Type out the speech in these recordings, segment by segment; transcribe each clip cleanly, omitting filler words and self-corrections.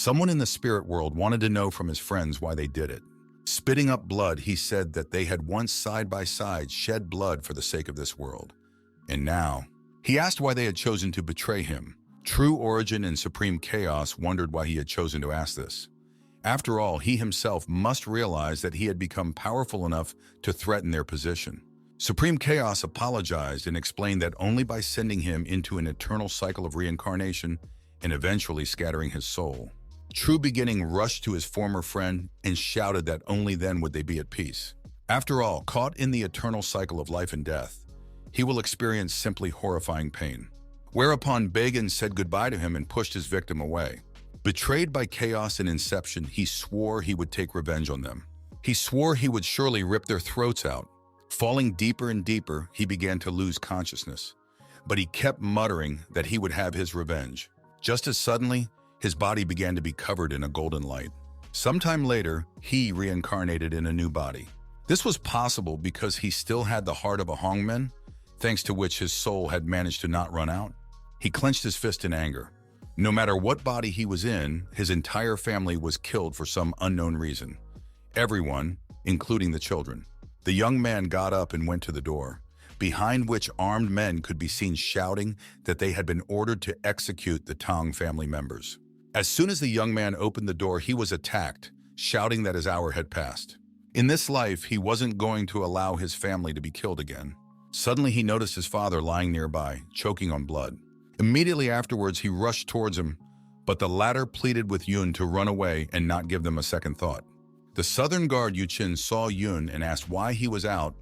Someone in the spirit world wanted to know from his friends why they did it. Spitting up blood, he said that they had once side by side shed blood for the sake of this world. And now, he asked why they had chosen to betray him. True Origin and Supreme Chaos wondered why he had chosen to ask this. After all, he himself must realize that he had become powerful enough to threaten their position. Supreme Chaos apologized and explained that only by sending him into an eternal cycle of reincarnation and eventually scattering his soul. True Beginning rushed to his former friend and shouted that only then would they be at peace. After all, caught in the eternal cycle of life and death, he will experience simply horrifying pain. Whereupon Began said goodbye to him and pushed his victim away. Betrayed by Chaos and Inception, he swore he would take revenge on them. He swore he would surely rip their throats out. Falling deeper and deeper, he began to lose consciousness. But he kept muttering that he would have his revenge. Just as suddenly, his body began to be covered in a golden light. Sometime later, he reincarnated in a new body. This was possible because he still had the heart of a hongman, thanks to which his soul had managed to not run out. He clenched his fist in anger. No matter what body he was in, his entire family was killed for some unknown reason. Everyone, including the children. The young man got up and went to the door, behind which armed men could be seen shouting that they had been ordered to execute the Tang family members. As soon as the young man opened the door, he was attacked, shouting that his hour had passed. In this life, he wasn't going to allow his family to be killed again. Suddenly, he noticed his father lying nearby, choking on blood. Immediately afterwards, he rushed towards him, but the latter pleaded with Yun to run away and not give them a second thought. The southern guard Yuchin saw Yun and asked why he was out,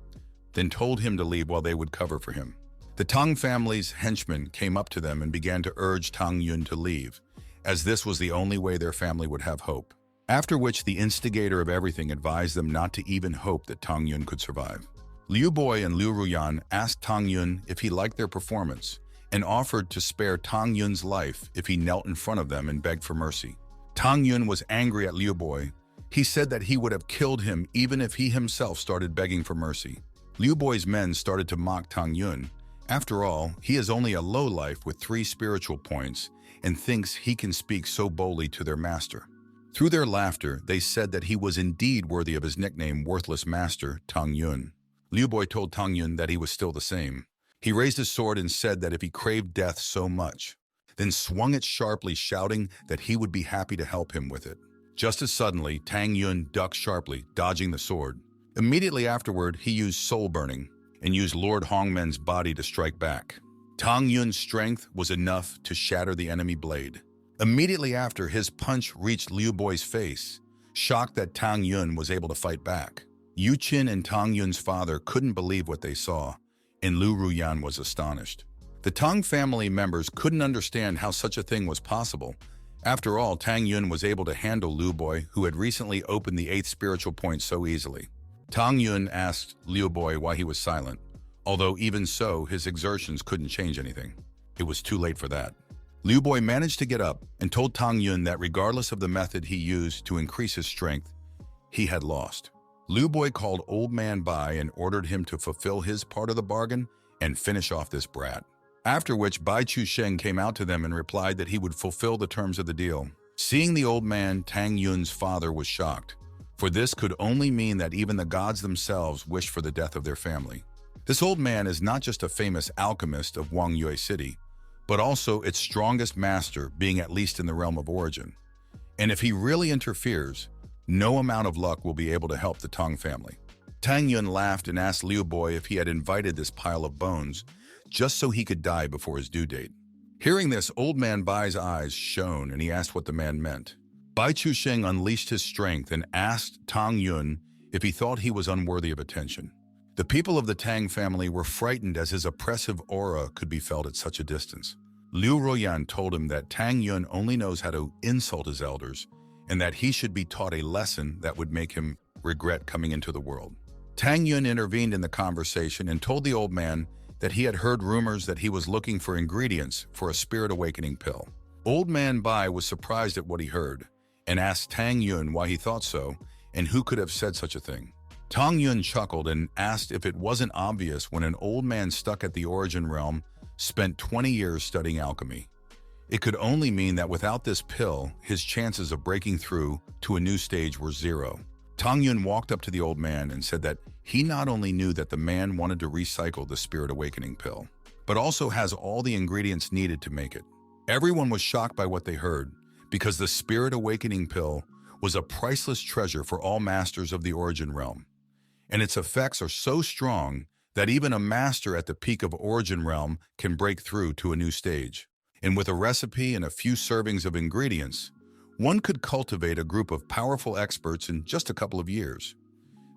then told him to leave while they would cover for him. The Tang family's henchmen came up to them and began to urge Tang Yun to leave, as this was the only way their family would have hope. After which the instigator of everything advised them not to even hope that Tang Yun could survive. Liu Boy and Liu Ruyan asked Tang Yun if he liked their performance and offered to spare Tang Yun's life if he knelt in front of them and begged for mercy. Tang Yun was angry at Liu Boy. He said that he would have killed him even if he himself started begging for mercy. Liu Boy's men started to mock Tang Yun. After all, he is only a lowlife with 3 spiritual points and thinks he can speak so boldly to their master. Through their laughter, they said that he was indeed worthy of his nickname, Worthless Master, Tang Yun. Liu Boy told Tang Yun that he was still the same. He raised his sword and said that if he craved death so much, then swung it sharply, shouting that he would be happy to help him with it. Just as suddenly, Tang Yun ducked sharply, dodging the sword. Immediately afterward, he used soul burning and used Lord Hongmen's body to strike back. Tang Yun's strength was enough to shatter the enemy blade. Immediately after, his punch reached Liu Boy's face, shocked that Tang Yun was able to fight back. Yu Qin and Tang Yun's father couldn't believe what they saw, and Liu Ruyan was astonished. The Tang family members couldn't understand how such a thing was possible. After all, Tang Yun was able to handle Liu Boy, who had recently opened the 8th spiritual point so easily. Tang Yun asked Liu Boy why he was silent, although even so, his exertions couldn't change anything. It was too late for that. Liu Boy managed to get up and told Tang Yun that regardless of the method he used to increase his strength, he had lost. Liu Boy called Old Man Bai and ordered him to fulfill his part of the bargain and finish off this brat. After which, Bai Chu Sheng came out to them and replied that he would fulfill the terms of the deal. Seeing the old man, Tang Yun's father was shocked, for this could only mean that even the gods themselves wished for the death of their family. This old man is not just a famous alchemist of Wangyue City, but also its strongest master, being at least in the realm of origin. And if he really interferes, no amount of luck will be able to help the Tang family. Tang Yun laughed and asked Liu Boy if he had invited this pile of bones just so he could die before his due date. Hearing this, Old Man Bai's eyes shone and he asked what the man meant. Bai Chu Sheng unleashed his strength and asked Tang Yun if he thought he was unworthy of attention. The people of the Tang family were frightened as his oppressive aura could be felt at such a distance. Liu Ruyan told him that Tang Yun only knows how to insult his elders and that he should be taught a lesson that would make him regret coming into the world. Tang Yun intervened in the conversation and told the old man that he had heard rumors that he was looking for ingredients for a spirit awakening pill. Old Man Bai was surprised at what he heard and asked Tang Yun why he thought so and who could have said such a thing. Tang Yun chuckled and asked if it wasn't obvious when an old man stuck at the origin realm spent 20 years studying alchemy. It could only mean that without this pill, his chances of breaking through to a new stage were zero. Tang Yun walked up to the old man and said that he not only knew that the man wanted to recycle the Spirit Awakening pill, but also has all the ingredients needed to make it. Everyone was shocked by what they heard, because the Spirit Awakening pill was a priceless treasure for all masters of the Origin Realm, and its effects are so strong that even a master at the peak of Origin Realm can break through to a new stage. And with a recipe and a few servings of ingredients, one could cultivate a group of powerful experts in just a couple of years.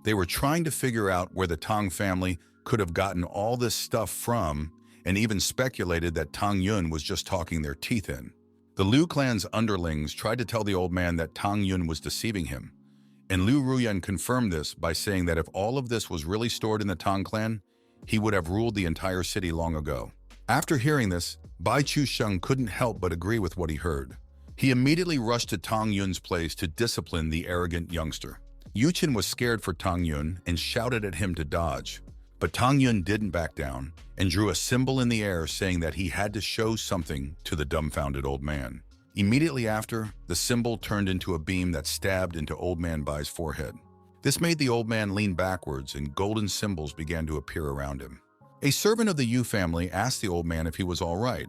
They were trying to figure out where the Tang family could have gotten all this stuff from, and even speculated that Tang Yun was just talking their teeth in. The Liu clan's underlings tried to tell the old man that Tang Yun was deceiving him, and Liu Ruyan confirmed this by saying that if all of this was really stored in the Tang clan, he would have ruled the entire city long ago. After hearing this, Bai Chusheng couldn't help but agree with what he heard. He immediately rushed to Tang Yun's place to discipline the arrogant youngster. Yuchen was scared for Tang Yun and shouted at him to dodge. But Tang Yun didn't back down and drew a symbol in the air saying that he had to show something to the dumbfounded old man. Immediately after, the symbol turned into a beam that stabbed into Old Man Bai's forehead. This made the old man lean backwards and golden symbols began to appear around him. A servant of the Yu family asked the old man if he was all right,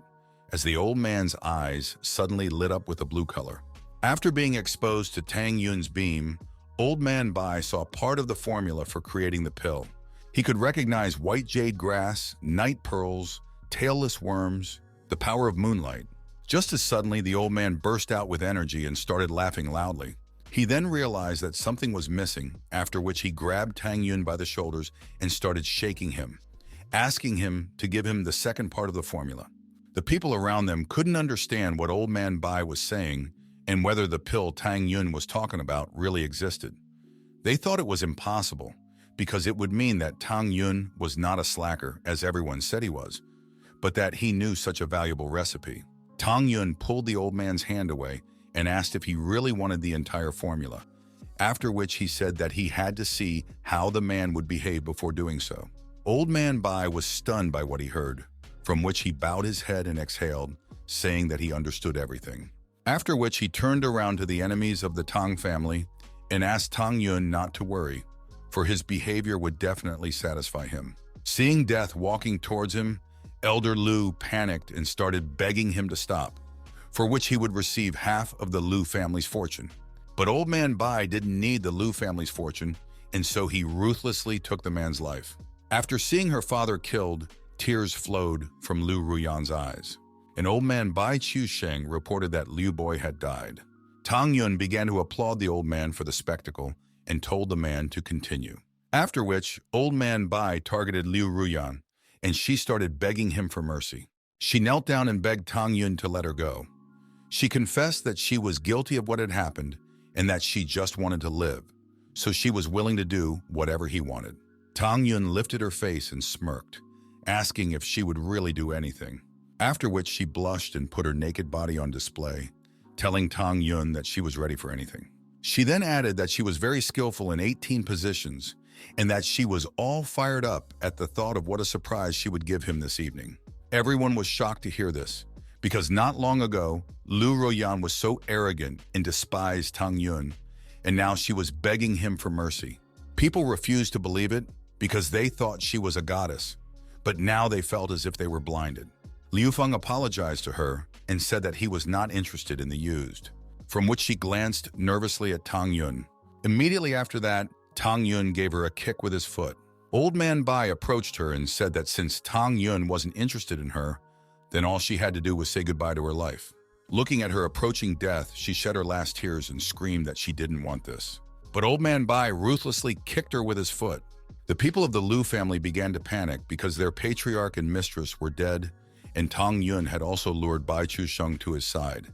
as the old man's eyes suddenly lit up with a blue color. After being exposed to Tang Yun's beam, Old Man Bai saw part of the formula for creating the pill. He could recognize white jade grass, night pearls, tailless worms, the power of moonlight. Just as suddenly, the old man burst out with energy and started laughing loudly. He then realized that something was missing, after which he grabbed Tang Yun by the shoulders and started shaking him, asking him to give him the second part of the formula. The people around them couldn't understand what Old Man Bai was saying and whether the pill Tang Yun was talking about really existed. They thought it was impossible, because it would mean that Tang Yun was not a slacker, as everyone said he was, but that he knew such a valuable recipe. Tang Yun pulled the old man's hand away and asked if he really wanted the entire formula, after which he said that he had to see how the man would behave before doing so. Old Man Bai was stunned by what he heard, from which he bowed his head and exhaled, saying that he understood everything. After which he turned around to the enemies of the Tang family and asked Tang Yun not to worry, for his behavior would definitely satisfy him. Seeing death walking towards him, Elder Lu panicked and started begging him to stop, for which he would receive half of the Lu family's fortune. But Old Man Bai didn't need the Lu family's fortune, and so he ruthlessly took the man's life. After seeing her father killed, tears flowed from Liu Ruyan's eyes, and Old Man Bai Chusheng reported that Liu Boy had died. Tang Yun began to applaud the old man for the spectacle and told the man to continue. After which, Old Man Bai targeted Liu Ruyan, and she started begging him for mercy. She knelt down and begged Tang Yun to let her go. She confessed that she was guilty of what had happened and that she just wanted to live, so she was willing to do whatever he wanted. Tang Yun lifted her face and smirked, asking if she would really do anything. After which she blushed and put her naked body on display, telling Tang Yun that she was ready for anything. She then added that she was very skillful in 18 positions and that she was all fired up at the thought of what a surprise she would give him this evening. Everyone was shocked to hear this, because not long ago, Liu Ruyan was so arrogant and despised Tang Yun, and now she was begging him for mercy. People refused to believe it because they thought she was a goddess, but now they felt as if they were blinded. Liu Feng apologized to her and said that he was not interested in the used, from which she glanced nervously at Tang Yun. Immediately after that, Tang Yun gave her a kick with his foot. Old Man Bai approached her and said that since Tang Yun wasn't interested in her, then all she had to do was say goodbye to her life. Looking at her approaching death, she shed her last tears and screamed that she didn't want this. But Old Man Bai ruthlessly kicked her with his foot. The people of the Lu family began to panic because their patriarch and mistress were dead, and Tang Yun had also lured Bai Chusheng to his side,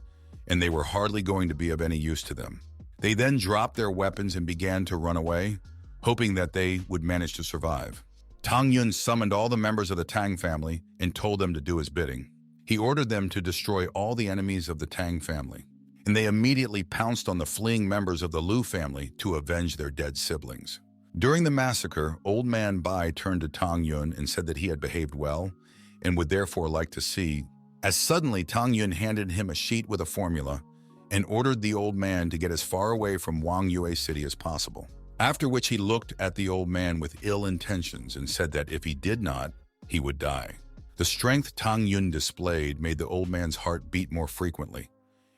and they were hardly going to be of any use to them. They then dropped their weapons and began to run away, hoping that they would manage to survive. Tang Yun summoned all the members of the Tang family and told them to do his bidding. He ordered them to destroy all the enemies of the Tang family, and they immediately pounced on the fleeing members of the Lu family to avenge their dead siblings. During the massacre, Old Man Bai turned to Tang Yun and said that he had behaved well and would therefore like to see as suddenly Tang Yun handed him a sheet with a formula and ordered the old man to get as far away from Wang Yue City as possible. After which he looked at the old man with ill intentions and said that if he did not, he would die. The strength Tang Yun displayed made the old man's heart beat more frequently.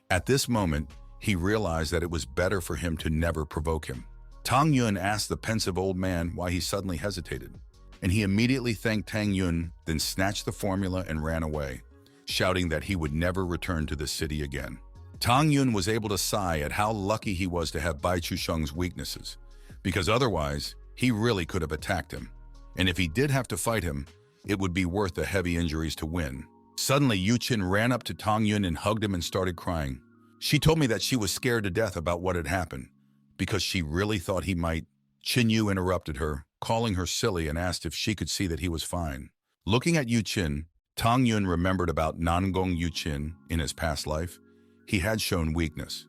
At this moment, he realized that it was better for him to never provoke him. Tang Yun asked the pensive old man why he suddenly hesitated, and he immediately thanked Tang Yun, then snatched the formula and ran away, shouting that he would never return to the city again. Tang Yun was able to sigh at how lucky he was to have Bai Chusheng's weaknesses, because otherwise, he really could have attacked him. And if he did have to fight him, it would be worth the heavy injuries to win. Suddenly, Yu Qin ran up to Tang Yun and hugged him and started crying. She told me that she was scared to death about what had happened, because she really thought he might. Qin Yu interrupted her, calling her silly, and asked if she could see that he was fine. Looking at Yu Qin, Tang Yun remembered about Nangong Yu Qin in his past life. He had shown weakness,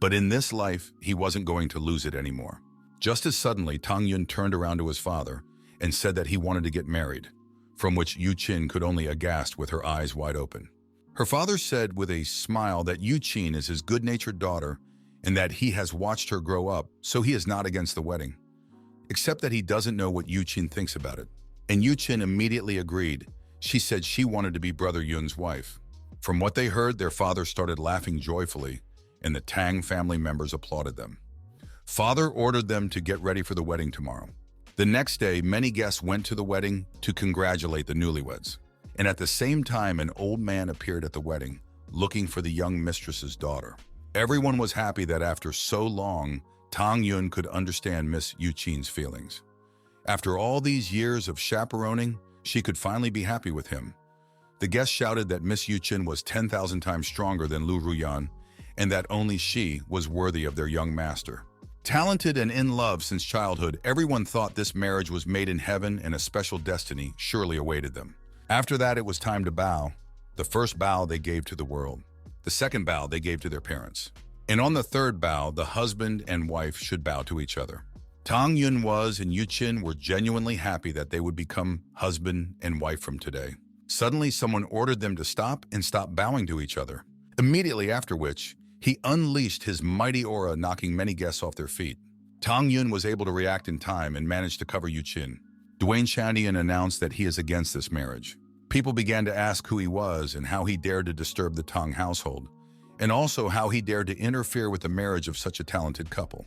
but in this life, he wasn't going to lose it anymore. Just as suddenly, Tang Yun turned around to his father and said that he wanted to get married, from which Yu Qin could only aghast with her eyes wide open. Her father said with a smile that Yu Qin is his good-natured daughter and that he has watched her grow up, so he is not against the wedding, except that he doesn't know what Yu Qin thinks about it. And Yu Qin immediately agreed. She said she wanted to be Brother Yun's wife. From what they heard, their father started laughing joyfully, and the Tang family members applauded them. Father ordered them to get ready for the wedding tomorrow. The next day, many guests went to the wedding to congratulate the newlyweds. And at the same time, an old man appeared at the wedding, looking for the young mistress's daughter. Everyone was happy that after so long, Tang Yun could understand Miss Yu Qin's feelings. After all these years of chaperoning, she could finally be happy with him. The guests shouted that Miss Yu Qin was 10,000 times stronger than Lu Ruyan, and that only she was worthy of their young master. Talented and in love since childhood, everyone thought this marriage was made in heaven and a special destiny surely awaited them. After that, it was time to bow. The first bow they gave to the world. The second bow they gave to their parents. And on the third bow, the husband and wife should bow to each other. Tang Yun was and Yu Qin were genuinely happy that they would become husband and wife from today. Suddenly, someone ordered them to stop and stop bowing to each other. Immediately after which, he unleashed his mighty aura, knocking many guests off their feet. Tang Yun was able to react in time and managed to cover Yu Qin. Duane Shandian announced that he is against this marriage. People began to ask who he was and how he dared to disturb the Tang household, and also how he dared to interfere with the marriage of such a talented couple.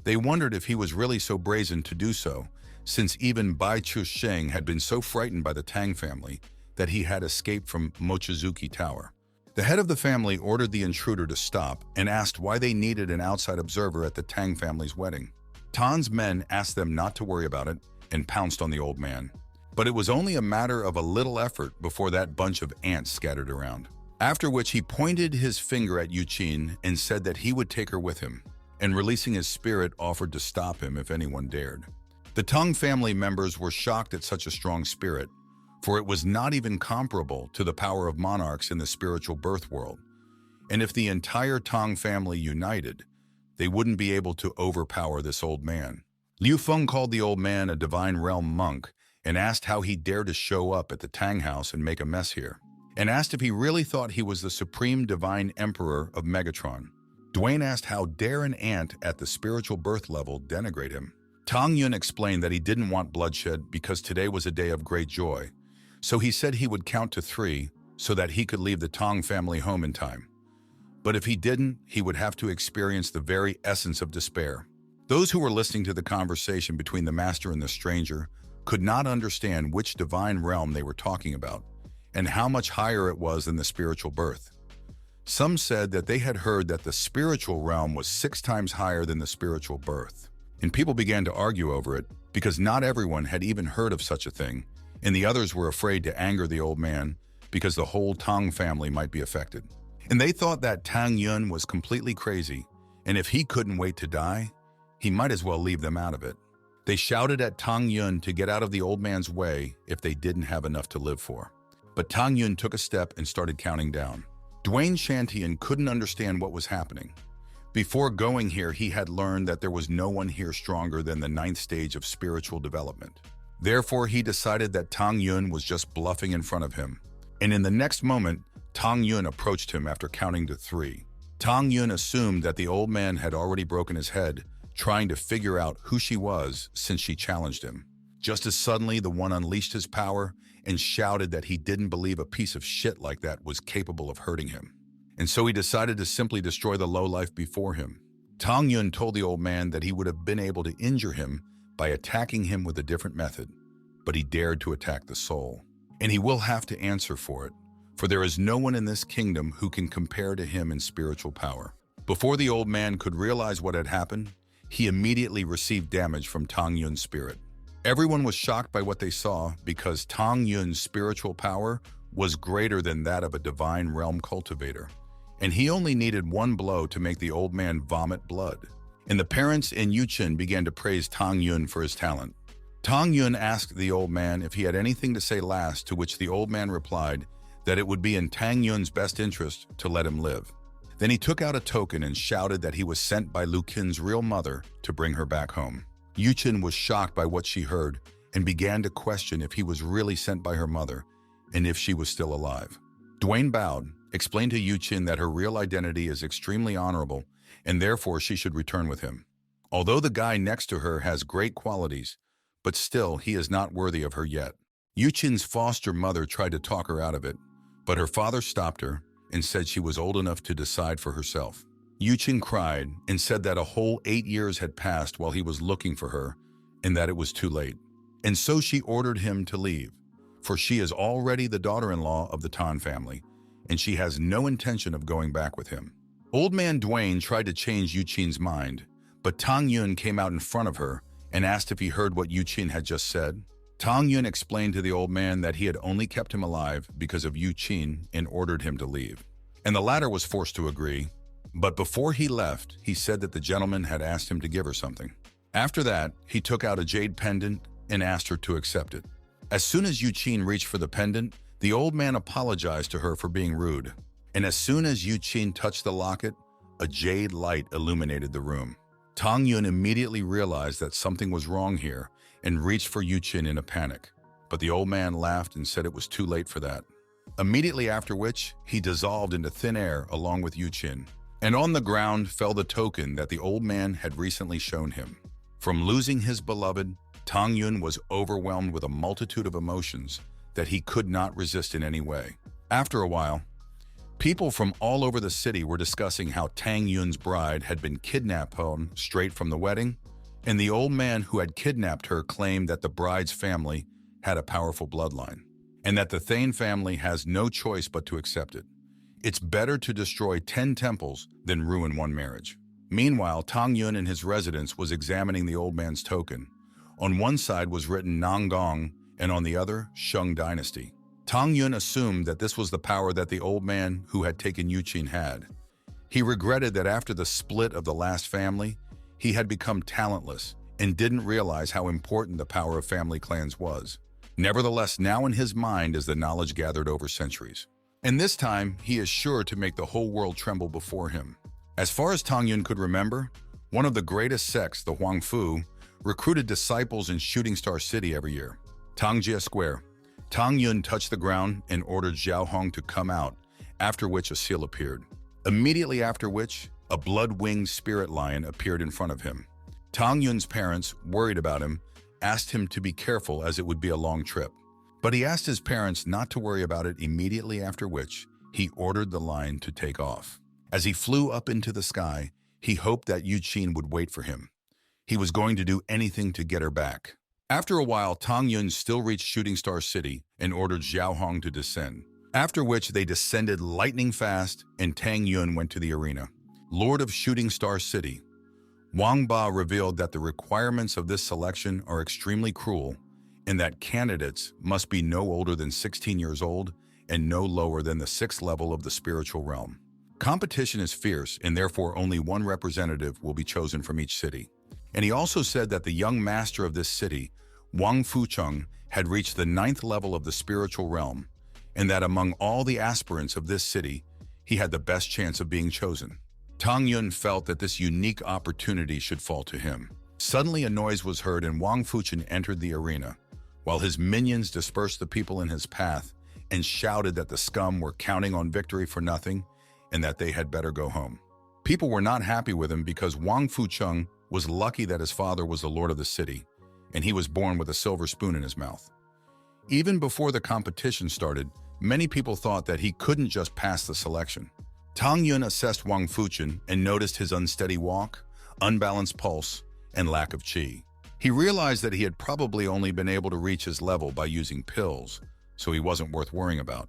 They wondered if he was really so brazen to do so, since even Bai Chusheng had been so frightened by the Tang family that he had escaped from Mochizuki Tower. The head of the family ordered the intruder to stop and asked why they needed an outside observer at the Tang family's wedding. Tan's men asked them not to worry about it and pounced on the old man. But it was only a matter of a little effort before that bunch of ants scattered around. After which he pointed his finger at Yu Qin and said that he would take her with him, and releasing his spirit offered to stop him if anyone dared. The Tang family members were shocked at such a strong spirit, for it was not even comparable to the power of monarchs in the spiritual birth world. And if the entire Tang family united, they wouldn't be able to overpower this old man. Liu Feng called the old man a divine realm monk and asked how he dared to show up at the Tang house and make a mess here, and asked if he really thought he was the supreme divine emperor of Megatron. Duane asked how dare an ant at the spiritual birth level denigrate him. Tang Yun explained that he didn't want bloodshed because today was a day of great joy, so he said he would count to 3 so that he could leave the Tang family home in time. But if he didn't, he would have to experience the very essence of despair. Those who were listening to the conversation between the master and the stranger could not understand which divine realm they were talking about and how much higher it was than the spiritual birth. Some said that they had heard that the spiritual realm was 6 times higher than the spiritual birth. And people began to argue over it because not everyone had even heard of such a thing, and the others were afraid to anger the old man because the whole Tang family might be affected. And they thought that Tang Yun was completely crazy, and if he couldn't wait to die, he might as well leave them out of it. They shouted at Tang Yun to get out of the old man's way if they didn't have enough to live for. But Tang Yun took a step and started counting down. Duane Shantian couldn't understand what was happening. Before going here, he had learned that there was no one here stronger than the 9th stage of spiritual development. Therefore, he decided that Tang Yun was just bluffing in front of him. And in the next moment, Tang Yun approached him after counting to 3. Tang Yun assumed that the old man had already broken his head, trying to figure out who she was since she challenged him. Just as suddenly, the one unleashed his power and shouted that he didn't believe a piece of shit like that was capable of hurting him. And so he decided to simply destroy the lowlife before him. Tang Yun told the old man that he would have been able to injure him by attacking him with a different method, but he dared to attack the soul. And he will have to answer for it, for there is no one in this kingdom who can compare to him in spiritual power. Before the old man could realize what had happened, he immediately received damage from Tang Yun's spirit. Everyone was shocked by what they saw because Tang Yun's spiritual power was greater than that of a divine realm cultivator, and he only needed one blow to make the old man vomit blood. And the parents in Yuchen began to praise Tang Yun for his talent. Tang Yun asked the old man if he had anything to say last, to which the old man replied that it would be in Tang Yun's best interest to let him live. Then he took out a token and shouted that he was sent by Lu Qin's real mother to bring her back home. Yuchen was shocked by what she heard and began to question if he was really sent by her mother and if she was still alive. Duane bowed, explained to Yuchen that her real identity is extremely honorable and therefore she should return with him. Although the guy next to her has great qualities, but still he is not worthy of her yet. Yuchen's foster mother tried to talk her out of it, but her father stopped her and said she was old enough to decide for herself. Yuchen cried and said that a whole 8 years had passed while he was looking for her and that it was too late. And so she ordered him to leave, for she is already the daughter-in-law of the Tan family, and she has no intention of going back with him. Old man Duane tried to change Yuchen's mind, but Tang Yun came out in front of her and asked if he heard what Yuchen had just said. Tang Yun explained to the old man that he had only kept him alive because of Yuchen and ordered him to leave. And the latter was forced to agree, but before he left, he said that the gentleman had asked him to give her something. After that, he took out a jade pendant and asked her to accept it. As soon as Yuchen reached for the pendant, the old man apologized to her for being rude. And as soon as Yuchen touched the locket, a jade light illuminated the room. Tang Yun immediately realized that something was wrong here and reached for Yuchen in a panic. But the old man laughed and said it was too late for that. Immediately after which, he dissolved into thin air along with Yuchen. And on the ground fell the token that the old man had recently shown him. From losing his beloved, Tang Yun was overwhelmed with a multitude of emotions that he could not resist in any way. After a while, people from all over the city were discussing how Tang Yun's bride had been kidnapped home straight from the wedding, and the old man who had kidnapped her claimed that the bride's family had a powerful bloodline, and that the Thane family has no choice but to accept it. It's better to destroy 10 temples than ruin one marriage. Meanwhile, Tang Yun in his residence was examining the old man's token. On one side was written Nanggong, and on the other, Shung Dynasty. Tang Yun assumed that this was the power that the old man who had taken Yuchen had. He regretted that after the split of the last family, he had become talentless and didn't realize how important the power of family clans was. Nevertheless, now in his mind is the knowledge gathered over centuries. And this time, he is sure to make the whole world tremble before him. As far as Tang Yun could remember, one of the greatest sects, the Huangfu, recruited disciples in Shooting Star City every year. Tangjia Square. Tang Yun touched the ground and ordered Zhao Hong to come out, after which a seal appeared. Immediately after which, a blood-winged spirit lion appeared in front of him. Tang Yun's parents, worried about him, asked him to be careful as it would be a long trip. But he asked his parents not to worry about it, immediately after which he ordered the lion to take off. As he flew up into the sky, he hoped that Yuchen would wait for him. He was going to do anything to get her back. After a while, Tang Yun still reached Shooting Star City and ordered Zhao Hong to descend. After which they descended lightning fast and Tang Yun went to the arena. Lord of Shooting Star City, Wang Ba revealed that the requirements of this selection are extremely cruel and that candidates must be no older than 16 years old and no lower than the 6th level of the spiritual realm. Competition is fierce and therefore only one representative will be chosen from each city. And he also said that the young master of this city, Wang Fucheng, had reached the 9th level of the spiritual realm, and that among all the aspirants of this city, he had the best chance of being chosen. Tang Yun felt that this unique opportunity should fall to him. Suddenly a noise was heard and Wang Fucheng entered the arena, while his minions dispersed the people in his path and shouted that the scum were counting on victory for nothing and that they had better go home. People were not happy with him because Wang Fucheng was lucky that his father was the lord of the city, and he was born with a silver spoon in his mouth. Even before the competition started, many people thought that he couldn't just pass the selection. Tang Yun assessed Wang Fucheng and noticed his unsteady walk, unbalanced pulse, and lack of qi. He realized that he had probably only been able to reach his level by using pills, so he wasn't worth worrying about.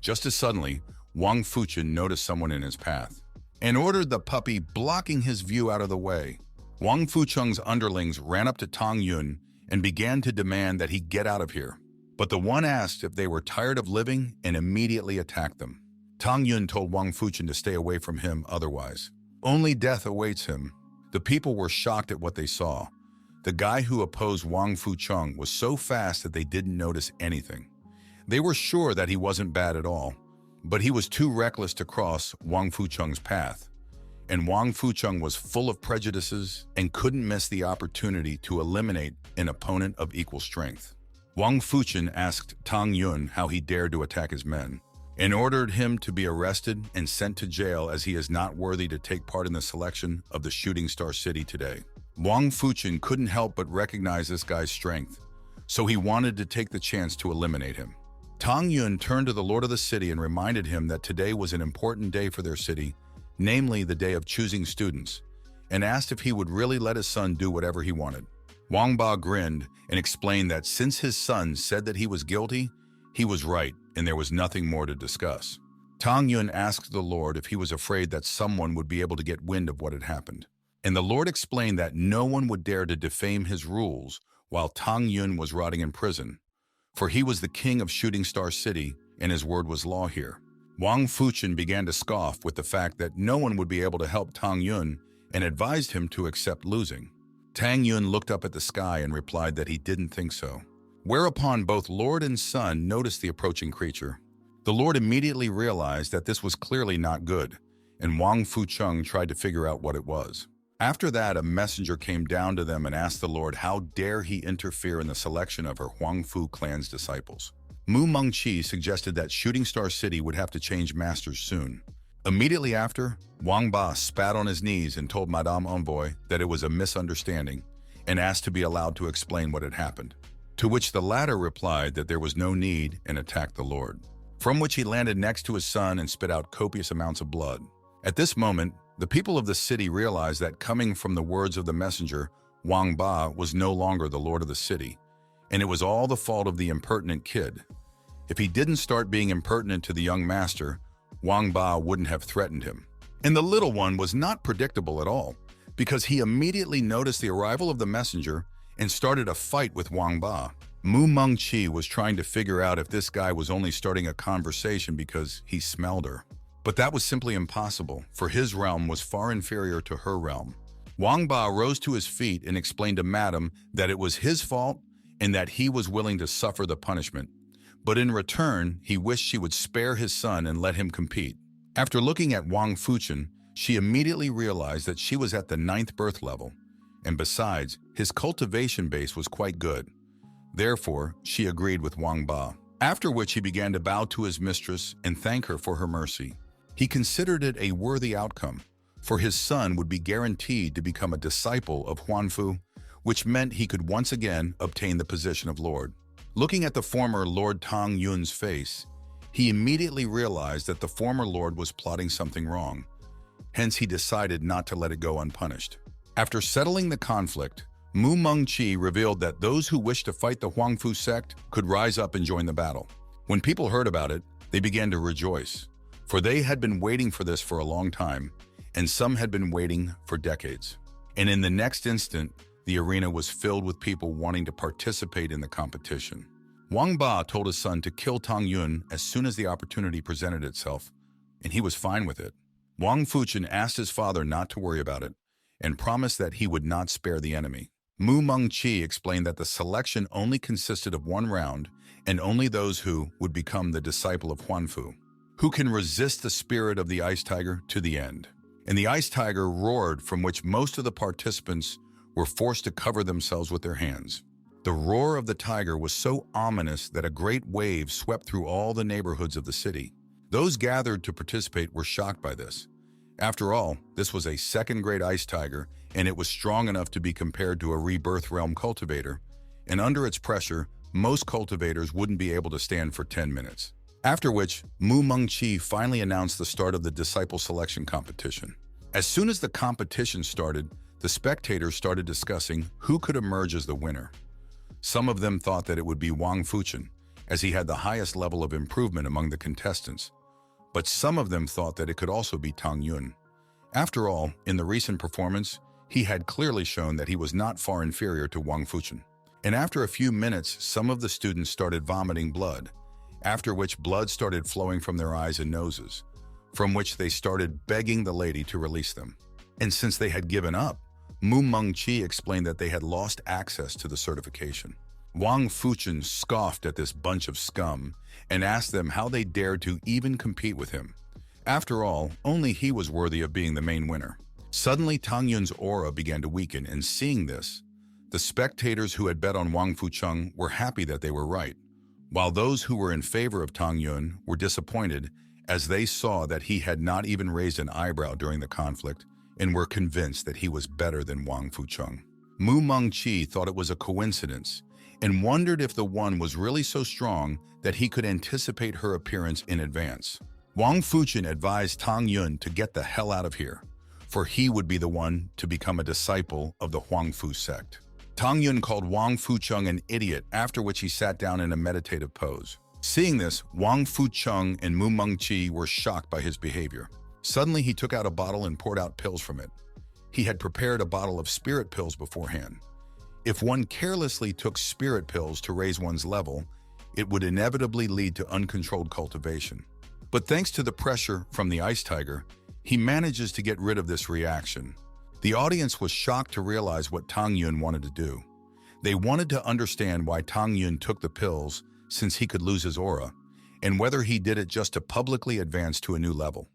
Just as suddenly, Wang Fucheng noticed someone in his path and ordered the puppy blocking his view out of the way. Wang Fucheng's underlings ran up to Tang Yun and began to demand that he get out of here. But the one asked if they were tired of living and immediately attacked them. Tang Yun told Wang Fucheng to stay away from him otherwise. Only death awaits him. The people were shocked at what they saw. The guy who opposed Wang Fucheng was so fast that they didn't notice anything. They were sure that he wasn't bad at all, but he was too reckless to cross Wang Fucheng's path. And Wang Fucheng was full of prejudices and couldn't miss the opportunity to eliminate an opponent of equal strength. Wang Fucheng asked Tang Yun how he dared to attack his men, and ordered him to be arrested and sent to jail as he is not worthy to take part in the selection of the Shooting Star City today. Wang Fucheng couldn't help but recognize this guy's strength, so he wanted to take the chance to eliminate him. Tang Yun turned to the lord of the city and reminded him that today was an important day for their city, namely the day of choosing students, and asked if he would really let his son do whatever he wanted. Wang Ba grinned and explained that since his son said that he was guilty, he was right and there was nothing more to discuss. Tang Yun asked the Lord if he was afraid that someone would be able to get wind of what had happened. And the Lord explained that no one would dare to defame his rules while Tang Yun was rotting in prison, for he was the king of Shooting Star City and his word was law here. Wang Fucheng began to scoff with the fact that no one would be able to help Tang Yun and advised him to accept losing. Tang Yun looked up at the sky and replied that he didn't think so. Whereupon both Lord and son noticed the approaching creature. The Lord immediately realized that this was clearly not good, and Wang Fucheng tried to figure out what it was. After that, a messenger came down to them and asked the Lord how dare he interfere in the selection of her Huangfu clan's disciples. Mu Mengqi suggested that Shooting Star City would have to change masters soon. Immediately after, Wang Ba spat on his knees and told Madame Envoy that it was a misunderstanding and asked to be allowed to explain what had happened, to which the latter replied that there was no need and attacked the Lord, from which he landed next to his son and spit out copious amounts of blood. At this moment, the people of the city realized that coming from the words of the messenger, Wang Ba was no longer the lord of the city, and it was all the fault of the impertinent kid. If he didn't start being impertinent to the young master, Wang Ba wouldn't have threatened him. And the little one was not predictable at all, because he immediately noticed the arrival of the messenger and started a fight with Wang Ba. Mu Mengqi was trying to figure out if this guy was only starting a conversation because he smelled her. But that was simply impossible, for his realm was far inferior to her realm. Wang Ba rose to his feet and explained to Madame that it was his fault and that he was willing to suffer the punishment. But in return, he wished she would spare his son and let him compete. After looking at Wang Fucheng, she immediately realized that she was at the 9th birth level, and besides, his cultivation base was quite good. Therefore, she agreed with Wang Ba, after which he began to bow to his mistress and thank her for her mercy. He considered it a worthy outcome, for his son would be guaranteed to become a disciple of Huanfu, which meant he could once again obtain the position of lord. Looking at the former Lord Tang Yun's face, he immediately realized that the former lord was plotting something wrong. Hence, he decided not to let it go unpunished. After settling the conflict, Mu Mengqi revealed that those who wished to fight the Huangfu sect could rise up and join the battle. When people heard about it, they began to rejoice, for they had been waiting for this for a long time, and some had been waiting for decades. And in the next instant, the arena was filled with people wanting to participate in the competition. Wang Ba told his son to kill Tang Yun as soon as the opportunity presented itself, and he was fine with it. Wang Fucheng asked his father not to worry about it, and promised that he would not spare the enemy. Mu Mengqi explained that the selection only consisted of one round, and only those who would become the disciple of Huanfu, who can resist the spirit of the ice tiger to the end. And the ice tiger roared, from which most of the participants were forced to cover themselves with their hands. The roar of the tiger was so ominous that a great wave swept through all the neighborhoods of the city. Those gathered to participate were shocked by this. After all, this was a second-grade ice tiger, and it was strong enough to be compared to a rebirth realm cultivator, and under its pressure, most cultivators wouldn't be able to stand for 10 minutes. After which, Mungun finally announced the start of the disciple selection competition. As soon as the competition started, the spectators started discussing who could emerge as the winner. Some of them thought that it would be Wang Fuchen, as he had the highest level of improvement among the contestants. But some of them thought that it could also be Tang Yun. After all, in the recent performance, he had clearly shown that he was not far inferior to Wang Fuchen. And after a few minutes, some of the students started vomiting blood, after which blood started flowing from their eyes and noses, from which they started begging the lady to release them. And since they had given up, Mungun explained that they had lost access to the certification. Wang Fuchen scoffed at this bunch of scum and asked them how they dared to even compete with him. After all, only he was worthy of being the main winner. Suddenly, Tang Yun's aura began to weaken, and seeing this, the spectators who had bet on Wang Fuchen were happy that they were right, while those who were in favor of Tang Yun were disappointed as they saw that he had not even raised an eyebrow during the conflict and were convinced that he was better than Wang Fuchen. Mungun thought it was a coincidence and wondered if the one was really so strong that he could anticipate her appearance in advance. Wang Fuchen advised Tang Yun to get the hell out of here, for he would be the one to become a disciple of the Huangfu sect. Tang Yun called Wang Fuchen an idiot, after which he sat down in a meditative pose. Seeing this, Wang Fuchen and Mungun were shocked by his behavior. Suddenly, he took out a bottle and poured out pills from it. He had prepared a bottle of spirit pills beforehand. If one carelessly took spirit pills to raise one's level, it would inevitably lead to uncontrolled cultivation. But thanks to the pressure from the ice tiger, he manages to get rid of this reaction. The audience was shocked to realize what Tang Yun wanted to do. They wanted to understand why Tang Yun took the pills, since he could lose his aura, and whether he did it just to publicly advance to a new level.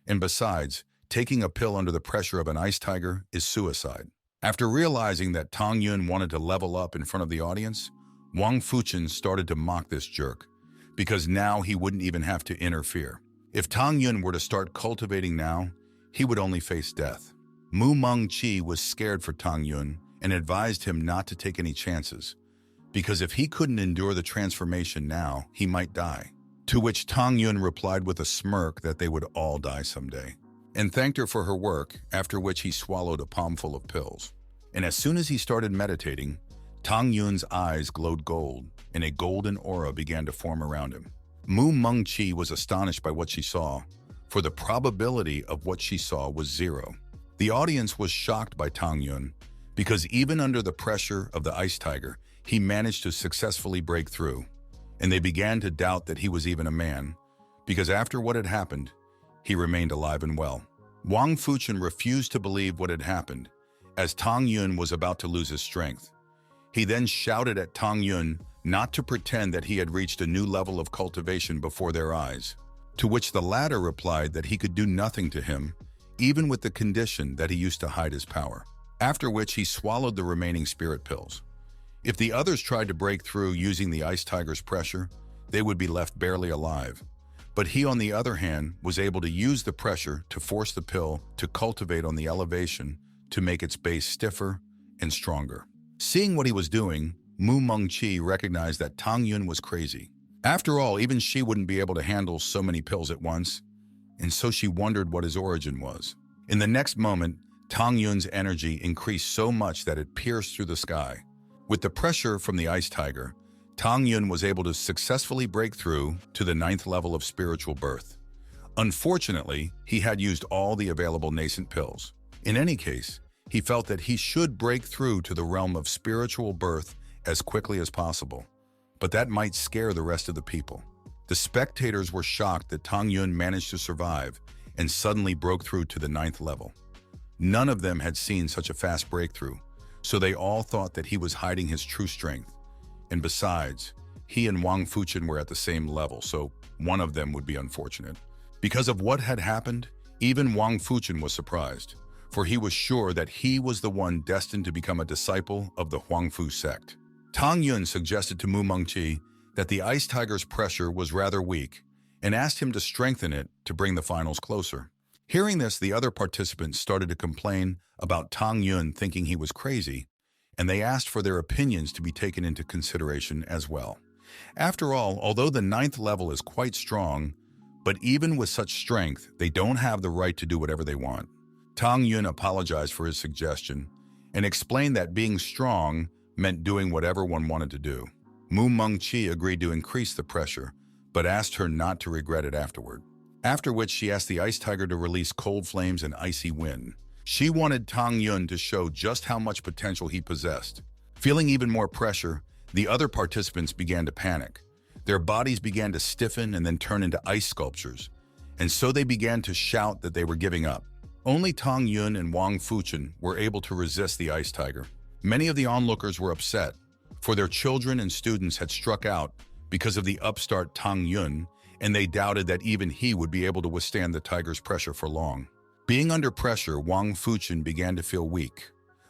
And besides, taking a pill under the pressure of an ice tiger is suicide. After realizing that Tang Yun wanted to level up in front of the audience, Wang Fuchen started to mock this jerk, because now he wouldn't even have to interfere. If Tang Yun were to start cultivating now, he would only face death. Mungun was scared for Tang Yun and advised him not to take any chances, because if he couldn't endure the transformation now, he might die. To which Tang Yun replied with a smirk that they would all die someday, and thanked her for her work, after which he swallowed a palmful of pills. And as soon as he started meditating, Tang Yun's eyes glowed gold, and a golden aura began to form around him. Mungun was astonished by what she saw, for the probability of what she saw was 0. The audience was shocked by Tang Yun, because even under the pressure of the ice tiger, he managed to successfully break through, and they began to doubt that he was even a man, because after what had happened, he remained alive and well. Wang Fuchen refused to believe what had happened, as Tang Yun was about to lose his strength. He then shouted at Tang Yun not to pretend that he had reached a new level of cultivation before their eyes, to which the latter replied that he could do nothing to him, even with the condition that he used to hide his power. After which he swallowed the remaining spirit pills. If the others tried to break through using the ice tiger's pressure, they would be left barely alive. But he, on the other hand, was able to use the pressure to force the pill to cultivate on the elevation to make its base stiffer and stronger. Seeing what he was doing, Mungun recognized that Tang Yun was crazy. After all, even she wouldn't be able to handle so many pills at once, and so she wondered what his origin was. In the next moment, Tang Yun's energy increased so much that it pierced through the sky. With the pressure from the ice tiger, Tang Yun was able to successfully break through to the 9th level of spiritual birth. Unfortunately, he had used all the available nascent pills. In any case, he felt that he should break through to the realm of spiritual birth as quickly as possible. But that might scare the rest of the people. The spectators were shocked that Tang Yun managed to survive and suddenly broke through to the 9th level. None of them had seen such a fast breakthrough, so they all thought that he was hiding his true strength. And besides, he and Wang Fuchen were at the same level, so one of them would be unfortunate. Because of what had happened, even Wang Fuchen was surprised, for he was sure that he was the one destined to become a disciple of the Huangfu sect. Tang Yun suggested to Mu Mengqi that the ice tiger's pressure was rather weak and asked him to strengthen it to bring the finals closer. Hearing this, the other participants started to complain about Tang Yun thinking he was crazy, and they asked for their opinions to be taken into consideration as well. After all, although the 9th level is quite strong, but even with such strength, they don't have the right to do whatever they want. Tang Yun apologized for his suggestion and explained that being strong meant doing whatever one wanted to do. Mu Mengqi agreed to increase the pressure, but asked her not to regret it afterward. After which she asked the ice tiger to release cold flames and icy wind. She wanted Tang Yun to show just how much potential he possessed. Feeling even more pressure, the other participants began to panic. Their bodies began to stiffen and then turn into ice sculptures, and so they began to shout that they were giving up. Only Tang Yun and Wang Fuchen were able to resist the ice tiger. Many of the onlookers were upset, for their children and students had struck out because of the upstart Tang Yun, and they doubted that even he would be able to withstand the tiger's pressure for long. Being under pressure, Wang Fuchen began to feel weak,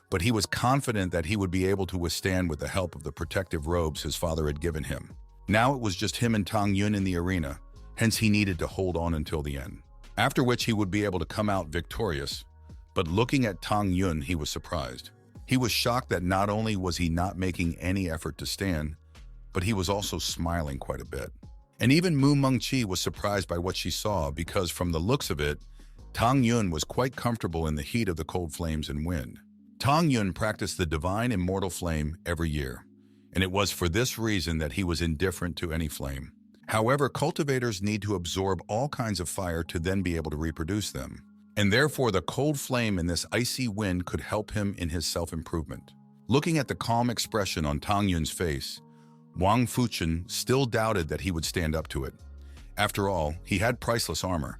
but he was confident that he would be able to withstand with the help of the protective robes his father had given him. Now it was just him and Tang Yun in the arena, hence he needed to hold on until the end, after which he would be able to come out victorious. But looking at Tang Yun, he was surprised. He was shocked that not only was he not making any effort to stand, but he was also smiling quite a bit. And even Mu Mengqi was surprised by what she saw because from the looks of it, Tang Yun was quite comfortable in the heat of the cold flames and wind. Tang Yun practiced the divine immortal flame every year, and it was for this reason that he was indifferent to any flame. However, cultivators need to absorb all kinds of fire to then be able to reproduce them, and therefore the cold flame in this icy wind could help him in his self-improvement. Looking at the calm expression on Tang Yun's face, Wang Fuchen still doubted that he would stand up to it. After all, he had priceless armor,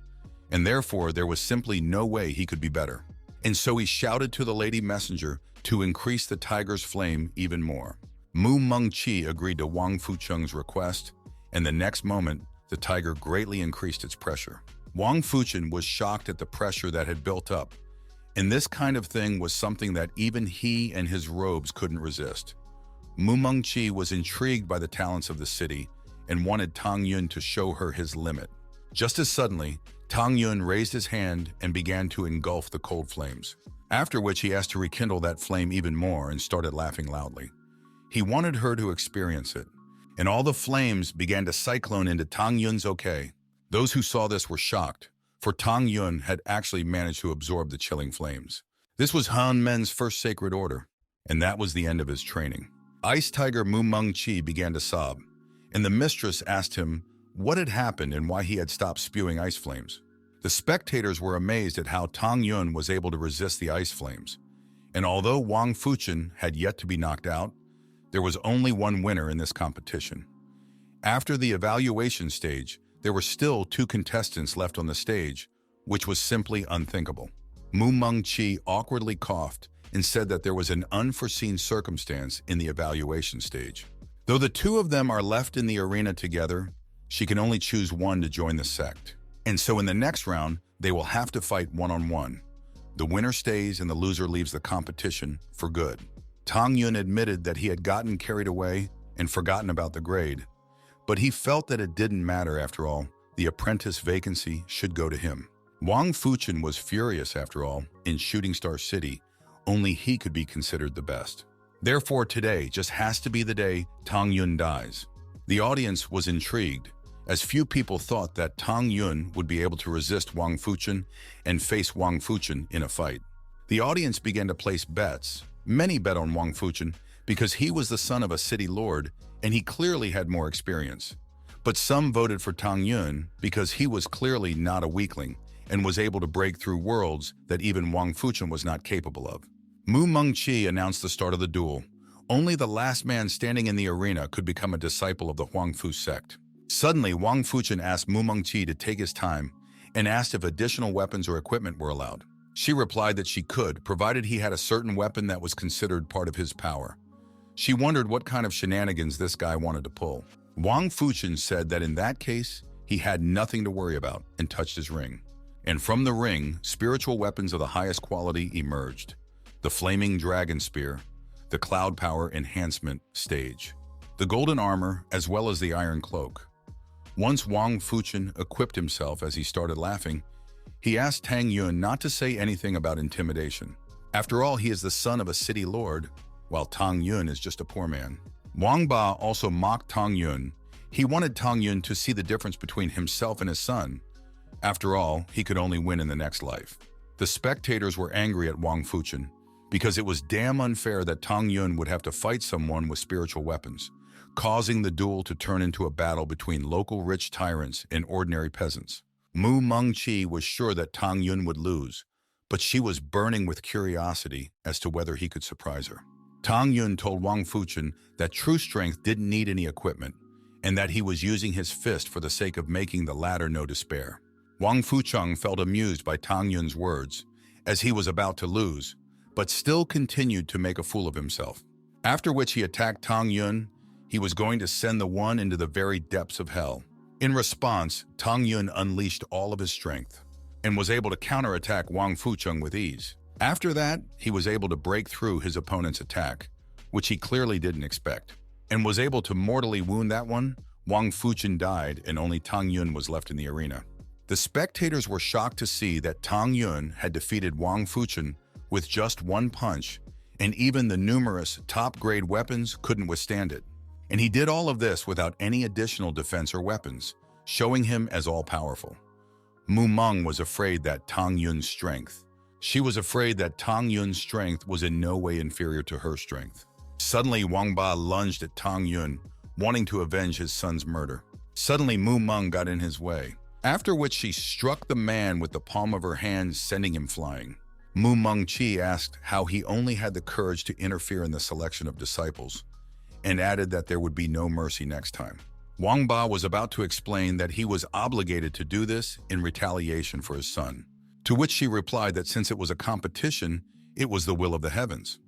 and therefore there was simply no way he could be better. And so he shouted to the lady messenger to increase the tiger's flame even more. Mu Mengqi agreed to Wang Fucheng's request, and the next moment, the tiger greatly increased its pressure. Wang Fuchen was shocked at the pressure that had built up, and this kind of thing was something that even he and his robes couldn't resist. Mu Mengqi was intrigued by the talents of the city and wanted Tang Yun to show her his limit. Just as suddenly, Tang Yun raised his hand and began to engulf the cold flames, after which he asked to rekindle that flame even more and started laughing loudly. He wanted her to experience it, and all the flames began to cyclone into Tang Yun's okay. Those who saw this were shocked, for Tang Yun had actually managed to absorb the chilling flames. This was Han Men's first sacred order, and that was the end of his training. Ice Tiger Mu Mengqi began to sob, and the mistress asked him what had happened and why he had stopped spewing ice flames. The spectators were amazed at how Tang Yun was able to resist the ice flames, and although Wang Fuchen had yet to be knocked out, there was only one winner in this competition. After the evaluation stage, there were still 2 contestants left on the stage, which was simply unthinkable. Mu Mengqi awkwardly coughed and said that there was an unforeseen circumstance in the evaluation stage. Though the 2 of them are left in the arena together, she can only choose one to join the sect. And so in the next round, they will have to fight one-on-one. The winner stays and the loser leaves the competition for good. Tang Yun admitted that he had gotten carried away and forgotten about the grade, but he felt that it didn't matter after all. The apprentice vacancy should go to him. Wang Fuchen was furious after all. In Shooting Star City, only he could be considered the best. Therefore, today just has to be the day Tang Yun dies. The audience was intrigued, as few people thought that Tang Yun would be able to resist Wang Fuchen and face Wang Fuchen in a fight. The audience began to place bets. Many bet on Wang Fuchen because he was the son of a city lord and he clearly had more experience. But some voted for Tang Yun because he was clearly not a weakling and was able to break through worlds that even Wang Fuchen was not capable of. Mu Mengqi announced the start of the duel. Only the last man standing in the arena could become a disciple of the Huangfu sect. Suddenly, Wang Fuchen asked Mu Mengqi to take his time and asked if additional weapons or equipment were allowed. She replied that she could, provided he had a certain weapon that was considered part of his power. She wondered what kind of shenanigans this guy wanted to pull. Wang Fuchen said that in that case, he had nothing to worry about and touched his ring. And from the ring, spiritual weapons of the highest quality emerged. The flaming dragon spear, the Cloud Power Enhancement stage. The golden armor as well as the iron cloak. Once Wang Fuchen equipped himself as he started laughing, he asked Tang Yun not to say anything about intimidation. After all, he is the son of a city lord, while Tang Yun is just a poor man. Wang Ba also mocked Tang Yun. He wanted Tang Yun to see the difference between himself and his son. After all, he could only win in the next life. The spectators were angry at Wang Fuchen because it was damn unfair that Tang Yun would have to fight someone with spiritual weapons, causing the duel to turn into a battle between local rich tyrants and ordinary peasants. Mu Mengqi was sure that Tang Yun would lose, but she was burning with curiosity as to whether he could surprise her. Tang Yun told Wang Fuchen that true strength didn't need any equipment, and that he was using his fist for the sake of making the latter know despair. Wang Fucheng felt amused by Tang Yun's words, as he was about to lose, but still continued to make a fool of himself. After which he attacked Tang Yun. He was going to send the one into the very depths of hell. In response, Tang Yun unleashed all of his strength and was able to counterattack Wang Fucheng with ease. After that, he was able to break through his opponent's attack, which he clearly didn't expect, and was able to mortally wound that one. Wang Fuchen died and only Tang Yun was left in the arena. The spectators were shocked to see that Tang Yun had defeated Wang Fuchen with just one punch, and even the numerous top-grade weapons couldn't withstand it. And he did all of this without any additional defense or weapons, showing him as all-powerful. Mu Meng was afraid that Tang Yun's strength. She was afraid that Tang Yun's strength was in no way inferior to her strength. Suddenly, Wang Ba lunged at Tang Yun, wanting to avenge his son's murder. Suddenly, Mu Meng got in his way, after which she struck the man with the palm of her hand, sending him flying. Mu Mengqi asked how he only had the courage to interfere in the selection of disciples, and added that there would be no mercy next time. Wang Ba was about to explain that he was obligated to do this in retaliation for his son, to which she replied that since it was a competition, it was the will of the heavens.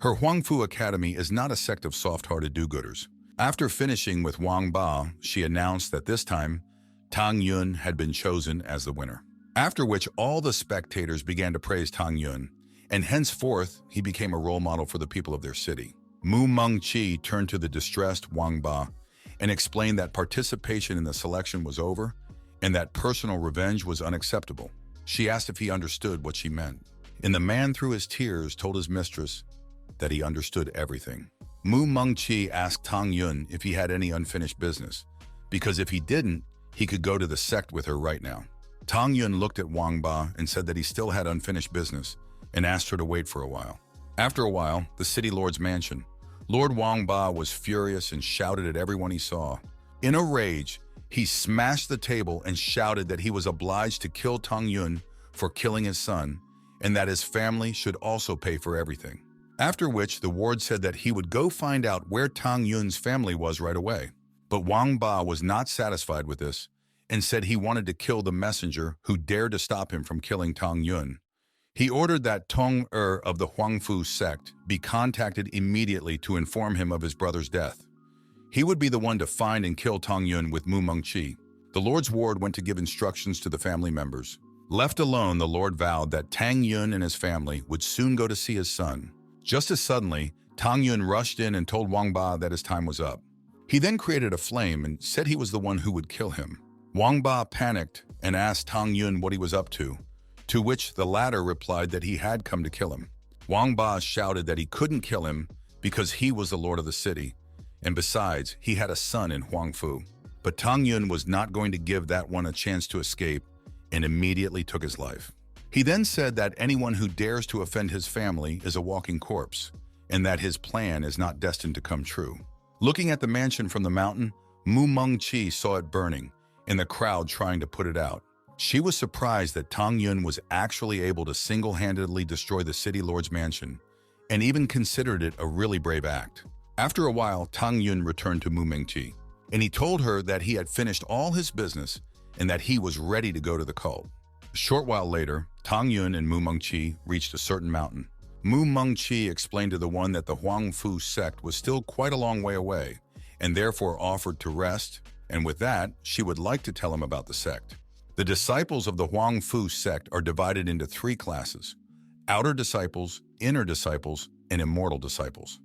Her Huangfu Academy is not a sect of soft-hearted do-gooders. After finishing with Wang Ba, she announced that this time, Tang Yun had been chosen as the winner. After which all the spectators began to praise Tang Yun, and henceforth he became a role model for the people of their city. Mu Mengqi turned to the distressed Wang Ba and explained that participation in the selection was over and that personal revenge was unacceptable. She asked if he understood what she meant, and the man through his tears told his mistress that he understood everything. Mu Mengqi asked Tang Yun if he had any unfinished business, because if he didn't, he could go to the sect with her right now. Tang Yun looked at Wang Ba and said that he still had unfinished business and asked her to wait for a while. After a while, the city lord's mansion. Lord Wang Ba was furious and shouted at everyone he saw. In a rage, he smashed the table and shouted that he was obliged to kill Tang Yun for killing his son, and that his family should also pay for everything. After which, the ward said that he would go find out where Tang Yun's family was right away. But Wang Ba was not satisfied with this and said he wanted to kill the messenger who dared to stop him from killing Tang Yun. He ordered that Tong of the Huangfu sect be contacted immediately to inform him of his brother's death. He would be the one to find and kill Tang Yun with Mu Mengqi. The Lord's ward went to give instructions to the family members. Left alone, the Lord vowed that Tang Yun and his family would soon go to see his son. Just as suddenly, Tang Yun rushed in and told Wang Ba that his time was up. He then created a flame and said he was the one who would kill him. Wang Ba panicked and asked Tang Yun what he was up to which the latter replied that he had come to kill him. Wang Ba shouted that he couldn't kill him because he was the lord of the city, and besides, he had a son in Huangfu. But Tang Yun was not going to give that one a chance to escape and immediately took his life. He then said that anyone who dares to offend his family is a walking corpse, and that his plan is not destined to come true. Looking at the mansion from the mountain, Mu Mengqi saw it burning, and the crowd trying to put it out. She was surprised that Tang Yun was actually able to single-handedly destroy the city lord's mansion, and even considered it a really brave act. After a while, Tang Yun returned to Mu Mengqi, and he told her that he had finished all his business and that he was ready to go to the cult. A short while later, Tang Yun and Mu Mengqi reached a certain mountain. Mu Mengqi explained to the one that the Huangfu sect was still quite a long way away, and therefore offered to rest, and with that, she would like to tell him about the sect. The disciples of the Huangfu sect are divided into three classes: outer disciples, inner disciples, and immortal disciples.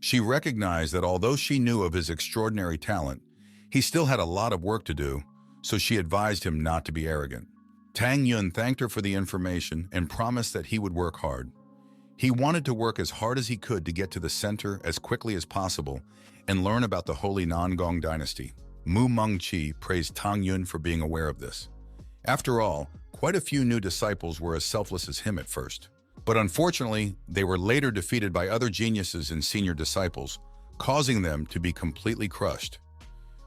She recognized that although she knew of his extraordinary talent, he still had a lot of work to do, so she advised him not to be arrogant. Tang Yun thanked her for the information and promised that he would work hard. He wanted to work as hard as he could to get to the center as quickly as possible and learn about the holy Nangong dynasty. Mu Mengqi praised Tang Yun for being aware of this. After all, quite a few new disciples were as selfless as him at first. But unfortunately, they were later defeated by other geniuses and senior disciples, causing them to be completely crushed.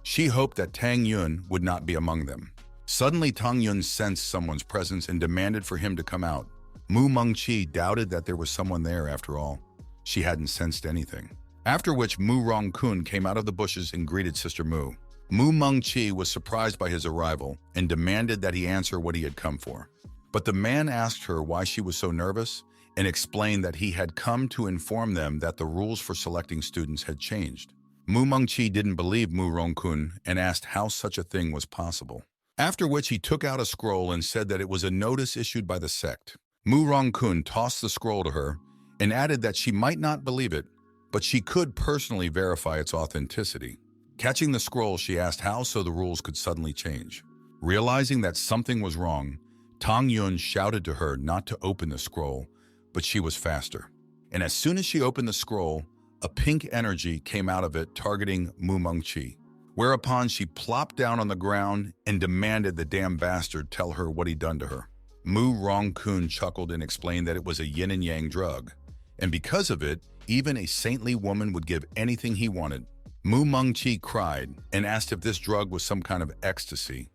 She hoped that Tang Yun would not be among them. Suddenly, Tang Yun sensed someone's presence and demanded for him to come out. Mu Mengqi doubted that there was someone there after all. She hadn't sensed anything. After which Mu Rongkun came out of the bushes and greeted Sister Mu. Mu Mengqi was surprised by his arrival and demanded that he answer what he had come for. But the man asked her why she was so nervous and explained that he had come to inform them that the rules for selecting students had changed. Mu Mengqi didn't believe Mu Rongkun and asked how such a thing was possible. After which he took out a scroll and said that it was a notice issued by the sect. Mu Rongkun tossed the scroll to her and added that she might not believe it, but she could personally verify its authenticity. Catching the scroll, she asked how so the rules could suddenly change. Realizing that something was wrong, Tang Yun shouted to her not to open the scroll, but she was faster. And as soon as she opened the scroll, a pink energy came out of it targeting Mu Mengqi. Whereupon she plopped down on the ground and demanded the damn bastard tell her what he'd done to her. Mu Rongkun chuckled and explained that it was a yin and yang drug, and because of it, even a saintly woman would give anything he wanted. Mu Mengqi cried and asked if this drug was some kind of ecstasy.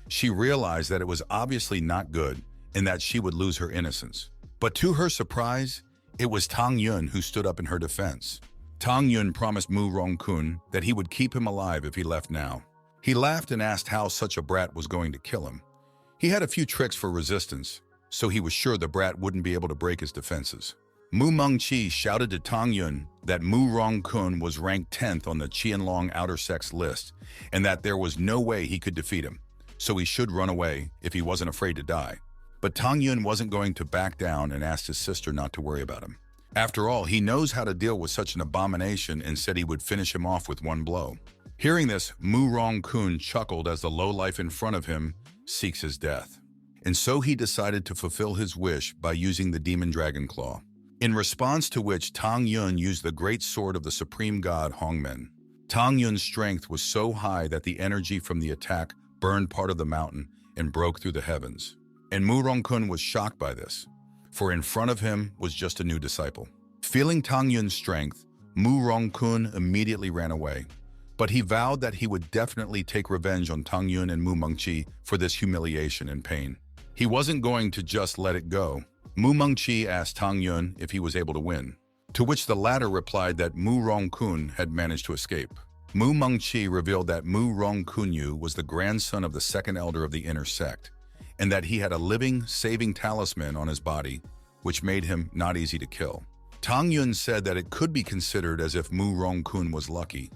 She realized that it was obviously not good and that she would lose her innocence. But to her surprise, it was Tang Yun who stood up in her defense. Tang Yun promised Mu Rongkun that he would keep him alive if he left now. He laughed and asked how such a brat was going to kill him. He had a few tricks for resistance, so he was sure the brat wouldn't be able to break his defenses. Mu Mengqi shouted to Tang Yun that Mu Rongkun was ranked 10th on the Qianlong Outer Sects list and that there was no way he could defeat him, so he should run away if he wasn't afraid to die. But Tang Yun wasn't going to back down and asked his sister not to worry about him. After all, he knows how to deal with such an abomination and said he would finish him off with one blow. Hearing this, Mu Rongkun chuckled as the lowlife in front of him seeks his death. And so he decided to fulfill his wish by using the demon dragon claw. In response to which Tang Yun used the great sword of the supreme god Hongmen. Tang Yun's strength was so high that the energy from the attack burned part of the mountain and broke through the heavens. And Mu Rongkun was shocked by this, for in front of him was just a new disciple. Feeling Tang Yun's strength, Mu Rongkun immediately ran away, but he vowed that he would definitely take revenge on Tang Yun and Mu Mengqi for this humiliation and pain. He wasn't going to just let it go. Mu Mengqi asked Tang Yun if he was able to win, to which the latter replied that Mu Rongkun had managed to escape. Mu Mengqi revealed that Mu Rongkunyu was the grandson of the second elder of the inner sect, and that he had a living, saving talisman on his body, which made him not easy to kill. Tang Yun said that it could be considered as if Mu Rongkun was lucky,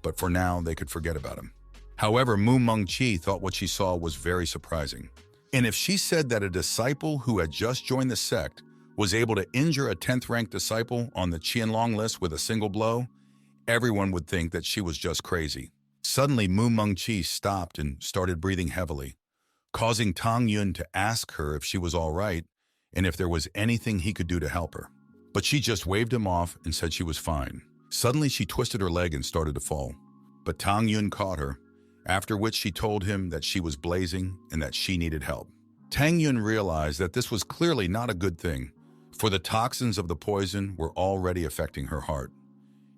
but for now they could forget about him. However, Mu Mengqi thought what she saw was very surprising. And if she said that a disciple who had just joined the sect was able to injure a 10th-ranked disciple on the Qianlong list with a single blow, everyone would think that she was just crazy. Suddenly, Mu Mengqi stopped and started breathing heavily, causing Tang Yun to ask her if she was all right and if there was anything he could do to help her. But she just waved him off and said she was fine. Suddenly, she twisted her leg and started to fall. But Tang Yun caught her, after which she told him that she was blazing and that she needed help. Tang Yun realized that this was clearly not a good thing, for the toxins of the poison were already affecting her heart.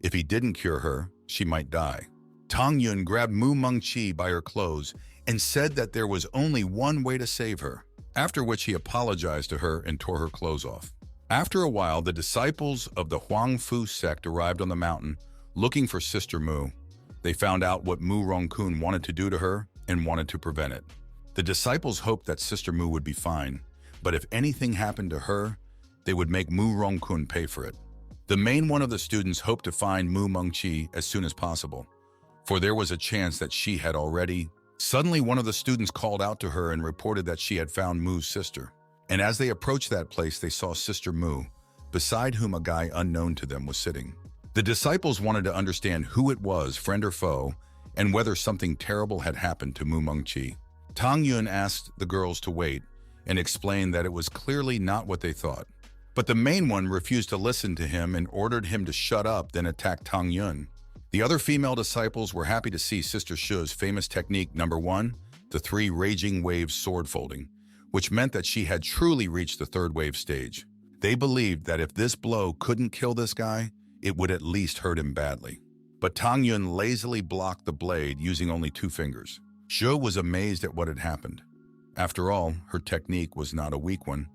If he didn't cure her, she might die. Tang Yun grabbed Mu Mengqi by her clothes and said that there was only one way to save her, after which he apologized to her and tore her clothes off. After a while, the disciples of the Huangfu sect arrived on the mountain looking for Sister Mu. They found out what Mu Rongkun wanted to do to her and wanted to prevent it. The disciples hoped that Sister Mu would be fine, but if anything happened to her, they would make Mu Rongkun pay for it. The main one of the students hoped to find Mu Mengqi as soon as possible, for there was a chance that she had already. Suddenly, one of the students called out to her and reported that she had found Mu's sister. And as they approached that place, they saw Sister Mu, beside whom a guy unknown to them was sitting. The disciples wanted to understand who it was, friend or foe, and whether something terrible had happened to Mu Mengqi. Tang Yun asked the girls to wait and explained that it was clearly not what they thought. But the main one refused to listen to him and ordered him to shut up, then attacked Tang Yun. The other female disciples were happy to see Sister Shu's famous technique number 1, the 3 raging waves sword folding, which meant that she had truly reached the 3rd wave stage. They believed that if this blow couldn't kill this guy, it would at least hurt him badly. But Tang Yun lazily blocked the blade using only 2 fingers. Shu was amazed at what had happened. After all, her technique was not a weak one,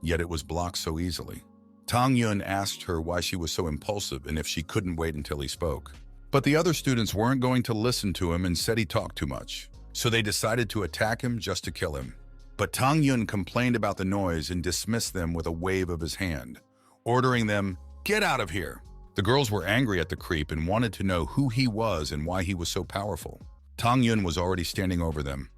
yet it was blocked so easily. Tang Yun asked her why she was so impulsive and if she couldn't wait until he spoke. But the other students weren't going to listen to him and said he talked too much. So they decided to attack him just to kill him. But Tang Yun complained about the noise and dismissed them with a wave of his hand, ordering them, "Get out of here!" The girls were angry at the creep and wanted to know who he was and why he was so powerful. Tang Yun was already standing over them.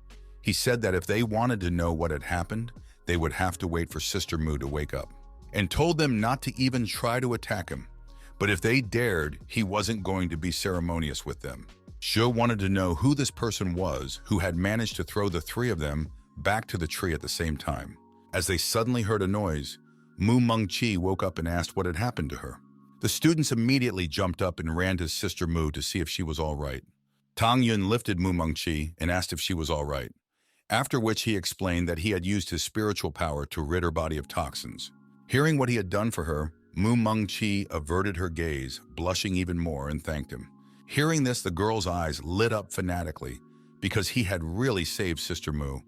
He said that if they wanted to know what had happened, they would have to wait for Sister Mu to wake up, and told them not to even try to attack him. But if they dared, he wasn't going to be ceremonious with them. Shu wanted to know who this person was who had managed to throw the 3 of them back to the tree at the same time. As they suddenly heard a noise, Mu Mengqi woke up and asked what had happened to her. The students immediately jumped up and ran to Sister Mu to see if she was all right. Tang Yun lifted Mu Mengqi and asked if she was all right, after which he explained that he had used his spiritual power to rid her body of toxins. Hearing what he had done for her, Mu Mengqi averted her gaze, blushing even more, and thanked him. Hearing this, the girl's eyes lit up fanatically because he had really saved Sister Mu,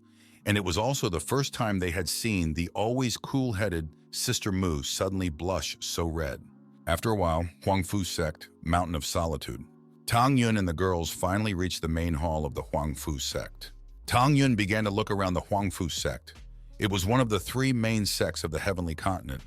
and it was also the first time they had seen the always cool-headed Sister Mu suddenly blush so red. After a while, Huangfu Sect, Mountain of Solitude. Tang Yun and the girls finally reached the main hall of the Huangfu Sect. Tang Yun began to look around the Huangfu Sect. It was one of the 3 main sects of the heavenly continent,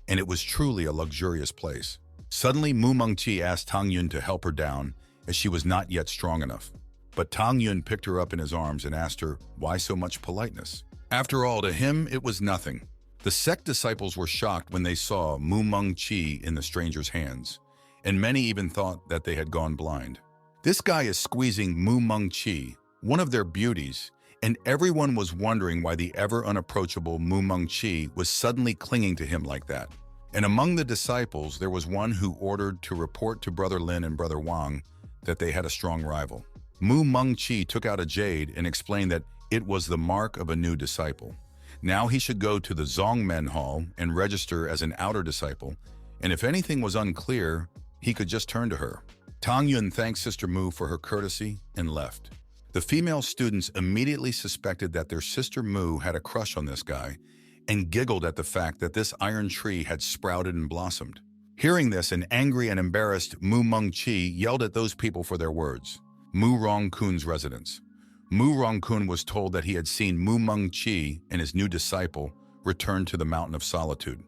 and it was truly a luxurious place. Suddenly, Mu Mengqi asked Tang Yun to help her down, as she was not yet strong enough. But Tang Yun picked her up in his arms and asked her, why so much politeness? After all, to him, it was nothing. The sect disciples were shocked when they saw Mu Mengqi in the stranger's hands, and many even thought that they had gone blind. This guy is squeezing Mu Mengqi, one of their beauties, and everyone was wondering why the ever-unapproachable Mu Mengqi was suddenly clinging to him like that. And among the disciples, there was one who ordered to report to Brother Lin and Brother Wang that they had a strong rival. Mu Mengqi took out a jade and explained that it was the mark of a new disciple. Now he should go to the Zongmen Hall and register as an outer disciple, and if anything was unclear, he could just turn to her. Tang Yun thanked Sister Mu for her courtesy and left. The female students immediately suspected that their Sister Mu had a crush on this guy and giggled at the fact that this iron tree had sprouted and blossomed. Hearing this, an angry and embarrassed Mu Mengqi yelled at those people for their words. Mu Rongkun's residence. Mu Rongkun was told that he had seen Mu Mengqi and his new disciple return to the Mountain of Solitude.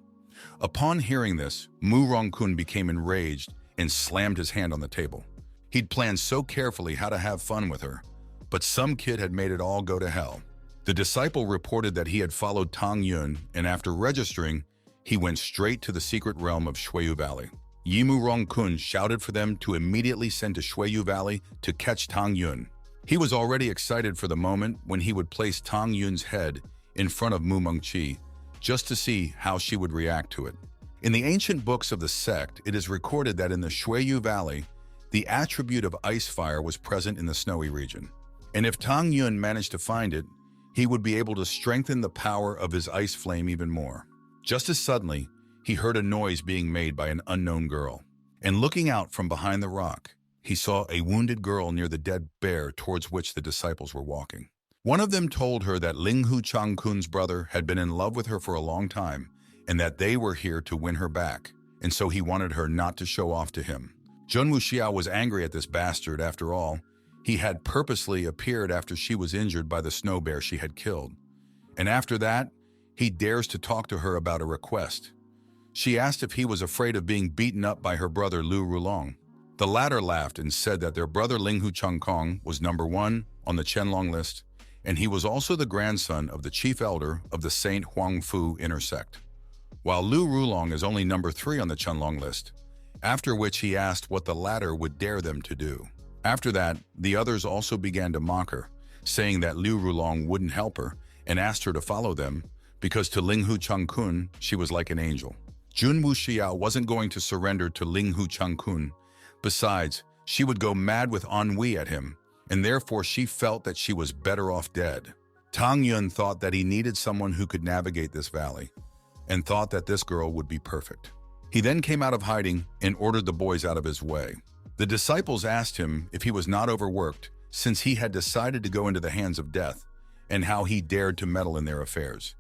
Upon hearing this, Mu Rongkun became enraged and slammed his hand on the table. He'd planned so carefully how to have fun with her, but some kid had made it all go to hell. The disciple reported that he had followed Tang Yun, and after registering, he went straight to the secret realm of Shuiyu Valley. Yimu Rongkun shouted for them to immediately send to Shuiyu Valley to catch Tang Yun. He was already excited for the moment when he would place Tang Yun's head in front of Mu Mengqi, just to see how she would react to it. In the ancient books of the sect, it is recorded that in the Shuiyu Valley, the attribute of ice fire was present in the snowy region. And if Tang Yun managed to find it, he would be able to strengthen the power of his ice flame even more. Just as suddenly, he heard a noise being made by an unknown girl. And looking out from behind the rock, he saw a wounded girl near the dead bear towards which the disciples were walking. One of them told her that Linghu Changkun's brother had been in love with her for a long time and that they were here to win her back, and so he wanted her not to show off to him. Zheng Wuxiao was angry at this bastard. After all, he had purposely appeared after she was injured by the snow bear she had killed. And after that, he dares to talk to her about a request. She asked if he was afraid of being beaten up by her brother Lu Rulong. The latter laughed and said that their brother Linghu Changkong was number 1 on the Qianlong list, and he was also the grandson of the chief elder of the Saint Huangfu intersect. While Lu Rulong is only number 3 on the Qianlong list, after which he asked what the latter would dare them to do. After that, the others also began to mock her, saying that Liu Rulong wouldn't help her and asked her to follow them because to Linghu Changkun, she was like an angel. Jun Wuxiao wasn't going to surrender to Linghu Changkun. Besides, she would go mad with ennui at him, and therefore she felt that she was better off dead. Tang Yun thought that he needed someone who could navigate this valley, and thought that this girl would be perfect. He then came out of hiding and ordered the boys out of his way. The disciples asked him if he was not overworked, since he had decided to go into the hands of death, and how he dared to meddle in their affairs.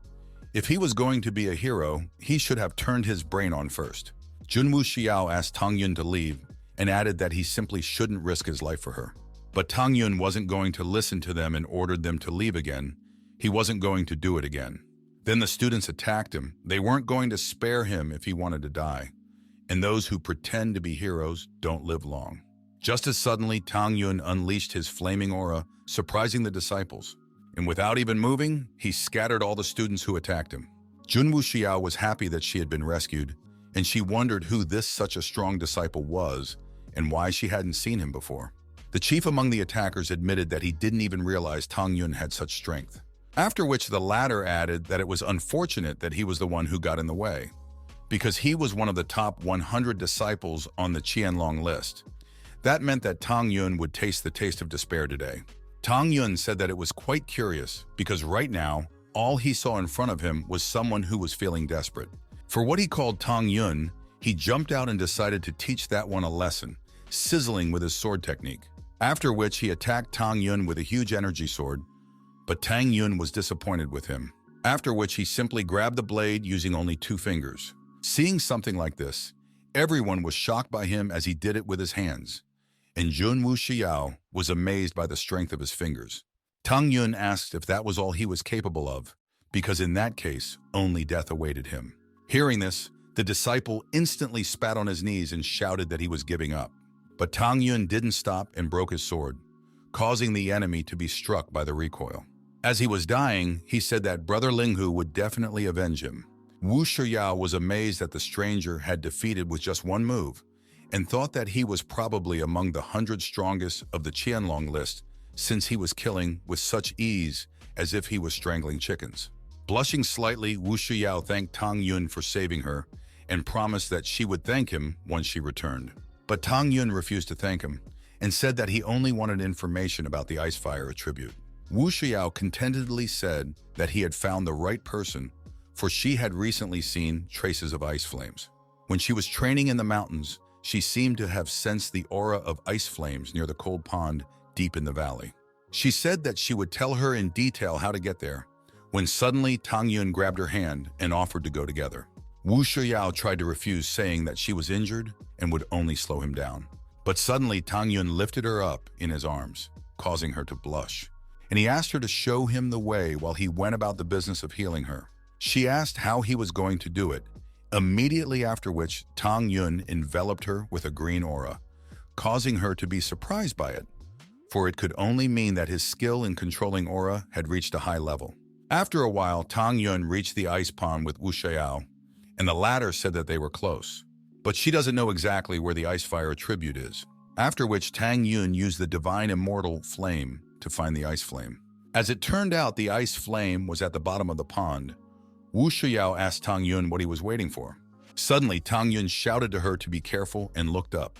If he was going to be a hero, he should have turned his brain on first. Jun Wuxiao asked Tang Yun to leave and added that he simply shouldn't risk his life for her. But Tang Yun wasn't going to listen to them and ordered them to leave again. He wasn't going to do it again. Then the students attacked him. They weren't going to spare him if he wanted to die. And those who pretend to be heroes don't live long. Just as suddenly, Tang Yun unleashed his flaming aura, surprising the disciples. And without even moving, he scattered all the students who attacked him. Jun Wuxiao was happy that she had been rescued, and she wondered who this such a strong disciple was and why she hadn't seen him before. The chief among the attackers admitted that he didn't even realize Tang Yun had such strength. After which the latter added that it was unfortunate that he was the one who got in the way, because he was one of the top 100 disciples on the Qianlong list. That meant that Tang Yun would taste the taste of despair today. Tang Yun said that it was quite curious because right now, all he saw in front of him was someone who was feeling desperate. For what he called Tang Yun, he jumped out and decided to teach that one a lesson, sizzling with his sword technique. After which he attacked Tang Yun with a huge energy sword, but Tang Yun was disappointed with him. After which he simply grabbed the blade using only 2 fingers. Seeing something like this, everyone was shocked by him as he did it with his hands. And Jun Wuxiao was amazed by the strength of his fingers. Tang Yun asked if that was all he was capable of, because in that case, only death awaited him. Hearing this, the disciple instantly spat on his knees and shouted that he was giving up. But Tang Yun didn't stop and broke his sword, causing the enemy to be struck by the recoil. As he was dying, he said that Brother Linghu would definitely avenge him. Wu Shiyao was amazed that the stranger had defeated with just 1 move, and thought that he was probably among the 100 strongest of the Qianlong list, since he was killing with such ease as if he was strangling chickens. Blushing slightly, Wu Shiyao thanked Tang Yun for saving her and promised that she would thank him once she returned. But Tang Yun refused to thank him and said that he only wanted information about the ice fire attribute. Wu Xiao contentedly said that he had found the right person, for she had recently seen traces of ice flames. When she was training in the mountains, she seemed to have sensed the aura of ice flames near the cold pond deep in the valley. She said that she would tell her in detail how to get there, when suddenly Tang Yun grabbed her hand and offered to go together. Wu Shiyao tried to refuse, saying that she was injured and would only slow him down. But suddenly Tang Yun lifted her up in his arms, causing her to blush. And he asked her to show him the way while he went about the business of healing her. She asked how he was going to do it, immediately after which Tang Yun enveloped her with a green aura, causing her to be surprised by it, for it could only mean that his skill in controlling aura had reached a high level. After a while, Tang Yun reached the ice pond with Wu Xiao, and the latter said that they were close. But she doesn't know exactly where the ice fire tribute is. After which Tang Yun used the divine immortal flame to find the ice flame. As it turned out, the ice flame was at the bottom of the pond. Wu Shiyao asked Tang Yun what he was waiting for. Suddenly, Tang Yun shouted to her to be careful and looked up.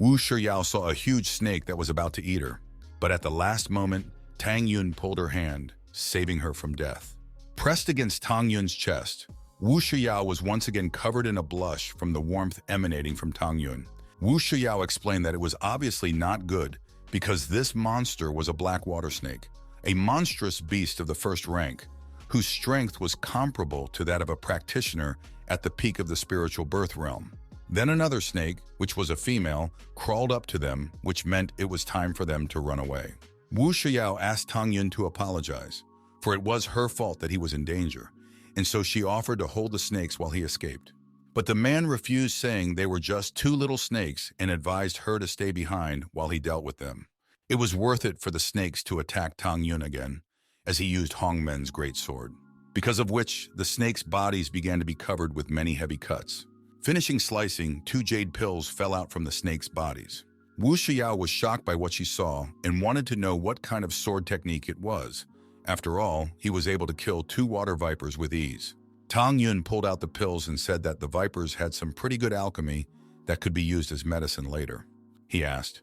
Wu Shiyao saw a huge snake that was about to eat her. But at the last moment, Tang Yun pulled her hand, saving her from death. Pressed against Tang Yun's chest, Wu Shiyao was once again covered in a blush from the warmth emanating from Tang Yun. Wu Shiyao explained that it was obviously not good because this monster was a black water snake, a monstrous beast of the first rank, whose strength was comparable to that of a practitioner at the peak of the spiritual birth realm. Then another snake, which was a female, crawled up to them, which meant it was time for them to run away. Wu Shiyao asked Tang Yun to apologize, for it was her fault that he was in danger, and so she offered to hold the snakes while he escaped. But the man refused, saying they were just 2 little snakes, and advised her to stay behind while he dealt with them. It was worth it for the snakes to attack Tang Yun again, as he used Hongmen's great sword, because of which the snakes' bodies began to be covered with many heavy cuts. Finishing slicing, 2 jade pills fell out from the snakes' bodies. Wu Shiyao was shocked by what she saw and wanted to know what kind of sword technique it was. After all, he was able to kill 2 water vipers with ease. Tang Yun pulled out the pills and said that the vipers had some pretty good alchemy that could be used as medicine later. He asked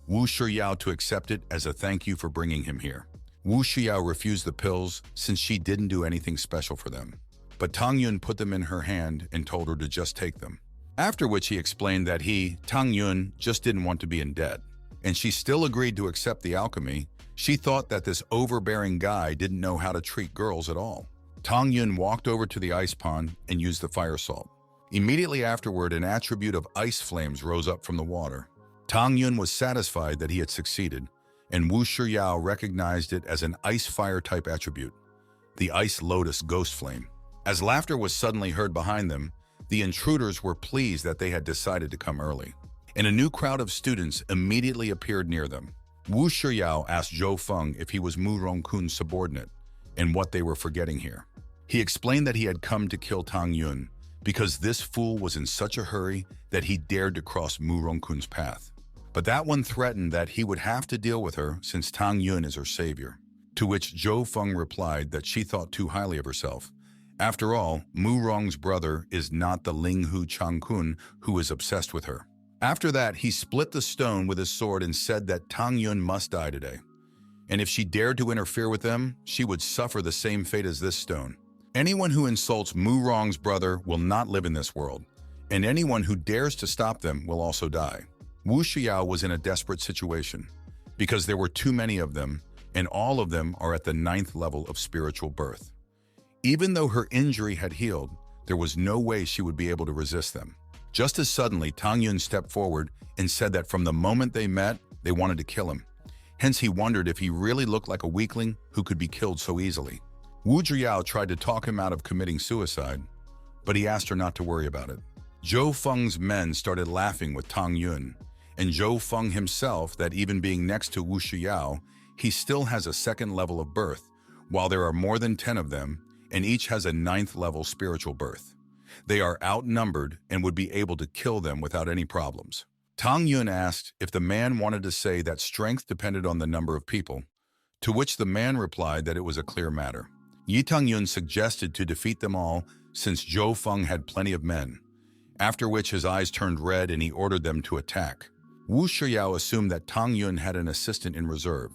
Wu Shiyao to accept it as a thank you for bringing him here. Wu Shiyao refused the pills since she didn't do anything special for them. But Tang Yun put them in her hand and told her to just take them. After which he explained that he, Tang Yun, just didn't want to be in debt. And she still agreed to accept the alchemy. She thought that this overbearing guy didn't know how to treat girls at all. Tang Yun walked over to the ice pond and used the fire salt. Immediately afterward, an attribute of ice flames rose up from the water. Tang Yun was satisfied that he had succeeded, and Wu Shiyao recognized it as an ice-fire type attribute, the Ice Lotus Ghost Flame. As laughter was suddenly heard behind them, the intruders were pleased that they had decided to come early, and a new crowd of students immediately appeared near them. Wu Shiyao asked Zhou Feng if he was Mu Rongkun's subordinate and what they were forgetting here. He explained that he had come to kill Tang Yun because this fool was in such a hurry that he dared to cross Mu Rongkun's path. But that one threatened that he would have to deal with her since Tang Yun is her savior, to which Zhou Feng replied that she thought too highly of herself. After all, Mu Rong's brother is not the Linghu Changkun who is obsessed with her. After that, he split the stone with his sword and said that Tang Yun must die today. And if she dared to interfere with them, she would suffer the same fate as this stone. Anyone who insults Mu Rong's brother will not live in this world, and anyone who dares to stop them will also die. Wu Shiyao was in a desperate situation, because there were too many of them, and all of them are at the 9th level of spiritual birth. Even though her injury had healed, there was no way she would be able to resist them. Just as suddenly, Tang Yun stepped forward and said that from the moment they met, they wanted to kill him. Hence, he wondered if he really looked like a weakling who could be killed so easily. Wu Zhiyao tried to talk him out of committing suicide, but he asked her not to worry about it. Zhou Feng's men started laughing with Tang Yun, and Zhou Feng himself that even being next to Wu Shiyao, he still has a 2nd level of birth, while there are more than 10 of them, and each has a 9th level spiritual birth. They are outnumbered and would be able to kill them without any problems. Tang Yun asked if the man wanted to say that strength depended on the number of people, to which the man replied that it was a clear matter. Tang Yun suggested to defeat them all since Zhou Feng had plenty of men, after which his eyes turned red and he ordered them to attack. Wu Shiyao assumed that Tang Yun had an assistant in reserve,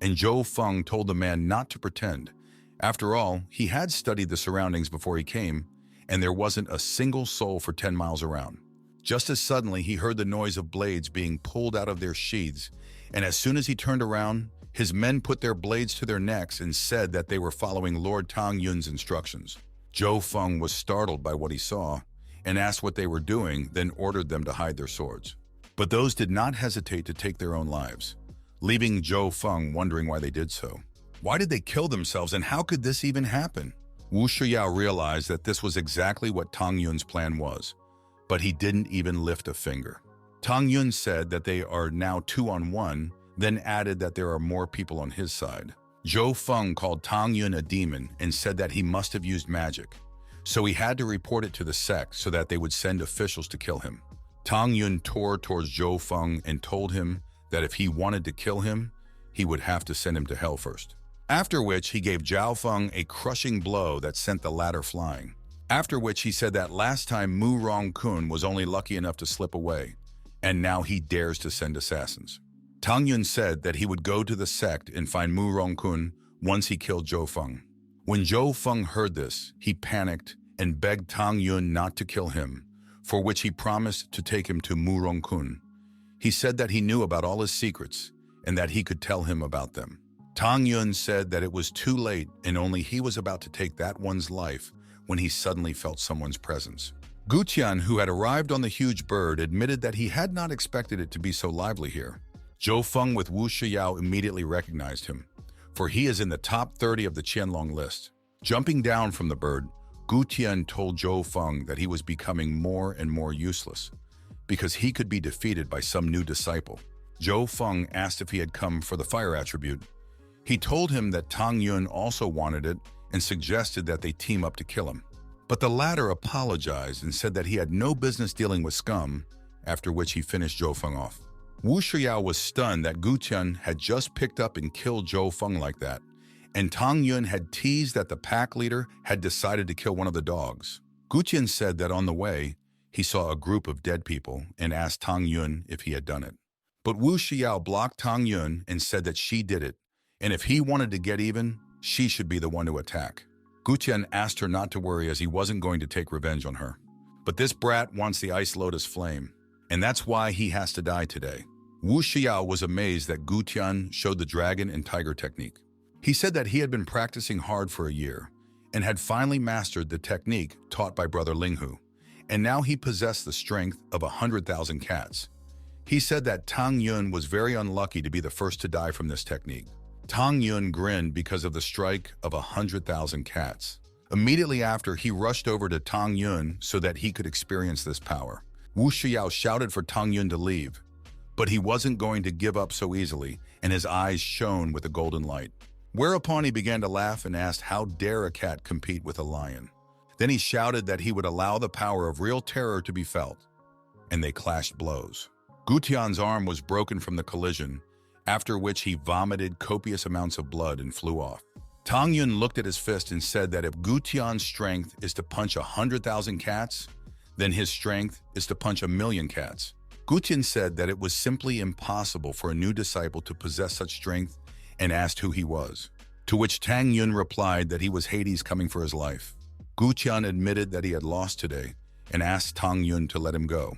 and Zhou Feng told the man not to pretend. After all, he had studied the surroundings before he came, and there wasn't a single soul for 10 miles around. Just as suddenly, he heard the noise of blades being pulled out of their sheaths, and as soon as he turned around, his men put their blades to their necks and said that they were following Lord Tang Yun's instructions. Zhou Feng was startled by what he saw and asked what they were doing, then ordered them to hide their swords. But those did not hesitate to take their own lives, leaving Zhou Feng wondering why they did so. Why did they kill themselves, and how could this even happen? Wu Shiyao realized that this was exactly what Tang Yun's plan was, but he didn't even lift a finger. Tang Yun said that they are now 2-on-1, then added that there are more people on his side. Zhou Feng called Tang Yun a demon and said that he must have used magic, so he had to report it to the Sect so that they would send officials to kill him. Tang Yun tore towards Zhou Feng and told him that if he wanted to kill him, he would have to send him to hell first. After which, he gave Zhou Feng a crushing blow that sent the latter flying. After which, he said that last time Mu Rongkun was only lucky enough to slip away, and now he dares to send assassins. Tang Yun said that he would go to the Sect and find Mu Rongkun once he killed Zhou Feng. When Zhou Feng heard this, he panicked and begged Tang Yun not to kill him, for which he promised to take him to Mu Rongkun. He said that he knew about all his secrets and that he could tell him about them. Tang Yun said that it was too late and only he was about to take that one's life when he suddenly felt someone's presence. Gutian, who had arrived on the huge bird, admitted that he had not expected it to be so lively here. Zhou Feng with Wu Shiyao immediately recognized him, for he is in the top 30 of the Qianlong list. Jumping down from the bird, Gutian told Zhou Feng that he was becoming more and more useless, because he could be defeated by some new disciple. Zhou Feng asked if he had come for the fire attribute. He told him that Tang Yun also wanted it and suggested that they team up to kill him. But the latter apologized and said that he had no business dealing with scum, after which he finished Zhou Feng off. Wu Shiyao was stunned that Gu Tian had just picked up and killed Zhou Feng like that, and Tang Yun had teased that the pack leader had decided to kill one of the dogs. Gu Tian said that on the way, he saw a group of dead people and asked Tang Yun if he had done it. But Wu Xiao blocked Tang Yun and said that she did it, and if he wanted to get even, she should be the one to attack. Gu Tian asked her not to worry as he wasn't going to take revenge on her. But this brat wants the Ice Lotus Flame, and that's why he has to die today. Wu Xiao was amazed that Gu Tian showed the dragon and tiger technique. He said that he had been practicing hard for a year and had finally mastered the technique taught by brother Linghu, and now he possessed the strength of 100,000 cats. He said that Tang Yun was very unlucky to be the first to die from this technique. Tang Yun grinned because of the strike of 100,000 cats. Immediately after, he rushed over to Tang Yun so that he could experience this power. Wu Xiao shouted for Tang Yun to leave, but he wasn't going to give up so easily, and his eyes shone with a golden light. Whereupon he began to laugh and asked how dare a cat compete with a lion. Then he shouted that he would allow the power of real terror to be felt, and they clashed blows. Gu Tian's arm was broken from the collision, after which he vomited copious amounts of blood and flew off. Tang Yun looked at his fist and said that if Gu Tian's strength is to punch 100,000 cats, then his strength is to punch 1,000,000 cats. Gu Tian said that it was simply impossible for a new disciple to possess such strength and asked who he was, to which Tang Yun replied that he was Hades coming for his life. Gu Tian admitted that he had lost today and asked Tang Yun to let him go,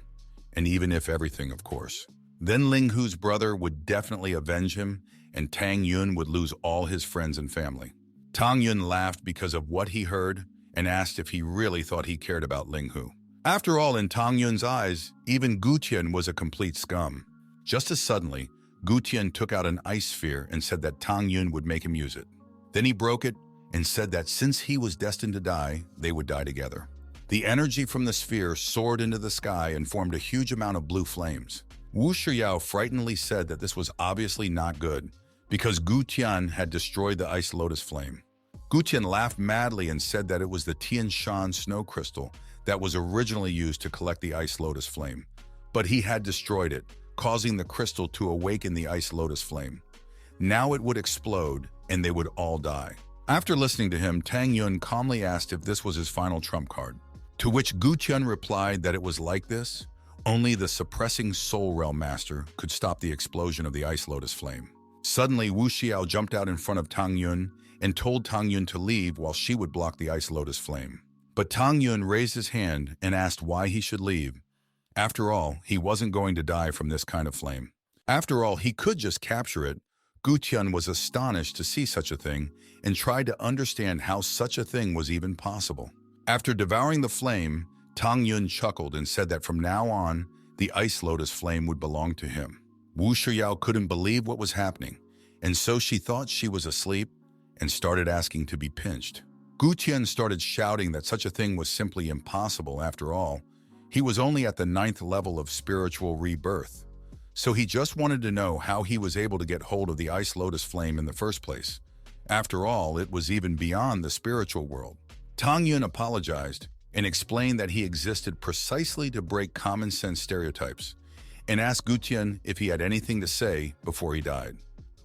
and even if everything, of course. Then Ling Hu's brother would definitely avenge him, and Tang Yun would lose all his friends and family. Tang Yun laughed because of what he heard and asked if he really thought he cared about Ling Hu. After all, in Tang Yun's eyes, even Gu Tian was a complete scum. Just as suddenly, Gu Tian took out an ice sphere and said that Tang Yun would make him use it. Then he broke it and said that since he was destined to die, they would die together. The energy from the sphere soared into the sky and formed a huge amount of blue flames. Wu Shiyao frightenedly said that this was obviously not good, because Gu Tian had destroyed the Ice Lotus Flame. Gu Tian laughed madly and said that it was the Tian Shan snow crystal that was originally used to collect the Ice Lotus Flame, but he had destroyed it, causing the crystal to awaken the Ice Lotus Flame. Now it would explode, and they would all die. After listening to him, Tang Yun calmly asked if this was his final trump card, to which Gu Tian replied that it was like this. Only the suppressing Soul Realm Master could stop the explosion of the Ice Lotus Flame. Suddenly, Wu Xiao jumped out in front of Tang Yun and told Tang Yun to leave while she would block the Ice Lotus Flame. But Tang Yun raised his hand and asked why he should leave. After all, he wasn't going to die from this kind of flame. After all, he could just capture it. Gu Tian was astonished to see such a thing and tried to understand how such a thing was even possible. After devouring the flame, Tang Yun chuckled and said that from now on, the Ice Lotus Flame would belong to him. Wu Shiyao couldn't believe what was happening, and so she thought she was asleep and started asking to be pinched. Gu Tian started shouting that such a thing was simply impossible. After all, he was only at the 9th level of spiritual rebirth, so he just wanted to know how he was able to get hold of the Ice Lotus Flame in the first place. After all, it was even beyond the spiritual world. Tang Yun apologized and explained that he existed precisely to break common sense stereotypes, and asked Gu Tian if he had anything to say before he died.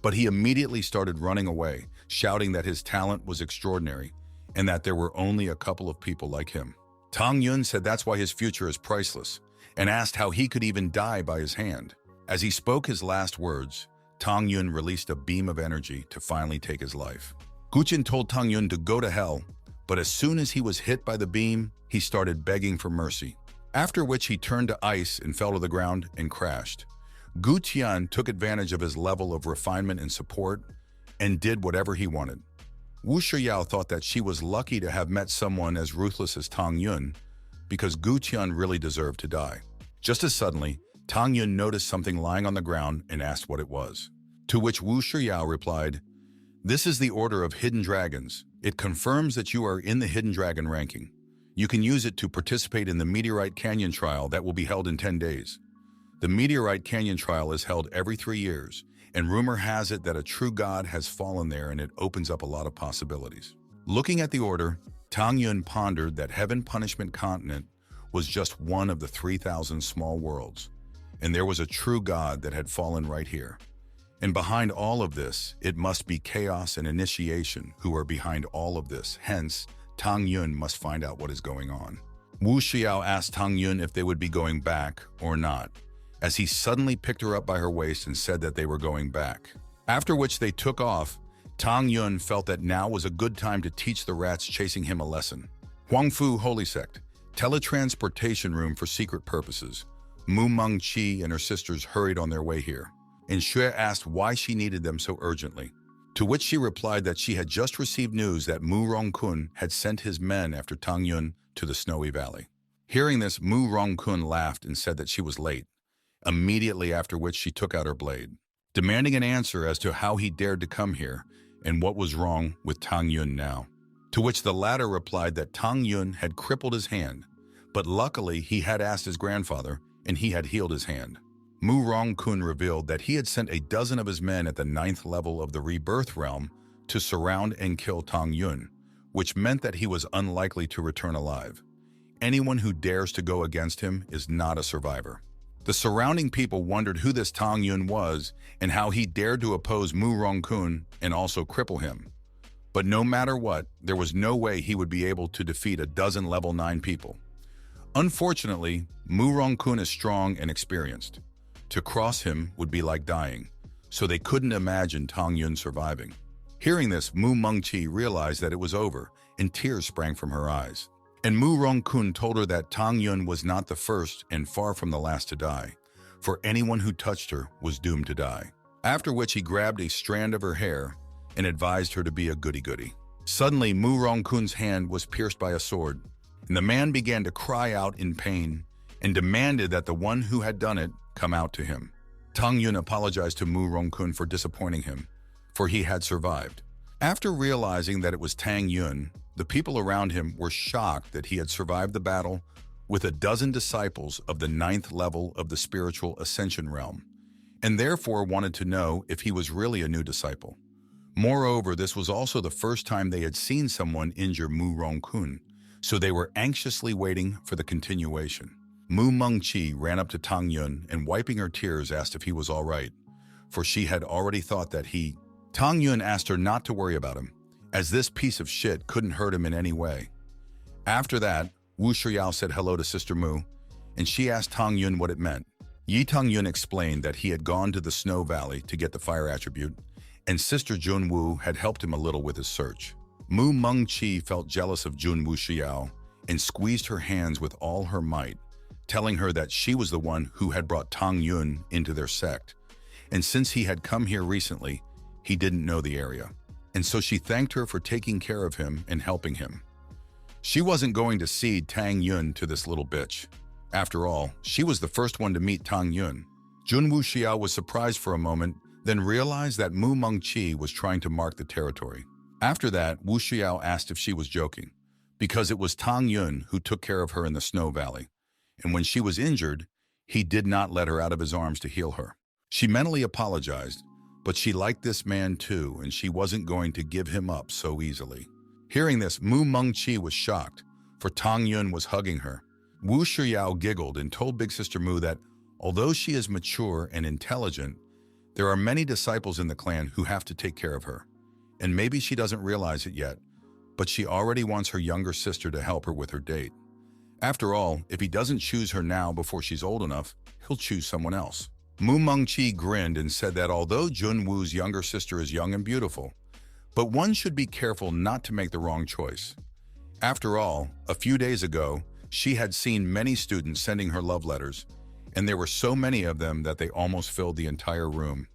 But he immediately started running away, shouting that his talent was extraordinary and that there were only a couple of people like him. Tang Yun said that's why his future is priceless, and asked how he could even die by his hand. As he spoke his last words, Tang Yun released a beam of energy to finally take his life. Gu Tian told Tang Yun to go to hell, but as soon as he was hit by the beam, he started begging for mercy, after which he turned to ice and fell to the ground and crashed. Gu Tian took advantage of his level of refinement and support and did whatever he wanted. Wu Shiyao thought that she was lucky to have met someone as ruthless as Tang Yun, because Gu Tian really deserved to die. Just as suddenly, Tang Yun noticed something lying on the ground and asked what it was, to which Wu Shiyao replied, "This is the Order of Hidden Dragons. It confirms that you are in the Hidden Dragon ranking. You can use it to participate in the Meteorite Canyon trial that will be held in 10 days. The Meteorite Canyon trial is held every 3 years, and rumor has it that a true god has fallen there, and it opens up a lot of possibilities." Looking at the order, Tang Yun pondered that Heaven Punishment Continent was just one of the 3,000 small worlds, and there was a true god that had fallen right here. And behind all of this, it must be chaos and initiation who are behind all of this. Hence, Tang Yun must find out what is going on. Wu Xiao asked Tang Yun if they would be going back or not, as he suddenly picked her up by her waist and said that they were going back. After which they took off. Tang Yun felt that now was a good time to teach the rats chasing him a lesson. Huangfu Holy Sect, teletransportation room for secret purposes. Mu Mengqi and her sisters hurried on their way here, and Xue asked why she needed them so urgently. To which she replied that she had just received news that Mu Rongkun had sent his men after Tang Yun to the Snowy Valley. Hearing this, Mu Rongkun laughed and said that she was late, immediately after which she took out her blade, demanding an answer as to how he dared to come here and what was wrong with Tang Yun now. To which the latter replied that Tang Yun had crippled his hand, but luckily he had asked his grandfather and he had healed his hand. Mu Rongkun revealed that he had sent a dozen of his men at the 9th level of the Rebirth Realm to surround and kill Tang Yun, which meant that he was unlikely to return alive. Anyone who dares to go against him is not a survivor. The surrounding people wondered who this Tang Yun was and how he dared to oppose Mu Rongkun and also cripple him. But no matter what, there was no way he would be able to defeat a dozen level 9 people. Unfortunately, Mu Rongkun is strong and experienced. To cross him would be like dying, so they couldn't imagine Tang Yun surviving. Hearing this, Mu Mengqi realized that it was over, and tears sprang from her eyes. And Mu Rongkun told her that Tang Yun was not the first and far from the last to die, for anyone who touched her was doomed to die. After which he grabbed a strand of her hair and advised her to be a goody-goody. Suddenly, Mu Rongkun's hand was pierced by a sword, and the man began to cry out in pain and demanded that the one who had done it come out to him. Tang Yun apologized to Mu Rongkun for disappointing him, for he had survived. After realizing that it was Tang Yun, the people around him were shocked that he had survived the battle with a dozen disciples of the 9th level of the spiritual ascension realm, and therefore wanted to know if he was really a new disciple. Moreover, this was also the first time they had seen someone injure Mu Rongkun, so they were anxiously waiting for the continuation. Mu Mengqi ran up to Tang Yun and, wiping her tears, asked if he was all right, for she had already thought that he... Tang Yun asked her not to worry about him, as this piece of shit couldn't hurt him in any way. After that, Wu Shiao said hello to Sister Mu, and she asked Tang Yun what it meant. Tang Yun explained that he had gone to the Snow Valley to get the fire attribute, and Sister Jun Wu had helped him a little with his search. Mu Mengqi felt jealous of Jun Wu Xiao and squeezed her hands with all her might, telling her that she was the one who had brought Tang Yun into their sect, and since he had come here recently, he didn't know the area, and so she thanked her for taking care of him and helping him. She wasn't going to cede Tang Yun to this little bitch. After all, she was the first one to meet Tang Yun. Jun Wu Xiao was surprised for a moment, then realized that Mu Mengqi was trying to mark the territory. After that, Wu Xiao asked if she was joking, because it was Tang Yun who took care of her in the Snow Valley, and when she was injured, he did not let her out of his arms to heal her. She mentally apologized, but she liked this man too, and she wasn't going to give him up so easily. Hearing this, Mu Mengqi was shocked, for Tang Yun was hugging her. Wu Shiao giggled and told Big Sister Mu that, although she is mature and intelligent, there are many disciples in the clan who have to take care of her. And maybe she doesn't realize it yet, but she already wants her younger sister to help her with her date. After all, if he doesn't choose her now before she's old enough, he'll choose someone else. Mu Mengqi grinned and said that although Jun Wu's younger sister is young and beautiful, but one should be careful not to make the wrong choice. After all, a few days ago, she had seen many students sending her love letters, and there were so many of them that they almost filled the entire room.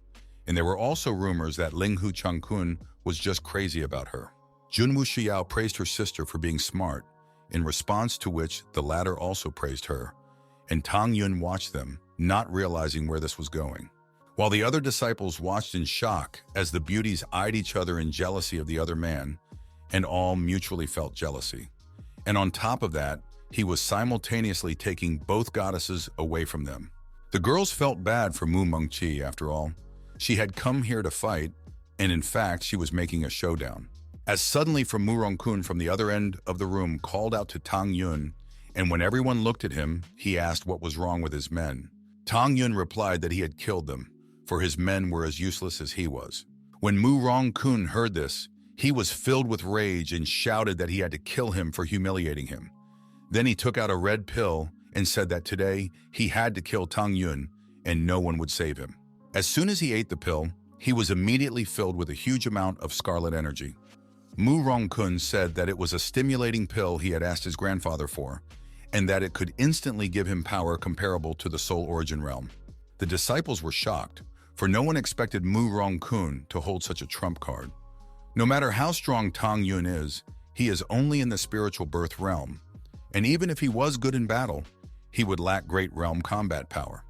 And there were also rumors that Linghu Changkun was just crazy about her. Jun Wu Xiao praised her sister for being smart, in response to which the latter also praised her, and Tang Yun watched them, not realizing where this was going, while the other disciples watched in shock as the beauties eyed each other in jealousy of the other man, and all mutually felt jealousy. And on top of that, he was simultaneously taking both goddesses away from them. The girls felt bad for Mu Mengqi after all. She had come here to fight, and in fact, she was making a showdown. as suddenly from Murong-kun from the other end of the room called out to Tang Yun, and when everyone looked at him, he asked what was wrong with his men. Tang Yun replied that he had killed them, for his men were as useless as he was. When Murong-kun heard this, he was filled with rage and shouted that he had to kill him for humiliating him. Then he took out a red pill and said that today he had to kill Tang Yun and no one would save him. As soon as he ate the pill, he was immediately filled with a huge amount of scarlet energy. Murong-kun said that it was a stimulating pill he had asked his grandfather for, and that it could instantly give him power comparable to the soul origin realm. The disciples were shocked, for no one expected Murong-kun to hold such a trump card. No matter how strong Tang Yun is, he is only in the spiritual birth realm, and even if he was good in battle, he would lack great realm combat power.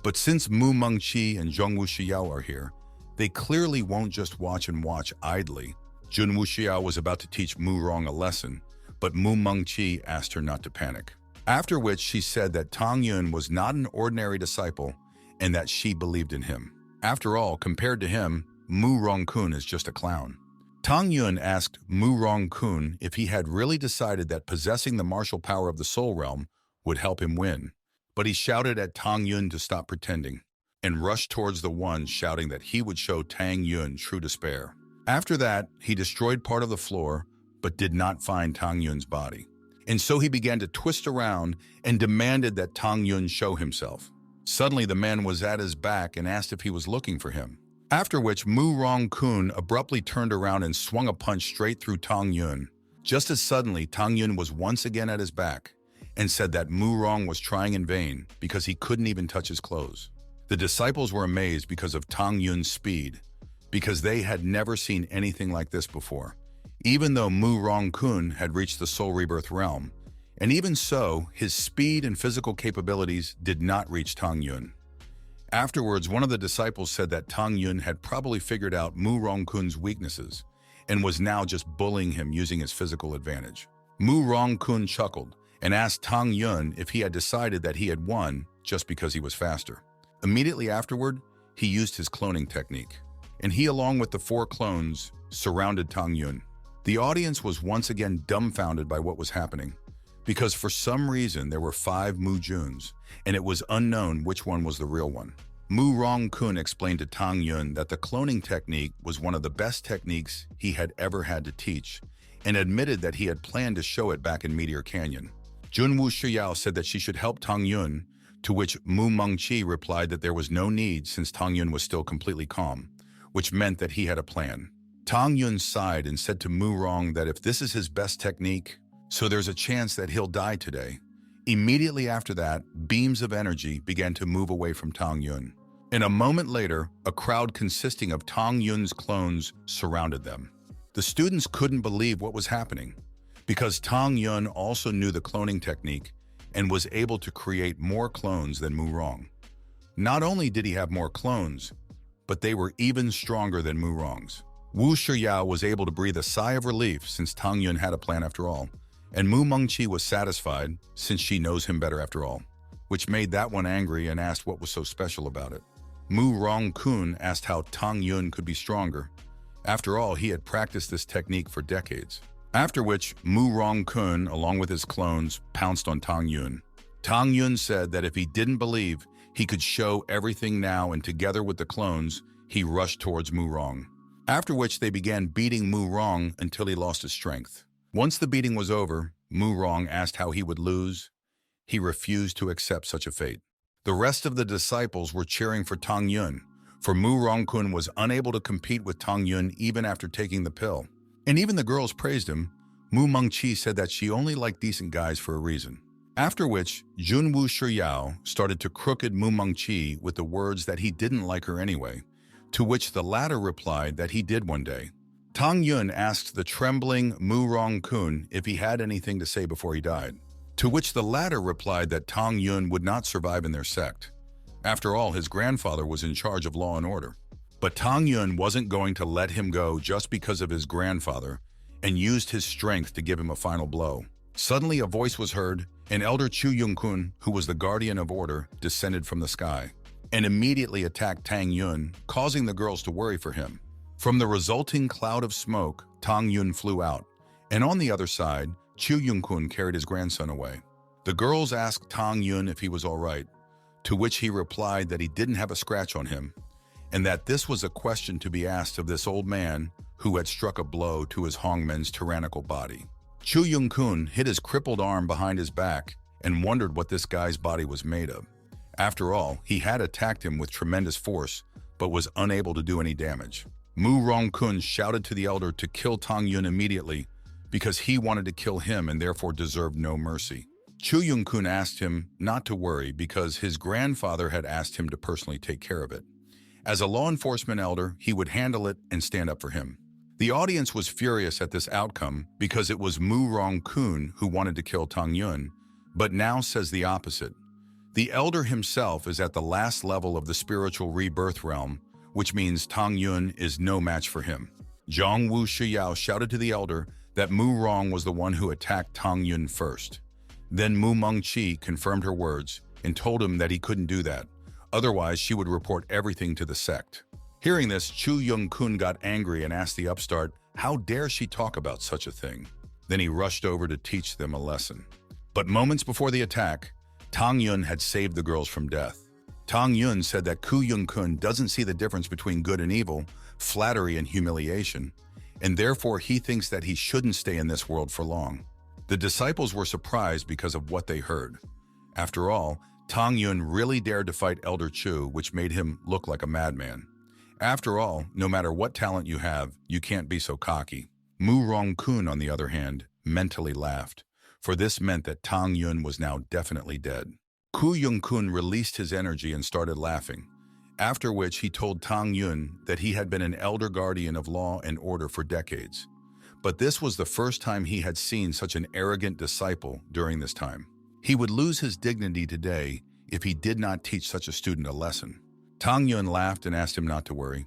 But since Mu Mengqi and Zhongwu Shiyao are here, they clearly won't just watch and watch idly. Junwu Xiao was about to teach Mu Rong a lesson, but Mu Mengqi asked her not to panic. After which she said that Tang Yun was not an ordinary disciple and that she believed in him. After all, compared to him, Mu Rong-kun is just a clown. Tang Yun asked Mu Rong-kun if he had really decided that possessing the martial power of the soul realm would help him win, but he shouted at Tang Yun to stop pretending and rushed towards the one, shouting that he would show Tang Yun true despair. After that, he destroyed part of the floor, but did not find Tang Yun's body. And so he began to twist around and demanded that Tang Yun show himself. Suddenly, the man was at his back and asked if he was looking for him. After which, Mu Rong-kun abruptly turned around and swung a punch straight through Tang Yun. Just as suddenly, Tang Yun was once again at his back and said that Mu Rong was trying in vain because he couldn't even touch his clothes. The disciples were amazed because of Tang Yun's speed, because they had never seen anything like this before. Even though Mu Rong-kun had reached the soul rebirth realm, and even so, his speed and physical capabilities did not reach Tang Yun. Afterwards, one of the disciples said that Tang Yun had probably figured out Mu Rong-kun's weaknesses and was now just bullying him using his physical advantage. Mu Rong-kun chuckled and asked Tang Yun if he had decided that he had won just because he was faster. Immediately afterward, he used his cloning technique, and he, along with the 4 clones, surrounded Tang Yun. The audience was once again dumbfounded by what was happening, because for some reason there were 5 Mu Juns, and it was unknown which one was the real one. Mu Rong-kun explained to Tang Yun that the cloning technique was one of the best techniques he had ever had to teach, and admitted that he had planned to show it back in Meteor Canyon. Junwu Shiyao said that she should help Tang Yun, to which Mu Mengqi replied that there was no need since Tang Yun was still completely calm, which meant that he had a plan. Tang Yun sighed and said to Mu Rong that if this is his best technique, so there's a chance that he'll die today. Immediately after that, beams of energy began to move away from Tang Yun. And a moment later, a crowd consisting of Tang Yun's clones surrounded them. The students couldn't believe what was happening, because Tang Yun also knew the cloning technique and was able to create more clones than Mu Rong. Not only did he have more clones, but they were even stronger than Mu Rong's. Wu Shiyao was able to breathe a sigh of relief since Tang Yun had a plan after all, and Mu Mengqi was satisfied since she knows him better after all, which made that one angry and asked what was so special about it. Mu Rong-kun asked how Tang Yun could be stronger. After all, he had practiced this technique for decades. After which, Mu Rong-kun, along with his clones, pounced on Tang Yun. Tang Yun said that if he didn't believe, he could show everything now, and together with the clones, he rushed towards Mu Rong. After which they began beating Mu Rong until he lost his strength. Once the beating was over, Mu Rong asked how he would lose. He refused to accept such a fate. The rest of the disciples were cheering for Tang Yun, for Mu Rong-kun was unable to compete with Tang Yun even after taking the pill. And even the girls praised him. Mu Mengqi said that she only liked decent guys for a reason. After which, Junwu Shiyao started to crooked Mu Mengqi with the words that he didn't like her anyway, to which the latter replied that he did one day. Tang Yun asked the trembling Mu Rong-kun if he had anything to say before he died, to which the latter replied that Tang Yun would not survive in their sect. After all, his grandfather was in charge of law and order. But Tang Yun wasn't going to let him go just because of his grandfather, and used his strength to give him a final blow. Suddenly a voice was heard, and Elder Chu Yun-kun, who was the guardian of order, descended from the sky, and immediately attacked Tang Yun, causing the girls to worry for him. From the resulting cloud of smoke, Tang Yun flew out, and on the other side, Chu Yun-kun carried his grandson away. The girls asked Tang Yun if he was all right, to which he replied that he didn't have a scratch on him, and that this was a question to be asked of this old man who had struck a blow to his Hongmen's tyrannical body. Chu Yun-kun hid his crippled arm behind his back and wondered what this guy's body was made of. After all, he had attacked him with tremendous force, but was unable to do any damage. Mu Rong-kun shouted to the elder to kill Tang Yun immediately because he wanted to kill him and therefore deserved no mercy. Chu Yun-kun asked him not to worry because his grandfather had asked him to personally take care of it. As a law enforcement elder, he would handle it and stand up for him. The audience was furious at this outcome because it was Mu Rong-kun who wanted to kill Tang Yun, but now says the opposite. The elder himself is at the last level of the spiritual rebirth realm, which means Tang Yun is no match for him. Zhang Wu Shiyao shouted to the elder that Mu Rong was the one who attacked Tang Yun first. Then Mu Mengqi confirmed her words and told him that he couldn't do that. Otherwise, she would report everything to the sect. Hearing this, Chu Yun-kun got angry and asked the upstart, how dare she talk about such a thing? Then he rushed over to teach them a lesson. But moments before the attack, Tang Yun had saved the girls from death. Tang Yun said that Ku Yun-kun doesn't see the difference between good and evil, flattery and humiliation, and therefore he thinks that he shouldn't stay in this world for long. The disciples were surprised because of what they heard. After all, Tang Yun really dared to fight Elder Chu, which made him look like a madman. After all, no matter what talent you have, you can't be so cocky. Mu Rong-kun, on the other hand, mentally laughed, for this meant that Tang Yun was now definitely dead. Ku Yun-kun released his energy and started laughing, after which he told Tang Yun that he had been an elder guardian of law and order for decades. But this was the first time he had seen such an arrogant disciple during this time. He would lose his dignity today if he did not teach such a student a lesson. Tang Yun laughed and asked him not to worry,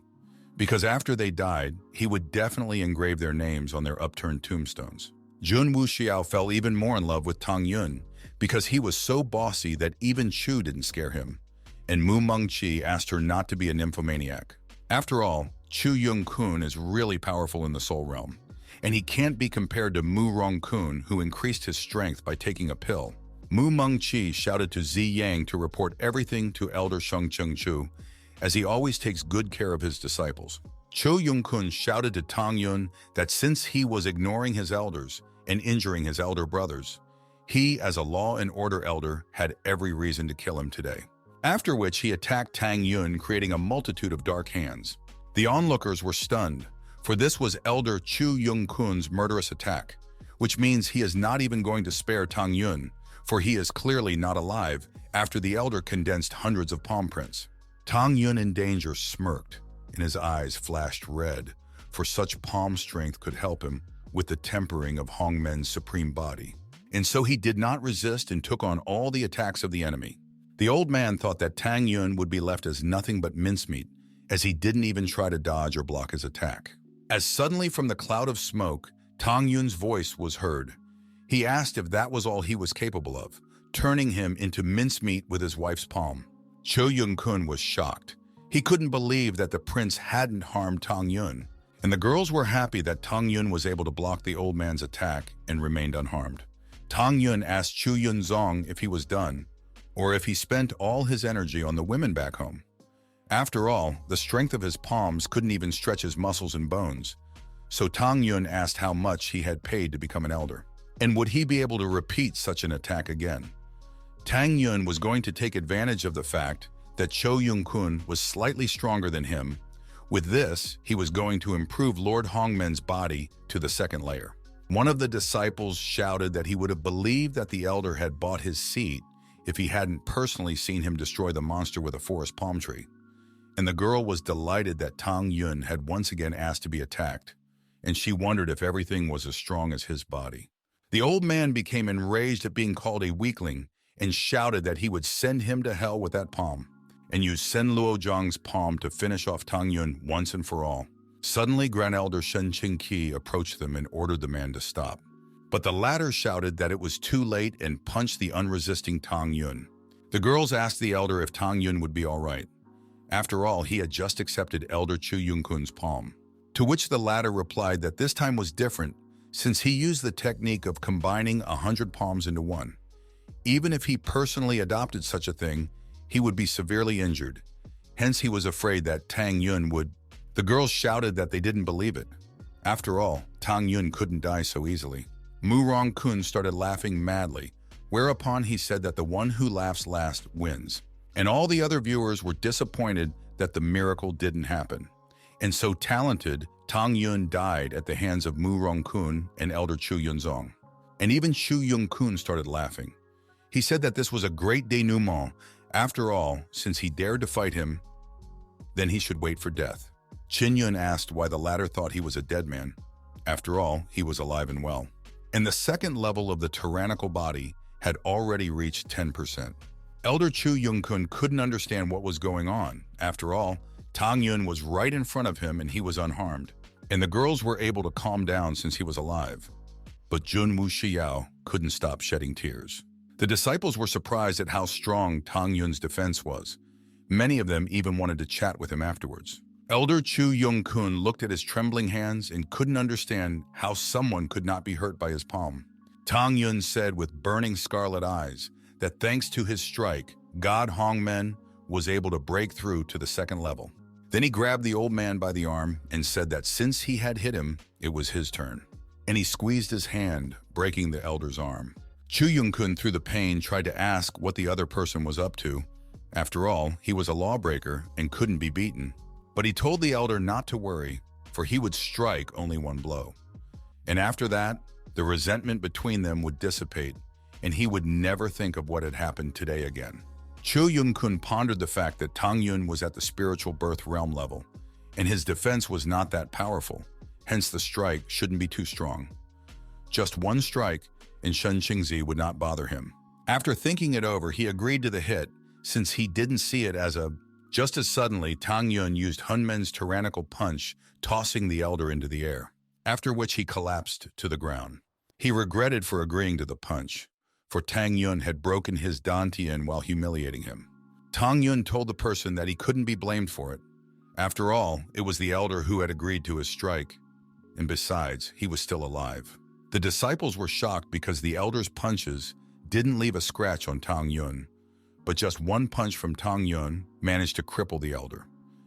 because after they died, he would definitely engrave their names on their upturned tombstones. Jun Wuxiao fell even more in love with Tang Yun because he was so bossy that even Chu didn't scare him, and Mu Mengqi asked her not to be a nymphomaniac. After all, Chu Yun-kun is really powerful in the soul realm, and he can't be compared to Mu Rong-kun, who increased his strength by taking a pill. Mu Mengqi shouted to Zi Yang to report everything to Elder Sheng Chu, as he always takes good care of his disciples. Chu Yun-kun shouted to Tang Yun that since he was ignoring his elders and injuring his elder brothers, he, as a law and order elder, had every reason to kill him today. After which he attacked Tang Yun, creating a multitude of dark hands. The onlookers were stunned, for this was Elder Chu Yun-kun's murderous attack, which means he is not even going to spare Tang Yun, for he is clearly not alive after the elder condensed hundreds of palm prints. Tang Yun in danger smirked, and his eyes flashed red, for such palm strength could help him with the tempering of Hongmen's supreme body. And so he did not resist and took on all the attacks of the enemy. The old man thought that Tang Yun would be left as nothing but mincemeat, as he didn't even try to dodge or block his attack. As suddenly from the cloud of smoke, Tang Yun's voice was heard. He asked if that was all he was capable of, turning him into mincemeat with his wife's palm. Chu Yun-kun was shocked. He couldn't believe that the prince hadn't harmed Tang Yun, and the girls were happy that Tang Yun was able to block the old man's attack and remained unharmed. Tang Yun asked Chu Yun-zong if he was done, or if he spent all his energy on the women back home. After all, the strength of his palms couldn't even stretch his muscles and bones, so Tang Yun asked how much he had paid to become an elder, and would he be able to repeat such an attack again. Tang Yun was going to take advantage of the fact that Chu Yun-kun was slightly stronger than him. With this, he was going to improve Lord Hongmen's body to the second layer. One of the disciples shouted that he would have believed that the elder had bought his seat if he hadn't personally seen him destroy the monster with a forest palm tree. And the girl was delighted that Tang Yun had once again asked to be attacked, and she wondered if everything was as strong as his body. The old man became enraged at being called a weakling and shouted that he would send him to hell with that palm, and use Sen Luozhang's palm to finish off Tang Yun once and for all. Suddenly, Grand Elder Shen Qingqi approached them and ordered the man to stop. But the latter shouted that it was too late and punched the unresisting Tang Yun. The girls asked the elder if Tang Yun would be all right. After all, he had just accepted Elder Chu Yun-kun's palm. To which the latter replied that this time was different since he used the technique of combining 100 palms into one. Even if he personally adopted such a thing, he would be severely injured. Hence, he was afraid that Tang Yun would. The girls shouted that they didn't believe it. After all, Tang Yun couldn't die so easily. Mu Rong-kun started laughing madly, whereupon he said that the one who laughs last wins. And all the other viewers were disappointed that the miracle didn't happen. And so talented, Tang Yun died at the hands of Mu Rong-kun and Elder Chu Yunzong. And even Chu Yung-kun started laughing. He said that this was a great denouement. After all, since he dared to fight him, then he should wait for death. Qin Yun asked why the latter thought he was a dead man. After all, he was alive and well. And the second level of the tyrannical body had already reached 10%. Elder Chu Yung-kun couldn't understand what was going on. After all, Tang Yun was right in front of him and he was unharmed. And the girls were able to calm down since he was alive. But Jun Wu Xiao couldn't stop shedding tears. The disciples were surprised at how strong Tang Yun's defense was. Many of them even wanted to chat with him afterwards. Elder Chu Yung-kun looked at his trembling hands and couldn't understand how someone could not be hurt by his palm. Tang Yun said with burning scarlet eyes that thanks to his strike, God Hongmen was able to break through to the second level. Then he grabbed the old man by the arm and said that since he had hit him, it was his turn. And he squeezed his hand, breaking the elder's arm. Chu Yung-kun, through the pain, tried to ask what the other person was up to. After all, he was a lawbreaker and couldn't be beaten. But he told the elder not to worry, for he would strike only one blow. And after that, the resentment between them would dissipate, and he would never think of what had happened today again. Chu Yung-kun pondered the fact that Tang Yun was at the spiritual birth realm level, and his defense was not that powerful, hence the strike shouldn't be too strong. Just one strike, and Shen Qingzi would not bother him. After thinking it over, he agreed to the hit, since he didn't see it as a... Just as suddenly, Tang Yun used Hunmen's tyrannical punch, tossing the elder into the air, after which he collapsed to the ground. He regretted for agreeing to the punch, for Tang Yun had broken his dantian while humiliating him. Tang Yun told the person that he couldn't be blamed for it. After all, it was the elder who had agreed to his strike, and besides, he was still alive. The disciples were shocked because the elder's punches didn't leave a scratch on Tang Yun, but just one punch from Tang Yun managed to cripple the elder.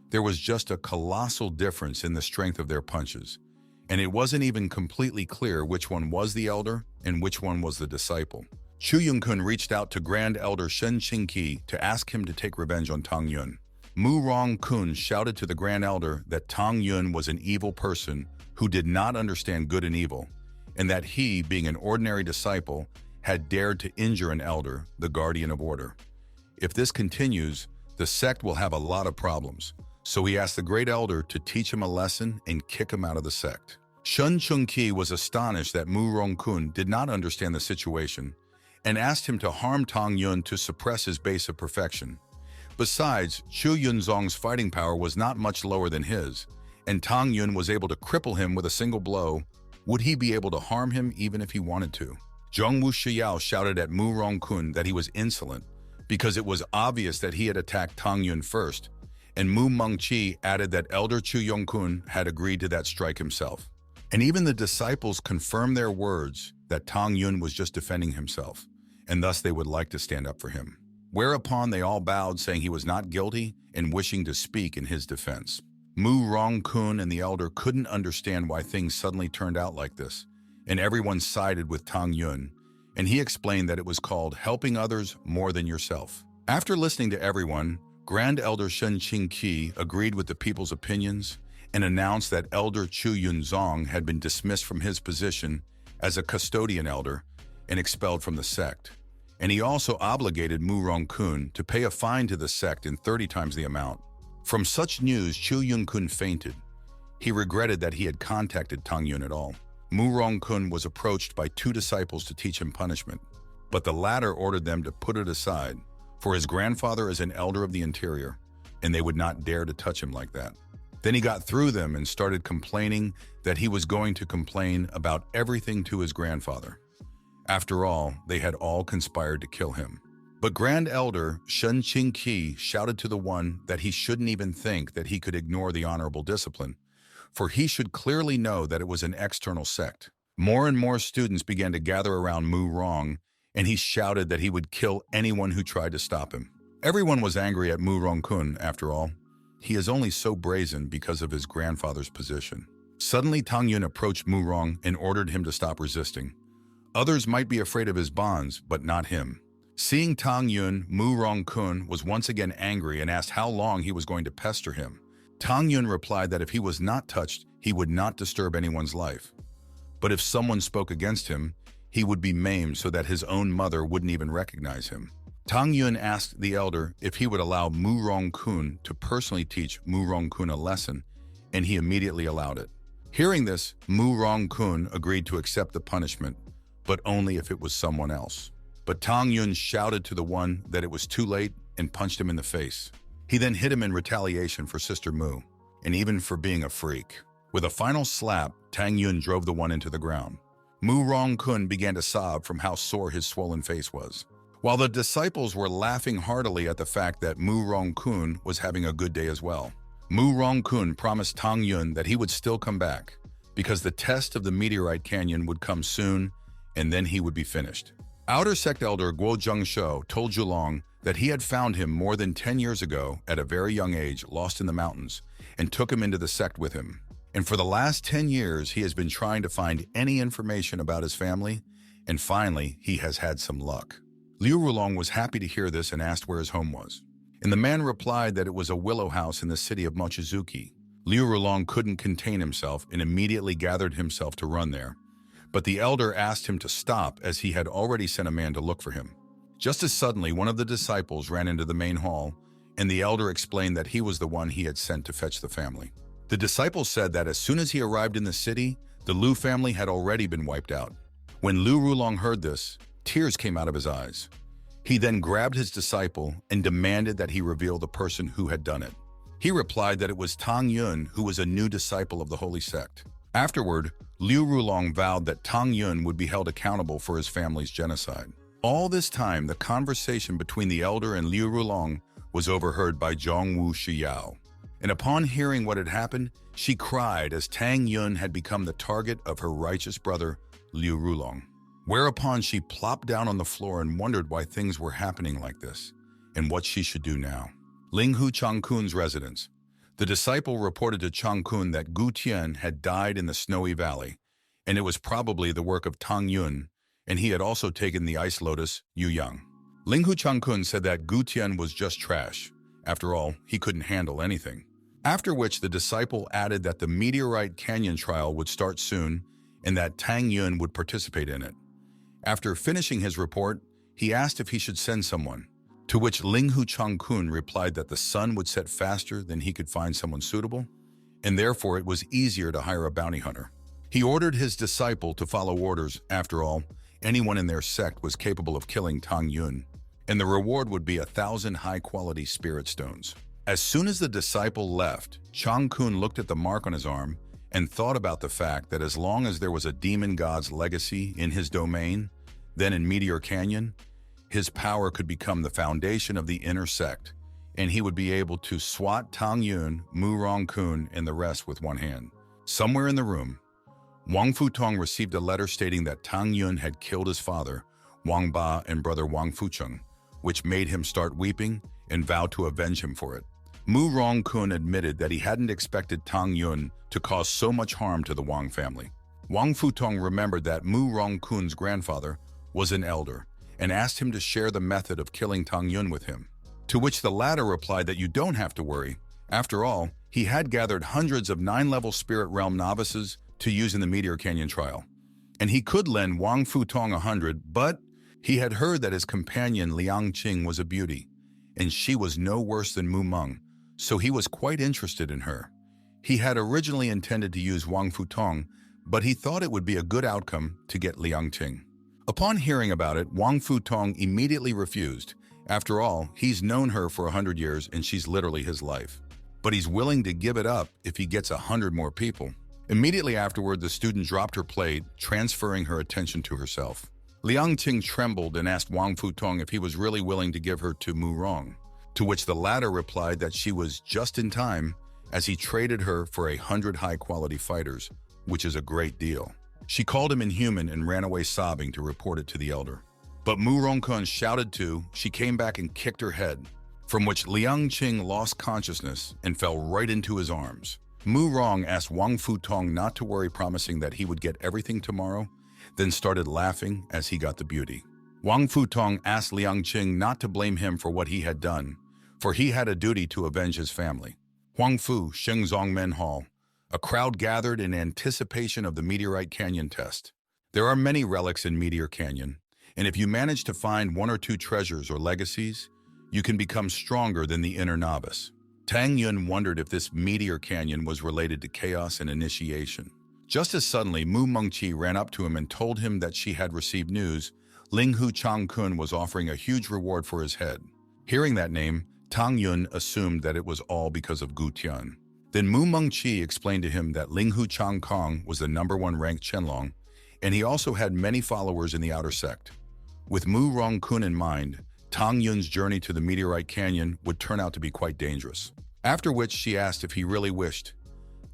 There was just a colossal difference in the strength of their punches, and it wasn't even completely clear which one was the elder and which one was the disciple. Chu Yung-kun reached out to Grand Elder Shen Qingqi to ask him to take revenge on Tang Yun. Mu Rong-kun shouted to the Grand Elder that Tang Yun was an evil person who did not understand good and evil, and that he, being an ordinary disciple, had dared to injure an elder, the guardian of order. If this continues, the sect will have a lot of problems, so he asked the Great Elder to teach him a lesson and kick him out of the sect. Shen Qingqi was astonished that Mu Rong-kun did not understand the situation and asked him to harm Tang Yun to suppress his base of perfection. Besides, Chu Yunzong's fighting power was not much lower than his, and Tang Yun was able to cripple him with a single blow. Would he be able to harm him even if he wanted to? Zhong Wu Xiao shouted at Mu Rong-kun that he was insolent, because it was obvious that he had attacked Tang Yun first, and Mu Mengqi added that Elder Chu Yung-kun had agreed to that strike himself. And even the disciples confirmed their words that Tang Yun was just defending himself, and thus they would like to stand up for him. Whereupon they all bowed, saying he was not guilty and wishing to speak in his defense. Mu Rong-kun and the elder couldn't understand why things suddenly turned out like this, and everyone sided with Tang Yun, and he explained that it was called helping others more than yourself. After listening to everyone, Grand Elder Shen Qingqi agreed with the people's opinions and announced that Elder Chu Yunzong had been dismissed from his position as a custodian elder and expelled from the sect. And he also obligated Mu Rong-kun to pay a fine to the sect in 30 times the amount. From such news, Chu Yung-kun fainted. He regretted that he had contacted Tang Yun at all. Mu Rong-kun was approached by two disciples to teach him punishment, but the latter ordered them to put it aside, for his grandfather is an elder of the interior, and they would not dare to touch him like that. Then he got through them and started complaining that he was going to complain about everything to his grandfather. After all, they had all conspired to kill him. But Grand Elder Shen Qingqi shouted to the one that he shouldn't even think that he could ignore the honorable discipline, for he should clearly know that it was an external sect. More and more students began to gather around Mu Rong, and he shouted that he would kill anyone who tried to stop him. Everyone was angry at Mu Rong-kun, after all. He is only so brazen because of his grandfather's position. Suddenly, Tang Yun approached Mu Rong and ordered him to stop resisting. Others might be afraid of his bonds, but not him. Seeing Tang Yun, Mu Rong-kun was once again angry and asked how long he was going to pester him. Tang Yun replied that if he was not touched, he would not disturb anyone's life. But if someone spoke against him, he would be maimed so that his own mother wouldn't even recognize him. Tang Yun asked the elder if he would allow Mu Rong-kun to personally teach Mu Rong-kun a lesson, and he immediately allowed it. Hearing this, Mu Rong-kun agreed to accept the punishment, but only if it was someone else. But Tang Yun shouted to the one that it was too late and punched him in the face. He then hit him in retaliation for Sister Mu, and even for being a freak. With a final slap, Tang Yun drove the one into the ground. Mu Rong-kun began to sob from how sore his swollen face was. While the disciples were laughing heartily at the fact that Mu Rong-kun was having a good day as well. Mu Rong-kun promised Tang Yun that he would still come back, because the test of the meteorite canyon would come soon, and then he would be finished. Outer Sect Elder Guo Zhengshou told Zhulong that he had found him more than 10 years ago at a very young age, lost in the mountains, and took him into the sect with him. And for the last 10 years, he has been trying to find any information about his family, and finally, he has had some luck. Liu Rulong was happy to hear this and asked where his home was. And the man replied that it was a willow house in the city of Mochizuki. Liu Rulong couldn't contain himself and immediately gathered himself to run there. But the elder asked him to stop as he had already sent a man to look for him. Just as suddenly, one of the disciples ran into the main hall, and the elder explained that he was the one he had sent to fetch the family. The disciple said that as soon as he arrived in the city, the Lu family had already been wiped out. When Liu Rulong heard this, tears came out of his eyes. He then grabbed his disciple and demanded that he reveal the person who had done it. He replied that it was Tang Yun, who was a new disciple of the Holy Sect. Afterward, Liu Rulong vowed that Tang Yun would be held accountable for his family's genocide. All this time, the conversation between the elder and Liu Rulong was overheard by Zhongwu Shiyao. And upon hearing what had happened, she cried as Tang Yun had become the target of her righteous brother, Liu Rulong. Whereupon she plopped down on the floor and wondered why things were happening like this, and what she should do now. Linghu Changkun's residence. The disciple reported to Changkun that Gu Tian had died in the snowy valley, and it was probably the work of Tang Yun, and he had also taken the ice lotus, Yu Yang. Linghu Changkun said that Gu Tian was just trash. After all, he couldn't handle anything. After which the disciple added that the meteorite canyon trial would start soon, and that Tang Yun would participate in it. After finishing his report, he asked if he should send someone, to which Linghu Changkun replied that the sun would set faster than he could find someone suitable, and therefore it was easier to hire a bounty hunter. He ordered his disciple to follow orders. After all, anyone in their sect was capable of killing Tang Yun, and the reward would be 1,000 high-quality spirit stones. As soon as the disciple left, Changkun looked at the mark on his arm and thought about the fact that as long as there was a demon god's legacy in his domain, then in Meteor Canyon, his power could become the foundation of the inner sect, and he would be able to swat Tang Yun, Mu Rong-kun, and the rest with one hand. Somewhere in the room, Wang Futong received a letter stating that Tang Yun had killed his father, Wang Ba, and brother Wang Fucheng, which made him start weeping and vow to avenge him for it. Mu Rong-kun admitted that he hadn't expected Tang Yun to cause so much harm to the Wang family. Wang Futong remembered that Mu Rong-kun's grandfather was an elder and asked him to share the method of killing Tang Yun with him, to which the latter replied that you don't have to worry. After all, he had gathered hundreds of 9-level Spirit Realm novices to use in the Meteor Canyon trial, and he could lend Wang Futong 100, but he had heard that his companion Liang Qing was a beauty, and she was no worse than Mu Meng, so he was quite interested in her. He had originally intended to use Wang Futong, but he thought it would be a good outcome to get Liang Qing. Upon hearing about it, Wang Futong immediately refused. After all, he's known her for 100 years and she's literally his life. But he's willing to give it up if he gets 100 more people. Immediately afterward, the student dropped her plate, transferring her attention to herself. Liang Qing trembled and asked Wang Futong if he was really willing to give her to Mu Rong, to which the latter replied that she was just in time as he traded her for 100 high-quality fighters, which is a great deal. She called him inhuman and ran away sobbing to report it to the elder. But Mu Rongkun shouted too. She came back and kicked her head, from which Liang Qing lost consciousness and fell right into his arms. Mu Rong asked Wang Futong not to worry, promising that he would get everything tomorrow, then started laughing as he got the beauty. Wang Futong asked Liang Qing not to blame him for what he had done, for he had a duty to avenge his family. Huangfu, Shenzongmen Hall. A crowd gathered in anticipation of the Meteorite Canyon test. There are many relics in Meteor Canyon, and if you manage to find 1 or 2 treasures or legacies, you can become stronger than the inner novice. Tang Yun wondered if this Meteor Canyon was related to chaos and initiation. Just as suddenly, Mu Mengqi ran up to him and told him that she had received news. Ling Hu Changkun was offering a huge reward for his head. Hearing that name, Tang Yun assumed that it was all because of Gu Tian. Then Mu Mengqi explained to him that Ling Hu Changkong was the #1 ranked Qianlong, and he also had many followers in the outer sect. With Mu Rongkun in mind, Tang Yun's journey to the Meteorite Canyon would turn out to be quite dangerous. After which she asked if he really wished.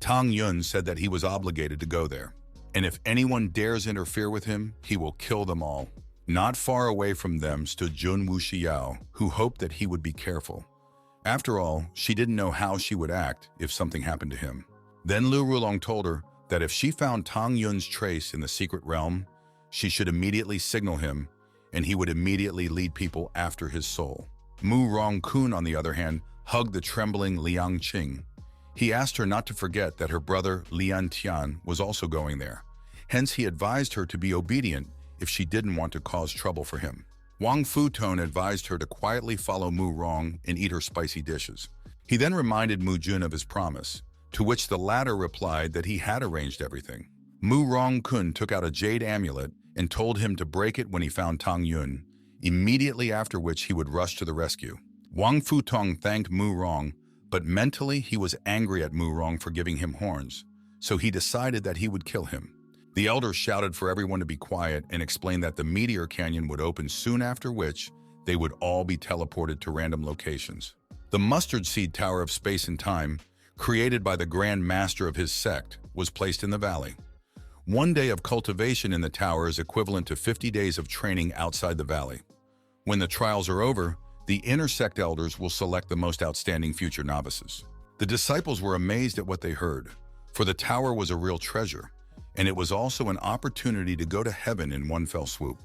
Tang Yun said that he was obligated to go there, and if anyone dares interfere with him, he will kill them all. Not far away from them stood Jun Wuxiao, who hoped that he would be careful. After all, she didn't know how she would act if something happened to him. Then Lu Rulong told her that if she found Tang Yun's trace in the secret realm, she should immediately signal him, and he would immediately lead people after his soul. Mu Rongkun, on the other hand, hugged the trembling Liang Qing. He asked her not to forget that her brother Lian Tian was also going there. Hence, he advised her to be obedient if she didn't want to cause trouble for him. Wang Futong advised her to quietly follow Mu Rong and eat her spicy dishes. He then reminded Mu Jun of his promise, to which the latter replied that he had arranged everything. Mu Rongkun took out a jade amulet and told him to break it when he found Tang Yun, immediately after which he would rush to the rescue. Wang Futong thanked Mu Rong, but mentally he was angry at Mu Rong for giving him horns, so he decided that he would kill him. The elder shouted for everyone to be quiet and explained that the Meteor Canyon would open soon, after which they would all be teleported to random locations. The Mustard Seed Tower of Space and Time, created by the Grand Master of his sect, was placed in the valley. 1 day of cultivation in the tower is equivalent to 50 days of training outside the valley. When the trials are over, the inner sect elders will select the most outstanding future novices. The disciples were amazed at what they heard, for the tower was a real treasure, and it was also an opportunity to go to heaven in one fell swoop.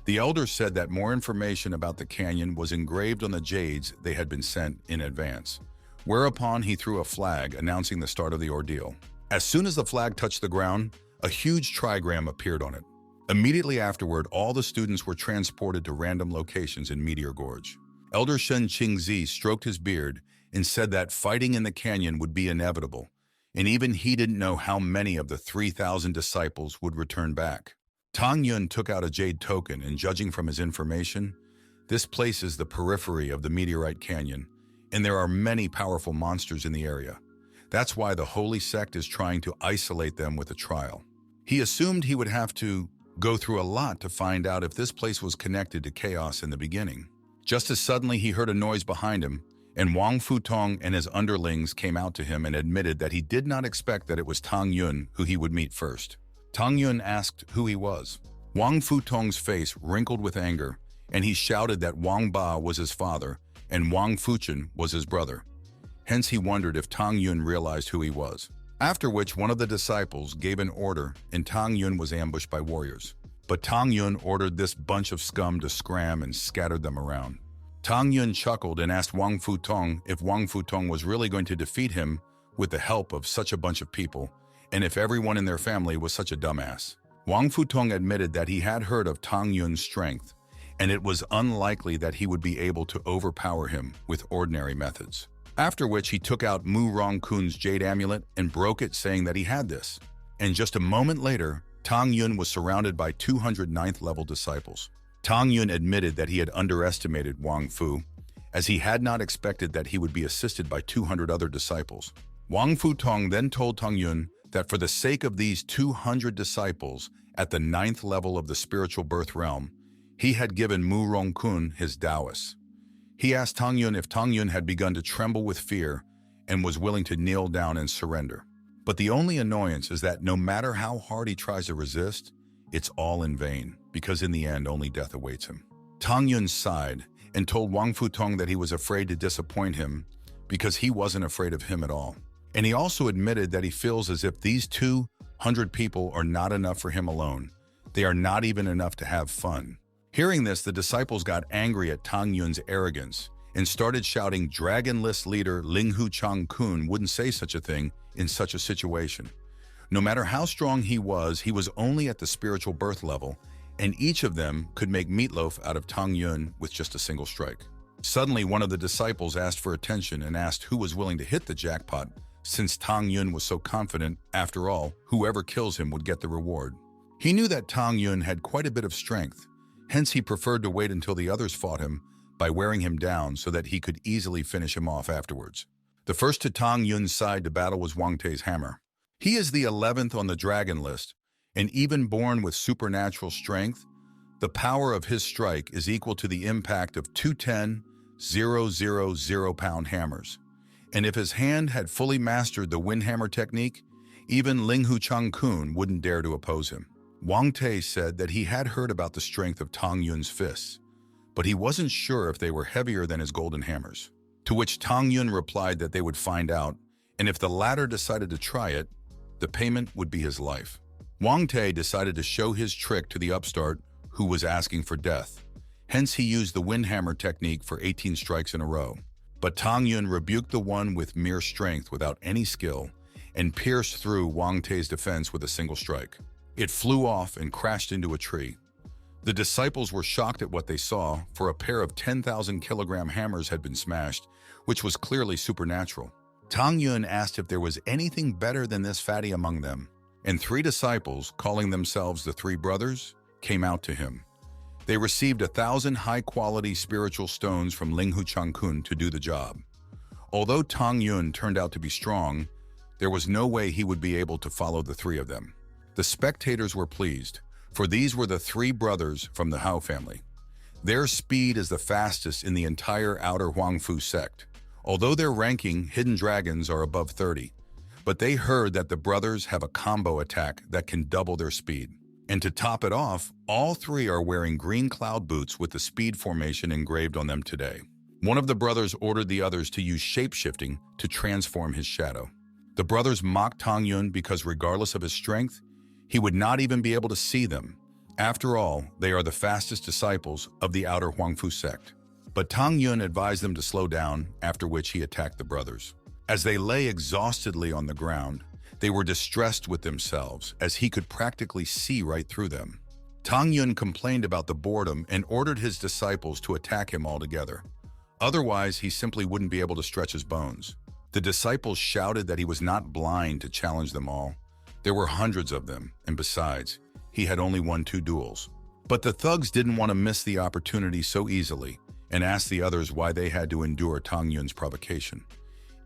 The elders said that more information about the canyon was engraved on the jades they had been sent in advance, whereupon he threw a flag announcing the start of the ordeal. As soon as the flag touched the ground, a huge trigram appeared on it. Immediately afterward, all the students were transported to random locations in Meteor Gorge. Elder Shen Qingzi stroked his beard and said that fighting in the canyon would be inevitable, and even he didn't know how many of the 3,000 disciples would return back. Tang Yun took out a jade token, and judging from his information, this place is the periphery of the Meteorite Canyon, and there are many powerful monsters in the area. That's why the Holy Sect is trying to isolate them with a trial. He assumed he would have to go through a lot to find out if this place was connected to chaos in the beginning. Just as suddenly he heard a noise behind him, and Wang Futong and his underlings came out to him and admitted that he did not expect that it was Tang Yun who he would meet first. Tang Yun asked who he was. Wang Futong's face wrinkled with anger, and he shouted that Wang Ba was his father and Wang Fuchen was his brother. Hence he wondered if Tang Yun realized who he was. After which one of the disciples gave an order and Tang Yun was ambushed by warriors. But Tang Yun ordered this bunch of scum to scram and scattered them around. Tang Yun chuckled and asked Wang Futong if Wang Futong was really going to defeat him with the help of such a bunch of people, and if everyone in their family was such a dumbass. Wang Futong admitted that he had heard of Tang Yun's strength, and it was unlikely that he would be able to overpower him with ordinary methods. After which he took out Mu Rongkun's jade amulet and broke it, saying that he had this. And just a moment later, Tang Yun was surrounded by 209th level disciples. Tang Yun admitted that he had underestimated Wang Fu, as he had not expected that he would be assisted by 200 other disciples. Wang Futong then told Tang Yun that for the sake of these 200 disciples at the 9th level of the spiritual birth realm, he had given Mu Rongkun his Taoist. He asked Tang Yun if Tang Yun had begun to tremble with fear, and was willing to kneel down and surrender. But the only annoyance is that no matter how hard he tries to resist, it's all in vain, because in the end only death awaits him. Tang Yun sighed and told Wang Futong that he was afraid to disappoint him because he wasn't afraid of him at all. And he also admitted that he feels as if these 200 people are not enough for him alone. They are not even enough to have fun. Hearing this, the disciples got angry at Tang Yun's arrogance and started shouting Dragon List leader Ling Hu Chang Kun wouldn't say such a thing in such a situation. No matter how strong he was only at the spiritual birth level, and each of them could make meatloaf out of Tang Yun with just a single strike. Suddenly, one of the disciples asked for attention and asked who was willing to hit the jackpot, since Tang Yun was so confident, after all, whoever kills him would get the reward. He knew that Tang Yun had quite a bit of strength, hence he preferred to wait until the others fought him by wearing him down so that he could easily finish him off afterwards. The first to Tang Yun's side to battle was Wang Tai's hammer. He is the 11th on the dragon list, and even born with supernatural strength, the power of his strike is equal to the impact of two 10,000-pound hammers. And if his hand had fully mastered the wind hammer technique, even Ling Hu Chang Kun wouldn't dare to oppose him. Wang Tai said that he had heard about the strength of Tang Yun's fists, but he wasn't sure if they were heavier than his golden hammers. To which Tang Yun replied that they would find out, and if the latter decided to try it, the payment would be his life. Wang Tai decided to show his trick to the upstart who was asking for death. Hence he used the wind hammer technique for 18 strikes in a row. But Tang Yun rebuked the one with mere strength without any skill and pierced through Wang Tai's defense with a single strike. It flew off and crashed into a tree. The disciples were shocked at what they saw, for a pair of 10,000-kilogram hammers had been smashed, which was clearly supernatural. Tang Yun asked if there was anything better than this fatty among them, and 3 disciples, calling themselves the 3 brothers, came out to him. They received 1,000 high-quality spiritual stones from Ling Hu Chang Kun to do the job. Although Tang Yun turned out to be strong, there was no way he would be able to follow the 3 of them. The spectators were pleased, for these were the 3 brothers from the Hao family. Their speed is the fastest in the entire outer Huangfu sect. Although their ranking hidden dragons are above 30, but they heard that the brothers have a combo attack that can double their speed. And to top it off, all 3 are wearing green cloud boots with the speed formation engraved on them today. One of the brothers ordered the others to use shape-shifting to transform his shadow. The brothers mocked Tang Yun because regardless of his strength, he would not even be able to see them. After all, they are the fastest disciples of the outer Huangfu sect. But Tang Yun advised them to slow down, after which he attacked the brothers. As they lay exhaustedly on the ground, they were distressed with themselves, as he could practically see right through them. Tang Yun complained about the boredom and ordered his disciples to attack him altogether. Otherwise, he simply wouldn't be able to stretch his bones. The disciples shouted that he was not blind to challenge them all. There were hundreds of them, and besides, he had only won 2 duels. But the thugs didn't want to miss the opportunity so easily, and asked the others why they had to endure Tang Yun's provocation.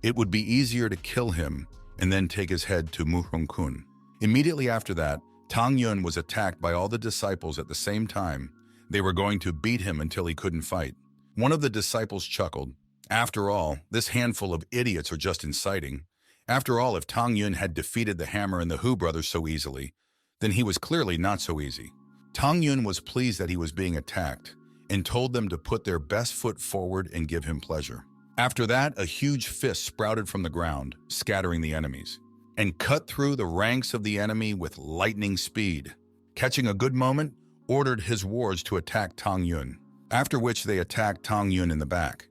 It would be easier to kill him and then take his head to Mungun. Immediately after that, Tang Yun was attacked by all the disciples at the same time. They were going to beat him until he couldn't fight. One of the disciples chuckled. After all, this handful of idiots are just inciting. After all, if Tang Yun had defeated the Hammer and the Hu brothers so easily, then he was clearly not so easy. Tang Yun was pleased that he was being attacked and told them to put their best foot forward and give him pleasure. After that, a huge fist sprouted from the ground, scattering the enemies, and cut through the ranks of the enemy with lightning speed. Catching a good moment, ordered his wards to attack Tang Yun, after which they attacked Tang Yun in the back,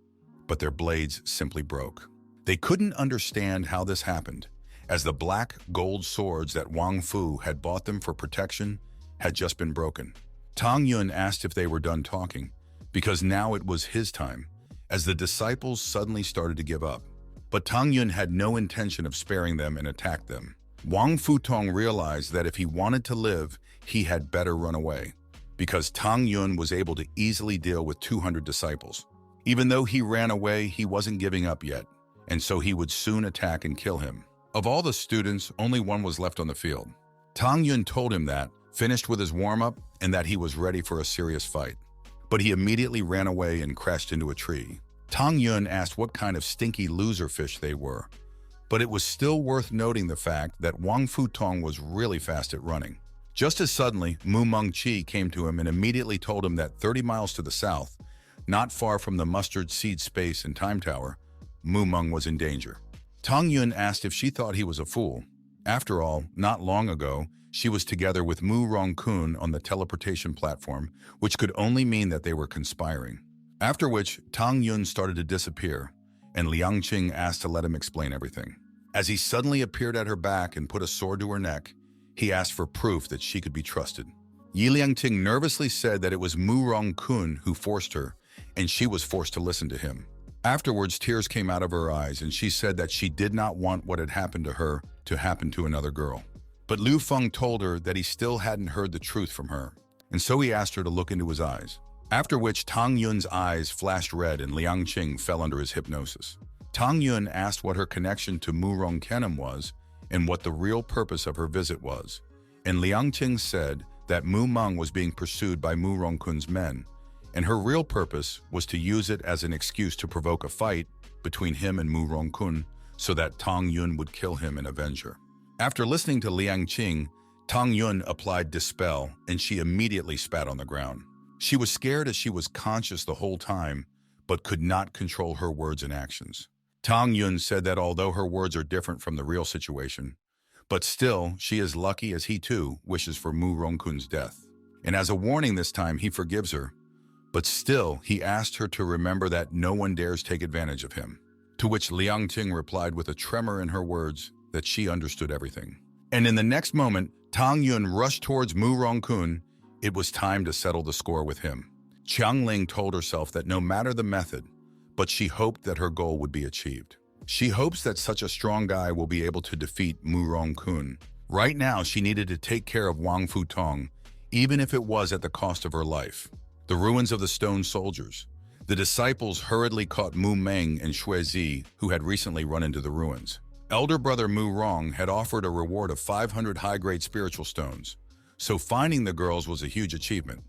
but their blades simply broke. They couldn't understand how this happened, as the black gold swords that Wang Fu had bought them for protection had just been broken. Tang Yun asked if they were done talking, because now it was his time, as the disciples suddenly started to give up. But Tang Yun had no intention of sparing them and attacked them. Wang Futong realized that if he wanted to live, he had better run away, because Tang Yun was able to easily deal with 200 disciples. Even though he ran away, he wasn't giving up yet, and so he would soon attack and kill him. Of all the students, only one was left on the field. Tang Yun told him that, finished with his warm-up, and that he was ready for a serious fight. But he immediately ran away and crashed into a tree. Tang Yun asked what kind of stinky loser fish they were, But it was still worth noting the fact that Wang Futong was really fast at running. Just as suddenly, Mu Mengqi came to him and immediately told him that 30 miles to the south, not far from the mustard seed space and time tower, Mu Meng was in danger. Tang Yun asked if she thought he was a fool. After all, not long ago, she was together with Mu Rongkun on the teleportation platform, which could only mean that they were conspiring. After which, Tang Yun started to disappear, and Liang Qing asked to let him explain everything. As he suddenly appeared at her back and put a sword to her neck, he asked for proof that she could be trusted. Yi Liangting nervously said that it was Mu Rongkun who forced her, and she was forced to listen to him. Afterwards, tears came out of her eyes, and she said that she did not want what had happened to her to happen to another girl. But Liu Feng told her that he still hadn't heard the truth from her, and so he asked her to look into his eyes. After which, Tang Yun's eyes flashed red and Liang Qing fell under his hypnosis. Tang Yun asked what her connection to Mu Rongkenim was and what the real purpose of her visit was, and Liang Qing said that Mu Meng was being pursued by Mu Rongkun's men, and her real purpose was to use it as an excuse to provoke a fight between him and Mu Rongkun so that Tang Yun would kill him and avenge her. After listening to Liang Qing, Tang Yun applied Dispel and she immediately spat on the ground. She was scared as she was conscious the whole time, but could not control her words and actions. Tang Yun said that although her words are different from the real situation, but still she is lucky as he too wishes for Mu Rongkun's death. And as a warning this time, he forgives her, but still he asked her to remember that no one dares take advantage of him. To which Liang Qing replied with a tremor in her words that she understood everything. And in the next moment, Tang Yun rushed towards Mu Rongkun. It was time to settle the score with him. Qiang Ling told herself that no matter the method, but she hoped that her goal would be achieved. She hopes that such a strong guy will be able to defeat Mu Rongkun. Right now, she needed to take care of Wang Futong, even if it was at the cost of her life. The ruins of the stone soldiers. The disciples hurriedly caught Mu Meng and Xue Zi, who had recently run into the ruins. Elder brother Mu Rong had offered a reward of 500 high-grade spiritual stones, so finding the girls was a huge achievement.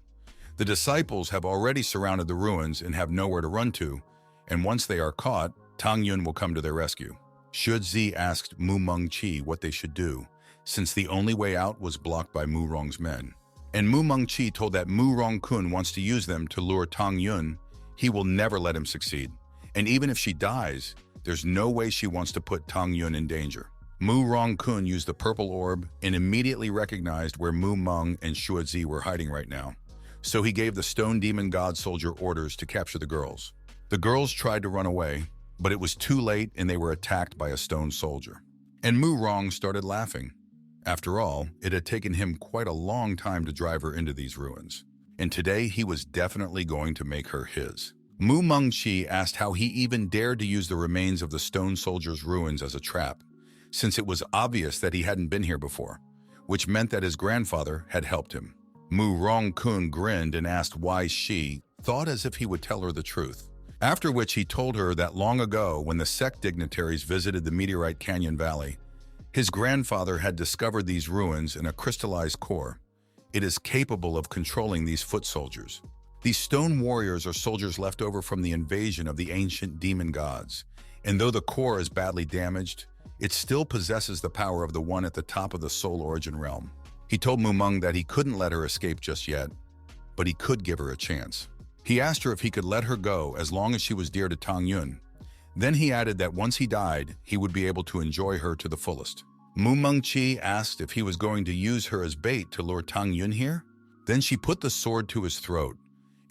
The disciples have already surrounded the ruins and have nowhere to run to, and once they are caught, Tang Yun will come to their rescue. Xue Zi asked Mu Mengqi what they should do, since the only way out was blocked by Mu Rong's men. And Mu Mengqi told that Mu Rongkun wants to use them to lure Tang Yun. He will never let him succeed. And even if she dies, there's no way she wants to put Tang Yun in danger. Mu Rongkun used the purple orb and immediately recognized where Mu Meng and Xue Zi were hiding right now. So he gave the stone demon god soldier orders to capture the girls. The girls tried to run away, but it was too late and they were attacked by a stone soldier. And Mu Rong started laughing. After all, it had taken him quite a long time to drive her into these ruins. And today he was definitely going to make her his. Mu Mengqi asked how he even dared to use the remains of the stone soldier's ruins as a trap, since it was obvious that he hadn't been here before, which meant that his grandfather had helped him. Mu Rongkun grinned and asked why she thought as if he would tell her the truth. After which he told her that long ago, when the Sect dignitaries visited the Meteorite Canyon Valley, his grandfather had discovered these ruins in a crystallized core. It is capable of controlling these foot soldiers. These stone warriors are soldiers left over from the invasion of the ancient demon gods, and though the core is badly damaged, it still possesses the power of the one at the top of the soul origin realm. He told Mu Meng that he couldn't let her escape just yet, but he could give her a chance. He asked her if he could let her go as long as she was dear to Tang Yun. Then he added that once he died, he would be able to enjoy her to the fullest. Mu Mengqi asked if he was going to use her as bait to lure Tang Yun here. Then she put the sword to his throat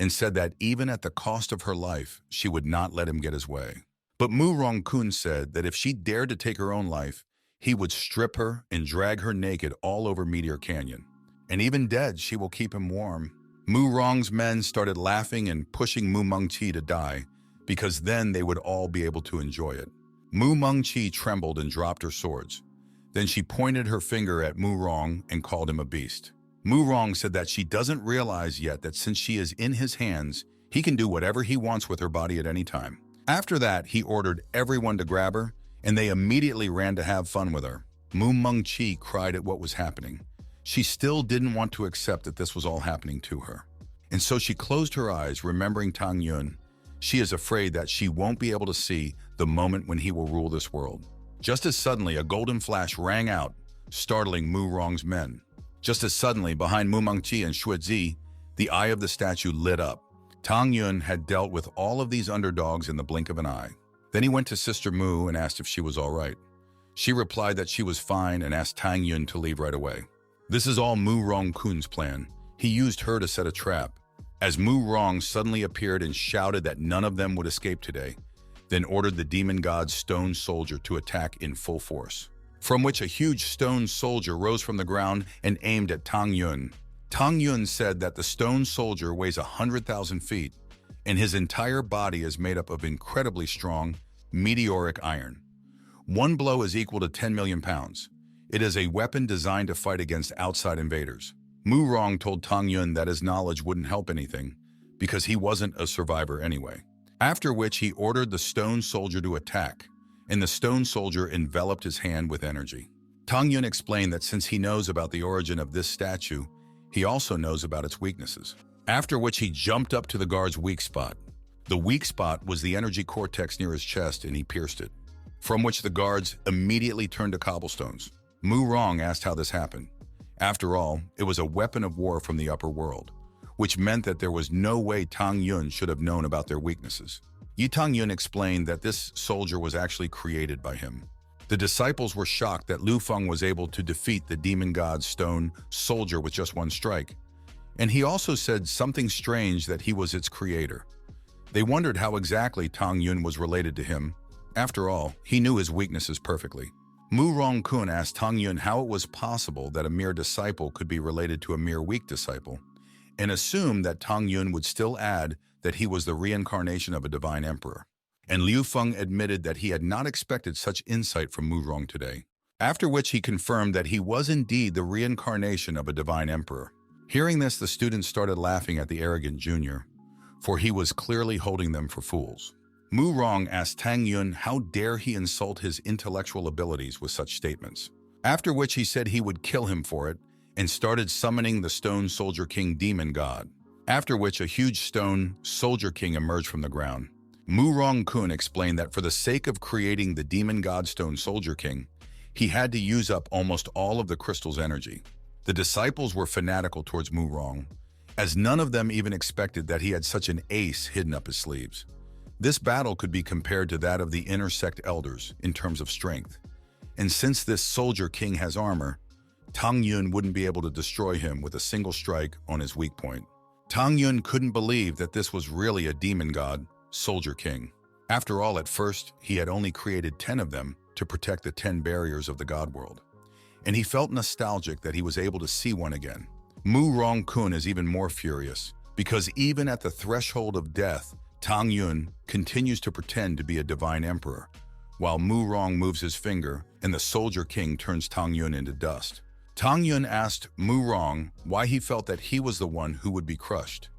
and said that even at the cost of her life, she would not let him get his way. But Mu Rongkun said that if she dared to take her own life, he would strip her and drag her naked all over Meteor Canyon. And even dead, she will keep him warm. Mu Rong's men started laughing and pushing Mu Mengqi to die, because then they would all be able to enjoy it. Mu Mengqi trembled and dropped her swords. Then she pointed her finger at Mu Rong and called him a beast. Mu Rong said that she doesn't realize yet that since she is in his hands, he can do whatever he wants with her body at any time. After that, he ordered everyone to grab her, and they immediately ran to have fun with her. Mu Mengqi cried at what was happening. She still didn't want to accept that this was all happening to her. And so she closed her eyes, remembering Tang Yun. She is afraid that she won't be able to see the moment when he will rule this world. Just as suddenly, a golden flash rang out, startling Mu Rong's men. Just as suddenly, behind Mu Mangqi and Shuizi, the eye of the statue lit up. Tang Yun had dealt with all of these underdogs in the blink of an eye. Then he went to Sister Mu and asked if she was all right. She replied that she was fine and asked Tang Yun to leave right away. This is all Mu Rong-kun's plan. He used her to set a trap. As Mu Rong suddenly appeared and shouted that none of them would escape today, then ordered the demon god's stone soldier to attack in full force, from which a huge stone soldier rose from the ground and aimed at Tang Yun. Tang Yun said that the stone soldier weighs 100,000 feet, and his entire body is made up of incredibly strong, meteoric iron. One blow is equal to 10 million pounds. It is a weapon designed to fight against outside invaders. Mu Rong told Tang Yun that his knowledge wouldn't help anything, because he wasn't a survivor anyway. After which he ordered the stone soldier to attack, and the stone soldier enveloped his hand with energy. Tang Yun explained that since he knows about the origin of this statue, he also knows about its weaknesses. After which he jumped up to the guard's weak spot. The weak spot was the energy cortex near his chest, and he pierced it, from which the guards immediately turned to cobblestones. Mu Rong asked how this happened. After all, it was a weapon of war from the upper world, which meant that there was no way Tang Yun should have known about their weaknesses. Tang Yun explained that this soldier was actually created by him. The disciples were shocked that Lu Feng was able to defeat the demon god's stone soldier with just one strike, and he also said something strange that he was its creator. They wondered how exactly Tang Yun was related to him. After all, he knew his weaknesses perfectly. Mu Rong-kun asked Tang Yun how it was possible that a mere disciple could be related to a mere weak disciple, and assumed that Tang Yun would still add that he was the reincarnation of a divine emperor. And Liu Feng admitted that he had not expected such insight from Mu Rong today, after which he confirmed that he was indeed the reincarnation of a divine emperor. Hearing this, the students started laughing at the arrogant junior, for he was clearly holding them for fools. Mu Rong asked Tang Yun how dare he insult his intellectual abilities with such statements, after which he said he would kill him for it, and started summoning the Stone Soldier King demon god, after which a huge Stone Soldier King emerged from the ground. Mu Rong-kun explained that for the sake of creating the demon god Stone Soldier King, he had to use up almost all of the crystal's energy. The disciples were fanatical towards Mu Rong, as none of them even expected that he had such an ace hidden up his sleeves. This battle could be compared to that of the inner sect elders in terms of strength, and since this Soldier King has armor, Tang Yun wouldn't be able to destroy him with a single strike on his weak point. Tang Yun couldn't believe that this was really a demon god, Soldier King. After all, at first, he had only created 10 of them to protect the 10 barriers of the god world, and he felt nostalgic that he was able to see one again. Mu Rong-kun is even more furious, because even at the threshold of death, Tang Yun continues to pretend to be a divine emperor, while Mu Rong moves his finger and the Soldier King turns Tang Yun into dust. Tang Yun asked Mu Rong why he felt that he was the one who would be crushed.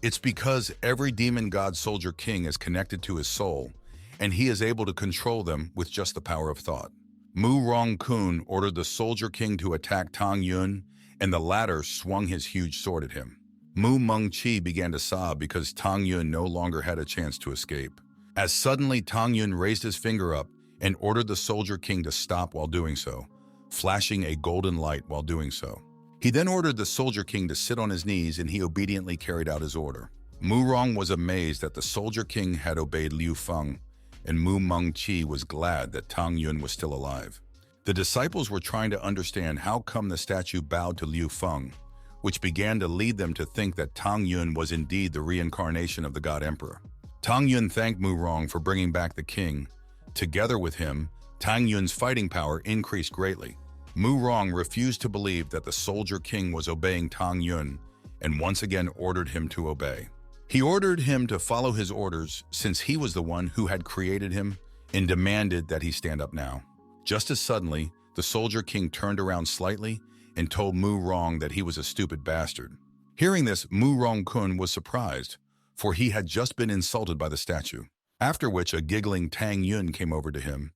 It's because every demon god Soldier King is connected to his soul, and he is able to control them with just the power of thought. Mu Rong-kun ordered the Soldier King to attack Tang Yun, and the latter swung his huge sword at him. Mu Mangqi began to sob because Tang Yun no longer had a chance to escape. As suddenly Tang Yun raised his finger up and ordered the Soldier King to stop while doing so, flashing a golden light while doing so. He then ordered the Soldier King to sit on his knees, and he obediently carried out his order. Mu Rong was amazed that the Soldier King had obeyed Liu Feng, and Mu Mangqi was glad that Tang Yun was still alive. The disciples were trying to understand how come the statue bowed to Liu Feng, which began to lead them to think that Tang Yun was indeed the reincarnation of the God Emperor. Tang Yun thanked Mu Rong for bringing back the king. Together with him, Tang Yun's fighting power increased greatly. Mu Rong refused to believe that the Soldier King was obeying Tang Yun, and once again ordered him to obey. He ordered him to follow his orders since he was the one who had created him, and demanded that he stand up now. Just as suddenly, the Soldier King turned around slightly and told Mu Rong that he was a stupid bastard. Hearing this, Mu Rong-kun was surprised, for he had just been insulted by the statue. After which a giggling Tang Yun came over to him.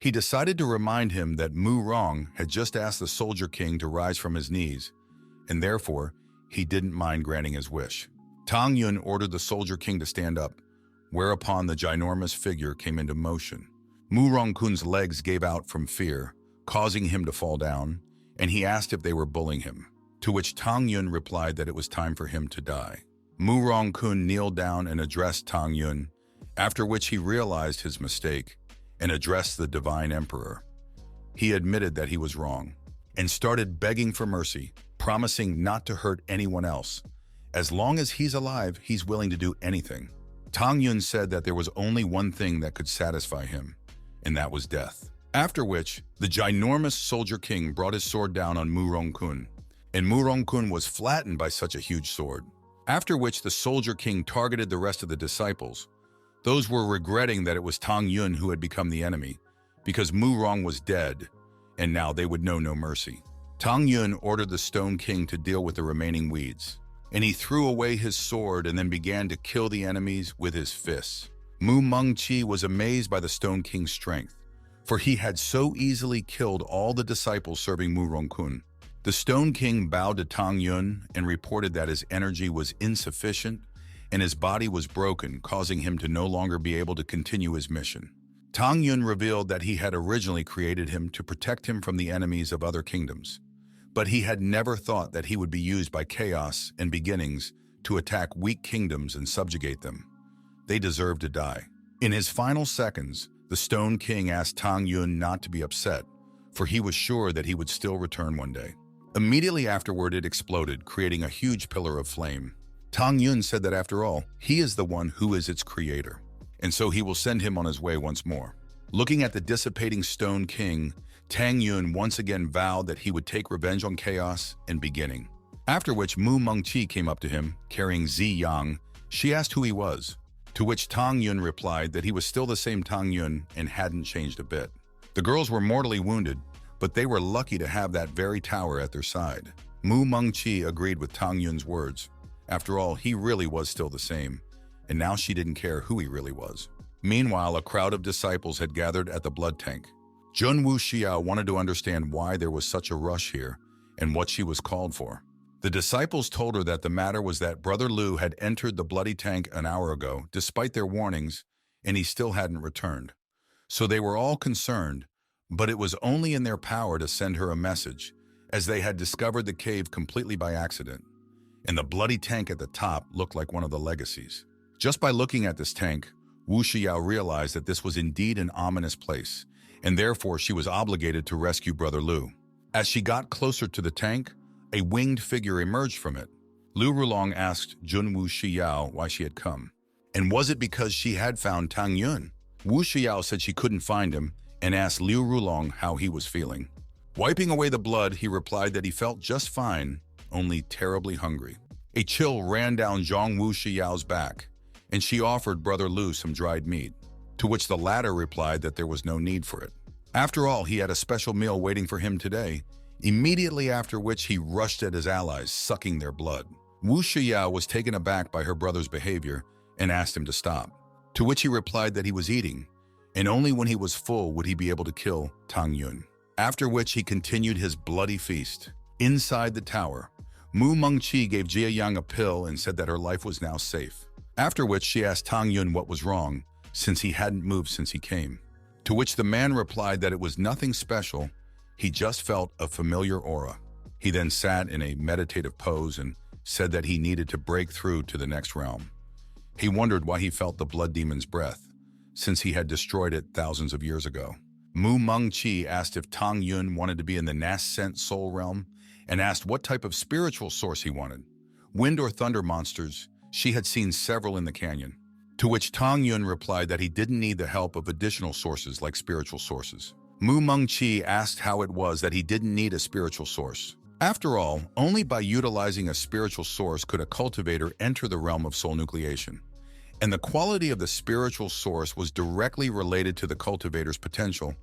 He decided to remind him that Mu Rong had just asked the Soldier King to rise from his knees, and therefore he didn't mind granting his wish. Tang Yun ordered the Soldier King to stand up, whereupon the ginormous figure came into motion. Mu Rongkun's legs gave out from fear, causing him to fall down, and he asked if they were bullying him, to which Tang Yun replied that it was time for him to die. Mu Rongkun kneeled down and addressed Tang Yun, after which he realized his mistake and addressed the Divine Emperor. He admitted that he was wrong and started begging for mercy, promising not to hurt anyone else. As long as he's alive, he's willing to do anything. Tang Yun said that there was only one thing that could satisfy him, and that was death. After which, the ginormous Soldier King brought his sword down on Mu Rongkun, and Mu Rongkun was flattened by such a huge sword. After which, the Soldier King targeted the rest of the disciples. Those were regretting that it was Tang Yun who had become the enemy, because Mu Rong was dead, and now they would know no mercy. Tang Yun ordered the Stone King to deal with the remaining weeds, and he threw away his sword and then began to kill the enemies with his fists. Mu Mengqi was amazed by the Stone King's strength, for he had so easily killed all the disciples serving Mu Rongkun. The Stone King bowed to Tang Yun and reported that his energy was insufficient and his body was broken, causing him to no longer be able to continue his mission. Tang Yun revealed that he had originally created him to protect him from the enemies of other kingdoms, but he had never thought that he would be used by chaos and beginnings to attack weak kingdoms and subjugate them. They deserved to die. In his final seconds, the Stone King asked Tang Yun not to be upset, for he was sure that he would still return one day. Immediately afterward, it exploded, creating a huge pillar of flame. Tang Yun said that after all, he is the one who is its creator, and so he will send him on his way once more. Looking at the dissipating Stone King, Tang Yun once again vowed that he would take revenge on chaos and beginning. After which Mu Mengqi came up to him, carrying Zi Yang. She asked who he was, to which Tang Yun replied that he was still the same Tang Yun and hadn't changed a bit. The girls were mortally wounded, but they were lucky to have that very tower at their side. Mu Mengqi agreed with Tang Yun's words. After all, he really was still the same, and now she didn't care who he really was. Meanwhile, a crowd of disciples had gathered at the blood tank. Jun Wuxiao wanted to understand why there was such a rush here and what she was called for. The disciples told her that the matter was that Brother Luu had entered the bloody tank an hour ago, despite their warnings, and he still hadn't returned. So they were all concerned, but it was only in their power to send her a message, as they had discovered the cave completely by accident, and the bloody tank at the top looked like one of the legacies. Just by looking at this tank, Wu Xiao realized that this was indeed an ominous place, and therefore she was obligated to rescue Brother Luu. As she got closer to the tank, a winged figure emerged from it. Liu Rulong asked Jun Wu Xiao why she had come, and was it because she had found Tang Yun? Wu Xiao said she couldn't find him and asked Liu Rulong how he was feeling. Wiping away the blood, he replied that he felt just fine, only terribly hungry. A chill ran down Zhang Wu Xiao's back, and she offered Brother Luu some dried meat, to which the latter replied that there was no need for it. After all, he had a special meal waiting for him today, immediately after which he rushed at his allies, sucking their blood. Wu Xiao was taken aback by her brother's behavior and asked him to stop, to which he replied that he was eating, and only when he was full would he be able to kill Tang Yun. After which he continued his bloody feast. Inside the tower, Mu Mengqi gave Jia Yang a pill and said that her life was now safe. After which she asked Tang Yun what was wrong, since he hadn't moved since he came. To which the man replied that it was nothing special, he just felt a familiar aura. He then sat in a meditative pose and said that he needed to break through to the next realm. He wondered why he felt the blood demon's breath, since he had destroyed it thousands of years ago. Mu Mengqi asked if Tang Yun wanted to be in the nascent soul realm and asked what type of spiritual source he wanted. Wind or thunder monsters, she had seen several in the canyon. To which Tang Yun replied that he didn't need the help of additional sources like spiritual sources. Mu Mengqi asked how it was that he didn't need a spiritual source. After all, only by utilizing a spiritual source could a cultivator enter the realm of soul nucleation. And the quality of the spiritual source was directly related to the cultivator's potential.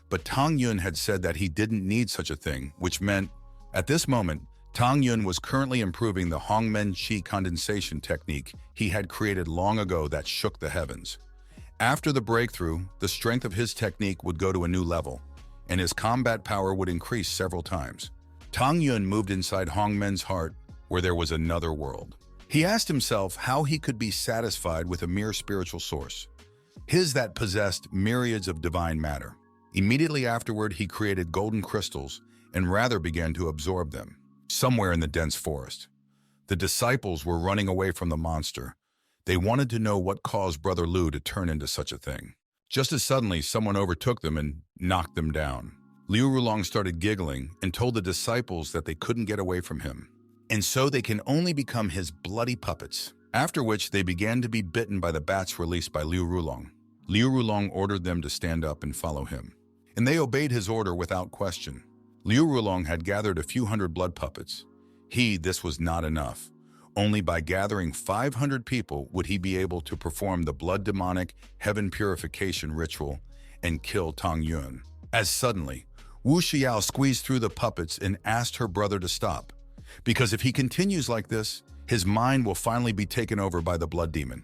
But Tang Yun had said that he didn't need such a thing, which meant, at this moment, Tang Yun was currently improving the Hongmen Qi condensation technique he had created long ago that shook the heavens. After the breakthrough, the strength of his technique would go to a new level, and his combat power would increase several times. Tang Yun moved inside Hongmen's heart, where there was another world. He asked himself how he could be satisfied with a mere spiritual source, his that possessed myriads of divine matter. Immediately afterward, he created golden crystals and rather began to absorb them. Somewhere in the dense forest, the disciples were running away from the monster. They wanted to know what caused Brother Luu to turn into such a thing. Just as suddenly, someone overtook them and knocked them down. Liu Rulong started giggling and told the disciples that they couldn't get away from him, and so they can only become his bloody puppets. After which, they began to be bitten by the bats released by Liu Rulong. Liu Rulong ordered them to stand up and follow him, and they obeyed his order without question. Liu Rulong had gathered a few hundred blood puppets. This was not enough. Only by gathering 500 people would he be able to perform the blood demonic heaven purification ritual and kill Tang Yun. As suddenly, Wu Xiao squeezed through the puppets and asked her brother to stop, because if he continues like this, his mind will finally be taken over by the blood demon,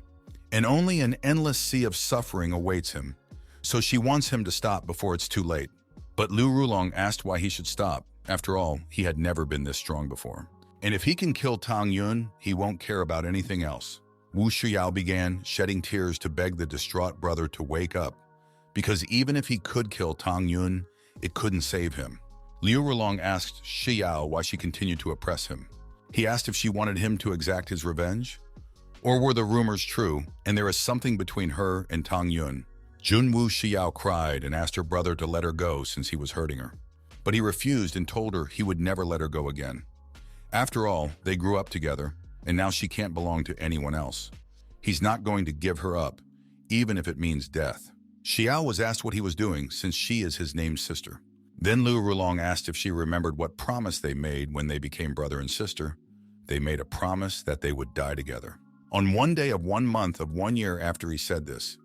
and only an endless sea of suffering awaits him. So she wants him to stop before it's too late. But Liu Rulong asked why he should stop. After all, he had never been this strong before. And if he can kill Tang Yun, he won't care about anything else. Wu Xiao began shedding tears to beg the distraught brother to wake up, because even if he could kill Tang Yun, it couldn't save him. Liu Rulong asked Xiao why she continued to oppress him. He asked if she wanted him to exact his revenge, or were the rumors true, and there is something between her and Tang Yun. Jun Wu Xiao cried and asked her brother to let her go since he was hurting her, but he refused and told her he would never let her go again. After all, they grew up together, and now she can't belong to anyone else. He's not going to give her up, even if it means death. Xiao was asked what he was doing, since she is his named sister. Then Liu Rulong asked if she remembered what promise they made when they became brother and sister. They made a promise that they would die together. On one day of 1 month of 1 year after he said this,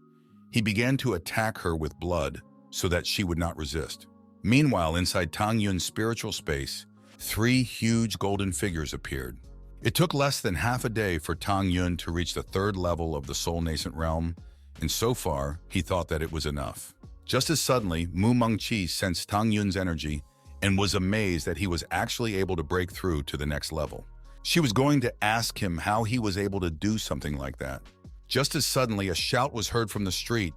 he began to attack her with blood so that she would not resist. Meanwhile, inside Tang Yun's spiritual space, 3 huge golden figures appeared. It took less than half a day for Tang Yun to reach the 3rd level of the soul nascent realm, and so far, he thought that it was enough. Just as suddenly, Mu Mengqi sensed Tang Yun's energy and was amazed that he was actually able to break through to the next level. She was going to ask him how he was able to do something like that. Just as suddenly, a shout was heard from the street,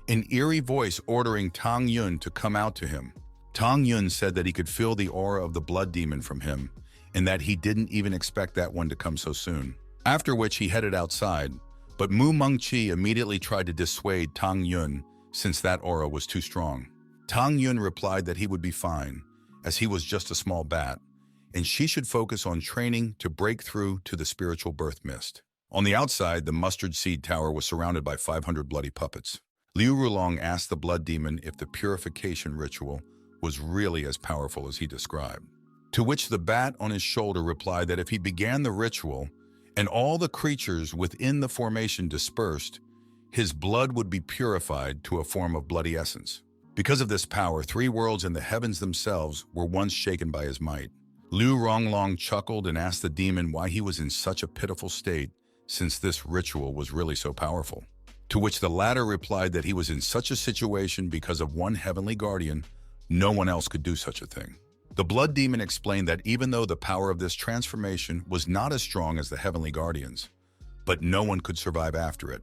an eerie voice ordering Tang Yun to come out to him. Tang Yun said that he could feel the aura of the blood demon from him, and that he didn't even expect that one to come so soon. After which he headed outside, but Mu Mengqi immediately tried to dissuade Tang Yun since that aura was too strong. Tang Yun replied that he would be fine, as he was just a small bat, and she should focus on training to break through to the spiritual birth mist. On the outside, the mustard seed tower was surrounded by 500 bloody puppets. Liu Rulong asked the blood demon if the purification ritual was really as powerful as he described. To which the bat on his shoulder replied that if he began the ritual and all the creatures within the formation dispersed, his blood would be purified to a form of bloody essence. Because of this power, 3 worlds and the heavens themselves were once shaken by his might. Liu Ronglong chuckled and asked the demon why he was in such a pitiful state, since this ritual was really so powerful. To which the latter replied that he was in such a situation because of one heavenly guardian. No one else could do such a thing. The blood demon explained that even though the power of this transformation was not as strong as the heavenly guardians, but no one could survive after it,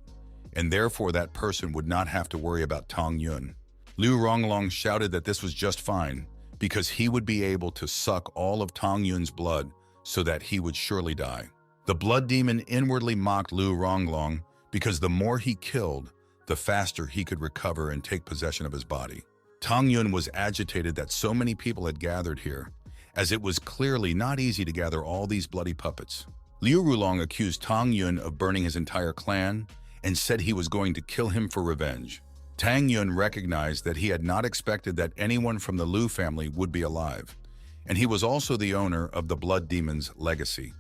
and therefore that person would not have to worry about Tang Yun. Liu Ronglong shouted that this was just fine, because he would be able to suck all of Tang Yun's blood so that he would surely die. The blood demon inwardly mocked Liu Ronglong because the more he killed, the faster he could recover and take possession of his body. Tang Yun was agitated that so many people had gathered here, as it was clearly not easy to gather all these bloody puppets. Liu Rulong accused Tang Yun of burning his entire clan and said he was going to kill him for revenge. Tang Yun recognized that he had not expected that anyone from the Luu family would be alive, and he was also the owner of the blood demon's legacy.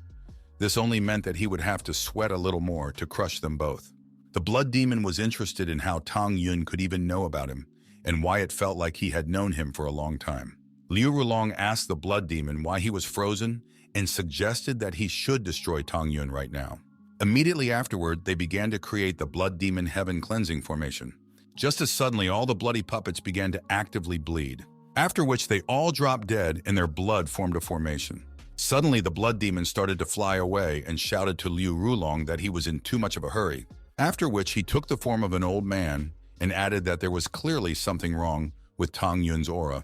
This only meant that he would have to sweat a little more to crush them both. The blood demon was interested in how Tang Yun could even know about him, and why it felt like he had known him for a long time. Liu Rulong asked the blood demon why he was frozen and suggested that he should destroy Tang Yun right now. Immediately afterward, they began to create the blood demon heaven cleansing formation. Just as suddenly, all the bloody puppets began to actively bleed, after which they all dropped dead and their blood formed a formation. Suddenly, the blood demon started to fly away and shouted to Liu Rulong that he was in too much of a hurry, after which he took the form of an old man and added that there was clearly something wrong with Tang Yun's aura,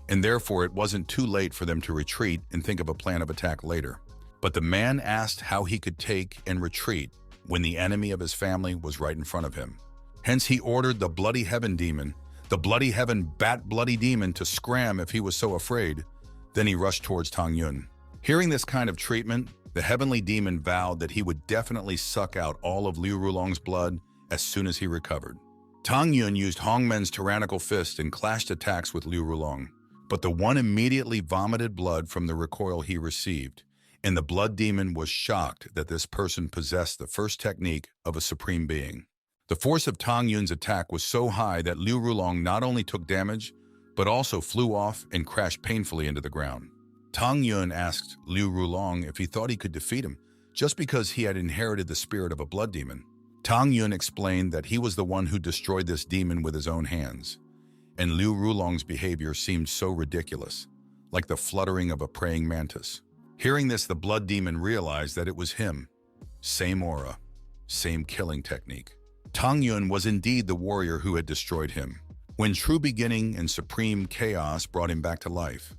and therefore it wasn't too late for them to retreat and think of a plan of attack later. But the man asked how he could take and retreat when the enemy of his family was right in front of him. Hence he ordered the Bloody Heaven demon, the Bloody Heaven Bat Bloody demon, to scram if he was so afraid. Then he rushed towards Tang Yun. Hearing this kind of treatment, the heavenly demon vowed that he would definitely suck out all of Liu Rulong's blood as soon as he recovered. Tang Yun used Hongmen's tyrannical fist and clashed attacks with Liu Rulong, but the one immediately vomited blood from the recoil he received, and the blood demon was shocked that this person possessed the first technique of a supreme being. The force of Tang Yun's attack was so high that Liu Rulong not only took damage, but also flew off and crashed painfully into the ground. Tang Yun asked Liu Rulong if he thought he could defeat him, just because he had inherited the spirit of a blood demon. Tang Yun explained that he was the one who destroyed this demon with his own hands, and Liu Rulong's behavior seemed so ridiculous, like the fluttering of a praying mantis. Hearing this, the blood demon realized that it was him. Same aura, same killing technique. Tang Yun was indeed the warrior who had destroyed him. When true beginning and supreme chaos brought him back to life,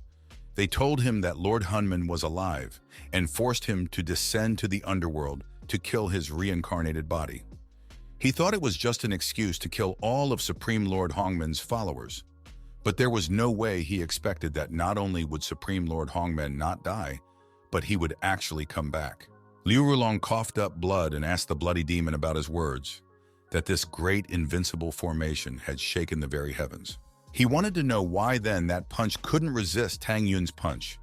they told him that Lord Hunman was alive and forced him to descend to the underworld to kill his reincarnated body. He thought it was just an excuse to kill all of Supreme Lord Hongmen's followers. But there was no way he expected that not only would Supreme Lord Hongmen not die, but he would actually come back. Liu Rulong coughed up blood and asked the bloody demon about his words, that this great invincible formation had shaken the very heavens. He wanted to know why then that punch couldn't resist Tang Yun's punch.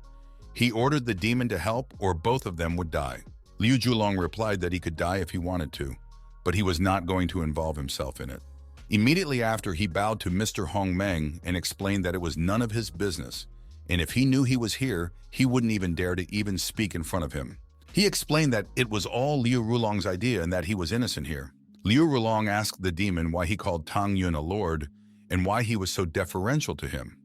He ordered the demon to help or both of them would die. Liu Rulong replied that he could die if he wanted to, but he was not going to involve himself in it. Immediately after, he bowed to Mr. Hongmeng and explained that it was none of his business, and if he knew he was here, he wouldn't even dare to even speak in front of him. He explained that it was all Liu Rulong's idea and that he was innocent here. Liu Rulong asked the demon why he called Tang Yun a lord and why he was so deferential to him.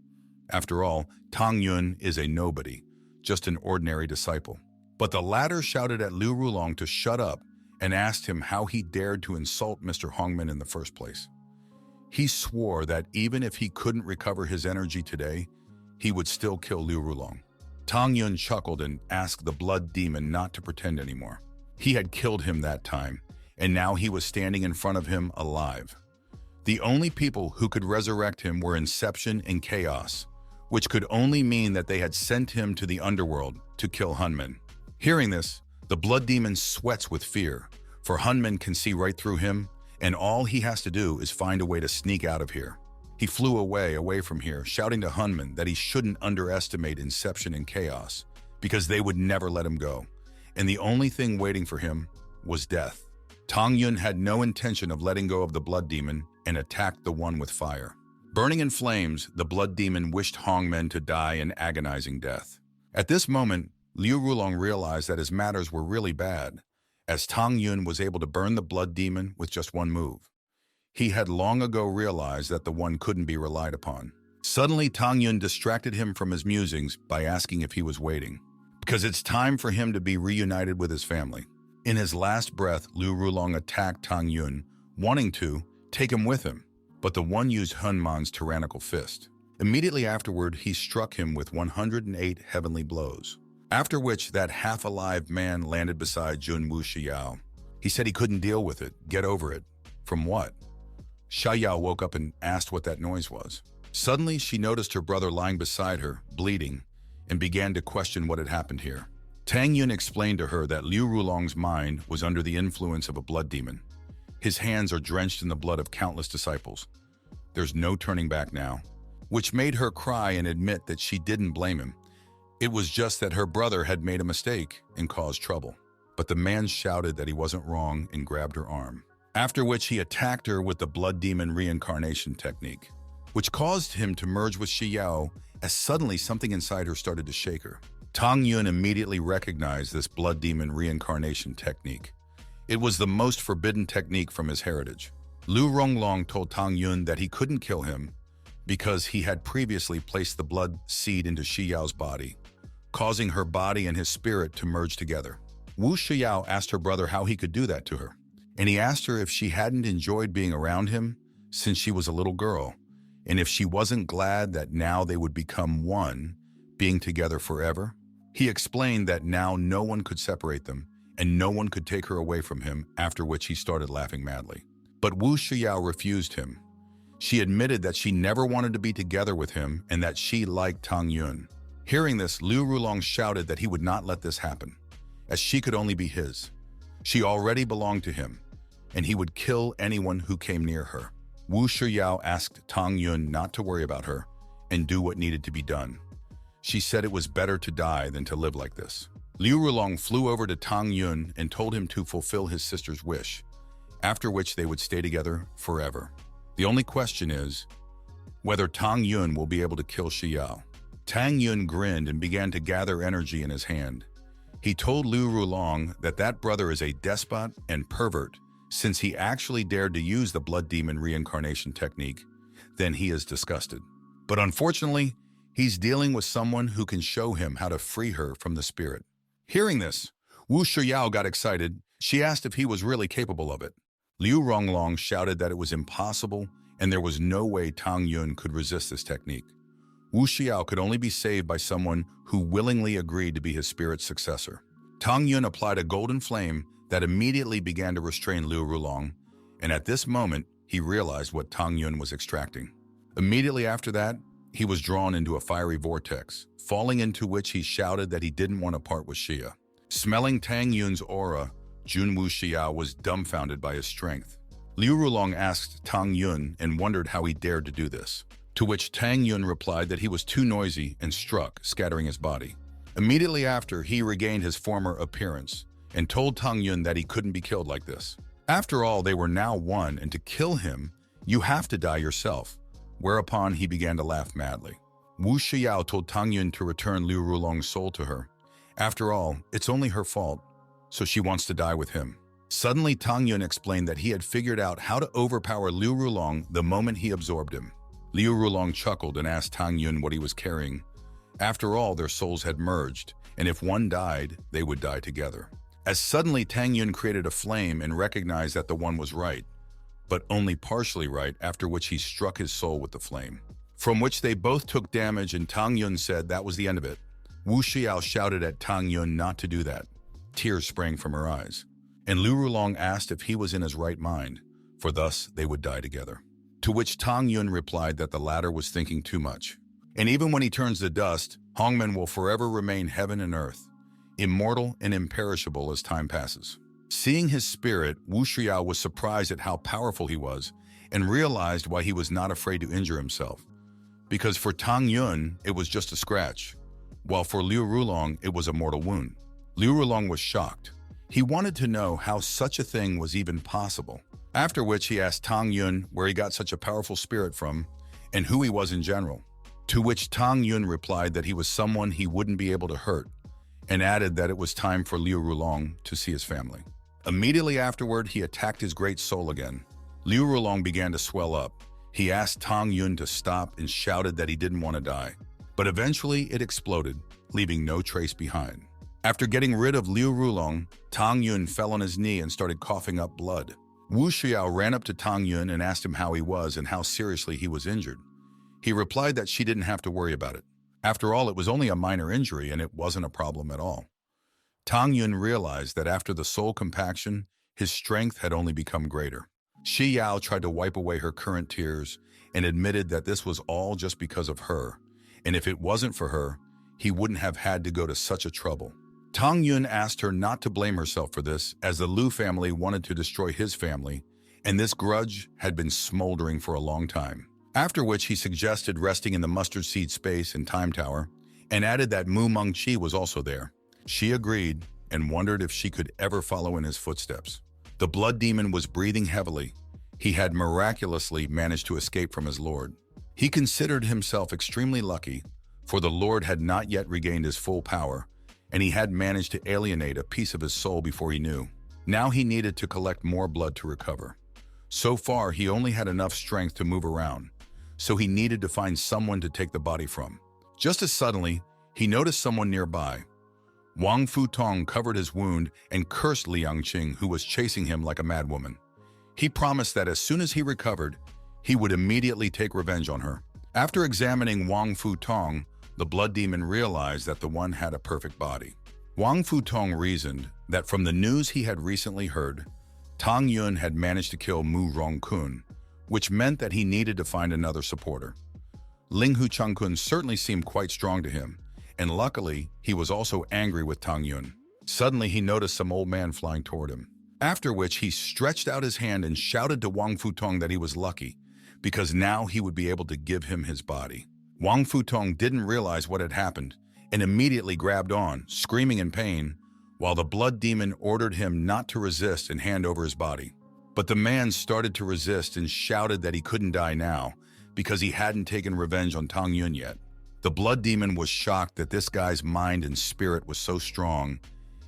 After all, Tang Yun is a nobody, just an ordinary disciple. But the latter shouted at Liu Rulong to shut up and asked him how he dared to insult Mr. Hongmen in the first place. He swore that even if he couldn't recover his energy today, he would still kill Liu Rulong. Tang Yun chuckled and asked the blood demon not to pretend anymore. He had killed him that time, and now he was standing in front of him alive. The only people who could resurrect him were Inception and Chaos, which could only mean that they had sent him to the underworld to kill Hunman. Hearing this, the blood demon sweats with fear, for Hunman can see right through him, and all he has to do is find a way to sneak out of here. He flew away from here, shouting to Hunman that he shouldn't underestimate Inception and Chaos, because they would never let him go, and the only thing waiting for him was death. Tang Yun had no intention of letting go of the blood demon and attacked the one with fire. Burning in flames, the blood demon wished Hongmen to die an agonizing death. At this moment, Liu Rulong realized that his matters were really bad, as Tang Yun was able to burn the blood demon with just one move. He had long ago realized that the one couldn't be relied upon. Suddenly, Tang Yun distracted him from his musings by asking if he was waiting, because it's time for him to be reunited with his family. In his last breath, Liu Rulong attacked Tang Yun, wanting to take him with him, but the one used Hunman's tyrannical fist. Immediately afterward, he struck him with 108 heavenly blows, after which that half-alive man landed beside Jun Wu Xiao. He said he couldn't deal with it, get over it. From what? Xiao woke up and asked what that noise was. Suddenly, she noticed her brother lying beside her, bleeding, and began to question what had happened here. Tang Yun explained to her that Liu Rulong's mind was under the influence of a blood demon. His hands are drenched in the blood of countless disciples. There's no turning back now, which made her cry and admit that she didn't blame him. It was just that her brother had made a mistake and caused trouble. But the man shouted that he wasn't wrong and grabbed her arm, after which he attacked her with the blood demon reincarnation technique, which caused him to merge with Xiao as suddenly something inside her started to shake her. Tang Yun immediately recognized this blood demon reincarnation technique. It was the most forbidden technique from his heritage. Liu Ronglong told Tang Yun that he couldn't kill him because he had previously placed the blood seed into Xiao's body, causing her body and his spirit to merge together. Wu Xiao asked her brother how he could do that to her, and he asked her if she hadn't enjoyed being around him since she was a little girl, and if she wasn't glad that now they would become one, being together forever. He explained that now no one could separate them, and no one could take her away from him, after which he started laughing madly. But Wu Shiyao refused him. She admitted that she never wanted to be together with him and that she liked Tang Yun. Hearing this, Liu Rulong shouted that he would not let this happen, as she could only be his. She already belonged to him, and he would kill anyone who came near her. Wu Shiyao asked Tang Yun not to worry about her and do what needed to be done. She said it was better to die than to live like this. Liu Rulong flew over to Tang Yun and told him to fulfill his sister's wish, after which they would stay together forever. The only question is whether Tang Yun will be able to kill Shiyao. Tang Yun grinned and began to gather energy in his hand. He told Liu Rulong that that brother is a despot and pervert, since he actually dared to use the blood demon reincarnation technique. Then he is disgusted. But unfortunately, he's dealing with someone who can show him how to free her from the spirit. Hearing this, Wu Shiyao got excited. She asked if he was really capable of it. Liu Ronglong shouted that it was impossible and there was no way Tang Yun could resist this technique. Wu Xiao could only be saved by someone who willingly agreed to be his spirit's successor. Tang Yun applied a golden flame that immediately began to restrain Liu Rulong, and at this moment, he realized what Tang Yun was extracting. Immediately after that, he was drawn into a fiery vortex, falling into which he shouted that he didn't want to part with Xia. Smelling Tang Yun's aura, Jun Wu Xiao was dumbfounded by his strength. Liu Rulong asked Tang Yun and wondered how he dared to do this, to which Tang Yun replied that he was too noisy and struck, scattering his body. Immediately after, he regained his former appearance and told Tang Yun that he couldn't be killed like this. After all, they were now one, and to kill him, you have to die yourself, whereupon he began to laugh madly. Wu Xiao told Tang Yun to return Liu Rulong's soul to her. After all, it's only her fault, so she wants to die with him. Suddenly, Tang Yun explained that he had figured out how to overpower Liu Rulong the moment he absorbed him. Liu Rulong chuckled and asked Tang Yun what he was carrying. After all, their souls had merged, and if one died, they would die together. As suddenly, Tang Yun created a flame and recognized that the one was right, but only partially right, after which he struck his soul with the flame, from which they both took damage, and Tang Yun said that was the end of it. Wu Xiao shouted at Tang Yun not to do that. Tears sprang from her eyes, and Liu Rulong asked if he was in his right mind, for thus they would die together. To which Tang Yun replied that the latter was thinking too much. And even when he turns to dust, Hongmen will forever remain heaven and earth, immortal and imperishable as time passes. Seeing his spirit, Wu Xiao was surprised at how powerful he was and realized why he was not afraid to injure himself. Because for Tang Yun, it was just a scratch, while for Liu Rulong, it was a mortal wound. Liu Rulong was shocked. He wanted to know how such a thing was even possible. After which he asked Tang Yun where he got such a powerful spirit from and who he was in general. To which Tang Yun replied that he was someone he wouldn't be able to hurt, and added that it was time for Liu Rulong to see his family. Immediately afterward, he attacked his great soul again. Liu Rulong began to swell up. He asked Tang Yun to stop and shouted that he didn't want to die. But eventually it exploded, leaving no trace behind. After getting rid of Liu Rulong, Tang Yun fell on his knee and started coughing up blood. Wu Xiao ran up to Tang Yun and asked him how he was and how seriously he was injured. He replied that she didn't have to worry about it. After all, it was only a minor injury and it wasn't a problem at all. Tang Yun realized that after the soul compaction, his strength had only become greater. Shi Yao tried to wipe away her current tears and admitted that this was all just because of her, and if it wasn't for her, he wouldn't have had to go to such a trouble. Tang Yun asked her not to blame herself for this, as the Lu family wanted to destroy his family, and this grudge had been smoldering for a long time. After which he suggested resting in the mustard seed space in Time Tower, and added that Mu Mengqi was also there. She agreed and wondered if she could ever follow in his footsteps. The blood demon was breathing heavily. He had miraculously managed to escape from his lord. He considered himself extremely lucky, for the lord had not yet regained his full power, and he had managed to alienate a piece of his soul before he knew. Now he needed to collect more blood to recover. So far, he only had enough strength to move around, so he needed to find someone to take the body from. Just as suddenly, he noticed someone nearby. Wang Futong covered his wound and cursed Liang Qing, who was chasing him like a madwoman. He promised that as soon as he recovered, he would immediately take revenge on her. After examining Wang Futong, the blood demon realized that the one had a perfect body. Wang Futong reasoned that from the news he had recently heard, Tang Yun had managed to kill Mu Rongkun, which meant that he needed to find another supporter. Ling Hu Changkun certainly seemed quite strong to him, and luckily, he was also angry with Tang Yun. Suddenly, he noticed some old man flying toward him, after which he stretched out his hand and shouted to Wang Futong that he was lucky, because now he would be able to give him his body. Wang Futong didn't realize what had happened and immediately grabbed on, screaming in pain, while the blood demon ordered him not to resist and hand over his body. But the man started to resist and shouted that he couldn't die now because he hadn't taken revenge on Tang Yun yet. The blood demon was shocked that this guy's mind and spirit was so strong.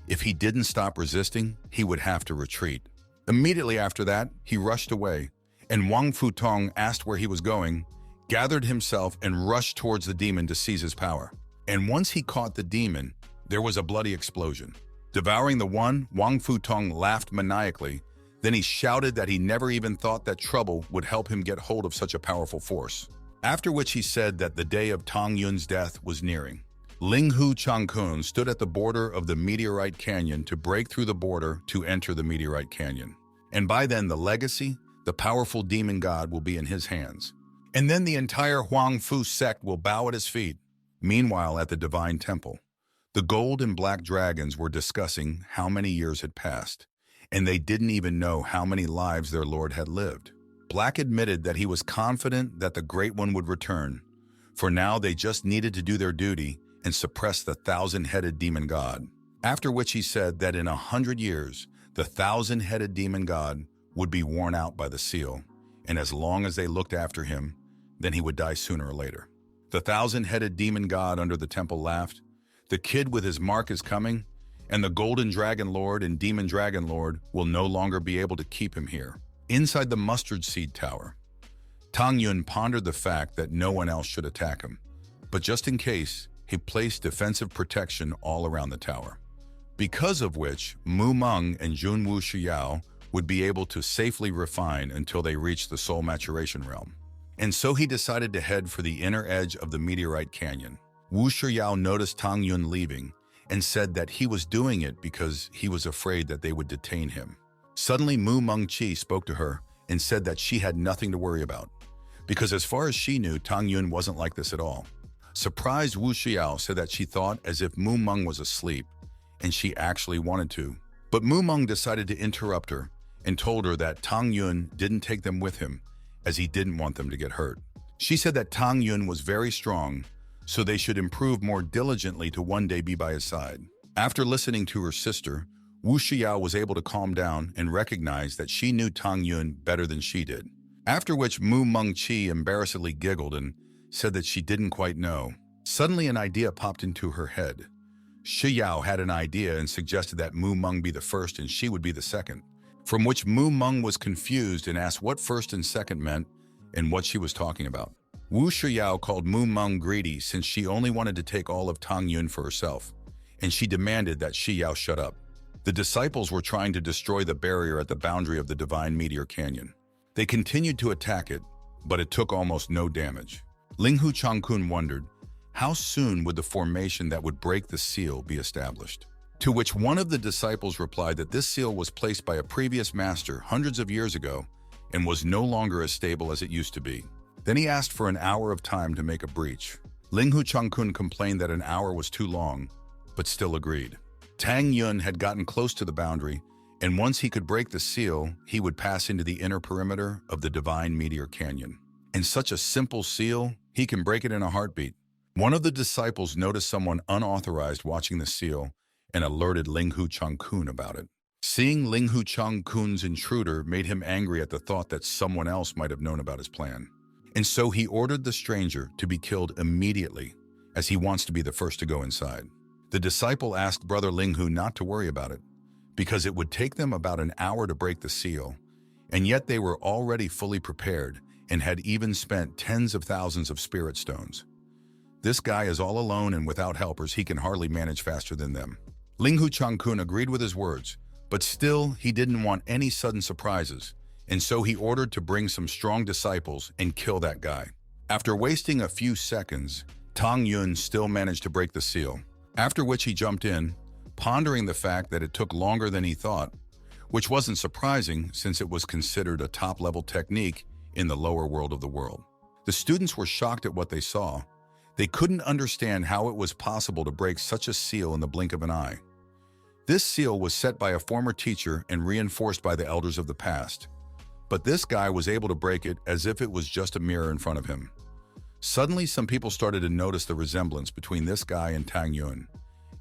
If he didn't stop resisting, he would have to retreat. Immediately after that, he rushed away, and Wang Futong asked where he was going, gathered himself and rushed towards the demon to seize his power. And once he caught the demon, there was a bloody explosion. Devouring the one, Wang Futong laughed maniacally. Then he shouted that he never even thought that trouble would help him get hold of such a powerful force. After which he said that the day of Tang Yun's death was nearing. Ling Hu Changkun stood at the border of the Meteorite Canyon to break through the border to enter the Meteorite Canyon. And by then the legacy, the powerful demon god, will be in his hands. And then the entire Huang Fu sect will bow at his feet. Meanwhile, at the Divine Temple, the gold and black dragons were discussing how many years had passed, and they didn't even know how many lives their lord had lived. Black admitted that he was confident that the Great One would return. For now, they just needed to do their duty and suppress the thousand-headed demon god. After which he said that in 100 years, the thousand-headed demon god would be worn out by the seal, and as long as they looked after him, then he would die sooner or later. The thousand-headed demon god under the temple laughed. The kid with his mark is coming, and the Golden Dragon Lord and Demon Dragon Lord will no longer be able to keep him here. Inside the Mustard Seed Tower, Tang Yun pondered the fact that no one else should attack him, but just in case, he placed defensive protection all around the tower, because of which Mu Meng and Jun Wu Shiyao would be able to safely refine until they reached the soul maturation realm. And so he decided to head for the inner edge of the Meteorite Canyon. Wu Shiyao noticed Tang Yun leaving and said that he was doing it because he was afraid that they would detain him. Suddenly, Mu Mengqi spoke to her and said that she had nothing to worry about, because as far as she knew, Tang Yun wasn't like this at all. Surprised, Wu Xiao said that she thought as if Mu Meng was asleep, and she actually wanted to. But Mu Meng decided to interrupt her and told her that Tang Yun didn't take them with him, as he didn't want them to get hurt. She said that Tang Yun was very strong, so they should improve more diligently to one day be by his side. After listening to her sister, Wu Xiao was able to calm down and recognize that she knew Tang Yun better than she did. After which Mu Mengqi embarrassedly giggled and said that she didn't quite know. Suddenly an idea popped into her head. Xiao had an idea and suggested that Mu Meng be the first and she would be the second, from which Mu Meng was confused and asked what first and second meant and what she was talking about. Wu Xiao called Mu Meng greedy since she only wanted to take all of Tang Yun for herself, and she demanded that Xiao shut up. The disciples were trying to destroy the barrier at the boundary of the Divine Meteor Canyon. They continued to attack it, but it took almost no damage. Ling Hu Changkun wondered, how soon would the formation that would break the seal be established? To which one of the disciples replied that this seal was placed by a previous master hundreds of years ago and was no longer as stable as it used to be. Then he asked for an hour of time to make a breach. Ling Hu Changkun complained that an hour was too long, but still agreed. Tang Yun had gotten close to the boundary, and once he could break the seal, he would pass into the inner perimeter of the Divine Meteor Canyon. And such a simple seal, he can break it in a heartbeat. One of the disciples noticed someone unauthorized watching the seal and alerted Ling Hu Changkun about it. Seeing Ling Hu Changkun's intruder made him angry at the thought that someone else might have known about his plan. And so he ordered the stranger to be killed immediately, as he wants to be the first to go inside. The disciple asked Brother Ling Hu not to worry about it, because it would take them about an hour to break the seal, and yet they were already fully prepared and had even spent tens of thousands of spirit stones. This guy is all alone and without helpers, he can hardly manage faster than them. Ling Hu Changkun agreed with his words, but still he didn't want any sudden surprises, and so he ordered to bring some strong disciples and kill that guy. After wasting a few seconds, Tang Yun still managed to break the seal, after which he jumped in, pondering the fact that it took longer than he thought, which wasn't surprising since it was considered a top-level technique in the lower world of the world. The students were shocked at what they saw. They couldn't understand how it was possible to break such a seal in the blink of an eye. This seal was set by a former teacher and reinforced by the elders of the past. But this guy was able to break it as if it was just a mirror in front of him. Suddenly, some people started to notice the resemblance between this guy and Tang Yun.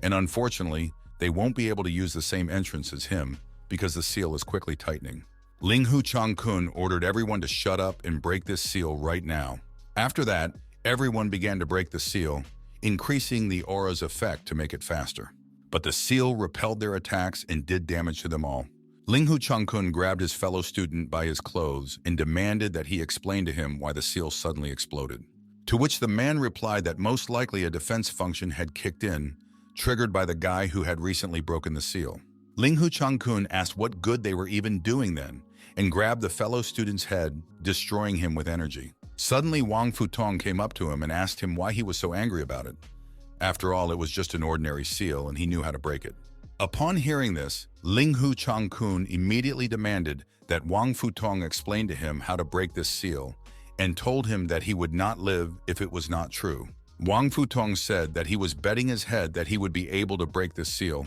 And unfortunately, they won't be able to use the same entrance as him because the seal is quickly tightening. Ling Hu Chang-kun ordered everyone to shut up and break this seal right now. After that, everyone began to break the seal, increasing the aura's effect to make it faster. But the seal repelled their attacks and did damage to them all. Ling Hu Chang-kun grabbed his fellow student by his clothes and demanded that he explain to him why the seal suddenly exploded. To which the man replied that most likely a defense function had kicked in, triggered by the guy who had recently broken the seal. Ling Hu Chang-kun asked what good they were even doing then, and grabbed the fellow student's head, destroying him with energy. Suddenly, Wang Futong came up to him and asked him why he was so angry about it. After all, it was just an ordinary seal and he knew how to break it. Upon hearing this, Ling Hu Chang-kun immediately demanded that Wang Futong explain to him how to break this seal and told him that he would not live if it was not true. Wang Futong said that he was betting his head that he would be able to break this seal,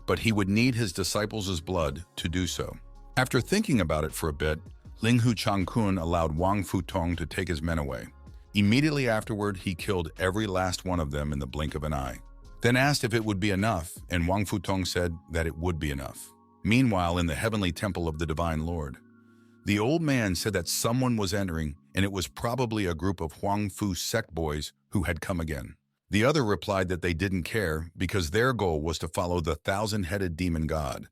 but he would need his disciples' blood to do so. After thinking about it for a bit, Ling Hu Chang-kun allowed Wang Futong to take his men away. Immediately afterward, he killed every last one of them in the blink of an eye. Then asked if it would be enough, and Wang Futong said that it would be enough. Meanwhile, in the heavenly temple of the Divine Lord, the old man said that someone was entering, and it was probably a group of Huang Fu Sect boys who had come again. The other replied that they didn't care because their goal was to follow the thousand-headed demon god.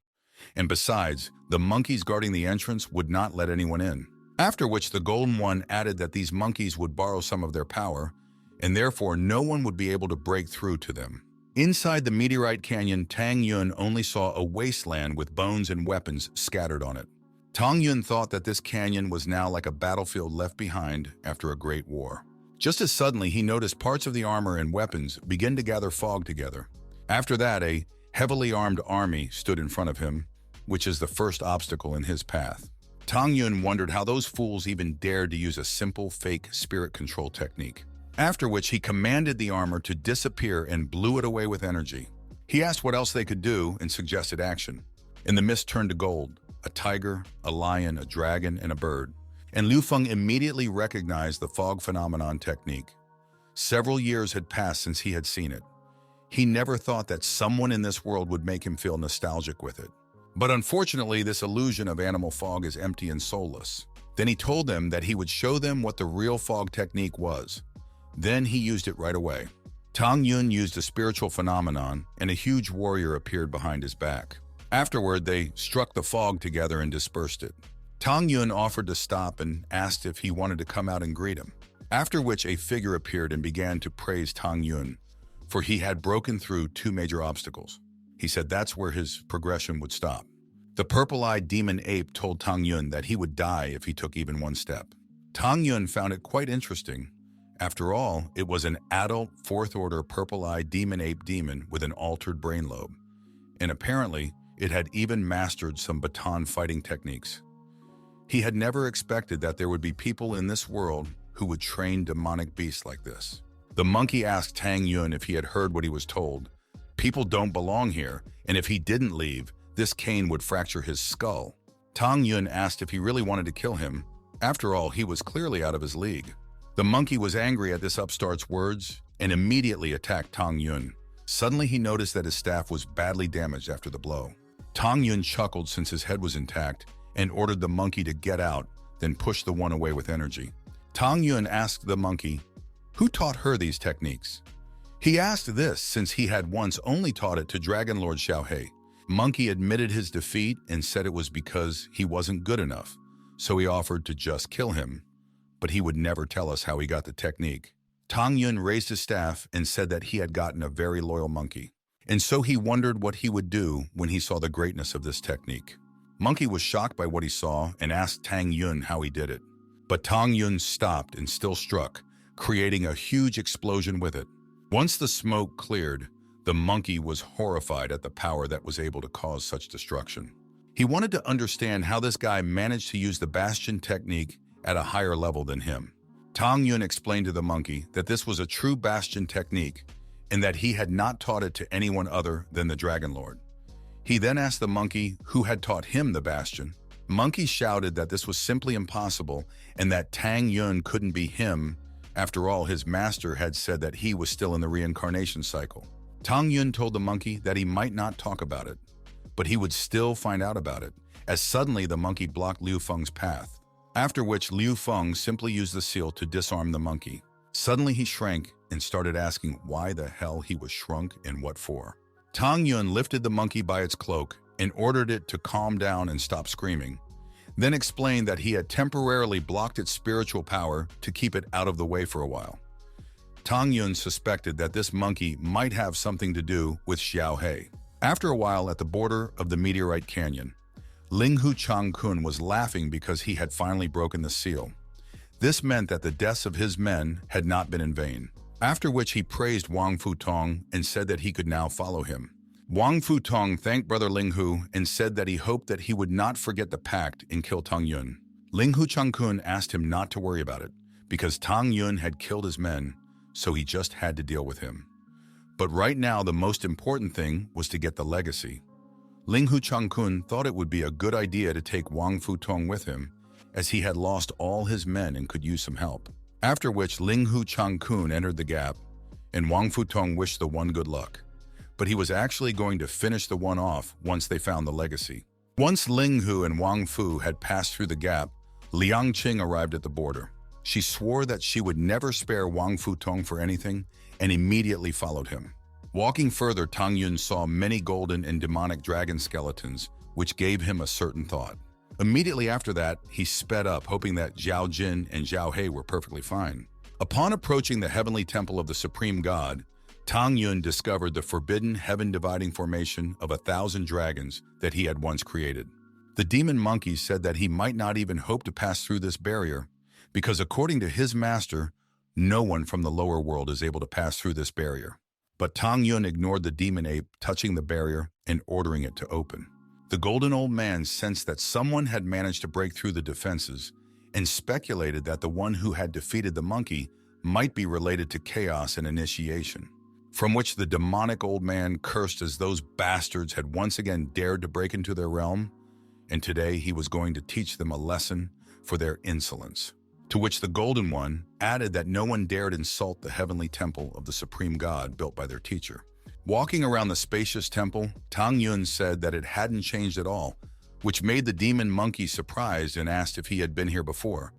And besides, the monkeys guarding the entrance would not let anyone in. After which the Golden One added that these monkeys would borrow some of their power, and therefore no one would be able to break through to them. Inside the meteorite canyon, Tang Yun only saw a wasteland with bones and weapons scattered on it. Tang Yun thought that this canyon was now like a battlefield left behind after a great war. Just as suddenly, he noticed parts of the armor and weapons begin to gather fog together. After that, a heavily armed army stood in front of him, which is the first obstacle in his path. Tang Yun wondered how those fools even dared to use a simple fake spirit control technique. After which he commanded the armor to disappear and blew it away with energy. He asked what else they could do and suggested action. And the mist turned to gold, a tiger, a lion, a dragon, and a bird. And Liu Feng immediately recognized the fog phenomenon technique. Several years had passed since he had seen it. He never thought that someone in this world would make him feel nostalgic with it. But unfortunately, this illusion of animal fog is empty and soulless. Then he told them that he would show them what the real fog technique was. Then he used it right away. Tang Yun used a spiritual phenomenon, and a huge warrior appeared behind his back. Afterward, they struck the fog together and dispersed it. Tang Yun offered to stop and asked if he wanted to come out and greet him. After which a figure appeared and began to praise Tang Yun, for he had broken through two major obstacles. He said that's where his progression would stop. The purple-eyed demon ape told Tang Yun that he would die if he took even one step. Tang Yun found it quite interesting. After all, it was an adult, fourth-order purple-eyed demon ape demon with an altered brain lobe. And apparently, it had even mastered some baton fighting techniques. He had never expected that there would be people in this world who would train demonic beasts like this. The monkey asked Tang Yun if he had heard what he was told. People don't belong here, and if he didn't leave, this cane would fracture his skull. Tang Yun asked if he really wanted to kill him. After all, he was clearly out of his league. The monkey was angry at this upstart's words and immediately attacked Tang Yun. Suddenly, he noticed that his staff was badly damaged after the blow. Tang Yun chuckled since his head was intact and ordered the monkey to get out, then pushed the one away with energy. Tang Yun asked the monkey, who taught her these techniques? He asked this since he had once only taught it to Dragon Lord Xiaohei. Monkey admitted his defeat and said it was because he wasn't good enough, so he offered to just kill him, but he would never tell us how he got the technique. Tang Yun raised his staff and said that he had gotten a very loyal monkey, and so he wondered what he would do when he saw the greatness of this technique. Monkey was shocked by what he saw and asked Tang Yun how he did it. But Tang Yun stopped and still struck, creating a huge explosion with it. Once the smoke cleared, the monkey was horrified at the power that was able to cause such destruction. He wanted to understand how this guy managed to use the bastion technique at a higher level than him. Tang Yun explained to the monkey that this was a true bastion technique and that he had not taught it to anyone other than the Dragon Lord. He then asked the monkey who had taught him the bastion. Monkey shouted that this was simply impossible and that Tang Yun couldn't be him. After all, his master had said that he was still in the reincarnation cycle. Tang Yun told the monkey that he might not talk about it, but he would still find out about it, as suddenly the monkey blocked Liu Feng's path, after which Liu Feng simply used the seal to disarm the monkey. Suddenly he shrank and started asking why the hell he was shrunk and what for. Tang Yun lifted the monkey by its cloak and ordered it to calm down and stop screaming, then explained that he had temporarily blocked its spiritual power to keep it out of the way for a while. Tang Yun suspected that this monkey might have something to do with Xiao He. After a while, at the border of the Meteorite Canyon, Ling Hu Chang-kun was laughing because he had finally broken the seal. This meant that the deaths of his men had not been in vain, after which he praised Wang Futong and said that he could now follow him. Wang Futong thanked Brother Ling Hu and said that he hoped that he would not forget the pact and kill Tang Yun. Ling Hu Chang-kun asked him not to worry about it, because Tang Yun had killed his men, so he just had to deal with him. But right now, the most important thing was to get the legacy. Ling Hu Chang-kun thought it would be a good idea to take Wang Futong with him, as he had lost all his men and could use some help. After which, Ling Hu Chang-kun entered the gap, and Wang Futong wished the one good luck. But he was actually going to finish the one off once they found the legacy. Once Ling Hu and Wang Fu had passed through the gap, Liang Qing arrived at the border. She swore that she would never spare Wang Futong for anything and immediately followed him. Walking further, Tang Yun saw many golden and demonic dragon skeletons, which gave him a certain thought. Immediately after that, he sped up, hoping that Zhao Jin and Zhao He were perfectly fine. Upon approaching the heavenly temple of the Supreme God, Tang Yun discovered the forbidden heaven-dividing formation of 1,000 dragons that he had once created. The demon monkey said that he might not even hope to pass through this barrier, because according to his master, no one from the lower world is able to pass through this barrier. But Tang Yun ignored the demon ape touching the barrier and ordering it to open. The golden old man sensed that someone had managed to break through the defenses and speculated that the one who had defeated the monkey might be related to chaos and initiation, from which the demonic old man cursed as those bastards had once again dared to break into their realm, and today he was going to teach them a lesson for their insolence. To which the Golden One added that no one dared insult the heavenly temple of the Supreme God built by their teacher. Walking around the spacious temple, Tang Yun said that it hadn't changed at all, which made the demon monkey surprised and asked if he had been here before,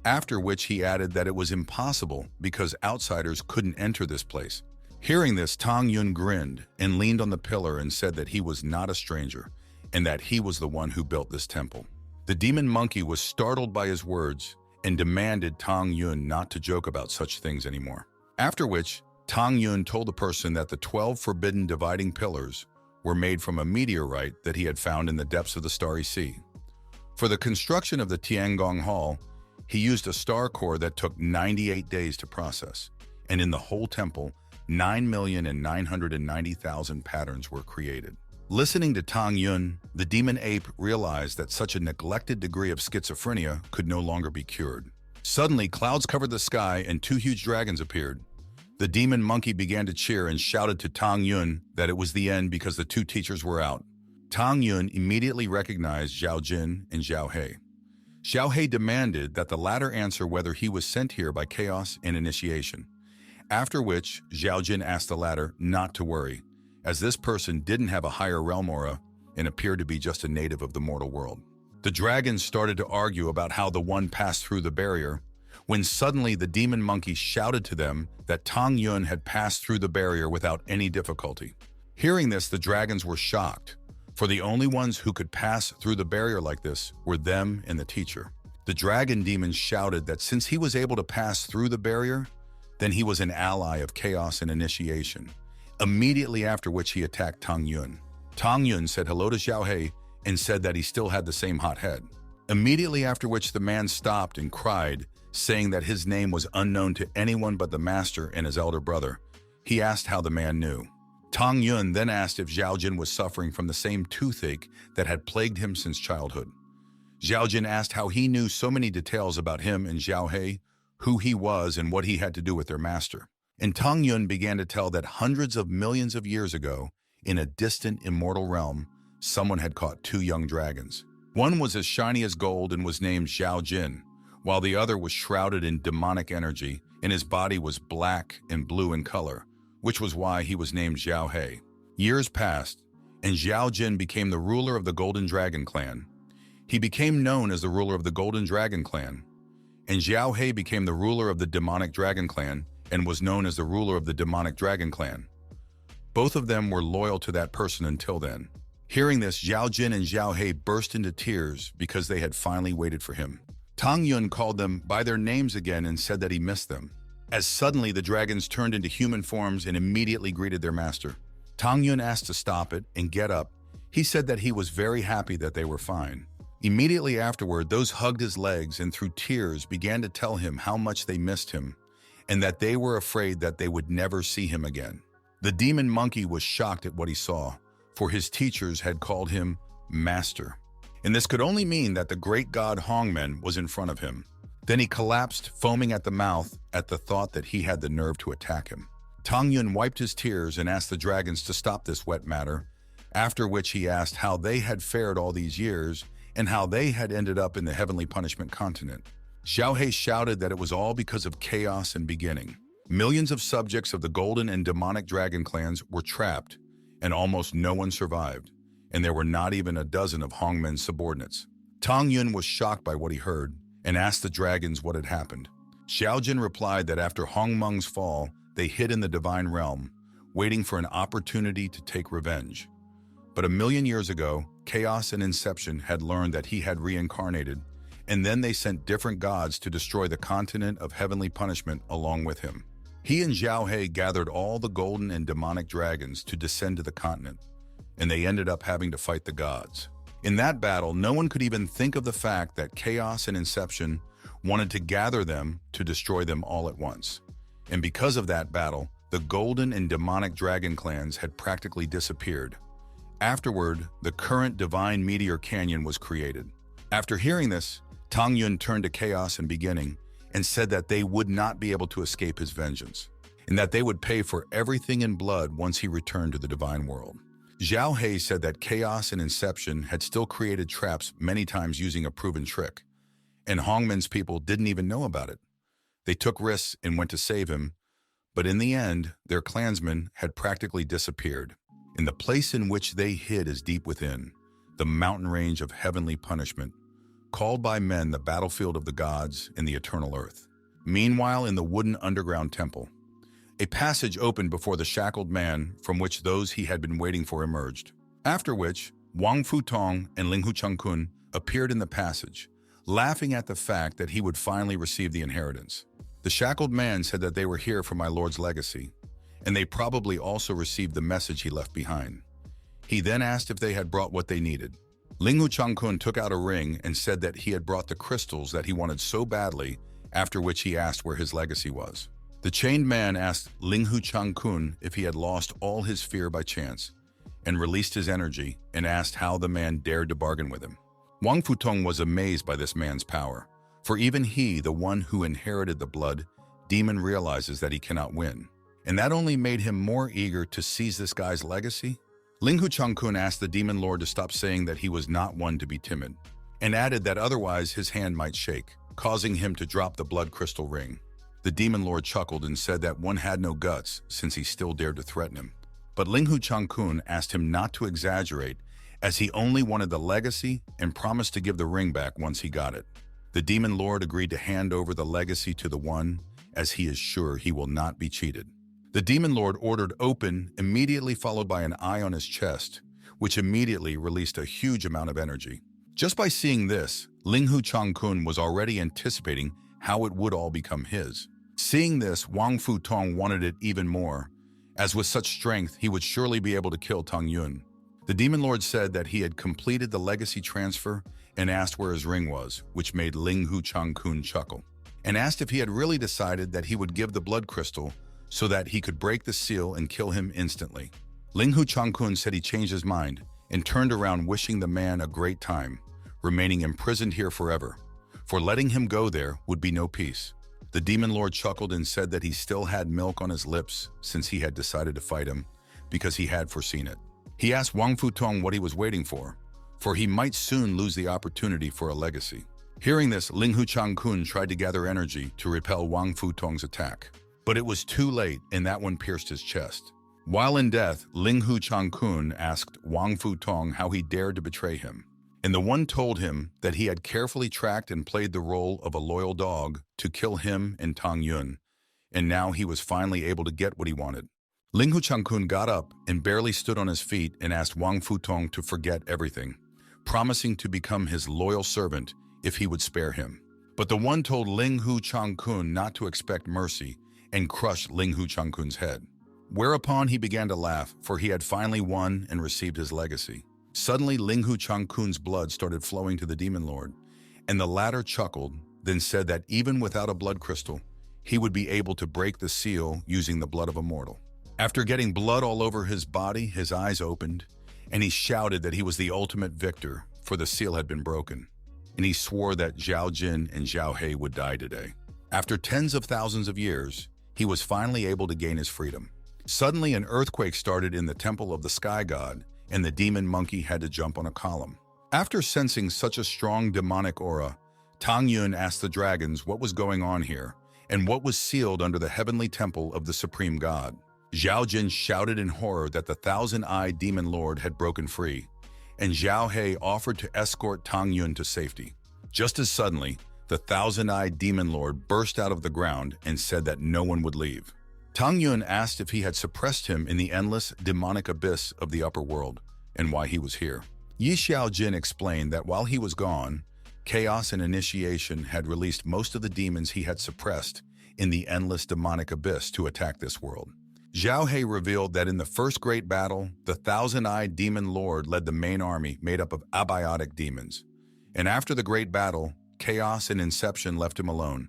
after which he added that it was impossible because outsiders couldn't enter this place. Hearing this, Tang Yun grinned and leaned on the pillar and said that he was not a stranger and that he was the one who built this temple. The demon monkey was startled by his words and demanded Tang Yun not to joke about such things anymore. After which, Tang Yun told the person that the 12 forbidden dividing pillars were made from a meteorite that he had found in the depths of the Starry Sea. For the construction of the Tiangong Hall, he used a star core that took 98 days to process, and in the whole temple, 9,990,000 patterns were created. Listening to Tang Yun, the demon ape realized that such a neglected degree of schizophrenia could no longer be cured. Suddenly, clouds covered the sky and 2 huge dragons appeared. The demon monkey began to cheer and shouted to Tang Yun that it was the end because the 2 teachers were out. Tang Yun immediately recognized Zhao Jin and Zhao He. Zhao He demanded that the latter answer whether he was sent here by chaos and initiation, after which Zhao Jin asked the latter not to worry, as this person didn't have a higher realm aura and appeared to be just a native of the mortal world. The dragons started to argue about how the one passed through the barrier, when suddenly the demon monkey shouted to them that Tang Yun had passed through the barrier without any difficulty. Hearing this, the dragons were shocked, for the only ones who could pass through the barrier like this were them and the teacher. The dragon demon shouted that since he was able to pass through the barrier, then he was an ally of chaos and initiation, immediately after which he attacked Tang Yun. Tang Yun said hello to Zhao He and said that he still had the same hot head. Immediately after which the man stopped and cried, saying that his name was unknown to anyone but the master and his elder brother. He asked how the man knew. Tang Yun then asked if Zhao Jin was suffering from the same toothache that had plagued him since childhood. Zhao Jin asked how he knew so many details about him and Zhao He, who he was and what he had to do with their master. And Tang Yun began to tell that hundreds of millions of years ago, in a distant immortal realm, someone had caught two young dragons. One was as shiny as gold and was named Zhao Jin, while the other was shrouded in demonic energy and his body was black and blue in color, which was why he was named Zhao He. Years passed, and Zhao Jin became the ruler of the Golden Dragon Clan. He became known as the ruler of the Golden Dragon Clan, and Zhao He became the ruler of the Demonic Dragon Clan and was known as the ruler of the Demonic Dragon Clan. Both of them were loyal to that person until then. Hearing this, Zhao Jin and Zhao He burst into tears because they had finally waited for him. Tang Yun called them by their names again and said that he missed them. As suddenly the dragons turned into human forms and immediately greeted their master. Tang Yun asked to stop it and get up. He said that he was very happy that they were fine. Immediately afterward, those hugged his legs and through tears began to tell him how much they missed him and that they were afraid that they would never see him again. The demon monkey was shocked at what he saw, for his teachers had called him Master. And this could only mean that the great god Hongmen was in front of him. Then he collapsed, foaming at the mouth at the thought that he had the nerve to attack him. Tang Yun wiped his tears and asked the dragons to stop this wet matter, after which he asked how they had fared all these years and how they had ended up in the heavenly punishment continent. Zhao He shouted that it was all because of chaos and beginning. Millions of subjects of the Golden and Demonic Dragon clans were trapped, and almost no one survived, and there were not even a dozen of Hongmen's subordinates. Tang Yun was shocked by what he heard and asked the dragons what had happened. Zhao Jin replied that after Hongmeng's fall, they hid in the divine realm, waiting for an opportunity to take revenge. But a million years ago, Chaos and Inception had learned that he had reincarnated, and then they sent different gods to destroy the continent of heavenly punishment along with him. He and Zhao He gathered all the golden and demonic dragons to descend to the continent, and they ended up having to fight the gods. In that battle, no one could even think of the fact that Chaos and Inception wanted to gather them to destroy them all at once. And because of that battle, the golden and demonic dragon clans had practically disappeared. Afterward, the current divine meteor canyon was created. After hearing this, Tang Yun turned to Chaos and Beginning and said that they would not be able to escape his vengeance, and that they would pay for everything in blood once he returned to the divine world. Zhao He said that Chaos and Inception had still created traps many times using a proven trick, and Hongmen's people didn't even know about it. They took risks and went to save him, but in the end, their clansmen had practically disappeared. And the place in which they hid is deep within, the mountain range of heavenly punishment, called by men the battlefield of the gods and the eternal earth. Meanwhile, in the wooden underground temple, a passage opened before the shackled man from which those he had been waiting for emerged. After which, Wang Futong and Linghu Changkun appeared in the passage, laughing at the fact that he would finally receive the inheritance. The shackled man said that they were here for my lord's legacy, and they probably also received the message he left behind. He then asked if they had brought what they needed. Linghu Changkun took out a ring and said that he had brought the crystals that he wanted so badly, after which he asked where his legacy was. The chained man asked Linghu Changkun if he had lost all his fear by chance, and released his energy and asked how the man dared to bargain with him. Wang Futong was amazed by this man's power, for even he, the one who inherited the blood, demon realizes that he cannot win. And that only made him more eager to seize this guy's legacy. Linghu Changkun asked the demon lord to stop saying that he was not one to be timid, and added that otherwise his hand might shake, causing him to drop the blood crystal ring. The demon lord chuckled and said that one had no guts since he still dared to threaten him. But Linghu Changkun asked him not to exaggerate, as he only wanted the legacy and promised to give the ring back once he got it. The demon lord agreed to hand over the legacy to the one, as he is sure he will not be cheated. The demon lord ordered open, immediately followed by an eye on his chest, which immediately released a huge amount of energy. Just by seeing this, Linghu Changkun was already anticipating how it would all become his. Seeing this, Wang Futong wanted it even more, as with such strength he would surely be able to kill Tang Yun. The demon lord said that he had completed the legacy transfer and asked where his ring was, which made Ling Hu Changkun chuckle, and asked if he had really decided that he would give the blood crystal so that he could break the seal and kill him instantly. Ling Hu Changkun said he changed his mind and turned around wishing the man a great time, remaining imprisoned here forever. For letting him go there would be no peace. The demon lord chuckled and said that he still had milk on his lips since he had decided to fight him, because he had foreseen it. He asked Wang Futong what he was waiting for he might soon lose the opportunity for a legacy. Hearing this, Ling Hu Changkun tried to gather energy to repel Wang Futong's attack, but it was too late and that one pierced his chest. While in death, Ling Hu Changkun asked Wang Futong how he dared to betray him, and the one told him that he had carefully tracked and played the role of a loyal dog to kill him and Tang Yun, and now he was finally able to get what he wanted. Ling Hu Changkun got up and barely stood on his feet and asked Wang Futong to forget everything, promising to become his loyal servant if he would spare him. But the one told Ling Hu Changkun not to expect mercy and crushed Ling Hu Changkun's head. Whereupon he began to laugh, for he had finally won and received his legacy. Suddenly, Ling Hu Changkun's blood started flowing to the demon lord, and the latter chuckled, then said that even without a blood crystal, he would be able to break the seal using the blood of a mortal. After getting blood all over his body, his eyes opened, and he shouted that he was the ultimate victor, for the seal had been broken. And he swore that Zhao Jin and Zhao He would die today. After tens of thousands of years, he was finally able to gain his freedom. Suddenly, an earthquake started in the temple of the sky god, and the demon monkey had to jump on a column. After sensing such a strong demonic aura, Tang Yun asked the dragons what was going on here, and what was sealed under the heavenly temple of the supreme god. Zhao Jin shouted in horror that the thousand-eyed demon lord had broken free, and Zhao He offered to escort Tang Yun to safety. Just as suddenly, the thousand-eyed demon lord burst out of the ground and said that no one would leave. Tang Yun asked if he had suppressed him in the endless demonic abyss of the upper world, and why he was here. Yi Xiao Jin explained that while he was gone, Chaos and Initiation had released most of the demons he had suppressed in the endless demonic abyss to attack this world. Zhao He revealed that in the first great battle, the thousand-eyed demon lord led the main army made up of abiotic demons. And after the great battle, Chaos and Inception left him alone.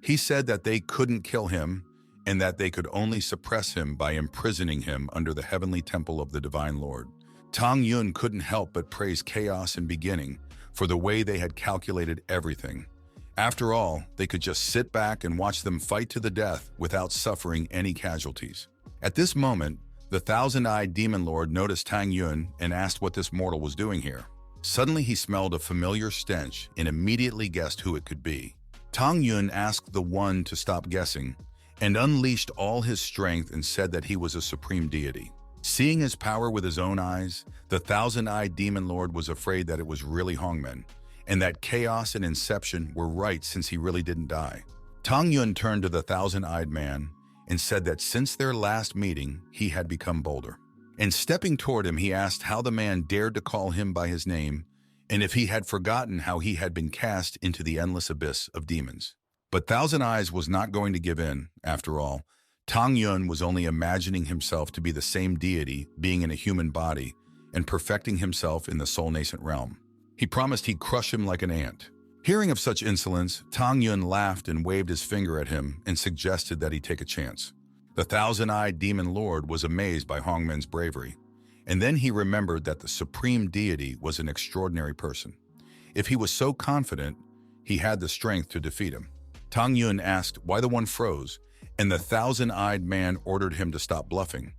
He said that they couldn't kill him, and that they could only suppress him by imprisoning him under the heavenly temple of the Divine Lord. Tang Yun couldn't help but praise Chaos and Beginning for the way they had calculated everything. After all, they could just sit back and watch them fight to the death without suffering any casualties. At this moment, the thousand-eyed demon lord noticed Tang Yun and asked what this mortal was doing here. Suddenly he smelled a familiar stench and immediately guessed who it could be. Tang Yun asked the one to stop guessing and unleashed all his strength and said that he was a supreme deity. Seeing his power with his own eyes, the thousand-eyed demon lord was afraid that it was really Hongmen, and that Chaos and Inception were right since he really didn't die. Tang Yun turned to the thousand-eyed man and said that since their last meeting, he had become bolder. And stepping toward him, he asked how the man dared to call him by his name, and if he had forgotten how he had been cast into the endless abyss of demons. But Thousand Eyes was not going to give in, after all. Tang Yun was only imagining himself to be the same deity being in a human body and perfecting himself in the soul-nascent realm. He promised he'd crush him like an ant. Hearing of such insolence, Tang Yun laughed and waved his finger at him and suggested that he take a chance. The thousand-eyed demon lord was amazed by Hongmen's bravery, and then he remembered that the supreme deity was an extraordinary person. If he was so confident, he had the strength to defeat him. Tang Yun asked why the one froze, and the thousand-eyed man ordered him to stop bluffing.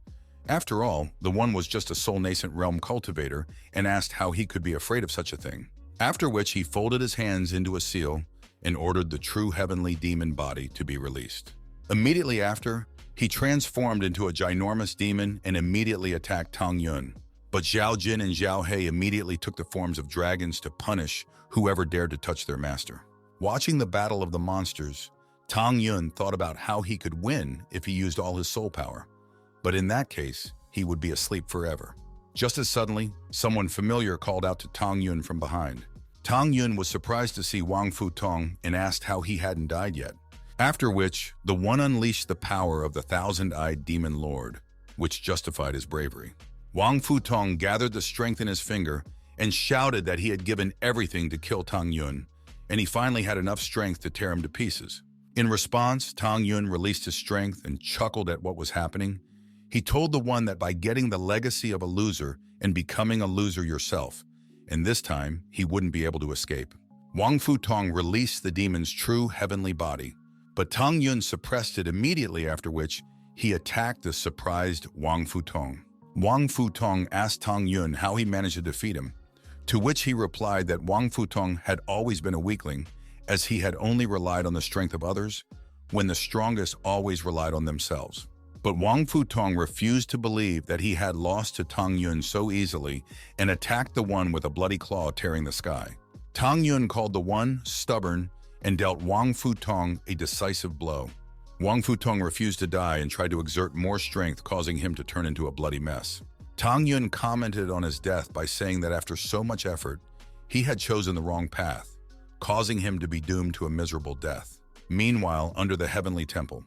After all, the one was just a soul-nascent realm cultivator and asked how he could be afraid of such a thing. After which he folded his hands into a seal and ordered the true heavenly demon body to be released. Immediately after, he transformed into a ginormous demon and immediately attacked Tang Yun. But Zhao Jin and Zhao He immediately took the forms of dragons to punish whoever dared to touch their master. Watching the battle of the monsters, Tang Yun thought about how he could win if he used all his soul power. But in that case, he would be asleep forever. Just as suddenly, someone familiar called out to Tang Yun from behind. Tang Yun was surprised to see Wang Futong and asked how he hadn't died yet. After which, the one unleashed the power of the thousand-eyed demon lord, which justified his bravery. Wang Futong gathered the strength in his finger and shouted that he had given everything to kill Tang Yun, and he finally had enough strength to tear him to pieces. In response, Tang Yun released his strength and chuckled at what was happening. He told the one that by getting the legacy of a loser and becoming a loser yourself, and this time he wouldn't be able to escape. Wang Futong released the demon's true heavenly body, but Tang Yun suppressed it immediately, after which he attacked the surprised Wang Futong. Wang Futong asked Tang Yun how he managed to defeat him, to which he replied that Wang Futong had always been a weakling, as he had only relied on the strength of others, when the strongest always relied on themselves. But Wang Futong refused to believe that he had lost to Tang Yun so easily and attacked the one with a bloody claw tearing the sky. Tang Yun called the one stubborn and dealt Wang Futong a decisive blow. Wang Futong refused to die and tried to exert more strength, causing him to turn into a bloody mess. Tang Yun commented on his death by saying that after so much effort, he had chosen the wrong path, causing him to be doomed to a miserable death. Meanwhile, under the heavenly temple,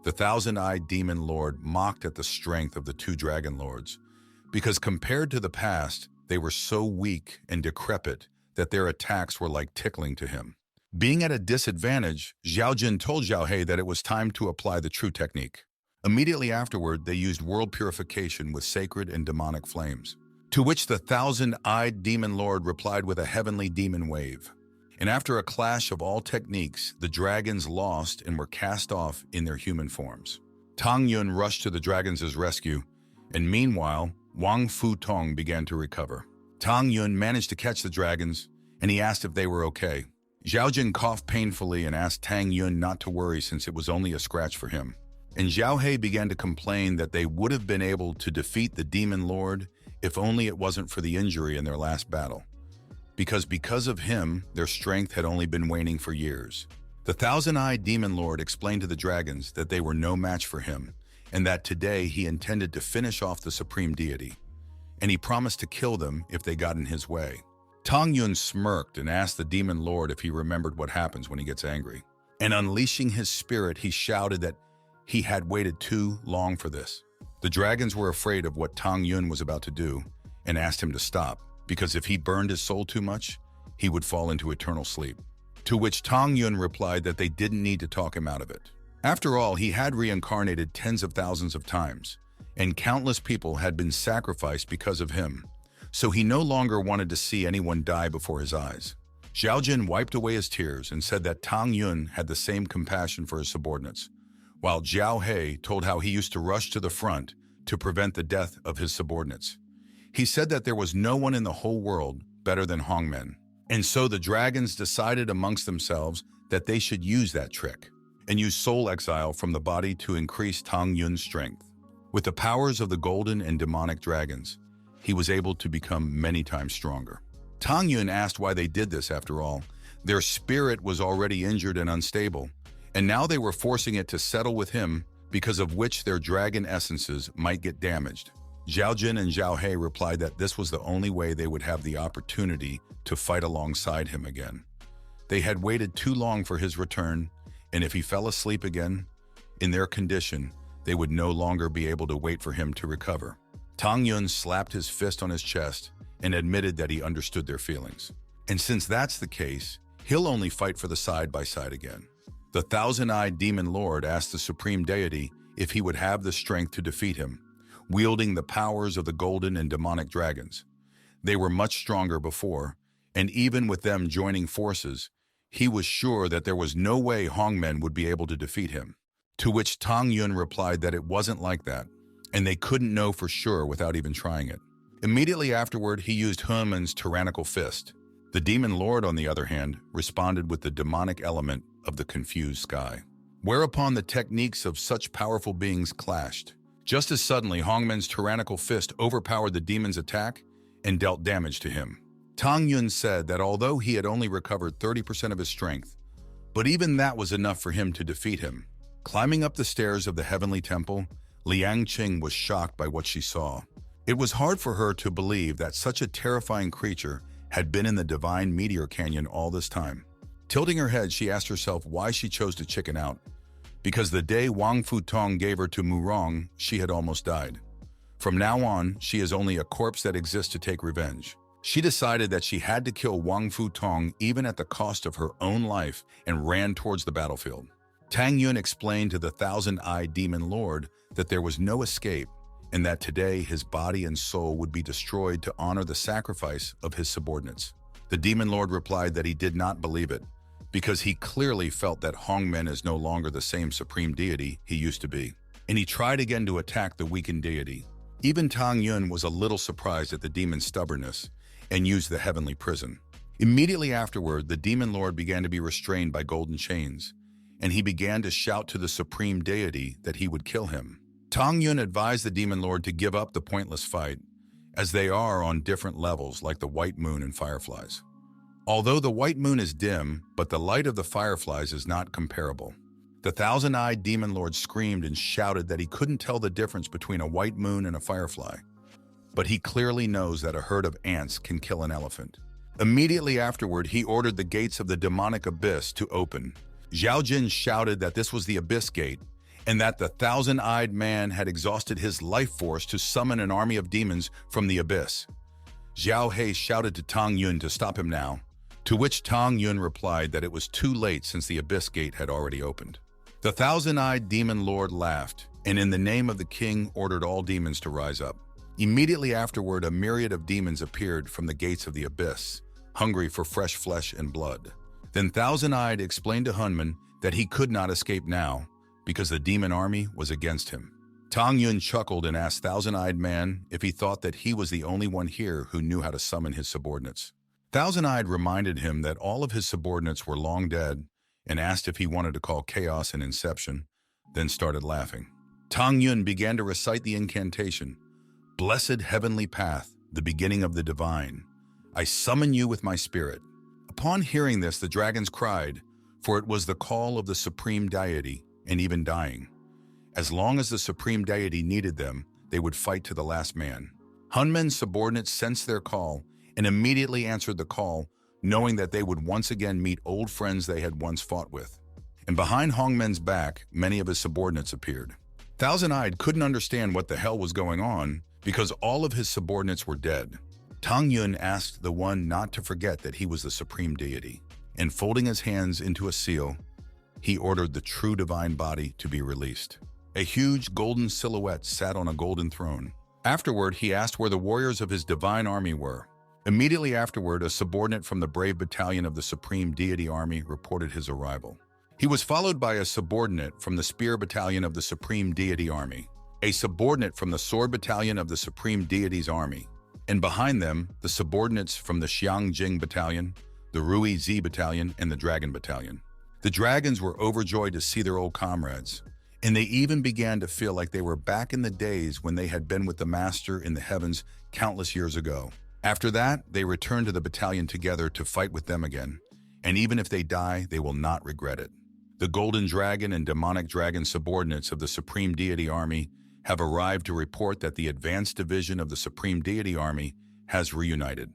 the thousand-eyed demon lord mocked at the strength of the two dragon lords, because compared to the past, they were so weak and decrepit that their attacks were like tickling to him. Being at a disadvantage, Zhao Jin told Zhao He that it was time to apply the true technique. Immediately afterward, they used world purification with sacred and demonic flames, to which the thousand-eyed demon lord replied with a heavenly demon wave. And after a clash of all techniques, the dragons lost and were cast off in their human forms. Tang Yun rushed to the dragons' rescue, and meanwhile, Wang Futong began to recover. Tang Yun managed to catch the dragons, and he asked if they were okay. Zhao Jin coughed painfully and asked Tang Yun not to worry since it was only a scratch for him. And Zhao He began to complain that they would have been able to defeat the demon lord if only it wasn't for the injury in their last battle. Because of him, their strength had only been waning for years. The thousand-eyed demon lord explained to the dragons that they were no match for him, and that today he intended to finish off the supreme deity, and he promised to kill them if they got in his way. Tang Yun smirked and asked the demon lord if he remembered what happens when he gets angry. And unleashing his spirit, he shouted that he had waited too long for this. The dragons were afraid of what Tang Yun was about to do and asked him to stop, because if he burned his soul too much, he would fall into eternal sleep. To which Tang Yun replied that they didn't need to talk him out of it. After all, he had reincarnated tens of thousands of times, and countless people had been sacrificed because of him, so he no longer wanted to see anyone die before his eyes. Zhao Jin wiped away his tears and said that Tang Yun had the same compassion for his subordinates, while Zhao He told how he used to rush to the front to prevent the death of his subordinates. He said that there was no one in the whole world better than Hongmen, and so the dragons decided amongst themselves that they should use that trick and use soul exile from the body to increase Tang Yun's strength. With the powers of the golden and demonic dragons, he was able to become many times stronger. Tang Yun asked why they did this. After all, their spirit was already injured and unstable, and now they were forcing it to settle with him, because of which their dragon essences might get damaged. Zhao Jin and Zhao He replied that this was the only way they would have the opportunity to fight alongside him again. They had waited too long for his return, and if he fell asleep again, in their condition, they would no longer be able to wait for him to recover. Tang Yun slapped his fist on his chest and admitted that he understood their feelings. And since that's the case, he'll only fight for the side-by-side again. The thousand-eyed demon lord asked the supreme deity if he would have the strength to defeat him, wielding the powers of the golden and demonic dragons. They were much stronger before, and even with them joining forces, he was sure that there was no way Hongmen would be able to defeat him. To which Tang Yun replied that it wasn't like that, and they couldn't know for sure without even trying it. Immediately afterward, he used Hongmen's tyrannical fist. The demon lord, on the other hand, responded with the demonic element of the confused sky, whereupon the techniques of such powerful beings clashed. Just as suddenly, Hongmen's tyrannical fist overpowered the demon's attack and dealt damage to him. Tang Yun said that although he had only recovered 30% of his strength, but even that was enough for him to defeat him. Climbing up the stairs of the heavenly temple, Liang Qing was shocked by what she saw. It was hard for her to believe that such a terrifying creature had been in the divine meteor canyon all this time. Tilting her head, she asked herself why she chose to chicken out. Because the day Wang Futong gave her to Murong, she had almost died. From now on, she is only a corpse that exists to take revenge. She decided that she had to kill Wang Fu Tong even at the cost of her own life and ran towards the battlefield. Tang Yun explained to the Thousand-Eyed Demon Lord that there was no escape and that today his body and soul would be destroyed to honor the sacrifice of his subordinates. The Demon Lord replied that he did not believe it because he clearly felt that Hongmen is no longer the same supreme deity he used to be, and he tried again to attack the weakened deity. Even Tang Yun was a little surprised at the demon's stubbornness and used the heavenly prison. Immediately afterward, the Demon Lord began to be restrained by golden chains, and he began to shout to the supreme deity that he would kill him. Tang Yun advised the Demon Lord to give up the pointless fight, as they are on different levels like the white moon and fireflies. Although the white moon is dim, but the light of the fireflies is not comparable. The Thousand-Eyed Demon Lord screamed and shouted that he couldn't tell the difference between a white moon and a firefly, but he clearly knows that a herd of ants can kill an elephant. Immediately afterward, he ordered the gates of the demonic abyss to open. Zhao Jin shouted that this was the abyss gate, and that the Thousand-Eyed Man had exhausted his life force to summon an army of demons from the abyss. Zhao He shouted to Tang Yun to stop him now, to which Tang Yun replied that it was too late since the abyss gate had already opened. The Thousand-Eyed Demon Lord laughed, and in the name of the king ordered all demons to rise up. Immediately afterward, a myriad of demons appeared from the gates of the abyss, hungry for fresh flesh and blood. Then Thousand-Eyed explained to Hunman that he could not escape now because the demon army was against him. Tang Yun chuckled and asked Thousand-Eyed Man if he thought that he was the only one here who knew how to summon his subordinates. Thousand-Eyed reminded him that all of his subordinates were long dead and asked if he wanted to call chaos an inception, then started laughing. Tang Yun began to recite the incantation, "Blessed heavenly path, the beginning of the divine, I summon you with my spirit." Upon hearing this, the dragons cried, for it was the call of the supreme deity, and even dying. As long as the supreme deity needed them, they would fight to the last man. Hunman's subordinates sensed their call and immediately answered the call, knowing that they would once again meet old friends they had once fought with. And behind Hongmen's back, many of his subordinates appeared. Thousand-Eyed couldn't understand what the hell was going on because all of his subordinates were dead. Tang Yun asked the one not to forget that he was the supreme deity, and folding his hands into a seal, he ordered the true divine body to be released. A huge golden silhouette sat on a golden throne. Afterward, he asked where the warriors of his divine army were. Immediately afterward, a subordinate from the brave battalion of the Supreme Deity Army reported his arrival. He was followed by a subordinate from the Spear Battalion of the Supreme Deity Army, a subordinate from the Sword Battalion of the Supreme Deity's Army, and behind them, the subordinates from the Xiangjing Battalion, the Rui Zi Battalion, and the Dragon Battalion. The dragons were overjoyed to see their old comrades, and they even began to feel like they were back in the days when they had been with the Master in the heavens countless years ago. After that, they returned to the battalion together to fight with them again, and even if they die, they will not regret it. The Golden Dragon and Demonic Dragon subordinates of the Supreme Deity Army have arrived to report that the Advanced Division of the Supreme Deity Army has reunited,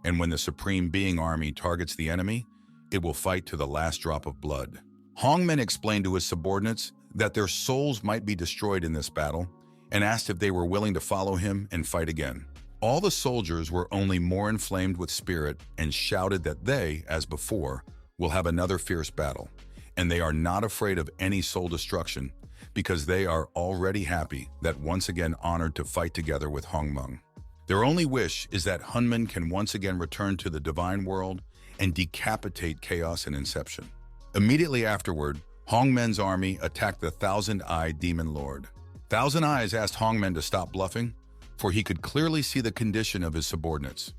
and when the Supreme Being Army targets the enemy, it will fight to the last drop of blood. Hongmen explained to his subordinates that their souls might be destroyed in this battle and asked if they were willing to follow him and fight again. All the soldiers were only more inflamed with spirit and shouted that they, as before, will have another fierce battle, and they are not afraid of any soul destruction because they are already happy that once again honored to fight together with Hongmeng. Their only wish is that Hunman can once again return to the divine world and decapitate chaos and inception. Immediately afterward, Hongmen's army attacked the Thousand-Eyed Demon Lord. Thousand Eyes asked Hongmen to stop bluffing, for he could clearly see the condition of his subordinates.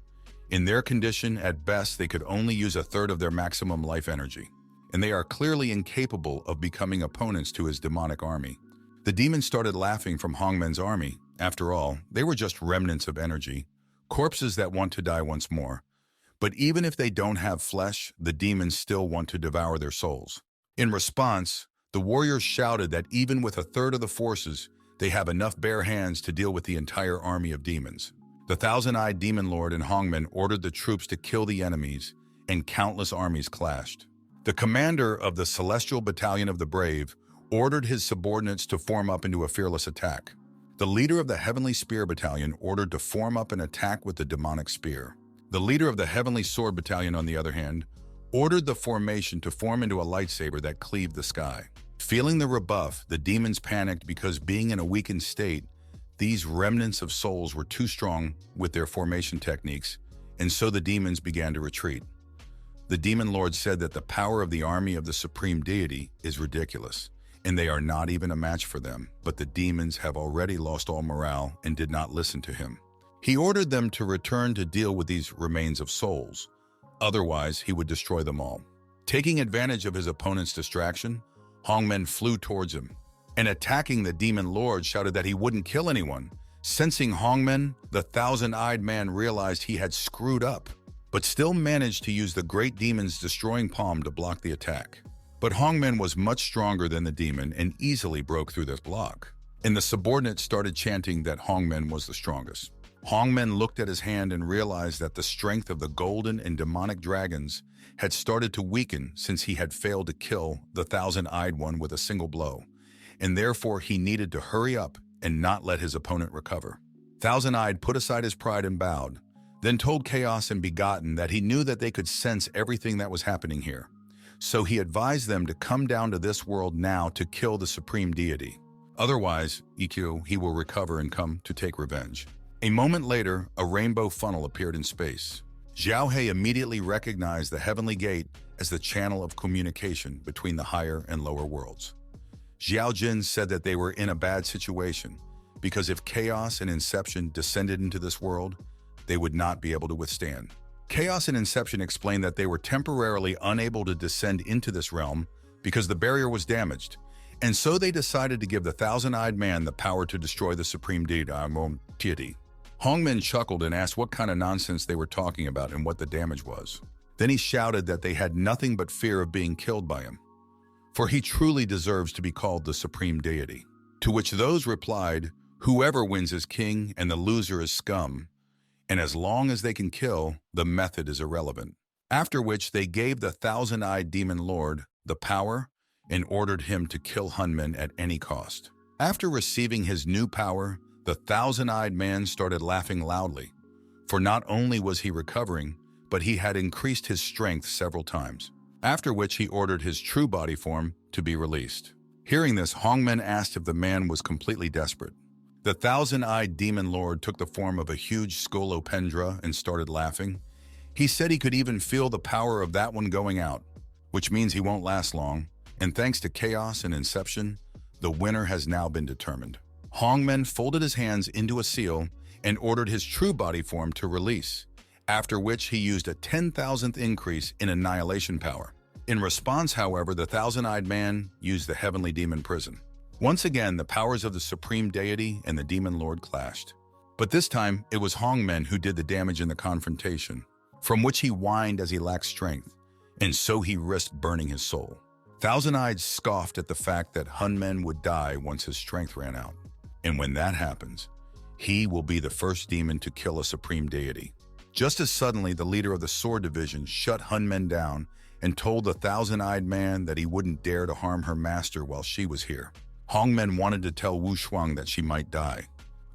In their condition, at best, they could only use a third of their maximum life energy, and they are clearly incapable of becoming opponents to his demonic army. The demons started laughing from Hongmen's army. After all, they were just remnants of energy, corpses that want to die once more. But even if they don't have flesh, the demons still want to devour their souls. In response, the warriors shouted that even with a third of the forces, they have enough bare hands to deal with the entire army of demons. The Thousand-Eyed Demon Lord and Hongmen ordered the troops to kill the enemies, and countless armies clashed. The commander of the Celestial Battalion of the Brave ordered his subordinates to form up into a fearless attack. The leader of the Heavenly Spear Battalion ordered to form up and attack with the demonic spear. The leader of the Heavenly Sword Battalion, on the other hand, ordered the formation to form into a lightsaber that cleaved the sky. Feeling the rebuff, the demons panicked because, being in a weakened state, these remnants of souls were too strong with their formation techniques, and so the demons began to retreat. The demon lord said that the power of the army of the supreme deity is ridiculous, and they are not even a match for them, but the demons have already lost all morale and did not listen to him. He ordered them to return to deal with these remains of souls. Otherwise, he would destroy them all. Taking advantage of his opponent's distraction, Hongmen flew towards him, and attacking the demon lord shouted that he wouldn't kill anyone. Sensing Hongmen, the thousand-eyed man realized he had screwed up, but still managed to use the great demon's destroying palm to block the attack. But Hongmen was much stronger than the demon and easily broke through this block, and the subordinate started chanting that Hongmen was the strongest. Hongmen looked at his hand and realized that the strength of the golden and demonic dragons had started to weaken since he had failed to kill the thousand-eyed one with a single blow, and therefore he needed to hurry up and not let his opponent recover. Thousand-eyed put aside his pride and bowed, then told Chaos and Begotten that he knew that they could sense everything that was happening here. So he advised them to come down to this world now to kill the supreme deity. Otherwise, he will recover and come to take revenge. A moment later, a rainbow funnel appeared in space. Xiao He immediately recognized the heavenly gate as the channel of communication between the higher and lower worlds. Xiao Jin said that they were in a bad situation because if Chaos and Inception descended into this world, they would not be able to withstand. Chaos and Inception explained that they were temporarily unable to descend into this realm because the barrier was damaged, and so they decided to give the thousand-eyed man the power to destroy the supreme deity. Hongmen chuckled and asked what kind of nonsense they were talking about and what the damage was. Then he shouted that they had nothing but fear of being killed by him, for he truly deserves to be called the supreme deity. To which those replied, "Whoever wins is king and the loser is scum, and as long as they can kill, the method is irrelevant." After which they gave the thousand-eyed demon lord the power and ordered him to kill Hunman at any cost. After receiving his new power, the thousand-eyed man started laughing loudly, for not only was he recovering, but he had increased his strength several times. After which he ordered his true body form to be released. Hearing this, Hongmen asked if the man was completely desperate. The thousand-eyed demon lord took the form of a huge scolopendra and started laughing. He said he could even feel the power of that one going out, which means he won't last long, and thanks to Chaos and Inception, the winner has now been determined. Hongmen folded his hands into a seal and ordered his true body form to release, after which he used a 10,000th increase in annihilation power. In response, however, the thousand-eyed man used the heavenly demon prison. Once again, the powers of the supreme deity and the demon lord clashed. But this time, it was Hongmen who did the damage in the confrontation, from which he whined as he lacked strength, and so he risked burning his soul. Thousand-eyed scoffed at the fact that Hunmen would die once his strength ran out. And when that happens, he will be the first demon to kill a supreme deity. Just as suddenly, the leader of the sword division shut Hunmen down and told the thousand-eyed man that he wouldn't dare to harm her master while she was here. Hongmen wanted to tell Wu Shuang that she might die.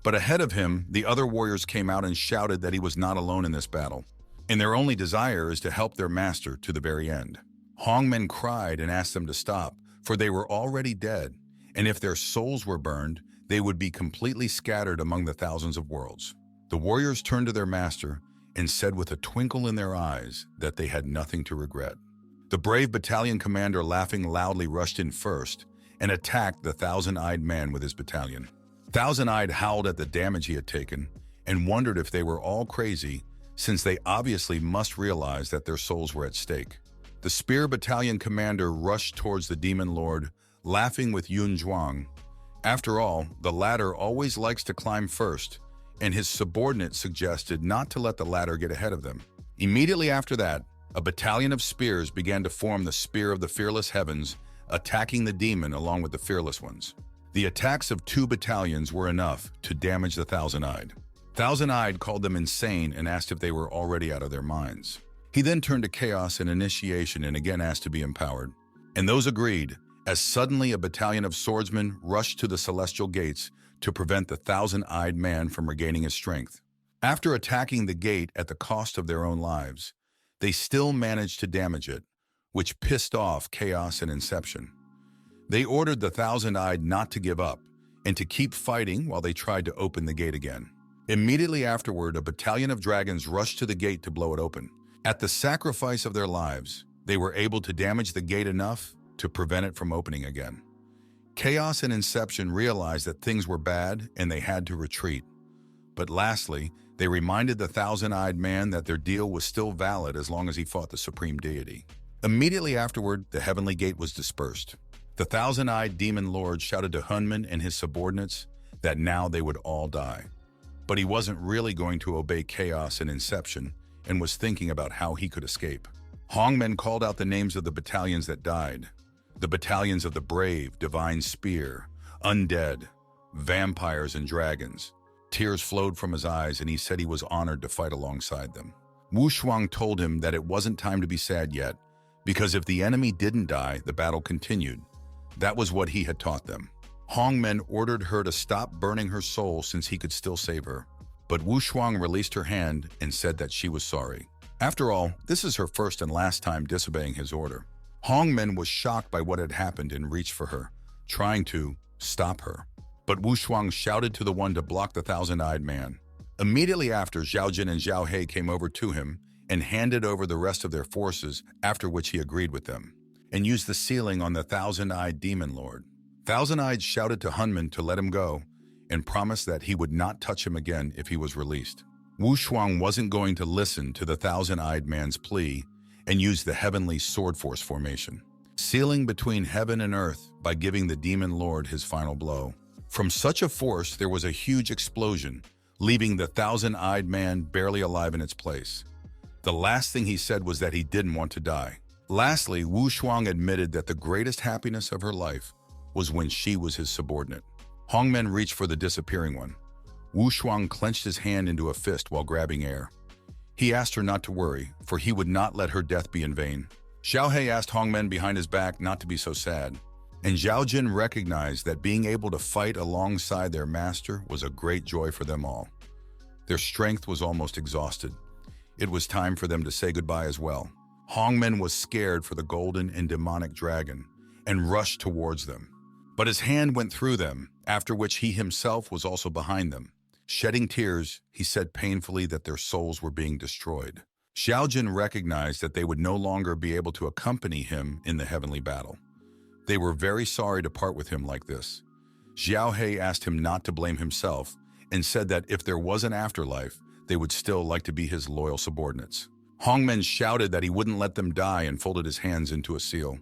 But ahead of him, the other warriors came out and shouted that he was not alone in this battle, and their only desire is to help their master to the very end. Hongmen cried and asked them to stop, for they were already dead, and if their souls were burned, they would be completely scattered among the thousands of worlds. The warriors turned to their master and said with a twinkle in their eyes that they had nothing to regret. The brave battalion commander, laughing loudly, rushed in first and attacked the thousand-eyed man with his battalion. Thousand-eyed howled at the damage he had taken and wondered if they were all crazy, since they obviously must realize that their souls were at stake. The spear battalion commander rushed towards the demon lord, laughing with Yun Zhuang. After all, the latter always likes to climb first, and his subordinate suggested not to let the latter get ahead of them. Immediately after that, a battalion of spears began to form the Spear of the Fearless Heavens, attacking the demon along with the Fearless Ones. The attacks of 2 battalions were enough to damage the Thousand-Eyed. Thousand-Eyed called them insane and asked if they were already out of their minds. He then turned to Chaos and Initiation and again asked to be empowered. And those agreed, as suddenly a battalion of swordsmen rushed to the celestial gates to prevent the thousand-eyed man from regaining his strength. After attacking the gate at the cost of their own lives, they still managed to damage it, which pissed off Chaos and Inception. They ordered the thousand-eyed not to give up and to keep fighting while they tried to open the gate again. Immediately afterward, a battalion of dragons rushed to the gate to blow it open. At the sacrifice of their lives, they were able to damage the gate enough to prevent it from opening again. Chaos and Inception realized that things were bad and they had to retreat. But lastly, they reminded the thousand-eyed man that their deal was still valid as long as he fought the supreme deity. Immediately afterward, the heavenly gate was dispersed. The thousand-eyed demon lord shouted to Hunman and his subordinates that now they would all die. But he wasn't really going to obey Chaos and Inception and was thinking about how he could escape. Hongmen called out the names of the battalions that died. The battalions of the brave, divine spear, undead, vampires, and dragons. Tears flowed from his eyes and he said he was honored to fight alongside them. Wu Shuang told him that it wasn't time to be sad yet, because if the enemy didn't die, the battle continued. That was what he had taught them. Hongmen ordered her to stop burning her soul since he could still save her. But Wu Shuang released her hand and said that she was sorry. After all, this is her first and last time disobeying his order. Hongmen was shocked by what had happened and reached for her, trying to stop her. But Wu Shuang shouted to the one to block the thousand-eyed man. Immediately after, Zhao Jin and Zhao He came over to him and handed over the rest of their forces, after which he agreed with them, and used the sealing on the thousand-eyed demon lord. Thousand-eyed shouted to Hunman to let him go and promised that he would not touch him again if he was released. Wu Shuang wasn't going to listen to the thousand-eyed man's plea and used the heavenly sword force formation, sealing between heaven and earth by giving the demon lord his final blow. From such a force, there was a huge explosion, leaving the thousand-eyed man barely alive in its place. The last thing he said was that he didn't want to die. Lastly, Wu Shuang admitted that the greatest happiness of her life was when she was his subordinate. Hongmen reached for the disappearing one. Wu Shuang clenched his hand into a fist while grabbing air. He asked her not to worry, for he would not let her death be in vain. Zhao He asked Hongmen behind his back not to be so sad, and Zhao Jin recognized that being able to fight alongside their master was a great joy for them all. Their strength was almost exhausted. It was time for them to say goodbye as well. Hongmen was scared for the golden and demonic dragon and rushed towards them. But his hand went through them, after which he himself was also behind them. Shedding tears, he said painfully that their souls were being destroyed. Zhao Jin recognized that they would no longer be able to accompany him in the heavenly battle. They were very sorry to part with him like this. Zhao He asked him not to blame himself and said that if there was an afterlife, they would still like to be his loyal subordinates. Hongmen shouted that he wouldn't let them die and folded his hands into a seal.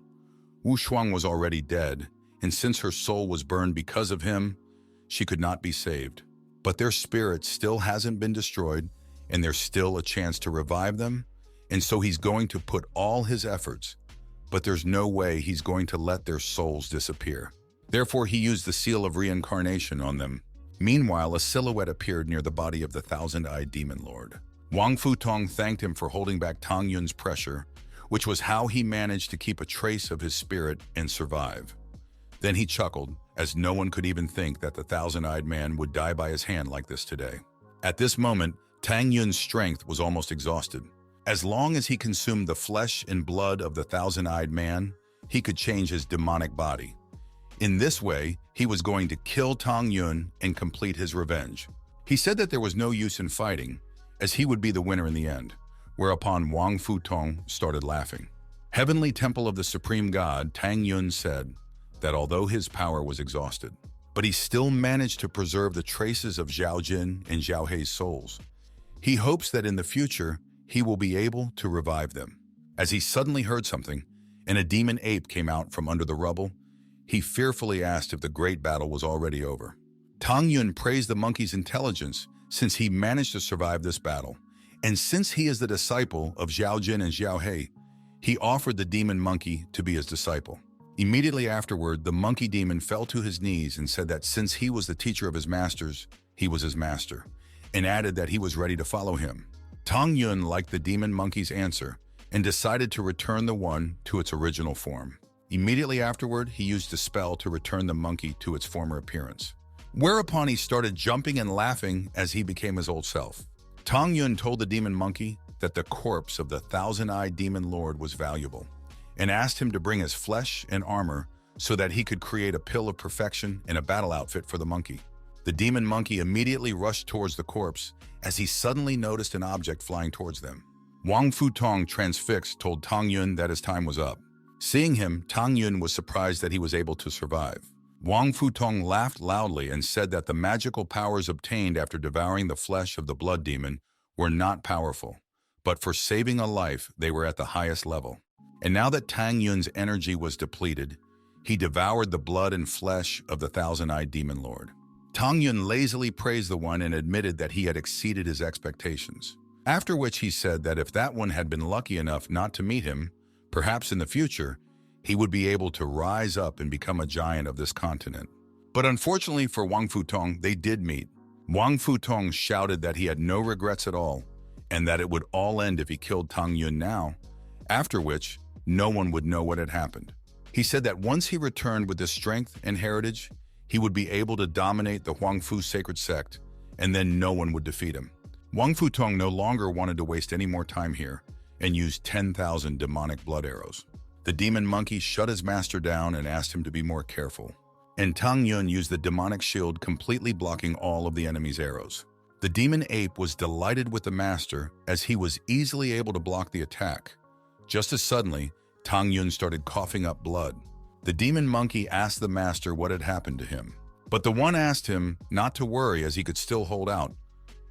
Wu Shuang was already dead, and since her soul was burned because of him, she could not be saved. But their spirit still hasn't been destroyed, and there's still a chance to revive them, and so he's going to put all his efforts, but there's no way he's going to let their souls disappear. Therefore, he used the seal of reincarnation on them. Meanwhile, a silhouette appeared near the body of the thousand-eyed demon lord. Wang Futong thanked him for holding back Tang Yun's pressure, which was how he managed to keep a trace of his spirit and survive. Then he chuckled, as no one could even think that the thousand-eyed man would die by his hand like this today. At this moment, Tang Yun's strength was almost exhausted. As long as he consumed the flesh and blood of the thousand-eyed man, he could change his demonic body. In this way, he was going to kill Tang Yun and complete his revenge. He said that there was no use in fighting, as he would be the winner in the end, whereupon Wang Futong started laughing. Heavenly Temple of the Supreme God, Tang Yun said that although his power was exhausted, but he still managed to preserve the traces of Zhao Jin and Zhao He's souls. He hopes that in the future, he will be able to revive them. As he suddenly heard something, and a demon ape came out from under the rubble, he fearfully asked if the great battle was already over. Tang Yun praised the monkey's intelligence since he managed to survive this battle, and since he is the disciple of Zhao Jin and Zhao He, he offered the demon monkey to be his disciple. Immediately afterward, the monkey demon fell to his knees and said that since he was the teacher of his masters, he was his master, and added that he was ready to follow him. Tang Yun liked the demon monkey's answer and decided to return the one to its original form. Immediately afterward, he used a spell to return the monkey to its former appearance. whereupon he started jumping and laughing as he became his old self. Tang Yun told the demon monkey that the corpse of the thousand-eyed demon lord was valuable, and asked him to bring his flesh and armor so that he could create a pill of perfection and a battle outfit for the monkey. The demon monkey immediately rushed towards the corpse as he suddenly noticed an object flying towards them. Wang Futong, transfixed, told Tang Yun that his time was up. Seeing him, Tang Yun was surprised that he was able to survive. Wang Futong laughed loudly and said that the magical powers obtained after devouring the flesh of the blood demon were not powerful, but for saving a life, they were at the highest level. And now that Tang Yun's energy was depleted, he devoured the blood and flesh of the thousand-eyed demon lord. Tang Yun lazily praised the one and admitted that he had exceeded his expectations. After which he said that if that one had been lucky enough not to meet him, perhaps in the future, he would be able to rise up and become a giant of this continent. But unfortunately for Wang Futong, they did meet. Wang Futong shouted that he had no regrets at all, and that it would all end if he killed Tang Yun now, after which no one would know what had happened. He said that once he returned with his strength and heritage, he would be able to dominate the Huangfu sacred sect, and then no one would defeat him. Wang Futong no longer wanted to waste any more time here, and used 10,000 demonic blood arrows. The demon monkey shut his master down and asked him to be more careful, and Tang Yun used the demonic shield, completely blocking all of the enemy's arrows. The demon ape was delighted with the master as he was easily able to block the attack. Just as suddenly, Tang Yun started coughing up blood. The demon monkey asked the master what had happened to him, but the one asked him not to worry as he could still hold out,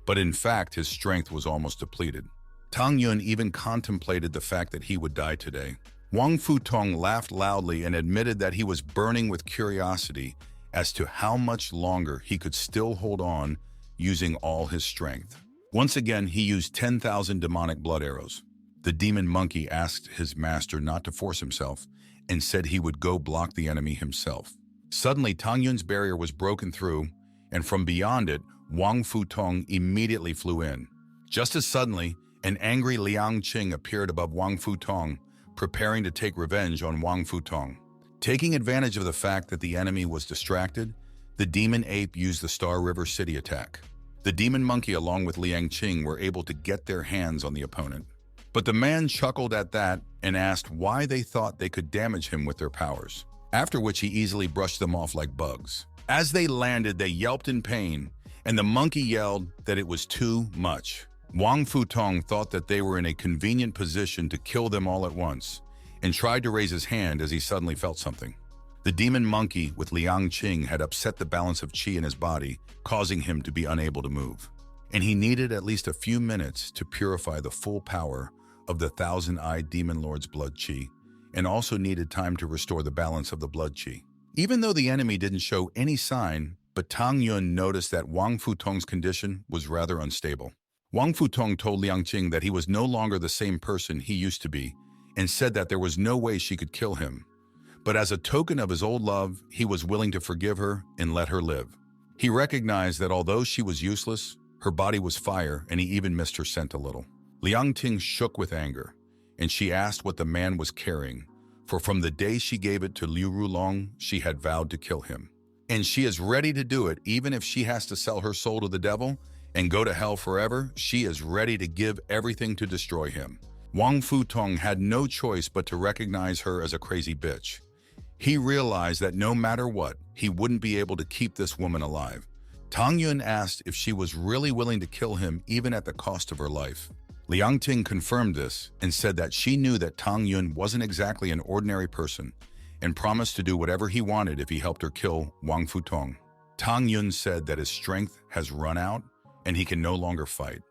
but in fact his strength was almost depleted. Tang Yun even contemplated the fact that he would die today. Wang Futong laughed loudly and admitted that he was burning with curiosity as to how much longer he could still hold on using all his strength. Once again, he used 10,000 demonic blood arrows. The demon monkey asked his master not to force himself and said he would go block the enemy himself. Suddenly, Tang Yun's barrier was broken through, and from beyond it, Wang Futong immediately flew in. Just as suddenly, an angry Liang Qing appeared above Wang Futong, preparing to take revenge on Wang Futong. Taking advantage of the fact that the enemy was distracted, the demon ape used the Star River City attack. The demon monkey along with Liang Qing were able to get their hands on the opponent. But the man chuckled at that and asked why they thought they could damage him with their powers, after which he easily brushed them off like bugs. As they landed, they yelped in pain, and the monkey yelled that it was too much. Wang Futong thought that they were in a convenient position to kill them all at once, and tried to raise his hand as he suddenly felt something. The demon monkey with Liang Qing had upset the balance of qi in his body, causing him to be unable to move. And he needed at least a few minutes to purify the full power of the thousand-eyed demon lord's blood qi, and also needed time to restore the balance of the blood qi. Even though the enemy didn't show any sign, but Tang Yun noticed that Wang Futong's condition was rather unstable. Wang Futong told Liang Qing that he was no longer the same person he used to be, and said that there was no way she could kill him. But as a token of his old love, he was willing to forgive her and let her live. He recognized that although she was useless, her body was fire, and he even missed her scent a little. Liang Qing shook with anger, and she asked what the man was carrying, for from the day she gave it to Liu Rulong, she had vowed to kill him. And she is ready to do it, even if she has to sell her soul to the devil and go to hell forever. She is ready to give everything to destroy him. Wang Futong had no choice but to recognize her as a crazy bitch. He realized that no matter what, he wouldn't be able to keep this woman alive. Tang Yun asked if she was really willing to kill him even at the cost of her life. Liang Ting confirmed this and said that she knew that Tang Yun wasn't exactly an ordinary person and promised to do whatever he wanted if he helped her kill Wang Futong. Tang Yun said that his strength has run out and he can no longer fight.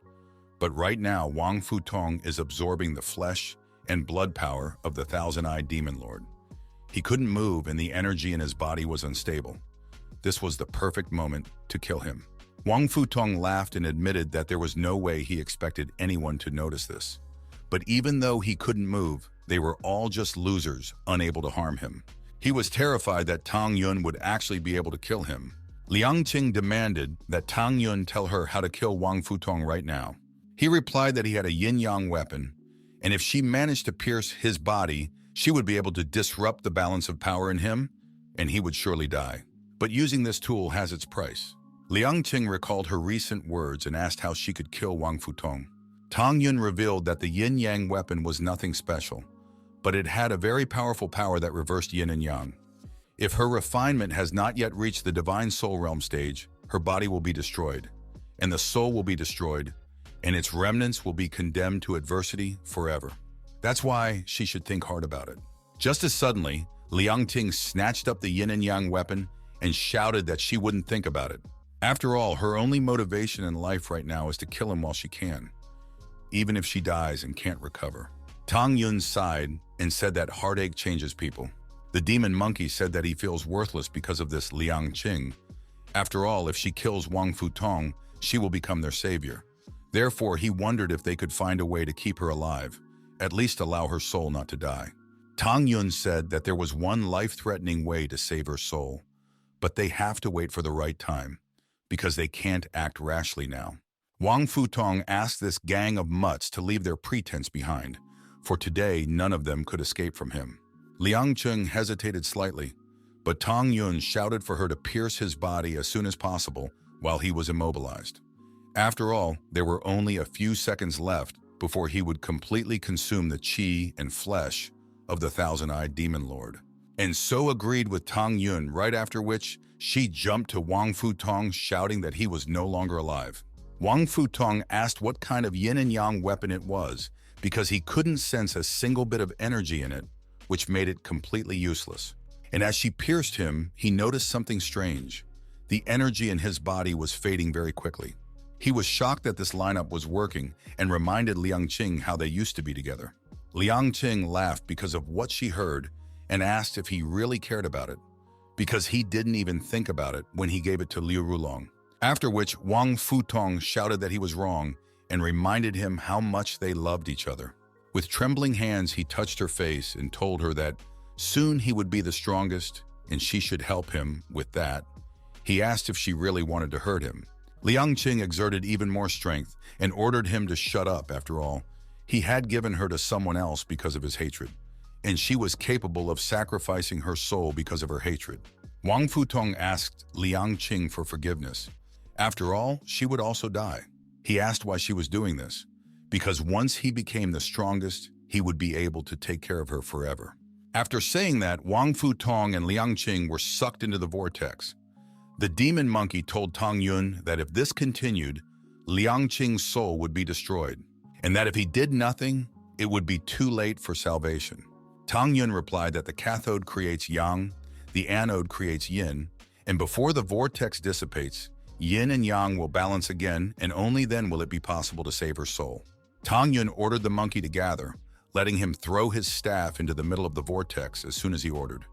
But right now, Wang Futong is absorbing the flesh and blood power of the thousand-eyed demon lord. He couldn't move and the energy in his body was unstable. This was the perfect moment to kill him. Wang Futong laughed and admitted that there was no way he expected anyone to notice this. But even though he couldn't move, they were all just losers, unable to harm him. He was terrified that Tang Yun would actually be able to kill him. Liang Qing demanded that Tang Yun tell her how to kill Wang Futong right now. He replied that he had a yin-yang weapon, and if she managed to pierce his body, she would be able to disrupt the balance of power in him, and he would surely die. But using this tool has its price. Liang Qing recalled her recent words and asked how she could kill Wang Futong. Tang Yun revealed that the yin-yang weapon was nothing special, but it had a very powerful power that reversed yin and yang. If her refinement has not yet reached the divine soul realm stage, her body will be destroyed, and the soul will be destroyed, and its remnants will be condemned to adversity forever. That's why she should think hard about it. Just as suddenly, Liang Qing snatched up the yin and yang weapon and shouted that she wouldn't think about it. After all, her only motivation in life right now is to kill him while she can, even if she dies and can't recover. Tang Yun sighed and said that heartache changes people. The demon monkey said that he feels worthless because of this Liang Qing. After all, if she kills Wang Futong, she will become their savior. Therefore, he wondered if they could find a way to keep her alive, at least allow her soul not to die. Tang Yun said that there was one life-threatening way to save her soul, but they have to wait for the right time, because they can't act rashly now. Wang Futong asked this gang of mutts to leave their pretense behind, for today none of them could escape from him. Liang Qing hesitated slightly, but Tang Yun shouted for her to pierce his body as soon as possible while he was immobilized. After all, there were only a few seconds left before he would completely consume the qi and flesh of the thousand-eyed demon lord. And so agreed with Tang Yun, right after which she jumped to Wang Futong, shouting that he was no longer alive. Wang Futong asked what kind of yin and yang weapon it was, because he couldn't sense a single bit of energy in it, which made it completely useless. And as she pierced him, he noticed something strange. The energy in his body was fading very quickly. He was shocked that this lineup was working and reminded Liang Qing how they used to be together. Liang Qing laughed because of what she heard and asked if he really cared about it, because he didn't even think about it when he gave it to Liu Rulong. After which, Wang Futong shouted that he was wrong and reminded him how much they loved each other. With trembling hands, he touched her face and told her that soon he would be the strongest and she should help him with that. He asked if she really wanted to hurt him. Liang Qing exerted even more strength and ordered him to shut up. After all, he had given her to someone else because of his hatred, and she was capable of sacrificing her soul because of her hatred. Wang Futong asked Liang Qing for forgiveness. After all, she would also die. He asked why she was doing this, because once he became the strongest, he would be able to take care of her forever. After saying that, Wang Futong and Liang Qing were sucked into the vortex. The demon monkey told Tang Yun that if this continued, Liang Qing's soul would be destroyed, and that if he did nothing, it would be too late for salvation. Tang Yun replied that the cathode creates yang, the anode creates yin, and before the vortex dissipates, yin and yang will balance again, and only then will it be possible to save her soul. Tang Yun ordered the monkey to gather, letting him throw his staff into the middle of the vortex as soon as he ordered.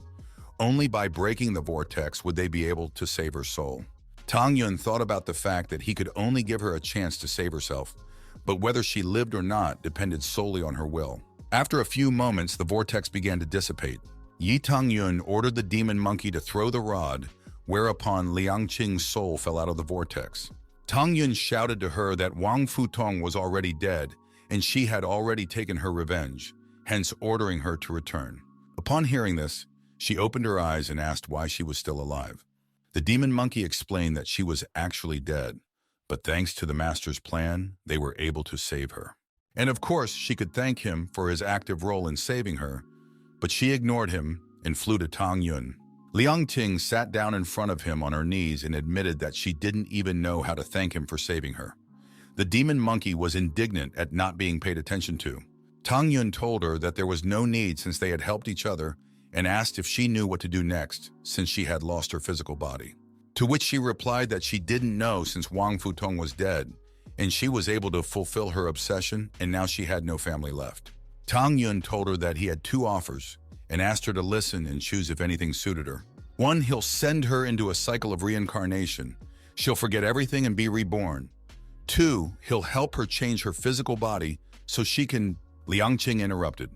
Only by breaking the vortex would they be able to save her soul. Tang Yun thought about the fact that he could only give her a chance to save herself, but whether she lived or not depended solely on her will. After a few moments, the vortex began to dissipate. Tang Yun ordered the demon monkey to throw the rod, whereupon Liang Qing's soul fell out of the vortex. Tang Yun shouted to her that Wang Futong was already dead, and she had already taken her revenge, hence ordering her to return. Upon hearing this, she opened her eyes and asked why she was still alive. The demon monkey explained that she was actually dead, but thanks to the master's plan, they were able to save her. And of course, she could thank him for his active role in saving her, but she ignored him and flew to Tang Yun. Liang Qing sat down in front of him on her knees and admitted that she didn't even know how to thank him for saving her. The demon monkey was indignant at not being paid attention to. Tang Yun told her that there was no need since they had helped each other, and asked if she knew what to do next since she had lost her physical body. To which she replied that she didn't know since Wang Futong was dead, and she was able to fulfill her obsession, and now she had no family left. Tang Yun told her that he had two offers and asked her to listen and choose if anything suited her. One, he'll send her into a cycle of reincarnation. She'll forget everything and be reborn. Two, he'll help her change her physical body so she can... Liang Qing interrupted.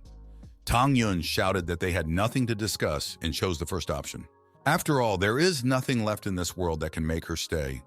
Tang Yun shouted that they had nothing to discuss and chose the first option. After all, there is nothing left in this world that can make her stay,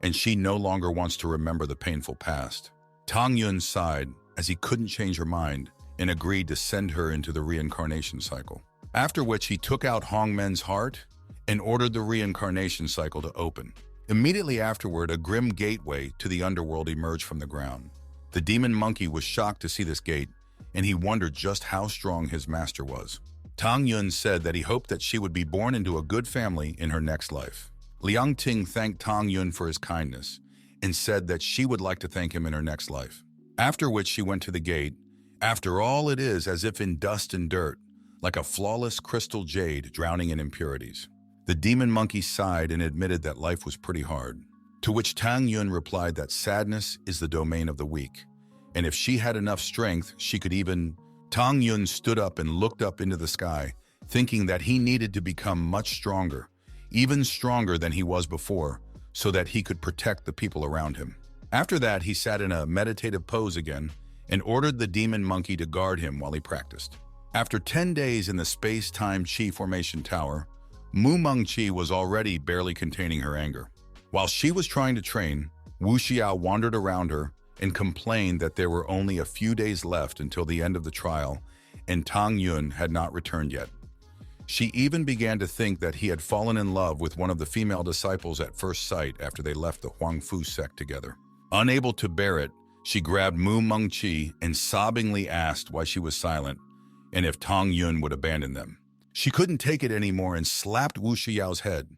and she no longer wants to remember the painful past. Tang Yun sighed as he couldn't change her mind and agreed to send her into the reincarnation cycle. After which he took out Hong Men's heart and ordered the reincarnation cycle to open. Immediately afterward, a grim gateway to the underworld emerged from the ground. The demon monkey was shocked to see this gate, and he wondered just how strong his master was. Tang Yun said that he hoped that she would be born into a good family in her next life. Liang Ting thanked Tang Yun for his kindness and said that she would like to thank him in her next life. After which she went to the gate. After all, it is as if in dust and dirt, like a flawless crystal jade drowning in impurities. The demon monkey sighed and admitted that life was pretty hard. To which Tang Yun replied that sadness is the domain of the weak, and if she had enough strength, she could even... Tang Yun stood up and looked up into the sky, thinking that he needed to become much stronger, even stronger than he was before, so that he could protect the people around him. After that, he sat in a meditative pose again and ordered the demon monkey to guard him while he practiced. After 10 days in the space-time chi formation tower, Mu Mengqi was already barely containing her anger. While she was trying to train, Wu Xiao wandered around her and complained that there were only a few days left until the end of the trial and Tang Yun had not returned yet. She even began to think that he had fallen in love with one of the female disciples at first sight after they left the Huangfu sect together. Unable to bear it, she grabbed Mu Mengqi and sobbingly asked why she was silent and if Tang Yun would abandon them. She couldn't take it anymore and slapped Wu Xiao's head.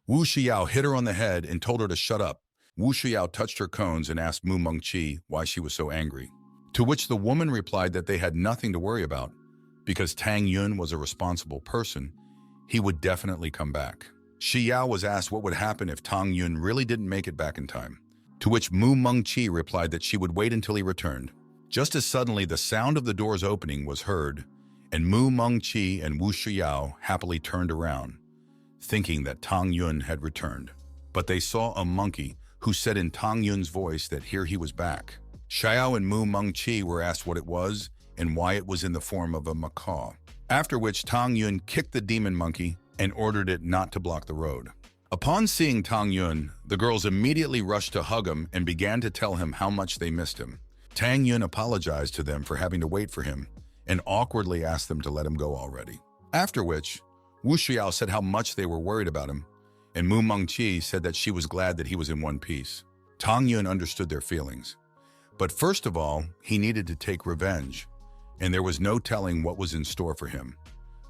Wu Xiao hit her on the head and told her to shut up. Wu Xiao touched her cones and asked Mu Mengqi why she was so angry, to which the woman replied that they had nothing to worry about. Because Tang Yun was a responsible person, he would definitely come back. Xiao was asked what would happen if Tang Yun really didn't make it back in time, to which Mu Mengqi replied that she would wait until he returned. Just as suddenly the sound of the doors opening was heard, and Mu Mengqi and Wu Xiao happily turned around, thinking that Tang Yun had returned. But they saw a monkey who said in Tang Yun's voice that here he was back. Xiao and Mu Mengqi were asked what it was and why it was in the form of a macaw, after which Tang Yun kicked the demon monkey and ordered it not to block the road. Upon seeing Tang Yun, the girls immediately rushed to hug him and began to tell him how much they missed him. Tang Yun apologized to them for having to wait for him and awkwardly asked them to let him go already. After which, Wu Xiao said how much they were worried about him, and Mu Mengqi said that she was glad that he was in one piece. Tang Yun understood their feelings. But first of all, he needed to take revenge, and there was no telling what was in store for him.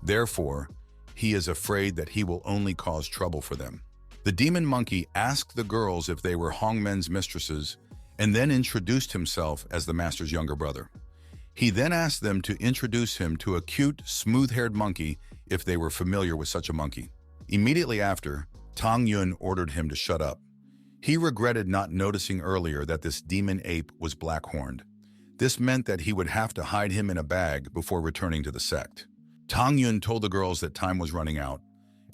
Therefore, he is afraid that he will only cause trouble for them. The demon monkey asked the girls if they were Hongmen's mistresses and then introduced himself as the master's younger brother. He then asked them to introduce him to a cute, smooth-haired monkey if they were familiar with such a monkey. Immediately after, Tang Yun ordered him to shut up. He regretted not noticing earlier that this demon ape was black-horned. This meant that he would have to hide him in a bag before returning to the sect. Tang Yun told the girls that time was running out,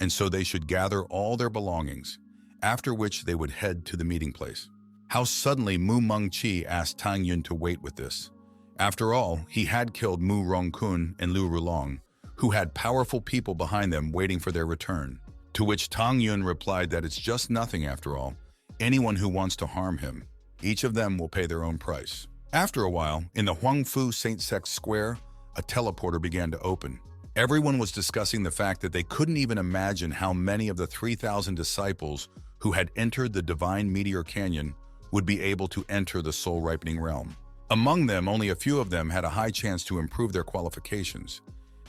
and so they should gather all their belongings, after which they would head to the meeting place. How suddenly Mu Mengqi asked Tang Yun to wait with this. After all, he had killed Mu Rongkun and Lu Rulong, who had powerful people behind them waiting for their return. To which Tang Yun replied that it's just nothing after all. Anyone who wants to harm him, each of them will pay their own price. After a while, in the Huangfu Saint Sect Square, a teleporter began to open. Everyone was discussing the fact that they couldn't even imagine how many of the 3,000 disciples who had entered the Divine Meteor Canyon would be able to enter the soul-ripening realm. Among them, only a few of them had a high chance to improve their qualifications.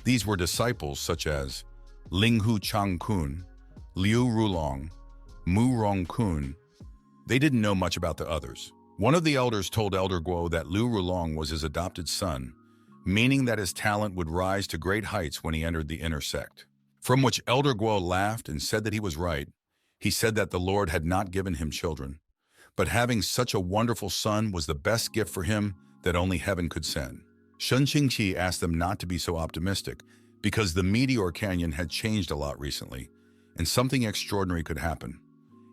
These were disciples such as Linghu Changkun, Liu Rulong, Mu Rongkun. They didn't know much about the others. One of the elders told Elder Guo that Liu Rulong was his adopted son, meaning that his talent would rise to great heights when he entered the inner sect. From which Elder Guo laughed and said that he was right. He said that the Lord had not given him children, but having such a wonderful son was the best gift for him that only heaven could send. Shen Qingqi asked them not to be so optimistic because the Meteor Canyon had changed a lot recently, and something extraordinary could happen.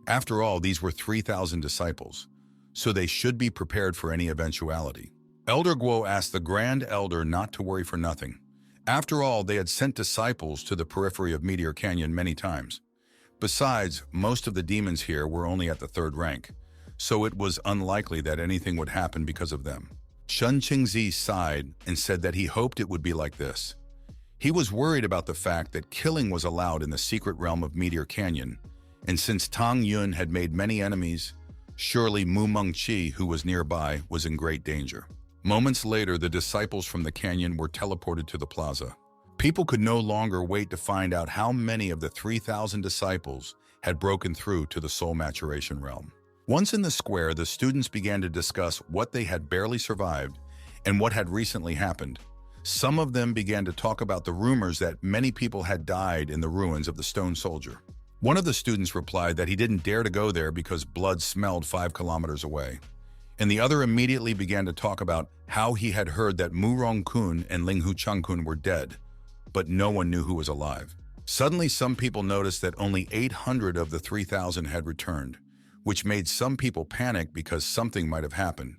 After all, these were 3,000 disciples, so they should be prepared for any eventuality. Elder Guo asked the Grand Elder not to worry for nothing. After all, they had sent disciples to the periphery of Meteor Canyon many times. Besides, most of the demons here were only at the 3rd rank, so it was unlikely that anything would happen because of them. Shen Qingzi sighed and said that he hoped it would be like this. He was worried about the fact that killing was allowed in the secret realm of Meteor Canyon, and since Tang Yun had made many enemies, surely Mu Mengqi, who was nearby, was in great danger. Moments later, the disciples from the canyon were teleported to the plaza. People could no longer wait to find out how many of the 3,000 disciples had broken through to the soul maturation realm. Once in the square, the students began to discuss what they had barely survived and what had recently happened. Some of them began to talk about the rumors that many people had died in the ruins of the Stone Soldier. One of the students replied that he didn't dare to go there because blood smelled 5 kilometers away. And the other immediately began to talk about how he had heard that Mu Rongkun and Ling Hu Changkun were dead, but no one knew who was alive. Suddenly, some people noticed that only 800 of the 3,000 had returned, which made some people panic because something might have happened.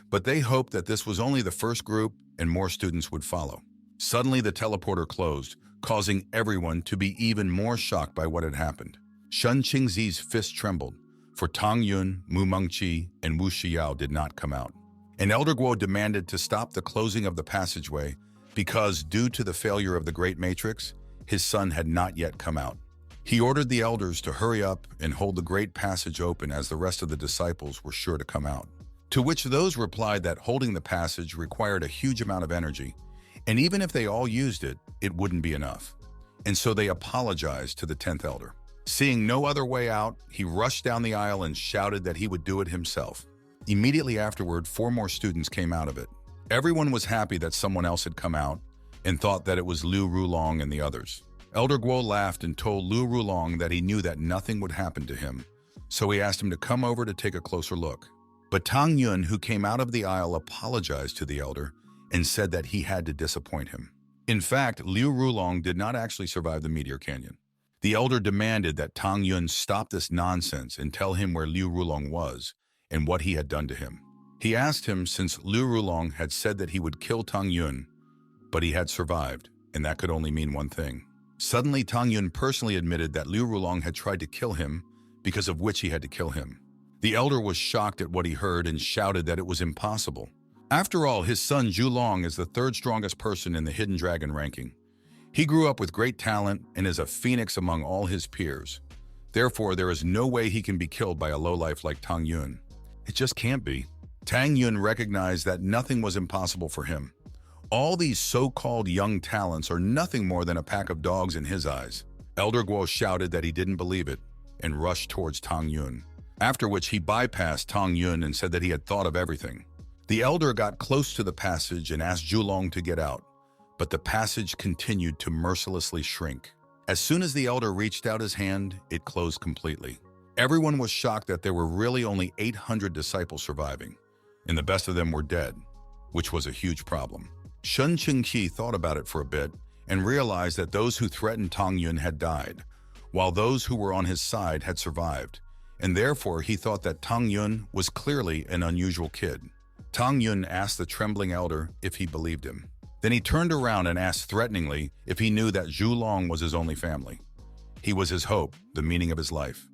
But they hoped that this was only the first group and more students would follow. Suddenly, the teleporter closed, causing everyone to be even more shocked by what had happened. Shen Qingzi's fist trembled, for Tang Yun, Mu Mengqi, and Wu Xiao did not come out. And Elder Guo demanded to stop the closing of the passageway because, due to the failure of the Great Matrix, his son had not yet come out. He ordered the elders to hurry up and hold the great passage open as the rest of the disciples were sure to come out. To which those replied that holding the passage required a huge amount of energy, and even if they all used it, it wouldn't be enough. And so they apologized to the 10th elder. Seeing no other way out, he rushed down the aisle and shouted that he would do it himself. Immediately afterward, 4 more students came out of it. Everyone was happy that someone else had come out and thought that it was Liu Rulong and the others. Elder Guo laughed and told Liu Rulong that he knew that nothing would happen to him, so he asked him to come over to take a closer look. But Tang Yun, who came out of the aisle, apologized to the elder and said that he had to disappoint him. In fact, Liu Rulong did not actually survive the Meteor Canyon. The elder demanded that Tang Yun stop this nonsense and tell him where Liu Rulong was and what he had done to him. He asked him since Liu Rulong had said that he would kill Tang Yun, but he had survived, and that could only mean one thing. Suddenly, Tang Yun personally admitted that Liu Rulong had tried to kill him, because of which he had to kill him. The elder was shocked at what he heard and shouted that it was impossible. After all, his son Zhu Long is the 3rd strongest person in the Hidden Dragon ranking. He grew up with great talent and is a phoenix among all his peers. Therefore, there is no way he can be killed by a lowlife like Tang Yun. It just can't be. Tang Yun recognized that nothing was impossible for him. All these so-called young talents are nothing more than a pack of dogs in his eyes. Elder Guo shouted that he didn't believe it and rushed towards Tang Yun, after which he bypassed Tang Yun and said that he had thought of everything. The elder got close to the passage and asked Zhu Long to get out, but the passage continued to mercilessly shrink. As soon as the elder reached out his hand, it closed completely. Everyone was shocked that there were really only 800 disciples surviving, and the best of them were dead, which was a huge problem. Shen Qingqi thought about it for a bit and realized that those who threatened Tang Yun had died, while those who were on his side had survived, and therefore he thought that Tang Yun was clearly an unusual kid. Tang Yun asked the trembling elder if he believed him. Then he turned around and asked threateningly if he knew that Zhu Long was his only family. He was his hope, the meaning of his life.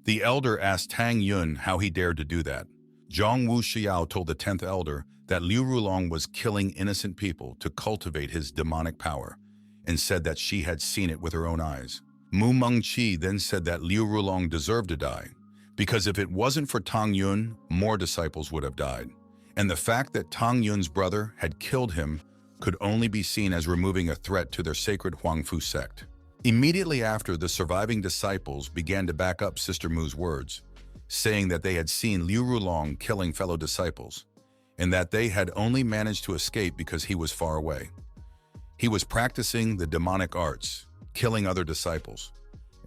The elder asked Tang Yun how he dared to do that. Zhang Wu Xiao told the 10th elder that Liu Rulong was killing innocent people to cultivate his demonic power, and said that she had seen it with her own eyes. Mu Mengqi then said that Liu Rulong deserved to die, because if it wasn't for Tang Yun, more disciples would have died. And the fact that Tang Yun's brother had killed him could only be seen as removing a threat to their sacred Huangfu sect. Immediately after, the surviving disciples began to back up Sister Mu's words, saying that they had seen Liu Rulong killing fellow disciples, and that they had only managed to escape because he was far away. He was practicing the demonic arts, killing other disciples,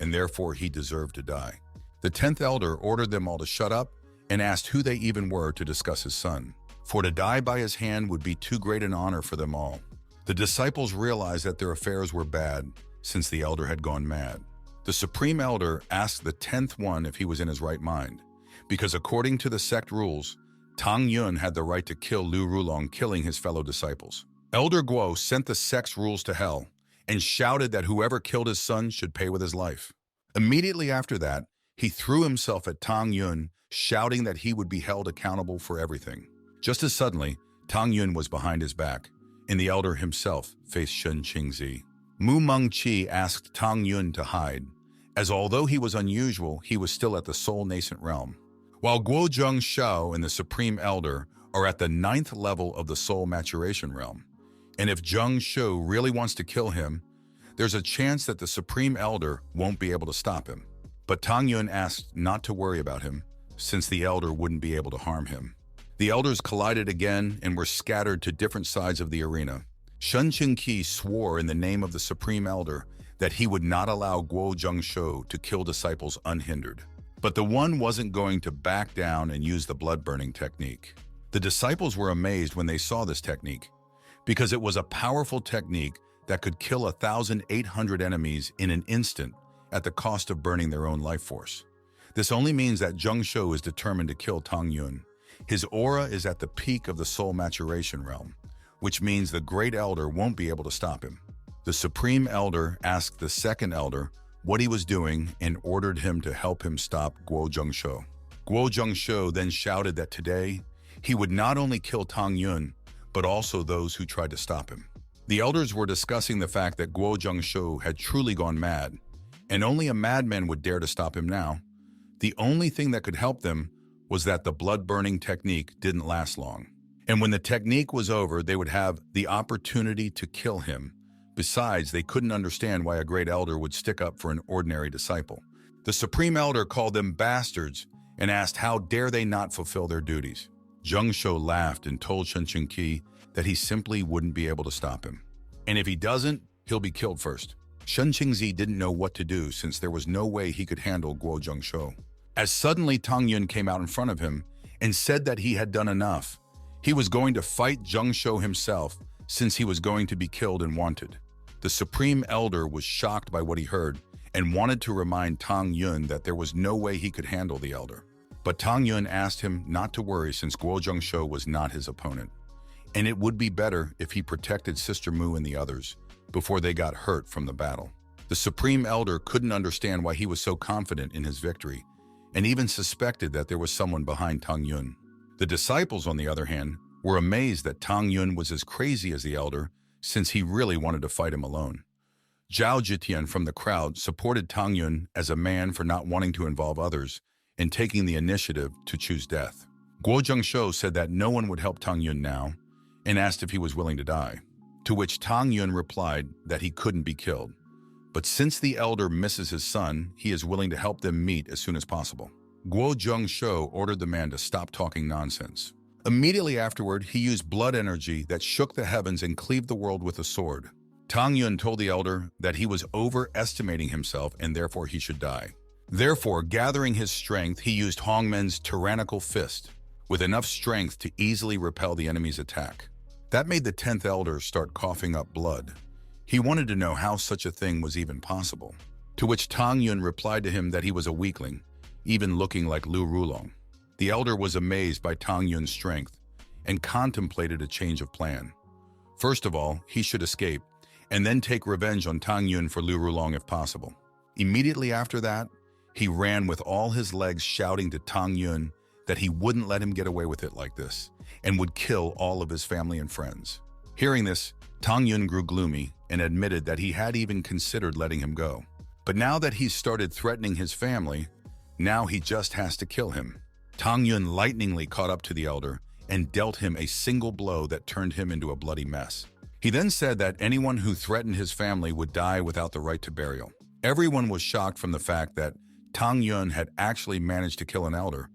and therefore he deserved to die. The 10th elder ordered them all to shut up and asked who they even were to discuss his son, for to die by his hand would be too great an honor for them all. The disciples realized that their affairs were bad since the elder had gone mad. The supreme elder asked the 10th one if he was in his right mind, because according to the sect rules, Tang Yun had the right to kill Liu Rulong, killing his fellow disciples. Elder Guo sent the sect's rules to hell and shouted that whoever killed his son should pay with his life. Immediately after that, he threw himself at Tang Yun, shouting that he would be held accountable for everything. Just as suddenly, Tang Yun was behind his back, and the elder himself faced Shen Qingzi. Mu Mengqi asked Tang Yun to hide, as although he was unusual, he was still at the soul nascent realm. While Guo Zheng Shao and the Supreme Elder are at the 9th level of the soul maturation realm. And if Zheng Shou really wants to kill him, there's a chance that the Supreme Elder won't be able to stop him. But Tang Yun asked not to worry about him, since the Elder wouldn't be able to harm him. The Elders collided again and were scattered to different sides of the arena. Shen Qingqi swore in the name of the Supreme Elder that he would not allow Guo Zhengshou to kill disciples unhindered. But the one wasn't going to back down and use the blood-burning technique. The disciples were amazed when they saw this technique, because it was a powerful technique that could kill 1,800 enemies in an instant at the cost of burning their own life force. This only means that Zheng Shou is determined to kill Tang Yun. His aura is at the peak of the soul maturation realm, which means the Great Elder won't be able to stop him. The Supreme Elder asked the Second Elder what he was doing and ordered him to help him stop Guo Zhengshou. Guo Zhengshou then shouted that today he would not only kill Tang Yun, but also those who tried to stop him. The elders were discussing the fact that Guo Zhengshou had truly gone mad, and only a madman would dare to stop him now. The only thing that could help them was that the blood-burning technique didn't last long. And when the technique was over, they would have the opportunity to kill him. Besides, they couldn't understand why a great elder would stick up for an ordinary disciple. The Supreme Elder called them bastards and asked how dare they not fulfill their duties. Zheng Shou laughed and told Shen Qingqi that he simply wouldn't be able to stop him. And if he doesn't, he'll be killed first. Shen Qingzi didn't know what to do since there was no way he could handle Guo Zhengshou. As suddenly Tang Yun came out in front of him and said that he had done enough. He was going to fight Zheng Shou himself since he was going to be killed and wanted. The Supreme Elder was shocked by what he heard and wanted to remind Tang Yun that there was no way he could handle the Elder. But Tang Yun asked him not to worry since Guo Zhengshou was not his opponent. And it would be better if he protected Sister Mu and the others before they got hurt from the battle. The Supreme Elder couldn't understand why he was so confident in his victory, and even suspected that there was someone behind Tang Yun. The disciples, on the other hand, were amazed that Tang Yun was as crazy as the Elder, since he really wanted to fight him alone. Zhao Jitian from the crowd supported Tang Yun as a man for not wanting to involve others and taking the initiative to choose death. Guo Zhengshou said that no one would help Tang Yun now and asked if he was willing to die, to which Tang Yun replied that he couldn't be killed. But since the Elder misses his son, he is willing to help them meet as soon as possible. Guo Zhengshou ordered the man to stop talking nonsense. Immediately afterward, he used blood energy that shook the heavens and cleaved the world with a sword. Tang Yun told the Elder that he was overestimating himself and therefore he should die. Therefore, gathering his strength, he used Hongmen's tyrannical fist, with enough strength to easily repel the enemy's attack. That made the 10th Elder start coughing up blood. He wanted to know how such a thing was even possible, to which Tang Yun replied to him that he was a weakling, even looking like Lu Rulong. The Elder was amazed by Tang Yun's strength and contemplated a change of plan. First of all, he should escape, and then take revenge on Tang Yun for Lu Rulong if possible. Immediately after that, he ran with all his legs shouting to Tang Yun that he wouldn't let him get away with it like this, and would kill all of his family and friends. Hearing this, Tang Yun grew gloomy and admitted that he had even considered letting him go. But now that he's started threatening his family, now he just has to kill him. Tang Yun lightningly caught up to the Elder and dealt him a single blow that turned him into a bloody mess. He then said that anyone who threatened his family would die without the right to burial. Everyone was shocked from the fact that Tang Yun had actually managed to kill an Elder,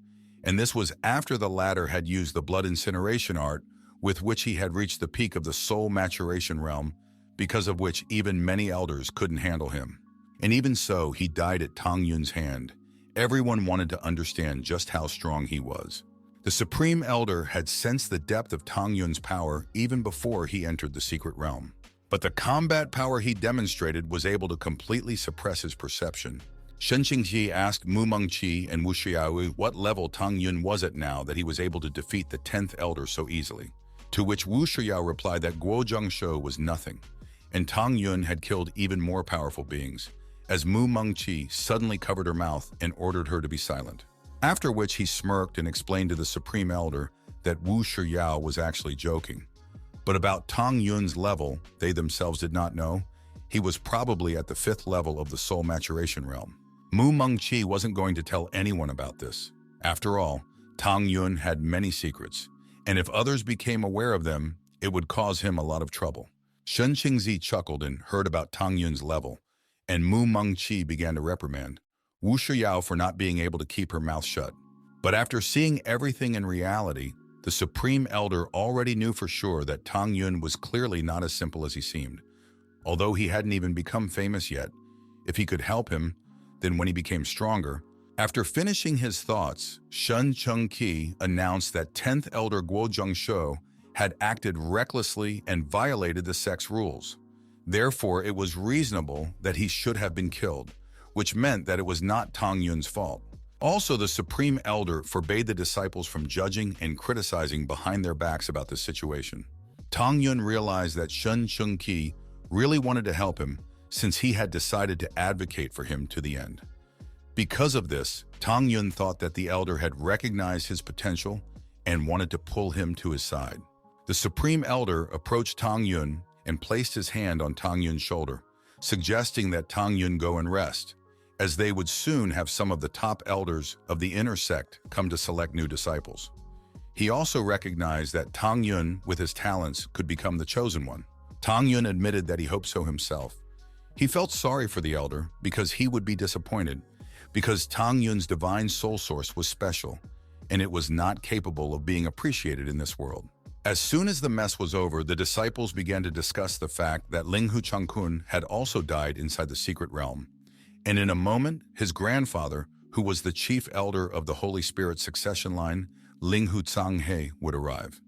and this was after the latter had used the blood incineration art with which he had reached the peak of the soul maturation realm, because of which even many elders couldn't handle him. And even so, he died at Tang Yun's hand. Everyone wanted to understand just how strong he was. The Supreme Elder had sensed the depth of Tang Yun's power even before he entered the secret realm. But the combat power he demonstrated was able to completely suppress his perception. Shen Qingji asked Mu Mengqi and Wu Shiaoyu what level Tang Yun was at now that he was able to defeat the 10th Elder so easily, to which Wu Shiao replied that Guo Zhengshou was nothing, and Tang Yun had killed even more powerful beings, as Mu Mengqi suddenly covered her mouth and ordered her to be silent. After which he smirked and explained to the Supreme Elder that Wu Shiao was actually joking. But about Tang Yun's level, they themselves did not know, he was probably at the 5th level of the soul maturation realm. Mu Mengqi wasn't going to tell anyone about this. After all, Tang Yun had many secrets, and if others became aware of them, it would cause him a lot of trouble. Shen Qingzi chuckled and heard about Tang Yun's level, and Mu Mengqi began to reprimand Wu Shiyao for not being able to keep her mouth shut. But after seeing everything in reality, the Supreme Elder already knew for sure that Tang Yun was clearly not as simple as he seemed. Although he hadn't even become famous yet, if he could help him, then when he became stronger. After finishing his thoughts, Shen Chengqi announced that 10th Elder Guo Zhengshuo had acted recklessly and violated the sect's rules. Therefore, it was reasonable that he should have been killed, which meant that it was not Tang Yun's fault. Also, the Supreme Elder forbade the disciples from judging and criticizing behind their backs about this situation. Tang Yun realized that Shen Chengqi really wanted to help him since he had decided to advocate for him to the end. Because of this, Tang Yun thought that the Elder had recognized his potential and wanted to pull him to his side. The Supreme Elder approached Tang Yun and placed his hand on Tang Yun's shoulder, suggesting that Tang Yun go and rest, as they would soon have some of the top elders of the inner sect come to select new disciples. He also recognized that Tang Yun, with his talents, could become the chosen one. Tang Yun admitted that he hoped so himself. He felt sorry for the Elder because he would be disappointed, because Tang Yun's divine soul source was special, and it was not capable of being appreciated in this world. As soon as the mess was over, the disciples began to discuss the fact that Linghu Changkun had also died inside the secret realm, and in a moment, his grandfather, who was the chief elder of the Holy Spirit succession line, Linghu Zhanghe, would arrive.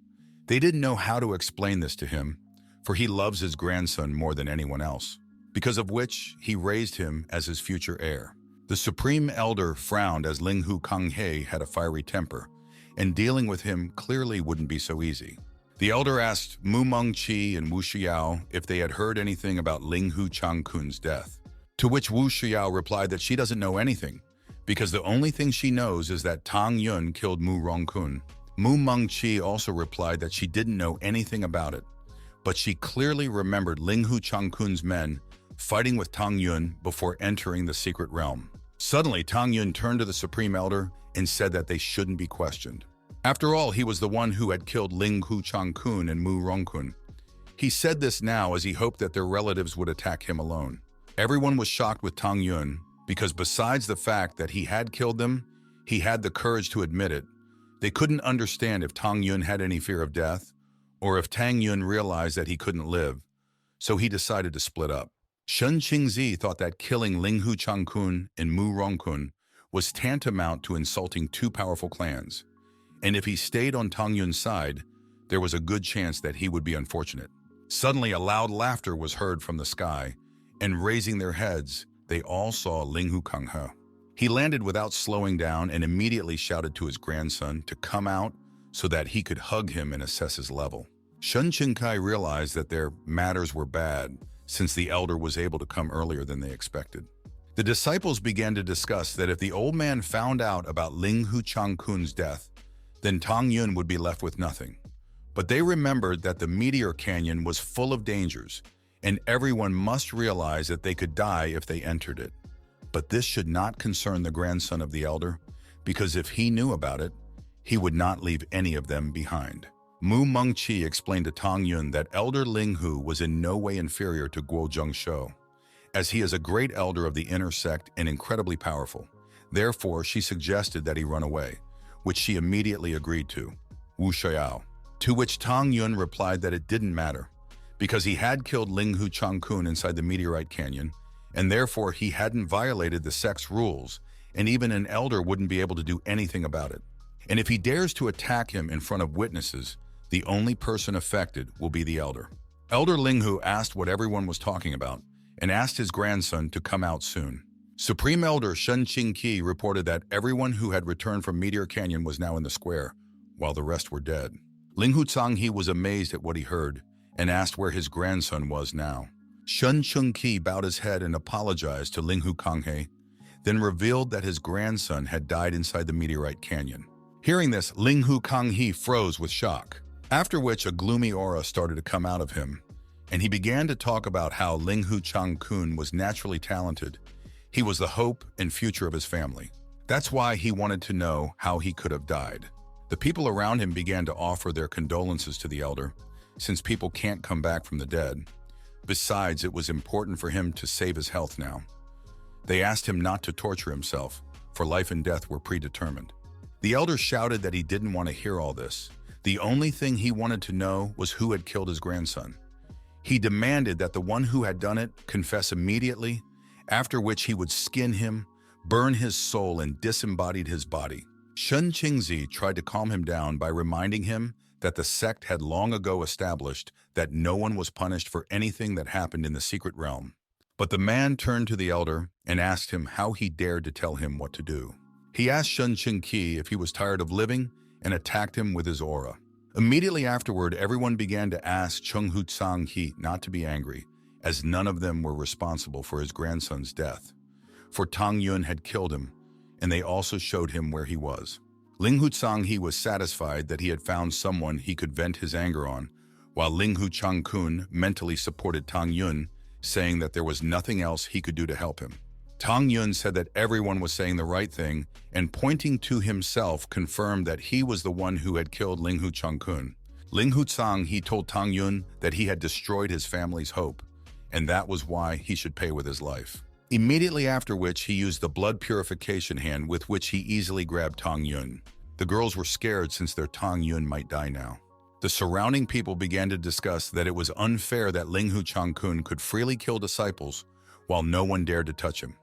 They didn't know how to explain this to him, for he loves his grandson more than anyone else, because of which he raised him as his future heir. The Supreme Elder frowned as Linghu Kanghe had a fiery temper, and dealing with him clearly wouldn't be so easy. The Elder asked Mu Mengqi and Wu Xiao if they had heard anything about Linghu Changkun's death, to which Wu Xiao replied that she doesn't know anything, because the only thing she knows is that Tang Yun killed Mu Rongkun. Mu Mengqi also replied that she didn't know anything about it, but she clearly remembered Linghu Changkun's men fighting with Tang Yun before entering the secret realm. Suddenly, Tang Yun turned to the Supreme Elder and said that they shouldn't be questioned. After all, he was the one who had killed Linghu Changkun and Mu Rongkun. He said this now as he hoped that their relatives would attack him alone. Everyone was shocked with Tang Yun because besides the fact that he had killed them, he had the courage to admit it. They couldn't understand if Tang Yun had any fear of death or if Tang Yun realized that he couldn't live, so he decided to split up. Shen Qingzi thought that killing Linghu Changkun and Mu Rongkun was tantamount to insulting two powerful clans, and if he stayed on Tang Yun's side, there was a good chance that he would be unfortunate. Suddenly, a loud laughter was heard from the sky, and raising their heads, they all saw Linghu Kanghe. He landed without slowing down and immediately shouted to his grandson to come out so that he could hug him and assess his level. Shen Qingkai realized that their matters were bad, since the Elder was able to come earlier than they expected. The disciples began to discuss that if the old man found out about Linghu Changkun's death, then Tang Yun would be left with nothing. But they remembered that the Meteor Canyon was full of dangers, and everyone must realize that they could die if they entered it. But this should not concern the grandson of the Elder, because if he knew about it, he would not leave any of them behind. Mu Mengqi explained to Tang Yun that Elder Linghu was in no way inferior to Guo Zhengshuo, as he is a great elder of the inner sect and incredibly powerful. Therefore, she suggested that he run away, which she immediately agreed to. Wu Xiao. To which Tang Yun replied that it didn't matter, because he had killed Linghu Changkun inside the Meteorite Canyon, and therefore he hadn't violated the sect's rules, and even an elder wouldn't be able to do anything about it. And if he dares to attack him in front of witnesses, the only person affected will be the elder. Elder Linghu asked what everyone was talking about, and asked his grandson to come out soon. Supreme Elder Shen Qingqi reported that everyone who had returned from Meteor Canyon was now in the square, while the rest were dead. Linghu Zhanghe was amazed at what he heard, and asked where his grandson was now. Shen Qingqi bowed his head and apologized to Linghu Kanghe, then revealed that his grandson had died inside the Meteorite Canyon. Hearing this, Linghu Kanghe froze with shock, after which a gloomy aura started to come out of him, and he began to talk about how Linghu Changkun was naturally talented. He was the hope and future of his family. That's why he wanted to know how he could have died. The people around him began to offer their condolences to the elder, since people can't come back from the dead. Besides, it was important for him to save his health now. They asked him not to torture himself, for life and death were predetermined. The elder shouted that he didn't want to hear all this. The only thing he wanted to know was who had killed his grandson. He demanded that the one who had done it confess immediately, after which he would skin him, burn his soul, and disembodied his body. Shen Qingzi tried to calm him down by reminding him that the sect had long ago established that no one was punished for anything that happened in the secret realm. But the man turned to the elder and asked him how he dared to tell him what to do. He asked Shen Qingqi if he was tired of living and attacked him with his aura. Immediately afterward, everyone began to ask Chenghu Tsanghi not to be angry, as none of them were responsible for his grandson's death. For Tang Yun had killed him, and they also showed him where he was. Linghu Tsanghi was satisfied that he had found someone he could vent his anger on, while Linghu Changkun mentally supported Tang Yun, saying that there was nothing else he could do to help him. Tang Yun said that everyone was saying the right thing, and pointing to himself confirmed that he was the one who had killed Linghu Changkun. Linghu Tsanghi told Tang Yun that he had destroyed his family's hope, and that was why he should pay with his life. Immediately after which, he used the blood purification hand with which he easily grabbed Tang Yun. The girls were scared since their Tang Yun might die now. The surrounding people began to discuss that it was unfair that Linghu Changkun could freely kill disciples while no one dared to touch him.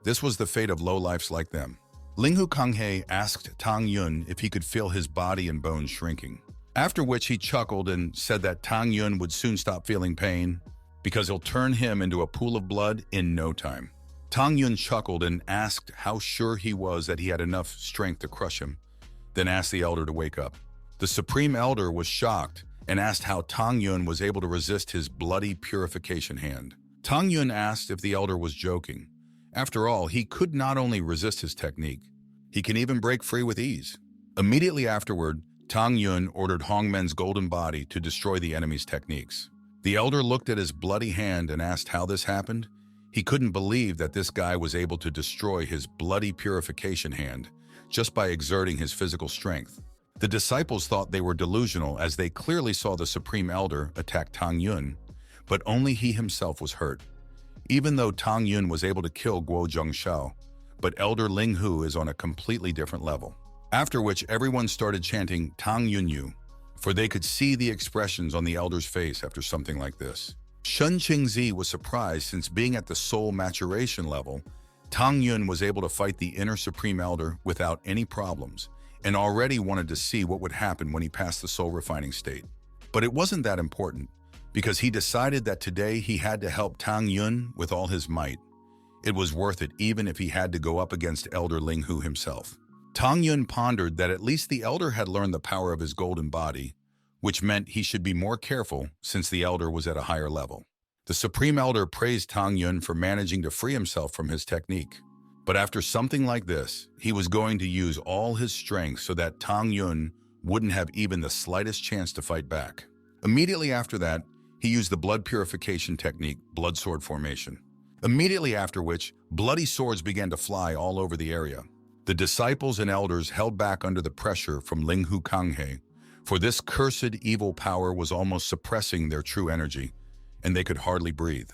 This was the fate of lowlifes like them. Linghu Kanghe asked Tang Yun if he could feel his body and bones shrinking. After which he chuckled and said that Tang Yun would soon stop feeling pain because he'll turn him into a pool of blood in no time. Tang Yun chuckled and asked how sure he was that he had enough strength to crush him, then asked the elder to wake up. The Supreme Elder was shocked and asked how Tang Yun was able to resist his bloody purification hand. Tang Yun asked if the elder was joking. After all, he could not only resist his technique, he can even break free with ease. Immediately afterward, Tang Yun ordered Hongmen's golden body to destroy the enemy's techniques. The elder looked at his bloody hand and asked how this happened. He couldn't believe that this guy was able to destroy his bloody purification hand just by exerting his physical strength. The disciples thought they were delusional as they clearly saw the Supreme Elder attack Tang Yun, but only he himself was hurt. Even though Tang Yun was able to kill Guo Zhengshao, but Elder Linghu is on a completely different level. After which everyone started chanting Tang Yun Yu, for they could see the expressions on the elder's face after something like this. Shen Qingzi was surprised since being at the soul maturation level, Tang Yun was able to fight the inner Supreme Elder without any problems, and already wanted to see what would happen when he passed the soul refining state. But it wasn't that important, because he decided that today he had to help Tang Yun with all his might. It was worth it even if he had to go up against Elder Linghu himself. Tang Yun pondered that at least the elder had learned the power of his golden body, which meant he should be more careful since the elder was at a higher level. The Supreme Elder praised Tang Yun for managing to free himself from his technique. But after something like this, he was going to use all his strength so that Tang Yun wouldn't have even the slightest chance to fight back. Immediately after that, he used the blood purification technique, blood sword formation. Immediately after which, bloody swords began to fly all over the area. The disciples and elders held back under the pressure from Linghu Kanghe, for this cursed evil power was almost suppressing their true energy, and they could hardly breathe.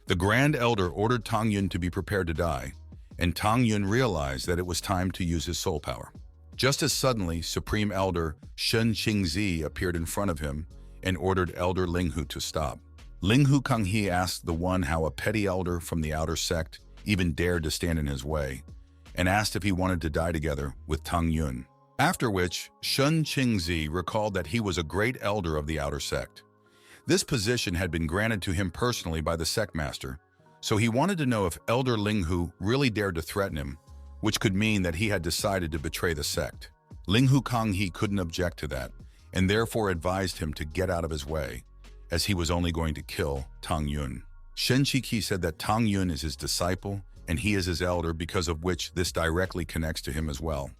The Grand Elder ordered Tang Yun to be prepared to die, and Tang Yun realized that it was time to use his soul power. Just as suddenly, Supreme Elder Shen Qingzi appeared in front of him and ordered Elder Linghu to stop. Linghu Kanghe asked the one how a petty elder from the outer sect even dared to stand in his way, and asked if he wanted to die together with Tang Yun. After which, Shen Qingzi recalled that he was a great elder of the outer sect. This position had been granted to him personally by the sect master, so he wanted to know if Elder Linghu really dared to threaten him, which could mean that he had decided to betray the sect. Linghu Kanghe couldn't object to that, and therefore advised him to get out of his way, as he was only going to kill Tang Yun. Shen Qingqi said that Tang Yun is his disciple, and he is his elder, because of which this directly connects to him as well.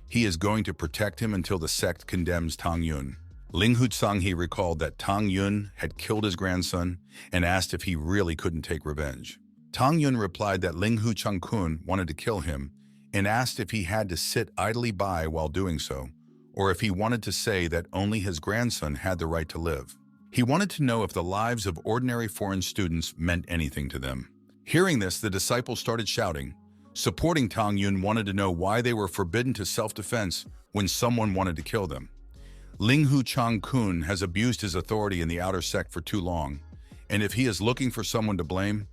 He is going to protect him until the sect condemns Tang Yun. Ling Hutsang recalled that Tang Yun had killed his grandson and asked if he really couldn't take revenge. Tang Yun replied that Ling Huchang-kun wanted to kill him and asked if he had to sit idly by while doing so, or if he wanted to say that only his grandson had the right to live. He wanted to know if the lives of ordinary foreign students meant anything to them. Hearing this, the disciples started shouting. Supporting Tang Yun wanted to know why they were forbidden to self-defense when someone wanted to kill them. Ling Huchang-kun has abused his authority in the outer sect for too long, and if he is looking for someone to blame,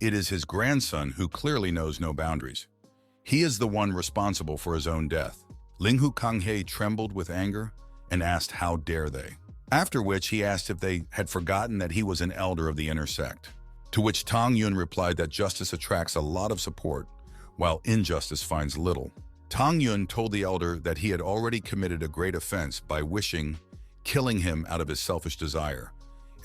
it is his grandson who clearly knows no boundaries. He is the one responsible for his own death. Ling Huchang-he trembled with anger and asked how dare they. After which he asked if they had forgotten that he was an elder of the inner sect. To which Tang Yun replied that justice attracts a lot of support, while injustice finds little. Tang Yun told the elder that he had already committed a great offense by killing him out of his selfish desire,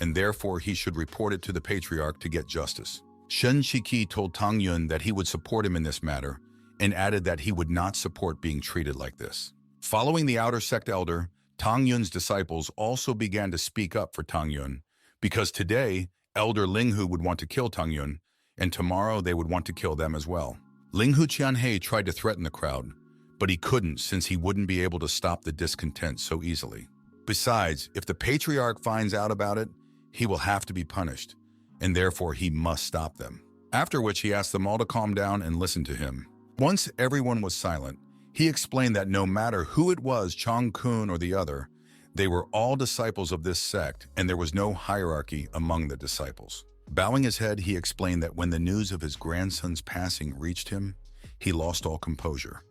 and therefore he should report it to the patriarch to get justice. Shen Shiki told Tang Yun that he would support him in this matter, and added that he would not support being treated like this. Following the outer sect elder, Tang Yun's disciples also began to speak up for Tang Yun, because today, Elder Ling Hu would want to kill Tang Yun, and tomorrow they would want to kill them as well. Ling Huqianhe tried to threaten the crowd, but he couldn't since he wouldn't be able to stop the discontent so easily. Besides, if the patriarch finds out about it, he will have to be punished, and therefore he must stop them. After which he asked them all to calm down and listen to him. Once everyone was silent, he explained that no matter who it was, Chang Kun or the other, they were all disciples of this sect and there was no hierarchy among the disciples. Bowing his head, he explained that when the news of his grandson's passing reached him, he lost all composure,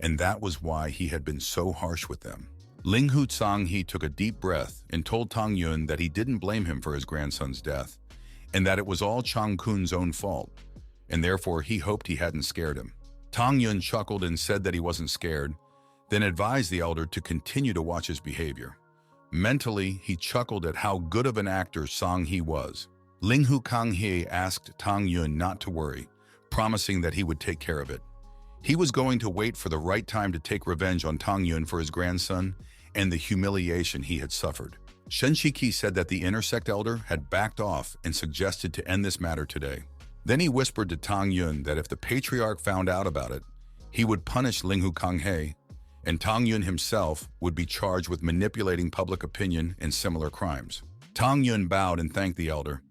and that was why he had been so harsh with them. Ling Hutsang took a deep breath and told Tang Yun that he didn't blame him for his grandson's death, and that it was all Chang Kun's own fault, and therefore he hoped he hadn't scared him. Tang Yun chuckled and said that he wasn't scared, then advised the elder to continue to watch his behavior. Mentally, he chuckled at how good of an actor Sang He was. Ling Huchang-he asked Tang Yun not to worry, promising that he would take care of it. He was going to wait for the right time to take revenge on Tang Yun for his grandson and the humiliation he had suffered. Shen Shiki said that the inner sect elder had backed off and suggested to end this matter today. Then he whispered to Tang Yun that if the patriarch found out about it, he would punish Ling Huchang-he, and Tang Yun himself would be charged with manipulating public opinion and similar crimes. Tang Yun bowed and thanked the elder.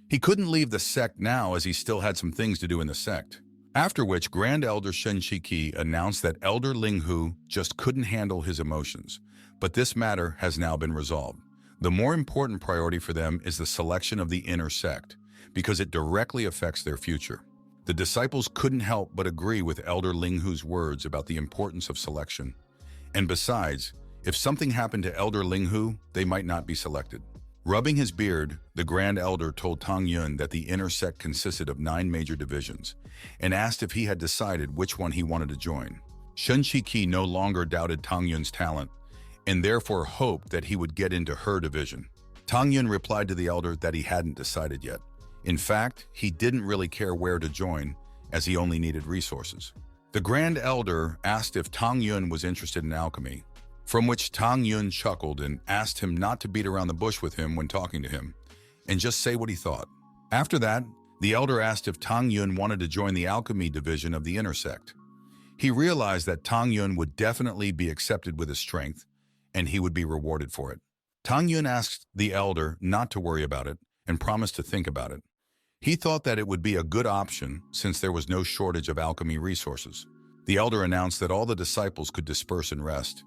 He couldn't leave the sect now as he still had some things to do in the sect. After which, Grand Elder Shen Shiki announced that Elder Ling Hu just couldn't handle his emotions, but this matter has now been resolved. The more important priority for them is the selection of the inner sect, because it directly affects their future. The disciples couldn't help but agree with Elder Ling Hu's words about the importance of selection. And besides, if something happened to Elder Ling Hu, they might not be selected. Rubbing his beard, the Grand Elder told Tang Yun that the inner sect consisted of 9 major divisions, and asked if he had decided which one he wanted to join. Shen Shiki no longer doubted Tang Yun's talent, and therefore hoped that he would get into her division. Tang Yun replied to the elder that he hadn't decided yet. In fact, he didn't really care where to join, as he only needed resources. The Grand Elder asked if Tang Yun was interested in alchemy, from which Tang Yun chuckled and asked him not to beat around the bush with him when talking to him, and just say what he thought. After that, the elder asked if Tang Yun wanted to join the alchemy division of the inner sect. He realized that Tang Yun would definitely be accepted with his strength, and he would be rewarded for it. Tang Yun asked the elder not to worry about it and promised to think about it. He thought that it would be a good option since there was no shortage of alchemy resources. The elder announced that all the disciples could disperse and rest,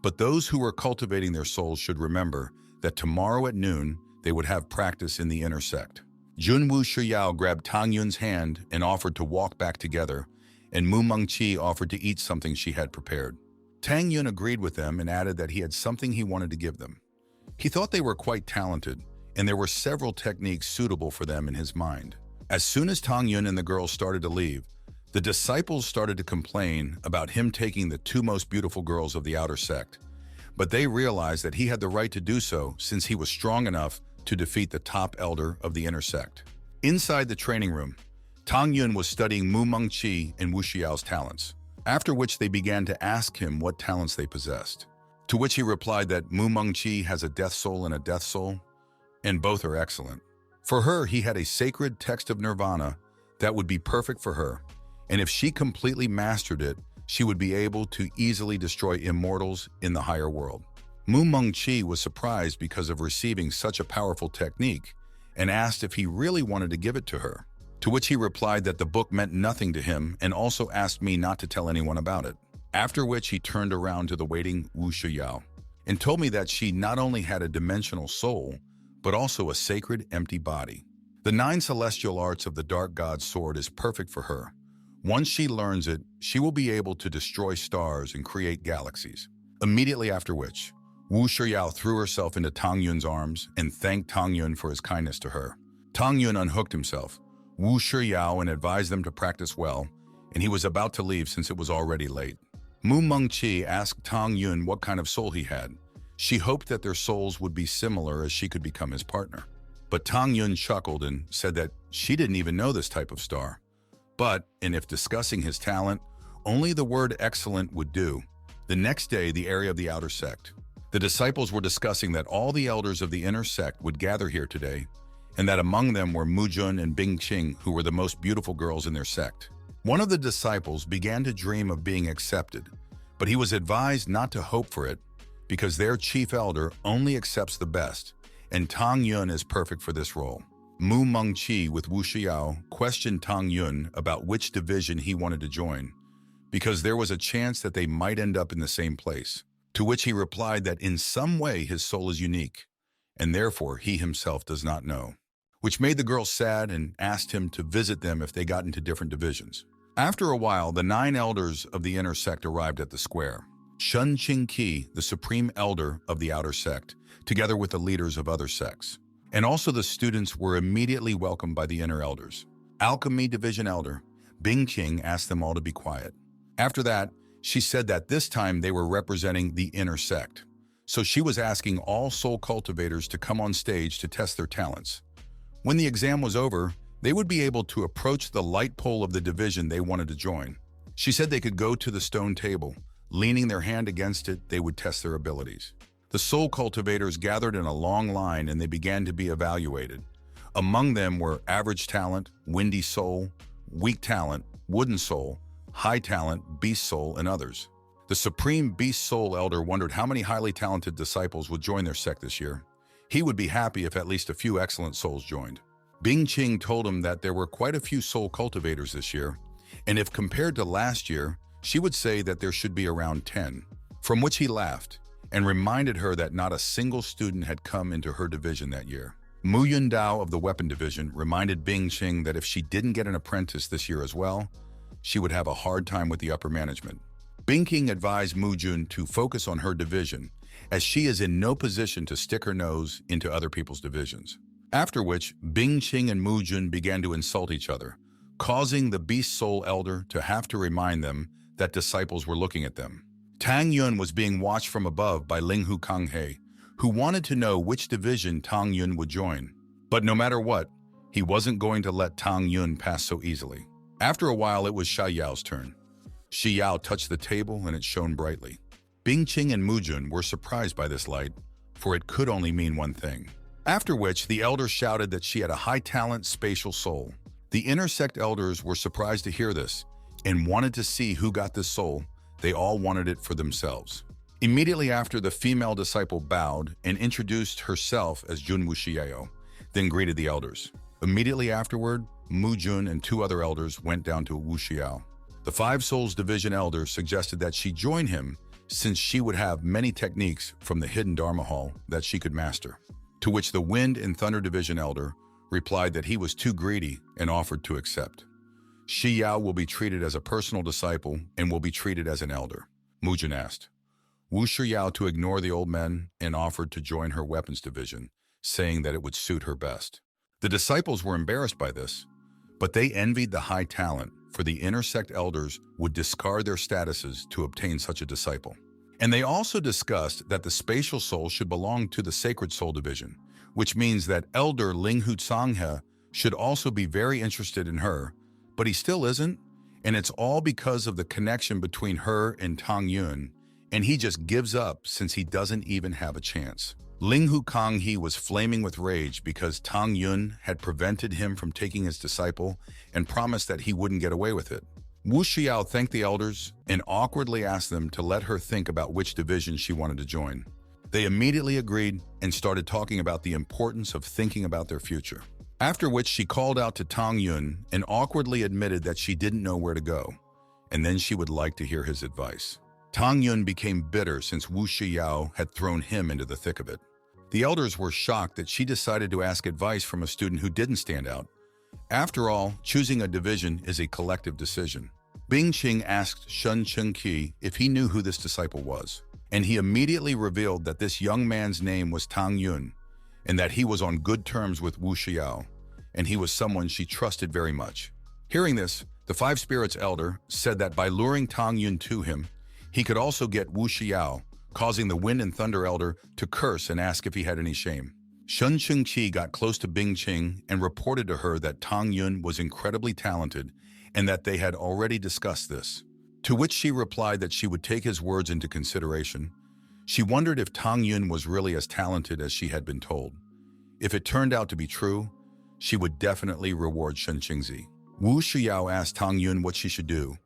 but those who were cultivating their souls should remember that tomorrow at noon they would have practice in the inner sect. Junwu Shuyao grabbed Tang Yun's hand and offered to walk back together, and Mu Mengqi offered to eat something she had prepared. Tang Yun agreed with them and added that he had something he wanted to give them. He thought they were quite talented, and there were several techniques suitable for them in his mind. As soon as Tang Yun and the girls started to leave, the disciples started to complain about him taking the 2 most beautiful girls of the outer sect, but they realized that he had the right to do so since he was strong enough to defeat the top elder of the inner sect. Inside the training room, Tang Yun was studying Mu Mengqi and Wu Xiao's talents, after which they began to ask him what talents they possessed. To which he replied that Mu Mengqi has a death soul and a death soul, and both are excellent. For her, he had a sacred text of nirvana that would be perfect for her, and if she completely mastered it, she would be able to easily destroy immortals in the higher world. Mu Mengqi was surprised because of receiving such a powerful technique and asked if he really wanted to give it to her. To which he replied that the book meant nothing to him and also asked me not to tell anyone about it. After which he turned around to the waiting Wu Shiyao and told me that she not only had a dimensional soul, but also a sacred empty body. The 9 celestial arts of the Dark God's sword is perfect for her. Once she learns it, she will be able to destroy stars and create galaxies. Immediately after which, Wu Shiyao threw herself into Tang Yun's arms and thanked Tang Yun for his kindness to her. Tang Yun unhooked himself, Wu Shiyao, and advised them to practice well, and he was about to leave since it was already late. Mu Mengqi asked Tang Yun what kind of soul he had. She hoped that their souls would be similar as she could become his partner. But Tang Yun chuckled and said that she didn't even know this type of star. But, and if discussing his talent, only the word excellent would do. The next day, the area of the outer sect. The disciples were discussing that all the elders of the inner sect would gather here today, and that among them were Mujun and Bingqing, who were the most beautiful girls in their sect. One of the disciples began to dream of being accepted, but he was advised not to hope for it because their chief elder only accepts the best, and Tang Yun is perfect for this role. Mu Mengqi with Wu Xiao questioned Tang Yun about which division he wanted to join, because there was a chance that they might end up in the same place, to which he replied that in some way his soul is unique, and therefore he himself does not know, which made the girl sad and asked him to visit them if they got into different divisions. After a while, the 9 elders of the inner sect arrived at the square. Shun Qingqi, the supreme elder of the outer sect, together with the leaders of other sects. And also the students were immediately welcomed by the inner elders. Alchemy Division Elder Bingqing asked them all to be quiet. After that, she said that this time they were representing the inner sect. So she was asking all soul cultivators to come on stage to test their talents. When the exam was over, they would be able to approach the light pole of the division they wanted to join. She said they could go to the stone table. Leaning their hand against it, they would test their abilities. The soul cultivators gathered in a long line and they began to be evaluated. Among them were average talent, windy soul, weak talent, wooden soul, high talent, beast soul, and others. The supreme beast soul elder wondered how many highly talented disciples would join their sect this year. He would be happy if at least a few excellent souls joined. Bingqing told him that there were quite a few soul cultivators this year, and if compared to last year, she would say that there should be around 10, from which he laughed and reminded her that not a single student had come into her division that year. Mu Yundao of the weapon division reminded Bingqing that if she didn't get an apprentice this year as well, she would have a hard time with the upper management. Bingqing advised Mu Jun to focus on her division, as she is in no position to stick her nose into other people's divisions. After which, Bingqing and Mu Jun began to insult each other, causing the Beast Soul Elder to have to remind them that disciples were looking at them. Tang Yun was being watched from above by Linghu Kanghe, who wanted to know which division Tang Yun would join. But no matter what, he wasn't going to let Tang Yun pass so easily. After a while, it was Xia Yao's turn. Xi Yao touched the table and it shone brightly. Bingqing and Mu Jun were surprised by this light, for it could only mean one thing. After which, the elder shouted that she had a high-talent spatial soul. The inner sect elders were surprised to hear this and wanted to see who got this soul. They all wanted it for themselves. Immediately after, the female disciple bowed and introduced herself as Jun Wuxiao, then greeted the elders. Immediately afterward, Mu Jun and 2 other elders went down to Wuxiao. The 5 Souls Division elder suggested that she join him since she would have many techniques from the hidden Dharma Hall that she could master. To which the Wind and Thunder Division elder replied that he was too greedy and offered to accept. Xi Yao will be treated as a personal disciple and will be treated as an elder. Mu Jun asked Wu Shiyao to ignore the old men and offered to join her weapons division, saying that it would suit her best. The disciples were embarrassed by this, but they envied the high talent, for the inner sect elders would discard their statuses to obtain such a disciple. And they also discussed that the spatial soul should belong to the sacred soul division, which means that Elder Linghu Tsanghe should also be very interested in her, but he still isn't, and it's all because of the connection between her and Tang Yun, and he just gives up since he doesn't even have a chance. Ling Hu Kanghe was flaming with rage because Tang Yun had prevented him from taking his disciple and promised that he wouldn't get away with it. Wu Xiao thanked the elders and awkwardly asked them to let her think about which division she wanted to join. They immediately agreed and started talking about the importance of thinking about their future. After which she called out to Tang Yun and awkwardly admitted that she didn't know where to go, and then she would like to hear his advice. Tang Yun became bitter since Wu Xiao had thrown him into the thick of it. The elders were shocked that she decided to ask advice from a student who didn't stand out. After all, choosing a division is a collective decision. Bing Qing asked Shen Chengqi if he knew who this disciple was, and he immediately revealed that this young man's name was Tang Yun, and that he was on good terms with Wu Xiao, and he was someone she trusted very much. Hearing this, the Five Spirits Elder said that by luring Tang Yun to him, he could also get Wu Xiao, causing the Wind and Thunder Elder to curse and ask if he had any shame. Shen Chengqi got close to Bing Qing and reported to her that Tang Yun was incredibly talented and that they had already discussed this. To which she replied that she would take his words into consideration. She wondered if Tang Yun was really as talented as she had been told. If it turned out to be true, she would definitely reward Shen Qingzi. Wu Xiao asked Tang Yun what she should do,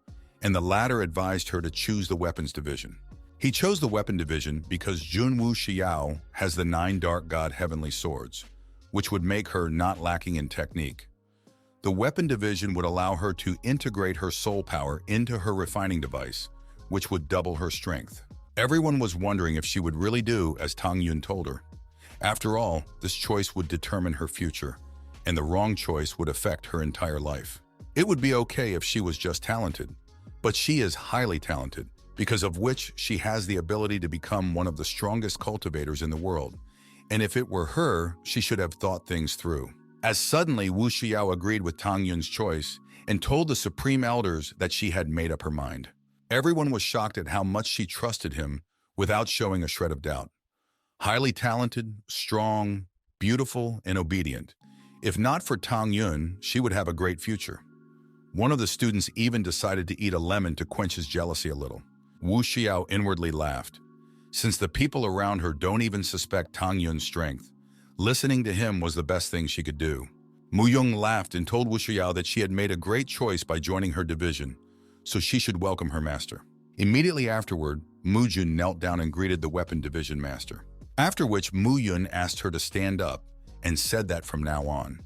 and the latter advised her to choose the weapons division. He chose the weapon division because Jun Wu Xiao has the 9 Dark God Heavenly Swords, which would make her not lacking in technique. The weapon division would allow her to integrate her soul power into her refining device, which would double her strength. Everyone was wondering if she would really do as Tang Yun told her. After all, this choice would determine her future, and the wrong choice would affect her entire life. It would be okay if she was just talented, but she is highly talented, because of which she has the ability to become one of the strongest cultivators in the world, and if it were her, she should have thought things through. As suddenly Wu Xiao agreed with Tang Yun's choice and told the Supreme Elders that she had made up her mind. Everyone was shocked at how much she trusted him without showing a shred of doubt. Highly talented, strong, beautiful, and obedient. If not for Tang Yun, she would have a great future. One of the students even decided to eat a lemon to quench his jealousy a little. Wu Xiao inwardly laughed. Since the people around her don't even suspect Tang Yun's strength, listening to him was the best thing she could do. Mu Yong laughed and told Wu Xiao that she had made a great choice by joining her division, so she should welcome her master. Immediately afterward, Mu Jun knelt down and greeted the weapon division master. After which Mu Yun asked her to stand up and said that from now on,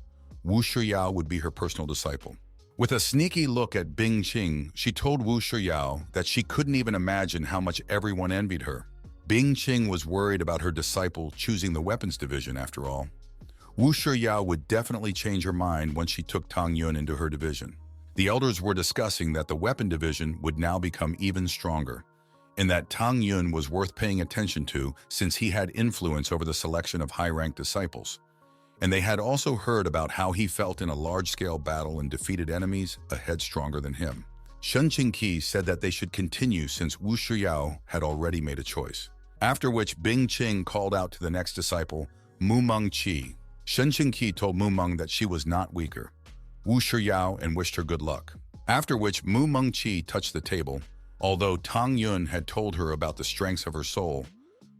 Wu Xiao would be her personal disciple. With a sneaky look at Bing Qing, she told Wu Xiao that she couldn't even imagine how much everyone envied her. Bing Qing was worried about her disciple choosing the weapons division after all. Wu Xiao would definitely change her mind once she took Tang Yun into her division. The elders were discussing that the weapon division would now become even stronger, and that Tang Yun was worth paying attention to since he had influence over the selection of high-ranked disciples. And they had also heard about how he felt in a large-scale battle and defeated enemies a head stronger than him. Shen Qingqi said that they should continue since Wu Xiao had already made a choice. After which Bing Qing called out to the next disciple, Mu Meng Qi. Shen Qingqi told Mu Meng that she was not weaker. Wu Xiao and wished her good luck. After which Mu Meng Qi touched the table, although Tang Yun had told her about the strengths of her soul,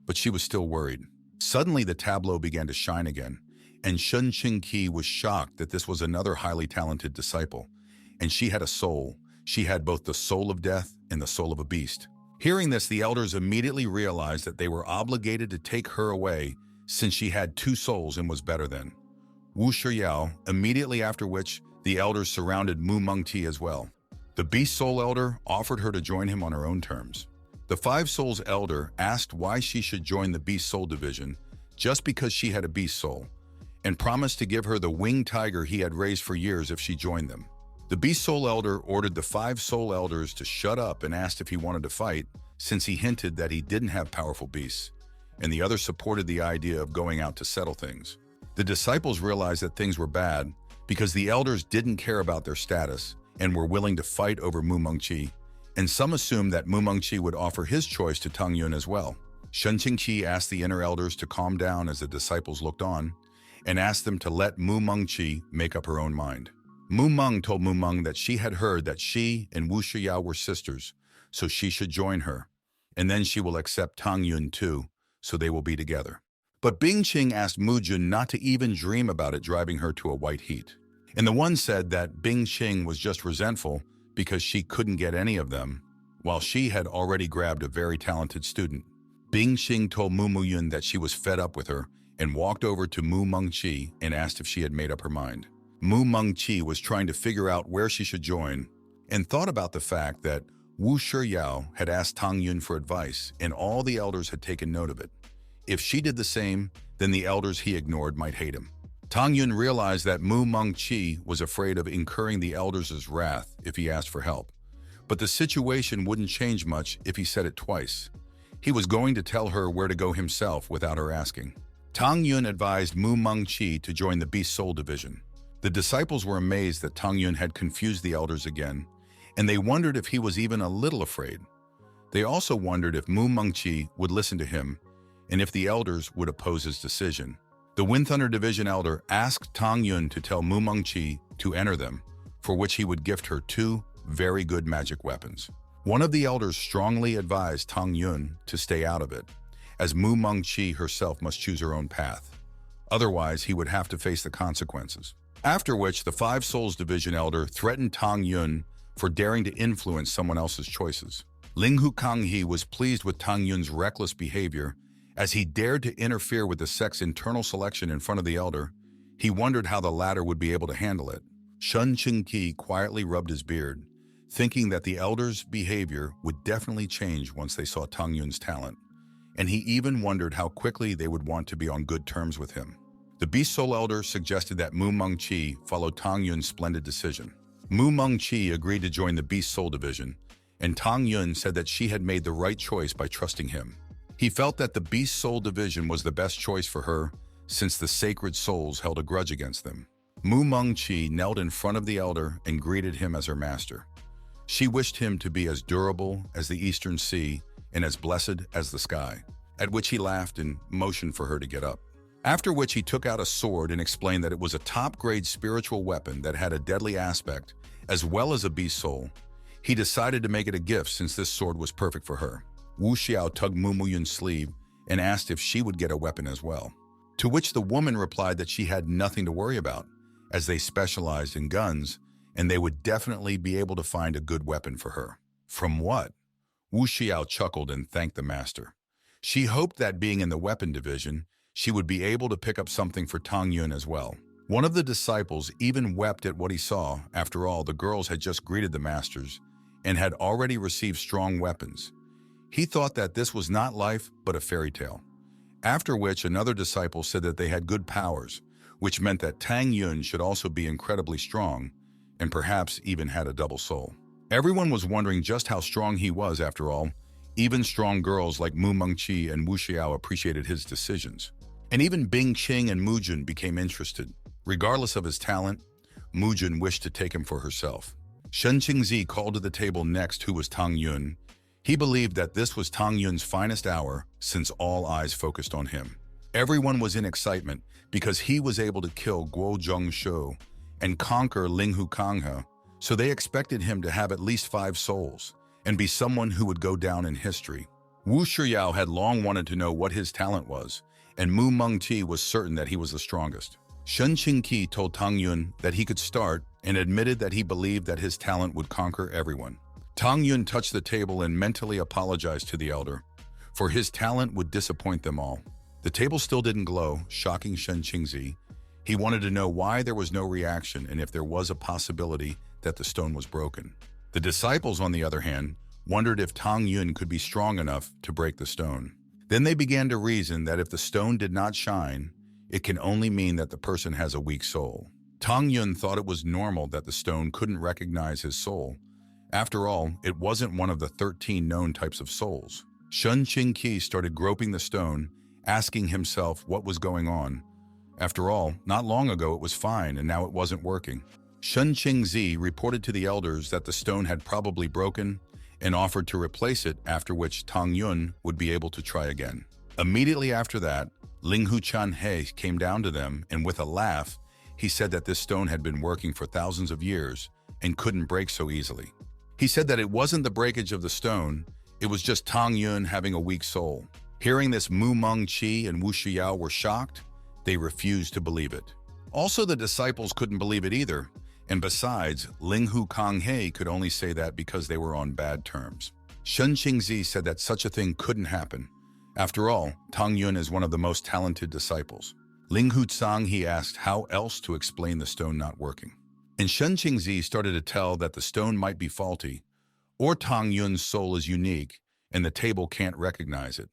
but she was still worried. Suddenly the tableau began to shine again, and Shen Qingqi was shocked that this was another highly talented disciple, and she had a soul. She had both the soul of death and the soul of a beast. Hearing this, the elders immediately realized that they were obligated to take her away since she had 2 souls and was better than Wu Xiao, immediately after which the elders surrounded Mu Mengti as well. The Beast Soul Elder offered her to join him on her own terms. The 5 Souls Elder asked why she should join the Beast Soul Division just because she had a beast soul, and promised to give her the winged tiger he had raised for years if she joined them. The Beast Soul Elder ordered the 5 Soul Elders to shut up and asked if he wanted to fight, since he hinted that he didn't have powerful beasts, and the others supported the idea of going out to settle things. The disciples realized that things were bad because the elders didn't care about their status and were willing to fight over Mu Mengqi, and some assumed that Mu Mengqi would offer his choice to Tang Yun as well. Shen Qingqi asked the inner elders to calm down as the disciples looked on, and asked them to let Mu Mengqi make up her own mind. Mu Meng told Mu Meng that she had heard that she and Wu Xiao were sisters, so she should join her, and then she will accept Tang Yun too, so they will be together. But Bing Qing asked Mujun not to even dream about it driving her to a white heat. And the one said that Bing Qing was just resentful because she couldn't get any of them, while she had already grabbed a very talented student. Bing Qing told Mu Muyun that she was fed up with her and walked over to Mu Mengqi and asked if she had made up her mind. Mu Mengqi was trying to figure out where she should join and thought about the fact that Wu Shiyao had asked Tang Yun for advice and all the elders had taken note of it. If she did the same, then the elders he ignored might hate him. Tang Yun realized that Mu Mengqi was afraid of incurring the elders' wrath if he asked for help. But the situation wouldn't change much if he said it twice. He was going to tell her where to go himself without her asking. Tang Yun advised Mu Mengqi to join the Beast Soul Division. The disciples were amazed that Tang Yun had confused the elders again, and they wondered if he was even a little afraid. They also wondered if Mu Mengqi would listen to him and if the elders would oppose his decision. The Wind Thunder Division elder asked Tang Yun to tell Mu Mengqi to enter them, for which he would gift her 2 very good magic weapons. One of the elders strongly advised Tang Yun to stay out of it, as Mu Mengqi herself must choose her own path. Otherwise, he would have to face the consequences. After which, the 5 Souls Division elder threatened Tang Yun for daring to influence someone else's choices. Ling Hu Kanghe was pleased with Tang Yun's reckless behavior, as he dared to interfere with the Sect's internal selection in front of the elder. He wondered how the latter would be able to handle it. Shun Qingqi quietly rubbed his beard, thinking that the elder's behavior would definitely change once they saw Tang Yun's talent, and he even wondered how quickly they would want to be on good terms with him. The Beast Soul Elder suggested that Mu Mengqi follow Tang Yun's splendid decision. Mu Mengqi agreed to join the Beast Soul Division, and Tang Yun said that she had made the right choice by trusting him. He felt that the Beast Soul Division was the best choice for her, since the Sacred Souls held a grudge against them. Mu Mengqi knelt in front of the elder and greeted him as her master. She wished him to be as durable as the Eastern Sea and as blessed as the sky, at which he laughed and motioned for her to get up. After which he took out a sword and explained that it was a top-grade spiritual weapon that had a deadly aspect, as well as a beast soul. He decided to make it a gift since this sword was perfect for her. Wu Xiao tugged Mu Muyun's sleeve and asked if she would get a weapon as well. To which the woman replied that she had nothing to worry about, as they specialized in guns, and they would definitely be able to find a good weapon for her. From what? Wu Xiao chuckled and thanked the master. She hoped that being in the weapon division, she would be able to pick up something for Tang Yun as well. One of the disciples even wept at what he saw. After all, the girls had just greeted the masters and had already received strong weapons. He thought that this was not life, but a fairy tale. After which, another disciple said that they had good powers, which meant that Tang Yun should also be incredibly strong, and perhaps even had a double soul. Everyone was wondering just how strong he was after all. Even strong girls like Mu Mengqi and Wu Xiao appreciated his decisions. And even Bing Qing and Mujun became interested. Regardless of his talent, Mujun wished to take him for herself. Shen Qingzi called to the table next who was Tang Yun. He believed that this was Tang Yun's finest hour since all eyes focused on him. Everyone was in excitement because he was able to kill Guo Zhongshu and conquer Ling Hu Kanghe, so they expected him to have at least 5 souls and be someone who would go down in history. Wu Shiyao had long wanted to know what his talent was, and Mu Mengqi was certain that he was the strongest. Shen Qingqi told Tang Yun that he could start and admitted that he believed that his talent would conquer everyone. Tang Yun touched the table and mentally apologized to the elder, for his talent would disappoint them all. The table still didn't glow, shocking Shen Qingzi. He wanted to know why there was no reaction and if there was a possibility that the stone was broken. The disciples, on the other hand, wondered if Tang Yun could be strong enough to break the stone. Then they began to reason that if the stone did not shine, it can only mean that the person has a weak soul. Tang Yun thought it was normal that the stone couldn't recognize his soul. After all, it wasn't one of the 13 known types of souls. Shen Qingqi started groping the stone, asking himself what was going on. After all, not long ago it was fine and now it wasn't working. Shen Qingzi reported to the elders that the stone had probably broken and offered to replace it, after which Tang Yun would be able to try again. Immediately after that, Ling Hu Chanhe came down to them, and with a laugh, he said that this stone had been working for thousands of years and couldn't break so easily. He said that it wasn't the breakage of the stone, It was just Tang Yun having a weak soul. Hearing this, Mu Mengqi and Wu Shiyao were shocked. They refused to believe it. Also, the disciples couldn't believe it either. And besides, Linghu Kanghe could only say that because they were on bad terms. Shen Qingzi said that such a thing couldn't happen. After all, Tang Yun is one of the most talented disciples. Linghu Tsang, he asked how else to explain the stone not working. And Shen Qingzi started to tell that the stone might be faulty, or Tang Yun's soul is unique and the table can't recognize it.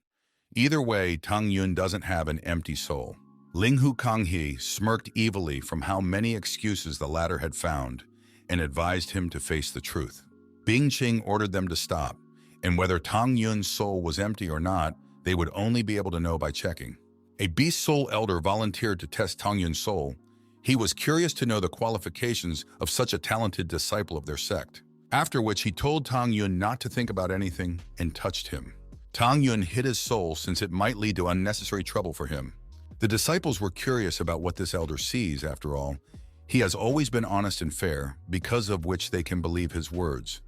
Either way, Tang Yun doesn't have an empty soul. Linghu Kanghe smirked evilly from how many excuses the latter had found and advised him to face the truth. Bing Qing ordered them to stop, and whether Tang Yun's soul was empty or not, they would only be able to know by checking. A beast soul elder volunteered to test Tang Yun's soul. He was curious to know the qualifications of such a talented disciple of their sect. After which he told Tang Yun not to think about anything and touched him. Tang Yun hid his soul since it might lead to unnecessary trouble for him. The disciples were curious about what this elder sees. After all, he has always been honest and fair, because of which they can believe his words.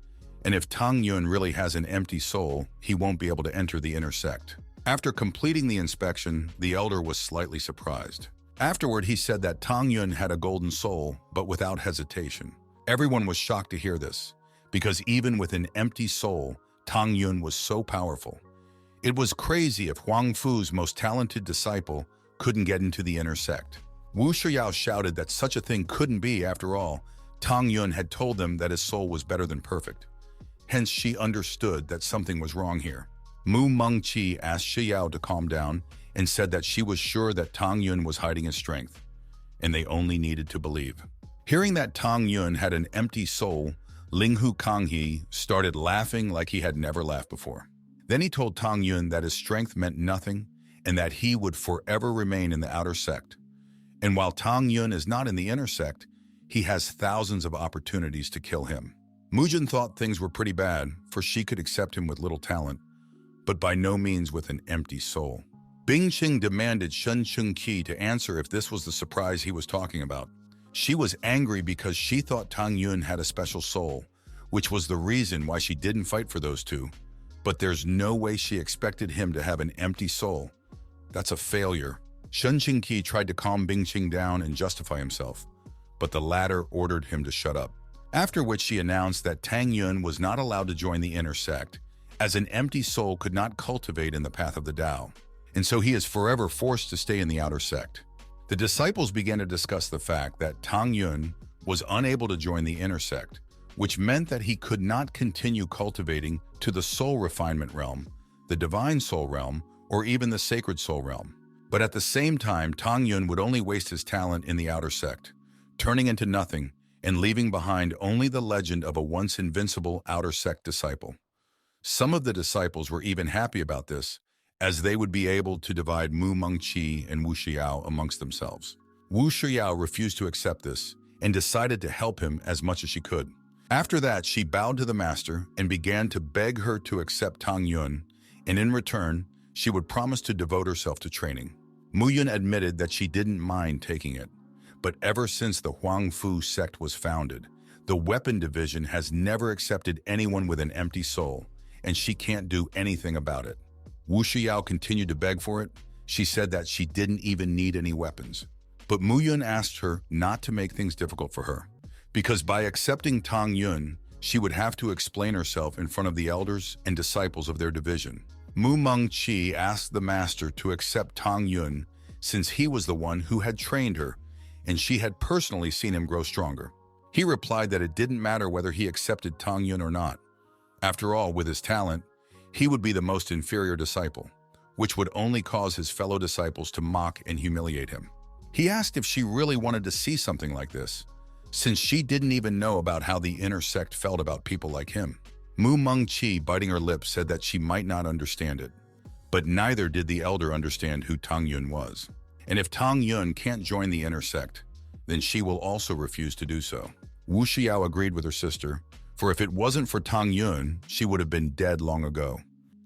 And if Tang Yun really has an empty soul, he won't be able to enter the inner sect. After completing the inspection, the elder was slightly surprised. Afterward, he said that Tang Yun had a golden soul, but without hesitation. Everyone was shocked to hear this, because even with an empty soul, Tang Yun was so powerful. It was crazy if Huang Fu's most talented disciple couldn't get into the inner sect. Wu Shiyao shouted that such a thing couldn't be. After all, Tang Yun had told them that his soul was better than perfect. Hence, she understood that something was wrong here. Mu Mengqi asked Shiyao to calm down and said that she was sure that Tang Yun was hiding his strength, and they only needed to believe. Hearing that Tang Yun had an empty soul, Linghu Kanghe started laughing like he had never laughed before. Then he told Tang Yun that his strength meant nothing and that he would forever remain in the outer sect. And while Tang Yun is not in the inner sect, he has thousands of opportunities to kill him. Mujin thought things were pretty bad, for she could accept him with little talent, but by no means with an empty soul. Bing Qing demanded Shen Qingqi to answer if this was the surprise he was talking about. She was angry because she thought Tang Yun had a special soul, which was the reason why she didn't fight for those two. But there's no way she expected him to have an empty soul. That's a failure. Shen Qingqi tried to calm Bing Qing down and justify himself, but the latter ordered him to shut up. After which she announced that Tang Yun was not allowed to join the inner sect, as an empty soul could not cultivate in the path of the Tao, and so he is forever forced to stay in the outer sect. The disciples began to discuss the fact that Tang Yun was unable to join the inner sect, which meant that he could not continue cultivating to the soul refinement realm, the divine soul realm, or even the sacred soul realm. But at the same time, Tang Yun would only waste his talent in the outer sect, turning into nothing and leaving behind only the legend of a once invincible outer sect disciple. Some of the disciples were even happy about this, as they would be able to divide Mu Mengqi and Wu Shiyao amongst themselves. Wu Shiyao refused to accept this and decided to help him as much as she could. After that, she bowed to the master and began to beg her to accept Tang Yun, and in return, she would promise to devote herself to training. Mu Yun admitted that she didn't mind taking it, but ever since the Huang Fu sect was founded, the weapon division has never accepted anyone with an empty soul, and she can't do anything about it. Wu Shiyao continued to beg for it. She said that she didn't even need any weapons. But Mu Yun asked her not to make things difficult for her, because by accepting Tang Yun, she would have to explain herself in front of the elders and disciples of their division. Mu Mengqi asked the master to accept Tang Yun since he was the one who had trained her, and she had personally seen him grow stronger. He replied that it didn't matter whether he accepted Tang Yun or not. After all, with his talent, he would be the most inferior disciple, which would only cause his fellow disciples to mock and humiliate him. He asked if she really wanted to see something like this, since she didn't even know about how the inner sect felt about people like him. Mu Mengqi, biting her lips, said that she might not understand it, but neither did the elder understand who Tang Yun was. And if Tang Yun can't join the inner sect, then she will also refuse to do so. Wu Xiao agreed with her sister, for if it wasn't for Tang Yun, she would have been dead long ago.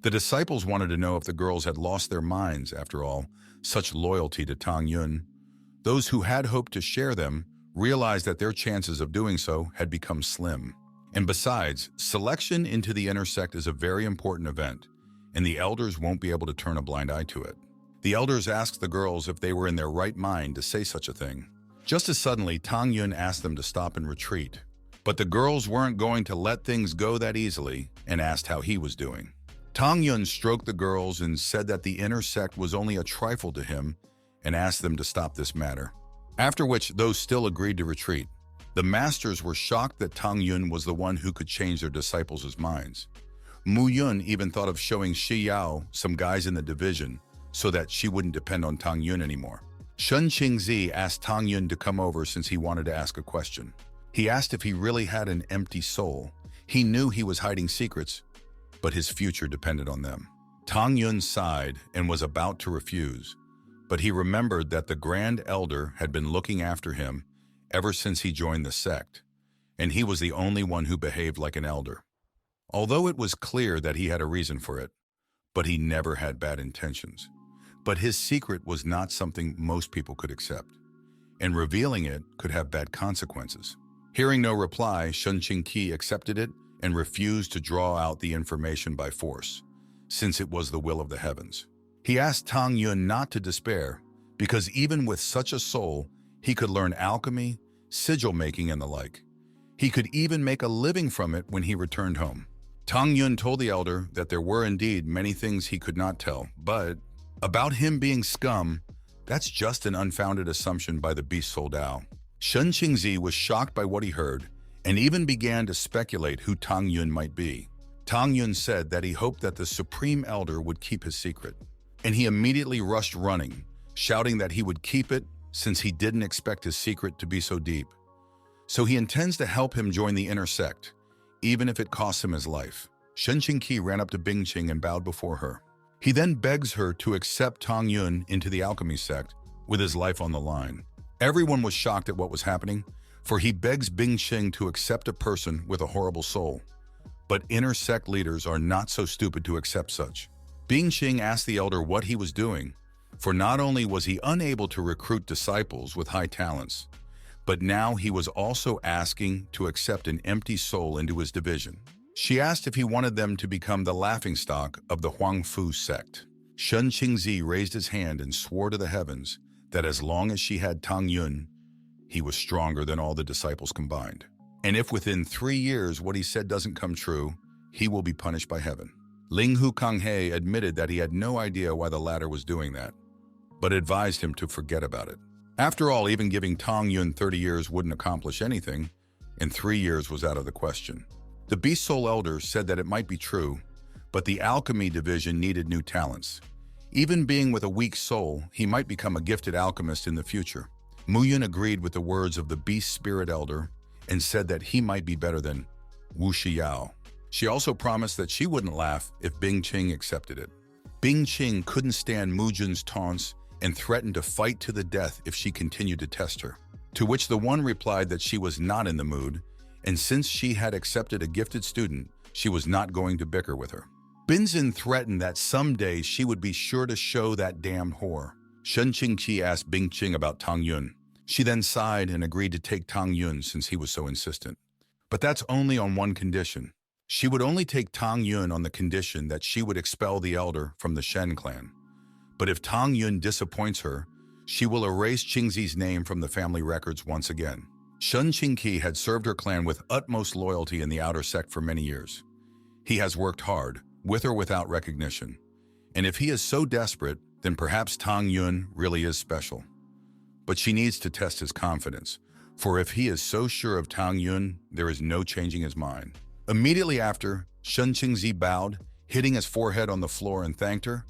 The disciples wanted to know if the girls had lost their minds. After all, such loyalty to Tang Yun. Those who had hoped to share them realized that their chances of doing so had become slim. And besides, selection into the inner sect is a very important event, and the elders won't be able to turn a blind eye to it. The elders asked the girls if they were in their right mind to say such a thing. Just as suddenly, Tang Yun asked them to stop and retreat. But the girls weren't going to let things go that easily and asked how he was doing. Tang Yun stroked the girls and said that the inner sect was only a trifle to him and asked them to stop this matter. After which, those still agreed to retreat. The masters were shocked that Tang Yun was the one who could change their disciples' minds. Mu Yun even thought of showing Shi Yao some guys in the division so that she wouldn't depend on Tang Yun anymore. Shen Qingzi asked Tang Yun to come over since he wanted to ask a question. He asked if he really had an empty soul. He knew he was hiding secrets, but his future depended on them. Tang Yun sighed and was about to refuse, but he remembered that the Grand Elder had been looking after him ever since he joined the sect, and he was the only one who behaved like an elder. Although it was clear that he had a reason for it, but he never had bad intentions. But his secret was not something most people could accept, and revealing it could have bad consequences. Hearing no reply, Shen Qingqi accepted it and refused to draw out the information by force, since it was the will of the heavens. He asked Tang Yun not to despair, because even with such a soul, he could learn alchemy, sigil making, and the like. He could even make a living from it when he returned home. Tang Yun told the elder that there were indeed many things he could not tell, but about him being scum, that's just an unfounded assumption by the beast soul Dao. Shen Qingzi was shocked by what he heard and even began to speculate who Tang Yun might be. Tang Yun said that he hoped that the Supreme Elder would keep his secret, and he immediately rushed running, shouting that he would keep it since he didn't expect his secret to be so deep. So he intends to help him join the inner sect, even if it costs him his life. Shen Qingqi ran up to Bingqing and bowed before her. He then begs her to accept Tang Yun into the alchemy sect with his life on the line. Everyone was shocked at what was happening, for he begs Bingqing to accept a person with a horrible soul. But inner sect leaders are not so stupid to accept such. Bingqing asked the elder what he was doing, for not only was he unable to recruit disciples with high talents, but now he was also asking to accept an empty soul into his division. She asked if he wanted them to become the laughingstock of the Huangfu sect. Shen Qingzi raised his hand and swore to the heavens that as long as she had Tang Yun, he was stronger than all the disciples combined. And if within 3 years what he said doesn't come true, he will be punished by heaven. Ling Hu Kanghe admitted that he had no idea why the latter was doing that, but advised him to forget about it. After all, even giving Tang Yun 30 years wouldn't accomplish anything, and 3 years was out of the question. The Beast Soul Elder said that it might be true, but the alchemy division needed new talents. Even being with a weak soul, he might become a gifted alchemist in the future. Mu Yun agreed with the words of the Beast Spirit Elder and said that he might be better than Wu Shiyao. She also promised that she wouldn't laugh if Bingqing accepted it. Bingqing couldn't stand Mu Jun's taunts and threatened to fight to the death if she continued to test her. To which the one replied that she was not in the mood, and since she had accepted a gifted student, she was not going to bicker with her. Binzin threatened that someday she would be sure to show that damned whore. Shen Qingqi asked Bingqing about Tang Yun. She then sighed and agreed to take Tang Yun since he was so insistent. But that's only on one condition. She would only take Tang Yun on the condition that she would expel the elder from the Shen clan. But if Tang Yun disappoints her, she will erase Qingzi's name from the family records once again. Shen Qingqi had served her clan with utmost loyalty in the outer sect for many years. He has worked hard, with or without recognition. And if he is so desperate, then perhaps Tang Yun really is special. But she needs to test his confidence, for if he is so sure of Tang Yun, there is no changing his mind. Immediately after, Shen Qingzi bowed, hitting his forehead on the floor and thanked her.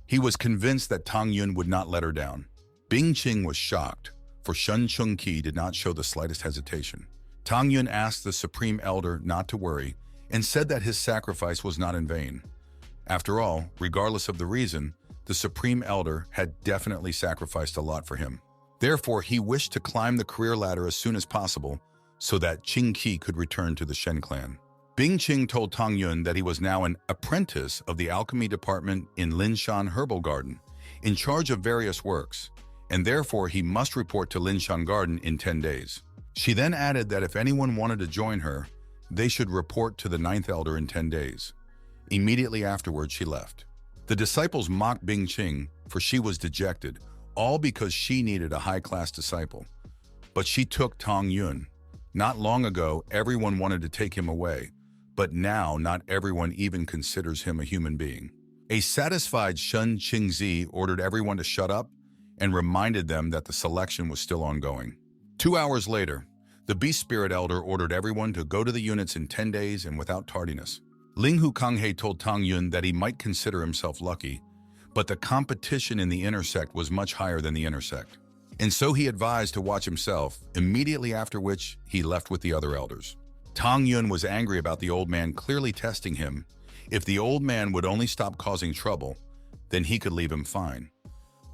He was convinced that Tang Yun would not let her down. Bingqing was shocked, for Shen Qingqi did not show the slightest hesitation. Tang Yun asked the Supreme Elder not to worry and said that his sacrifice was not in vain. After all, regardless of the reason, the Supreme Elder had definitely sacrificed a lot for him. Therefore, he wished to climb the career ladder as soon as possible so that Qingqi could return to the Shen clan. Bingqing told Tang Yun that he was now an apprentice of the alchemy department in Linshan Herbal Garden, in charge of various works, and therefore he must report to Linshan Garden in 10 days. She then added that if anyone wanted to join her, they should report to the ninth elder in 10 days. Immediately afterwards, she left. The disciples mocked Bing Qing, for she was dejected, all because she needed a high-class disciple. But she took Tang Yun. Not long ago, everyone wanted to take him away, but now not everyone even considers him a human being. A satisfied Shen Qingzi ordered everyone to shut up and reminded them that the selection was still ongoing. 2 hours later, the Beast Spirit Elder ordered everyone to go to the units in 10 days and without tardiness. Linghu Kanghe told Tang Yun that he might consider himself lucky, but the competition in the inner sect was much higher than the inner sect. And so he advised to watch himself, immediately after which he left with the other elders. Tang Yun was angry about the old man clearly testing him. If the old man would only stop causing trouble, then he could leave him fine.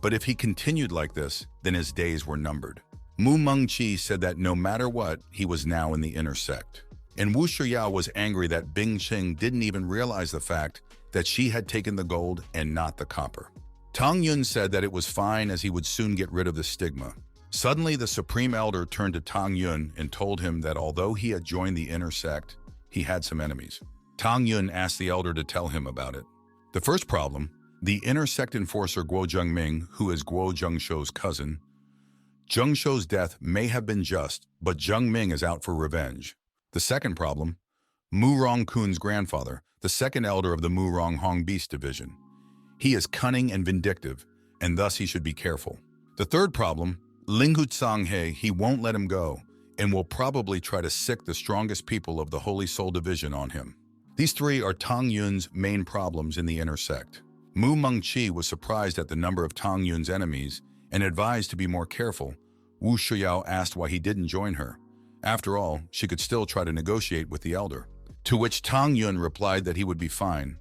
But if he continued like this, then his days were numbered. Mu Mengqi said that no matter what, he was now in the inner sect. And Wu Shiyao was angry that Bing Qing didn't even realize the fact that she had taken the gold and not the copper. Tang Yun said that it was fine as he would soon get rid of the stigma. Suddenly, the Supreme Elder turned to Tang Yun and told him that although he had joined the inner sect, he had some enemies. Tang Yun asked the Elder to tell him about it. The first problem, the inner sect enforcer Guo Zhengming, who is Guo Zhengshou's cousin. Zhengshou's death may have been just, but Zhengming is out for revenge. The second problem, Mu Rongkun's grandfather, the second elder of the Mu Ronghong Beast Division. He is cunning and vindictive, and thus he should be careful. The third problem, Linghu Tsanghe, he won't let him go, and will probably try to sick the strongest people of the Holy Soul Division on him. These three are Tang Yun's main problems in the inner sect. Mu Mengqi was surprised at the number of Tang Yun's enemies and advised to be more careful. Wu Shiyao asked why he didn't join her. After all, she could still try to negotiate with the elder. To which Tang Yun replied that he would be fine.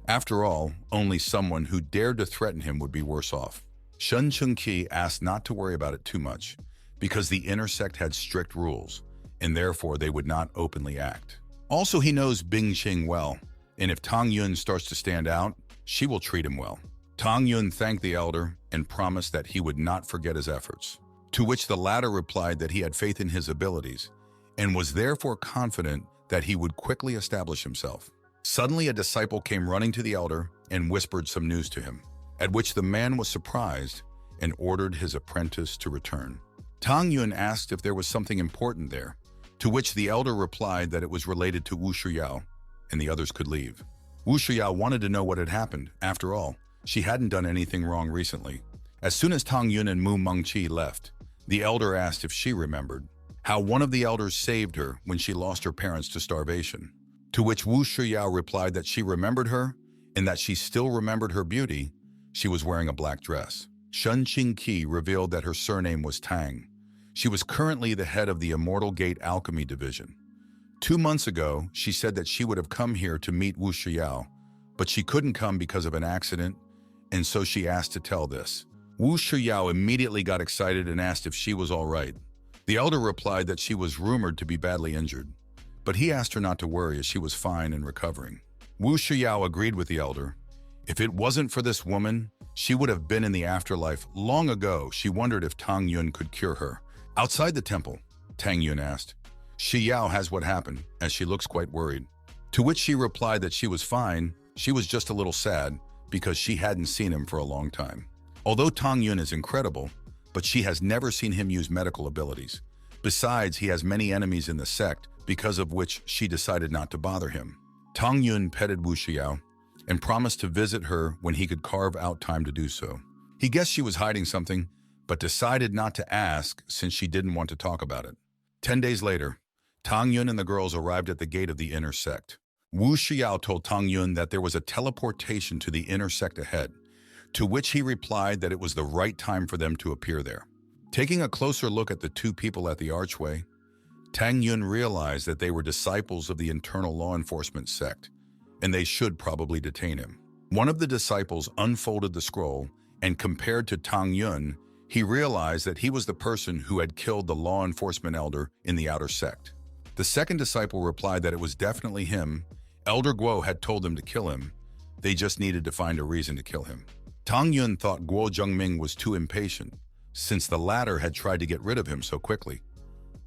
After all, only someone who dared to threaten him would be worse off. Shen Chengqi asked not to worry about it too much, because the inner sect had strict rules, and therefore they would not openly act. Also, he knows Bing Qing well, and if Tang Yun starts to stand out, she will treat him well. Tang Yun thanked the elder and promised that he would not forget his efforts, to which the latter replied that he had faith in his abilities, and was therefore confident that he would quickly establish himself. Suddenly, a disciple came running to the elder and whispered some news to him, at which the man was surprised and ordered his apprentice to return. Tang Yun asked if there was something important there, to which the elder replied that it was related to Wu Shiyao, and the others could leave. Wu Shiyao wanted to know what had happened. After all, she hadn't done anything wrong recently. As soon as Tang Yun and Mu Mengqi left, the elder asked if she remembered how one of the elders saved her when she lost her parents to starvation. To which Wu Shiyao replied that she remembered her and that she still remembered her beauty. She was wearing a black dress. Shen Qingqi revealed that her surname was Tang. She was currently the head of the Immortal Gate Alchemy Division. 2 months ago, she said that she would have come here to meet Wu Shiyao, but she couldn't come because of an accident, and so she asked to tell this. Wu Shiyao immediately got excited and asked if she was all right. The elder replied that she was rumored to be badly injured, but he asked her not to worry as she was fine and recovering. Wu Shiyao agreed with the elder. If it wasn't for this woman, she would have been in the afterlife long ago. She wondered if Tang Yun could cure her. Outside the temple, Tang Yun asked, Shiyao has what happened, as she looks quite worried. To which she replied that she was fine, she was just a little sad because she hadn't seen him for a long time. Although Tang Yun is incredible, but she has never seen him use medical abilities. Besides, he has many enemies in the sect, because of which she decided not to bother him. Tang Yun petted Wu Shiyao and promised to visit her when he could carve out time to do so. He guessed she was hiding something, but decided not to ask since she didn't want to talk about it. 10 days later, Tang Yun and the girls arrived at the gate of the inner sect. Wu Shiyao told Tang Yun that there was a teleportation to the inner sect ahead, to which he replied that it was the right time for them to appear there. Taking a closer look at the two people at the archway, Tang Yun realized that they were disciples of the internal law enforcement sect, and they should probably detain him. One of the disciples unfolded the scroll, and compared to Tang Yun, he realized that he was the person who had killed the law enforcement elder in the outer sect. The second disciple replied that it was definitely him. Elder Guo had told them to kill him. They just needed to find a reason to kill him. Tang Yun thought Guo Zhengming was too impatient, since the latter had tried to get rid of him so quickly.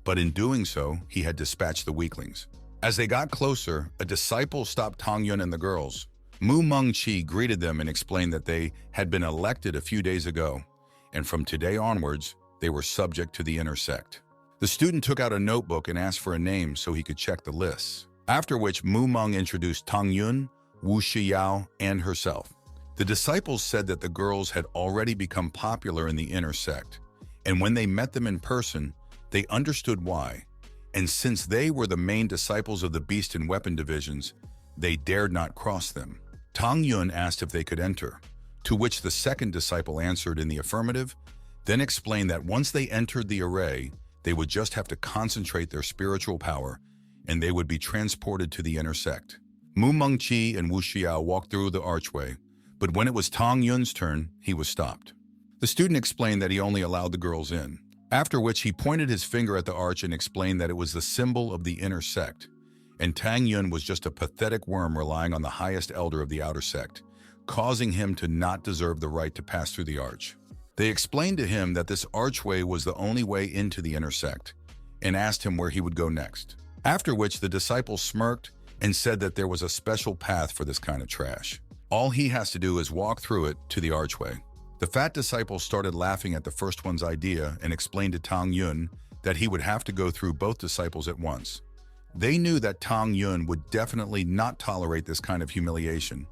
But in doing so, he had dispatched the weaklings. As they got closer, a disciple stopped Tang Yun and the girls. Mu Mengqi greeted them and explained that they had been elected a few days ago, and from today onwards, they were subject to the inner sect. The student took out a notebook and asked for a name so he could check the lists, after which Mu Meng introduced Tang Yun, Wu Shiyao, and herself. The disciples said that the girls had already become popular in the inner sect, and when they met them in person, they understood why. And since they were the main disciples of the beast and weapon divisions, they dared not cross them. Tang Yun asked if they could enter, to which the second disciple answered in the affirmative, then explained that once they entered the array, they would just have to concentrate their spiritual power, and they would be transported to the inner sect. Mu Mengqi and Wu Xiao walked through the archway, but when it was Tang Yun's turn, he was stopped. The student explained that he only allowed the girls in, after which he pointed his finger at the arch and explained that it was the symbol of the inner sect, and Tang Yun was just a pathetic worm relying on the highest elder of the outer sect, causing him to not deserve the right to pass through the arch. They explained to him that this archway was the only way into the inner sect, and asked him where he would go next, after which the disciple smirked and said that there was a special path for this kind of trash. All he has to do is walk through it to the archway. The fat disciple started laughing at the first one's idea and explained to Tang Yun that he would have to go through both disciples at once. They knew that Tang Yun would definitely not tolerate this kind of humiliation,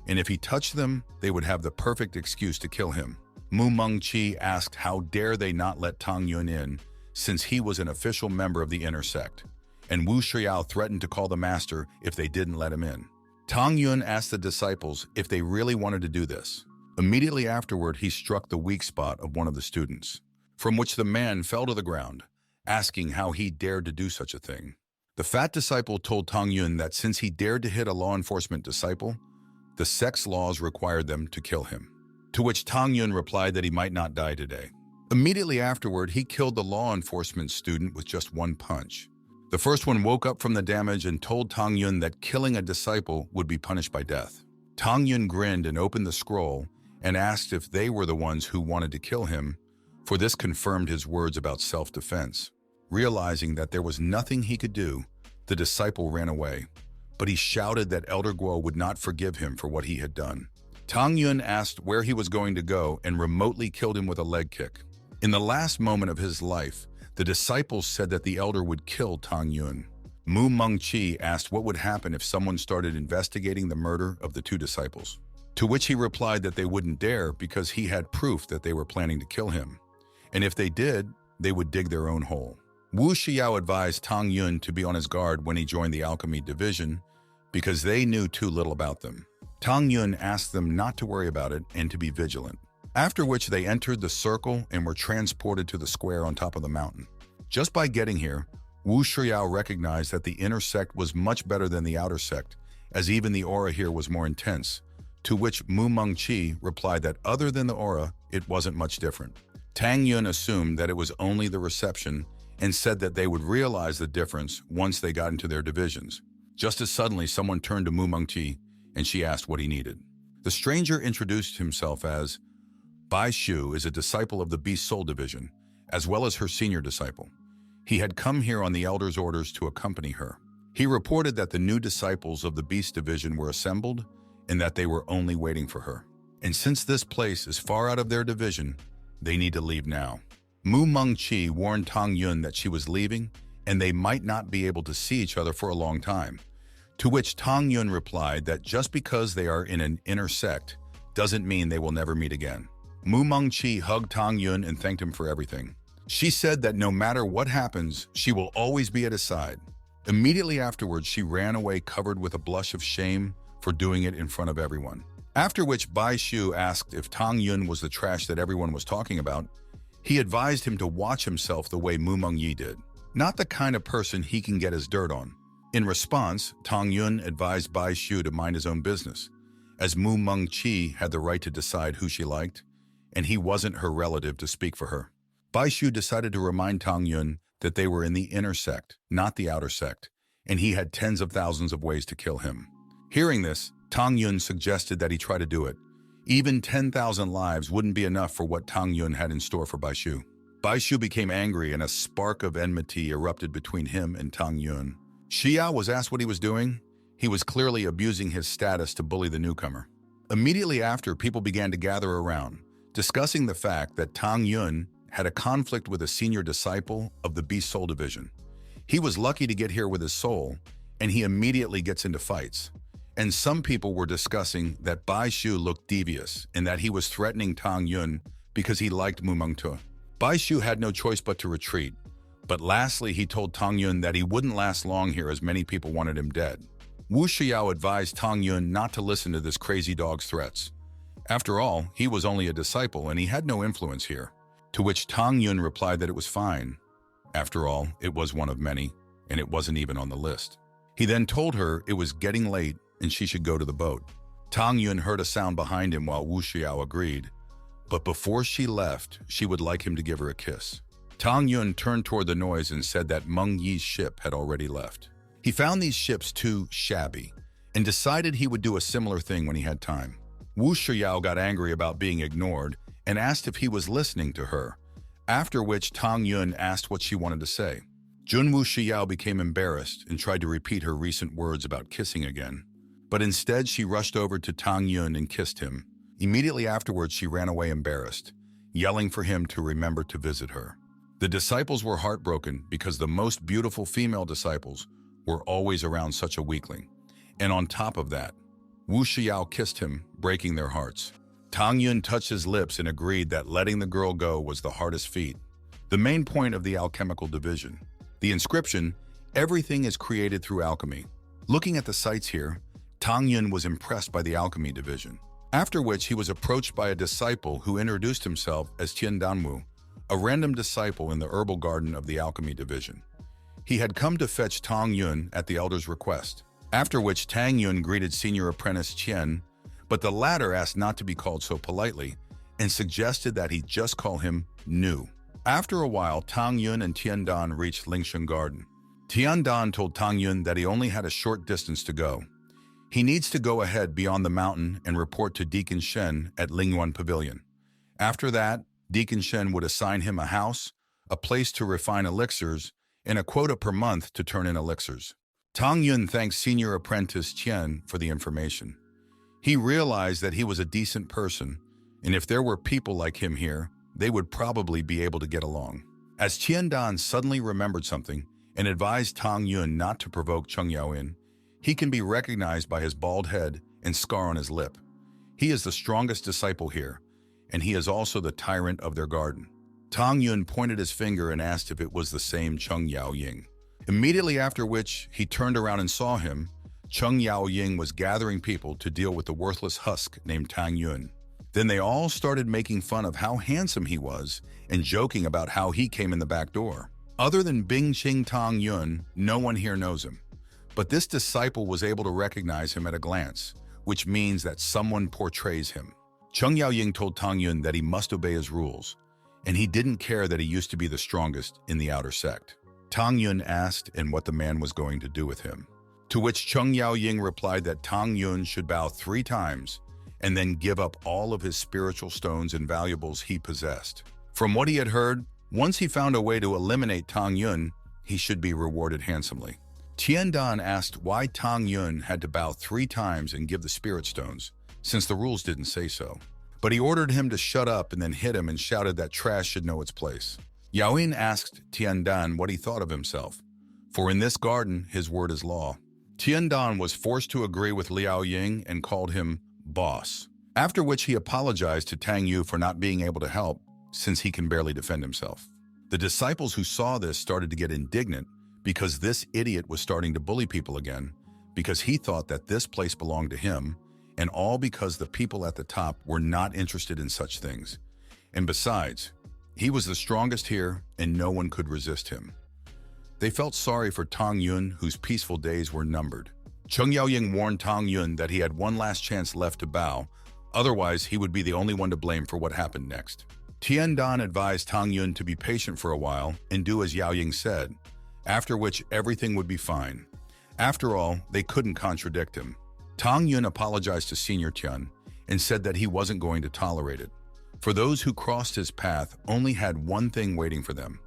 and if he touched them, they would have the perfect excuse to kill him. Mu Mengqi asked how dare they not let Tang Yun in, since he was an official member of the inner sect, and Wu Xiao threatened to call the master if they didn't let him in. Tang Yun asked the disciples if they really wanted to do this. Immediately afterward, he struck the weak spot of one of the students, from which the man fell to the ground, asking how he dared to do such a thing. The fat disciple told Tang Yun that since he dared to hit a law enforcement disciple, the sect's laws required them to kill him, to which Tang Yun replied that he might not die today. Immediately afterward, he killed the law enforcement student with just one punch. The first one woke up from the damage and told Tang Yun that killing a disciple would be punished by death. Tang Yun grinned and opened the scroll and asked if they were the ones who wanted to kill him, for this confirmed his words about self-defense. Realizing that there was nothing he could do, the disciple ran away, but he shouted that Elder Guo would not forgive him for what he had done. Tang Yun asked where he was going to go and remotely killed him with a leg kick. In the last moment of his life, the disciples said that the elder would kill Tang Yun. Mu Mengqi asked what would happen if someone started investigating the murder of the two disciples, to which he replied that they wouldn't dare because he had proof that they were planning to kill him, and if they did, they would dig their own hole. Wu Xiao advised Tang Yun to be on his guard when he joined the alchemy division because they knew too little about them. Tang Yun asked them not to worry about it and to be vigilant, after which they entered the circle and were transported to the square on top of the mountain. Just by getting here, Wu Xiao recognized that the inner sect was much better than the outer sect, as even the aura here was more intense, to which Mu Mengqi replied that other than the aura, it wasn't much different. Tang Yun assumed that it was only the reception and said that they would realize the difference once they got into their divisions. Just as suddenly, someone turned to Mu Mengqi and she asked what he needed. The stranger introduced himself as Bai Shu is a disciple of the Beast Soul Division, as well as her senior disciple. He had come here on the Elder's orders to accompany her. He reported that the new disciples of the Beast Division were assembled and that they were only waiting for her. And since this place is far out of their division, they need to leave now. Mu Mengqi warned Tang Yun that she was leaving and they might not be able to see each other for a long time, to which Tang Yun replied that just because they are in an inner sect doesn't mean they will never meet again. Mu Mengqi hugged Tang Yun and thanked him for everything. She said that no matter what happens, she will always be at his side. Immediately afterwards, she ran away covered with a blush of shame for doing it in front of everyone. After which Bai Shu asked if Tang Yun was the trash that everyone was talking about. He advised him to watch himself the way Mu Mengyi did, not the kind of person he can get his dirt on. In response, Tang Yun advised Bai Shu to mind his own business, as Mu Mengqi had the right to decide who she liked, and he wasn't her relative to speak for her. Bai Shu decided to remind Tang Yun that they were in the inner sect, not the outer sect, and he had tens of thousands of ways to kill him. Hearing this, Tang Yun suggested that he try to do it. Even 10,000 lives wouldn't be enough for what Tang Yun had in store for Bai Shu. Bai Shu became angry and a spark of enmity erupted between him and Tang Yun. Xiao was asked what he was doing. He was clearly abusing his status to bully the newcomer. Immediately after, people began to gather around, discussing the fact that Tang Yun had a conflict with a senior disciple of the Beast Soul Division. He was lucky to get here with his soul, and he immediately gets into fights. And some people were discussing that Bai Shu looked devious and that he was threatening Tang Yun because he liked Mungun. Bai Shu had no choice but to retreat. But lastly, he told Tang Yun that he wouldn't last long here as many people wanted him dead. Wu Xiao advised Tang Yun not to listen to this crazy dog's threats. After all, he was only a disciple and he had no influence here. To which Tang Yun replied that it was fine. After all, it was one of many, and it wasn't even on the list. He then told her it was getting late and she should go to the boat. Tang Yun heard a sound behind him while Wu Xiao agreed. But before she left, she would like him to give her a kiss. Tang Yun turned toward the noise and said that Meng Yi's ship had already left. He found these ships too shabby and decided he would do a similar thing when he had time. Wu Xiao got angry about being ignored and asked if he was listening to her, after which Tang Yun asked what she wanted to say. Jun Wu Xiao became embarrassed and tried to repeat her recent words about kissing again, but instead she rushed over to Tang Yun and kissed him. Immediately afterwards, she ran away embarrassed, yelling for him to remember to visit her. The disciples were heartbroken because the most beautiful female disciples were always around such a weakling. And on top of that, Wu Xiao kissed him, breaking their hearts. Tang Yun touched his lips and agreed that letting the girl go was the hardest feat. The main point of the alchemical division. The inscription, "Everything is created through alchemy." Looking at the sites here, Tang Yun was impressed by the alchemy division. After which he was approached by a disciple who introduced himself as Tian Danwu, a random disciple in the herbal garden of the alchemy division. He had come to fetch Tang Yun at the elder's request, after which Tang Yun greeted senior apprentice Qian, but the latter asked not to be called so politely and suggested that he just call him Nu. After a while, Tang Yun and Tian Dan reached Lingshan Garden. Tian Dan told Tang Yun that he only had a short distance to go. He needs to go ahead beyond the mountain and report to Deacon Shen at Lingyuan Pavilion. After that, Deacon Shen would assign him a house, a place to refine elixirs, and a quota per month to turn in elixirs. Tang Yun thanked senior apprentice Qian for the information. He realized that he was a decent person, and if there were people like him here, they would probably be able to get along. As Qian Dan suddenly remembered something and advised Tang Yun not to provoke Cheng Yaoyin, he can be recognized by his bald head and scar on his lip. He is the strongest disciple here, and he is also the tyrant of their garden. Tang Yun pointed his finger and asked if it was the same Cheng Yaoying. Immediately after which, he turned around and saw him. Cheng Yaoying was gathering people to deal with the worthless husk named Tang Yun. Then they all started making fun of how handsome he was and joking about how he came in the back door. Other than Bing Qing Tang Yun, no one here knows him. But this disciple was able to recognize him at a glance, which means that someone portrays him. Cheng Yaoying told Tang Yun that he must obey his rules, and he didn't care that he used to be the strongest in the outer sect. Tang Yun asked and what the man was going to do with him, to which Cheng Yaoying replied that Tang Yun should bow 3 times and then give up all of his spiritual stones and valuables he possessed. From what he had heard, once he found a way to eliminate Tang Yun, he should be rewarded handsomely. Tian Dan asked why Tang Yun had to bow 3 times and give the spirit stones, since the rules didn't say so. But he ordered him to shut up and then hit him and shouted that trash should know its place. Yaoyin asked Tian Dan what he thought of himself, for in this garden his word is law. Tian Dan was forced to agree with Liao Ying and called him boss, after which he apologized to Tang Yu for not being able to help, since he can barely defend himself. The disciples who saw this started to get indignant because this idiot was starting to bully people again, because he thought that this place belonged to him, and all because the people at the top were not interested in such things. And besides, he was the strongest here and no one could resist him. They felt sorry for Tang Yun, whose peaceful days were numbered. Cheng Yaoying warned Tang Yun that he had one last chance left to bow, otherwise he would be the only one to blame for what happened next. Tian Dan advised Tang Yun to be patient for a while and do as Yaoying said, after which everything would be fine. After all, they couldn't contradict him. Tang Yun apologized to Senior Tian and said that he wasn't going to tolerate it. For those who crossed his path only had one thing waiting for them,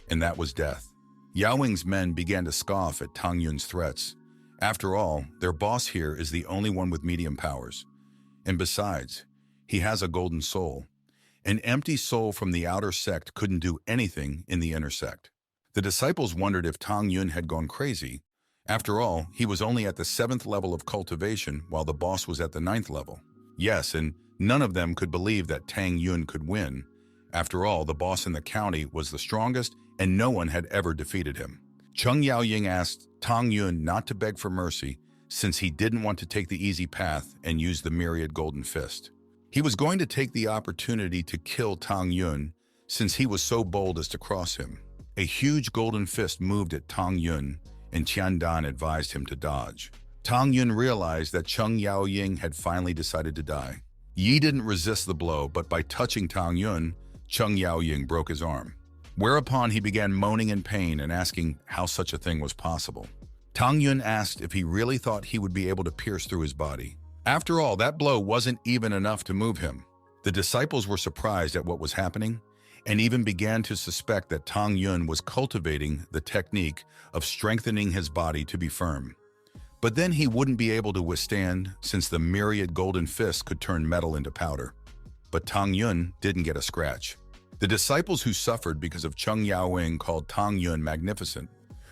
and that was death. Yao Wing's men began to scoff at Tang Yun's threats. After all, their boss here is the only one with medium powers. And besides, he has a golden soul. An empty soul from the outer sect couldn't do anything in the inner sect. The disciples wondered if Tang Yun had gone crazy. After all, he was only at the 7th level of cultivation while the boss was at the 9th level. Yes, and none of them could believe that Tang Yun could win. After all, the boss in the county was the strongest and no one had ever defeated him. Cheng Yaoying asked Tang Yun not to beg for mercy since he didn't want to take the easy path and use the myriad golden fist. He was going to take the opportunity to kill Tang Yun since he was so bold as to cross him. A huge golden fist moved at Tang Yun and Tiandan advised him to dodge. Tang Yun realized that Cheng Yaoying had finally decided to die. Yi didn't resist the blow, but by touching Tang Yun, Cheng Yaoying broke his arm. Whereupon he began moaning in pain and asking how such a thing was possible. Tang Yun asked if he really thought he would be able to pierce through his body. After all, that blow wasn't even enough to move him. The disciples were surprised at what was happening and even began to suspect that Tang Yun was cultivating the technique of strengthening his body to be firm. But then he wouldn't be able to withstand since the myriad golden fist could turn metal into powder. But Tang Yun didn't get a scratch. The disciples who suffered because of Cheng Yaoying called Tang Yun magnificent,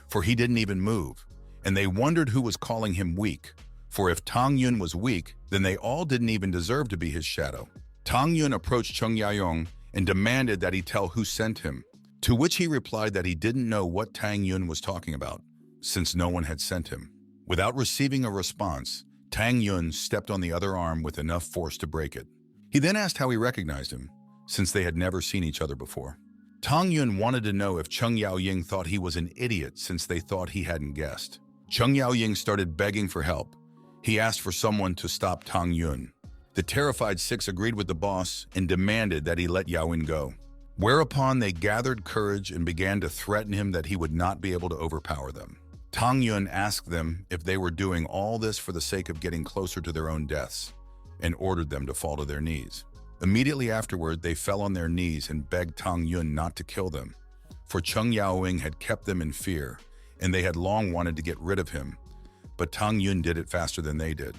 for he didn't even move, and they wondered who was calling him weak. For if Tang Yun was weak, then they all didn't even deserve to be his shadow. Tang Yun approached Cheng Yaoying and demanded that he tell who sent him, to which he replied that he didn't know what Tang Yun was talking about, since no one had sent him. Without receiving a response, Tang Yun stepped on the other arm with enough force to break it. He then asked how he recognized him, since they had never seen each other before. Tang Yun wanted to know if Cheng Yaoying thought he was an idiot since they thought he hadn't guessed. Cheng Yaoying started begging for help. He asked for someone to stop Tang Yun. The terrified six agreed with the boss and demanded that he let Yaoying go. Whereupon they gathered courage and began to threaten him that he would not be able to overpower them. Tang Yun asked them if they were doing all this for the sake of getting closer to their own deaths, and ordered them to fall to their knees. Immediately afterward, they fell on their knees and begged Tang Yun not to kill them, for Cheng Yaoying had kept them in fear, and they had long wanted to get rid of him, but Tang Yun did it faster than they did.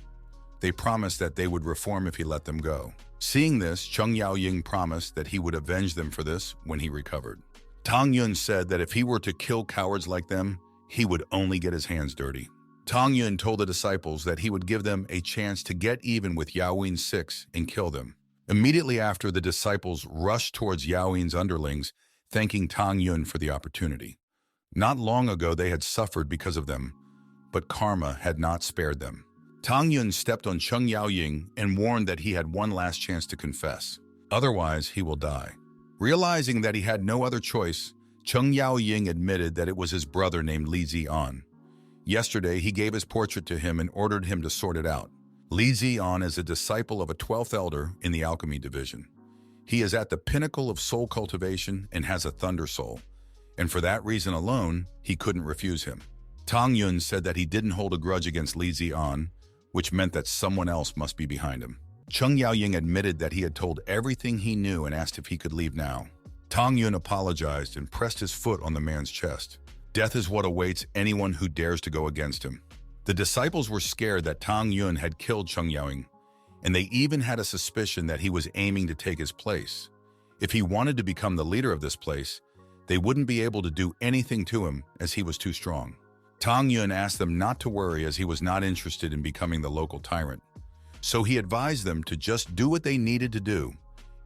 They promised that they would reform if he let them go. Seeing this, Cheng Yaoying promised that he would avenge them for this when he recovered. Tang Yun said that if he were to kill cowards like them, he would only get his hands dirty. Tang Yun told the disciples that he would give them a chance to get even with Yaoying's six and kill them. Immediately after, the disciples rushed towards Yaoying's underlings, thanking Tang Yun for the opportunity. Not long ago, they had suffered because of them, but karma had not spared them. Tang Yun stepped on Cheng Yaoying and warned that he had one last chance to confess. Otherwise, he will die. Realizing that he had no other choice, Cheng Yaoying admitted that it was his brother named Li Zian. Yesterday, he gave his portrait to him and ordered him to sort it out. Li Zian is a disciple of a 12th elder in the alchemy division. He is at the pinnacle of soul cultivation and has a thunder soul, and for that reason alone, he couldn't refuse him. Tang Yun said that he didn't hold a grudge against Li Zian, which meant that someone else must be behind him. Cheng Yaoying admitted that he had told everything he knew and asked if he could leave now. Tang Yun apologized and pressed his foot on the man's chest. Death is what awaits anyone who dares to go against him. The disciples were scared that Tang Yun had killed Cheng Yaoying, and they even had a suspicion that he was aiming to take his place. If he wanted to become the leader of this place, they wouldn't be able to do anything to him as he was too strong. Tang Yun asked them not to worry as he was not interested in becoming the local tyrant. So he advised them to just do what they needed to do.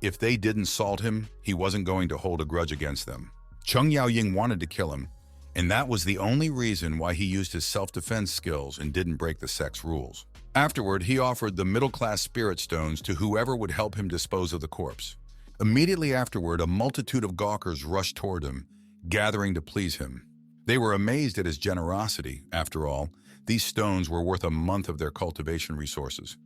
If they didn't salt him, he wasn't going to hold a grudge against them. Cheng Yaoying wanted to kill him, and that was the only reason why he used his self-defense skills and didn't break the sect's rules. Afterward, he offered the middle-class spirit stones to whoever would help him dispose of the corpse. Immediately afterward, a multitude of gawkers rushed toward him, gathering to please him. They were amazed at his generosity. After all, these stones were worth a month of their cultivation resources.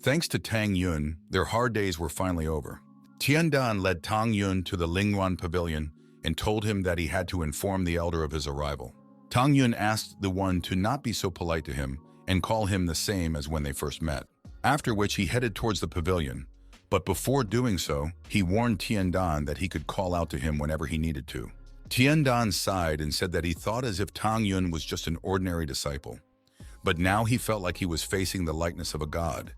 Thanks to Tang Yun, their hard days were finally over. Tiandan led Tang Yun to the Lingyuan pavilion and told him that he had to inform the elder of his arrival. Tang Yun asked the one to not be so polite to him and call him the same as when they first met, after which he headed towards the pavilion. But before doing so, he warned Tiandan that he could call out to him whenever he needed to. Tiandan sighed and said that he thought as if Tang Yun was just an ordinary disciple. But now he felt like he was facing the likeness of a god.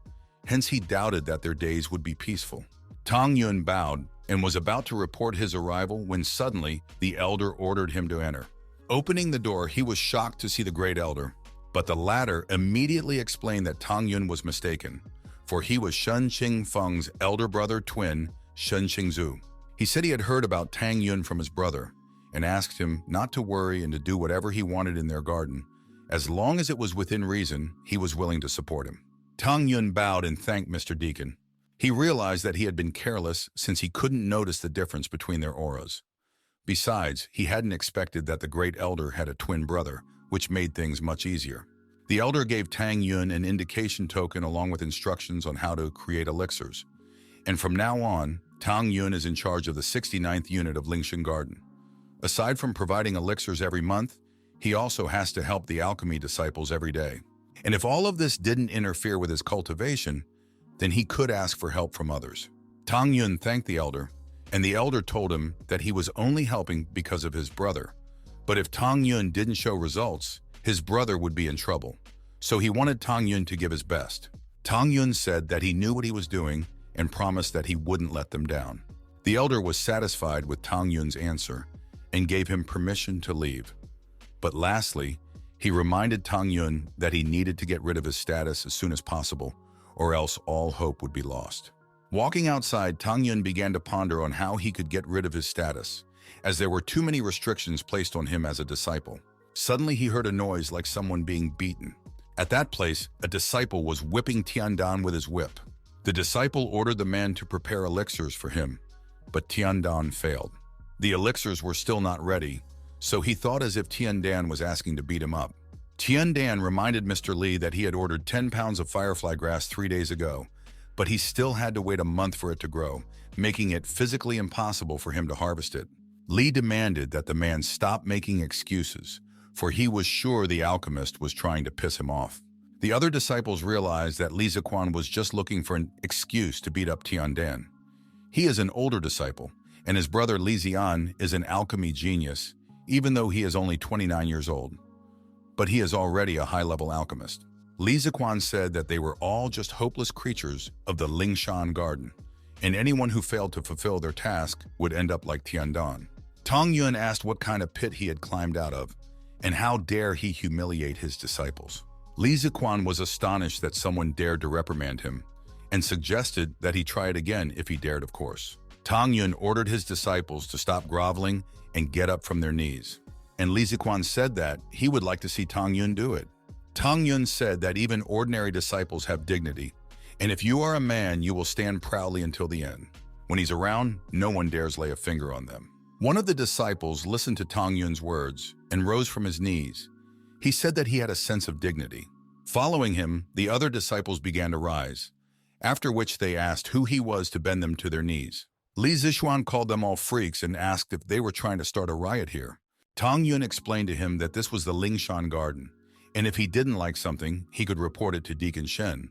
Hence he doubted that their days would be peaceful. Tang Yun bowed and was about to report his arrival when suddenly the elder ordered him to enter. Opening the door, he was shocked to see the great elder, but the latter immediately explained that Tang Yun was mistaken, for he was Shen Qingfeng's elder brother twin, Shen Qingzhu. He said he had heard about Tang Yun from his brother and asked him not to worry and to do whatever he wanted in their garden. As long as it was within reason, he was willing to support him. Tang Yun bowed and thanked Mr. Deacon. He realized that he had been careless since he couldn't notice the difference between their auras. Besides, he hadn't expected that the great elder had a twin brother, which made things much easier. The elder gave Tang Yun an indication token along with instructions on how to create elixirs. And from now on, Tang Yun is in charge of the 69th unit of Lingshan Garden. Aside from providing elixirs every month, he also has to help the alchemy disciples every day. And if all of this didn't interfere with his cultivation, then he could ask for help from others. Tang Yun thanked the elder, and the elder told him that he was only helping because of his brother. But if Tang Yun didn't show results, his brother would be in trouble. So he wanted Tang Yun to give his best. Tang Yun said that he knew what he was doing and promised that he wouldn't let them down. The elder was satisfied with Tang Yun's answer and gave him permission to leave. But lastly, he reminded Tang Yun that he needed to get rid of his status as soon as possible, or else all hope would be lost. Walking outside, Tang Yun began to ponder on how he could get rid of his status, as there were too many restrictions placed on him as a disciple. Suddenly he heard a noise like someone being beaten. At that place, a disciple was whipping Tiandan with his whip. The disciple ordered the man to prepare elixirs for him, but Tiandan failed. The elixirs were still not ready, so he thought as if Tiandan was asking to beat him up. Tiandan reminded Mr. Li that he had ordered 10 pounds of firefly grass 3 days ago, but he still had to wait a month for it to grow, making it physically impossible for him to harvest it. Li demanded that the man stop making excuses, for he was sure the alchemist was trying to piss him off. The other disciples realized that Li Ziquan was just looking for an excuse to beat up Tiandan. He is an older disciple, and his brother Li Zian is an alchemy genius, even though he is only 29 years old. But he is already a high-level alchemist. Li Ziquan said that they were all just hopeless creatures of the Lingshan Garden, and anyone who failed to fulfill their task would end up like Tiandan. Tang Yun asked what kind of pit he had climbed out of, and how dare he humiliate his disciples. Li Ziquan was astonished that someone dared to reprimand him, and suggested that he try it again if he dared, of course. Tang Yun ordered his disciples to stop groveling and get up from their knees. And Li Ziquan said that he would like to see Tang Yun do it. Tang Yun said that even ordinary disciples have dignity, and if you are a man, you will stand proudly until the end. When he's around, no one dares lay a finger on them. One of the disciples listened to Tang Yun's words and rose from his knees. He said that he had a sense of dignity. Following him, the other disciples began to rise, after which they asked who he was to bend them to their knees. Li Ziquan called them all freaks and asked if they were trying to start a riot here. Tang Yun explained to him that this was the Lingshan Garden, and if he didn't like something, he could report it to Deacon Shen.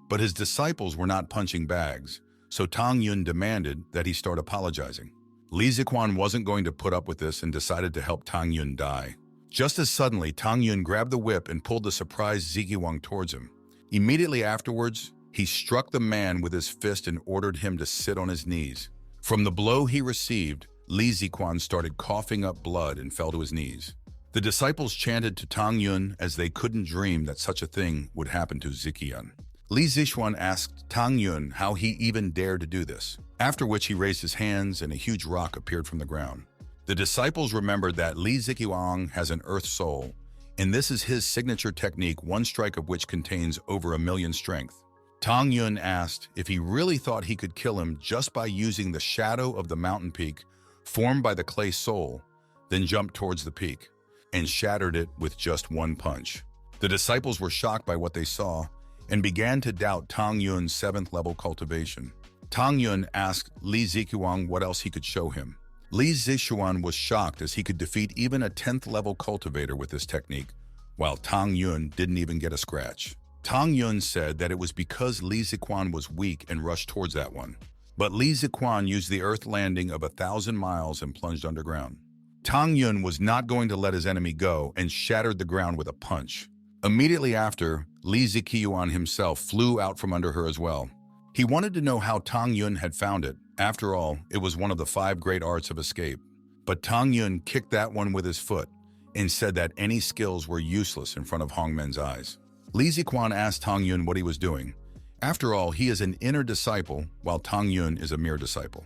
But his disciples were not punching bags, so Tang Yun demanded that he start apologizing. Li Ziquan wasn't going to put up with this and decided to help Tang Yun die. Just as suddenly, Tang Yun grabbed the whip and pulled the surprised Ziqiwang towards him. Immediately afterwards, he struck the man with his fist and ordered him to sit on his knees. From the blow he received, Li Ziquan started coughing up blood and fell to his knees. The disciples chanted to Tang Yun as they couldn't dream that such a thing would happen to Ziqian. Li Ziquan asked Tang Yun how he even dared to do this, after which he raised his hands and a huge rock appeared from the ground. The disciples remembered that Li Ziqiwang has an earth soul, and this is his signature technique, one strike of which contains over 1,000,000 strength. Tang Yun asked if he really thought he could kill him just by using the shadow of the mountain peak formed by the clay soul, then jumped towards the peak and shattered it with just one punch. The disciples were shocked by what they saw and began to doubt Tang Yun's 7th level cultivation. Tang Yun asked Li Ziqiwang what else he could show him. Li Ziquan was shocked as he could defeat even a 10th level cultivator with this technique, while Tang Yun didn't even get a scratch. Tang Yun said that it was because Li Ziquan was weak and rushed towards that one. But Li Ziquan used the earth landing of 1,000 miles and plunged underground. Tang Yun was not going to let his enemy go and shattered the ground with a punch. Immediately after, Li Ziqiuan himself flew out from under her as well. He wanted to know how Tang Yun had found it. After all, it was one of the 5 great arts of escape. But Tang Yun kicked that one with his foot and said that any skills were useless in front of Hongmen's eyes. Li Ziqiuan asked Tang Yun what he was doing. After all, he is an inner disciple, while Tang Yun is a mere disciple.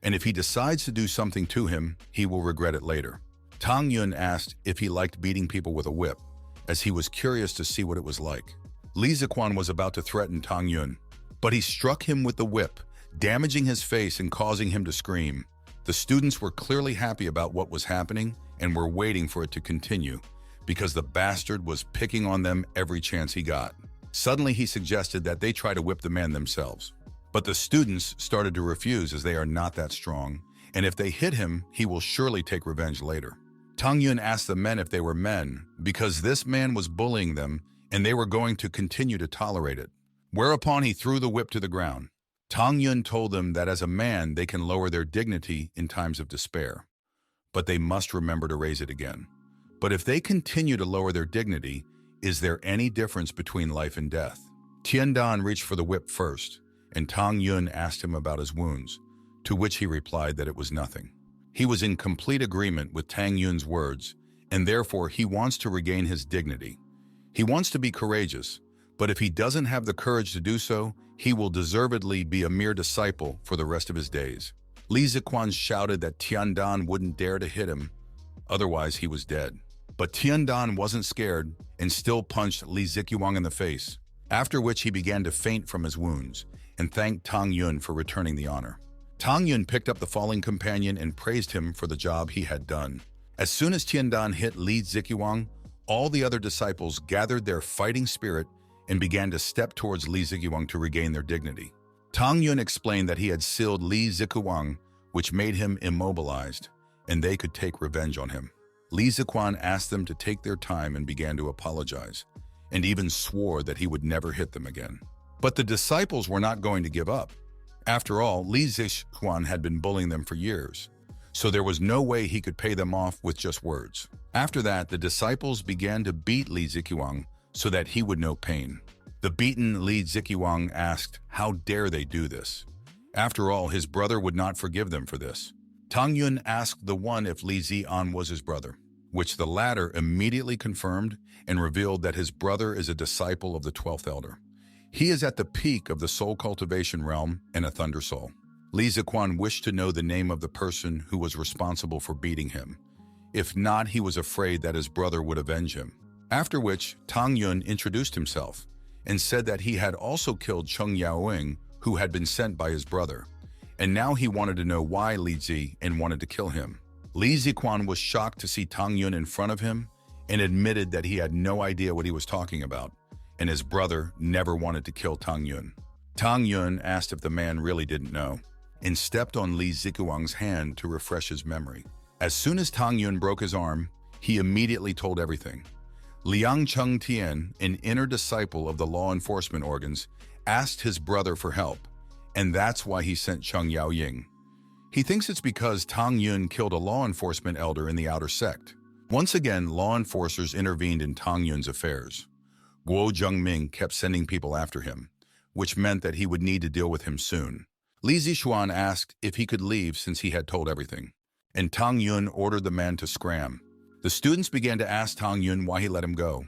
And if he decides to do something to him, he will regret it later. Tang Yun asked if he liked beating people with a whip, as he was curious to see what it was like. Li Ziqiuan was about to threaten Tang Yun, but he struck him with the whip, damaging his face and causing him to scream. The students were clearly happy about what was happening and were waiting for it to continue, because the bastard was picking on them every chance he got. Suddenly he suggested that they try to whip the man themselves. But the students started to refuse, as they are not that strong, and if they hit him, he will surely take revenge later. Tang Yun asked the men if they were men, because this man was bullying them and they were going to continue to tolerate it. Whereupon he threw the whip to the ground. Tang Yun told them that as a man they can lower their dignity in times of despair, but they must remember to raise it again. But if they continue to lower their dignity, is there any difference between life and death? Tiandan reached for the whip first, and Tang Yun asked him about his wounds, to which he replied that it was nothing. He was in complete agreement with Tang Yun's words, and therefore he wants to regain his dignity. He wants to be courageous, but if he doesn't have the courage to do so, he will deservedly be a mere disciple for the rest of his days. Li Ziqiuan shouted that Tiandan wouldn't dare to hit him, otherwise he was dead. But Tiandan wasn't scared and still punched Li Ziqiuan in the face, after which he began to faint from his wounds and thanked Tang Yun for returning the honor. Tang Yun picked up the falling companion and praised him for the job he had done. As soon as Tiandan hit Li Ziqiuan, all the other disciples gathered their fighting spirit and began to step towards Li Ziqiuan to regain their dignity. Tang Yun explained that he had sealed Li Ziqiuan, which made him immobilized, and they could take revenge on him. Li Ziqiuan asked them to take their time and began to apologize, and even swore that he would never hit them again. But the disciples were not going to give up. After all, Li Ziqiuan had been bullying them for years, so there was no way he could pay them off with just words. After that, the disciples began to beat Li Ziqiuan so that he would know pain. The beaten Li Ziqiuan asked, how dare they do this? After all, his brother would not forgive them for this. Tang Yun asked the one if Li Ziqiuan was his brother, which the latter immediately confirmed and revealed that his brother is a disciple of the 12th Elder. He is at the peak of the soul cultivation realm and a thunder soul. Li Ziqiuan wished to know the name of the person who was responsible for beating him. If not, he was afraid that his brother would avenge him. After which, Tang Yun introduced himself and said that he had also killed Cheng Yaoying, who had been sent by his brother, and now he wanted to know why Li Zi and wanted to kill him. Li Ziqiuan was shocked to see Tang Yun in front of him and admitted that he had no idea what he was talking about, and his brother never wanted to kill Tang Yun. Tang Yun asked if the man really didn't know, and stepped on Li Ziqiuan's hand to refresh his memory. As soon as Tang Yun broke his arm, he immediately told everything. Liang Cheng Tian, an inner disciple of the law enforcement organs, asked his brother for help, and that's why he sent Cheng Yaoying. He thinks it's because Tang Yun killed a law enforcement elder in the outer sect. Once again, law enforcers intervened in Tang Yun's affairs. Guo Zhengming kept sending people after him, which meant that he would need to deal with him soon. Li Ziqiuan asked if he could leave since he had told everything, and Tang Yun ordered the man to scram. The students began to ask Tang Yun why he let him go,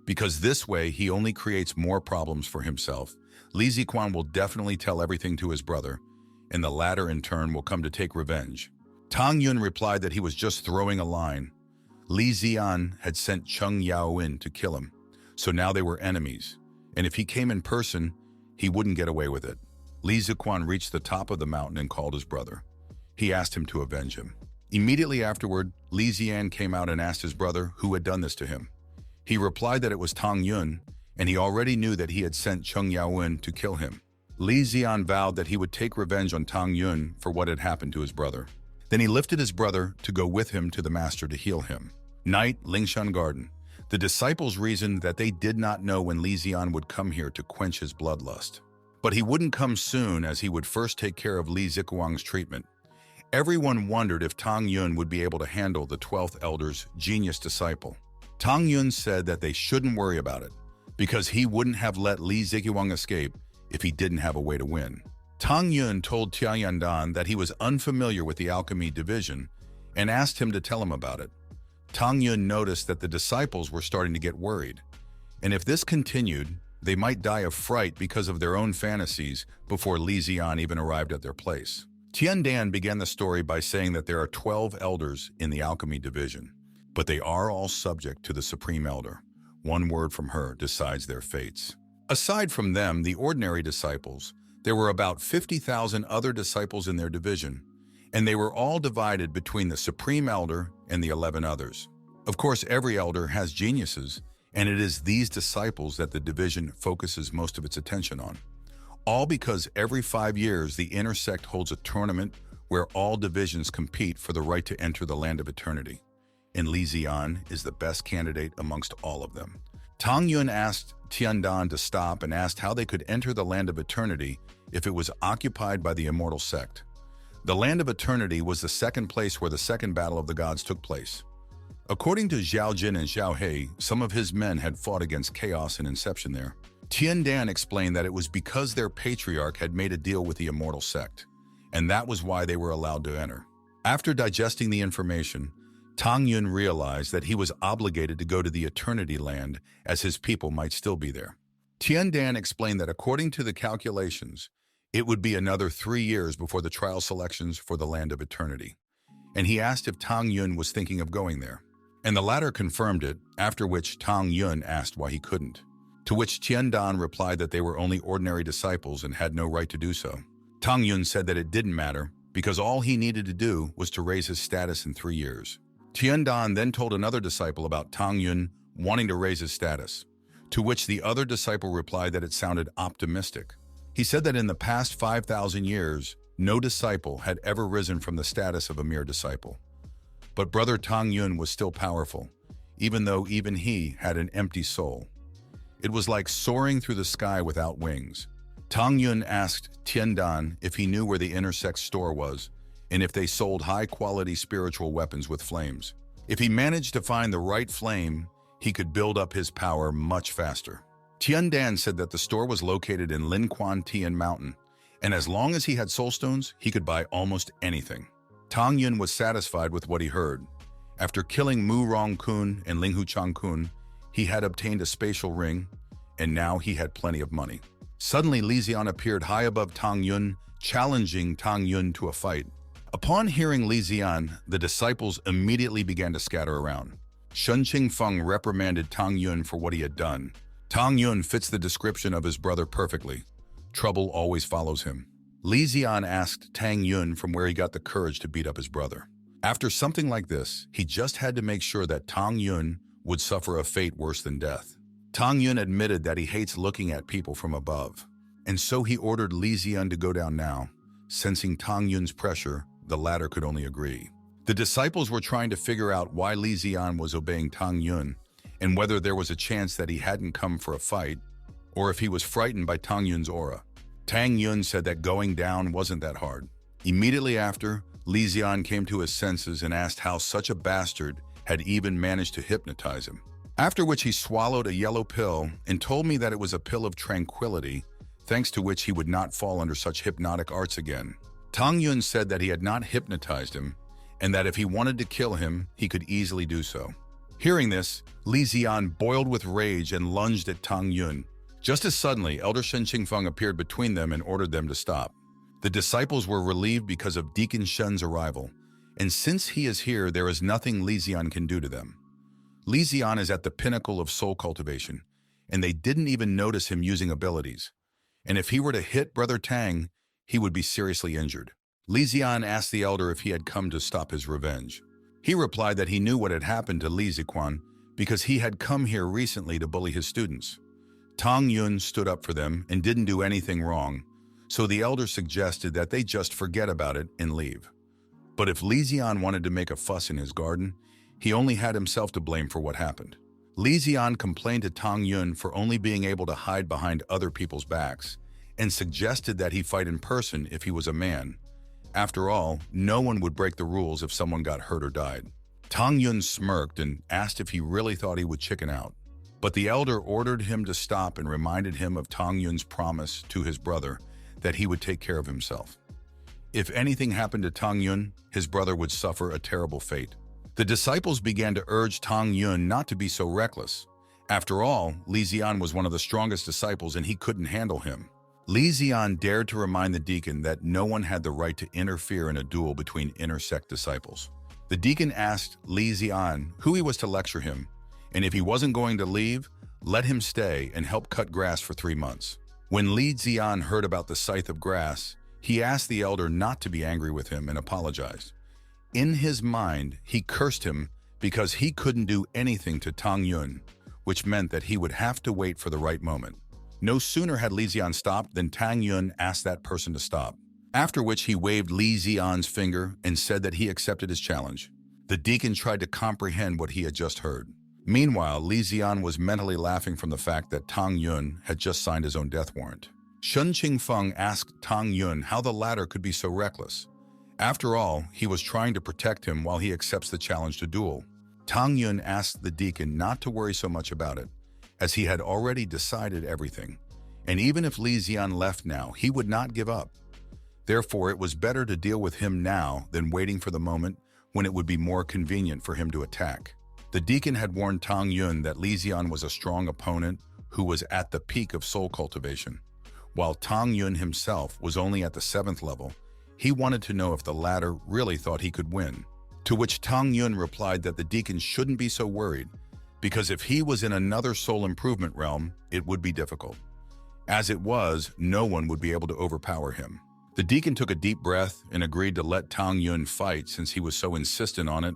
because this way he only creates more problems for himself. Li Ziqiuan will definitely tell everything to his brother, and the latter in turn will come to take revenge. Tang Yun replied that he was just throwing a line. Li Ziqiuan had sent Cheng Yaoying to kill him, so now they were enemies, and if he came in person, he wouldn't get away with it. Li Ziqiuan reached the top of the mountain and called his brother. He asked him to avenge him. Immediately afterward, Li Ziqiuan came out and asked his brother who had done this to him. He replied that it was Tang Yun, and he already knew that he had sent Cheng Yaoying to kill him. Li Ziqiuan vowed that he would take revenge on Tang Yun for what had happened to his brother. Then he lifted his brother to go with him to the master to heal him. Night, Lingshan Garden. The disciples reasoned that they did not know when Li Ziqiuan would come here to quench his bloodlust. But he wouldn't come soon, as he would first take care of Li Ziqiuan's treatment. Everyone wondered if Tang Yun would be able to handle the 12th Elder's genius disciple. Tang Yun said that they shouldn't worry about it, because he wouldn't have let Li Ziqiang escape if he didn't have a way to win. Tang Yun told Tiandan that he was unfamiliar with the alchemy division and asked him to tell him about it. Tang Yun noticed that the disciples were starting to get worried, and if this continued, they might die of fright because of their own fantasies before Li Zian even arrived at their place. Tiandan began the story by saying that there are 12 elders in the alchemy division, but they are all subject to the Supreme Elder. One word from her decides their fates. Aside from them, the ordinary disciples, there were about 50,000 other disciples in their division, and they were all divided between the Supreme Elder and the 11 others. Of course, every elder has geniuses, and it is these disciples that the division focuses most of its attention on. All because every 5 years, the inner sect holds a tournament where all divisions compete for the right to enter the land of eternity. And Li Zian is the best candidate amongst all of them. Tang Yun asked Tiandan to stop and asked how they could enter the land of eternity if it was occupied by the immortal sect. The land of eternity was the second place where the second battle of the gods took place. According to Zhao Jin and Zhao He, some of his men had fought against chaos and inception there. Tiandan explained that it was because their patriarch had made a deal with the immortal sect, and that was why they were allowed to enter. After digesting the information, Tang Yun realized that he was obligated to go to the Eternity Land as his people might still be there. Tiandan explained that according to the calculations, it would be another 3 years before the trial selections for the Land of Eternity, and he asked if Tang Yun was thinking of going there. And the latter confirmed it, after which Tang Yun asked why he couldn't. To which Tiandan replied that they were only ordinary disciples and had no right to do so. Tang Yun said that it didn't matter, because all he needed to do was to raise his status in 3 years. Tiandan then told another disciple about Tang Yun wanting to raise his status, to which the other disciple replied that it sounded optimistic. He said that in the past 5,000 years, no disciple had ever risen from the status of a mere disciple. But brother Tang Yun was still powerful, even though even he had an empty soul. It was like soaring through the sky without wings. Tang Yun asked Tiandan if he knew where the inner sect store was, and if they sold high-quality spiritual weapons with flames. If he managed to find the right flame, he could build up his power much faster. Tiandan said that the store was located in Linquan Tian Mountain, and as long as he had soulstones, he could buy almost anything. Tang Yun was satisfied with what he heard. After killing Mu Rong Kun and Linghu Chang Kun, he had obtained a spatial ring, and now he had plenty of money. Suddenly, Li Zian appeared high above Tang Yun, challenging Tang Yun to a fight. Upon hearing Li Zian, the disciples immediately began to scatter around. Shen Qingfeng reprimanded Tang Yun for what he had done. Tang Yun fits the description of his brother perfectly. Trouble always follows him. Li Zian asked Tang Yun from where he got the courage to beat up his brother. After something like this, he just had to make sure that Tang Yun would suffer a fate worse than death. Tang Yun admitted that he hates looking at people from above, and so he ordered Li Zian to go down now. Sensing Tang Yun's pressure, the latter could only agree. The disciples were trying to figure out why Li Zian was obeying Tang Yun, and whether there was a chance that he hadn't come for a fight, or if he was frightened by Tang Yun's aura. Tang Yun said that going down wasn't that hard. Immediately after, Li Zian came to his senses and asked how such a bastard had even managed to hypnotize him. After which he swallowed a yellow pill and told me that it was a pill of tranquility, thanks to which he would not fall under such hypnotic arts again. Tang Yun said that he had not hypnotized him, and that if he wanted to kill him, he could easily do so. Hearing this, Li Zian boiled with rage and lunged at Tang Yun. Just as suddenly, Elder Shen Qingfeng appeared between them and ordered them to stop. The disciples were relieved because of Deacon Shen's arrival, and since he is here, there is nothing Li Zian can do to them. Li Zian is at the pinnacle of soul cultivation, and they didn't even notice him using abilities. And if he were to hit Brother Tang, he would be seriously injured. Li Zian asked the elder if he had come to stop his revenge. He replied that he knew what had happened to Li Ziquan because he had come here recently to bully his students. Tang Yun stood up for them and didn't do anything wrong, so the elder suggested that they just forget about it and leave. But if Li Zian wanted to make a fuss in his garden, he only had himself to blame for what happened. Li Zian complained to Tang Yun for only being able to hide behind other people's backs and suggested that he fight in person if he was a man, After all, no one would break the rules if someone got hurt or died. Tang Yun smirked and asked if he really thought he would chicken out. But the elder ordered him to stop and reminded him of Tang Yun's promise to his brother that he would take care of himself. If anything happened to Tang Yun, his brother would suffer a terrible fate. The disciples began to urge Tang Yun not to be so reckless. After all, Li Zian was one of the strongest disciples and he couldn't handle him. Li Zian dared to remind the deacon that no one had the right to interfere in a duel between inter-sect disciples. The deacon asked Li Zian who he was to lecture him, and if he wasn't going to leave, let him stay and help cut grass for 3 months. When Li Zian heard about the scythe of grass, he asked the elder not to be angry with him and apologized. In his mind, he cursed him because he couldn't do anything to Tang Yun, which meant that he would have to wait for the right moment. No sooner had Li Zian stopped than Tang Yun asked that person to stop, after which he waved Li Zian's finger and said that he accepted his challenge. The deacon tried to comprehend what he had just heard. Meanwhile, Li Zian was mentally laughing from the fact that Tang Yun had just signed his own death warrant. Shun Qingfeng asked Tang Yun how the latter could be so reckless. After all, he was trying to protect him while he accepts the challenge to duel. Tang Yun asked the deacon not to worry so much about it, as he had already decided everything. And even if Li Zian left now, he would not give up. Therefore, it was better to deal with him now than waiting for the moment when it would be more convenient for him to attack. The deacon had warned Tang Yun that Li Zian was a strong opponent who was at the peak of soul cultivation. While Tang Yun himself was only at the 7th level, he wanted to know if the latter really thought he could win. To which Tang Yun replied that the deacon shouldn't be so worried, because if he was in another soul improvement realm, it would be difficult. As it was, no one would be able to overpower him. The deacon took a deep breath and agreed to let Tang Yun fight since he was so insistent on it,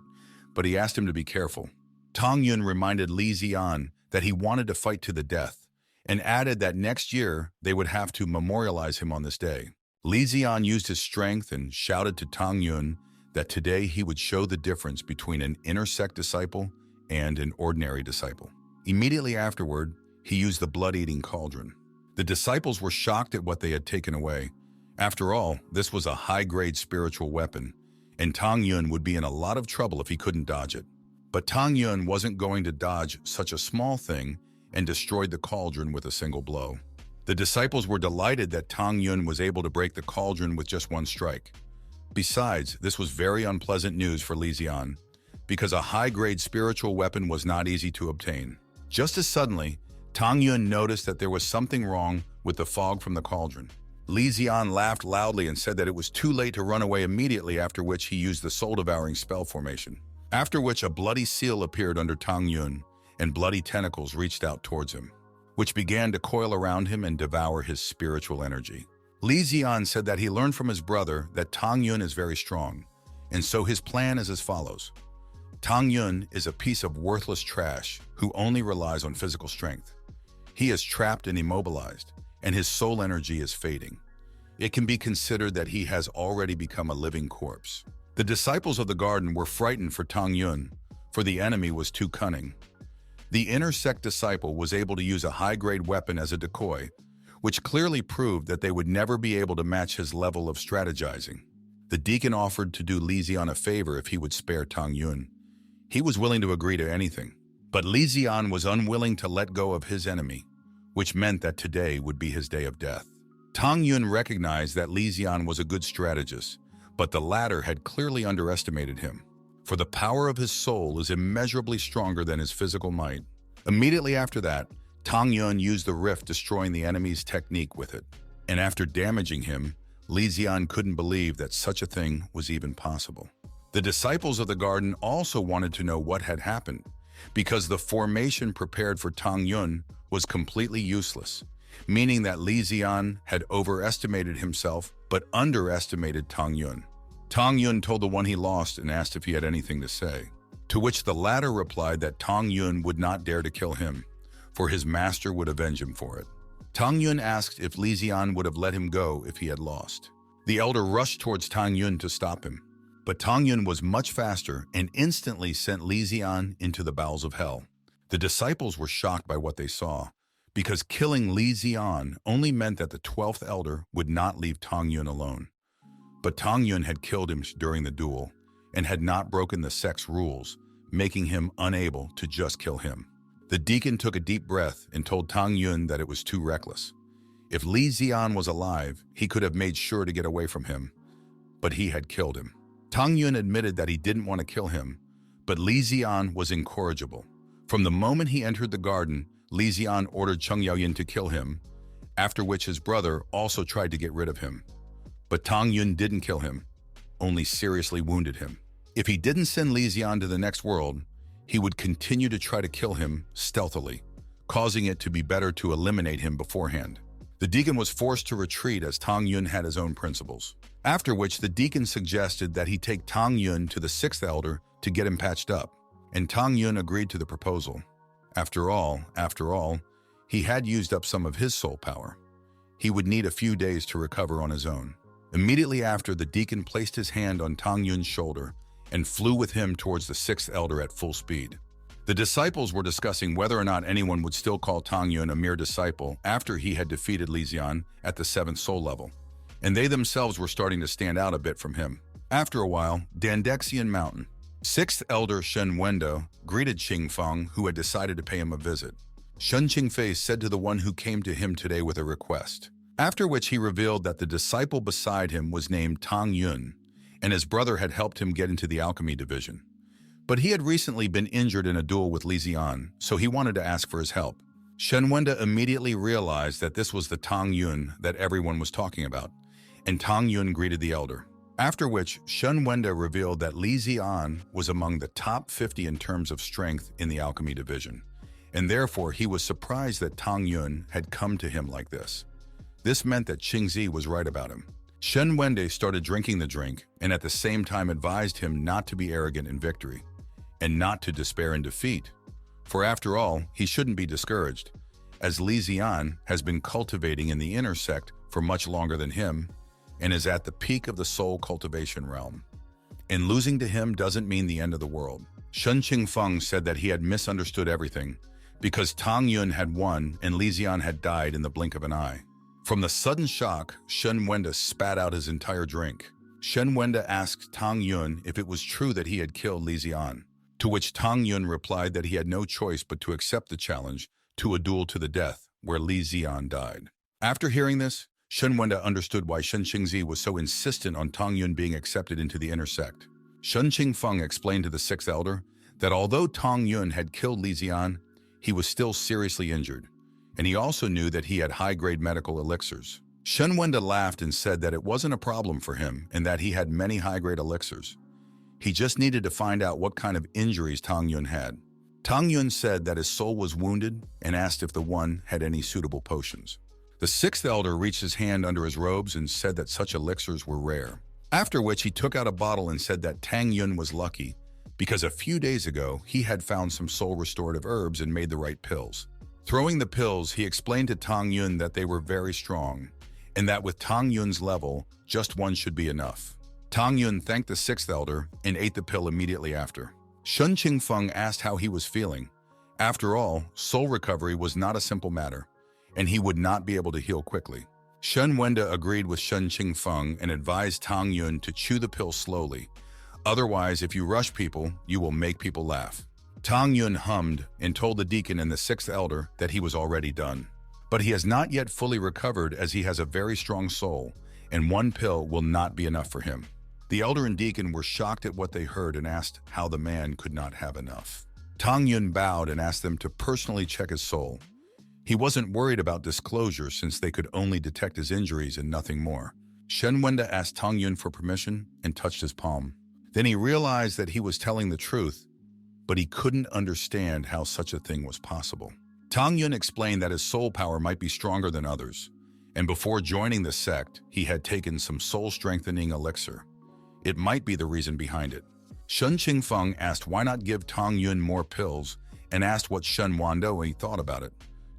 but he asked him to be careful. Tang Yun reminded Li Zian that he wanted to fight to the death, and added that next year they would have to memorialize him on this day. Li Zian used his strength and shouted to Tang Yun that today he would show the difference between an inter-sect disciple and an ordinary disciple. Immediately afterward, he used the blood-eating cauldron. The disciples were shocked at what they had taken away. After all, this was a high-grade spiritual weapon, and Tang Yun would be in a lot of trouble if he couldn't dodge it. But Tang Yun wasn't going to dodge such a small thing and destroyed the cauldron with a single blow. The disciples were delighted that Tang Yun was able to break the cauldron with just one strike. Besides, this was very unpleasant news for Li Zian, because a high-grade spiritual weapon was not easy to obtain. Just as suddenly, Tang Yun noticed that there was something wrong with the fog from the cauldron. Li Zian laughed loudly and said that it was too late to run away immediately, after which he used the soul-devouring spell formation. After which a bloody seal appeared under Tang Yun, and bloody tentacles reached out towards him, which began to coil around him and devour his spiritual energy. Li Zian said that he learned from his brother that Tang Yun is very strong, and so his plan is as follows. Tang Yun is a piece of worthless trash who only relies on physical strength. He is trapped and immobilized, and his soul energy is fading. It can be considered that he has already become a living corpse. The disciples of the garden were frightened for Tang Yun, for the enemy was too cunning. The inter-sect disciple was able to use a high-grade weapon as a decoy, which clearly proved that they would never be able to match his level of strategizing. The deacon offered to do Li Zian a favor if he would spare Tang Yun. He was willing to agree to anything, but Li Zian was unwilling to let go of his enemy, which meant that today would be his day of death. Tang Yun recognized that Li Zian was a good strategist, but the latter had clearly underestimated him, for the power of his soul is immeasurably stronger than his physical might. Immediately after that, Tang Yun used the rift, destroying the enemy's technique with it. And after damaging him, Li Zian couldn't believe that such a thing was even possible. The disciples of the garden also wanted to know what had happened, because the formation prepared for Tang Yun was completely useless, meaning that Li Zian had overestimated himself but underestimated Tang Yun. Tang Yun told the one he lost and asked if he had anything to say, to which the latter replied that Tang Yun would not dare to kill him, for his master would avenge him for it. Tang Yun asked if Li Zian would have let him go if he had lost. The elder rushed towards Tang Yun to stop him, but Tang Yun was much faster and instantly sent Li Zian into the bowels of hell. The disciples were shocked by what they saw, because killing Li Zian only meant that the 12th elder would not leave Tang Yun alone. But Tang Yun had killed him during the duel and had not broken the Sect's rules, making him unable to just kill him. The deacon took a deep breath and told Tang Yun that it was too reckless. If Li Zian was alive, he could have made sure to get away from him, but he had killed him. Tang Yun admitted that he didn't want to kill him, but Li Zian was incorrigible. From the moment he entered the garden, Li Zian ordered Cheng Yaoyin to kill him, after which his brother also tried to get rid of him. But Tang Yun didn't kill him, only seriously wounded him. If he didn't send Li Zian to the next world, he would continue to try to kill him stealthily, causing it to be better to eliminate him beforehand. The deacon was forced to retreat as Tang Yun had his own principles. After which the deacon suggested that he take Tang Yun to the sixth elder to get him patched up, and Tang Yun agreed to the proposal. After all, he had used up some of his soul power. He would need a few days to recover on his own. Immediately after, the deacon placed his hand on Tang Yun's shoulder and flew with him towards the sixth elder at full speed. The disciples were discussing whether or not anyone would still call Tang Yun a mere disciple after he had defeated Li Zian at the 7th soul level, and they themselves were starting to stand out a bit from him. After a while, Dandexian Mountain. 6th Elder Shen Wendo greeted Qing Feng, who had decided to pay him a visit. Shen Qingfei said to the one who came to him today with a request, after which he revealed that the disciple beside him was named Tang Yun, and his brother had helped him get into the alchemy division. But he had recently been injured in a duel with Li Zian, so he wanted to ask for his help. Shen Wenda immediately realized that this was the Tang Yun that everyone was talking about, and Tang Yun greeted the elder. After which, Shen Wenda revealed that Li Zian was among the top 50 in terms of strength in the alchemy division, and therefore he was surprised that Tang Yun had come to him like this. This meant that Qingzi was right about him. Shen Wende started drinking the drink and at the same time advised him not to be arrogant in victory and not to despair in defeat, for after all, he shouldn't be discouraged, as Li Zian has been cultivating in the inner sect for much longer than him and is at the peak of the soul cultivation realm. And losing to him doesn't mean the end of the world. Shen Qingfeng said that he had misunderstood everything because Tang Yun had won and Li Zian had died in the blink of an eye. From the sudden shock, Shen Wenda spat out his entire drink. Shen Wenda asked Tang Yun if it was true that he had killed Li Zian, to which Tang Yun replied that he had no choice but to accept the challenge to a duel to the death where Li Zian died. After hearing this, Shen Wenda understood why Shen Qingzi was so insistent on Tang Yun being accepted into the inner sect. Shen Qingfeng explained to the sixth elder that although Tang Yun had killed Li Zian, he was still seriously injured, and he also knew that he had high-grade medical elixirs. Shen Wenda laughed and said that it wasn't a problem for him and that he had many high-grade elixirs. He just needed to find out what kind of injuries Tang Yun had. Tang Yun said that his soul was wounded and asked if the one had any suitable potions. The sixth elder reached his hand under his robes and said that such elixirs were rare. After which he took out a bottle and said that Tang Yun was lucky because a few days ago he had found some soul restorative herbs and made the right pills. Throwing the pills, he explained to Tang Yun that they were very strong and that with Tang Yun's level, just one should be enough. Tang Yun thanked the sixth elder and ate the pill immediately after. Shen Qingfeng asked how he was feeling. After all, soul recovery was not a simple matter, and he would not be able to heal quickly. Shen Wenda agreed with Shen Qingfeng and advised Tang Yun to chew the pill slowly. Otherwise, if you rush people, you will make people laugh. Tang Yun hummed and told the deacon and the sixth elder that he was already done. But he has not yet fully recovered as he has a very strong soul, and one pill will not be enough for him. The elder and deacon were shocked at what they heard and asked how the man could not have enough. Tang Yun bowed and asked them to personally check his soul. He wasn't worried about disclosure since they could only detect his injuries and nothing more. Shen Wenda asked Tang Yun for permission and touched his palm. Then he realized that he was telling the truth, but he couldn't understand how such a thing was possible. Tang Yun explained that his soul power might be stronger than others, and before joining the sect, he had taken some soul-strengthening elixir. It might be the reason behind it. Shen Qingfeng asked why not give Tang Yun more pills and asked what Shen Wando thought about it,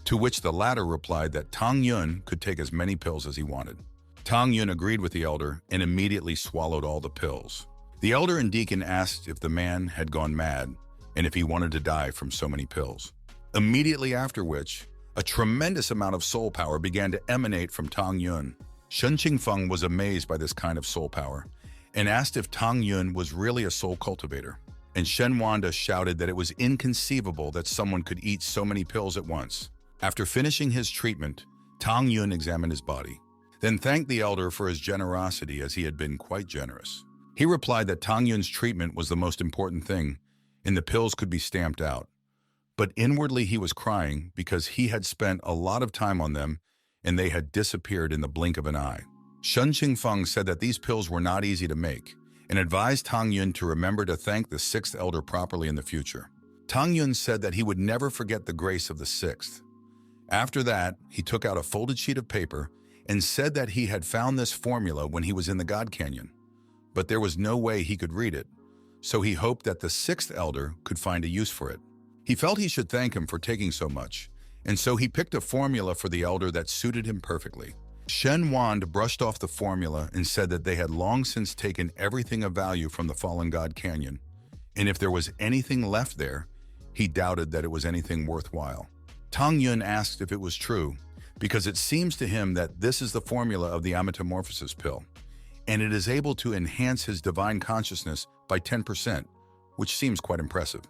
to which the latter replied that Tang Yun could take as many pills as he wanted. Tang Yun agreed with the elder and immediately swallowed all the pills. The elder and deacon asked if the man had gone mad and if he wanted to die from so many pills. Immediately after which, a tremendous amount of soul power began to emanate from Tang Yun. Shen Qingfeng was amazed by this kind of soul power and asked if Tang Yun was really a soul cultivator. And Shen Wanda shouted that it was inconceivable that someone could eat so many pills at once. After finishing his treatment, Tang Yun examined his body, then thanked the elder for his generosity as he had been quite generous. He replied that Tang Yun's treatment was the most important thing, and the pills could be stamped out. But inwardly he was crying because he had spent a lot of time on them and they had disappeared in the blink of an eye. Shen Qingfeng said that these pills were not easy to make and advised Tang Yun to remember to thank the sixth elder properly in the future. Tang Yun said that he would never forget the grace of the sixth. After that, he took out a folded sheet of paper and said that he had found this formula when he was in the God Canyon, but there was no way he could read it, so he hoped that the sixth elder could find a use for it. He felt he should thank him for taking so much, and so he picked a formula for the elder that suited him perfectly. Shen Wanda brushed off the formula and said that they had long since taken everything of value from the fallen God Canyon, and if there was anything left there, he doubted that it was anything worthwhile. Tang Yun asked if it was true, because it seems to him that this is the formula of the Metamorphosis pill, and it is able to enhance his divine consciousness by 10%, which seems quite impressive.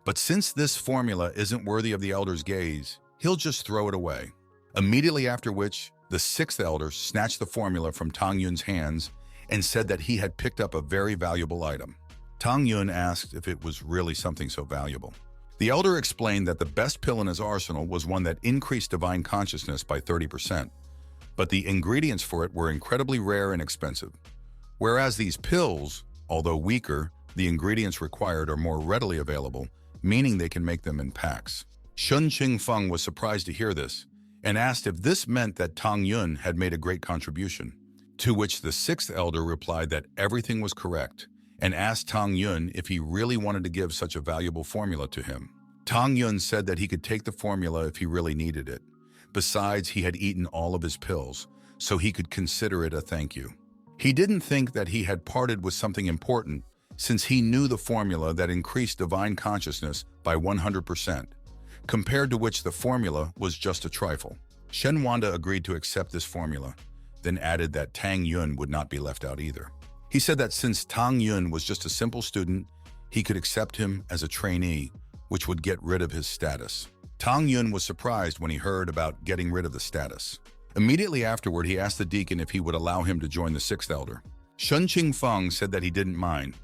But since this formula isn't worthy of the elder's gaze, he'll just throw it away. Immediately after which, the sixth elder snatched the formula from Tang Yun's hands and said that he had picked up a very valuable item. Tang Yun asked if it was really something so valuable. The elder explained that the best pill in his arsenal was one that increased divine consciousness by 30%, but the ingredients for it were incredibly rare and expensive. Whereas these pills, although weaker, the ingredients required are more readily available, meaning they can make them in packs. Shen Qingfeng was surprised to hear this and asked if this meant that Tang Yun had made a great contribution, to which the sixth elder replied that everything was correct and asked Tang Yun if he really wanted to give such a valuable formula to him. Tang Yun said that he could take the formula if he really needed it. Besides, he had eaten all of his pills, so he could consider it a thank you. He didn't think that he had parted with something important, since he knew the formula that increased divine consciousness by 100%, compared to which the formula was just a trifle. Shen Wanda agreed to accept this formula, then added that Tang Yun would not be left out either. He said that since Tang Yun was just a simple student, he could accept him as a trainee, which would get rid of his status. Tang Yun was surprised when he heard about getting rid of the status. Immediately afterward, he asked the deacon if he would allow him to join the sixth elder. Shen Qingfeng said that he didn't mind.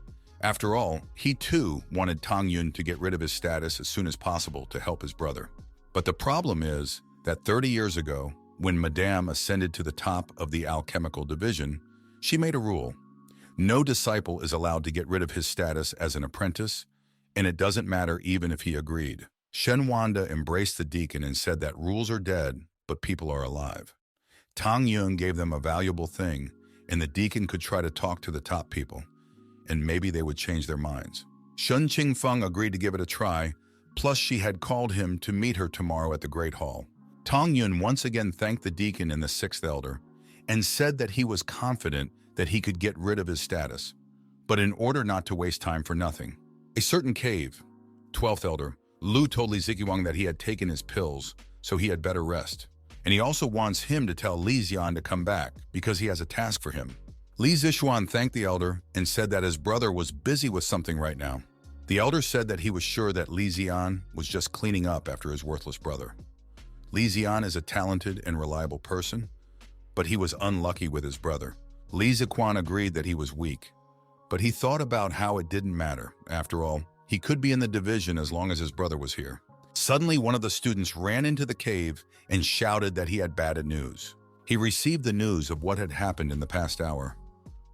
After all, he too wanted Tang Yun to get rid of his status as soon as possible to help his brother. But the problem is that 30 years ago, when Madame ascended to the top of the alchemical division, she made a rule. No disciple is allowed to get rid of his status as an apprentice, and it doesn't matter even if he agreed. Shen Wanda embraced the deacon and said that rules are dead, but people are alive. Tang Yun gave them a valuable thing, and the deacon could try to talk to the top people, and maybe they would change their minds. Shen Qingfeng agreed to give it a try, plus she had called him to meet her tomorrow at the Great Hall. Tang Yun once again thanked the deacon and the sixth elder, and said that he was confident that he could get rid of his status, but in order not to waste time for nothing. A certain cave. 12th Elder, Lu told Li Ziqiang that he had taken his pills, so he had better rest. And he also wants him to tell Li Zian to come back, because he has a task for him. Li Zichuan thanked the elder and said that his brother was busy with something right now. The elder said that he was sure that Li Zian was just cleaning up after his worthless brother. Li Zian is a talented and reliable person, but he was unlucky with his brother. Li Ziquan agreed that he was weak, but he thought about how it didn't matter. After all, he could be in the division as long as his brother was here. Suddenly, one of the students ran into the cave and shouted that he had bad news. He received the news of what had happened in the past hour.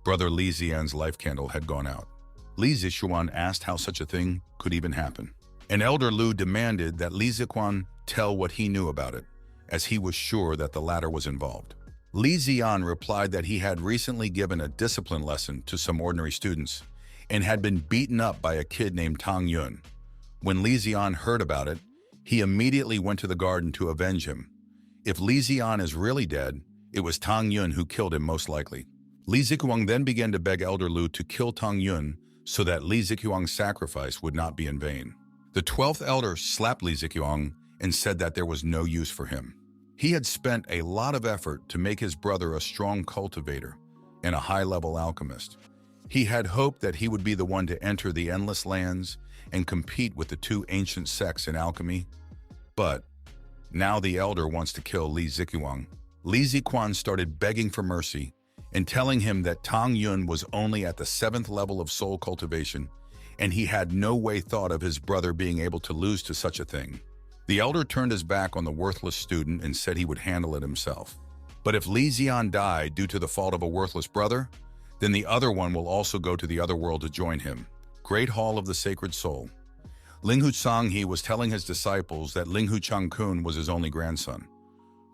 Brother Li Zian's life candle had gone out. Li Zixuan asked how such a thing could even happen. And Elder Lu demanded that Li Ziquan tell what he knew about it, as he was sure that the latter was involved. Li Zian replied that he had recently given a discipline lesson to some ordinary students and had been beaten up by a kid named Tang Yun. When Li Zian heard about it, he immediately went to the garden to avenge him. If Li Zian is really dead, it was Tang Yun who killed him most likely. Li Ziqiang then began to beg Elder Lu to kill Tang Yun so that Li Ziqiang's sacrifice would not be in vain. The 12th elder slapped Li Ziqiang and said that there was no use for him. He had spent a lot of effort to make his brother a strong cultivator and a high-level alchemist. He had hoped that he would be the one to enter the Endless Lands and compete with the two ancient sects in alchemy. But now the elder wants to kill Li Ziqiang. Li Ziqiang started begging for mercy and telling him that Tang Yun was only at the 7th level of soul cultivation, and he had no way thought of his brother being able to lose to such a thing. The elder turned his back on the worthless student and said he would handle it himself. But if Li Ziqiang died due to the fault of a worthless brother, then the other one will also go to the other world to join him. Great Hall of the Sacred Soul. Linghu Zhanghe was telling his disciples that Linghu Changkun was his only grandson.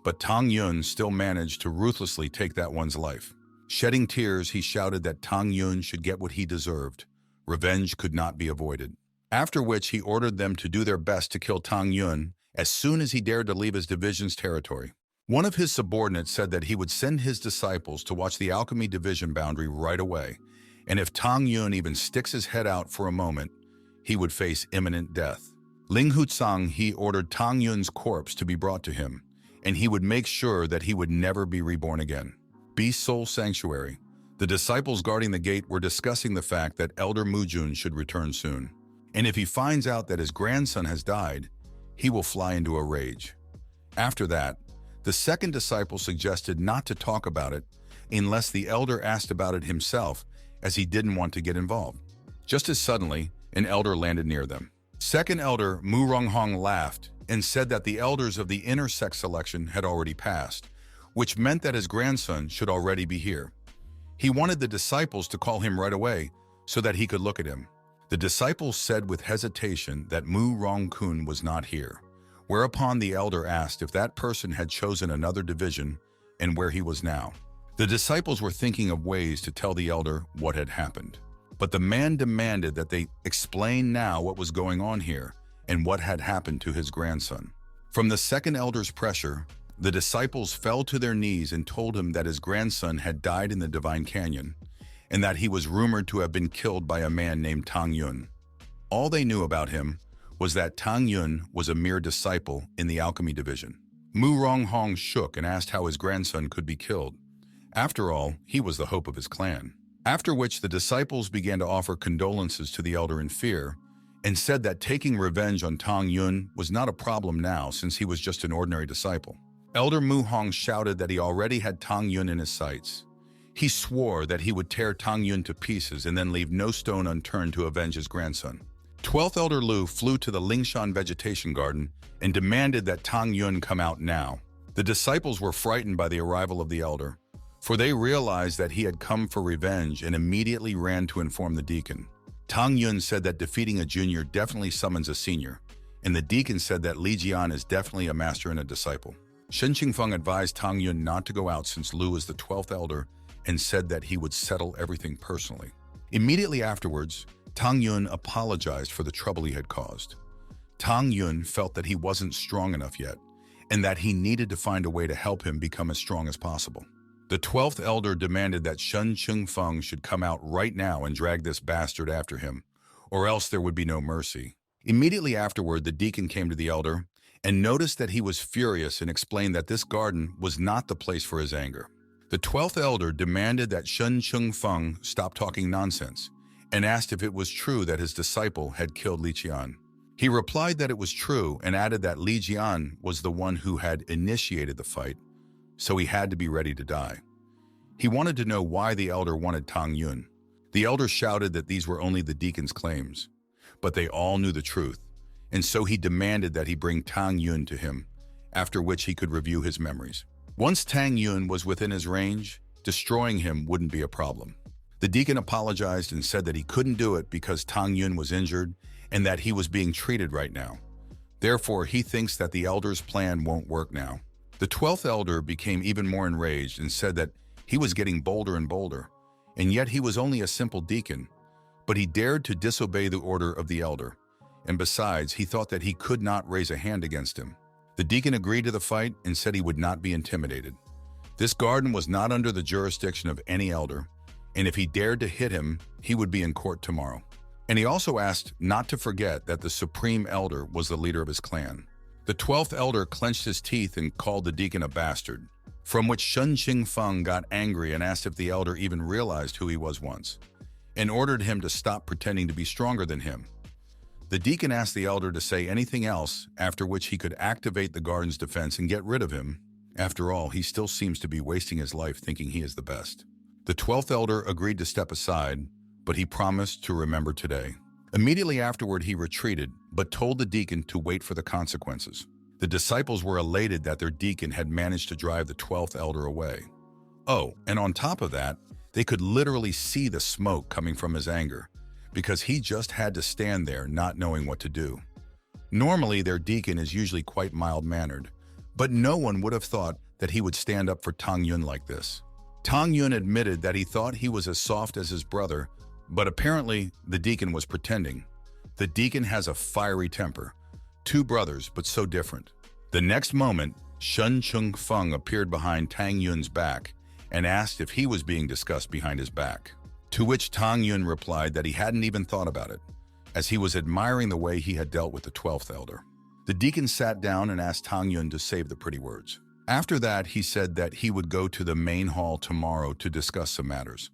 But Tang Yun still managed to ruthlessly take that one's life. Shedding tears, he shouted that Tang Yun should get what he deserved. Revenge could not be avoided. After which he ordered them to do their best to kill Tang Yun as soon as he dared to leave his division's territory. One of his subordinates said that he would send his disciples to watch the alchemy division boundary right away, and if Tang Yun even sticks his head out for a moment, he would face imminent death. Linghu Zhanghe ordered Tang Yun's corpse to be brought to him, and he would make sure that he would never be reborn again. Beast Soul Sanctuary. The disciples guarding the gate were discussing the fact that Elder Mungun should return soon. And if he finds out that his grandson has died, he will fly into a rage. After that, the second disciple suggested not to talk about it unless the elder asked about it himself, as he didn't want to get involved. Just as suddenly, an elder landed near them. Second elder Mu Ronghong laughed and said that the elders of the inner sect selection had already passed, which meant that his grandson should already be here. He wanted the disciples to call him right away so that he could look at him. The disciples said with hesitation that Mu Rongkun was not here, whereupon the elder asked if that person had chosen another division and where he was now. The disciples were thinking of ways to tell the elder what had happened, but the man demanded that they explain now what was going on here and what had happened to his grandson. From the second elder's pressure, the disciples fell to their knees and told him that his grandson had died in the Divine Canyon, and that he was rumored to have been killed by a man named Tang Yun. All they knew about him was that Tang Yun was a mere disciple in the alchemy division. Mu Ronghong shook and asked how his grandson could be killed. After all, he was the hope of his clan. After which the disciples began to offer condolences to the elder in fear, and said that taking revenge on Tang Yun was not a problem now since he was just an ordinary disciple. Elder Mu Hong shouted that he already had Tang Yun in his sights. He swore that he would tear Tang Yun to pieces and then leave no stone unturned to avenge his grandson. 12th Elder Lu flew to the Lingshan vegetation garden and demanded that Tang Yun come out now. The disciples were frightened by the arrival of the elder, for they realized that he had come for revenge and immediately ran to inform the deacon. Tang Yun said that defeating a junior definitely summons a senior, and the deacon said that Li Jian is definitely a master and a disciple. Shen Qingfeng advised Tang Yun not to go out since Lu is the 12th elder and said that he would settle everything personally. Immediately afterwards, Tang Yun apologized for the trouble he had caused. Tang Yun felt that he wasn't strong enough yet, and that he needed to find a way to help him become as strong as possible. The 12th elder demanded that Shen Qingfeng should come out right now and drag this bastard after him, or else there would be no mercy. Immediately afterward, the deacon came to the elder and noticed that he was furious and explained that this garden was not the place for his anger. The 12th elder demanded that Shen Qingfeng stop talking nonsense and asked if it was true that his disciple had killed Li Jian. He replied that it was true and added that Li Jian was the one who had initiated the fight, so he had to be ready to die. He wanted to know why the elder wanted Tang Yun. The elder shouted that these were only the deacon's claims, but they all knew the truth, and so he demanded that he bring Tang Yun to him, after which he could review his memories. Once Tang Yun was within his range, destroying him wouldn't be a problem. The deacon apologized and said that he couldn't do it because Tang Yun was injured and that he was being treated right now. Therefore, he thinks that the elder's plan won't work now. The 12th elder became even more enraged and said that he was getting bolder and bolder, and yet he was only a simple deacon, but he dared to disobey the order of the elder, and besides, he thought that he could not raise a hand against him. The deacon agreed to the fight and said he would not be intimidated. This garden was not under the jurisdiction of any elder, and if he dared to hit him, he would be in court tomorrow. And he also asked not to forget that the supreme elder was the leader of his clan. The 12th elder clenched his teeth and called the deacon a bastard, from which Shen Qingfeng got angry and asked if the elder even realized who he was once, and ordered him to stop pretending to be stronger than him. The deacon asked the elder to say anything else, after which he could activate the garden's defense and get rid of him. After all, he still seems to be wasting his life thinking he is the best. The 12th elder agreed to step aside, but he promised to remember today. Immediately afterward, he retreated, but told the deacon to wait for the consequences. The disciples were elated that their deacon had managed to drive the 12th elder away. Oh, and on top of that, they could literally see the smoke coming from his anger, because he just had to stand there not knowing what to do. Normally, their deacon is usually quite mild-mannered, but no one would have thought that he would stand up for Tang Yun like this. Tang Yun admitted that he thought he was as soft as his brother, but apparently the deacon was pretending. The deacon has a fiery temper. Two brothers, but so different. The next moment, Shen Qingfeng appeared behind Tang Yun's back and asked if he was being discussed behind his back. To which Tang Yun replied that he hadn't even thought about it, as he was admiring the way he had dealt with the 12th elder. The deacon sat down and asked Tang Yun to save the pretty words. After that, he said that he would go to the main hall tomorrow to discuss some matters.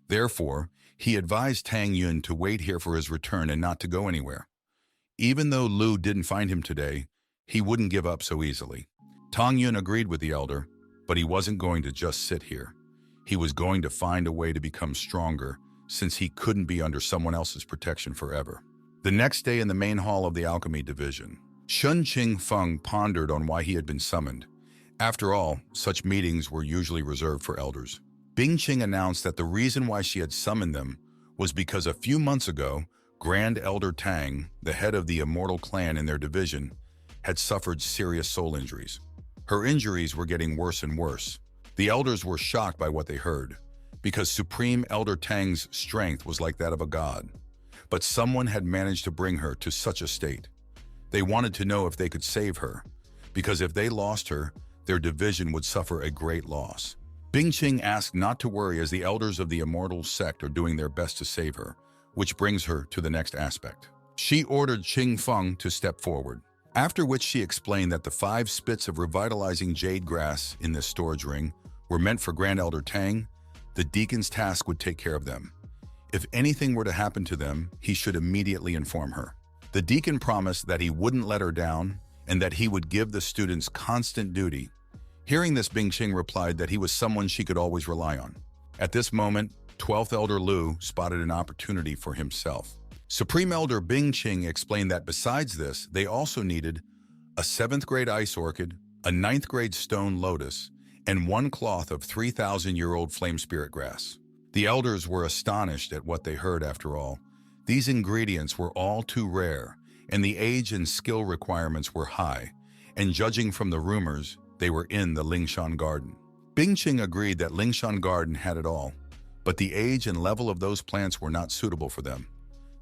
Therefore, he advised Tang Yun to wait here for his return and not to go anywhere. Even though Luu didn't find him today, he wouldn't give up so easily. Tang Yun agreed with the elder, but he wasn't going to just sit here. He was going to find a way to become stronger, since he couldn't be under someone else's protection forever. The next day in the main hall of the alchemy division, Shen Qingfeng pondered on why he had been summoned. After all, such meetings were usually reserved for elders. Bingqing announced that the reason why she had summoned them was because a few months ago, Grand Elder Tang, the head of the immortal clan in their division, had suffered serious soul injuries. Her injuries were getting worse and worse. The elders were shocked by what they heard, because Supreme Elder Tang's strength was like that of a god. But someone had managed to bring her to such a state. They wanted to know if they could save her, because if they lost her, their division would suffer a great loss. Bingqing asked not to worry, as the elders of the immortal sect are doing their best to save her, which brings her to the next aspect. She ordered Qingfeng to step forward, after which she explained that the 5 spits of revitalizing jade grass in this storage ring were meant for Grand Elder Tang. The deacon's task would take care of them. If anything were to happen to them, he should immediately inform her. The deacon promised that he wouldn't let her down and that he would give the students constant duty. Hearing this, Bingqing replied that he was someone she could always rely on. At this moment, 12th Elder Luu spotted an opportunity for himself. Supreme Elder Bingqing explained that besides this, they also needed a 7th grade ice orchid, a 9th grade stone lotus, and 1 cloth of 3,000-year-old flame spirit grass. The elders were astonished at what they heard. After all, these ingredients were all too rare, and the age and skill requirements were high, and judging from the rumors, they were in the Lingshan Garden. Bingqing agreed that Lingshan Garden had it all, but the age and level of those plants were not suitable for them.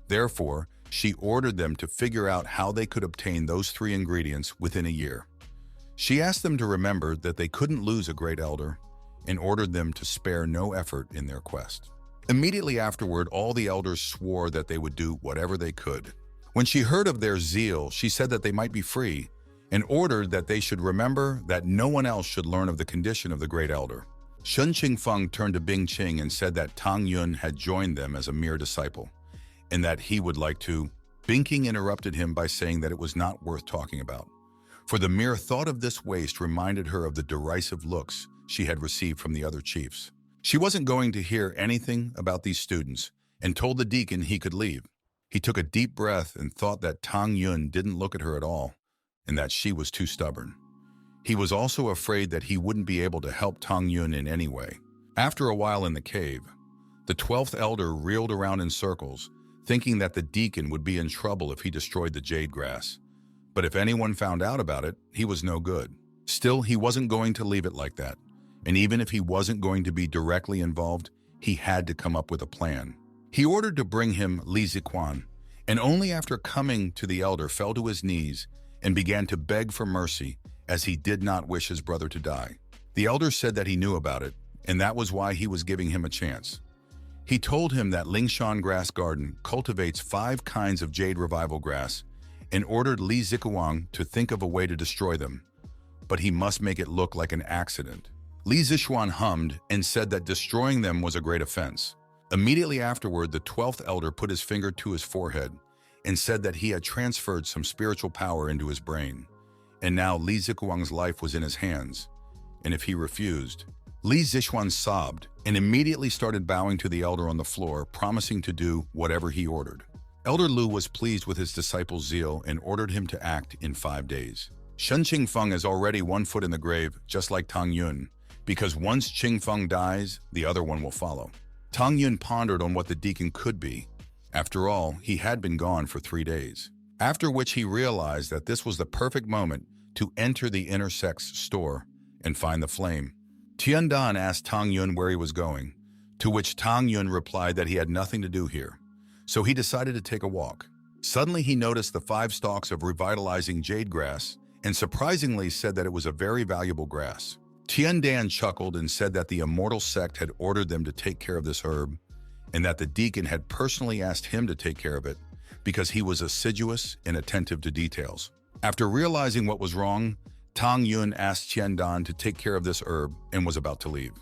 Therefore, she ordered them to figure out how they could obtain those 3 ingredients within a year. She asked them to remember that they couldn't lose a great elder, and ordered them to spare no effort in their quest. Immediately afterward, all the elders swore that they would do whatever they could. When she heard of their zeal, she said that they might be free, and ordered that they should remember that no one else should learn of the condition of the great elder. Shen Qingfeng turned to Bingqing and said that Tang Yun had joined them as a mere disciple, and that he would like to. Bingqing interrupted him by saying that it was not worth talking about, for the mere thought of this waste reminded her of the derisive looks she had received from the other chiefs. She wasn't going to hear anything about these students, and told the deacon he could leave. He took a deep breath and thought that Tang Yun didn't look at her at all, and that she was too stubborn. He was also afraid that he wouldn't be able to help Tang Yun in any way. After a while in the cave, the 12th elder reeled around in circles, thinking that the deacon would be in trouble if he destroyed the jade grass. But if anyone found out about it, he was no good. Still, he wasn't going to leave it like that. And even if he wasn't going to be directly involved, he had to come up with a plan. He ordered to bring him Li Ziquan, and only after coming to the elder fell to his knees and began to beg for mercy, as he did not wish his brother to die. The elder said that he knew about it, and that was why he was giving him a chance. He told him that Lingshan Grass Garden cultivates 5 kinds of jade revival grass, and ordered Li Ziqiang to think of a way to destroy them, but he must make it look like an accident. Li Ziqiang hummed and said that destroying them was a great offense. Immediately afterward, the 12th elder put his finger to his forehead and said that he had transferred some spiritual power into his brain, and now Li Ziqiang's life was in his hands, and if he refused, Li Ziqiang sobbed and immediately started bowing to the elder on the floor, promising to do whatever he ordered. Elder Lu was pleased with his disciple's zeal and ordered him to act in 5 days. Shen Qingfeng is already 1 foot in the grave, just like Tang Yun, because once Qingfeng dies, the other one will follow. Tang Yun pondered on what the deacon could be. After all, he had been gone for 3 days. After which he realized that this was the perfect moment to enter the inner sect's store and find the flame. Tiandan asked Tang Yun where he was going, to which Tang Yun replied that he had nothing to do here, so he decided to take a walk. Suddenly he noticed the 5 stalks of revitalizing jade grass and surprisingly said that it was a very valuable grass. Tiandan chuckled and said that the immortal sect had ordered them to take care of this herb and that the deacon had personally asked him to take care of it because he was assiduous and attentive to details. After realizing what was wrong, Tang Yun asked Tiandan to take care of this herb and was about to leave.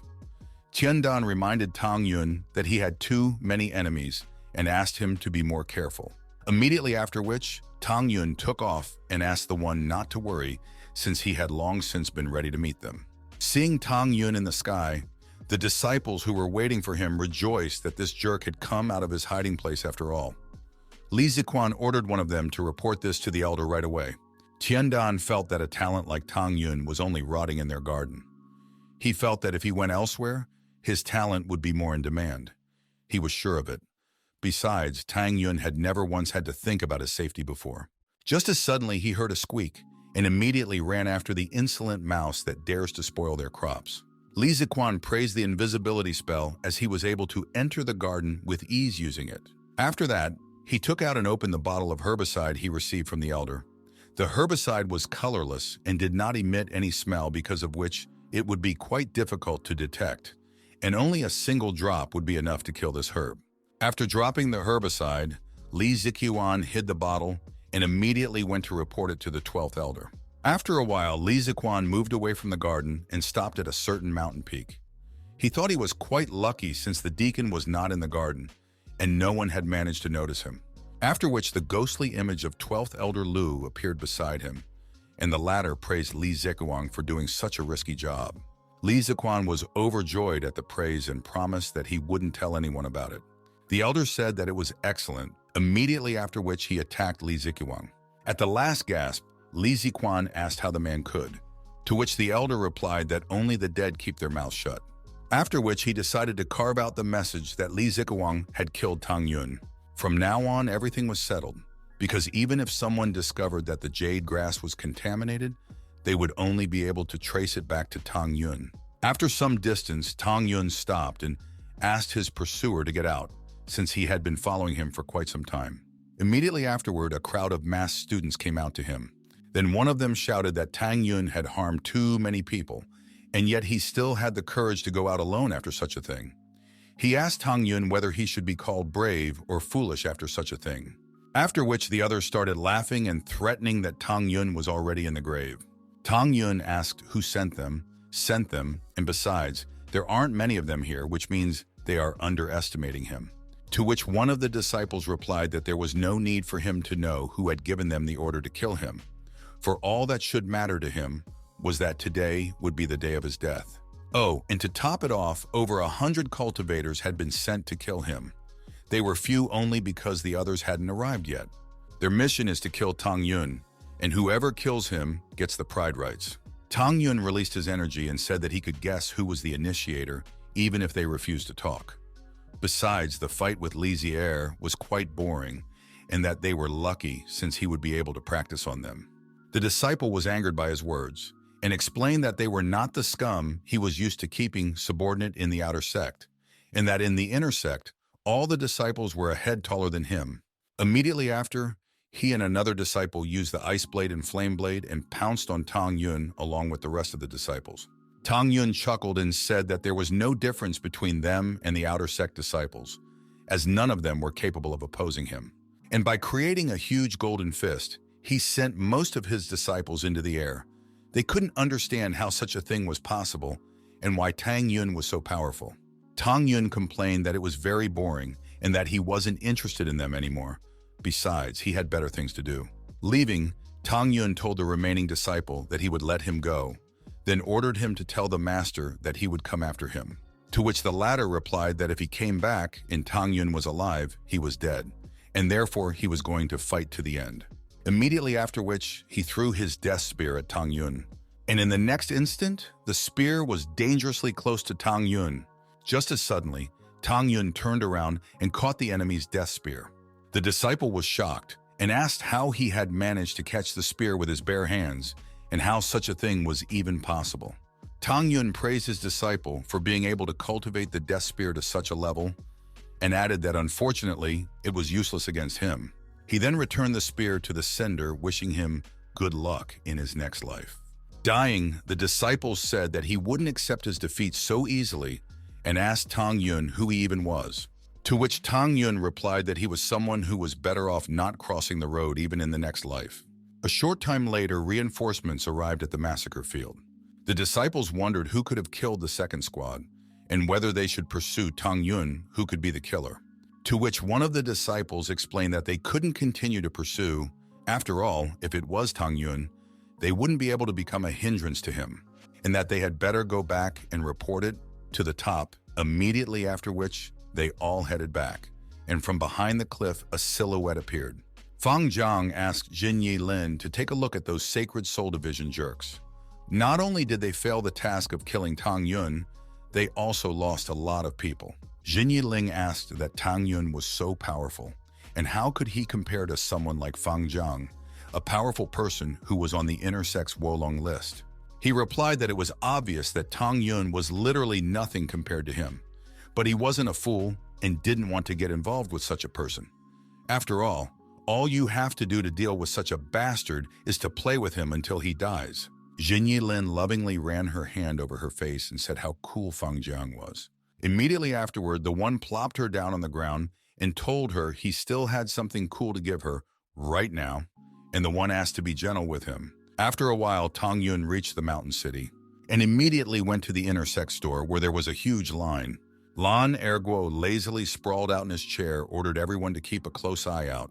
Tiandan reminded Tang Yun that he had too many enemies and asked him to be more careful. Immediately after which, Tang Yun took off and asked the one not to worry since he had long since been ready to meet them. Seeing Tang Yun in the sky, the disciples who were waiting for him rejoiced that this jerk had come out of his hiding place after all. Li Ziqiang ordered one of them to report this to the elder right away. Tiandan felt that a talent like Tang Yun was only rotting in their garden. He felt that if he went elsewhere, his talent would be more in demand. He was sure of it. Besides, Tang Yun had never once had to think about his safety before. Just as suddenly he heard a squeak and immediately ran after the insolent mouse that dares to spoil their crops. Li Ziqiang praised the invisibility spell as he was able to enter the garden with ease using it. After that, he took out and opened the bottle of herbicide he received from the elder. The herbicide was colorless and did not emit any smell, because of which it would be quite difficult to detect, and only a single drop would be enough to kill this herb. After dropping the herbicide, Li Ziqiang hid the bottle and immediately went to report it to the 12th elder. After a while, Li Ziqiang moved away from the garden and stopped at a certain mountain peak. He thought he was quite lucky since the deacon was not in the garden and no one had managed to notice him. After which the ghostly image of 12th Elder Lu appeared beside him, and the latter praised Li Ziqiang for doing such a risky job. Li Ziqiang was overjoyed at the praise and promised that he wouldn't tell anyone about it. The elder said that it was excellent, immediately after which he attacked Li Ziqiang. At the last gasp, Li Ziqiang asked how the man could, to which the elder replied that only the dead keep their mouths shut. After which he decided to carve out the message that Li Ziqiang had killed Tang Yun. From now on, everything was settled, because even if someone discovered that the jade grass was contaminated, they would only be able to trace it back to Tang Yun. After some distance, Tang Yun stopped and asked his pursuer to get out, since he had been following him for quite some time. Immediately afterward, a crowd of masked students came out to him. Then one of them shouted that Tang Yun had harmed too many people, and yet he still had the courage to go out alone after such a thing. He asked Tang Yun whether he should be called brave or foolish after such a thing. After which the others started laughing and threatening that Tang Yun was already in the grave. Tang Yun asked who sent them, and besides, there aren't many of them here, which means they are underestimating him. To which one of the disciples replied that there was no need for him to know who had given them the order to kill him, for all that should matter to him was that today would be the day of his death. Oh, and to top it off, over 100 cultivators had been sent to kill him. They were few only because the others hadn't arrived yet. Their mission is to kill Tang Yun, and whoever kills him gets the pride rights. Tang Yun released his energy and said that he could guess who was the initiator, even if they refused to talk. Besides, the fight with Li Zier was quite boring, and that they were lucky since he would be able to practice on them. The disciple was angered by his words, and explained that they were not the scum he was used to keeping subordinate in the outer sect, and that in the inner sect, all the disciples were a head taller than him. Immediately after, he and another disciple used the ice blade and flame blade and pounced on Tang Yun along with the rest of the disciples. Tang Yun chuckled and said that there was no difference between them and the outer sect disciples, as none of them were capable of opposing him. And by creating a huge golden fist, he sent most of his disciples into the air. They couldn't understand how such a thing was possible and why Tang Yun was so powerful. Tang Yun complained that it was very boring and that he wasn't interested in them anymore. Besides, he had better things to do. Leaving, Tang Yun told the remaining disciple that he would let him go, then ordered him to tell the master that he would come after him. To which the latter replied that if he came back and Tang Yun was alive, he was dead, and therefore he was going to fight to the end. Immediately after which, he threw his death spear at Tang Yun. And in the next instant, the spear was dangerously close to Tang Yun. Just as suddenly, Tang Yun turned around and caught the enemy's death spear. The disciple was shocked and asked how he had managed to catch the spear with his bare hands and how such a thing was even possible. Tang Yun praised his disciple for being able to cultivate the death spear to such a level and added that unfortunately, it was useless against him. He then returned the spear to the sender, wishing him good luck in his next life. Dying, the disciples said that he wouldn't accept his defeat so easily and asked Tang Yun who he even was. To which Tang Yun replied that he was someone who was better off not crossing the road even in the next life. A short time later, reinforcements arrived at the massacre field. The disciples wondered who could have killed the second squad and whether they should pursue Tang Yun, who could be the killer. To which one of the disciples explained that they couldn't continue to pursue. After all, if it was Tang Yun, they wouldn't be able to become a hindrance to him, and that they had better go back and report it to the top, immediately after which they all headed back, and from behind the cliff a silhouette appeared. Fang Jiang asked Jin Yi Lin to take a look at those sacred soul division jerks. Not only did they fail the task of killing Tang Yun, they also lost a lot of people. Jin Yi Ling asked that Tang Yun was so powerful, and how could he compare to someone like Fang Jiang, a powerful person who was on the intersex Wolong list? He replied that it was obvious that Tang Yun was literally nothing compared to him, but he wasn't a fool and didn't want to get involved with such a person. After all you have to do to deal with such a bastard is to play with him until he dies. Jin Yi Lin lovingly ran her hand over her face and said how cool Fang Jiang was. Immediately afterward, the one plopped her down on the ground and told her he still had something cool to give her right now, and the one asked to be gentle with him. After a while, Tang Yun reached the mountain city and immediately went to the intersex store where there was a huge line. Lan Erguo lazily sprawled out in his chair, ordered everyone to keep a close eye out,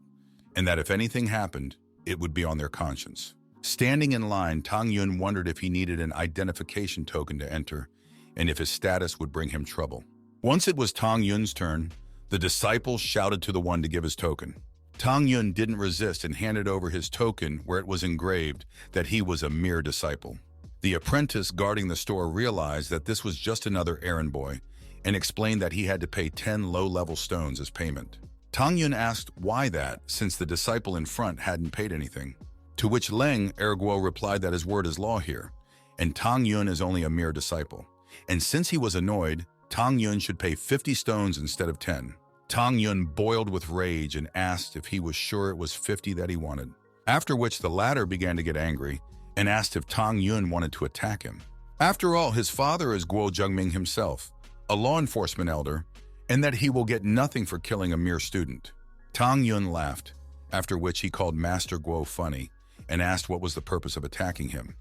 and that if anything happened, it would be on their conscience. Standing in line, Tang Yun wondered if he needed an identification token to enter, and if his status would bring him trouble. Once it was Tang Yun's turn, the disciple shouted to the one to give his token. Tang Yun didn't resist and handed over his token where it was engraved that he was a mere disciple. The apprentice guarding the store realized that this was just another errand boy and explained that he had to pay 10 low-level stones as payment. Tang Yun asked why that, since the disciple in front hadn't paid anything. To which Leng Erguo replied that his word is law here, and Tang Yun is only a mere disciple. And since he was annoyed, Tang Yun should pay 50 stones instead of 10. Tang Yun boiled with rage and asked if he was sure it was 50 that he wanted. After which the latter began to get angry and asked if Tang Yun wanted to attack him. After all, his father is Guo Zhengming himself, a law enforcement elder, and that he will get nothing for killing a mere student. Tang Yun laughed, after which he called Master Guo funny and asked what was the purpose of attacking him.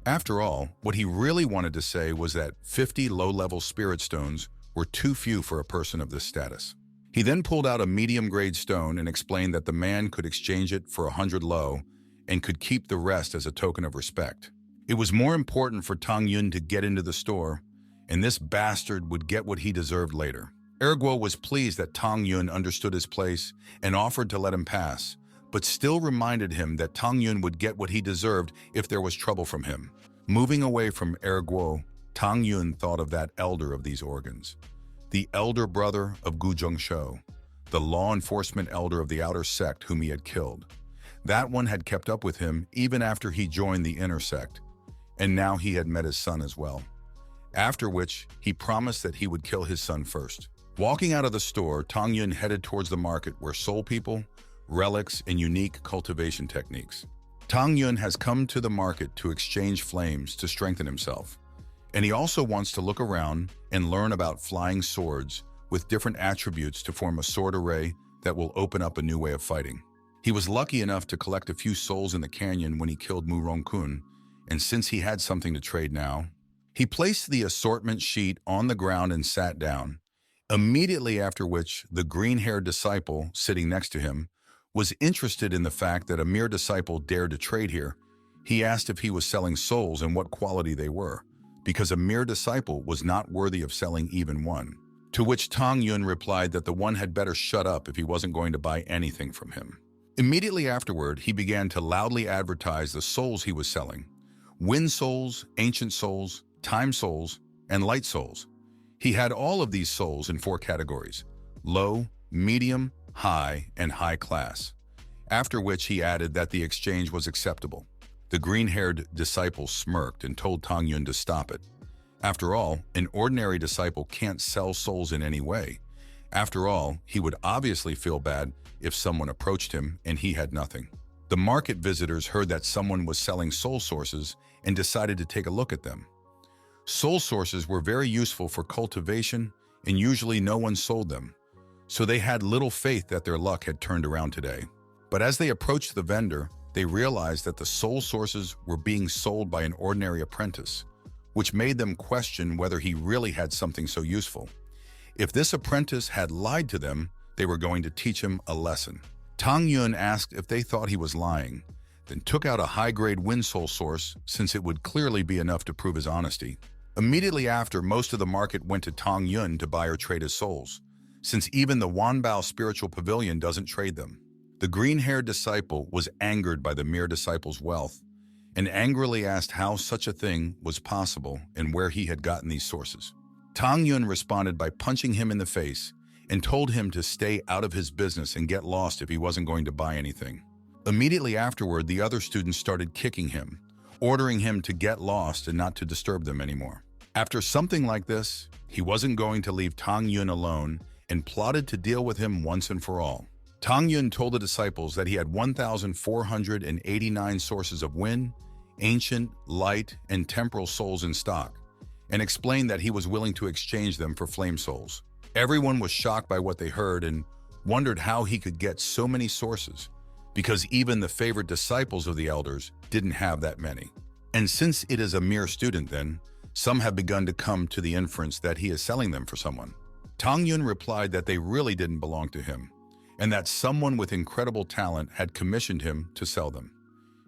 After all, what he really wanted to say was that 50 low-level spirit stones were too few for a person of this status. He then pulled out a medium-grade stone and explained that the man could exchange it for 100 low and could keep the rest as a token of respect. It was more important for Tang Yun to get into the store, and this bastard would get what he deserved later. Erguo was pleased that Tang Yun understood his place and offered to let him pass, but still reminded him that Tang Yun would get what he deserved if there was trouble from him. Moving away from Erguo, Tang Yun thought of that elder of these organs, the elder brother of Gu Zhongshou, the law enforcement elder of the outer sect whom he had killed. That one had kept up with him even after he joined the inner sect, and now he had met his son as well. After which, he promised that he would kill his son first. Walking out of the store, Tang Yun headed towards the market where soul people, relics, and unique cultivation techniques. Tang Yun has come to the market to exchange flames to strengthen himself, and he also wants to look around and learn about flying swords with different attributes to form a sword array that will open up a new way of fighting. He was lucky enough to collect a few souls in the canyon when he killed Mungun, and since he had something to trade now, he placed the assortment sheet on the ground and sat down, immediately after which the green-haired disciple sitting next to him was interested in the fact that a mere disciple dared to trade here. He asked if he was selling souls and what quality they were, because a mere disciple was not worthy of selling even one. To which Tang Yun replied that the one had better shut up if he wasn't going to buy anything from him. Immediately afterward, he began to loudly advertise the souls he was selling: wind souls, ancient souls, time souls, and light souls. He had all of these souls in 4 categories: low, medium, high, and high class, after which he added that the exchange was acceptable. The green-haired disciple smirked and told Tang Yun to stop it. After all, an ordinary disciple can't sell souls in any way. After all, he would obviously feel bad if someone approached him and he had nothing. The market visitors heard that someone was selling soul sources and decided to take a look at them. Soul sources were very useful for cultivation, and usually no one sold them, so they had little faith that their luck had turned around today. But as they approached the vendor, they realized that the soul sources were being sold by an ordinary apprentice, which made them question whether he really had something so useful. If this apprentice had lied to them, they were going to teach him a lesson. Tang Yun asked if they thought he was lying, then took out a high-grade wind soul source since it would clearly be enough to prove his honesty. Immediately after, most of the market went to Tang Yun to buy or trade his souls, since even the Wanbao spiritual pavilion doesn't trade them. The green-haired disciple was angered by the mere disciple's wealth and angrily asked how such a thing was possible and where he had gotten these sources. Tang Yun responded by punching him in the face and told him to stay out of his business and get lost if he wasn't going to buy anything. Immediately afterward, the other students started kicking him, ordering him to get lost and not to disturb them anymore. After something like this, he wasn't going to leave Tang Yun alone and plotted to deal with him once and for all. Tang Yun told the disciples that he had 1,489 sources of wind, ancient, light, and temporal souls in stock, and explained that he was willing to exchange them for flame souls. Everyone was shocked by what they heard and wondered how he could get so many sources, because even the favorite disciples of the elders didn't have that many. And since it is a mere student then, some have begun to come to the inference that he is selling them for someone. Tang Yun replied that they really didn't belong to him, and that someone with incredible talent had commissioned him to sell them.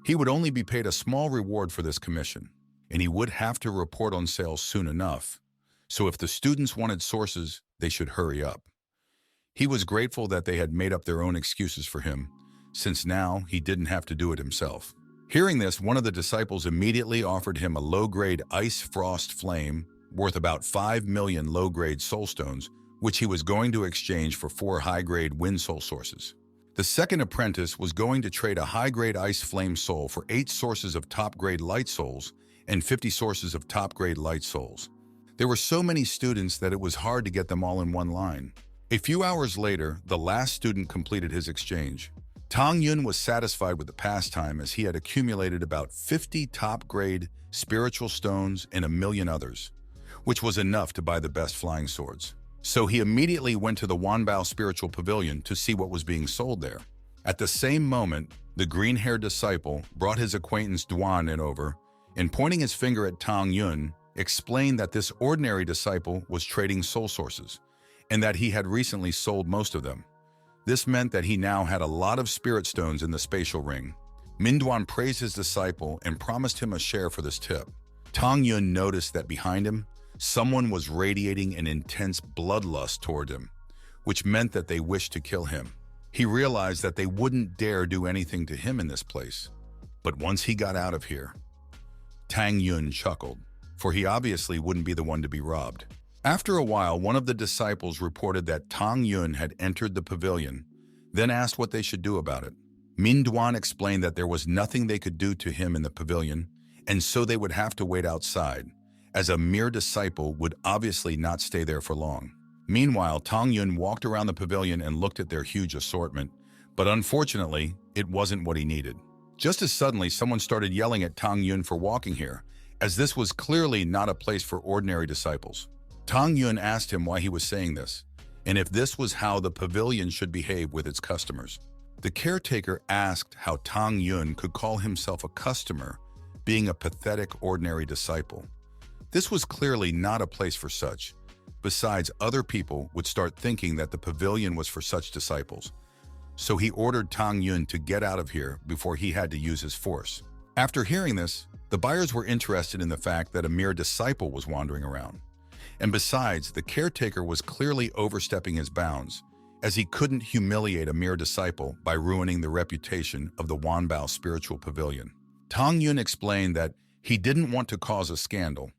He would only be paid a small reward for this commission, and he would have to report on sales soon enough, so if the students wanted sources, they should hurry up. He was grateful that they had made up their own excuses for him, since now he didn't have to do it himself. Hearing this, one of the disciples immediately offered him a low-grade ice frost flame worth about 5 million low-grade soul stones, which he was going to exchange for 4 high-grade wind soul sources. The second apprentice was going to trade a high-grade ice flame soul for 8 sources of top-grade light souls and 50 sources of top-grade light souls. There were so many students that it was hard to get them all in one line. A few hours later, the last student completed his exchange. Tang Yun was satisfied with the pastime as he had accumulated about 50 top-grade spiritual stones and 1 million others, which was enough to buy the best flying swords. So he immediately went to the Wanbao spiritual pavilion to see what was being sold there. At the same moment, the green-haired disciple brought his acquaintance Duan in over, and pointing his finger at Tang Yun, explained that this ordinary disciple was trading soul sources, and that he had recently sold most of them. This meant that he now had a lot of spirit stones in the spatial ring. Minduan praised his disciple and promised him a share for this tip. Tang Yun noticed that behind him, someone was radiating an intense bloodlust toward him, which meant that they wished to kill him. He realized that they wouldn't dare do anything to him in this place. But once he got out of here, Tang Yun chuckled, for he obviously wouldn't be the one to be robbed. After a while, one of the disciples reported that Tang Yun had entered the pavilion, then asked what they should do about it. Minduan explained that there was nothing they could do to him in the pavilion, and so they would have to wait outside, as a mere disciple would obviously not stay there for long. Meanwhile, Tang Yun walked around the pavilion and looked at their huge assortment, but unfortunately, it wasn't what he needed. Just as suddenly, someone started yelling at Tang Yun for walking here, as this was clearly not a place for ordinary disciples. Tang Yun asked him why he was saying this, and if this was how the pavilion should behave with its customers. The caretaker asked how Tang Yun could call himself a customer, being a pathetic, ordinary disciple. This was clearly not a place for such. Besides, other people would start thinking that the pavilion was for such disciples. So he ordered Tang Yun to get out of here before he had to use his force. After hearing this, the buyers were interested in the fact that a mere disciple was wandering around. And besides, the caretaker was clearly overstepping his bounds, as he couldn't humiliate a mere disciple by ruining the reputation of the Wanbao spiritual pavilion. Tang Yun explained that he didn't want to cause a scandal,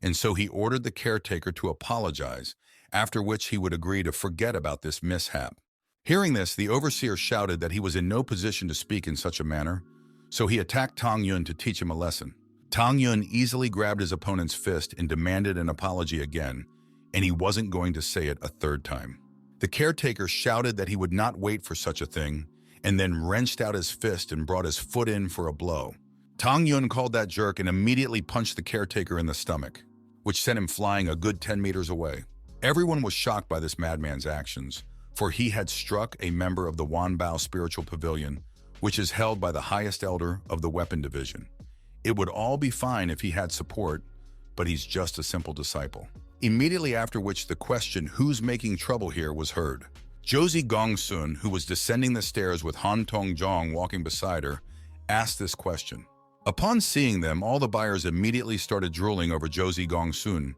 and so he ordered the caretaker to apologize, after which he would agree to forget about this mishap. Hearing this, the overseer shouted that he was in no position to speak in such a manner, so he attacked Tang Yun to teach him a lesson. Tang Yun easily grabbed his opponent's fist and demanded an apology again, and he wasn't going to say it a third time. The caretaker shouted that he would not wait for such a thing, and then wrenched out his fist and brought his foot in for a blow. Tang Yun called that jerk and immediately punched the caretaker in the stomach, which sent him flying a good 10 meters away. Everyone was shocked by this madman's actions, for he had struck a member of the Wanbao Spiritual Pavilion, which is held by the highest elder of the weapon division. It would all be fine if he had support, but he's just a simple disciple. Immediately after which the question, "Who's making trouble here?" was heard. Josie Gongsun, who was descending the stairs with Han Tong-jong walking beside her, asked this question. Upon seeing them, all the buyers immediately started drooling over Josie Gongsun.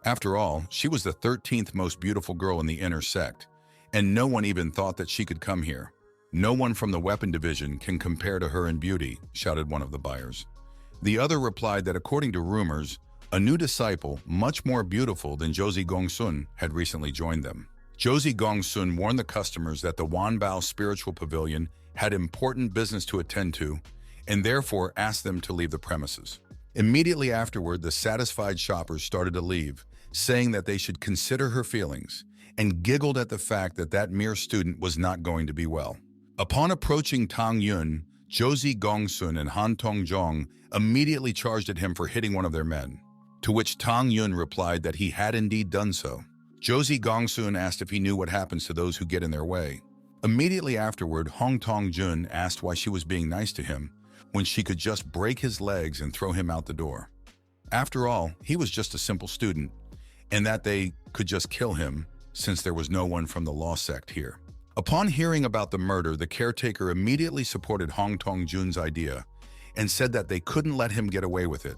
After all, she was the 13th most beautiful girl in the inner sect, and no one even thought that she could come here. "No one from the weapon division can compare to her in beauty," shouted one of the buyers. The other replied that according to rumors, a new disciple, much more beautiful than Josie Gongsun, had recently joined them. Josie Gongsun warned the customers that the Wanbao Spiritual Pavilion had important business to attend to, and therefore asked them to leave the premises. Immediately afterward, the satisfied shoppers started to leave, saying that they should consider her feelings, and giggled at the fact that that mere student was not going to be well. Upon approaching Tang Yun, Josie Gongsun and Han Tong-jong immediately charged at him for hitting one of their men, to which Tang Yun replied that he had indeed done so. Josie Gongsun asked if he knew what happens to those who get in their way. Immediately afterward, Hong Tong-jun asked why she was being nice to him, when she could just break his legs and throw him out the door. After all, he was just a simple student, and that they could just kill him, since there was no one from the law sect here. Upon hearing about the murder, the caretaker immediately supported Hong Tong-jun's idea and said that they couldn't let him get away with it,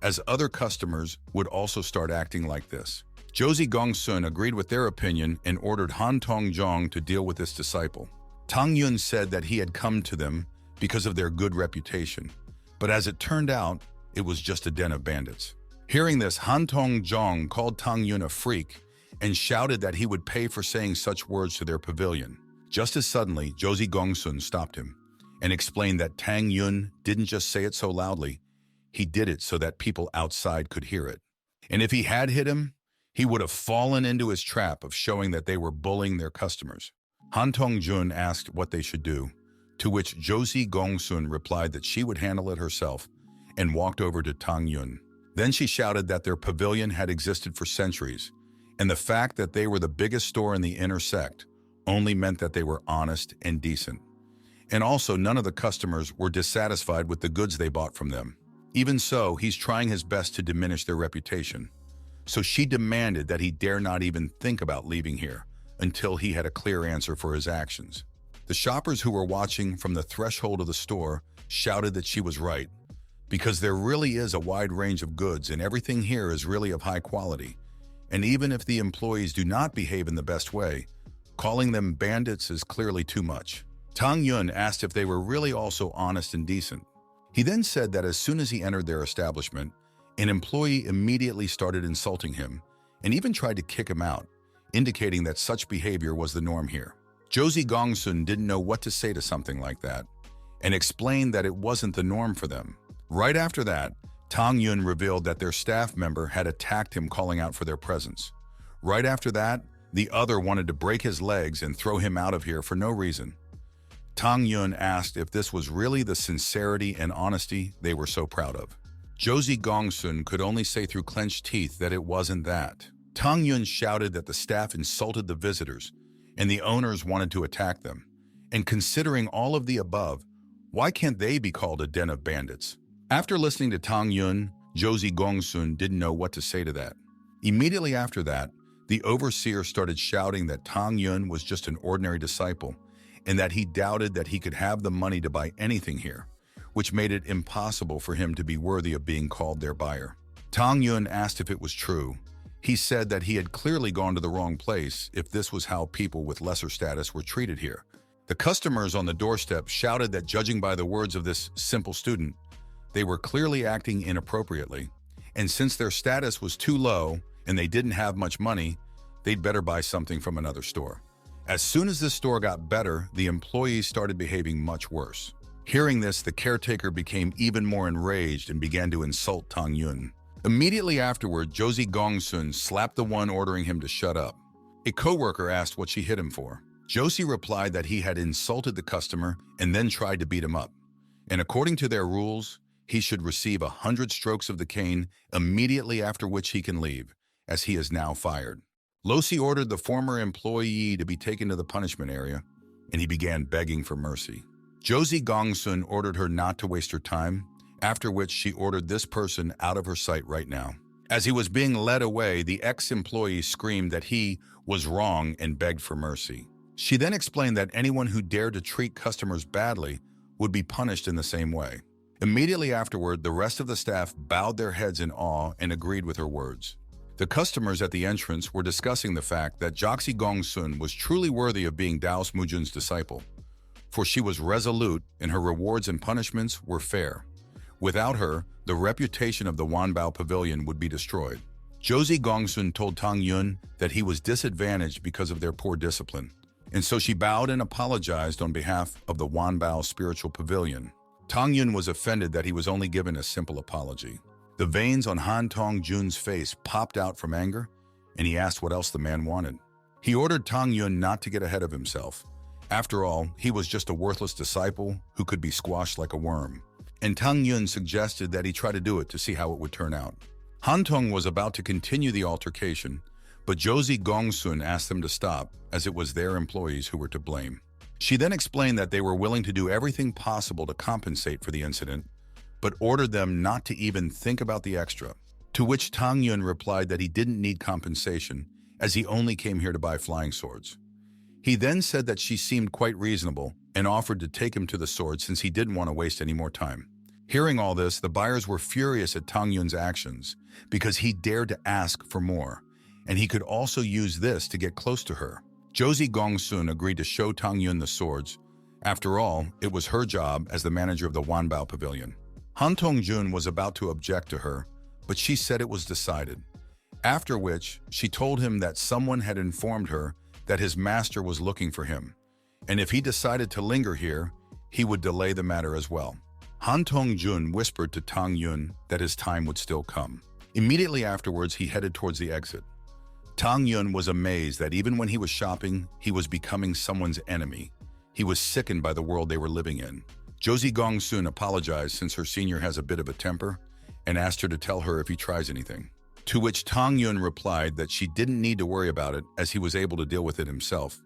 as other customers would also start acting like this. Josie Gongsun agreed with their opinion and ordered Han Tong-jong to deal with this disciple. Tang Yun said that he had come to them because of their good reputation, but as it turned out, it was just a den of bandits. Hearing this, Han Tong-jong called Tang Yun a freak and shouted that he would pay for saying such words to their pavilion. Just as suddenly, Josie Gongsun stopped him and explained that Tang Yun didn't just say it so loudly, he did it so that people outside could hear it. And if he had hit him, he would have fallen into his trap of showing that they were bullying their customers. Han Tong-jun asked what they should do, to which Josie Gongsun replied that she would handle it herself and walked over to Tang Yun. Then she shouted that their pavilion had existed for centuries, and the fact that they were the biggest store in the inner sect only meant that they were honest and decent. And also, none of the customers were dissatisfied with the goods they bought from them. Even so, he's trying his best to diminish their reputation. So she demanded that he dare not even think about leaving here until he had a clear answer for his actions. The shoppers who were watching from the threshold of the store shouted that she was right, because there really is a wide range of goods and everything here is really of high quality. And even if the employees do not behave in the best way, calling them bandits is clearly too much. Tang Yun asked if they were really also honest and decent. He then said that as soon as he entered their establishment, an employee immediately started insulting him and even tried to kick him out, indicating that such behavior was the norm here. Josie Gongsun didn't know what to say to something like that and explained that it wasn't the norm for them. Right after that, Tang Yun revealed that their staff member had attacked him, calling out for their presence. Right after that, the other wanted to break his legs and throw him out of here for no reason. Tang Yun asked if this was really the sincerity and honesty they were so proud of. Josie Gongsun could only say through clenched teeth that it wasn't that. Tang Yun shouted that the staff insulted the visitors and the owners wanted to attack them, And considering all of the above, why can't they be called a den of bandits? After listening to Tang Yun, Josie Gongsun didn't know what to say to that. Immediately after that, the overseer started shouting that Tang Yun was just an ordinary disciple and that he doubted that he could have the money to buy anything here, which made it impossible for him to be worthy of being called their buyer. Tang Yun asked if it was true. He said that he had clearly gone to the wrong place if this was how people with lesser status were treated here. The customers on the doorstep shouted that judging by the words of this simple student, they were clearly acting inappropriately, and since their status was too low and they didn't have much money, they'd better buy something from another store. As soon as this store got better, the employees started behaving much worse. Hearing this, the caretaker became even more enraged and began to insult Tang Yun. Immediately afterward, Josie Gongsun slapped the one ordering him to shut up. A coworker asked what she hit him for. Josie replied that he had insulted the customer and then tried to beat him up. And according to their rules, he should receive 100 strokes of the cane immediately after which he can leave, as he is now fired. Losi ordered the former employee to be taken to the punishment area, and he began begging for mercy. Josie Gongsun ordered her not to waste her time, after which she ordered this person out of her sight right now. As he was being led away, the ex-employee screamed that he was wrong and begged for mercy. She then explained that anyone who dared to treat customers badly would be punished in the same way. Immediately afterward, the rest of the staff bowed their heads in awe and agreed with her words. The customers at the entrance were discussing the fact that Josie Gongsun was truly worthy of being Dao Smujun's disciple, for she was resolute and her rewards and punishments were fair. Without her, the reputation of the Wanbao Pavilion would be destroyed. Josie Gongsun told Tang Yun that he was disadvantaged because of their poor discipline, and so she bowed and apologized on behalf of the Wanbao Spiritual Pavilion. Tang Yun was offended that he was only given a simple apology. The veins on Han Tong Jun's face popped out from anger, and he asked what else the man wanted. He ordered Tang Yun not to get ahead of himself. After all, he was just a worthless disciple who could be squashed like a worm. And Tang Yun suggested that he try to do it to see how it would turn out. Han Tong was about to continue the altercation, but Josie Gongsun asked them to stop, as it was their employees who were to blame. She then explained that they were willing to do everything possible to compensate for the incident, but ordered them not to even think about the extra, to which Tang Yun replied that he didn't need compensation, as he only came here to buy flying swords. He then said that she seemed quite reasonable and offered to take him to the sword since he didn't want to waste any more time. Hearing all this, the buyers were furious at Tang Yun's actions because he dared to ask for more, and he could also use this to get close to her. Josie Gongsun agreed to show Tang Yun the swords. After all, it was her job as the manager of the Wanbao Pavilion. Han Tong Jun was about to object to her, but she said it was decided. After which, she told him that someone had informed her that his master was looking for him, and if he decided to linger here, he would delay the matter as well. Han Tong Jun whispered to Tang Yun that his time would still come. Immediately afterwards, he headed towards the exit. Tang Yun was amazed that even when he was shopping, he was becoming someone's enemy. He was sickened by the world they were living in. Josie Gongsun apologized since her senior has a bit of a temper and asked her to tell her if he tries anything. To which Tang Yun replied that she didn't need to worry about it as he was able to deal with it himself,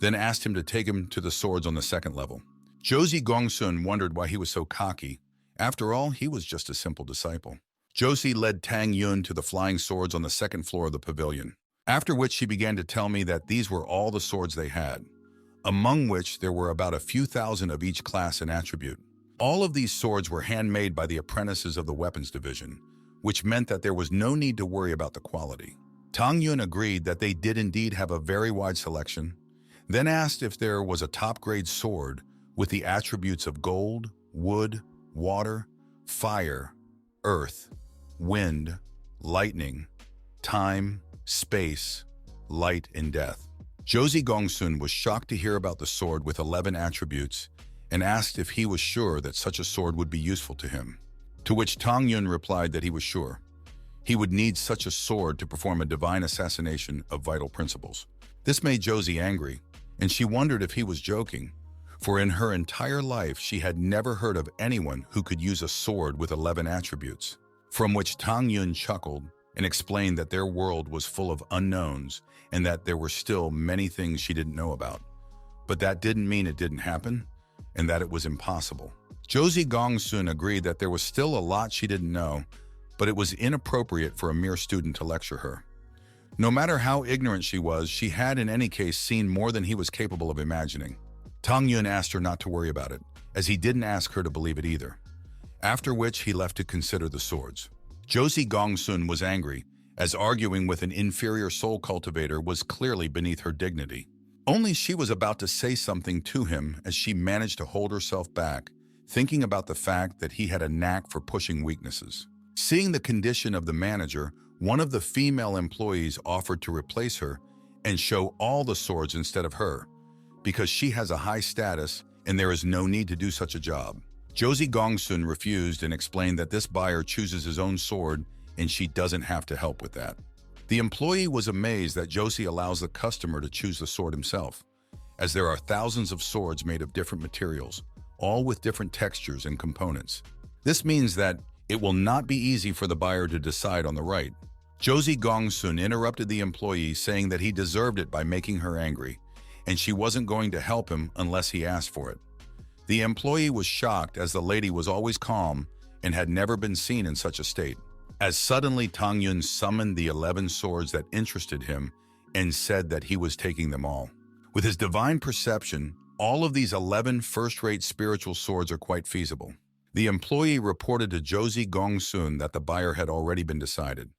then asked him to take him to the swords on the second level. Josie Gongsun wondered why he was so cocky. After all, he was just a simple disciple. Josie led Tang Yun to the flying swords on the second floor of the pavilion, after which she began to tell me that these were all the swords they had, among which there were about a few thousand of each class and attribute. All of these swords were handmade by the apprentices of the weapons division, which meant that there was no need to worry about the quality. Tang Yun agreed that they did indeed have a very wide selection, then asked if there was a top-grade sword with the attributes of gold, wood, water, fire, earth, wind, lightning, time, space, light, and death. Josie Gongsun was shocked to hear about the sword with 11 attributes and asked if he was sure that such a sword would be useful to him. To which Tang Yun replied that he was sure. He would need such a sword to perform a divine assassination of vital principles. This made Josie angry, and she wondered if he was joking, for in her entire life she had never heard of anyone who could use a sword with 11 attributes. From which Tang Yun chuckled and explained that their world was full of unknowns and that there were still many things she didn't know about. but that didn't mean it didn't happen and that it was impossible. Josie Gongsun agreed that there was still a lot she didn't know, but it was inappropriate for a mere student to lecture her. No matter how ignorant she was, she had in any case seen more than he was capable of imagining. Tang Yun asked her not to worry about it, as he didn't ask her to believe it either. After which he left to consider the swords. Josie Gongsun was angry, as arguing with an inferior soul cultivator was clearly beneath her dignity. Only she was about to say something to him as she managed to hold herself back, thinking about the fact that he had a knack for pushing weaknesses. Seeing the condition of the manager, one of the female employees offered to replace her and show all the swords instead of her, because she has a high status and there is no need to do such a job. Josie Gongsun refused and explained that this buyer chooses his own sword and she doesn't have to help with that. The employee was amazed that Josie allows the customer to choose the sword himself, as there are thousands of swords made of different materials, all with different textures and components. This means that it will not be easy for the buyer to decide on the right. Josie Gongsun interrupted the employee, saying that he deserved it by making her angry, and she wasn't going to help him unless he asked for it. The employee was shocked, as the lady was always calm and had never been seen in such a state. As suddenly Tang Yun summoned the 11 swords that interested him and said that he was taking them all. With his divine perception, all of these 11 first-rate spiritual swords are quite feasible. The employee reported to Josie Gongsun that the buyer had already been decided.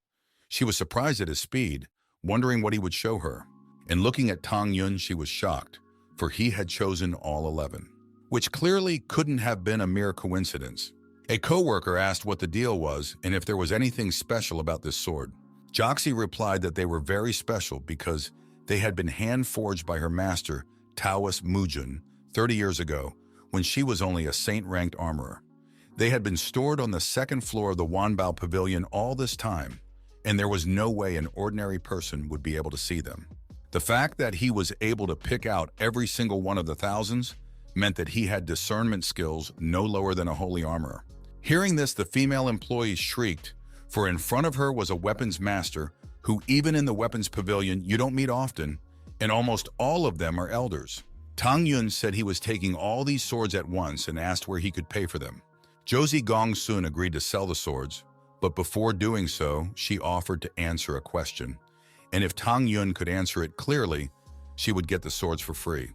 She was surprised at his speed, wondering what he would show her. And looking at Tang Yun, she was shocked, for he had chosen all 11, which clearly couldn't have been a mere coincidence. A co-worker asked what the deal was and if there was anything special about this sword. Joxie replied that they were very special because they had been hand-forged by her master, Taoist Mungun, 30 years ago, when she was only a saint-ranked armorer. They had been stored on the second floor of the Wanbao Pavilion all this time, and there was no way an ordinary person would be able to see them. The fact that he was able to pick out every single one of the thousands meant that he had discernment skills no lower than a holy armorer. Hearing this, the female employee shrieked, for in front of her was a weapons master who, even in the weapons pavilion, you don't meet often, and almost all of them are elders. Tang Yun said he was taking all these swords at once and asked where he could pay for them. Josie Gongsun agreed to sell the swords, but before doing so, she offered to answer a question, and if Tang Yun could answer it clearly, she would get the swords for free.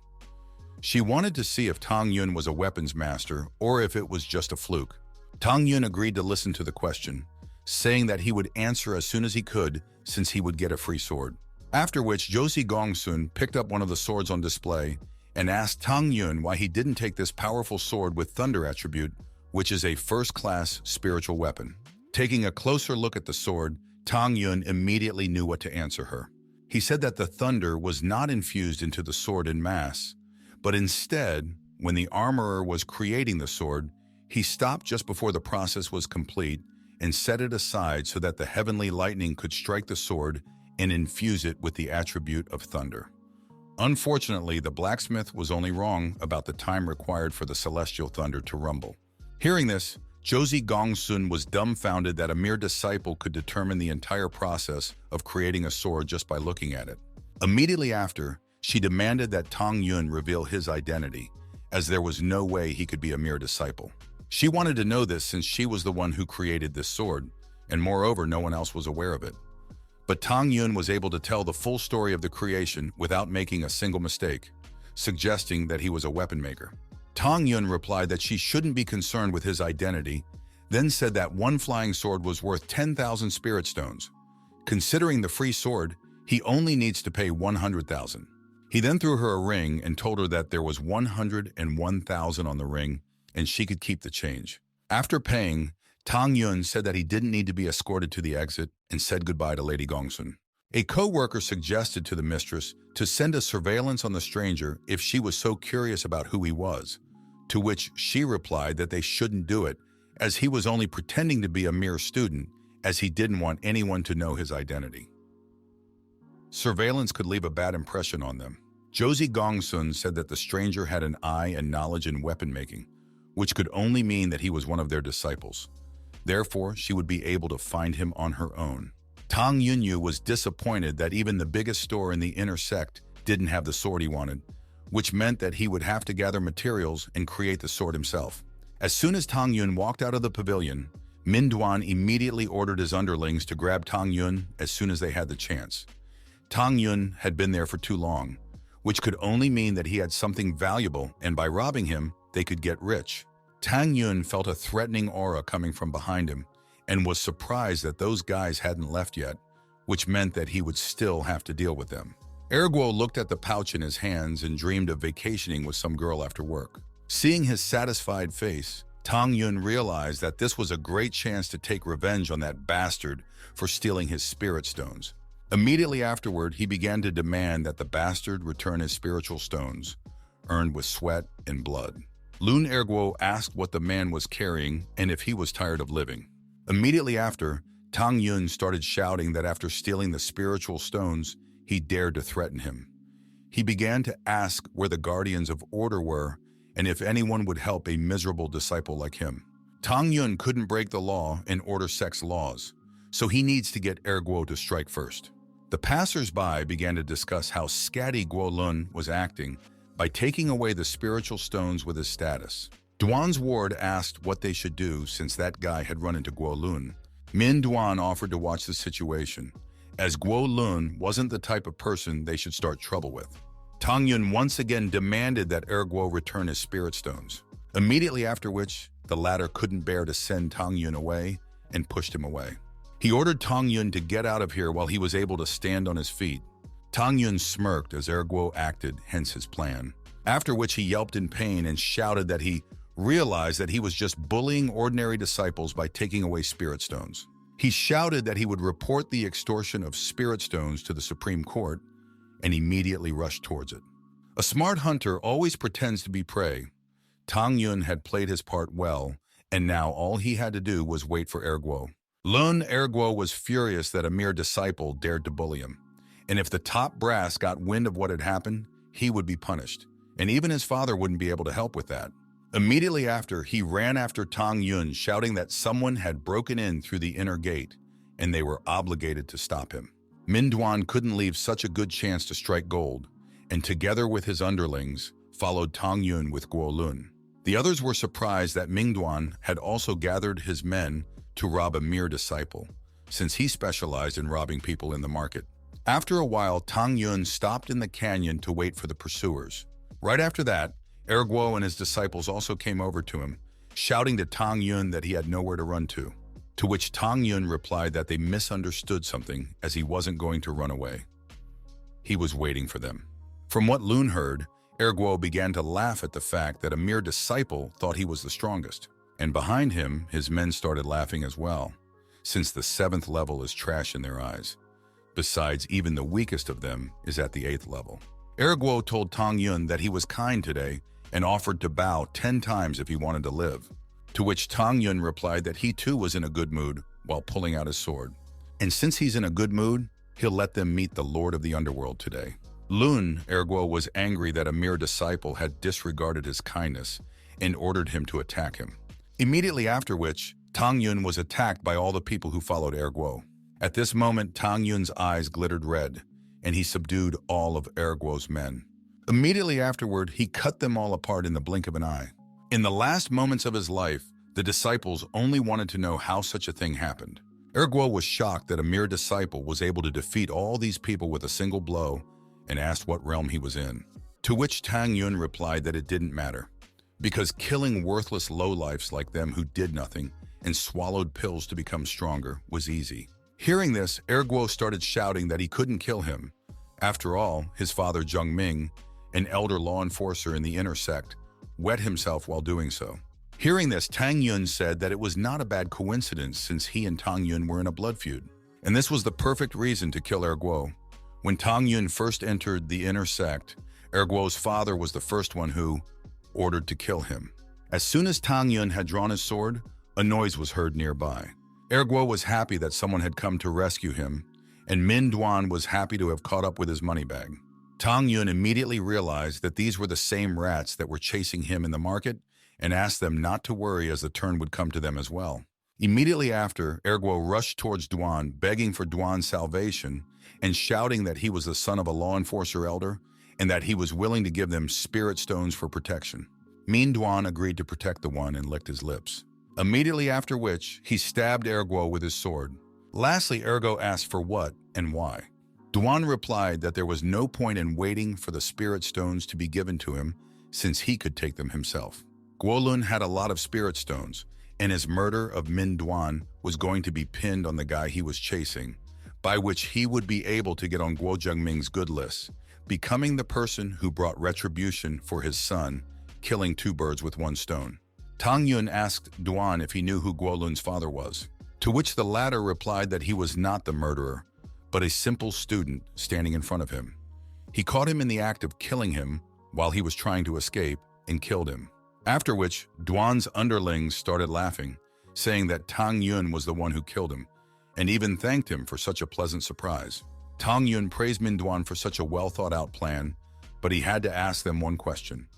She wanted to see if Tang Yun was a weapons master or if it was just a fluke. Tang Yun agreed to listen to the question, saying that he would answer as soon as he could since he would get a free sword. After which, Josie Gongsun picked up one of the swords on display and asked Tang Yun why he didn't take this powerful sword with thunder attribute, which is a first-class spiritual weapon. Taking a closer look at the sword, Tang Yun immediately knew what to answer her. He said that the thunder was not infused into the sword en masse, but instead, when the armorer was creating the sword, he stopped just before the process was complete and set it aside so that the heavenly lightning could strike the sword and infuse it with the attribute of thunder. Unfortunately, the blacksmith was only wrong about the time required for the celestial thunder to rumble. Hearing this, Josie Gongsun was dumbfounded that a mere disciple could determine the entire process of creating a sword just by looking at it. Immediately after, she demanded that Tang Yun reveal his identity, as there was no way he could be a mere disciple. She wanted to know this since she was the one who created this sword, and moreover, no one else was aware of it. But Tang Yun was able to tell the full story of the creation without making a single mistake, suggesting that he was a weapon maker. Tang Yun replied that she shouldn't be concerned with his identity, then said that one flying sword was worth 10,000 spirit stones. Considering the free sword, he only needs to pay 100,000. He then threw her a ring and told her that there was 101,000 on the ring and she could keep the change. After paying, Tang Yun said that he didn't need to be escorted to the exit and said goodbye to Lady Gongsun. A co-worker suggested to the mistress to send a surveillance on the stranger if she was so curious about who he was, to which she replied that they shouldn't do it as he was only pretending to be a mere student, as he didn't want anyone to know his identity. Surveillance could leave a bad impression on them. Josie Gongsun said that the stranger had an eye and knowledge in weapon making, which could only mean that he was one of their disciples. Therefore, she would be able to find him on her own. Tang Yunyu was disappointed that even the biggest store in the inner sect didn't have the sword he wanted, which meant that he would have to gather materials and create the sword himself. As soon as Tang Yun walked out of the pavilion, Min Duan immediately ordered his underlings to grab Tang Yun as soon as they had the chance. Tang Yun had been there for too long, which could only mean that he had something valuable, and by robbing him, they could get rich. Tang Yun felt a threatening aura coming from behind him and was surprised that those guys hadn't left yet, which meant that he would still have to deal with them. Erguo looked at the pouch in his hands and dreamed of vacationing with some girl after work. Seeing his satisfied face, Tang Yun realized that this was a great chance to take revenge on that bastard for stealing his spirit stones. Immediately afterward, he began to demand that the bastard return his spiritual stones, earned with sweat and blood. Lun Erguo asked what the man was carrying and if he was tired of living. Immediately after, Tang Yun started shouting that after stealing the spiritual stones, he dared to threaten him. He began to ask where the guardians of order were and if anyone would help a miserable disciple like him. Tang Yun couldn't break the law and order Sect's laws, so he needs to get Erguo to strike first. The passers-by began to discuss how scatty Guo Lun was acting by taking away the spiritual stones with his status. Duan's ward asked what they should do since that guy had run into Guo Lun. Min Duan offered to watch the situation, as Guo Lun wasn't the type of person they should start trouble with. Tang Yun once again demanded that Erguo return his spirit stones, immediately after which the latter couldn't bear to send Tang Yun away and pushed him away. He ordered Tang Yun to get out of here while he was able to stand on his feet. Tang Yun smirked as Erguo acted, hence his plan, after which he yelped in pain and shouted that he realized that he was just bullying ordinary disciples by taking away spirit stones. He shouted that he would report the extortion of spirit stones to the Supreme Court and immediately rushed towards it. A smart hunter always pretends to be prey. Tang Yun had played his part well, and now all he had to do was wait for Erguo. Lun Erguo was furious that a mere disciple dared to bully him, and if the top brass got wind of what had happened, he would be punished, and even his father wouldn't be able to help with that. Immediately after, he ran after Tang Yun, shouting that someone had broken in through the inner gate, and they were obligated to stop him. Min Duan couldn't leave such a good chance to strike gold, and together with his underlings, followed Tang Yun with Guo Lun. The others were surprised that Min Duan had also gathered his men to rob a mere disciple, since he specialized in robbing people in the market. After a while, Tang Yun stopped in the canyon to wait for the pursuers. Right after that, Erguo and his disciples also came over to him, shouting to Tang Yun that he had nowhere to run to which Tang Yun replied that they misunderstood something as he wasn't going to run away. He was waiting for them. From what Lun heard, Erguo began to laugh at the fact that a mere disciple thought he was the strongest. And behind him, his men started laughing as well, since the 7th level is trash in their eyes. Besides, even the weakest of them is at the 8th level. Erguo told Tang Yun that he was kind today and offered to bow 10 times if he wanted to live, to which Tang Yun replied that he too was in a good mood while pulling out his sword. And since he's in a good mood, he'll let them meet the Lord of the Underworld today. Lun Erguo was angry that a mere disciple had disregarded his kindness and ordered him to attack him. Immediately after which, Tang Yun was attacked by all the people who followed Erguo. At this moment, Tang Yun's eyes glittered red, and he subdued all of Erguo's men. Immediately afterward, he cut them all apart in the blink of an eye. In the last moments of his life, the disciples only wanted to know how such a thing happened. Erguo was shocked that a mere disciple was able to defeat all these people with a single blow and asked what realm he was in. To which Tang Yun replied that it didn't matter, because killing worthless lowlifes like them who did nothing and swallowed pills to become stronger was easy. Hearing this, Erguo started shouting that he couldn't kill him. After all, his father Zheng Ming, an elder law enforcer in the inner sect, wet himself while doing so. Hearing this, Tang Yun said that it was not a bad coincidence since he and Tang Yun were in a blood feud, and this was the perfect reason to kill Erguo. When Tang Yun first entered the inner sect, Erguo's father was the first one who ordered to kill him. As soon as Tang Yun had drawn his sword, a noise was heard nearby. Erguo was happy that someone had come to rescue him, and Min Duan was happy to have caught up with his money bag. Tang Yun immediately realized that these were the same rats that were chasing him in the market and asked them not to worry as the turn would come to them as well. Immediately after, Erguo rushed towards Duan, begging for Duan's salvation and shouting that he was the son of a law enforcer elder and that he was willing to give them spirit stones for protection. Min Duan agreed to protect the one and licked his lips. Immediately after which, he stabbed Ergo with his sword. Lastly, Ergo asked for what and why. Duan replied that there was no point in waiting for the spirit stones to be given to him since he could take them himself. Guolun had a lot of spirit stones, and his murder of Min Duan was going to be pinned on the guy he was chasing, by which he would be able to get on Guo Zhengming's good list, becoming the person who brought retribution for his son, killing two birds with one stone. Tang Yun asked Duan if he knew who Guolun's father was, to which the latter replied that he was not the murderer, but a simple student standing in front of him. He caught him in the act of killing him while he was trying to escape and killed him. After which, Duan's underlings started laughing, saying that Tang Yun was the one who killed him, and even thanked him for such a pleasant surprise. Tang Yun praised Min Duan for such a well-thought-out plan, but he had to ask them one question.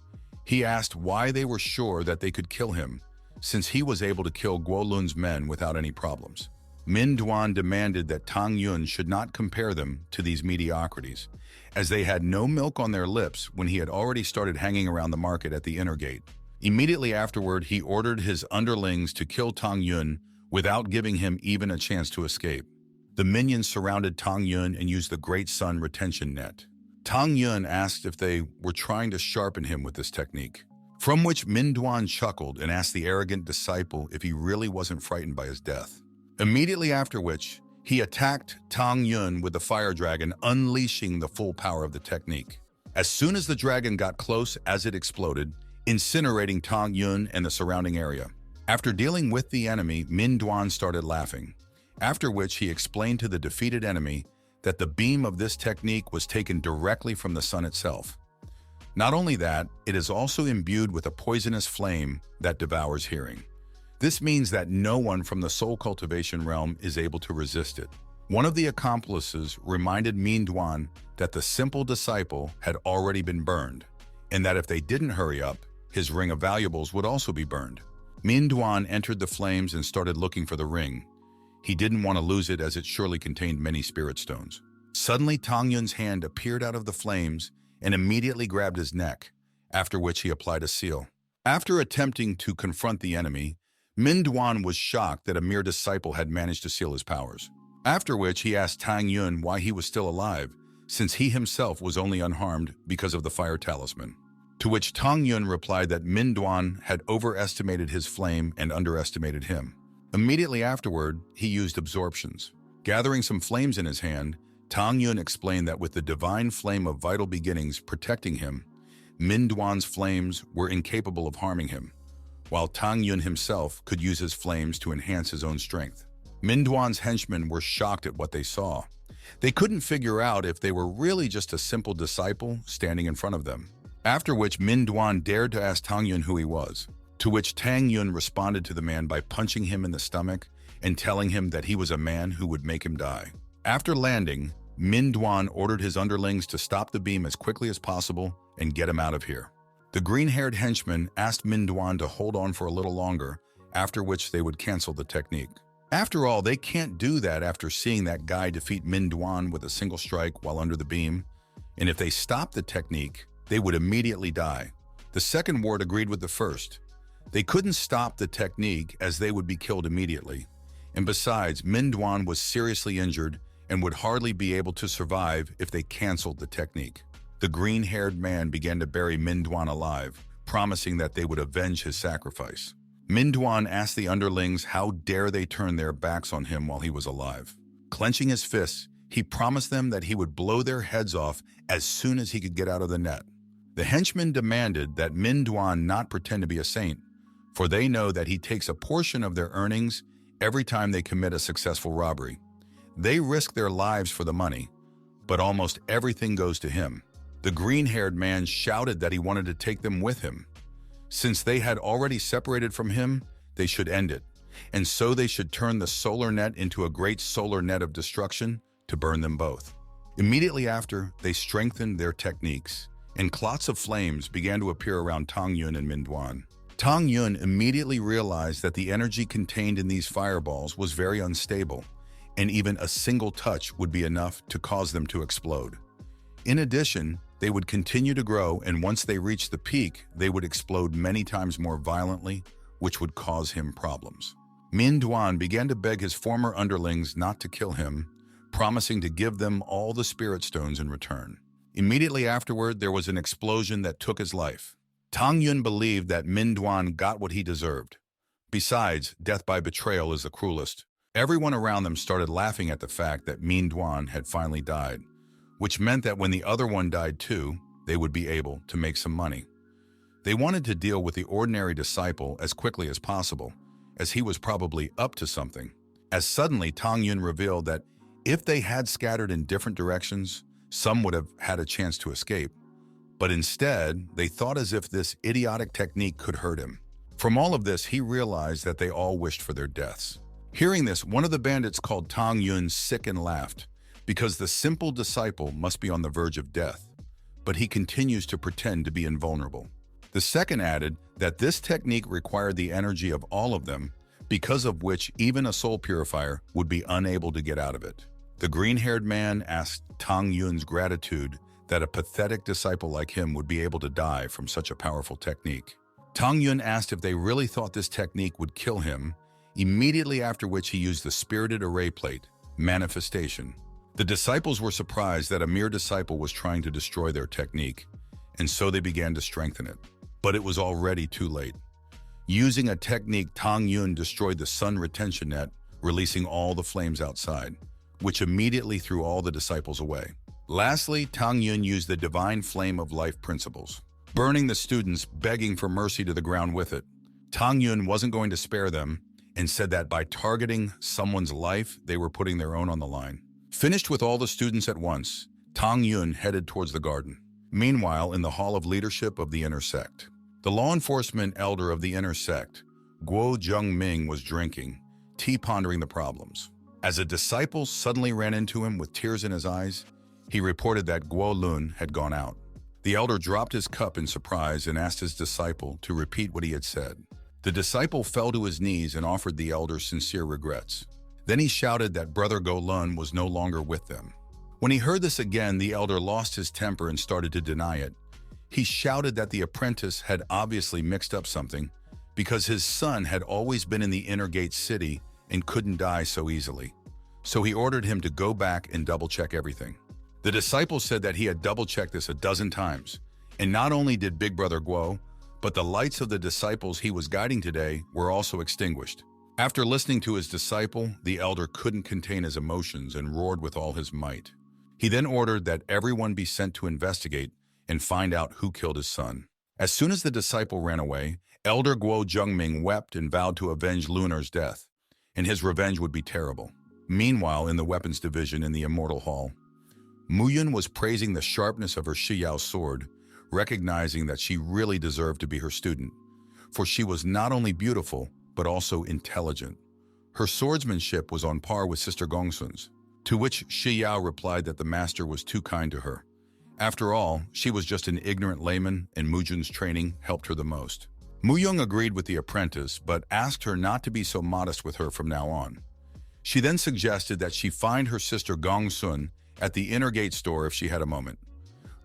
He asked why they were sure that they could kill him, since he was able to kill Guolun's men without any problems. Min Duan demanded that Tang Yun should not compare them to these mediocrities, as they had no milk on their lips when he had already started hanging around the market at the inner gate. Immediately afterward, he ordered his underlings to kill Tang Yun without giving him even a chance to escape. The minions surrounded Tang Yun and used the Great Sun retention net. Tang Yun asked if they were trying to sharpen him with this technique, from which Min Duan chuckled and asked the arrogant disciple if he really wasn't frightened by his death. Immediately after which, he attacked Tang Yun with the fire dragon, unleashing the full power of the technique. As soon as the dragon got close, as it exploded, incinerating Tang Yun and the surrounding area. After dealing with the enemy, Min Duan started laughing, after which he explained to the defeated enemy that the beam of this technique was taken directly from the sun itself. Not only that, it is also imbued with a poisonous flame that devours hearing. This means that no one from the soul cultivation realm is able to resist it. One of the accomplices reminded Min Duan that the simple disciple had already been burned, and that if they didn't hurry up, his ring of valuables would also be burned. Min Duan entered the flames and started looking for the ring. He didn't want to lose it as it surely contained many spirit stones. Suddenly, Tang Yun's hand appeared out of the flames and immediately grabbed his neck, after which he applied a seal. After attempting to confront the enemy, Min Duan was shocked that a mere disciple had managed to seal his powers. After which he asked Tang Yun why he was still alive, since he himself was only unharmed because of the fire talisman. To which Tang Yun replied that Min Duan had overestimated his flame and underestimated him. Immediately afterward, he used absorptions. Gathering some flames in his hand, Tang Yun explained that with the divine flame of vital beginnings protecting him, Min Duan's flames were incapable of harming him, while Tang Yun himself could use his flames to enhance his own strength. Min Duan's henchmen were shocked at what they saw. They couldn't figure out if they were really just a simple disciple standing in front of them. After which Min Duan dared to ask Tang Yun who he was, to which Tang Yun responded to the man by punching him in the stomach and telling him that he was a man who would make him die. After landing, Min Duan ordered his underlings to stop the beam as quickly as possible and get him out of here. The green-haired henchman asked Min Duan to hold on for a little longer, after which they would cancel the technique. After all, they can't do that after seeing that guy defeat Min Duan with a single strike while under the beam, and if they stop the technique, they would immediately die. The second ward agreed with the first. They couldn't stop the technique as they would be killed immediately. And besides, Min Duan was seriously injured and would hardly be able to survive if they canceled the technique. The green-haired man began to bury Min Duan alive, promising that they would avenge his sacrifice. Min Duan asked the underlings how dare they turn their backs on him while he was alive. Clenching his fists, he promised them that he would blow their heads off as soon as he could get out of the net. The henchmen demanded that Min Duan not pretend to be a saint, for they know that he takes a portion of their earnings every time they commit a successful robbery. They risk their lives for the money, but almost everything goes to him. The green-haired man shouted that he wanted to take them with him. Since they had already separated from him, they should end it, and so they should turn the solar net into a great solar net of destruction to burn them both. Immediately after, they strengthened their techniques, and clots of flames began to appear around Tang Yun and Min Duan. Tang Yun immediately realized that the energy contained in these fireballs was very unstable, and even a single touch would be enough to cause them to explode. In addition, They would continue to grow, and once they reached the peak, they would explode many times more violently, which would cause him problems. Min Duan began to beg his former underlings not to kill him, promising to give them all the spirit stones in return. Immediately afterward, there was an explosion that took his life. Tang Yun believed that Min Duan got what he deserved. Besides, death by betrayal is the cruelest. Everyone around them started laughing at the fact that Min Duan had finally died, which meant that when the other one died too, they would be able to make some money. They wanted to deal with the ordinary disciple as quickly as possible, as he was probably up to something. As suddenly Tang Yun revealed that if they had scattered in different directions, some would have had a chance to escape. But instead, they thought as if this idiotic technique could hurt him. From all of this, he realized that they all wished for their deaths. Hearing this, one of the bandits called Tang Yun sick and laughed, because the simple disciple must be on the verge of death, but he continues to pretend to be invulnerable. The second added that this technique required the energy of all of them, because of which even a soul purifier would be unable to get out of it. The green-haired man asked Tang Yun's gratitude that a pathetic disciple like him would be able to die from such a powerful technique. Tang Yun asked if they really thought this technique would kill him, immediately after which he used the spirited array plate, manifestation. The disciples were surprised that a mere disciple was trying to destroy their technique, and so they began to strengthen it. But it was already too late. Using a technique, Tang Yun destroyed the sun retention net, releasing all the flames outside, which immediately threw all the disciples away. Lastly, Tang Yun used the divine flame of life principles, burning the students, begging for mercy to the ground with it. Tang Yun wasn't going to spare them and said that by targeting someone's life, they were putting their own on the line. Finished with all the students at once, Tang Yun headed towards the garden. Meanwhile, in the hall of leadership of the inner sect, the law enforcement elder of the inner sect, Guo Zhengming, was drinking tea, pondering the problems. As a disciple suddenly ran into him with tears in his eyes, he reported that Guo Lun had gone out. The elder dropped his cup in surprise and asked his disciple to repeat what he had said. The disciple fell to his knees and offered the elder sincere regrets. Then he shouted that Brother Go Lun was no longer with them. When he heard this again, the elder lost his temper and started to deny it. He shouted that the apprentice had obviously mixed up something, because his son had always been in the inner gate city and couldn't die so easily. So he ordered him to go back and double-check everything. The disciple said that he had double-checked this a dozen times, and not only did Big Brother Guo, but the lights of the disciples he was guiding today were also extinguished. After listening to his disciple, the elder couldn't contain his emotions and roared with all his might. He then ordered that everyone be sent to investigate and find out who killed his son. As soon as the disciple ran away, Elder Guo Zhengming wept and vowed to avenge Lunar's death, and his revenge would be terrible. Meanwhile, in the weapons division in the Immortal Hall, Mungun was praising the sharpness of her Shiyao sword, recognizing that she really deserved to be her student, for she was not only beautiful, but also intelligent. Her swordsmanship was on par with Sister Gongsun's, to which Shiyao replied that the master was too kind to her. After all, she was just an ignorant layman, and Mungun's training helped her the most. Muyung agreed with the apprentice, but asked her not to be so modest with her from now on. She then suggested that she find her sister Gongsun at the inner gate store if she had a moment.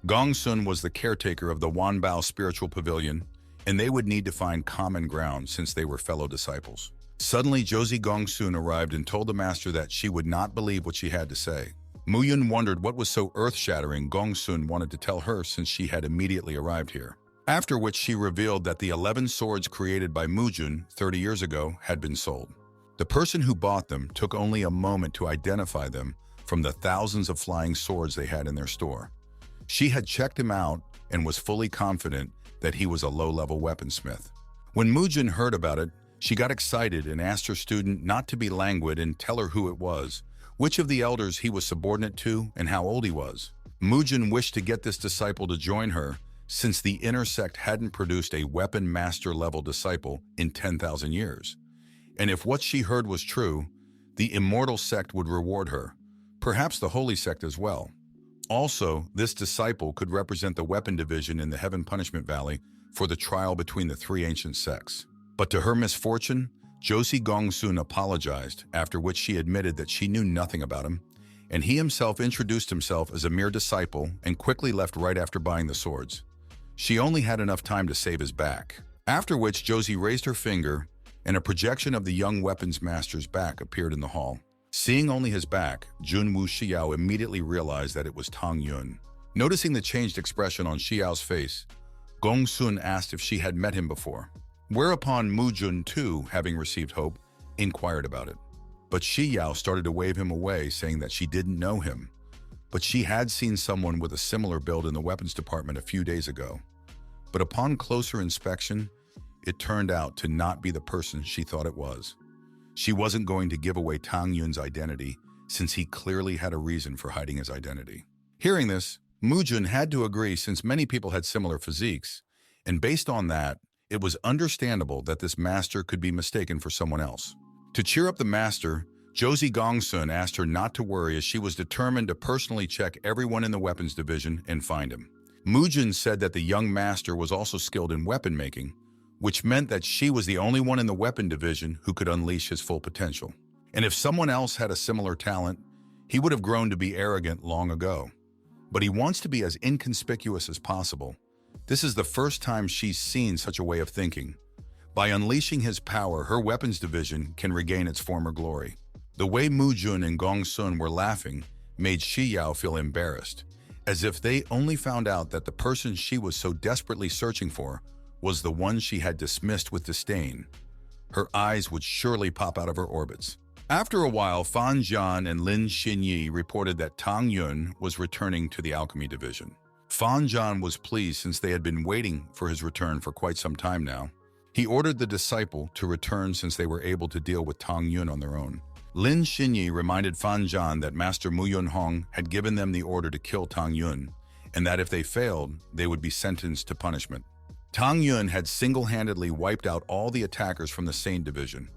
Gongsun was the caretaker of the Wanbao spiritual pavilion, and they would need to find common ground since they were fellow disciples. Suddenly, Josie Gongsun arrived and told the master that she would not believe what she had to say. Muyun wondered what was so earth-shattering Gongsun wanted to tell her since she had immediately arrived here. After which she revealed that the 11 swords created by Mujun 30 years ago had been sold. The person who bought them took only a moment to identify them from the thousands of flying swords they had in their store. She had checked him out and was fully confident that he was a low-level weaponsmith. When Mujun heard about it, she got excited and asked her student not to be languid and tell her who it was, which of the elders he was subordinate to, and how old he was. Mujun wished to get this disciple to join her since the inner sect hadn't produced a weapon master-level disciple in 10,000 years. And if what she heard was true, the immortal sect would reward her, perhaps the holy sect as well. Also, this disciple could represent the weapon division in the Heaven Punishment Valley for the trial between the three ancient sects. But to her misfortune, Josie Gongsun apologized, after which she admitted that she knew nothing about him and he himself introduced himself as a mere disciple and quickly left right after buying the swords. She only had enough time to save his back. After which, Josie raised her finger, and a projection of the young weapons master's back appeared in the hall. Seeing only his back, Junwoo Xiao immediately realized that it was Tang Yun. Noticing the changed expression on Xiao's face, Gong Sun asked if she had met him before. Whereupon Mujun too, having received hope, inquired about it. But Xiao started to wave him away, saying that she didn't know him, but she had seen someone with a similar build in the weapons department a few days ago. But upon closer inspection, it turned out to not be the person she thought it was. She wasn't going to give away Tang Yun's identity, since he clearly had a reason for hiding his identity. Hearing this, Mujun had to agree, since many people had similar physiques, and based on that, it was understandable that this master could be mistaken for someone else. To cheer up the master, Josie Gongsun asked her not to worry, as she was determined to personally check everyone in the weapons division and find him. Mujun said that the young master was also skilled in weapon making, which meant that she was the only one in the weapon division who could unleash his full potential. And if someone else had a similar talent, he would have grown to be arrogant long ago. But he wants to be as inconspicuous as possible. This is the first time she's seen such a way of thinking. By unleashing his power, her weapons division can regain its former glory. The way Mujun and Gong Sun were laughing made Xiao feel embarrassed, as if they only found out that the person she was so desperately searching for was the one she had dismissed with disdain. Her eyes would surely pop out of her orbits. After a while, Fan Jian and Lin Xinyi reported that Tang Yun was returning to the alchemy division. Fan Jian was pleased, since they had been waiting for his return for quite some time now. He ordered the disciple to return, since they were able to deal with Tang Yun on their own. Lin Xinyi reminded Fan Jian that Master Mu Yunhong had given them the order to kill Tang Yun, and that if they failed, they would be sentenced to punishment. Tang Yun had single-handedly wiped out all the attackers from the Saint division,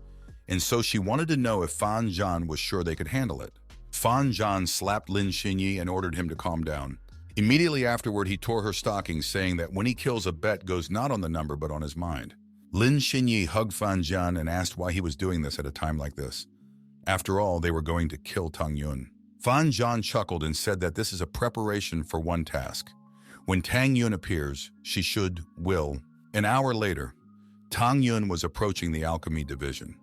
and so she wanted to know if Fan Jian was sure they could handle it. Fan Jian slapped Lin Xinyi and ordered him to calm down. Immediately afterward, he tore her stockings, saying that when he kills, a bet goes not on the number but on his mind. Lin Xinyi hugged Fan Jian and asked why he was doing this at a time like this. After all, they were going to kill Tang Yun. Fan Jian chuckled and said that this is a preparation for one task. When Tang Yun appears, she will. An hour later, Tang Yun was approaching the alchemy division.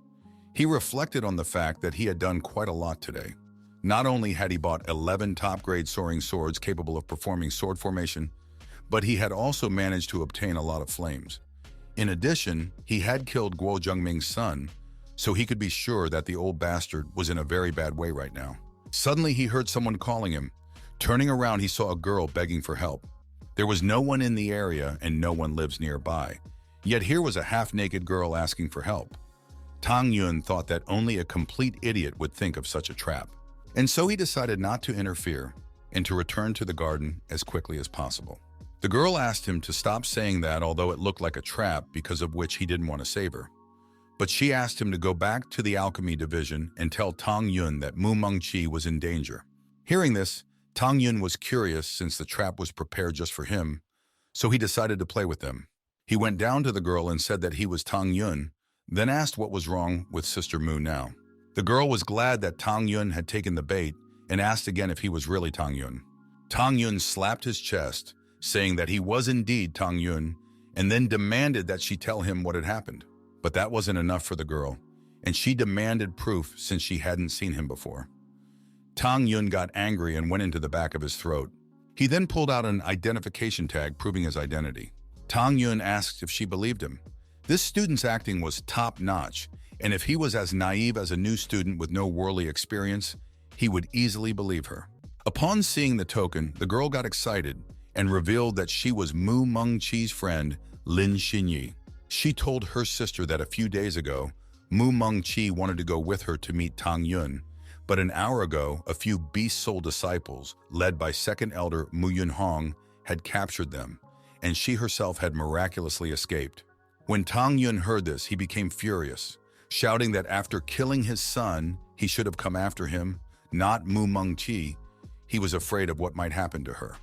He reflected on the fact that he had done quite a lot today. Not only had he bought 11 top-grade soaring swords capable of performing sword formation, but he had also managed to obtain a lot of flames. In addition, he had killed Guo Zhengming's son, so he could be sure that the old bastard was in a very bad way right now. Suddenly, he heard someone calling him. Turning around, he saw a girl begging for help. There was no one in the area and no one lives nearby, yet here was a half-naked girl asking for help. Tang Yun thought that only a complete idiot would think of such a trap, and so he decided not to interfere and to return to the garden as quickly as possible. The girl asked him to stop saying that, although it looked like a trap, because of which he didn't want to save her. But she asked him to go back to the alchemy division and tell Tang Yun that Mu Mengqi was in danger. Hearing this, Tang Yun was curious, since the trap was prepared just for him, so he decided to play with them. He went down to the girl and said that he was Tang Yun, then asked what was wrong with Sister Mu now. The girl was glad that Tang Yun had taken the bait and asked again if he was really Tang Yun. Tang Yun slapped his chest, saying that he was indeed Tang Yun, and then demanded that she tell him what had happened. But that wasn't enough for the girl, and she demanded proof, since she hadn't seen him before. Tang Yun got angry and went into the back of his throat. He then pulled out an identification tag proving his identity. Tang Yun asked if she believed him. This student's acting was top-notch, and if he was as naive as a new student with no worldly experience, he would easily believe her. Upon seeing the token, the girl got excited and revealed that she was Mu Mengqi's friend, Lin Xinyi. She told her sister that a few days ago, Mu Mengqi wanted to go with her to meet Tang Yun, but an hour ago, a few beast soul disciples, led by second elder Mu Yunhong, had captured them, and she herself had miraculously escaped. When Tang Yun heard this, he became furious, shouting that after killing his son, he should have come after him, not Mu Mengqi. He was afraid of what might happen to her.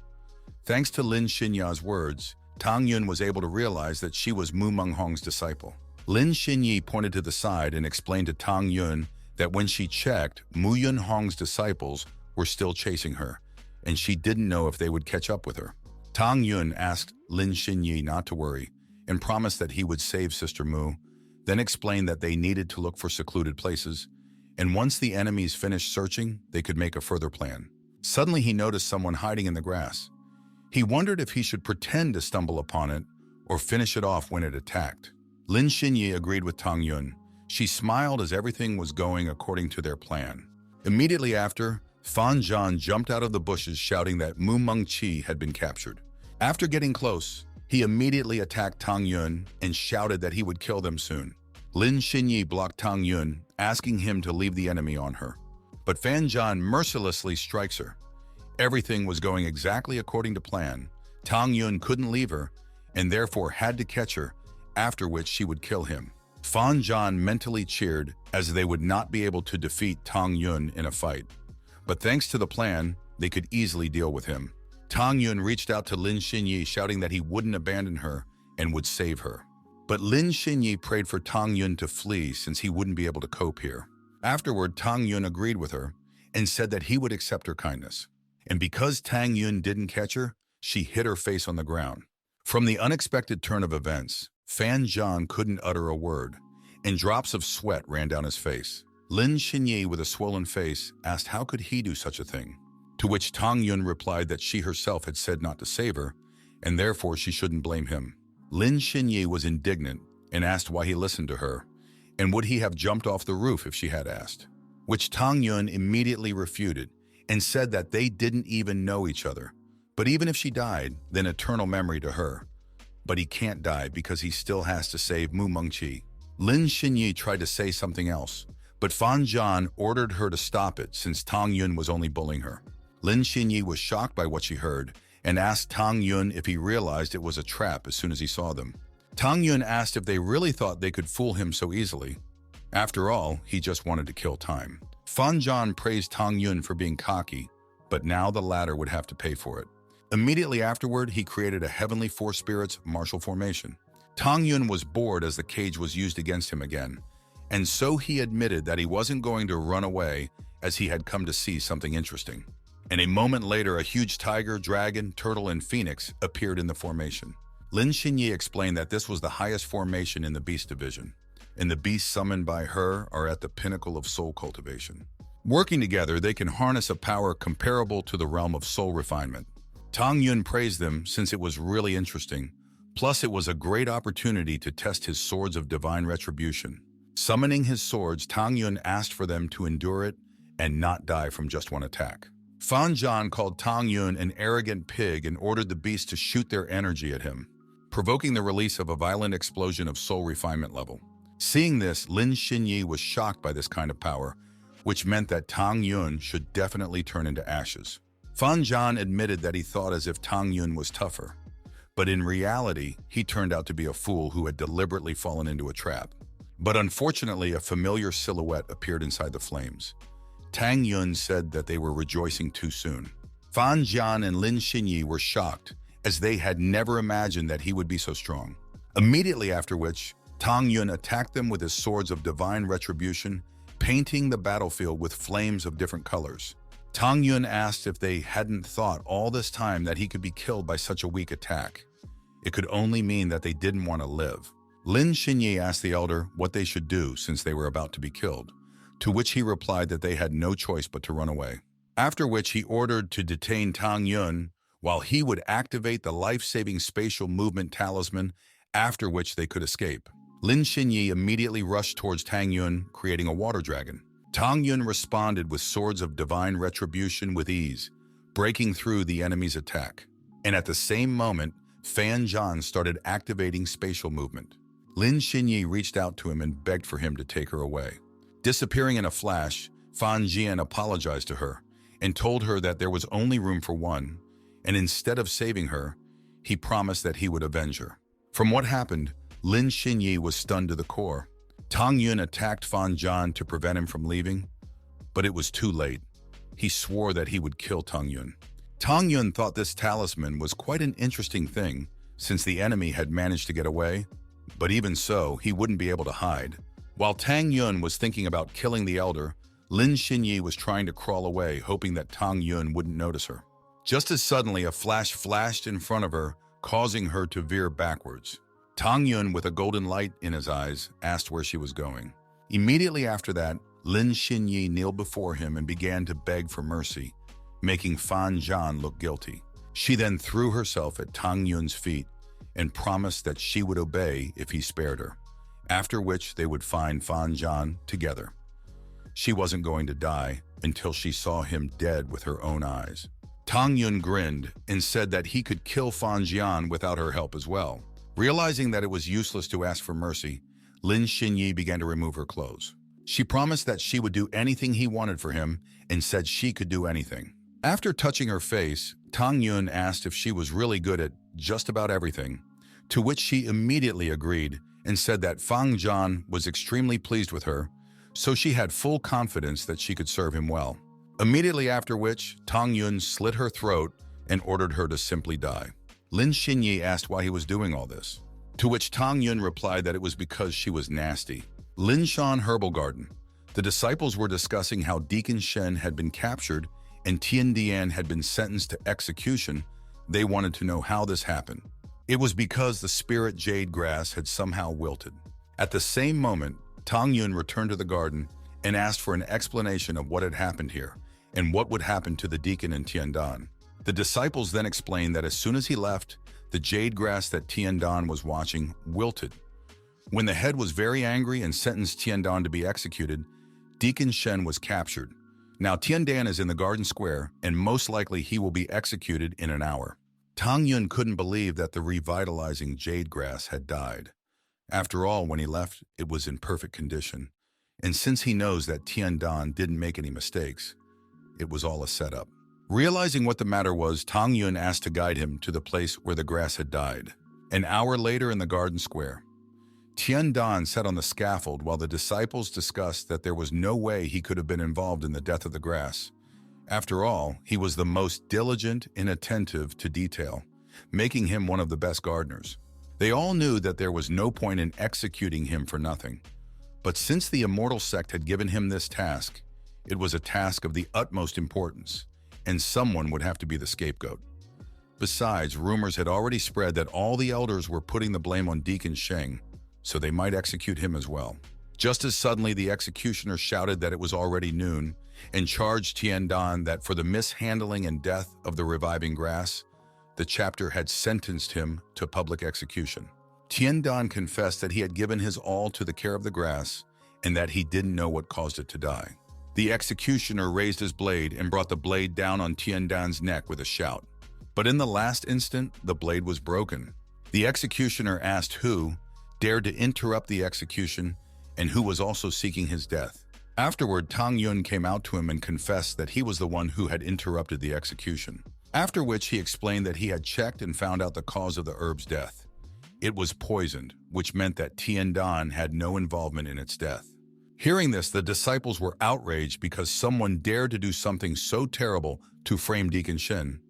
Thanks to Lin Xinya's words, Tang Yun was able to realize that she was Mu Menghong's disciple. Lin Xinyi pointed to the side and explained to Tang Yun that when she checked, Mu Yunhong's disciples were still chasing her, and she didn't know if they would catch up with her. Tang Yun asked Lin Xinyi not to worry and promised that he would save Sister Mu, then explained that they needed to look for secluded places, and once the enemies finished searching, they could make a further plan. Suddenly he noticed someone hiding in the grass. He wondered if he should pretend to stumble upon it or finish it off when it attacked. Lin Xinyi agreed with Tang Yun. She smiled as everything was going according to their plan. Immediately after, Fan Zhan jumped out of the bushes shouting that Mu Mengqi had been captured. After getting close, he immediately attacked Tang Yun and shouted that he would kill them soon. Lin Xinyi blocked Tang Yun, asking him to leave the enemy on her. But Fan Zhan mercilessly strikes her. Everything was going exactly according to plan. Tang Yun couldn't leave her, and therefore had to catch her, after which she would kill him. Fan Zhan mentally cheered, as they would not be able to defeat Tang Yun in a fight. But thanks to the plan, they could easily deal with him. Tang Yun reached out to Lin Xinyi, shouting that he wouldn't abandon her and would save her. But Lin Xinyi prayed for Tang Yun to flee since he wouldn't be able to cope here. Afterward, Tang Yun agreed with her and said that he would accept her kindness. And because Tang Yun didn't catch her, she hit her face on the ground. From the unexpected turn of events, Fan Zhan couldn't utter a word, and drops of sweat ran down his face. Lin Xinyi, with a swollen face, asked how could he do such a thing, to which Tang Yun replied that she herself had said not to save her, and therefore she shouldn't blame him. Lin Xinyi was indignant and asked why he listened to her, and would he have jumped off the roof if she had asked, which Tang Yun immediately refuted and said that they didn't even know each other. But even if she died, then eternal memory to her. But he can't die because he still has to save Mu Mengqi. Lin Xinyi tried to say something else, but Fan Zhan ordered her to stop it since Tang Yun was only bullying her. Lin Xinyi was shocked by what she heard and asked Tang Yun if he realized it was a trap as soon as he saw them. Tang Yun asked if they really thought they could fool him so easily. After all, he just wanted to kill time. Fan Zhan praised Tang Yun for being cocky, but now the latter would have to pay for it. Immediately afterward, he created a Heavenly Four Spirits martial formation. Tang Yun was bored as the cage was used against him again, and so he admitted that he wasn't going to run away as he had come to see something interesting. And a moment later, a huge tiger, dragon, turtle, and phoenix appeared in the formation. Lin Xinyi explained that this was the highest formation in the beast division, and the beasts summoned by her are at the pinnacle of soul cultivation. Working together, they can harness a power comparable to the realm of soul refinement. Tang Yun praised them since it was really interesting, plus it was a great opportunity to test his swords of divine retribution. Summoning his swords, Tang Yun asked for them to endure it and not die from just one attack. Fan Zhan called Tang Yun an arrogant pig and ordered the beasts to shoot their energy at him, provoking the release of a violent explosion of soul refinement level. Seeing this, Lin Xinyi was shocked by this kind of power, which meant that Tang Yun should definitely turn into ashes. Fan Zhan admitted that he thought as if Tang Yun was tougher, but in reality, he turned out to be a fool who had deliberately fallen into a trap. But unfortunately, a familiar silhouette appeared inside the flames. Tang Yun said that they were rejoicing too soon. Fan Zhan and Lin Xinyi were shocked, as they had never imagined that he would be so strong. Immediately after which, Tang Yun attacked them with his swords of divine retribution, painting the battlefield with flames of different colors. Tang Yun asked if they hadn't thought all this time that he could be killed by such a weak attack. It could only mean that they didn't want to live. Lin Xinyi asked the elder what they should do since they were about to be killed, to which he replied that they had no choice but to run away. After which he ordered to detain Tang Yun while he would activate the life-saving spatial movement talisman, after which they could escape. Lin Xinyi immediately rushed towards Tang Yun, creating a water dragon. Tang Yun responded with swords of divine retribution with ease, breaking through the enemy's attack. And at the same moment, Fan Zhan started activating spatial movement. Lin Xinyi reached out to him and begged for him to take her away. Disappearing in a flash, Fan Zhan apologized to her and told her that there was only room for one, and instead of saving her, he promised that he would avenge her. From what happened, Lin Xinyi was stunned to the core. Tang Yun attacked Fan Zhan to prevent him from leaving, but it was too late. He swore that he would kill Tang Yun. Tang Yun thought this talisman was quite an interesting thing since the enemy had managed to get away, but even so, he wouldn't be able to hide. While Tang Yun was thinking about killing the elder, Lin Xinyi was trying to crawl away, hoping that Tang Yun wouldn't notice her. Just as suddenly, a flash flashed in front of her, causing her to veer backwards. Tang Yun, with a golden light in his eyes, asked where she was going. Immediately after that, Lin Xinyi kneeled before him and began to beg for mercy, making Fan Zhan look guilty. She then threw herself at Tang Yun's feet and promised that she would obey if he spared her, after which they would find Fan Zhan together. She wasn't going to die until she saw him dead with her own eyes. Tang Yun grinned and said that he could kill Fan Zhan without her help as well. Realizing that it was useless to ask for mercy, Lin Xinyi began to remove her clothes. She promised that she would do anything he wanted for him and said she could do anything. After touching her face, Tang Yun asked if she was really good at just about everything, to which she immediately agreed and said that Fan Zhan was extremely pleased with her, so she had full confidence that she could serve him well. Immediately after which, Tang Yun slit her throat and ordered her to simply die. Lin Xinyi asked why he was doing all this, to which Tang Yun replied that it was because she was nasty. Linshan Herbal Garden. The disciples were discussing how Deacon Shen had been captured and Tian Dian had been sentenced to execution. They wanted to know how this happened. It was because the spirit jade grass had somehow wilted. At the same moment, Tang Yun returned to the garden and asked for an explanation of what had happened here and what would happen to the deacon and Tian Dan. The disciples then explained that as soon as he left, the jade grass that Tian Dan was watching wilted. When the head was very angry and sentenced Tian Dan to be executed, Deacon Shen was captured. Now Tian Dan is in the garden square, and most likely he will be executed in an hour. Tang Yun couldn't believe that the revitalizing jade grass had died. After all, when he left, it was in perfect condition. And since he knows that Tian Dan didn't make any mistakes, it was all a setup. Realizing what the matter was, Tang Yun asked to guide him to the place where the grass had died. An hour later in the garden square, Tian Dan sat on the scaffold while the disciples discussed that there was no way he could have been involved in the death of the grass. After all, he was the most diligent and attentive to detail, making him one of the best gardeners. They all knew that there was no point in executing him for nothing. But since the immortal sect had given him this task, it was a task of the utmost importance, and someone would have to be the scapegoat. Besides, rumors had already spread that all the elders were putting the blame on Deacon Sheng, so they might execute him as well. Just as suddenly, the executioner shouted that it was already noon and charged Tian Dan that for the mishandling and death of the reviving grass, the chapter had sentenced him to public execution. Tian Dan confessed that he had given his all to the care of the grass and that he didn't know what caused it to die. The executioner raised his blade and brought the blade down on Tian Dan's neck with a shout. But in the last instant, the blade was broken. The executioner asked who dared to interrupt the execution and who was also seeking his death. Afterward, Tang Yun came out to him and confessed that he was the one who had interrupted the execution. After which he explained that he had checked and found out the cause of the herb's death. It was poisoned, which meant that Tian Dan had no involvement in its death. Hearing this, the disciples were outraged because someone dared to do something so terrible to frame Deacon Shen.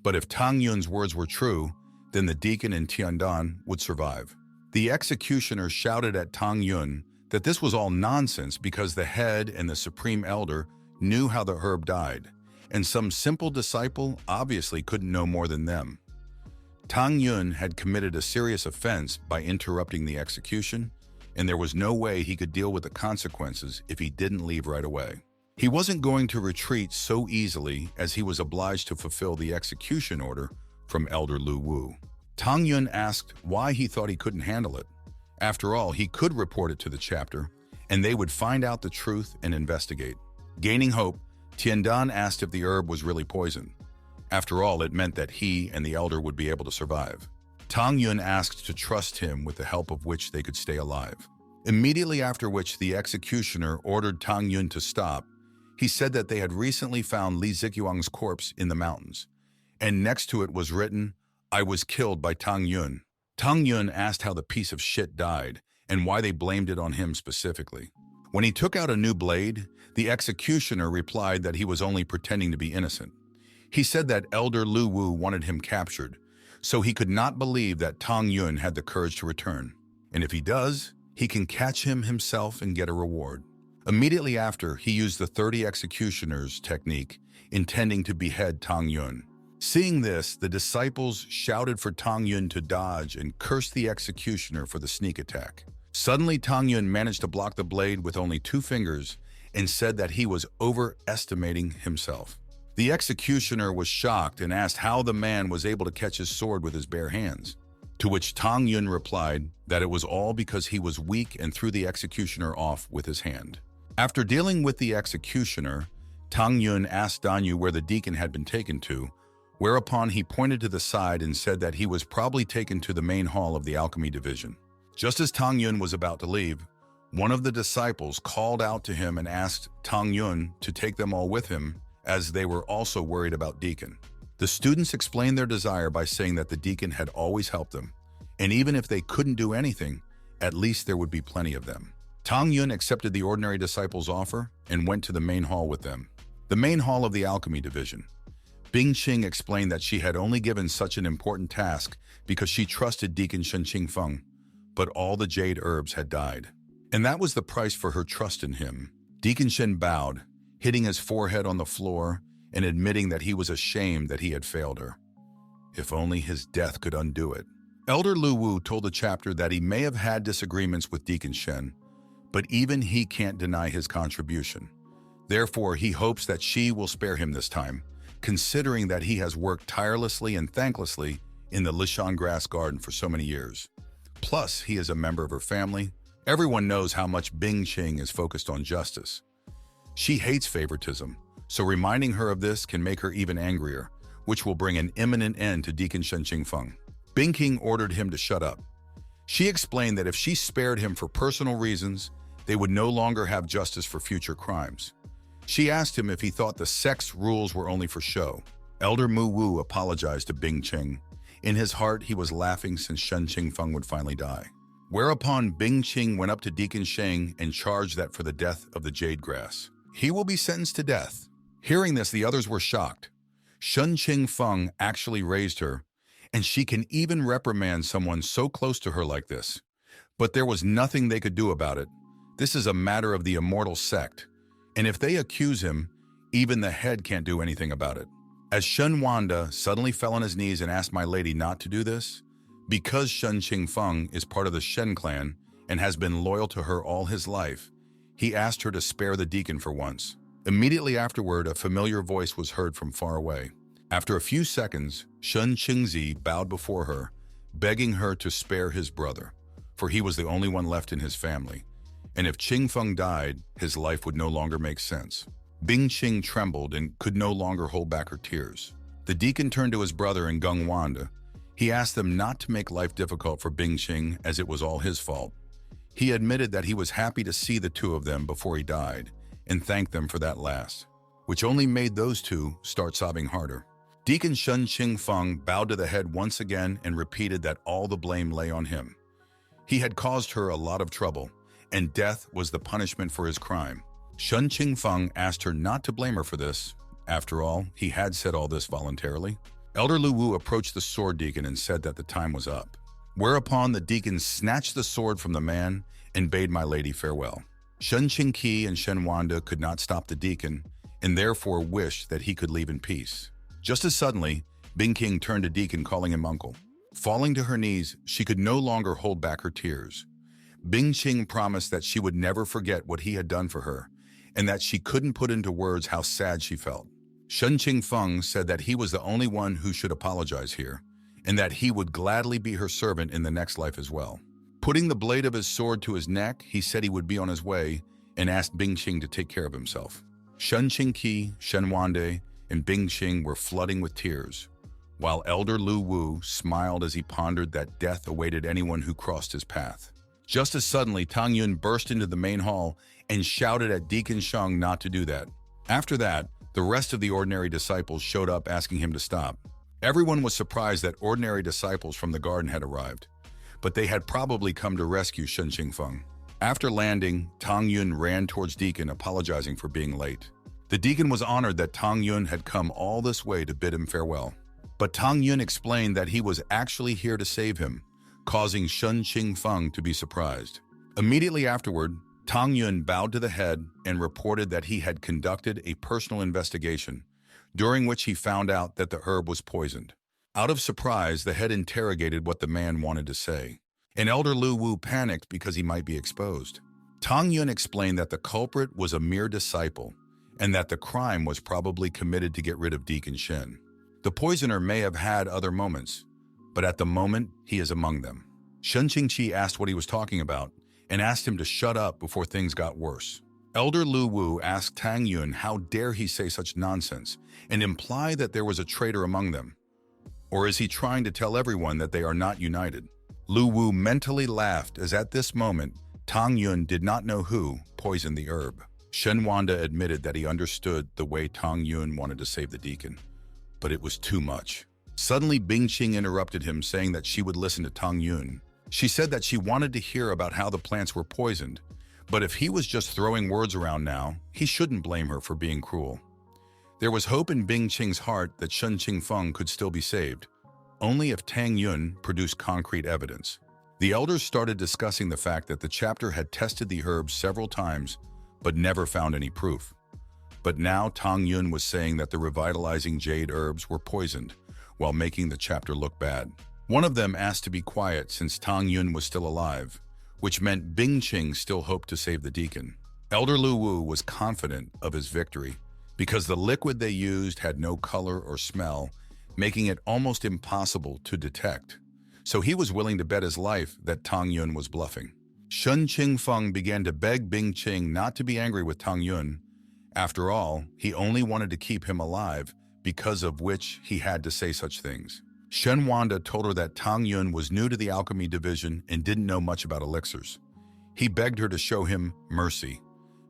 But if Tang Yun's words were true, then the deacon and Tian Dan would survive. The executioner shouted at Tang Yun that this was all nonsense because the head and the supreme elder knew how the herb died, and some simple disciple obviously couldn't know more than them. Tang Yun had committed a serious offense by interrupting the execution, and there was no way he could deal with the consequences if he didn't leave right away. He wasn't going to retreat so easily as he was obliged to fulfill the execution order from Elder Lu Wu. Tang Yun asked why he thought he couldn't handle it. After all, he could report it to the chapter, and they would find out the truth and investigate. Gaining hope, Tian Dan asked if the herb was really poison. After all, it meant that he and the elder would be able to survive. Tang Yun asked to trust him with the help of which they could stay alive. Immediately after which the executioner ordered Tang Yun to stop. He said that they had recently found Li Zikyuang's corpse in the mountains, and next to it was written, "I was killed by Tang Yun." Tang Yun asked how the piece of shit died and why they blamed it on him specifically. When he took out a new blade, the executioner replied that he was only pretending to be innocent. He said that Elder Lu Wu wanted him captured, so he could not believe that Tang Yun had the courage to return. And if he does, he can catch him himself and get a reward. Immediately after, he used the 30 executioners technique, intending to behead Tang Yun. Seeing this, the disciples shouted for Tang Yun to dodge and cursed the executioner for the sneak attack. Suddenly, Tang Yun managed to block the blade with only 2 fingers and said that he was overestimating himself. The executioner was shocked and asked how the man was able to catch his sword with his bare hands, to which Tang Yun replied that it was all because he was weak and threw the executioner off with his hand. After dealing with the executioner, Tang Yun asked Danyu where the deacon had been taken to, whereupon he pointed to the side and said that he was probably taken to the main hall of the alchemy division. Just as Tang Yun was about to leave, one of the disciples called out to him and asked Tang Yun to take them all with him, as they were also worried about Deacon. The students explained their desire by saying that the Deacon had always helped them, and even if they couldn't do anything, at least there would be plenty of them. Tang Yun accepted the ordinary disciples' offer and went to the main hall with them. The main hall of the alchemy division. Bing Qing explained that she had only given such an important task because she trusted Deacon Shen Qingfeng, but all the jade herbs had died. And that was the price for her trust in him. Deacon Shen bowed, hitting his forehead on the floor and admitting that he was ashamed that he had failed her. If only his death could undo it. Elder Lu Wu told the chapter that he may have had disagreements with Deacon Shen, but even he can't deny his contribution. Therefore, he hopes that she will spare him this time, considering that he has worked tirelessly and thanklessly in the Lishan grass garden for so many years. Plus, he is a member of her family. Everyone knows how much Bing Qing is focused on justice. She hates favoritism, so reminding her of this can make her even angrier, which will bring an imminent end to Deacon Shen Qingfeng. Bing Qing ordered him to shut up. She explained that if she spared him for personal reasons, they would no longer have justice for future crimes. She asked him if he thought the Sect's rules were only for show. Elder Mu Wu apologized to Bing Qing. In his heart, he was laughing since Shen Qingfeng would finally die. Whereupon Bing Qing went up to Deacon Sheng and charged that for the death of the jade grass, he will be sentenced to death. Hearing this, the others were shocked. Shen Qingfeng actually raised her, and she can even reprimand someone so close to her like this. But there was nothing they could do about it. This is a matter of the immortal sect, and if they accuse him, even the head can't do anything about it. As Shen Wanda suddenly fell on his knees and asked my lady not to do this, because Shen Qingfeng is part of the Shen clan and has been loyal to her all his life, he asked her to spare the deacon for once. Immediately afterward, a familiar voice was heard from far away. After a few seconds, Shen Qingzi bowed before her, begging her to spare his brother, for he was the only one left in his family, and if Qingfeng died, his life would no longer make sense. Bing Qing trembled and could no longer hold back her tears. The deacon turned to his brother and Gung Wanda. He asked them not to make life difficult for Bing Qing, as it was all his fault. He admitted that he was happy to see the two of them before he died, and thanked them for that last, which only made those two start sobbing harder. Deacon Shen Qingfeng bowed to the head once again and repeated that all the blame lay on him. He had caused her a lot of trouble, and death was the punishment for his crime. Shen Qingfeng asked her not to blame her for this. After all, he had said all this voluntarily. Elder Lu Wu approached the sword deacon and said that the time was up. Whereupon the deacon snatched the sword from the man and bade my lady farewell. Shen Qingqi and Shen Wanda could not stop the deacon, and therefore wished that he could leave in peace. Just as suddenly, Bing Qing turned to Deacon, calling him uncle. Falling to her knees, she could no longer hold back her tears. Bing Qing promised that she would never forget what he had done for her, and that she couldn't put into words how sad she felt. Shen Qingfeng said that he was the only one who should apologize here, and that he would gladly be her servant in the next life as well. Putting the blade of his sword to his neck, he said he would be on his way and asked Bing Qing to take care of himself. Shen Qingqi, Shen Wande, and Bing Qing were flooding with tears, while Elder Lu Wu smiled as he pondered that death awaited anyone who crossed his path. Just as suddenly, Tang Yun burst into the main hall and shouted at Deacon Sheng not to do that. After that, the rest of the ordinary disciples showed up asking him to stop. Everyone was surprised that ordinary disciples from the garden had arrived, but they had probably come to rescue Shen Qingfeng. After landing, Tang Yun ran towards Deacon, apologizing for being late. The deacon was honored that Tang Yun had come all this way to bid him farewell. But Tang Yun explained that he was actually here to save him, causing Shen Qingfeng to be surprised. Immediately afterward, Tang Yun bowed to the head and reported that he had conducted a personal investigation, during which he found out that the herb was poisoned. Out of surprise, the head interrogated what the man wanted to say, and Elder Lu Wu panicked because he might be exposed. Tang Yun explained that the culprit was a mere disciple, and that the crime was probably committed to get rid of Deacon Shen. The poisoner may have had other moments, but at the moment, he is among them. Shen Qingqi asked what he was talking about, and asked him to shut up before things got worse. Elder Lu Wu asked Tang Yun how dare he say such nonsense, and imply that there was a traitor among them. Or is he trying to tell everyone that they are not united? Lu Wu mentally laughed as at this moment, Tang Yun did not know who poisoned the herb. Shen Wanda admitted that he understood the way Tang Yun wanted to save the deacon, but it was too much. Suddenly, Bing Qing interrupted him, saying that she would listen to Tang Yun. She said that she wanted to hear about how the plants were poisoned, but if he was just throwing words around now, he shouldn't blame her for being cruel. There was hope in Bing Qing's heart that Shen Qingfeng could still be saved, only if Tang Yun produced concrete evidence. The elders started discussing the fact that the chapter had tested the herbs several times, but never found any proof. But now Tang Yun was saying that the revitalizing jade herbs were poisoned, while making the chapter look bad. One of them asked to be quiet since Tang Yun was still alive, which meant Bing Qing still hoped to save the deacon. Elder Lu Wu was confident of his victory, because the liquid they used had no color or smell, making it almost impossible to detect. So he was willing to bet his life that Tang Yun was bluffing. Shen Qingfeng began to beg Bing Qing not to be angry with Tang Yun. After all, he only wanted to keep him alive, because of which he had to say such things. Shen Wanda told her that Tang Yun was new to the alchemy division and didn't know much about elixirs. He begged her to show him mercy.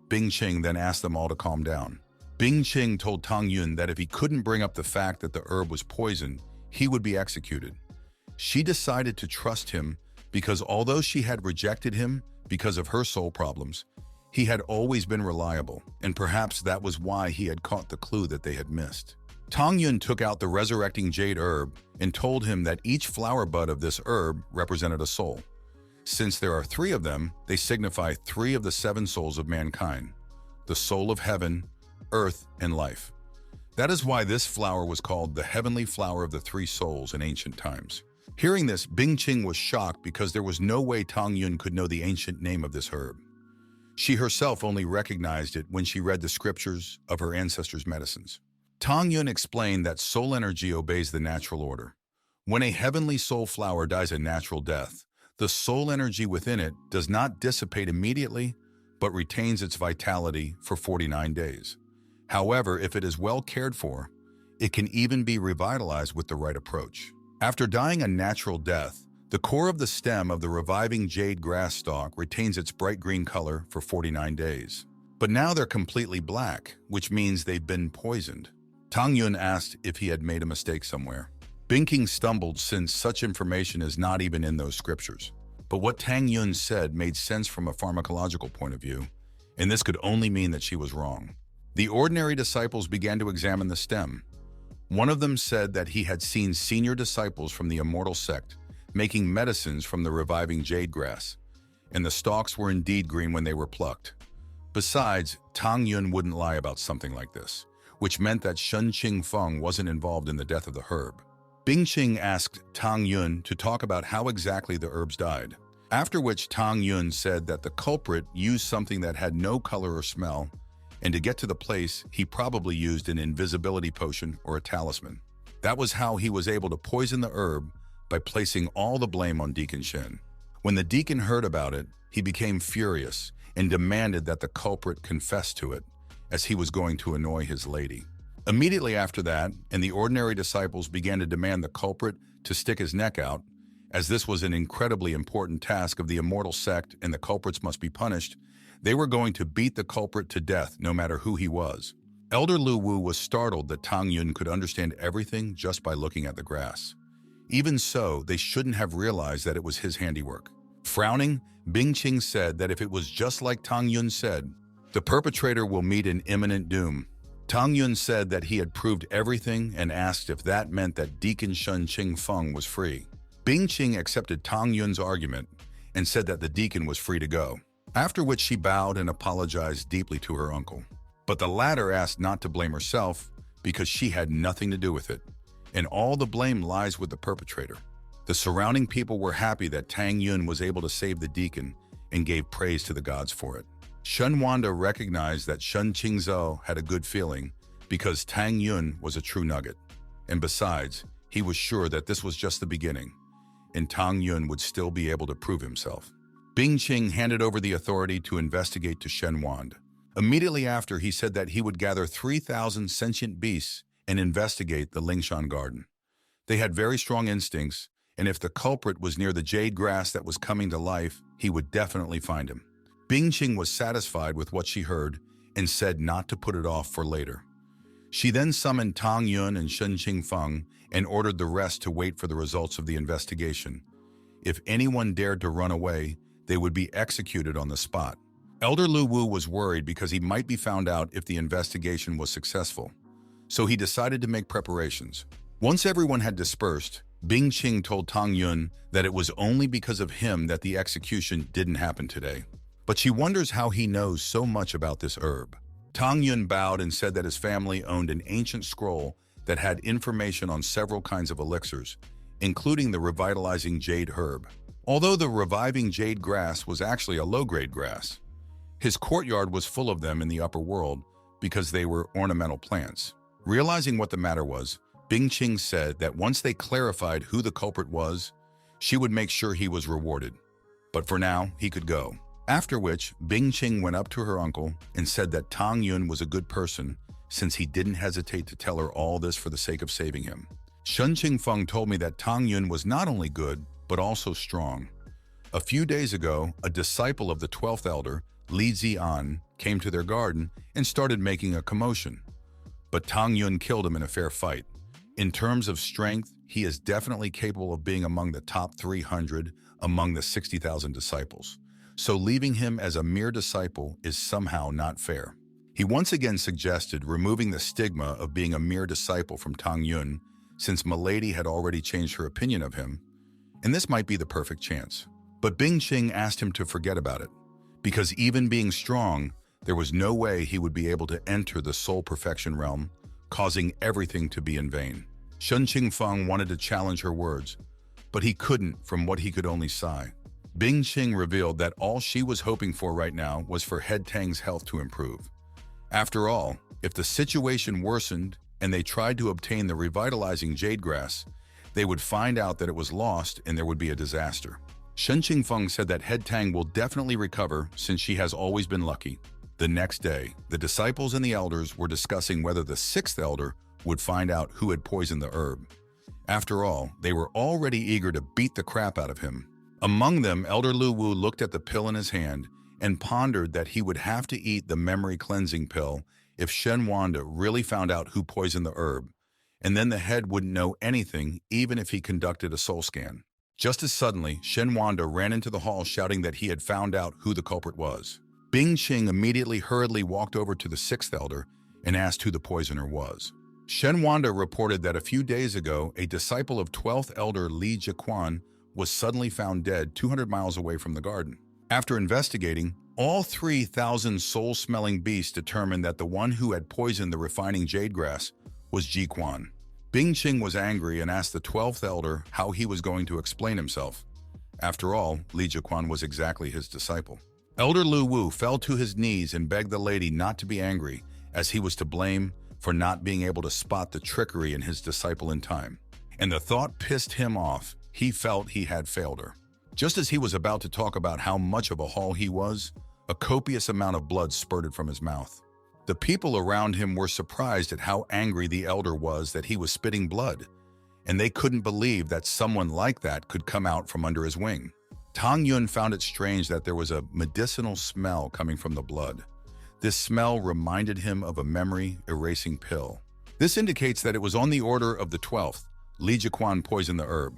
Bing Qing then asked them all to calm down. Bing Qing told Tang Yun that if he couldn't bring up the fact that the herb was poisoned, he would be executed. She decided to trust him because although she had rejected him because of her soul problems, he had always been reliable, and perhaps that was why he had caught the clue that they had missed. Tang Yun took out the resurrecting jade herb and told him that each flower bud of this herb represented a soul. Since there are 3 of them, they signify 3 of the 7 souls of mankind, the soul of heaven, earth, and life. That is why this flower was called the heavenly flower of the 3 souls in ancient times. Hearing this, Bing Qing was shocked because there was no way Tang Yun could know the ancient name of this herb. She herself only recognized it when she read the scriptures of her ancestors' medicines. Tang Yun explained that soul energy obeys the natural order. When a heavenly soul flower dies a natural death, the soul energy within it does not dissipate immediately, but retains its vitality for 49 days. However, if it is well cared for, it can even be revitalized with the right approach. After dying a natural death, the core of the stem of the reviving jade grass stalk retains its bright green color for 49 days. But now they're completely black, which means they've been poisoned. Tang Yun asked if he had made a mistake somewhere. Bing Qing stumbled since such information is not even in those scriptures. But what Tang Yun said made sense from a pharmacological point of view, and this could only mean that she was wrong. The ordinary disciples began to examine the stem. One of them said that he had seen senior disciples from the immortal sect making medicines from the reviving jade grass, and the stalks were indeed green when they were plucked. Besides, Tang Yun wouldn't lie about something like this, which meant that Shen Qingfeng wasn't involved in the death of the herb. Bing Qing asked Tang Yun to talk about how exactly the herbs died, after which Tang Yun said that the culprit used something that had no color or smell, and to get to the place, he probably used an invisibility potion or a talisman. That was how he was able to poison the herb, by placing all the blame on Deacon Shen. When the deacon heard about it, he became furious and demanded that the culprit confess to it, as he was going to annoy his lady. Immediately after that, and the ordinary disciples began to demand the culprit to stick his neck out, as this was an incredibly important task of the immortal sect and the culprits must be punished, they were going to beat the culprit to death no matter who he was. Elder Lu Wu was startled that Tang Yun could understand everything just by looking at the grass. Even so, they shouldn't have realized that it was his handiwork. Frowning, Bing Qing said that if it was just like Tang Yun said, the perpetrator will meet an imminent doom. Tang Yun said that he had proved everything and asked if that meant that Deacon Shen Qingfeng was free. Bing Qing accepted Tang Yun's argument and said that the deacon was free to go. after which she bowed and apologized deeply to her uncle. But the latter asked not to blame herself because she had nothing to do with it, and all the blame lies with the perpetrator. The surrounding people were happy that Tang Yun was able to save the deacon and gave praise to the gods for it. Shen Wanda recognized that Shen Qingzhou had a good feeling because Tang Yun was a true nugget. And besides, he was sure that this was just the beginning, and Tang Yun would still be able to prove himself. Bing Qing handed over the authority to investigate to Shen Wanda. Immediately after, he said that he would gather 3,000 sentient beasts and investigate the Lingshan garden. They had very strong instincts, and if the culprit was near the jade grass that was coming to life, he would definitely find him. Bing Qing was satisfied with what she heard and said not to put it off for later. She then summoned Tang Yun and Shen Qingfeng and ordered the rest to wait for the results of the investigation. If anyone dared to run away, they would be executed on the spot. Elder Lu Wu was worried because he might be found out if the investigation was successful, so he decided to make preparations. Once everyone had dispersed, Bing Qing told Tang Yun that it was only because of him that the execution didn't happen today. But she wonders how he knows so much about this herb. Tang Yun bowed and said that his family owned an ancient scroll that had information on several kinds of elixirs, including the revitalizing jade herb. Although the reviving jade grass was actually a low-grade grass, his courtyard was full of them in the upper world because they were ornamental plants. Realizing what the matter was, Bing Qing said that once they clarified who the culprit was, she would make sure he was rewarded. But for now, he could go. After which, Bing Qing went up to her uncle and said that Tang Yun was a good person since he didn't hesitate to tell her all this for the sake of saving him. Shen Qingfeng told me that Tang Yun was not only good, but also strong. A few days ago, a disciple of the 12th elder, Li Zian, came to their garden and started making a commotion. But Tang Yun killed him in a fair fight. In terms of strength, he is definitely capable of being among the top 300 among the 60,000 disciples. So leaving him as a mere disciple is somehow not fair. He once again suggested removing the stigma of being a mere disciple from Tang Yun, since Milady had already changed her opinion of him, and this might be the perfect chance. But Bing Qing asked him to forget about it, because even being strong, there was no way he would be able to enter the soul perfection realm, causing everything to be in vain. Shen Qingfeng wanted to challenge her words, but he couldn't from what he could only sigh. Bing Qing revealed that all she was hoping for right now was for Head Tang's health to improve. After all, if the situation worsened and they tried to obtain the revitalizing jade grass, they would find out that it was lost and there would be a disaster. Shen Qingfeng said that Head Tang will definitely recover since she has always been lucky. The next day, the disciples and the elders were discussing whether the 6th elder would find out who had poisoned the herb. After all, they were already eager to beat the crap out of him. Among them, Elder Lu Wu looked at the pill in his hand and pondered that he would have to eat the memory cleansing pill if Shen Wanda really found out who poisoned the herb, and then the head wouldn't know anything even if he conducted a soul scan. Just as suddenly, Shen Wanda ran into the hall shouting that he had found out who the culprit was. Bing Qing immediately hurriedly walked over to the 6th elder and asked who the poisoner was. Shen Wanda reported that a few days ago, a disciple of 12th elder Li Jiquan was suddenly found dead 200 miles away from the garden. After investigating, all 3,000 soul-smelling beasts determined that the one who had poisoned the refining jade grass was Jiquan. Bing Qing was angry and asked the 12th elder how he was going to explain himself. After all, Li Jiquan was exactly his disciple. Elder Lu Wu fell to his knees and begged the lady not to be angry, as he was to blame for not being able to spot the trickery in his disciple in time. And the thought pissed him off. He felt he had failed her. Just as he was about to talk about how much of a haul he was, a copious amount of blood spurted from his mouth. The people around him were surprised at how angry the elder was that he was spitting blood, and they couldn't believe that someone like that could come out from under his wing. Tang Yun found it strange that there was a medicinal smell coming from the blood. This smell reminded him of a memory-erasing pill. This indicates that it was on the order of the 12th, Li Jiquan poisoned the herb.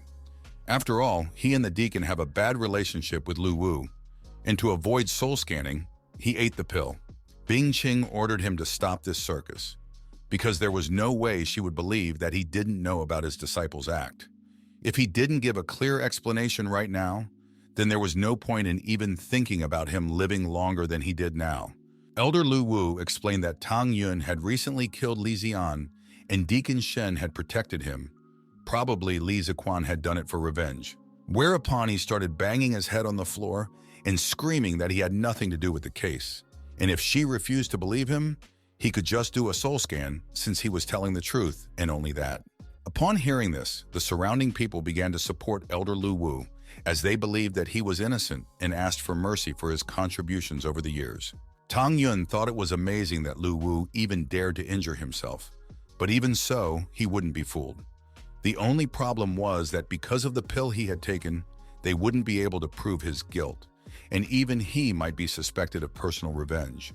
After all, he and the deacon have a bad relationship with Lu Wu, and to avoid soul scanning, he ate the pill. Bing Qing ordered him to stop this circus, because there was no way she would believe that he didn't know about his disciple's act. If he didn't give a clear explanation right now, then there was no point in even thinking about him living longer than he did now. Elder Lu Wu explained that Tang Yun had recently killed Li Zian and Deacon Shen had protected him. Probably Li Ziquan had done it for revenge. Whereupon he started banging his head on the floor and screaming that he had nothing to do with the case. And if she refused to believe him, he could just do a soul scan since he was telling the truth and only that. Upon hearing this, the surrounding people began to support Elder Lu Wu as they believed that he was innocent and asked for mercy for his contributions over the years. Tang Yun thought it was amazing that Lu Wu even dared to injure himself, but even so, he wouldn't be fooled. The only problem was that because of the pill he had taken, they wouldn't be able to prove his guilt, and even he might be suspected of personal revenge,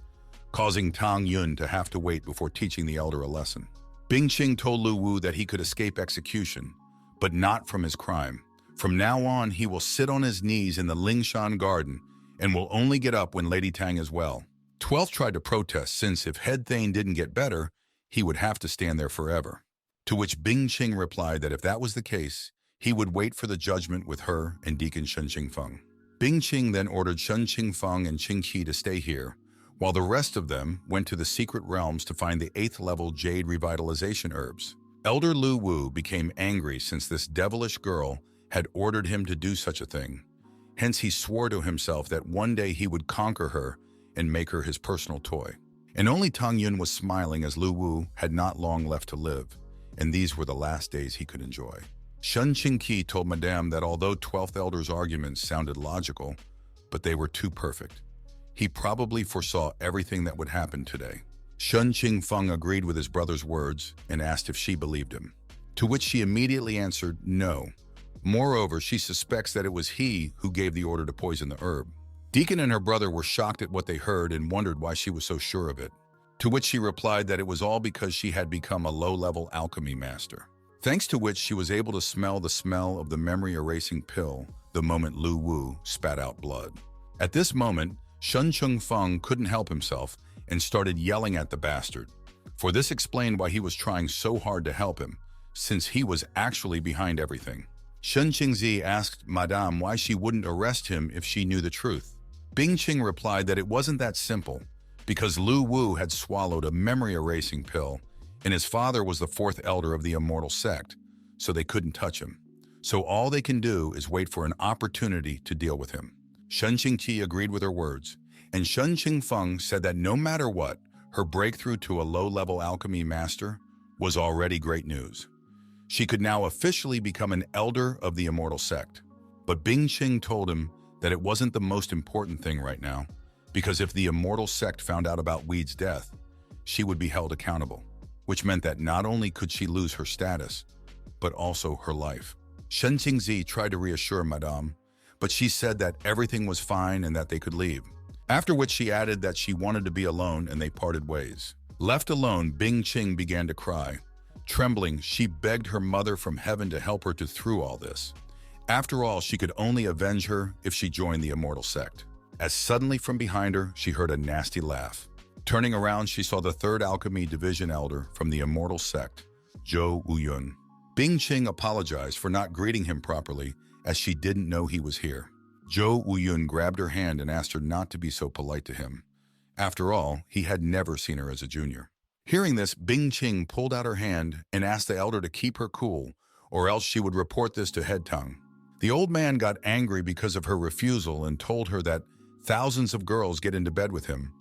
causing Tang Yun to have to wait before teaching the elder a lesson. Bingqing told Lu Wu that he could escape execution, but not from his crime. From now on, he will sit on his knees in the Lingshan garden and will only get up when Lady Tang is well. 12th tried to protest since if Head Thane didn't get better, he would have to stand there forever. To which Bingqing replied that if that was the case, he would wait for the judgment with her and Deacon Shen Qingfeng. Bingqing then ordered Shen Qingfeng and Qing Qi to stay here, while the rest of them went to the secret realms to find the 8th level Jade revitalization herbs. Elder Lu Wu became angry since this devilish girl had ordered him to do such a thing. Hence he swore to himself that one day he would conquer her and make her his personal toy. And only Tang Yun was smiling as Lu Wu had not long left to live, and these were the last days he could enjoy. Shen Qingqi told Madame that although 12th Elder's arguments sounded logical, but they were too perfect. He probably foresaw everything that would happen today. Shen Qingfeng agreed with his brother's words and asked if she believed him, to which she immediately answered no. Moreover, she suspects that it was he who gave the order to poison the herb. Deacon and her brother were shocked at what they heard and wondered why she was so sure of it, to which she replied that it was all because she had become a low-level alchemy master, thanks to which she was able to smell the smell of the memory-erasing pill the moment Lu Wu spat out blood. At this moment, Shen Qingfeng couldn't help himself and started yelling at the bastard, for this explained why he was trying so hard to help him, since he was actually behind everything. Shen Qingzi asked Madame why she wouldn't arrest him if she knew the truth. Bingqing replied that it wasn't that simple, because Lu Wu had swallowed a memory-erasing pill, and his father was the 4th elder of the immortal sect, so they couldn't touch him. So all they can do is wait for an opportunity to deal with him. Shen Qingqi agreed with her words, and Shen Qingfeng said that no matter what, her breakthrough to a low-level alchemy master was already great news. She could now officially become an elder of the immortal sect. But Bingqing told him that it wasn't the most important thing right now, because if the immortal sect found out about Weed's death, she would be held accountable, which meant that not only could she lose her status, but also her life. Shen Qingzi tried to reassure Madame, but she said that everything was fine and that they could leave. After which she added that she wanted to be alone and they parted ways. Left alone, Bingqing began to cry. Trembling, she begged her mother from heaven to help her to through all this. After all, she could only avenge her if she joined the immortal sect. As suddenly from behind her, she heard a nasty laugh. Turning around, she saw the 3rd Alchemy Division Elder from the immortal sect, Zhou Wuyun. Bingqing apologized for not greeting him properly, as she didn't know he was here. Zhou Wuyun grabbed her hand and asked her not to be so polite to him. After all, he had never seen her as a junior. Hearing this, Bingqing pulled out her hand and asked the elder to keep her cool, or else she would report this to Head Tongue. The old man got angry because of her refusal and told her that thousands of girls get into bed with him,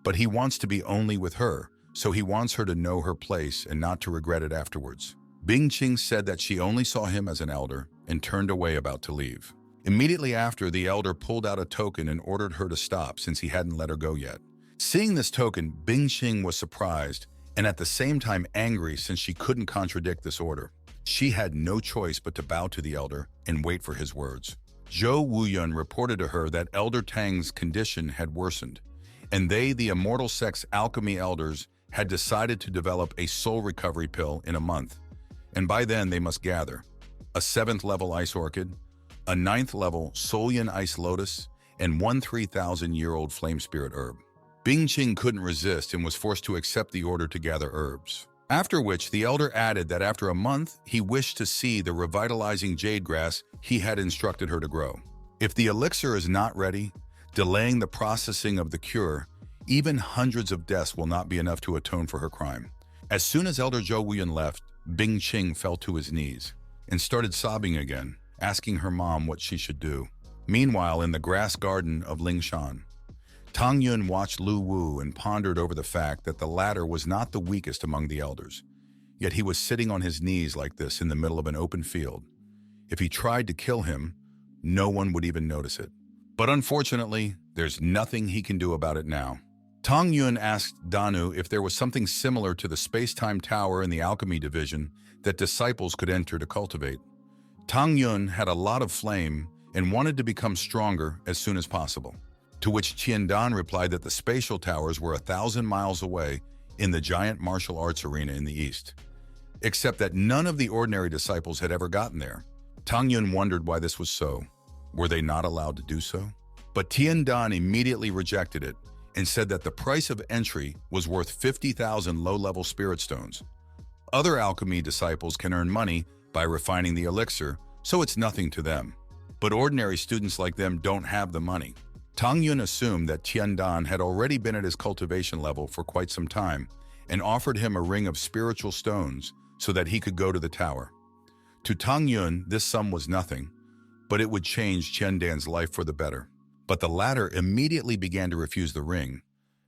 but he wants to be only with her, so he wants her to know her place and not to regret it afterwards. Bingqing said that she only saw him as an elder and turned away about to leave. Immediately after, the elder pulled out a token and ordered her to stop since he hadn't let her go yet. Seeing this token, Bingqing was surprised and at the same time angry since she couldn't contradict this order. She had no choice but to bow to the elder and wait for his words. Zhou Wuyun reported to her that Elder Tang's condition had worsened, and they, the immortal sect's alchemy elders, had decided to develop a soul recovery pill in a month, and by then they must gather a 7th level ice orchid, a 9th level Solian ice lotus, and 1 3,000-year-old flame spirit herb. Bingqing couldn't resist and was forced to accept the order to gather herbs. After which, the elder added that after a month, he wished to see the revitalizing jade grass he had instructed her to grow. If the elixir is not ready, delaying the processing of the cure, even hundreds of deaths will not be enough to atone for her crime. As soon as Elder Chu left, Bing Qing fell to his knees and started sobbing again, asking her mom what she should do. Meanwhile, in the grass garden of Lingshan, Tang Yun watched Lu Wu and pondered over the fact that the latter was not the weakest among the elders. Yet he was sitting on his knees like this in the middle of an open field. If he tried to kill him, no one would even notice it. But unfortunately, there's nothing he can do about it now. Tang Yun asked Danu if there was something similar to the space-time tower in the alchemy division that disciples could enter to cultivate. Tang Yun had a lot of flame and wanted to become stronger as soon as possible. To which Qiandan replied that the spatial towers were 1,000 miles away in the giant martial arts arena in the east. Except that none of the ordinary disciples had ever gotten there. Tang Yun wondered why this was so. Were they not allowed to do so? But Qiandan immediately rejected it and said that the price of entry was worth 50,000 low-level spirit stones. Other alchemy disciples can earn money by refining the elixir, so it's nothing to them. But ordinary students like them don't have the money. Tang Yun assumed that Qiandan had already been at his cultivation level for quite some time and offered him a ring of spiritual stones so that he could go to the tower. To Tang Yun, this sum was nothing, but it would change Qiandan's life for the better. But the latter immediately began to refuse the ring.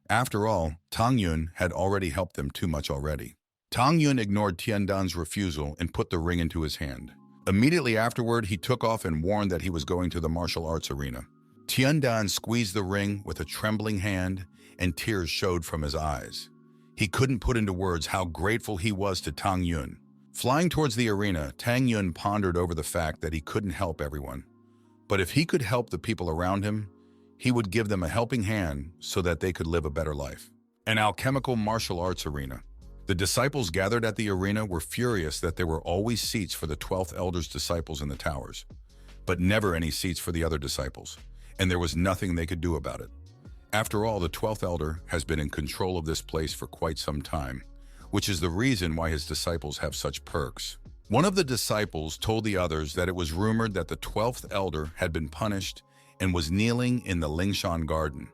After all, Tang Yun had already helped them too much already. Tang Yun ignored Qiandan's refusal and put the ring into his hand. Immediately afterward, he took off and warned that he was going to the martial arts arena. Qiandan squeezed the ring with a trembling hand, and tears showed from his eyes. He couldn't put into words how grateful he was to Tang Yun. Flying towards the arena, Tang Yun pondered over the fact that he couldn't help everyone. But if he could help the people around him, he would give them a helping hand so that they could live a better life. An alchemical martial arts arena. The disciples gathered at the arena were furious that there were always seats for the 12th Elder's disciples in the towers, but never any seats for the other disciples, and there was nothing they could do about it. After all, the 12th Elder has been in control of this place for quite some time, which is the reason why his disciples have such perks. One of the disciples told the others that it was rumored that the 12th Elder had been punished and was kneeling in the Lingshan garden,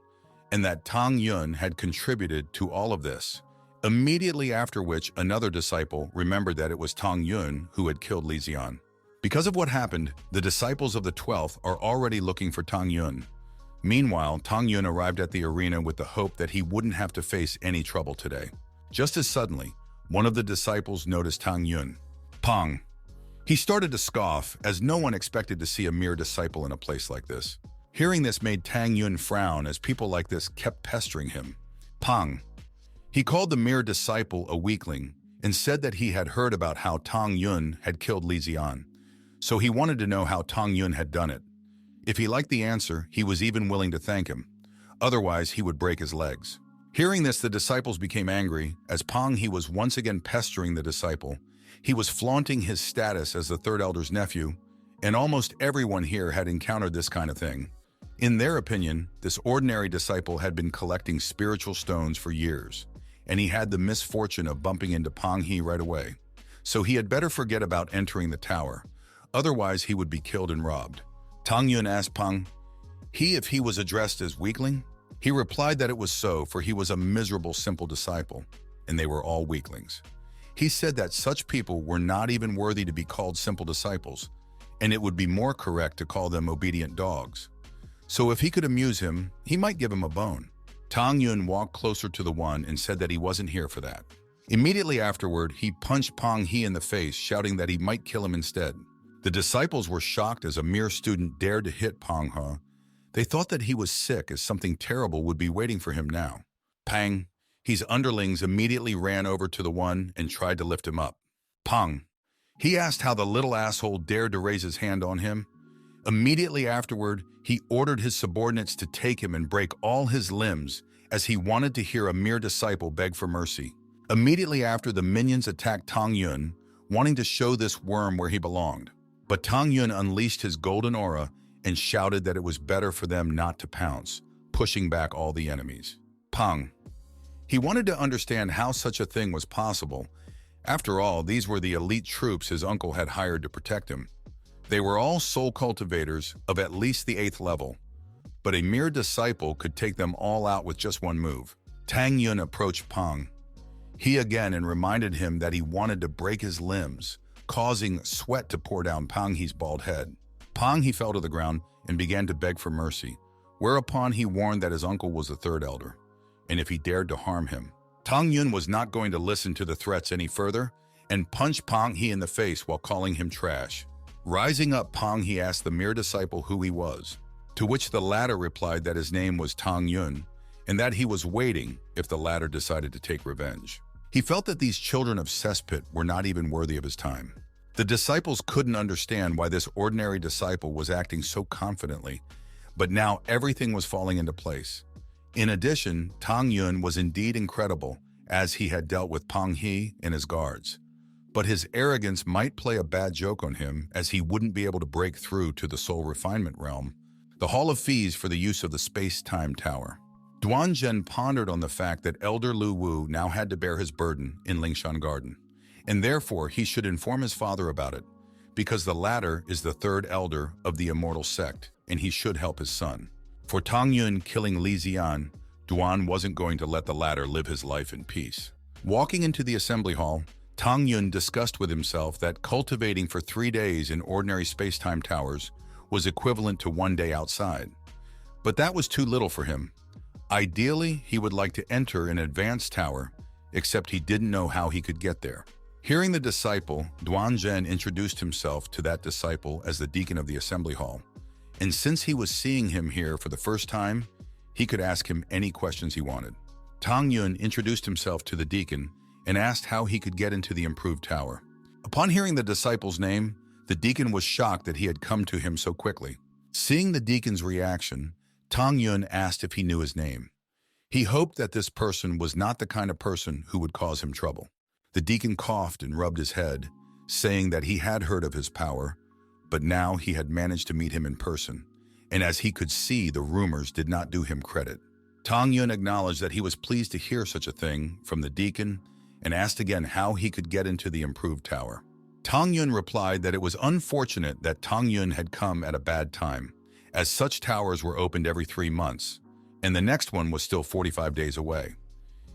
and that Tang Yun had contributed to all of this. Immediately after which, another disciple remembered that it was Tang Yun who had killed Li Zian. Because of what happened, the disciples of the 12th are already looking for Tang Yun. Meanwhile, Tang Yun arrived at the arena with the hope that he wouldn't have to face any trouble today. Just as suddenly, one of the disciples noticed Tang Yun. Pang! He started to scoff, as no one expected to see a mere disciple in a place like this. Hearing this made Tang Yun frown, as people like this kept pestering him. Pang! He called the mere disciple a weakling and said that he had heard about how Tang Yun had killed Li Zian, so he wanted to know how Tang Yun had done it. If he liked the answer, he was even willing to thank him. Otherwise, he would break his legs. Hearing this, the disciples became angry, as Pang He was once again pestering the disciple. He was flaunting his status as the third elder's nephew, and almost everyone here had encountered this kind of thing. In their opinion, this ordinary disciple had been collecting spiritual stones for years, and he had the misfortune of bumping into Pang He right away. So he had better forget about entering the tower, otherwise he would be killed and robbed. Tang Yun asked Pang He if he was addressed as weakling. He replied that it was so, for he was a miserable simple disciple, and they were all weaklings. He said that such people were not even worthy to be called simple disciples, and it would be more correct to call them obedient dogs. So if he could amuse him, he might give him a bone. Tang Yun walked closer to the one and said that he wasn't here for that. Immediately afterward, he punched Pang He in the face, shouting that he might kill him instead. The disciples were shocked as a mere student dared to hit Pang He. They thought that he was sick, as something terrible would be waiting for him now. Pang He's underlings immediately ran over to the one and tried to lift him up. Pang He asked how the little asshole dared to raise his hand on him. Immediately afterward, he ordered his subordinates to take him and break all his limbs, as he wanted to hear a mere disciple beg for mercy. Immediately after, the minions attacked Tang Yun, wanting to show this worm where he belonged. But Tang Yun unleashed his golden aura and shouted that it was better for them not to pounce, pushing back all the enemies. Pang He wanted to understand how such a thing was possible. After all, these were the elite troops his uncle had hired to protect him. They were all soul cultivators of at least the 8th level, but a mere disciple could take them all out with just one move. Tang Yun approached Pang. He again and reminded him that he wanted to break his limbs, causing sweat to pour down Pang He's bald head. Pang He fell to the ground and began to beg for mercy, whereupon he warned that his uncle was the 3rd elder, and if he dared to harm him. Tang Yun was not going to listen to the threats any further and punched Pang He in the face while calling him trash. Rising up, Pang He asked the mere disciple who he was, to which the latter replied that his name was Tang Yun and that he was waiting if the latter decided to take revenge. He felt that these children of cesspit were not even worthy of his time. The disciples couldn't understand why this ordinary disciple was acting so confidently, but now everything was falling into place. In addition, Tang Yun was indeed incredible, as he had dealt with Pang He and his guards. But his arrogance might play a bad joke on him, as he wouldn't be able to break through to the soul refinement realm, the Hall of Fees for the use of the space-time tower. Duanzhen pondered on the fact that Elder Lu Wu now had to bear his burden in Lingshan Garden, and therefore he should inform his father about it, because the latter is the 3rd elder of the immortal sect, and he should help his son. For Tang Yun killing Li Zian, Duan wasn't going to let the latter live his life in peace. Walking into the assembly hall, Tang Yun discussed with himself that cultivating for 3 days in ordinary space-time towers was equivalent to 1 day outside. But that was too little for him. Ideally, he would like to enter an advanced tower, except he didn't know how he could get there. Hearing the disciple, Duanzhen introduced himself to that disciple as the deacon of the assembly hall. And since he was seeing him here for the first time, he could ask him any questions he wanted. Tang Yun introduced himself to the deacon and asked how he could get into the improved tower. Upon hearing the disciple's name, the deacon was shocked that he had come to him so quickly. Seeing the deacon's reaction, Tang Yun asked if he knew his name. He hoped that this person was not the kind of person who would cause him trouble. The deacon coughed and rubbed his head, saying that he had heard of his power, but now he had managed to meet him in person, and as he could see, the rumors did not do him credit. Tang Yun acknowledged that he was pleased to hear such a thing from the deacon and asked again how he could get into the improved tower. Tang Yun replied that it was unfortunate that Tang Yun had come at a bad time, as such towers were opened every 3 months, and the next one was still 45 days away.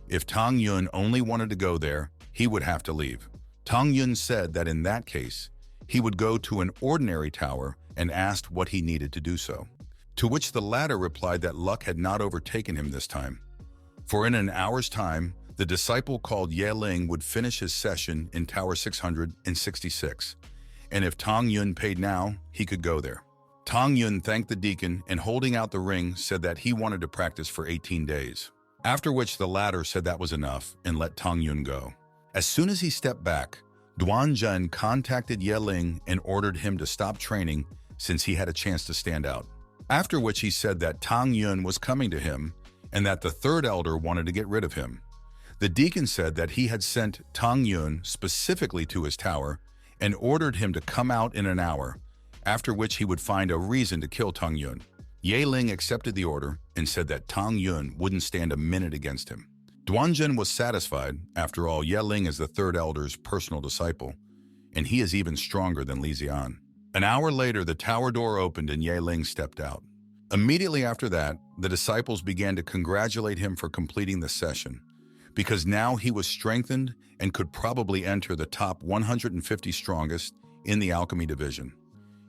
If Tang Yun only wanted to go there, he would have to leave. Tang Yun said that in that case, he would go to an ordinary tower and asked what he needed to do so. To which the latter replied that luck had not overtaken him this time. For in an hour's time, the disciple called Ye Ling would finish his session in Tower 666, and if Tang Yun paid now, he could go there. Tang Yun thanked the deacon and holding out the ring said that he wanted to practice for 18 days, after which the latter said that was enough and let Tang Yun go. As soon as he stepped back, Duanzhen contacted Ye Ling and ordered him to stop training since he had a chance to stand out. After which he said that Tang Yun was coming to him and that the 3rd elder wanted to get rid of him. The deacon said that he had sent Tang Yun specifically to his tower and ordered him to come out in an hour, after which he would find a reason to kill Tang Yun. Ye Ling accepted the order and said that Tang Yun wouldn't stand a minute against him. Duanzhen was satisfied. After all, Ye Ling is the 3rd elder's personal disciple, and he is even stronger than Li Zian. An hour later, the tower door opened and Ye Ling stepped out. Immediately after that, the disciples began to congratulate him for completing the session, because now he was strengthened and could probably enter the top 150 strongest in the alchemy division.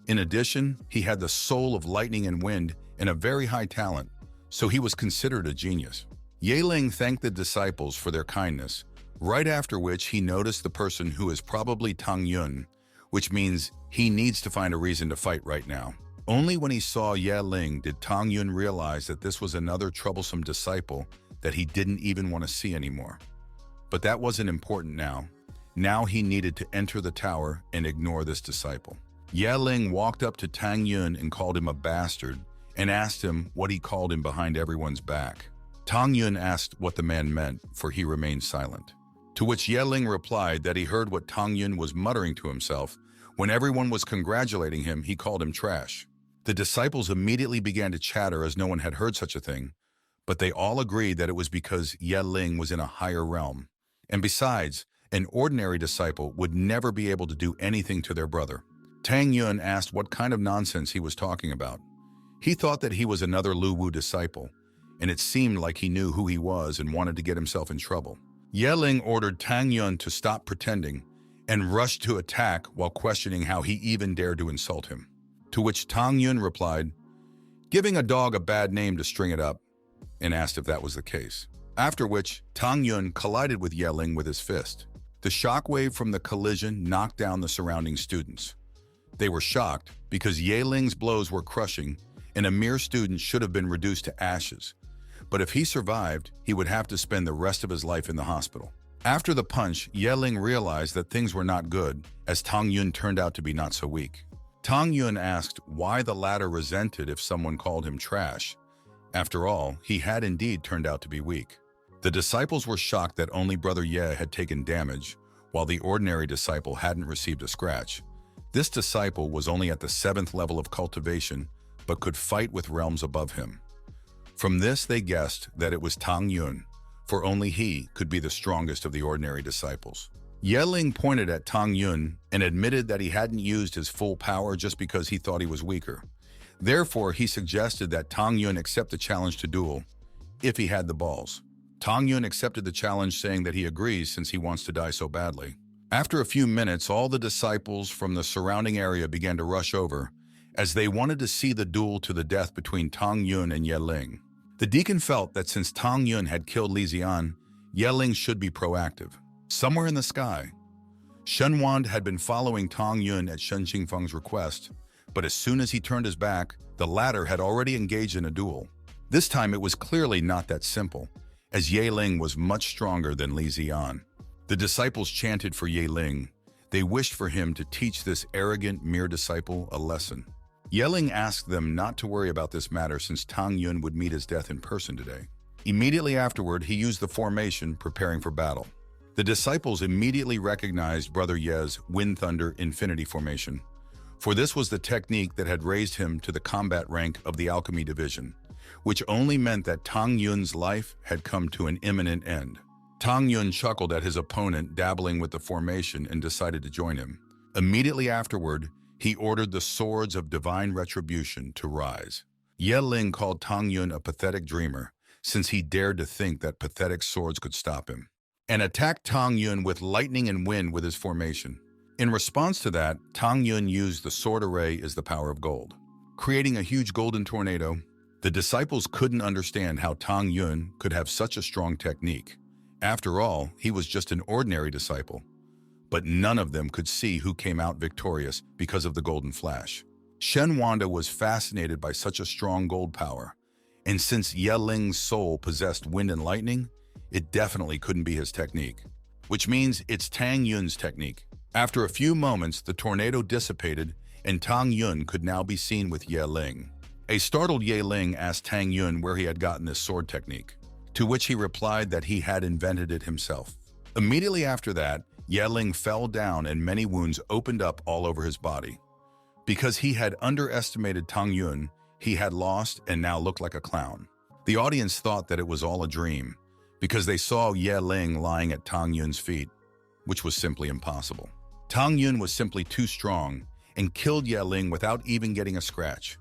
In addition, he had the soul of lightning and wind and a very high talent, so he was considered a genius. Ye Ling thanked the disciples for their kindness, right after which he noticed the person who is probably Tang Yun, which means he needs to find a reason to fight right now. Only when he saw Ye Ling did Tang Yun realize that this was another troublesome disciple that he didn't even want to see anymore. But that wasn't important now. Now he needed to enter the tower and ignore this disciple. Ye Ling walked up to Tang Yun and called him a bastard and asked him what he called him behind everyone's back. Tang Yun asked what the man meant, for he remained silent. To which Ye Ling replied that he heard what Tang Yun was muttering to himself. When everyone was congratulating him, he called him trash. The disciples immediately began to chatter as no one had heard such a thing, but they all agreed that it was because Ye Ling was in a higher realm. And besides, an ordinary disciple would never be able to do anything to their brother. Tang Yun asked what kind of nonsense he was talking about. He thought that he was another Lu Wu disciple, and it seemed like he knew who he was and wanted to get himself in trouble. Ye Ling ordered Tang Yun to stop pretending and rushed to attack while questioning how he even dared to insult him. To which Tang Yun replied, giving a dog a bad name to string it up, and asked if that was the case. After which, Tang Yun collided with Ye Ling with his fist. The shockwave from the collision knocked down the surrounding students. They were shocked because Ye Ling's blows were crushing and a mere student should have been reduced to ashes. But if he survived, he would have to spend the rest of his life in the hospital. After the punch, Ye Ling realized that things were not good, as Tang Yun turned out to be not so weak. Tang Yun asked why the latter resented if someone called him trash. After all, he had indeed turned out to be weak. The disciples were shocked that only Brother Ye had taken damage, while the ordinary disciple hadn't received a scratch. This disciple was only at the 7th level of cultivation, but could fight with realms above him. From this they guessed that it was Tang Yun, for only he could be the strongest of the ordinary disciples. Ye Ling pointed at Tang Yun and admitted that he hadn't used his full power just because he thought he was weaker. Therefore, he suggested that Tang Yun accept the challenge to duel, if he had the balls. Tang Yun accepted the challenge, saying that he agrees since he wants to die so badly. After a few minutes, all the disciples from the surrounding area began to rush over, as they wanted to see the duel to the death between Tang Yun and Ye Ling. The deacon felt that since Tang Yun had killed Li Zian, Ye Ling should be proactive. Somewhere in the sky, Shen Wand had been following Tang Yun at Shen Qingfeng's request, but as soon as he turned his back, the latter had already engaged in a duel. This time it was clearly not that simple, as Ye Ling was much stronger than Li Zian. The disciples chanted for Ye Ling. They wished for him to teach this arrogant mere disciple a lesson. Ye Ling asked them not to worry about this matter since Tang Yun would meet his death in person today. Immediately afterward, he used the formation, preparing for battle. The disciples immediately recognized Brother Ye's Wind Thunder Infinity Formation, for this was the technique that had raised him to the combat rank of the Alchemy Division, which only meant that Tang Yun's life had come to an imminent end. Tang Yun chuckled at his opponent dabbling with the formation and decided to join him. Immediately afterward, he ordered the swords of divine retribution to rise. Ye Ling called Tang Yun a pathetic dreamer, since he dared to think that pathetic swords could stop him, and attacked Tang Yun with lightning and wind with his formation. In response to that, Tang Yun used the sword array as the power of gold, creating a huge golden tornado. The disciples couldn't understand how Tang Yun could have such a strong technique. After all, he was just an ordinary disciple. But none of them could see who came out victorious because of the golden flash. Shen Wanda was fascinated by such a strong gold power, and since Ye Ling's soul possessed wind and lightning, it definitely couldn't be his technique, which means it's Tang Yun's technique. After a few moments, the tornado dissipated, and Tang Yun could now be seen with Ye Ling. A startled Ye Ling asked Tang Yun where he had gotten this sword technique, to which he replied that he had invented it himself. Immediately after that, Ye Ling fell down and many wounds opened up all over his body. Because he had underestimated Tang Yun, he had lost and now looked like a clown. The audience thought that it was all a dream, because they saw Ye Ling lying at Tang Yun's feet, which was simply impossible. Tang Yun was simply too strong and killed Ye Ling without even getting a scratch.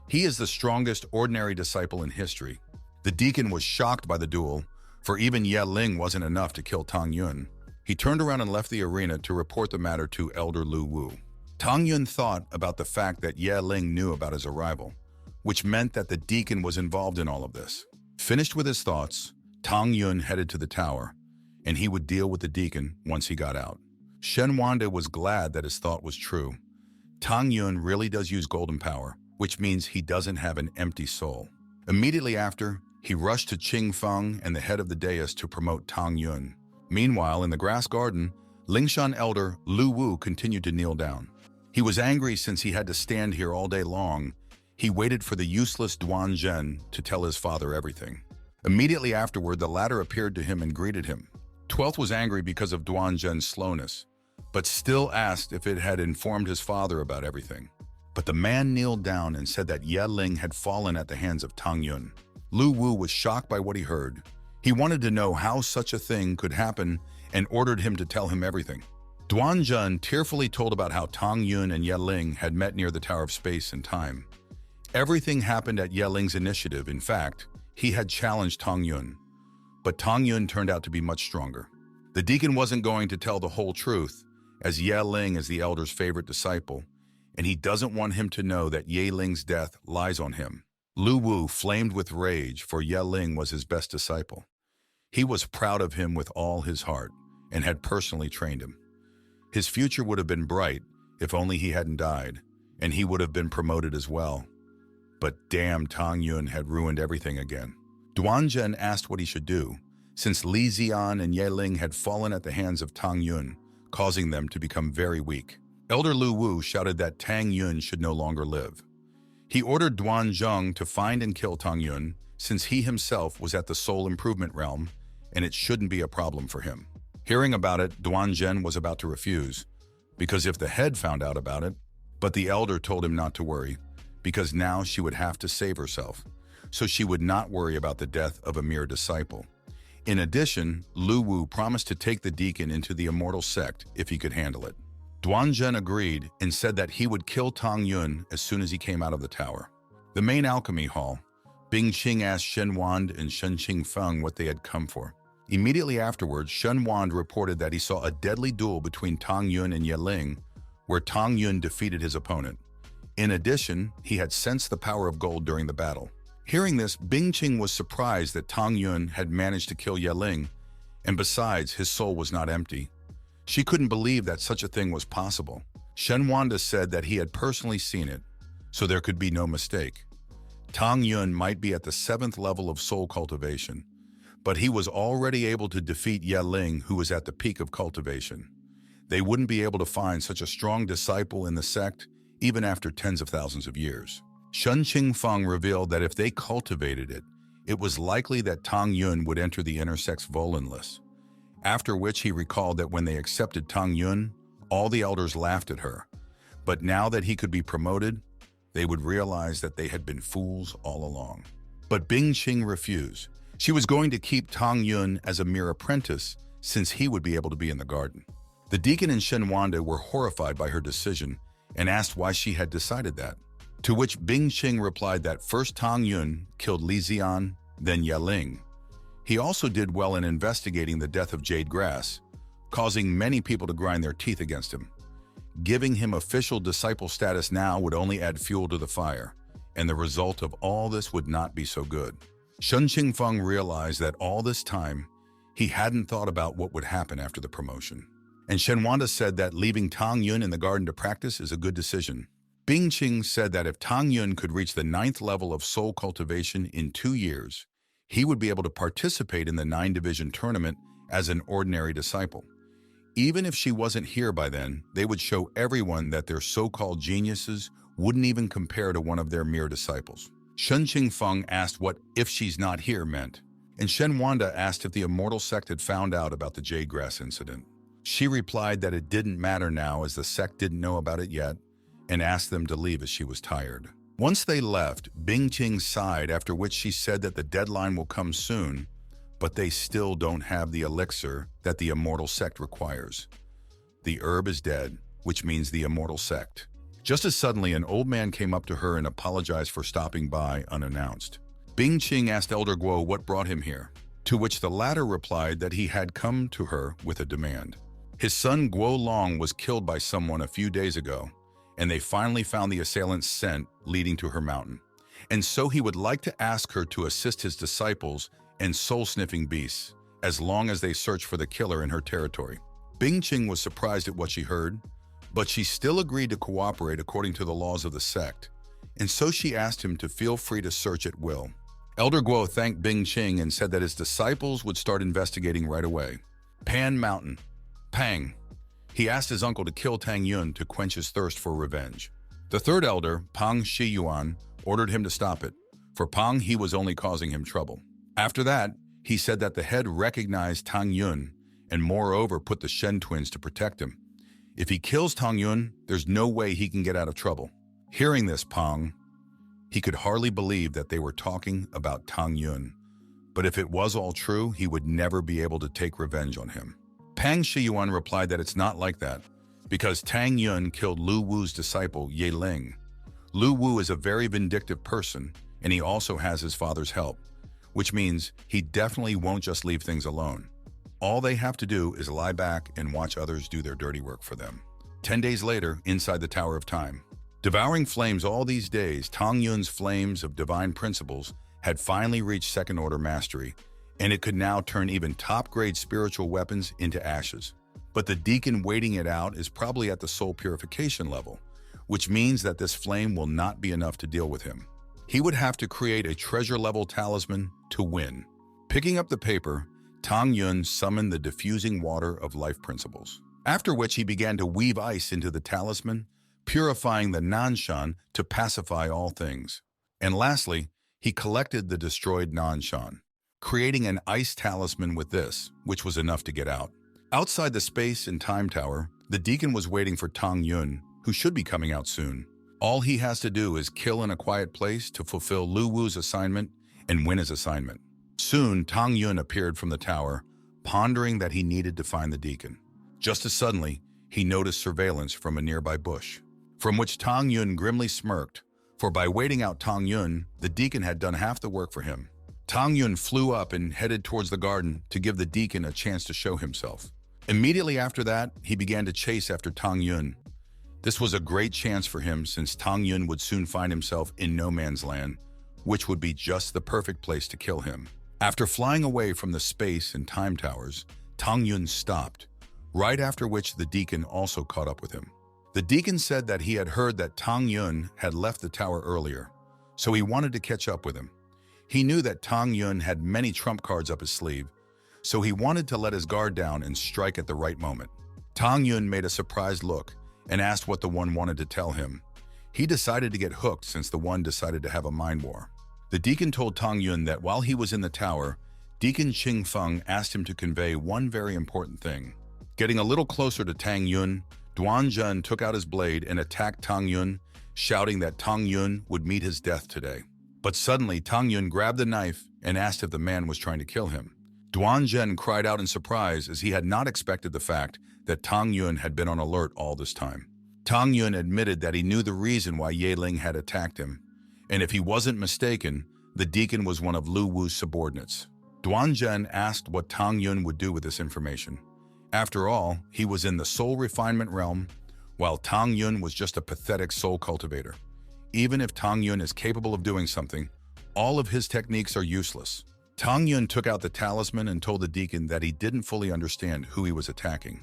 He is the strongest ordinary disciple in history. The deacon was shocked by the duel, for even Ye Ling wasn't enough to kill Tang Yun. He turned around and left the arena to report the matter to Elder Lu Wu. Tang Yun thought about the fact that Ye Ling knew about his arrival, which meant that the deacon was involved in all of this. Finished with his thoughts, Tang Yun headed to the tower, and he would deal with the deacon once he got out. Shen Wanda was glad that his thought was true. Tang Yun really does use golden power, which means he doesn't have an empty soul. Immediately after, he rushed to Qingfeng and the head of the dais to promote Tang Yun. Meanwhile, in the grass garden, Lingshan elder Lu Wu continued to kneel down. He was angry since he had to stand here all day long. He waited for the useless Duan Zhen to tell his father everything. Immediately afterward, the latter appeared to him and greeted him. 12th was angry because of Duan Zhen's slowness, but still asked if it had informed his father about everything. But the man kneeled down and said that Ye Ling had fallen at the hands of Tang Yun. Lu Wu was shocked by what he heard. He wanted to know how such a thing could happen and ordered him to tell him everything. Duanjun tearfully told about how Tang Yun and Ye Ling had met near the Tower of Space and Time. Everything happened at Ye Ling's initiative. In fact, he had challenged Tang Yun, but Tang Yun turned out to be much stronger. The deacon wasn't going to tell the whole truth, as Ye Ling is the elder's favorite disciple, and he doesn't want him to know that Ye Ling's death lies on him. Lu Wu flamed with rage, for Ye Ling was his best disciple. He was proud of him with all his heart and had personally trained him. His future would have been bright if only he hadn't died, and he would have been promoted as well. But damn, Tang Yun had ruined everything again. Duanzhen asked what he should do, since Li Zian and Ye Ling had fallen at the hands of Tang Yun, causing them to become very weak. Elder Lu Wu shouted that Tang Yun should no longer live. He ordered Duanzheng to find and kill Tang Yun, since he himself was at the soul improvement realm, and it shouldn't be a problem for him. Hearing about it, Duanzhen was about to refuse, because if the head found out about it, but the elder told him not to worry, because now she would have to save herself, so she would not worry about the death of a mere disciple. In addition, Lu Wu promised to take the deacon into the immortal sect if he could handle it. Duanzhen agreed and said that he would kill Tang Yun as soon as he came out of the tower. The main alchemy hall, Bing Qing asked Shen Wand and Shen Qingfeng what they had come for. Immediately afterwards, Shen Wand reported that he saw a deadly duel between Tang Yun and Ye Ling, where Tang Yun defeated his opponent. In addition, he had sensed the power of gold during the battle. Hearing this, Bing Qing was surprised that Tang Yun had managed to kill Ye Ling, and besides, his soul was not empty. She couldn't believe that such a thing was possible. Shen Wanda said that he had personally seen it, so there could be no mistake. Tang Yun might be at the 7th level of soul cultivation, but he was already able to defeat Ye Ling, who was at the peak of cultivation. They wouldn't be able to find such a strong disciple in the sect, even after tens of thousands of years. Shen Qingfeng revealed that if they cultivated it, it was likely that Tang Yun would enter the inner sect's volanless. After which he recalled that when they accepted Tang Yun, all the elders laughed at her. But now that he could be promoted, they would realize that they had been fools all along. But Bing Qing refused. She was going to keep Tang Yun as a mere apprentice, since he would be able to be in the garden. The deacon and Shen Wanda were horrified by her decision and asked why she had decided that. To which Bing Qing replied that first Tang Yun killed Li Zian, then Ye Ling. He also did well in investigating the death of Jade Grass, causing many people to grind their teeth against him. Giving him official disciple status now would only add fuel to the fire, and the result of all this would not be so good. Shen Qingfeng realized that all this time, he hadn't thought about what would happen after the promotion. And Shen Wanda said that leaving Tang Yun in the garden to practice is a good decision. Bing Qing said that if Tang Yun could reach the 9th level of soul cultivation in 2 years, he would be able to participate in the 9-division tournament as an ordinary disciple. Even if she wasn't here by then, they would show everyone that their so-called geniuses wouldn't even compare to one of their mere disciples. Shen Qingfeng asked what "if she's not here" meant, and Shen Wanda asked if the immortal sect had found out about the Jade Grass incident. She replied that it didn't matter now as the sect didn't know about it yet, and asked them to leave as she was tired. Once they left, Bing Qing sighed, after which she said that the deadline will come soon, but they still don't have the elixir that the immortal sect requires. The herb is dead, which means the immortal sect. Just as suddenly, an old man came up to her and apologized for stopping by unannounced. Bing Qing asked Elder Guo what brought him here, to which the latter replied that he had come to her with a demand. His son Guo Long was killed by someone a few days ago, and they finally found the assailant's scent leading to her mountain. And so he would like to ask her to assist his disciples and soul-sniffing beasts, as long as they search for the killer in her territory. Bing Qing was surprised at what she heard, but she still agreed to cooperate according to the laws of the sect, and so she asked him to feel free to search at will. Elder Guo thanked Bing Qing and said that his disciples would start investigating right away. Pan Mountain. Pang. He asked his uncle to kill Tang Yun to quench his thirst for revenge. The third elder, Pang Shiyuan, ordered him to stop it. For Pang, he was only causing him trouble. After that, he said that the head recognized Tang Yun and moreover put the Shen twins to protect him. If he kills Tang Yun, there's no way he can get out of trouble. Hearing this, Pang, he could hardly believe that they were talking about Tang Yun. But if it was all true, he would never be able to take revenge on him. Pang Shiyuan replied that it's not like that, because Tang Yun killed Lu Wu's disciple Ye Ling. Lu Wu is a very vindictive person, and he also has his father's help, which means he definitely won't just leave things alone. All they have to do is lie back and watch others do their dirty work for them. 10 days later, inside the Tower of Time. Devouring flames all these days, Tang Yun's flames of divine principles had finally reached second-order mastery, and it could now turn even top-grade spiritual weapons into ashes. But the deacon waiting it out is probably at the soul purification level, which means that this flame will not be enough to deal with him. He would have to create a treasure-level talisman to win. Picking up the paper, Tang Yun summoned the diffusing water of life principles, after which he began to weave ice into the talisman, purifying the Nanshan to pacify all things. And lastly, he collected the destroyed Nanshan, creating an ice talisman with this, which was enough to get out. Outside the space and time tower, the deacon was waiting for Tang Yun, who should be coming out soon. All he has to do is kill in a quiet place to fulfill Lu Wu's assignment and win his assignment. Soon, Tang Yun appeared from the tower, pondering that he needed to find the deacon. Just as suddenly, he noticed surveillance from a nearby bush, from which Tang Yun grimly smirked, for by waiting out Tang Yun, the deacon had done half the work for him. Tang Yun flew up and headed towards the garden to give the deacon a chance to show himself. Immediately after that, he began to chase after Tang Yun. This was a great chance for him since Tang Yun would soon find himself in no man's land, which would be just the perfect place to kill him. After flying away from the space and time towers, Tang Yun stopped, right after which the deacon also caught up with him. The deacon said that he had heard that Tang Yun had left the tower earlier, so he wanted to catch up with him. He knew that Tang Yun had many trump cards up his sleeve, so he wanted to let his guard down and strike at the right moment. Tang Yun made a surprised look and asked what the one wanted to tell him. He decided to get hooked since the one decided to have a mind war. The deacon told Tang Yun that while he was in the tower, Deacon Qing Feng asked him to convey one very important thing. Getting a little closer to Tang Yun, Duan Zhen took out his blade and attacked Tang Yun, shouting that Tang Yun would meet his death today. But suddenly, Tang Yun grabbed the knife and asked if the man was trying to kill him. Duan Zhen cried out in surprise as he had not expected the fact that Tang Yun had been on alert all this time. Tang Yun admitted that he knew the reason why Ye Ling had attacked him, and if he wasn't mistaken, the deacon was one of Lu Wu's subordinates. Duan Zhen asked what Tang Yun would do with this information. After all, he was in the soul refinement realm, while Tang Yun was just a pathetic soul cultivator. Even if Tang Yun is capable of doing something, all of his techniques are useless. Tang Yun took out the talisman and told the deacon that he didn't fully understand who he was attacking.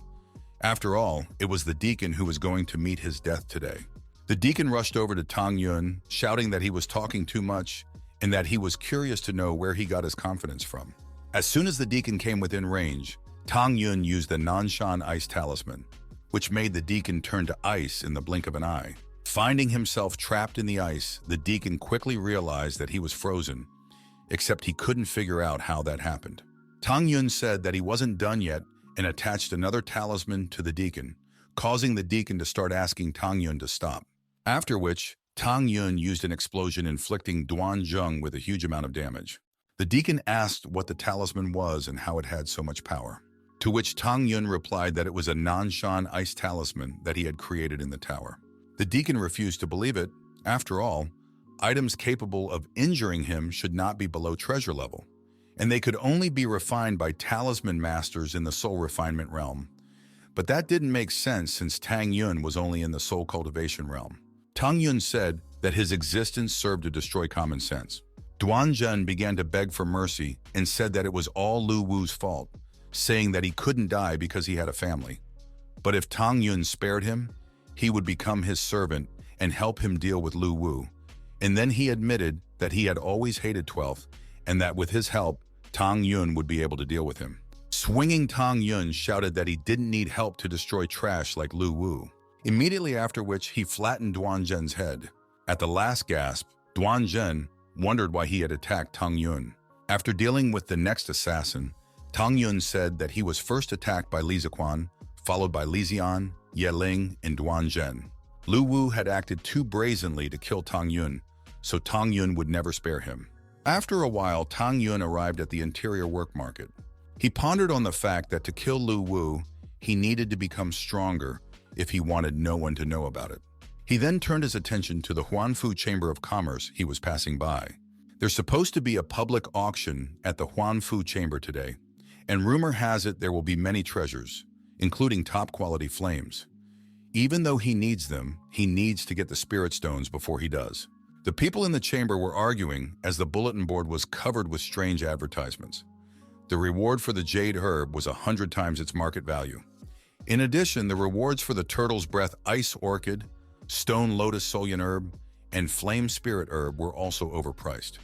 After all, it was the deacon who was going to meet his death today. The deacon rushed over to Tang Yun, shouting that he was talking too much and that he was curious to know where he got his confidence from. As soon as the deacon came within range, Tang Yun used the Nanshan Ice Talisman, which made the deacon turn to ice in the blink of an eye. Finding himself trapped in the ice, the deacon quickly realized that he was frozen, except he couldn't figure out how that happened. Tang Yun said that he wasn't done yet and attached another talisman to the deacon, causing the deacon to start asking Tang Yun to stop. After which, Tang Yun used an explosion inflicting Duan Zheng with a huge amount of damage. The deacon asked what the talisman was and how it had so much power, to which Tang Yun replied that it was a Nanshan ice talisman that he had created in the tower. The deacon refused to believe it. After all, items capable of injuring him should not be below treasure level, and they could only be refined by talisman masters in the soul refinement realm. But that didn't make sense since Tang Yun was only in the soul cultivation realm. Tang Yun said that his existence served to destroy common sense. Duan Zhen began to beg for mercy and said that it was all Lu Wu's fault, saying that he couldn't die because he had a family. But if Tang Yun spared him, he would become his servant and help him deal with Lu Wu. And then he admitted that he had always hated 12th and that with his help, Tang Yun would be able to deal with him. Swinging, Tang Yun shouted that he didn't need help to destroy trash like Lu Wu. Immediately after which, he flattened Duan Zhen's head. At the last gasp, Duan Zhen wondered why he had attacked Tang Yun. After dealing with the next assassin, Tang Yun said that he was first attacked by Li Ziquan, followed by Li Xian, Ye Ling, and Duan Zhen. Lu Wu had acted too brazenly to kill Tang Yun, so Tang Yun would never spare him. After a while, Tang Yun arrived at the interior work market. He pondered on the fact that to kill Lu Wu, he needed to become stronger if he wanted no one to know about it. He then turned his attention to the Huanfu Chamber of Commerce he was passing by. There's supposed to be a public auction at the Huanfu Chamber today, and rumor has it there will be many treasures, including top-quality flames. Even though he needs them, he needs to get the spirit stones before he does. The people in the chamber were arguing as the bulletin board was covered with strange advertisements. The reward for the jade herb was 100 times its market value. In addition, the rewards for the turtle's breath ice orchid, stone lotus solian herb, and flame spirit herb were also overpriced.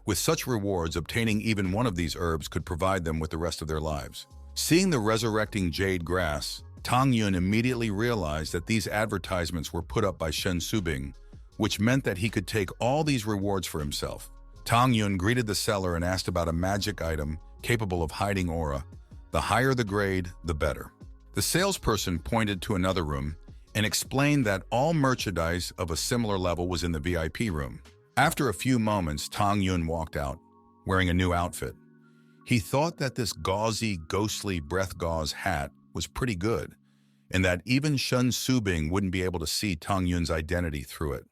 With such rewards, obtaining even one of these herbs could provide them with the rest of their lives. Seeing the resurrecting jade grass, Tang Yun immediately realized that these advertisements were put up by Shen Subing, which meant that he could take all these rewards for himself. Tang Yun greeted the seller and asked about a magic item capable of hiding aura. The higher the grade, the better. The salesperson pointed to another room and explained that all merchandise of a similar level was in the VIP room. After a few moments, Tang Yun walked out, wearing a new outfit. He thought that this gauzy, ghostly breath gauze hat was pretty good, and that even Shen Subing wouldn't be able to see Tang Yun's identity through it.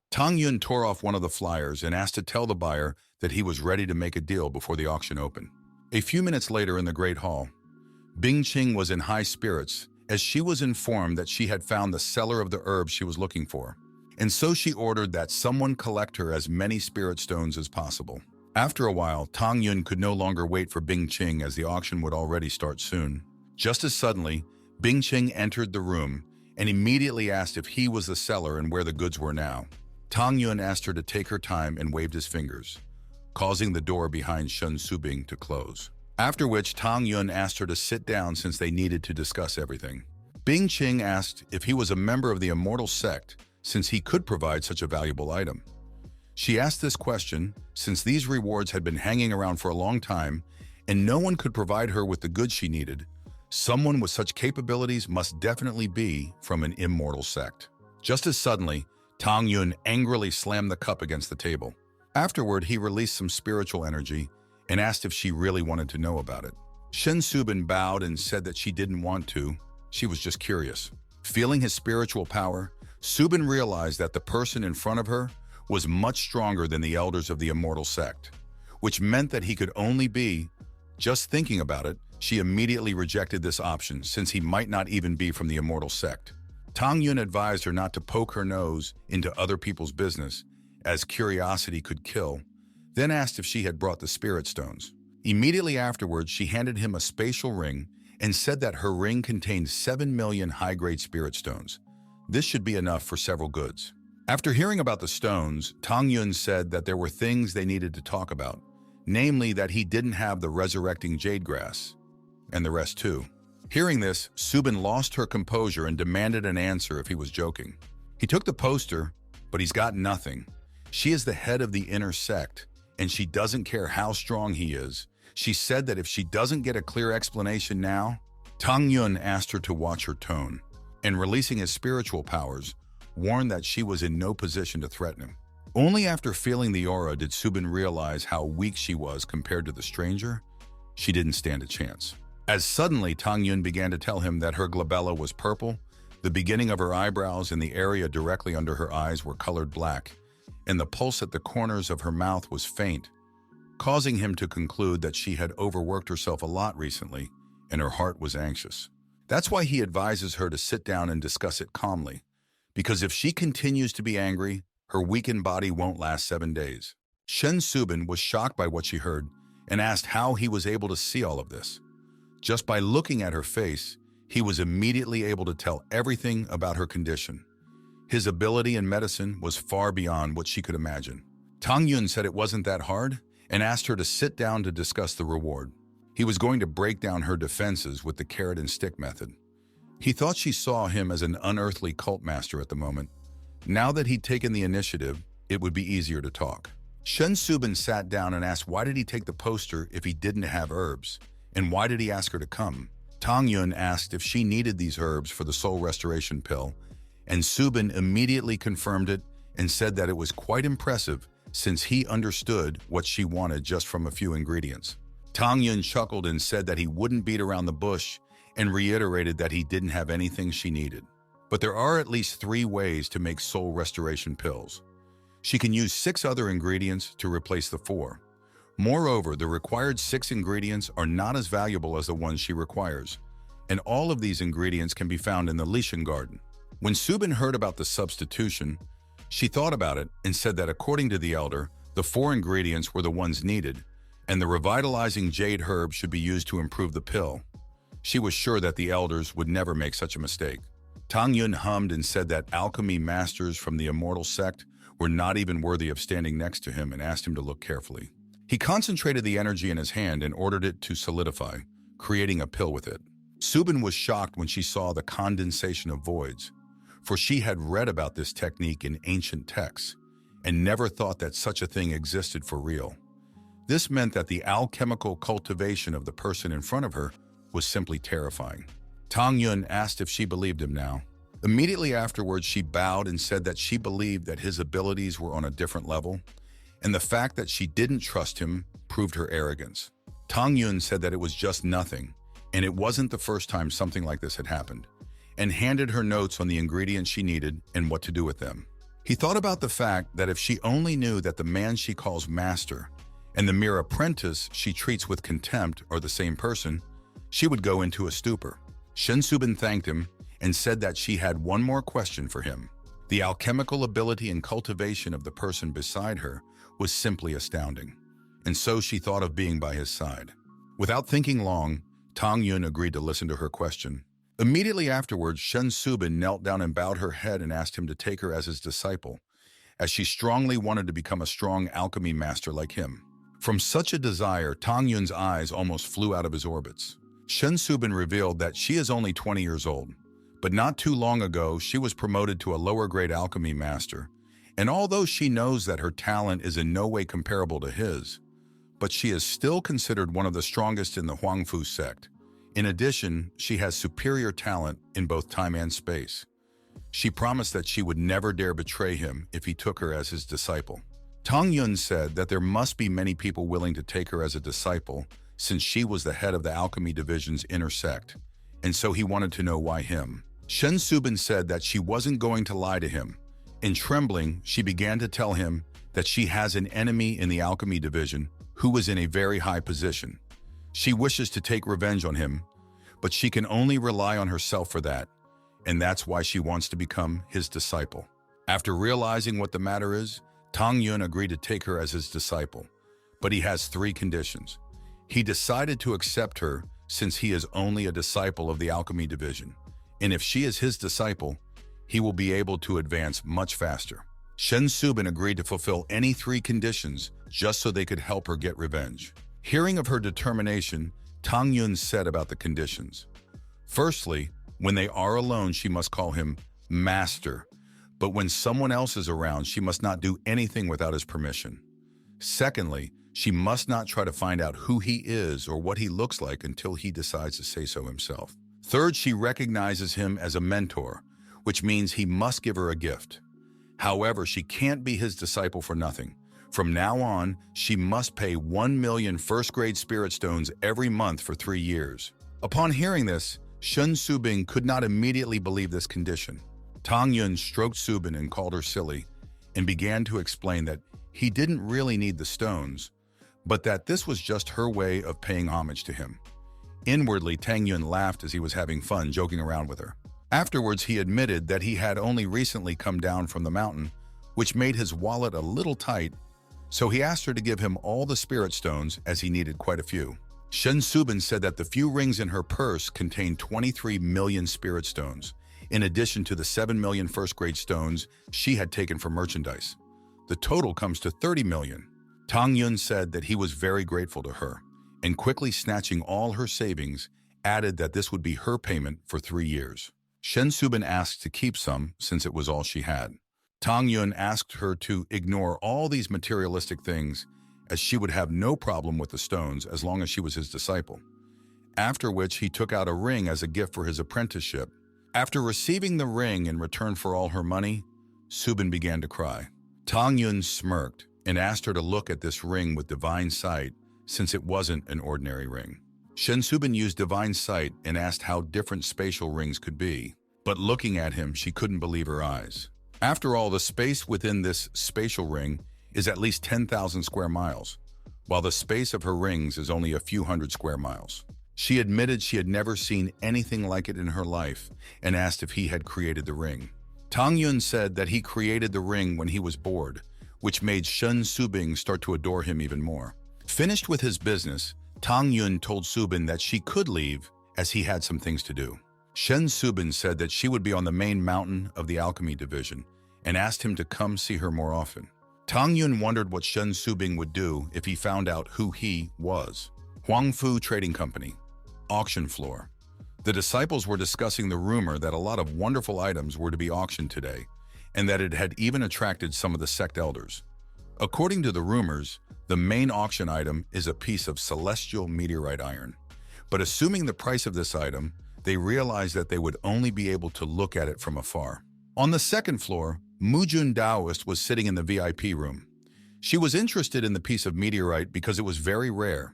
Tang Yun tore off one of the flyers and asked to tell the buyer that he was ready to make a deal before the auction opened. A few minutes later in the Great Hall, Bing Qing was in high spirits as she was informed that she had found the seller of the herbs she was looking for, and so she ordered that someone collect her as many spirit stones as possible. After a while, Tang Yun could no longer wait for Bing Qing as the auction would already start soon. Just as suddenly, Bing Qing entered the room and immediately asked if he was the seller and where the goods were now. Tang Yun asked her to take her time and waved his fingers, causing the door behind Shen Subing to close. After which, Tang Yun asked her to sit down since they needed to discuss everything. Bing Qing asked if he was a member of the immortal sect since he could provide such a valuable item. She asked this question since these rewards had been hanging around for a long time and no one could provide her with the goods she needed. Someone with such capabilities must definitely be from an immortal sect. Just as suddenly, Tang Yun angrily slammed the cup against the table. Afterward, he released some spiritual energy and asked if she really wanted to know about it. Shen Subin bowed and said that she didn't want to, she was just curious. Feeling his spiritual power, Subin realized that the person in front of her was much stronger than the elders of the immortal sect, which meant that he could only be. Just thinking about it, she immediately rejected this option since he might not even be from the immortal sect. Tang Yun advised her not to poke her nose into other people's business, as curiosity could kill, then asked if she had brought the spirit stones. Immediately afterwards, she handed him a spatial ring and said that her ring contained 7 million high-grade spirit stones. This should be enough for several goods. After hearing about the stones, Tang Yun said that there were things they needed to talk about, namely that he didn't have the resurrecting jade grass, and the rest too. Hearing this, Subin lost her composure and demanded an answer if he was joking. He took the poster, but he's got nothing. She is the head of the inner sect, and she doesn't care how strong he is. She said that if she doesn't get a clear explanation now, Tang Yun asked her to watch her tone, and releasing his spiritual powers, warned that she was in no position to threaten him. Only after feeling the aura did Subin realize how weak she was compared to the stranger. She didn't stand a chance. As suddenly Tang Yun began to tell him that her glabella was purple, the beginning of her eyebrows and the area directly under her eyes were colored black, and the pulse at the corners of her mouth was faint, causing him to conclude that she had overworked herself a lot recently and her heart was anxious. That's why he advises her to sit down and discuss it calmly, because if she continues to be angry, her weakened body won't last 7 days. Shen Subin was shocked by what she heard and asked how he was able to see all of this. Just by looking at her face, he was immediately able to tell everything about her condition. His ability in medicine was far beyond what she could imagine. Tang Yun said it wasn't that hard and asked her to sit down to discuss the reward. He was going to break down her defenses with the carrot and stick method. He thought she saw him as an unearthly cult master at the moment. Now that he'd taken the initiative, it would be easier to talk. Shen Subin sat down and asked why did he take the poster if he didn't have herbs, and why did he ask her to come? Tang Yun asked if she needed these herbs for the soul restoration pill, and Subin immediately confirmed it and said that it was quite impressive since he understood what she wanted just from a few ingredients. Tang Yun chuckled and said that he wouldn't beat around the bush and reiterated that he didn't have anything she needed. But there are at least 3 ways to make soul restoration pills. She can use 6 other ingredients to replace the 4. Moreover, the required 6 ingredients are not as valuable as the ones she requires, and all of these ingredients can be found in the Lishan garden. When Subin heard about the substitution, she thought about it and said that according to the elder, the 4 ingredients were the ones needed, and the revitalizing jade herb should be used to improve the pill. She was sure that the elders would never make such a mistake. Tang Yun hummed and said that alchemy masters from the immortal sect were not even worthy of standing next to him and asked him to look carefully. He concentrated the energy in his hand and ordered it to solidify, creating a pill with it. Subin was shocked when she saw the condensation of voids, for she had read about this technique in ancient texts and never thought that such a thing existed for real. This meant that the alchemical cultivation of the person in front of her was simply terrifying. Tang Yun asked if she believed him now. Immediately afterwards, she bowed and said that she believed that his abilities were on a different level, and the fact that she didn't trust him proved her arrogance. Tang Yun said that it was just nothing, and it wasn't the first time something like this had happened, and handed her notes on the ingredients she needed and what to do with them. He thought about the fact that if she only knew that the man she calls master and the mere apprentice she treats with contempt are the same person, she would go into a stupor. Shen Subin thanked him and said that she had one more question for him. The alchemical ability and cultivation of the person beside her was simply astounding, and so she thought of being by his side. Without thinking long, Tang Yun agreed to listen to her question. Immediately afterwards, Shen Subin knelt down and bowed her head and asked him to take her as his disciple, as she strongly wanted to become a strong alchemy master like him. From such a desire, Tang Yun's eyes almost flew out of his orbits. Shen Subin revealed that she is only 20 years old, but not too long ago she was promoted to a lower-grade alchemy master, and although she knows that her talent is in no way comparable to his, but she is still considered one of the strongest in the Huangfu sect. In addition, she has superior talent in both time and space. She promised that she would never dare betray him if he took her as his disciple. Tang Yun said that there must be many people willing to take her as a disciple since she was the head of the alchemy division's inner sect, and so he wanted to know why him. Shen Subin said that she wasn't going to lie to him. In trembling, she began to tell him that she has an enemy in the alchemy division who was in a very high position. She wishes to take revenge on him, but she can only rely on herself for that, and that's why she wants to become his disciple. After realizing what the matter is, Tang Yun agreed to take her as his disciple, but he has 3 conditions. He decided to accept her since he is only a disciple of the alchemy division, and if she is his disciple, he will be able to advance much faster. Shen Subin agreed to fulfill any 3 conditions just so they could help her get revenge. Hearing of her determination, Tang Yun said about the conditions. Firstly, when they are alone, she must call him master, but when someone else is around, she must not do anything without his permission. Secondly, she must not try to find out who he is or what he looks like until he decides to say so himself. Third, she recognizes him as a mentor, which means he must give her a gift. However, she can't be his disciple for nothing. From now on, she must pay 1 million first-grade spirit stones every month for 3 years. Upon hearing this, Shen Subin could not immediately believe this condition. Tang Yun stroked Subin and called her silly, and began to explain that he didn't really need the stones, but that this was just her way of paying homage to him. Inwardly, Tang Yun laughed as he was having fun joking around with her. Afterwards, he admitted that he had only recently come down from the mountain, which made his wallet a little tight, so he asked her to give him all the spirit stones as he needed quite a few. Shen Subin said that the few rings in her purse contained 23 million spirit stones, in addition to the 7 million first-grade stones she had taken for merchandise. The total comes to 30 million. Tang Yun said that he was very grateful to her, and quickly snatching all her savings, added that this would be her payment for 3 years. Shen Subin asked to keep some since it was all she had. Tang Yun asked her to ignore all these materialistic things as she would have no problem with the stones as long as she was his disciple. After which he took out a ring as a gift for his apprenticeship. After receiving the ring in return for all her money, Subin began to cry. Tang Yun smirked and asked her to look at this ring with divine sight since it wasn't an ordinary ring. Shen Subin used divine sight and asked how different spatial rings could be, but looking at him, she couldn't believe her eyes. After all, the space within this spatial ring is at least 10,000 square miles, while the space of her rings is only a few hundred square miles. She admitted she had never seen anything like it in her life and asked if he had created the ring. Tang Yun said that he created the ring when he was bored, which made Shen Subin start to adore him even more. Finished with his business, Tang Yun told Subin that she could leave as he had some things to do. Shen Subin said that she would be on the main mountain of the alchemy division and asked him to come see her more often. Tang Yun wondered what Shen Subin would do if he found out who he was. Huangfu Trading Company. Auction floor. The disciples were discussing the rumor that a lot of wonderful items were to be auctioned today, and that it had even attracted some of the sect elders. According to the rumors, the main auction item is a piece of celestial meteorite iron. But assuming the price of this item, they realized that they would only be able to look at it from afar. On the second floor, Mujun Daoist was sitting in the VIP room. She was interested in the piece of meteorite because it was very rare,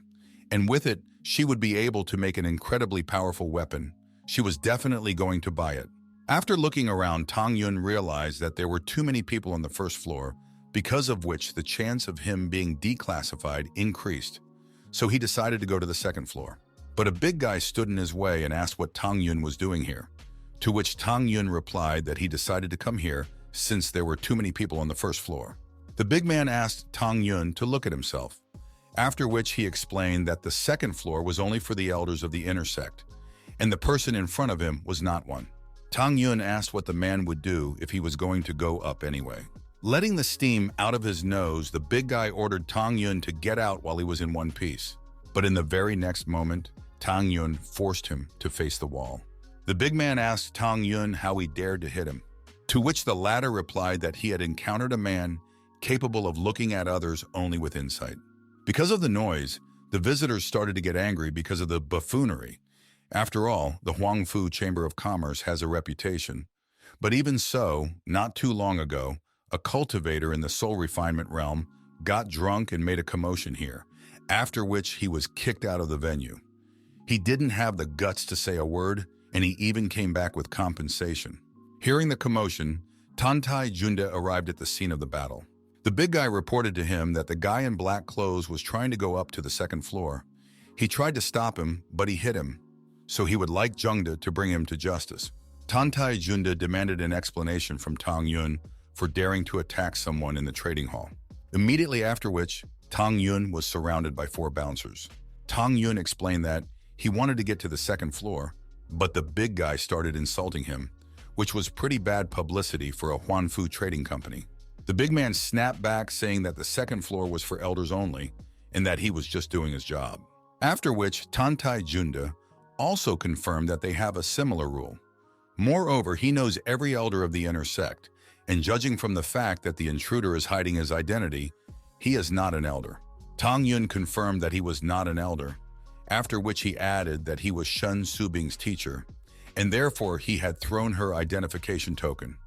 and with it, she would be able to make an incredibly powerful weapon. She was definitely going to buy it. After looking around, Tang Yun realized that there were too many people on the first floor, because of which the chance of him being declassified increased. So he decided to go to the second floor. But a big guy stood in his way and asked what Tang Yun was doing here, to which Tang Yun replied that he decided to come here since there were too many people on the first floor. The big man asked Tang Yun to look at himself, after which he explained that the second floor was only for the elders of the inner sect, and the person in front of him was not one. Tang Yun asked what the man would do if he was going to go up anyway. Letting the steam out of his nose, the big guy ordered Tang Yun to get out while he was in one piece. But in the very next moment, Tang Yun forced him to face the wall. The big man asked Tang Yun how he dared to hit him, to which the latter replied that he had encountered a man capable of looking at others only with insight. Because of the noise, the visitors started to get angry because of the buffoonery. After all, the Huangfu Chamber of Commerce has a reputation. But even so, not too long ago, a cultivator in the soul refinement realm got drunk and made a commotion here, after which he was kicked out of the venue. He didn't have the guts to say a word, and he even came back with compensation. Hearing the commotion, Tantai Junda arrived at the scene of the battle. The big guy reported to him that the guy in black clothes was trying to go up to the second floor. He tried to stop him, but he hit him, so he would like Jungda to bring him to justice. Tantai Junda demanded an explanation from Tang Yun for daring to attack someone in the trading hall. Immediately after which, Tang Yun was surrounded by 4 bouncers. Tang Yun explained that he wanted to get to the second floor, but the big guy started insulting him, which was pretty bad publicity for a Huangfu trading company. The big man snapped back, saying that the second floor was for elders only, and that he was just doing his job. After which, Tantai Junda also confirmed that they have a similar rule. Moreover, he knows every elder of the inner sect, and judging from the fact that the intruder is hiding his identity, he is not an elder. Tang Yun confirmed that he was not an elder, after which he added that he was Shen Subing's teacher, and therefore he had thrown her identification token.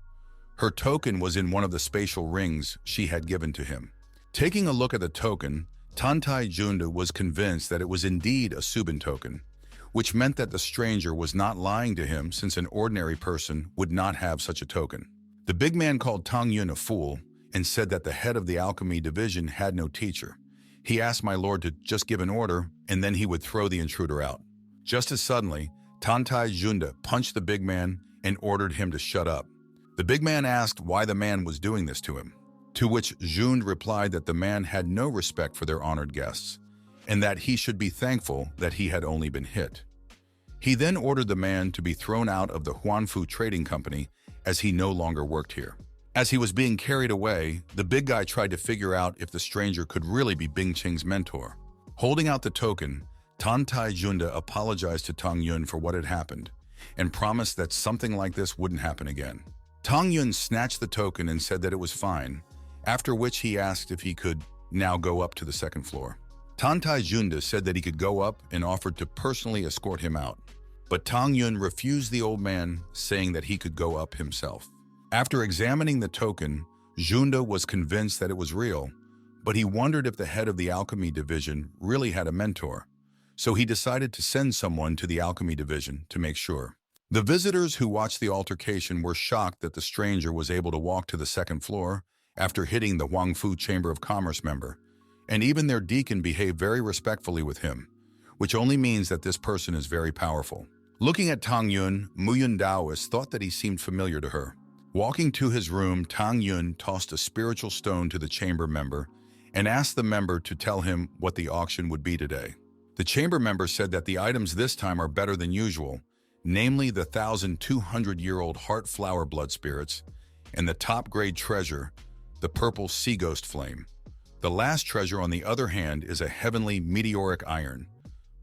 Her token was in one of the spatial rings she had given to him. Taking a look at the token, Tantai Junda was convinced that it was indeed a Subin token, which meant that the stranger was not lying to him, since an ordinary person would not have such a token. The big man called Tang Yun a fool and said that the head of the alchemy division had no teacher. He asked my lord to just give an order, and then he would throw the intruder out. Just as suddenly, Tantai Junda punched the big man and ordered him to shut up. The big man asked why the man was doing this to him, to which Jund replied that the man had no respect for their honored guests, and that he should be thankful that he had only been hit. He then ordered the man to be thrown out of the Huangfu Trading Company as he no longer worked here. As he was being carried away, the big guy tried to figure out if the stranger could really be Bing Qing's mentor. Holding out the token, Tantai Junda apologized to Tang Yun for what had happened and promised that something like this wouldn't happen again. Tang Yun snatched the token and said that it was fine, after which he asked if he could now go up to the second floor. Tantai Junda said that he could go up and offered to personally escort him out, but Tang Yun refused the old man, saying that he could go up himself. After examining the token, Junda was convinced that it was real, but he wondered if the head of the alchemy division really had a mentor, so he decided to send someone to the alchemy division to make sure. The visitors who watched the altercation were shocked that the stranger was able to walk to the second floor after hitting the Huangfu Chamber of Commerce member, and even their deacon behaved very respectfully with him, which only means that this person is very powerful. Looking at Tang Yun, Muyun Daoist thought that he seemed familiar to her. Walking to his room, Tang Yun tossed a spiritual stone to the chamber member and asked the member to tell him what the auction would be today. The chamber member said that the items this time are better than usual, namely the 1,200-year-old heart flower blood spirits and the top-grade treasure, the purple sea ghost flame. The last treasure, on the other hand, is a heavenly meteoric iron,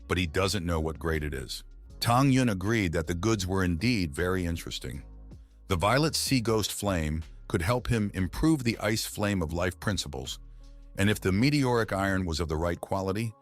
but he doesn't know what grade it is. Tang Yun agreed that the goods were indeed very interesting. The violet sea ghost flame could help him improve the ice flame of life principles, and if the meteoric iron was of the right quality,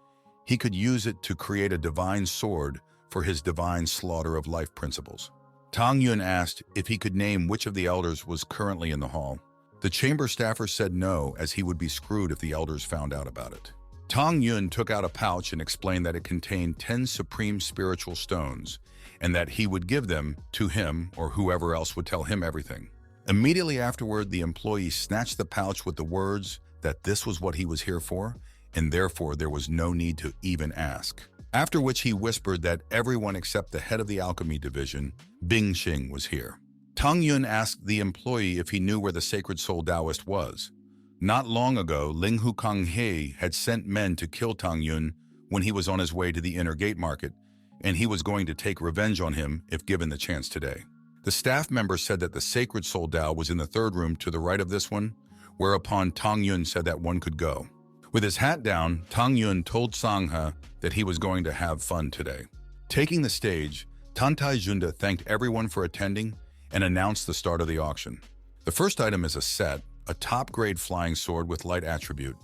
he could use it to create a divine sword for his divine slaughter of life principles. Tang Yun asked if he could name which of the elders was currently in the hall. The chamber staffer said no, as he would be screwed if the elders found out about it. Tang Yun took out a pouch and explained that it contained 10 supreme spiritual stones, and that he would give them to him or whoever else would tell him everything. Immediately afterward, the employee snatched the pouch with the words that this was what he was here for, and therefore there was no need to even ask. After which he whispered that everyone except the head of the alchemy division, Bing Xing, was here. Tang Yun asked the employee if he knew where the Sacred Soul Taoist was. Not long ago, Ling Hu Kanghe had sent men to kill Tang Yun when he was on his way to the inner gate market, and he was going to take revenge on him if given the chance today. The staff member said that the Sacred Soul Tao was in the third room to the right of this one, whereupon Tang Yun said that one could go. With his hat down, Tang Yun told Sangha that he was going to have fun today. Taking the stage, Tantai Junda thanked everyone for attending and announced the start of the auction. The first item is a set, a top-grade flying sword with light attribute.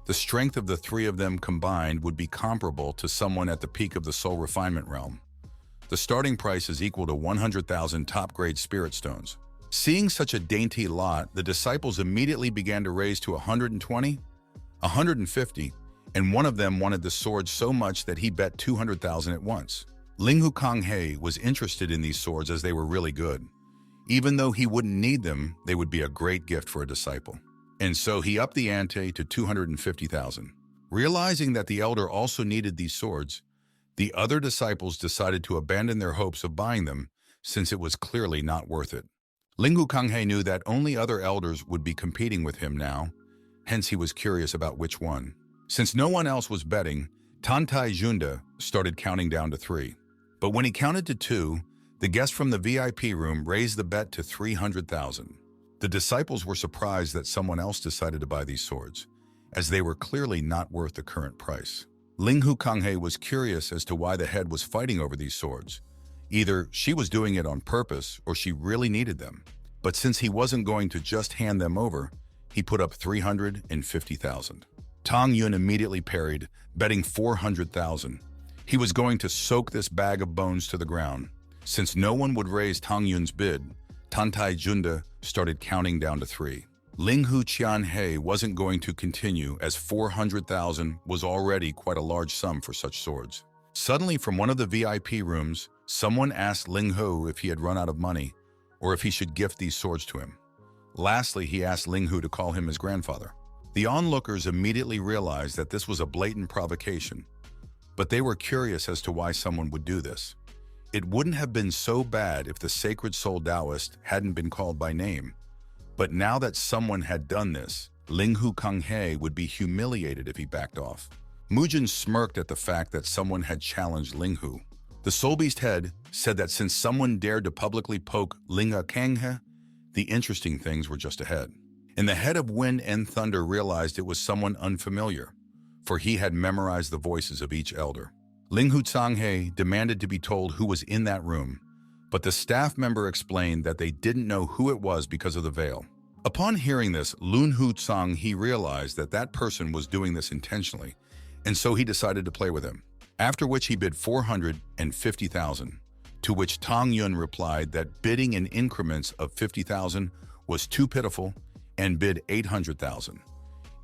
The strength of the three of them combined would be comparable to someone at the peak of the soul refinement realm. The starting price is equal to 100,000 top-grade spirit stones. Seeing such a dainty lot, the disciples immediately began to raise to 120, 150, and one of them wanted the sword so much that he bet 200,000 at once. Ling Hu Kanghe was interested in these swords as they were really good. Even though he wouldn't need them, they would be a great gift for a disciple. And so he upped the ante to 250,000. Realizing that the elder also needed these swords, the other disciples decided to abandon their hopes of buying them since it was clearly not worth it. Ling Hu Kanghe knew that only other elders would be competing with him now, hence he was curious about which one. Since no one else was betting, Tantai Junda started counting down to 3. But when he counted to 2, the guest from the VIP room raised the bet to 300,000. The disciples were surprised that someone else decided to buy these swords, as they were clearly not worth the current price. Ling Hu Kanghe was curious as to why the head was fighting over these swords. Either she was doing it on purpose or she really needed them. But since he wasn't going to just hand them over, he put up 350,000. Tang Yun immediately parried, betting 400,000. He was going to soak this bag of bones to the ground. Since no one would raise Tang Yun's bid, Tantai Junda started counting down to 3. Ling Hu Qianhe wasn't going to continue, as 400,000 was already quite a large sum for such swords. Suddenly, from one of the VIP rooms, someone asked Ling Hu if he had run out of money, or if he should gift these swords to him. Lastly, he asked Ling Hu to call him his grandfather. The onlookers immediately realized that this was a blatant provocation, but they were curious as to why someone would do this. It wouldn't have been so bad if the Sacred Soul Taoist hadn't been called by name, but now that someone had done this, Ling Hu Kanghe would be humiliated if he backed off. Mujin smirked at the fact that someone had challenged Ling Hu. The Soul Beast head said that since someone dared to publicly poke Linga Kanghe, the interesting things were just ahead. And the head of Wind and Thunder realized it was someone unfamiliar, for he had memorized the voices of each elder. Ling Hu Tsanghe demanded to be told who was in that room, but the staff member explained that they didn't know who it was because of the veil. Upon hearing this, Lun Hu Tsang he realized that that person was doing this intentionally, and so he decided to play with him. After which he bid 450,000, to which Tang Yun replied that bidding in increments of 50,000 was too pitiful and bid 800,000.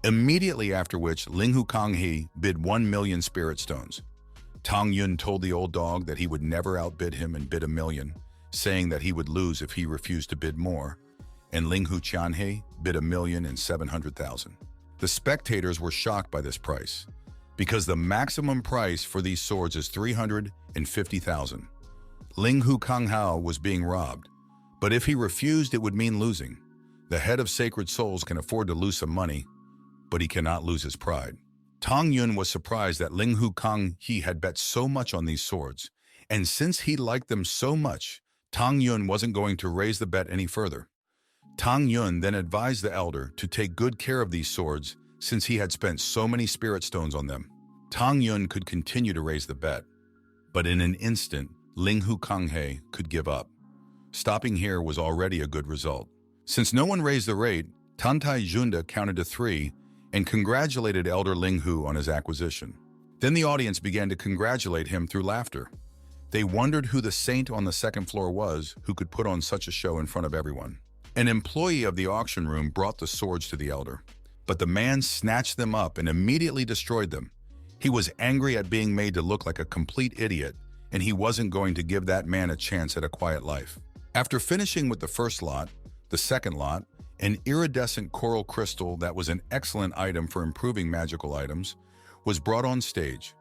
Immediately after which, Linghu Kanghe bid 1 million spirit stones. Tang Yun told the old dog that he would never outbid him and bid 1 million, saying that he would lose if he refused to bid more, and Linghu Qianhe bid 1,700,000. The spectators were shocked by this price, because the maximum price for these swords is 350,000. Linghu Kanghao was being robbed, but if he refused, it would mean losing. The head of Sacred Souls can afford to lose some money, but he cannot lose his pride. Tang Yun was surprised that Linghu Kanghe had bet so much on these swords, and since he liked them so much, Tang Yun wasn't going to raise the bet any further. Tang Yun then advised the elder to take good care of these swords since he had spent so many spirit stones on them. Tang Yun could continue to raise the bet, but in an instant, Linghu Kanghe could give up. Stopping here was already a good result. Since no one raised the rate, Tantai Junda counted to 3 and congratulated Elder Linghu on his acquisition. Then the audience began to congratulate him through laughter. They wondered who the saint on the second floor was who could put on such a show in front of everyone. An employee of the auction room brought the swords to the elder, but the man snatched them up and immediately destroyed them. He was angry at being made to look like a complete idiot, and he wasn't going to give that man a chance at a quiet life. After finishing with the first lot, the second lot, an iridescent coral crystal that was an excellent item for improving magical items, was brought on stage.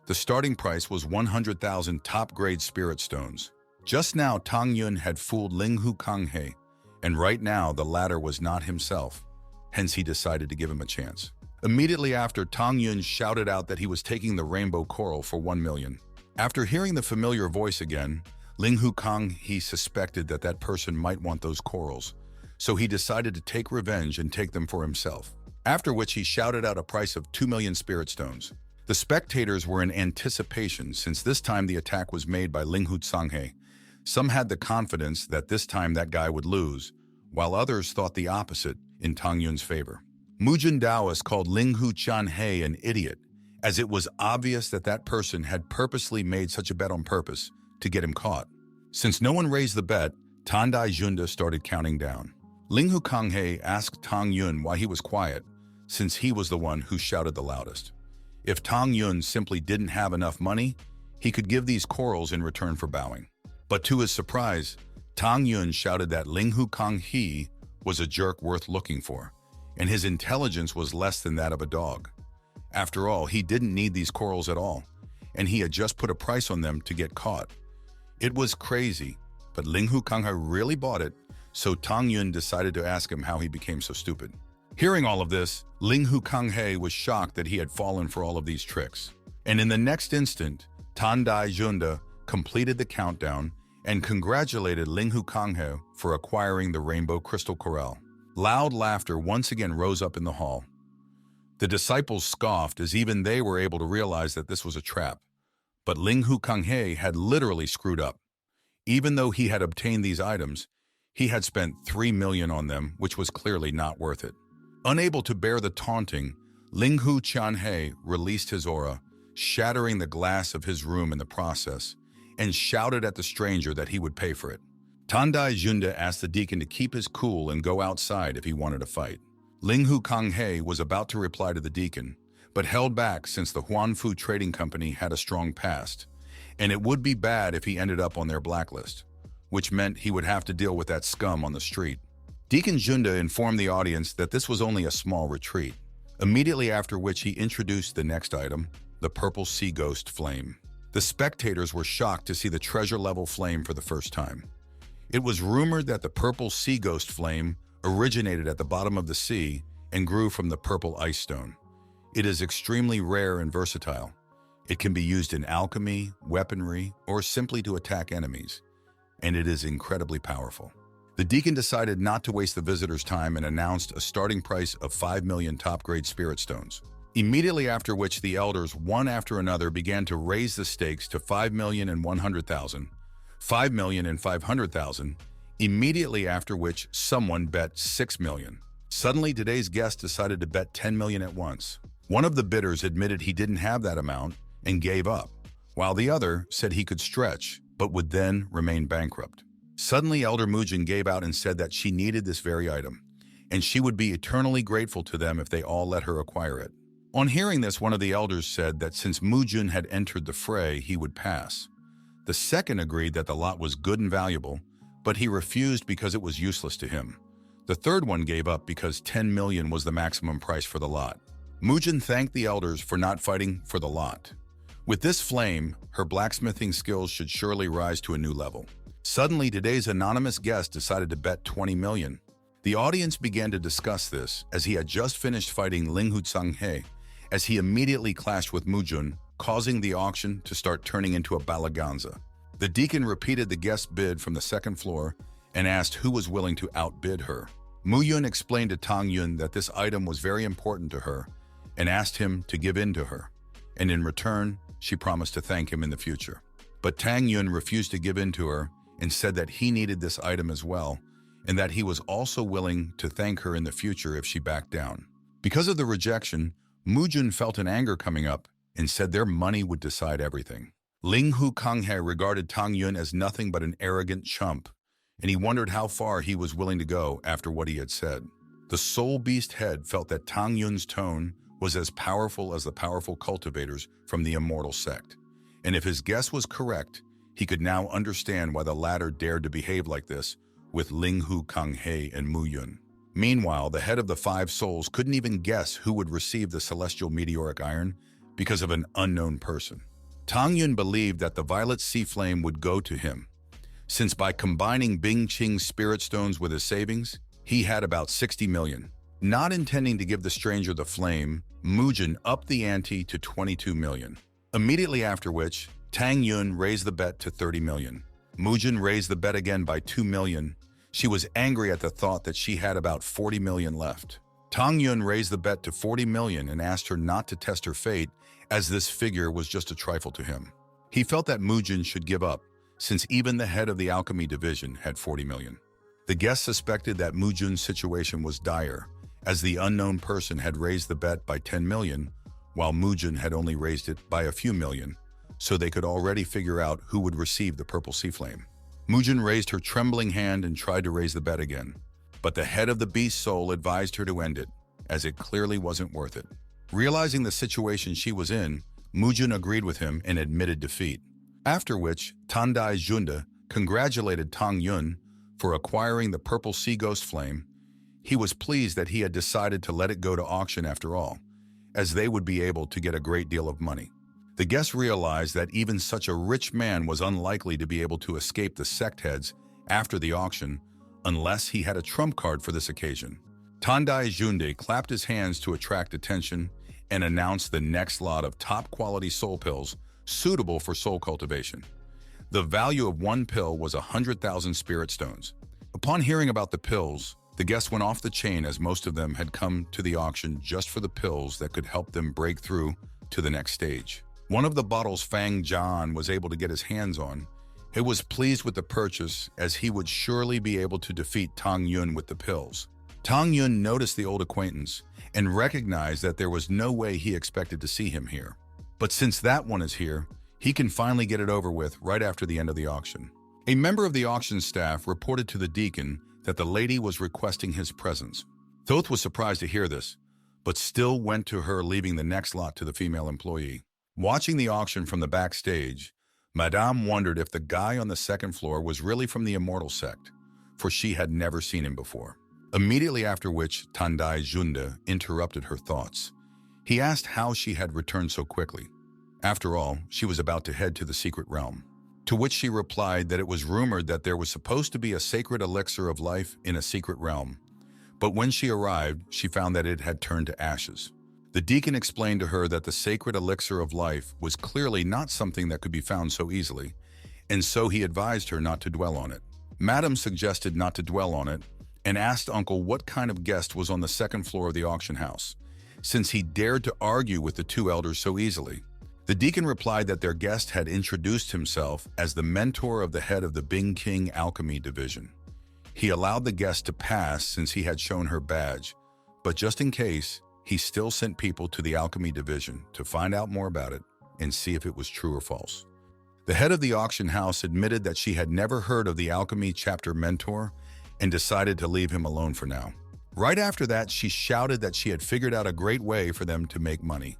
The starting price was 100,000 top-grade spirit stones. Just now, Tang Yun had fooled Linghu Kanghe, and right now the latter was not himself. Hence, he decided to give him a chance. Immediately after, Tang Yun shouted out that he was taking the rainbow coral for 1 million. After hearing the familiar voice again, Linghu Kanghe suspected that that person might want those corals, so he decided to take revenge and take them for himself. After which he shouted out a price of 2 million spirit stones. The spectators were in anticipation since this time the attack was made by Linghu Tsanghe. Some had the confidence that this time that guy would lose, while others thought the opposite in Tang Yun's favor. Mujin Daoist called Linghu Qianhe an idiot, as it was obvious that that person had purposely made such a bet on purpose to get him caught. Since no one raised the bet, Tandai Junda started counting down. Linghu Kanghe asked Tang Yun why he was quiet, since he was the one who shouted the loudest. If Tang Yun simply didn't have enough money, he could give these corals in return for bowing. But to his surprise, Tang Yun shouted that Linghu Kanghe was a jerk worth looking for, and his intelligence was less than that of a dog. After all, he didn't need these corals at all, and he had just put a price on them to get caught. It was crazy, but Linghu Kanghe really bought it, so Tang Yun decided to ask him how he became so stupid. Hearing all of this, Linghu Kanghe was shocked that he had fallen for all of these tricks. And in the next instant, Tandai Junda completed the countdown and congratulated Linghu Kanghe for acquiring the rainbow crystal coral. Loud laughter once again rose up in the hall. The disciples scoffed as even they were able to realize that this was a trap. But Linghu Kanghe had literally screwed up. Even though he had obtained these items, he had spent 3 million on them, which was clearly not worth it. Unable to bear the taunting, Linghu Qianhe released his aura, shattering the glass of his room in the process, and shouted at the stranger that he would pay for it. Tandai Junda asked the deacon to keep his cool and go outside if he wanted to fight. Linghu Kanghe was about to reply to the deacon, but held back since the Huanfu Trading Company had a strong past, and it would be bad if he ended up on their blacklist, which meant he would have to deal with that scum on the street. Deacon Junda informed the audience that this was only a small retreat, immediately after which he introduced the next item, the purple sea ghost flame. The spectators were shocked to see the treasure-level flame for the first time. It was rumored that the purple sea ghost flame originated at the bottom of the sea and grew from the purple ice stone. It is extremely rare and versatile. It can be used in alchemy, weaponry, or simply to attack enemies, and it is incredibly powerful. The deacon decided not to waste the visitors' time and announced a starting price of 5 million top-grade spirit stones. Immediately after which the elders, one after another, began to raise the stakes to 5,100,000, 5,500,000, immediately after which someone bet 6 million. Suddenly, today's guest decided to bet 10 million at once. One of the bidders admitted he didn't have that amount and gave up, while the other said he could stretch, but would then remain bankrupt. Suddenly, Elder Mujin gave out and said that she needed this very item, and she would be eternally grateful to them if they all let her acquire it. On hearing this, one of the elders said that since Mungun had entered the fray, he would pass. The second agreed that the lot was good and valuable, but he refused because it was useless to him. The third one gave up because 10 million was the maximum price for the lot. Mungun thanked the elders for not fighting for the lot. With this flame, her blacksmithing skills should surely rise to a new level. Suddenly, today's anonymous guest decided to bet 20 million. The audience began to discuss this as he had just finished fighting Ling Hutsanghe, as he immediately clashed with Mungun, causing the auction to start turning into a balaganza. The deacon repeated the guest's bid from the second floor and asked who was willing to outbid her. Mungun explained to Tang Yun that this item was very important to her and asked him to give in to her, and in return, she promised to thank him in the future. But Tang Yun refused to give in to her and said that he needed this item as well, and that he was also willing to thank her in the future if she backed down. Because of the rejection, Mungun felt an anger coming up and said their money would decide everything. Ling Hu Kanghe regarded Tang Yun as nothing but an arrogant chump, and he wondered how far he was willing to go after what he had said. The soul beast head felt that Tang Yun's tone was as powerful as the powerful cultivators from the immortal sect, and if his guess was correct, he could now understand why the latter dared to behave like this with Ling Hu Kanghe and Mungun. Meanwhile, the head of the five souls couldn't even guess who would receive the celestial meteoric iron because of an unknown person. Tang Yun believed that the violet sea flame would go to him, since by combining Bing Qing's spirit stones with his savings, he had about 60 million. Not intending to give the stranger the flame, Mungun upped the ante to 22 million. Immediately after which, Tang Yun raised the bet to 30 million. Mungun raised the bet again by 2 million. She was angry at the thought that she had about 40 million left. Tang Yun raised the bet to 40 million and asked her not to test her fate, as this figure was just a trifle to him. He felt that Mungun should give up, since even the head of the alchemy division had 40 million. The guest suspected that Mungun's situation was dire, as the unknown person had raised the bet by 10 million, while Mungun had only raised it by a few million, so they could already figure out who would receive the purple sea flame. Mungun raised her trembling hand and tried to raise the bet again, but the head of the beast soul advised her to end it, as it clearly wasn't worth it. Realizing the situation she was in, Mungun agreed with him and admitted defeat. After which, Tandai Junda congratulated Tang Yun for acquiring the purple sea ghost flame. He was pleased that he had decided to let it go to auction after all, as they would be able to get a great deal of money. The guests realized that even such a rich man was unlikely to be able to escape the sect heads after the auction unless he had a trump card for this occasion. Tandai Junde clapped his hands to attract attention and announced the next lot of top-quality soul pills suitable for soul cultivation. The value of one pill was 100,000 spirit stones. Upon hearing about the pills, the guests went off the chain, as most of them had come to the auction just for the pills that could help them break through to the next stage. One of the bottles Fang Zhan was able to get his hands on. He was pleased with the purchase, as he would surely be able to defeat Tang Yun with the pills. Tang Yun noticed the old acquaintance and recognized that there was no way he expected to see him here. But since that one is here, he can finally get it over with right after the end of the auction. A member of the auction staff reported to the deacon that the lady was requesting his presence. Thoth was surprised to hear this, but still went to her, leaving the next lot to the female employee. Watching the auction from the backstage, Madame wondered if the guy on the second floor was really from the immortal sect, for she had never seen him before. Immediately after which, Tandai Junda interrupted her thoughts. He asked how she had returned so quickly. After all, she was about to head to the secret realm. To which she replied that it was rumored that there was supposed to be a sacred elixir of life in a secret realm, but when she arrived, she found that it had turned to ashes. The deacon explained to her that the sacred elixir of life was clearly not something that could be found so easily, and so he advised her not to dwell on it. Madam suggested not to dwell on it, and asked Uncle what kind of guest was on the second floor of the auction house, since he dared to argue with the two elders so easily. The deacon replied that their guest had introduced himself as the mentor of the head of the Bing King Alchemy Division. He allowed the guest to pass since he had shown her badge, but just in case, he still sent people to the Alchemy Division to find out more about it and see if it was true or false. The head of the auction house admitted that she had never heard of the Alchemy chapter mentor and decided to leave him alone for now. Right after that, she shouted that she had figured out a great way for them to make money.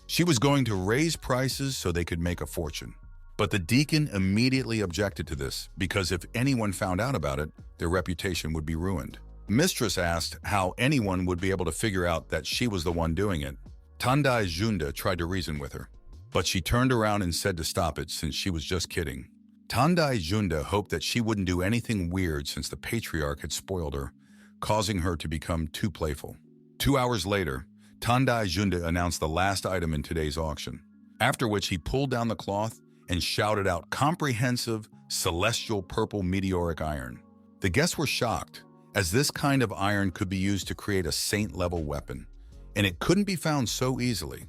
She was going to raise prices so they could make a fortune. But the deacon immediately objected to this because if anyone found out about it, their reputation would be ruined. Mistress asked how anyone would be able to figure out that she was the one doing it. Tandai Junda tried to reason with her, but she turned around and said to stop it since she was just kidding. Tandai Junda hoped that she wouldn't do anything weird since the patriarch had spoiled her, causing her to become too playful. 2 hours later, Tandai Junda announced the last item in today's auction, after which he pulled down the cloth and shouted out comprehensive, celestial purple meteoric iron. The guests were shocked, as this kind of iron could be used to create a saint-level weapon, and it couldn't be found so easily.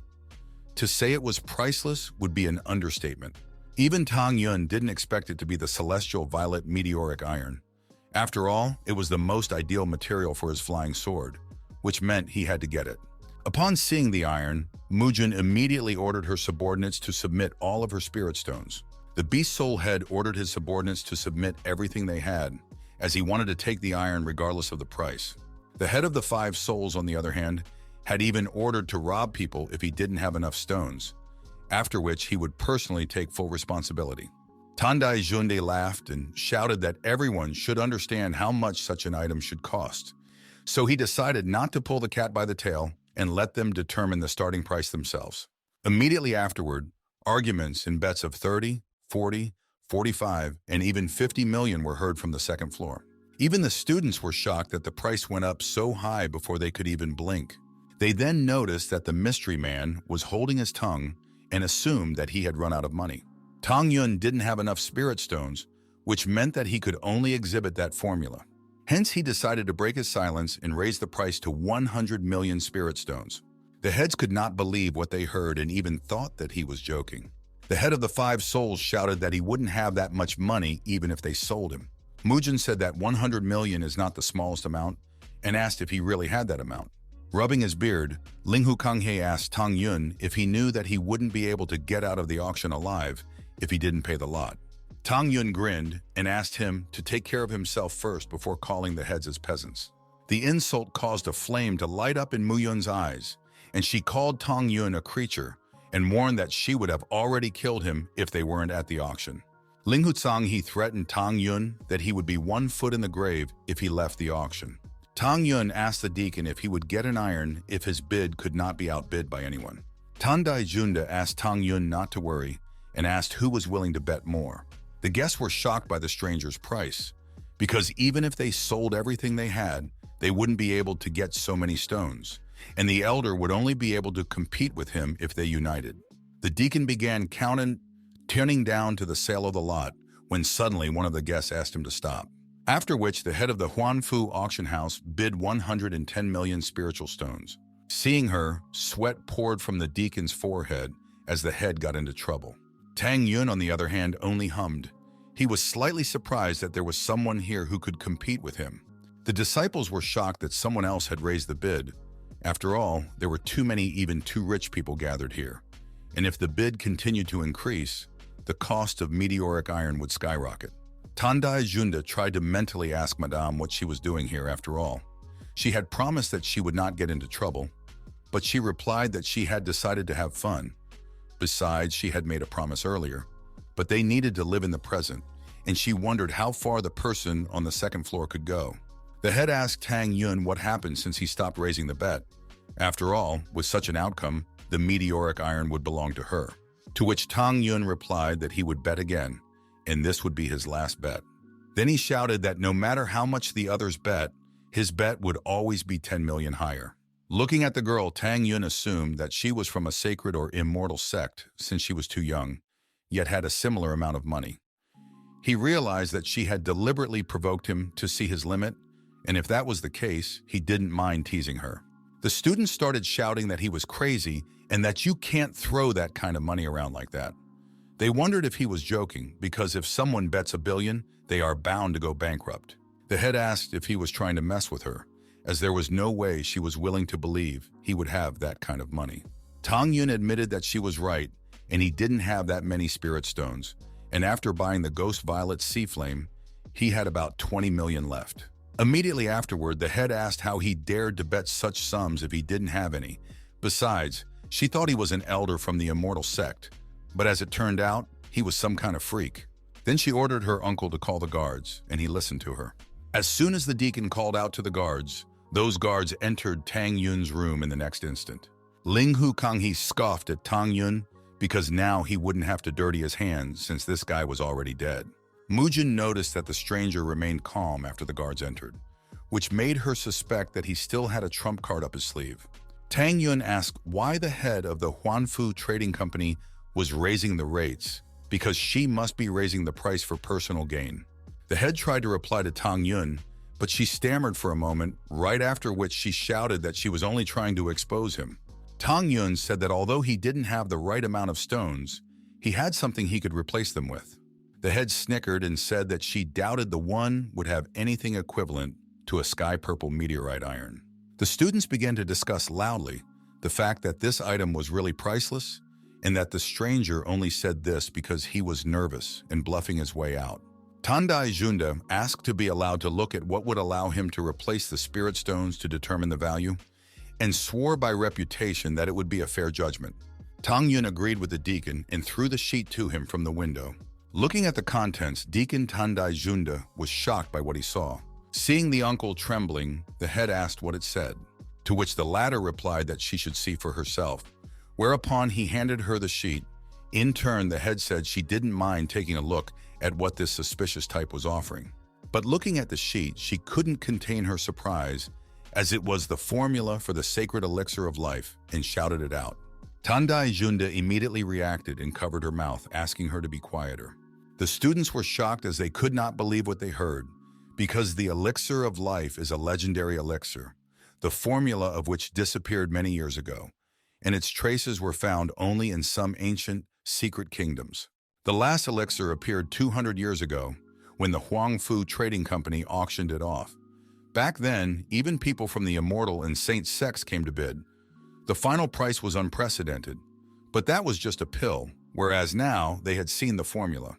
To say it was priceless would be an understatement. Even Tang Yun didn't expect it to be the celestial violet meteoric iron. After all, it was the most ideal material for his flying sword, which meant he had to get it. Upon seeing the iron, Mungun immediately ordered her subordinates to submit all of her spirit stones. The beast soul head ordered his subordinates to submit everything they had, as he wanted to take the iron regardless of the price. The head of the 5 souls, on the other hand, had even ordered to rob people if he didn't have enough stones, after which he would personally take full responsibility. Tandai Junde laughed and shouted that everyone should understand how much such an item should cost. So he decided not to pull the cat by the tail and let them determine the starting price themselves. Immediately afterward, arguments in bets of 30, 40, 45, and even 50 million were heard from the second floor. Even the students were shocked that the price went up so high before they could even blink. They then noticed that the mystery man was holding his tongue and assumed that he had run out of money. Tang Yun didn't have enough spirit stones, which meant that he could only exhibit that formula. Hence, he decided to break his silence and raise the price to 100 million spirit stones. The heads could not believe what they heard and even thought that he was joking. The head of the 5 souls shouted that he wouldn't have that much money even if they sold him. Mungun said that 100 million is not the smallest amount and asked if he really had that amount. Rubbing his beard, Linghu Kanghe asked Tang Yun if he knew that he wouldn't be able to get out of the auction alive if he didn't pay the lot. Tang Yun grinned and asked him to take care of himself first before calling the heads as peasants. The insult caused a flame to light up in Muyun's eyes, and she called Tang Yun a creature and warned that she would have already killed him if they weren't at the auction. Ling Hutsang he threatened Tang Yun that he would be 1 foot in the grave if he left the auction. Tang Yun asked the deacon if he would get an iron if his bid could not be outbid by anyone. Tandai Junda asked Tang Yun not to worry and asked who was willing to bet more. The guests were shocked by the stranger's price, because even if they sold everything they had, they wouldn't be able to get so many stones, and the elder would only be able to compete with him if they united. The deacon began turning down to the sale of the lot when suddenly one of the guests asked him to stop. After which the head of the Huanfu auction house bid 110 million spiritual stones. Seeing her, sweat poured from the deacon's forehead as the head got into trouble. Tang Yun, on the other hand, only hummed. He was slightly surprised that there was someone here who could compete with him. The disciples were shocked that someone else had raised the bid. After all, there were too many even too rich people gathered here. And if the bid continued to increase, the cost of meteoric iron would skyrocket. Tandai Junda tried to mentally ask Madame what she was doing here after all. She had promised that she would not get into trouble, but she replied that she had decided to have fun. Besides, she had made a promise earlier, but they needed to live in the present, and she wondered how far the person on the second floor could go. The head asked Tang Yun what happened since he stopped raising the bet. After all, with such an outcome, the meteoric iron would belong to her. To which Tang Yun replied that he would bet again, and this would be his last bet. Then he shouted that no matter how much the others bet, his bet would always be 10 million higher. Looking at the girl, Tang Yun assumed that she was from a sacred or immortal sect since she was too young, yet had a similar amount of money. He realized that she had deliberately provoked him to see his limit, and if that was the case, he didn't mind teasing her. The students started shouting that he was crazy and that you can't throw that kind of money around like that. They wondered if he was joking, because if someone bets $1 billion, they are bound to go bankrupt. The head asked if he was trying to mess with her, as there was no way she was willing to believe he would have that kind of money. Tang Yun admitted that she was right, and he didn't have that many spirit stones, and after buying the Ghost Violet Sea Flame, he had about 20 million left. Immediately afterward, the head asked how he dared to bet such sums if he didn't have any. Besides, she thought he was an elder from the immortal sect, but as it turned out, he was some kind of freak. Then she ordered her uncle to call the guards, and he listened to her. As soon as the deacon called out to the guards, those guards entered Tang Yun's room in the next instant. Ling Hu Kanghe scoffed at Tang Yun because now he wouldn't have to dirty his hands since this guy was already dead. Mujin noticed that the stranger remained calm after the guards entered, which made her suspect that he still had a trump card up his sleeve. Tang Yun asked why the head of the Huanfu Trading Company was raising the rates, because she must be raising the price for personal gain. The head tried to reply to Tang Yun, but she stammered for a moment, right after which she shouted that she was only trying to expose him. Tang Yun said that although he didn't have the right amount of stones, he had something he could replace them with. The head snickered and said that she doubted the one would have anything equivalent to a sky-purple meteorite iron. The students began to discuss loudly the fact that this item was really priceless and that the stranger only said this because he was nervous and bluffing his way out. Tandai Junda asked to be allowed to look at what would allow him to replace the spirit stones to determine the value, and swore by reputation that it would be a fair judgment. Tang Yun agreed with the deacon and threw the sheet to him from the window. Looking at the contents, Deacon Tandai Junda was shocked by what he saw. Seeing the uncle trembling, the head asked what it said, to which the latter replied that she should see for herself, whereupon he handed her the sheet. In turn, the head said she didn't mind taking a look at what this suspicious type was offering. But looking at the sheet, she couldn't contain her surprise, as it was the formula for the sacred elixir of life, and shouted it out. Tandai Junda immediately reacted and covered her mouth, asking her to be quieter. The students were shocked as they could not believe what they heard, because the elixir of life is a legendary elixir, the formula of which disappeared many years ago, and its traces were found only in some ancient, secret kingdoms. The last elixir appeared 200 years ago, when the Huangfu Trading Company auctioned it off. Back then, even people from the immortal and saint sects came to bid. The final price was unprecedented, but that was just a pill, whereas now they had seen the formula.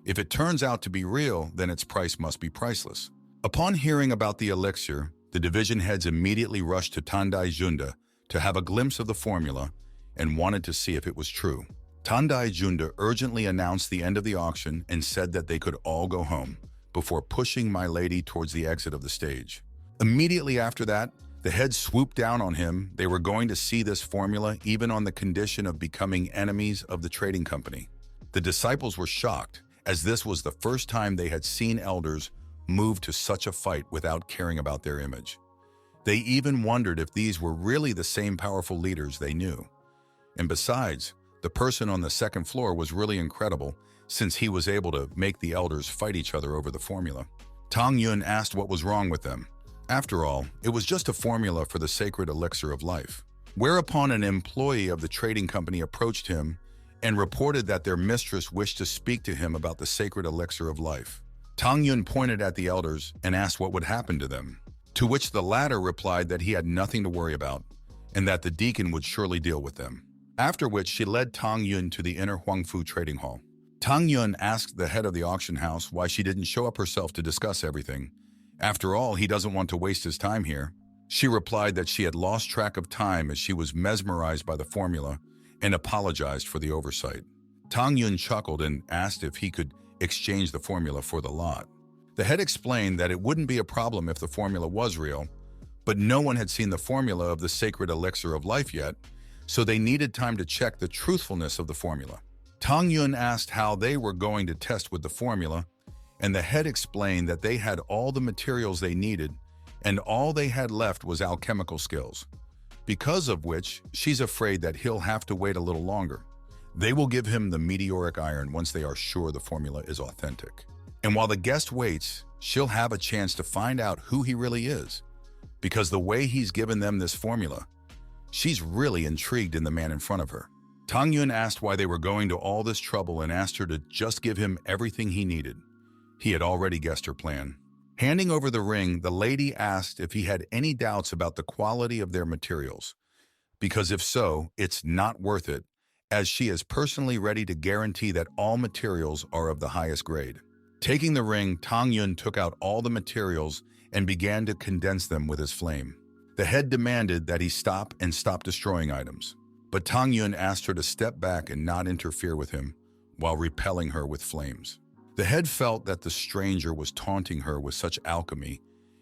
If it turns out to be real, then its price must be priceless. Upon hearing about the elixir, the division heads immediately rushed to Tandai Junda to have a glimpse of the formula and wanted to see if it was true. Tandai Junda urgently announced the end of the auction and said that they could all go home, before pushing my lady towards the exit of the stage. Immediately after that, the head swooped down on him. They were going to see this formula even on the condition of becoming enemies of the trading company. The disciples were shocked, as this was the first time they had seen elders move to such a fight without caring about their image. They even wondered if these were really the same powerful leaders they knew. And besides, the person on the second floor was really incredible, since he was able to make the elders fight each other over the formula. Tang Yun asked what was wrong with them. After all, it was just a formula for the sacred elixir of life. Whereupon an employee of the trading company approached him and reported that their mistress wished to speak to him about the sacred elixir of life. Tang Yun pointed at the elders and asked what would happen to them, to which the latter replied that he had nothing to worry about and that the deacon would surely deal with them. After which she led Tang Yun to the inner Huangfu trading hall. Tang Yun asked the head of the auction house why she didn't show up herself to discuss everything. After all, he doesn't want to waste his time here. She replied that she had lost track of time as she was mesmerized by the formula and apologized for the oversight. Tang Yun chuckled and asked if he could exchange the formula for the lot. The head explained that it wouldn't be a problem if the formula was real, but no one had seen the formula of the sacred elixir of life yet, so they needed time to check the truthfulness of the formula. Tang Yun asked how they were going to test with the formula, and the head explained that they had all the materials they needed, and all they had left was alchemical skills, because of which she's afraid that he'll have to wait a little longer. They will give him the meteoric iron once they are sure the formula is authentic. And while the guest waits, she'll have a chance to find out who he really is, because the way he's given them this formula, she's really intrigued in the man in front of her. Tang Yun asked why they were going to all this trouble and asked her to just give him everything he needed. He had already guessed her plan. Handing over the ring, the lady asked if he had any doubts about the quality of their materials, because if so, it's not worth it, as she is personally ready to guarantee that all materials are of the highest grade. Taking the ring, Tang Yun took out all the materials and began to condense them with his flame. The head demanded that he stop destroying items, but Tang Yun asked her to step back and not interfere with him while repelling her with flames. The head felt that the stranger was taunting her with such alchemy,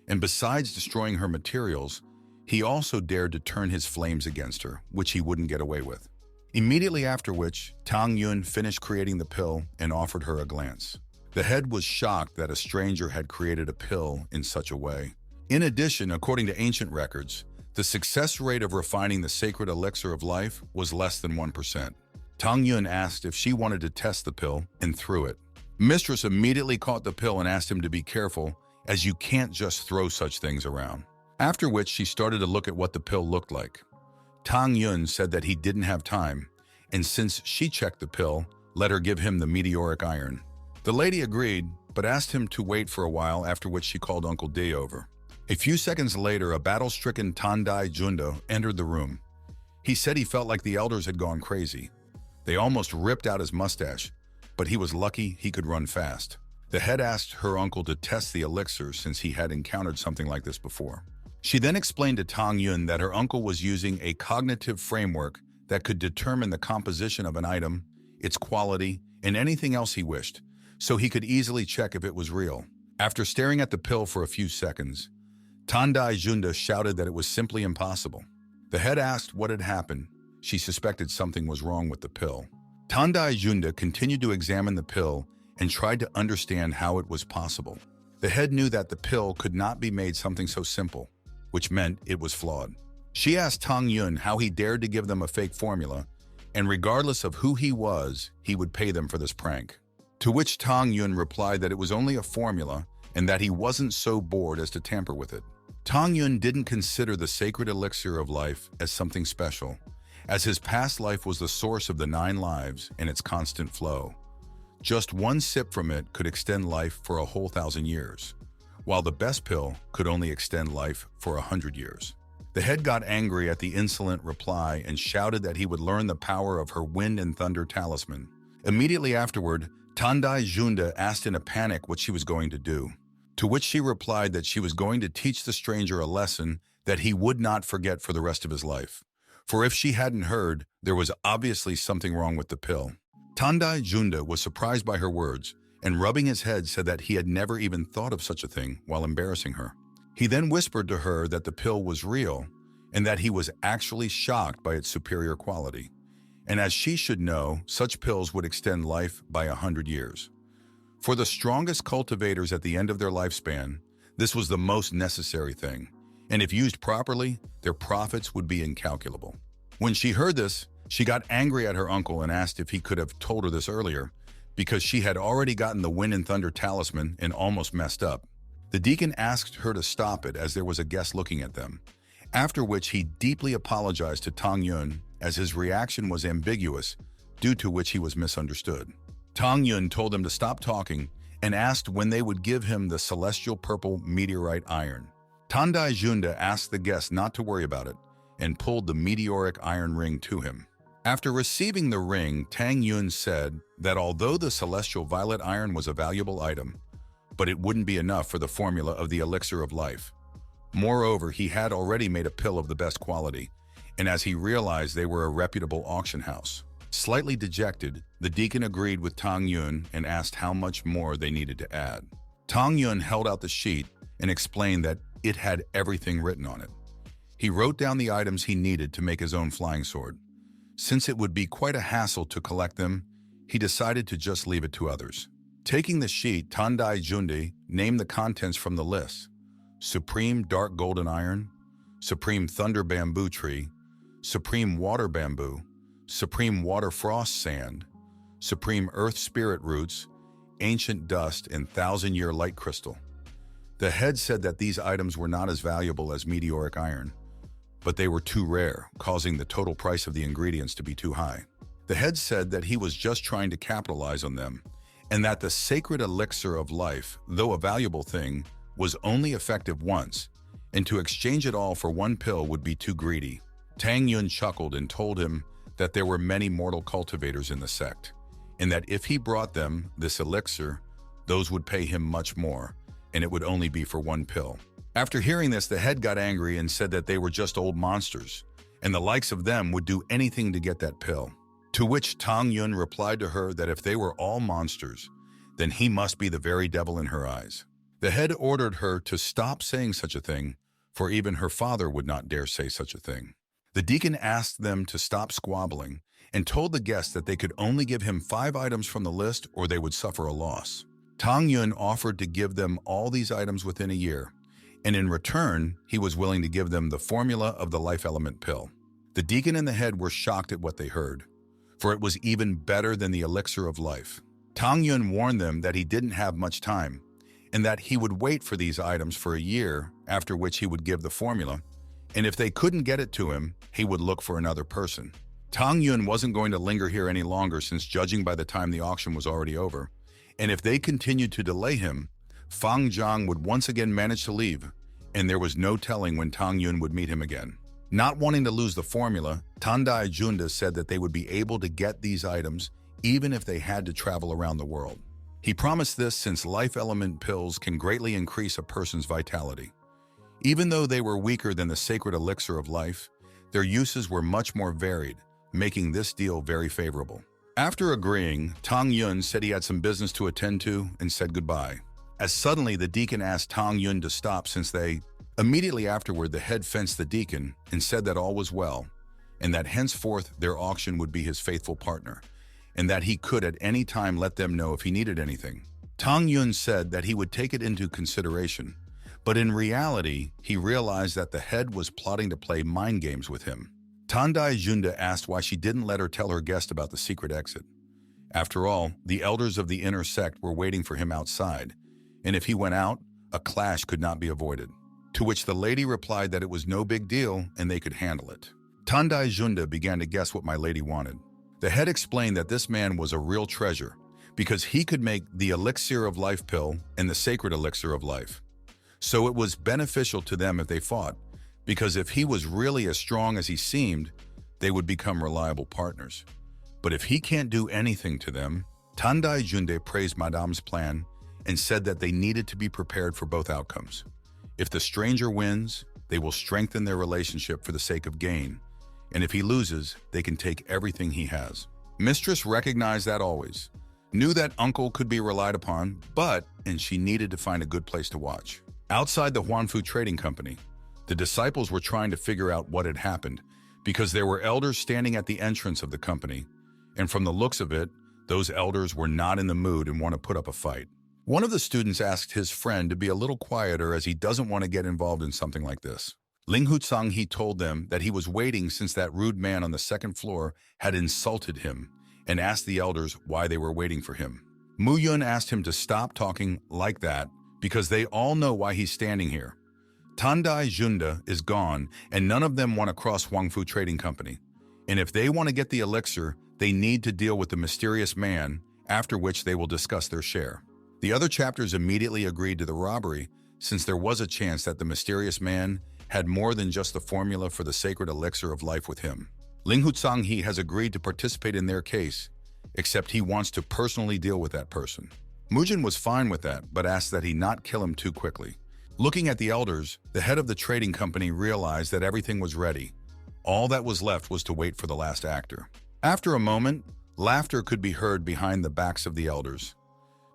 and besides destroying her materials, he also dared to turn his flames against her, which he wouldn't get away with. Immediately after which, Tang Yun finished creating the pill and offered her a glance. The head was shocked that a stranger had created a pill in such a way. In addition, according to ancient records, the success rate of refining the sacred elixir of life was less than 1%. Tang Yun asked if she wanted to test the pill and threw it. Mistress immediately caught the pill and asked him to be careful, as you can't just throw such things around. After which she started to look at what the pill looked like. Tang Yun said that he didn't have time, and since she checked the pill, let her give him the meteoric iron. The lady agreed, but asked him to wait for a while, after which she called Uncle D over. A few seconds later, a battle-stricken Tandai Junda entered the room. He said he felt like the elders had gone crazy. They almost ripped out his mustache, but he was lucky he could run fast. The head asked her uncle to test the elixir since he had encountered something like this before. She then explained to Tang Yun that her uncle was using a cognitive framework that could determine the composition of an item, its quality, and anything else he wished, so he could easily check if it was real. After staring at the pill for a few seconds, Tandai Junda shouted that it was simply impossible. The head asked what had happened. She suspected something was wrong with the pill. Tandai Junda continued to examine the pill and tried to understand how it was possible. The head knew that the pill could not be made something so simple, which meant it was flawed. She asked Tang Yun how he dared to give them a fake formula, and regardless of who he was, he would pay them for this prank. To which Tang Yun replied that it was only a formula and that he wasn't so bored as to tamper with it. Tang Yun didn't consider the sacred elixir of life as something special, as his past life was the source of the 9 lives and its constant flow. Just one sip from it could extend life for a whole 1,000 years, while the best pill could only extend life for 100 years. The head got angry at the insolent reply and shouted that he would learn the power of her wind and thunder talisman. Immediately afterward, Tandai Junda asked in a panic what she was going to do, to which she replied that she was going to teach the stranger a lesson that he would not forget for the rest of his life. For if she hadn't heard, there was obviously something wrong with the pill. Tandai Junda was surprised by her words, and rubbing his head said that he had never even thought of such a thing while embarrassing her. He then whispered to her that the pill was real and that he was actually shocked by its superior quality. And as she should know, such pills would extend life by 100 years. For the strongest cultivators at the end of their lifespan, this was the most necessary thing, and if used properly, their profits would be incalculable. When she heard this, she got angry at her uncle and asked if he could have told her this earlier, because she had already gotten the Wind and Thunder talisman and almost messed up. The deacon asked her to stop it as there was a guest looking at them, after which he deeply apologized to Tang Yun as his reaction was ambiguous, due to which he was misunderstood. Tang Yun told them to stop talking and asked when they would give him the celestial purple meteorite iron. Tandai Junda asked the guest not to worry about it and pulled the meteoric iron ring to him. After receiving the ring, Tang Yun said that although the celestial violet iron was a valuable item, but it wouldn't be enough for the formula of the elixir of life. Moreover, he had already made a pill of the best quality, and as he realized they were a reputable auction house. Slightly dejected, the deacon agreed with Tang Yun and asked how much more they needed to add. Tang Yun held out the sheet and explained that it had everything written on it. He wrote down the items he needed to make his own flying sword. Since it would be quite a hassle to collect them, he decided to just leave it to others. Taking the sheet, Tandai Junda named the contents from the list: Supreme Dark Golden Iron, Supreme Thunder Bamboo Tree, Supreme Water Bamboo, Supreme Water Frost Sand, Supreme Earth Spirit Roots, Ancient Dust, and 1,000-Year Light Crystal. The head said that these items were not as valuable as meteoric iron, but they were too rare, causing the total price of the ingredients to be too high. The head said that he was just trying to capitalize on them, and that the sacred elixir of life, though a valuable thing, was only effective once, and to exchange it all for one pill would be too greedy. Tang Yun chuckled and told him that there were many mortal cultivators in the sect, and that if he brought them this elixir, those would pay him much more, and it would only be for one pill. After hearing this, the head got angry and said that they were just old monsters, and the likes of them would do anything to get that pill. To which Tang Yun replied to her that if they were all monsters, then he must be the very devil in her eyes. The head ordered her to stop saying such a thing, for even her father would not dare say such a thing. The deacon asked them to stop squabbling and told the guests that they could only give him 5 items from the list or they would suffer a loss. Tang Yun offered to give them all these items within a year, and in return, he was willing to give them the formula of the life element pill. The deacon and the head were shocked at what they heard, for it was even better than the elixir of life. Tang Yun warned them that he didn't have much time, and that he would wait for these items for a year, after which he would give the formula, and if they couldn't get it to him, he would look for another person. Tang Yun wasn't going to linger here any longer, since judging by the time the auction was already over, and if they continued to delay him, Fang Zhang would once again manage to leave, and there was no telling when Tang Yun would meet him again. Not wanting to lose the formula, Tandai Junda said that they would be able to get these items even if they had to travel around the world. He promised this since life element pills can greatly increase a person's vitality. Even though they were weaker than the sacred elixir of life, their uses were much more varied, making this deal very favorable. After agreeing, Tang Yun said he had some business to attend to and said goodbye. As suddenly the deacon asked Tang Yun to stop, since immediately afterward the head fenced the deacon and said that all was well, and that henceforth their auction would be his faithful partner, and that he could at any time let them know if he needed anything. Tang Yun said that he would take it into consideration, but in reality, he realized that the head was plotting to play mind games with him. Tandai Junda asked why she didn't let her tell her guest about the secret exit. After all, the elders of the inner sect were waiting for him outside, and if he went out, a clash could not be avoided. To which the lady replied that it was no big deal and they could handle it. Tandai Junda began to guess what my lady wanted. The head explained that this man was a real treasure because he could make the elixir of life pill and the sacred elixir of life. So it was beneficial to them if they fought, because if he was really as strong as he seemed, they would become reliable partners. But if he can't do anything to them, Tandai Junde praised Madame's plan and said that they needed to be prepared for both outcomes. If the stranger wins, they will strengthen their relationship for the sake of gain, and if he loses, they can take everything he has. Mistress recognized that always, knew that uncle could be relied upon, and she needed to find a good place to watch. Outside the Huanfu Trading Company, the disciples were trying to figure out what had happened because there were elders standing at the entrance of the company, and from the looks of it, those elders were not in the mood and want to put up a fight. One of the students asked his friend to be a little quieter as he doesn't want to get involved in something like this. Ling Hutsang he told them that he was waiting since that rude man on the second floor had insulted him and asked the elders why they were waiting for him. Mu Yun asked him to stop talking like that because they all know why he's standing here. Tandai Junda is gone and none of them want to cross Huangfu Trading Company. And if they want to get the elixir, they need to deal with the mysterious man, after which they will discuss their share. The other chapters immediately agreed to the robbery since there was a chance that the mysterious man had more than just the formula for the sacred elixir of life with him. Ling Hutsang he has agreed to participate in their case, except he wants to personally deal with that person. Mujin was fine with that, but asked that he not kill him too quickly. Looking at the elders, the head of the trading company realized that everything was ready. All that was left was to wait for the last actor. After a moment, laughter could be heard behind the backs of the elders.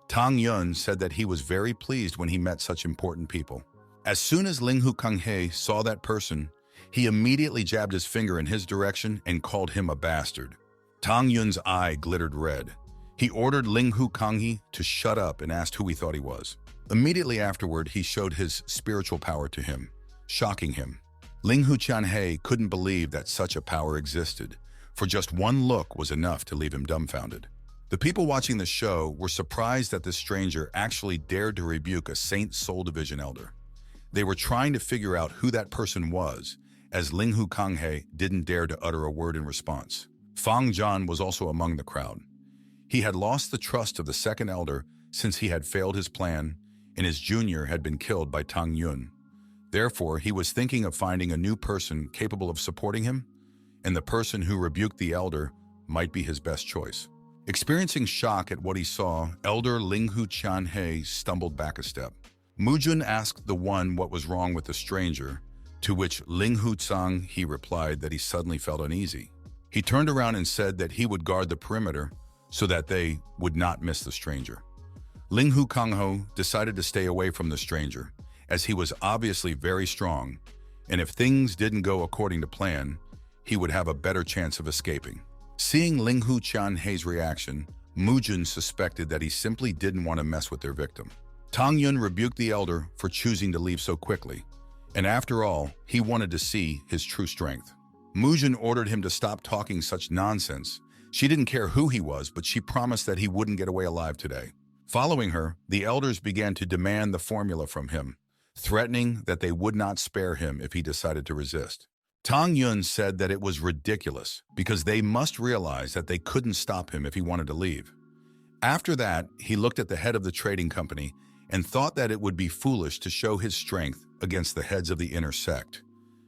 Tang Yun said that he was very pleased when he met such important people. As soon as Ling Hu Kanghe saw that person, he immediately jabbed his finger in his direction and called him a bastard. Tang Yun's eye glittered red. He ordered Ling Hu Kanghe to shut up and asked who he thought he was. Immediately afterward, he showed his spiritual power to him, shocking him. Ling Hu Chanhe couldn't believe that such a power existed, for just one look was enough to leave him dumbfounded. The people watching the show were surprised that this stranger actually dared to rebuke a Saint Soul Division elder. They were trying to figure out who that person was, as Ling Hu Kanghe didn't dare to utter a word in response. Fang Zhan was also among the crowd. He had lost the trust of the second elder since he had failed his plan, and his junior had been killed by Tang Yun. Therefore, he was thinking of finding a new person capable of supporting him, and the person who rebuked the elder might be his best choice. Experiencing shock at what he saw, Elder Ling Hu Chanhe stumbled back a step. Mungun asked the one what was wrong with the stranger, to which Ling Hu-tsang he replied that he suddenly felt uneasy. He turned around and said that he would guard the perimeter so that they would not miss the stranger. Ling Hu-kang-ho decided to stay away from the stranger, as he was obviously very strong, and if things didn't go according to plan, he would have a better chance of escaping. Seeing Ling Hu-chan-hei's reaction, Mungun suspected that he simply didn't want to mess with their victim. Tang Yun rebuked the elder for choosing to leave so quickly, and after all, he wanted to see his true strength. Mungun ordered him to stop talking such nonsense. She didn't care who he was, but she promised that he wouldn't get away alive today. Following her, the elders began to demand the formula from him, threatening that they would not spare him if he decided to resist. Tang Yun said that it was ridiculous because they must realize that they couldn't stop him if he wanted to leave. After that, he looked at the head of the trading company and thought that it would be foolish to show his strength against the heads of the inner sect,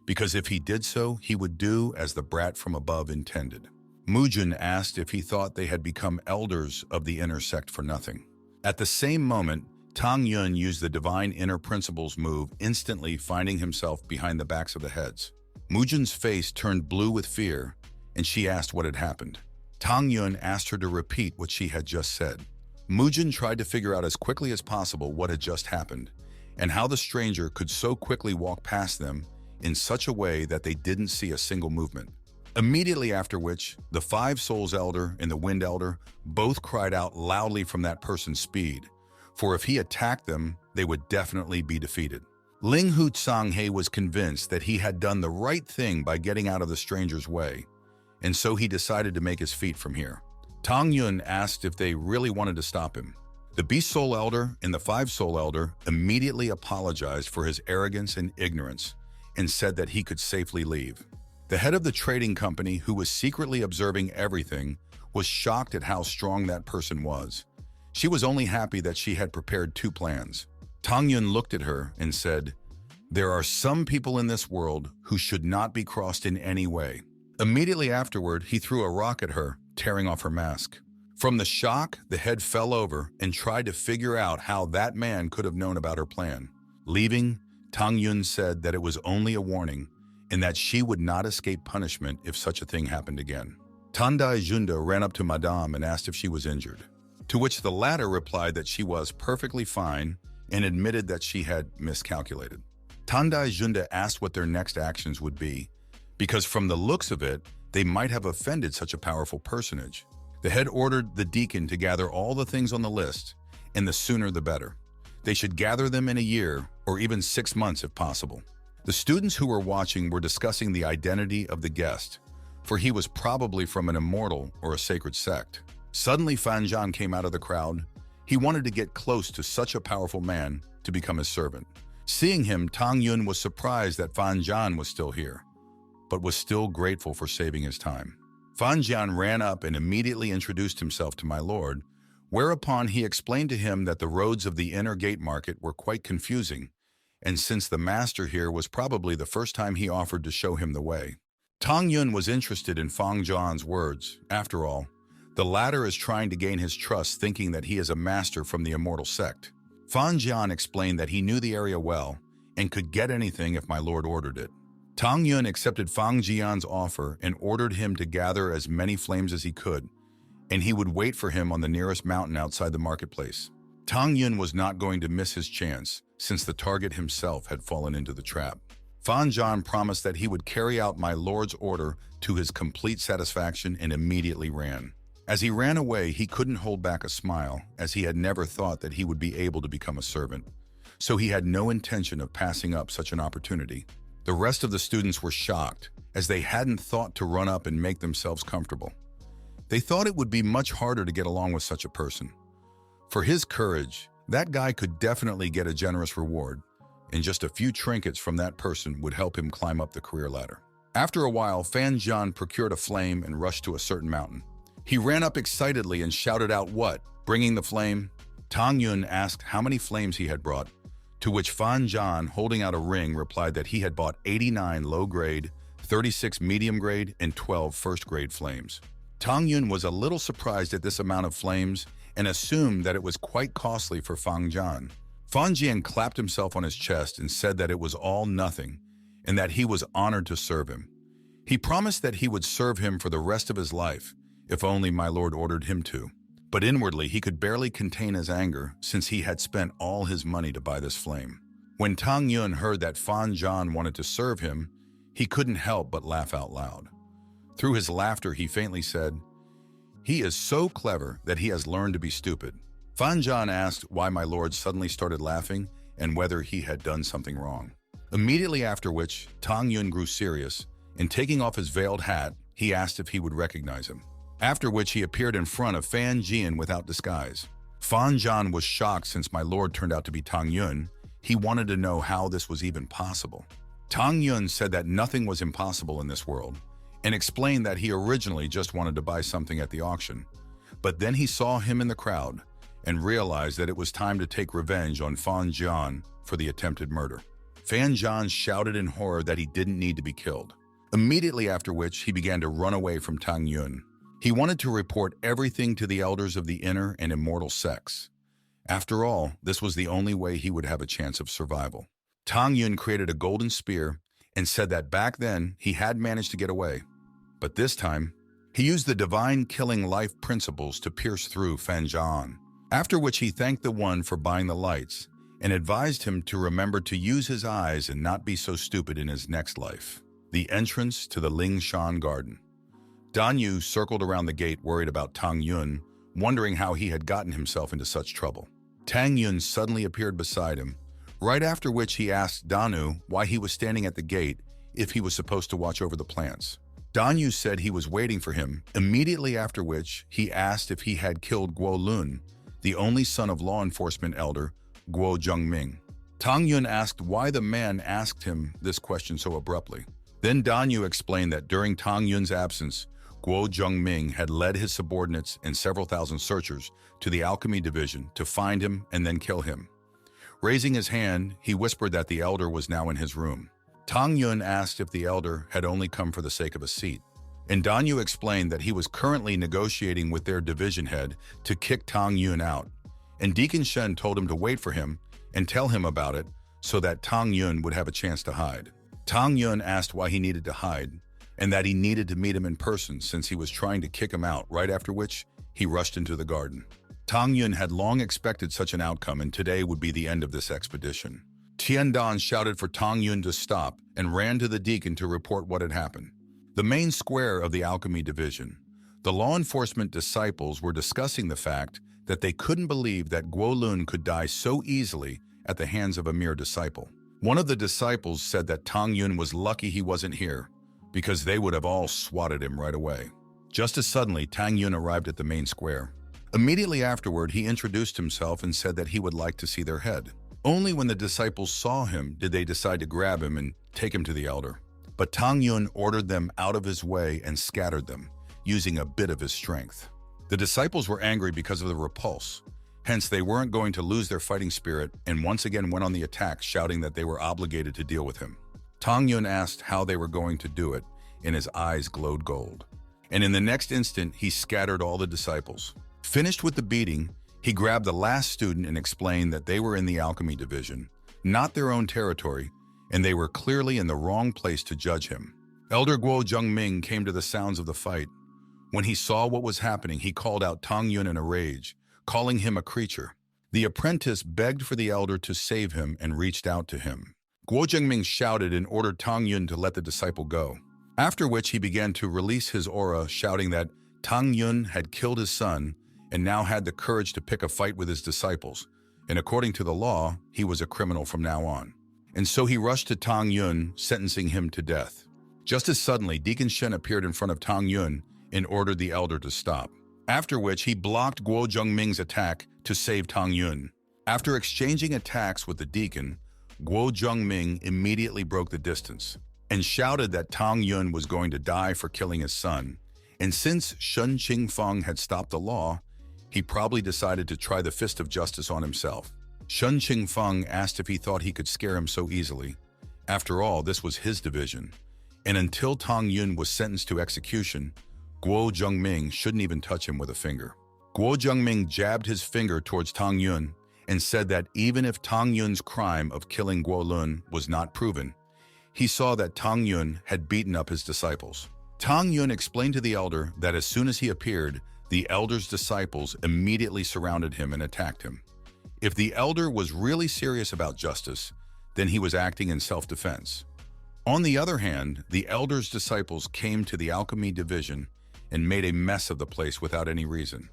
because if he did so, he would do as the brat from above intended. Mungun asked if he thought they had become elders of the inner sect for nothing. At the same moment, Tang Yun used the divine inner principles move, instantly finding himself behind the backs of the heads. Mungun's face turned blue with fear, and she asked what had happened. Tang Yun asked her to repeat what she had just said. Mungun tried to figure out as quickly as possible what had just happened, and how the stranger could so quickly walk past them in such a way that they didn't see a single movement. Immediately after which, the Five Souls Elder and the Wind Elder both cried out loudly from that person's speed, for if he attacked them, they would definitely be defeated. Ling Hu-tsang-hei was convinced that he had done the right thing by getting out of the stranger's way, and so he decided to make his feet from here. Tang Yun asked if they really wanted to stop him. The Beast Soul Elder and the Five Soul Elder immediately apologized for his arrogance and ignorance and said that he could safely leave. The head of the trading company, who was secretly observing everything, was shocked at how strong that person was. She was only happy that she had prepared two plans. Tang Yun looked at her and said, "There are some people in this world who should not be crossed in any way." Immediately afterward, he threw a rock at her, tearing off her mask. From the shock, the head fell over and tried to figure out how that man could have known about her plan. Leaving, Tang Yun said that it was only a warning and that she would not escape punishment if such a thing happened again. Tandai Junda ran up to Madame and asked if she was injured, to which the latter replied that she was perfectly fine and admitted that she had miscalculated. Tandai Junda asked what their next actions would be, because from the looks of it, they might have offended such a powerful personage. The head ordered the deacon to gather all the things on the list, and the sooner the better. They should gather them in a year, or even 6 months if possible. The students who were watching were discussing the identity of the guest, for he was probably from an immortal or a sacred sect. Suddenly Fan Zhan came out of the crowd. He wanted to get close to such a powerful man to become his servant. Seeing him, Tang Yun was surprised that Fan Zhan was still here, but was still grateful for saving his time. Fan Zhan ran up and immediately introduced himself to my lord, whereupon he explained to him that the roads of the inner gate market were quite confusing, and since the master here was probably the first time, he offered to show him the way. Tang Yun was interested in Fan Zhan's words. After all, the latter is trying to gain his trust, thinking that he is a master from the immortal sect. Fan Zhan explained that he knew the area well and could get anything if my lord ordered it. Tang Yun accepted Fan Zhan's offer and ordered him to gather as many flames as he could, and he would wait for him on the nearest mountain outside the marketplace. Tang Yun was not going to miss his chance, since the target himself had fallen into the trap. Fan Zhan promised that he would carry out my lord's order to his complete satisfaction and immediately ran. As he ran away, he couldn't hold back a smile, as he had never thought that he would be able to become a servant. So he had no intention of passing up such an opportunity. The rest of the students were shocked, as they hadn't thought to run up and make themselves comfortable. They thought it would be much harder to get along with such a person. For his courage, that guy could definitely get a generous reward, and just a few trinkets from that person would help him climb up the career ladder. After a while, Fan Zhan procured a flame and rushed to a certain mountain. He ran up excitedly and shouted out, "What? Bringing the flame?" Tang Yun asked how many flames he had brought, to which Fan Zhan, holding out a ring, replied that he had bought 89 low-grade, 36 medium-grade, and 12 first-grade flames. Tang Yun was a little surprised at this amount of flames and assumed that it was quite costly for Fan Zhan. Fan Jian clapped himself on his chest and said that it was all nothing and that he was honored to serve him. He promised that he would serve him for the rest of his life, if only my lord ordered him to. But inwardly, he could barely contain his anger since he had spent all his money to buy this flame. When Tang Yun heard that Fan Jian wanted to serve him, he couldn't help but laugh out loud. Through his laughter, he faintly said, "He is so clever that he has learned to be stupid." Fan Jian asked why my lord suddenly started laughing and whether he had done something wrong. Immediately after which, Tang Yun grew serious, and taking off his veiled hat, he asked if he would recognize him. After which he appeared in front of Fan Jian without disguise. Fan Jian was shocked since my lord turned out to be Tang Yun. He wanted to know how this was even possible. Tang Yun said that nothing was impossible in this world, and explained that he originally just wanted to buy something at the auction. But then he saw him in the crowd, and realized that it was time to take revenge on Fan Jian for the attempted murder. Fan Jian shouted in horror that he didn't need to be killed. Immediately after which, he began to run away from Tang Yun. He wanted to report everything to the elders of the inner and immortal sects. After all, this was the only way he would have a chance of survival. Tang Yun created a golden spear and said that back then he had managed to get away. But this time, he used the divine killing life principles to pierce through Fan Jian. After which he thanked the one for buying the lights and advised him to remember to use his eyes and not be so stupid in his next life. The entrance to the Lingshan Garden. Dan Yu circled around the gate worried about Tang Yun, wondering how he had gotten himself into such trouble. Tang Yun suddenly appeared beside him, right after which he asked Danu why he was standing at the gate if he was supposed to watch over the plants. Dan Yu said he was waiting for him, immediately after which he asked if he had killed Guo Lun, the only son of law enforcement elder Guo Zhengming. Tang Yun asked why the man asked him this question so abruptly. Then Dan Yu explained that during Tang Yun's absence, Guo Zhengming had led his subordinates and several thousand searchers to the alchemy division to find him and then kill him. Raising his hand, he whispered that the elder was now in his room. Tang Yun asked if the elder had only come for the sake of a seat, and Dan Yu explained that he was currently negotiating with their division head to kick Tang Yun out, and Deacon Shen told him to wait for him and tell him about it so that Tang Yun would have a chance to hide. Tang Yun asked why he needed to hide, and that he needed to meet him in person since he was trying to kick him out, right after which he rushed into the garden. Tang Yun had long expected such an outcome, and today would be the end of this expedition. Tian Dan shouted for Tang Yun to stop and ran to the deacon to report what had happened. The main square of the alchemy division, the law enforcement disciples were discussing the fact that they couldn't believe that Guo Lun could die so easily at the hands of a mere disciple. One of the disciples said that Tang Yun was lucky he wasn't here, because they would have all swatted him right away. Just as suddenly, Tang Yun arrived at the main square. Immediately afterward, he introduced himself and said that he would like to see their head. Only when the disciples saw him did they decide to grab him and take him to the elder. But Tang Yun ordered them out of his way and scattered them, using a bit of his strength. The disciples were angry because of the repulse. Hence, they weren't going to lose their fighting spirit and once again went on the attack, shouting that they were obligated to deal with him. Tang Yun asked how they were going to do it, and his eyes glowed gold. And in the next instant, he scattered all the disciples. Finished with the beating, he grabbed the last student and explained that they were in the alchemy division, not their own territory, and they were clearly in the wrong place to judge him. Elder Guo Zhengming came to the sounds of the fight. When he saw what was happening, he called out Tang Yun in a rage, calling him a creature. The apprentice begged for the elder to save him and reached out to him. Guo Zhengming shouted and ordered Tang Yun to let the disciple go, after which he began to release his aura, shouting that Tang Yun had killed his son and now had the courage to pick a fight with his disciples, and according to the law, he was a criminal from now on. And so he rushed to Tang Yun, sentencing him to death. Just as suddenly, Deacon Shen appeared in front of Tang Yun and ordered the elder to stop, after which he blocked Guo Zhengming's attack to save Tang Yun. After exchanging attacks with the deacon, Guo Zhengming immediately broke the distance and shouted that Tang Yun was going to die for killing his son, and since Shen Qingfeng had stopped the law, he probably decided to try the fist of justice on himself. Shen Qingfeng asked if he thought he could scare him so easily. After all, this was his division, and until Tang Yun was sentenced to execution, Guo Zhengming shouldn't even touch him with a finger. Guo Zhengming jabbed his finger towards Tang Yun and said that even if Tang Yun's crime of killing Guo Lun was not proven, he saw that Tang Yun had beaten up his disciples. Tang Yun explained to the elder that as soon as he appeared, the elder's disciples immediately surrounded him and attacked him. If the elder was really serious about justice, then he was acting in self-defense. On the other hand, the elder's disciples came to the alchemy division and made a mess of the place without any reason,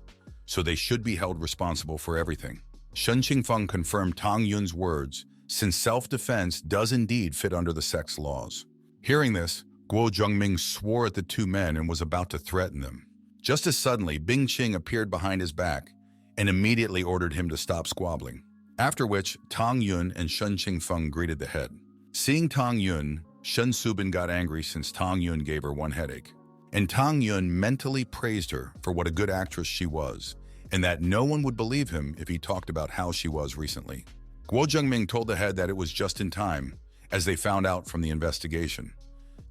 so they should be held responsible for everything. Shen Qingfeng confirmed Tang Yun's words, since self-defense does indeed fit under the sect's laws. Hearing this, Guo Zhengming swore at the two men and was about to threaten them. Just as suddenly, Bing Qing appeared behind his back and immediately ordered him to stop squabbling, after which Tang Yun and Shen Qingfeng greeted the head. Seeing Tang Yun, Shen Subin got angry since Tang Yun gave her one headache, and Tang Yun mentally praised her for what a good actress she was, and that no one would believe him if he talked about how she was recently. Guo Zhengming told the head that it was just in time, as they found out from the investigation.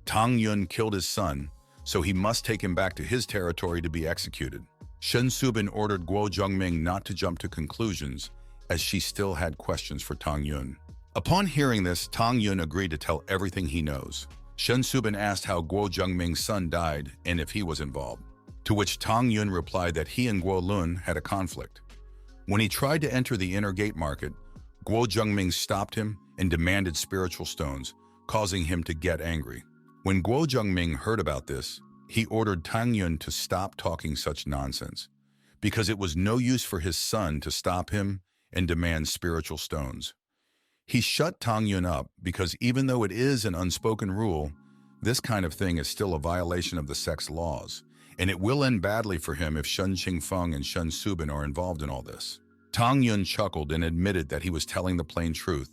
Tang Yun killed his son, so he must take him back to his territory to be executed. Shen Subin ordered Guo Zhengming not to jump to conclusions, as she still had questions for Tang Yun. Upon hearing this, Tang Yun agreed to tell everything he knows. Shen Subin asked how Guo Zhengming's son died and if he was involved, to which Tang Yun replied that he and Guo Lun had a conflict. When he tried to enter the inner gate market, Guo Zhengming stopped him and demanded spiritual stones, causing him to get angry. When Guo Zhengming heard about this, he ordered Tang Yun to stop talking such nonsense, because it was no use for his son to stop him and demand spiritual stones. He shut Tang Yun up because even though it is an unspoken rule, this kind of thing is still a violation of the sect's laws, and it will end badly for him if Shen Qingfeng and Shen Subin are involved in all this. Tang Yun chuckled and admitted that he was telling the plain truth,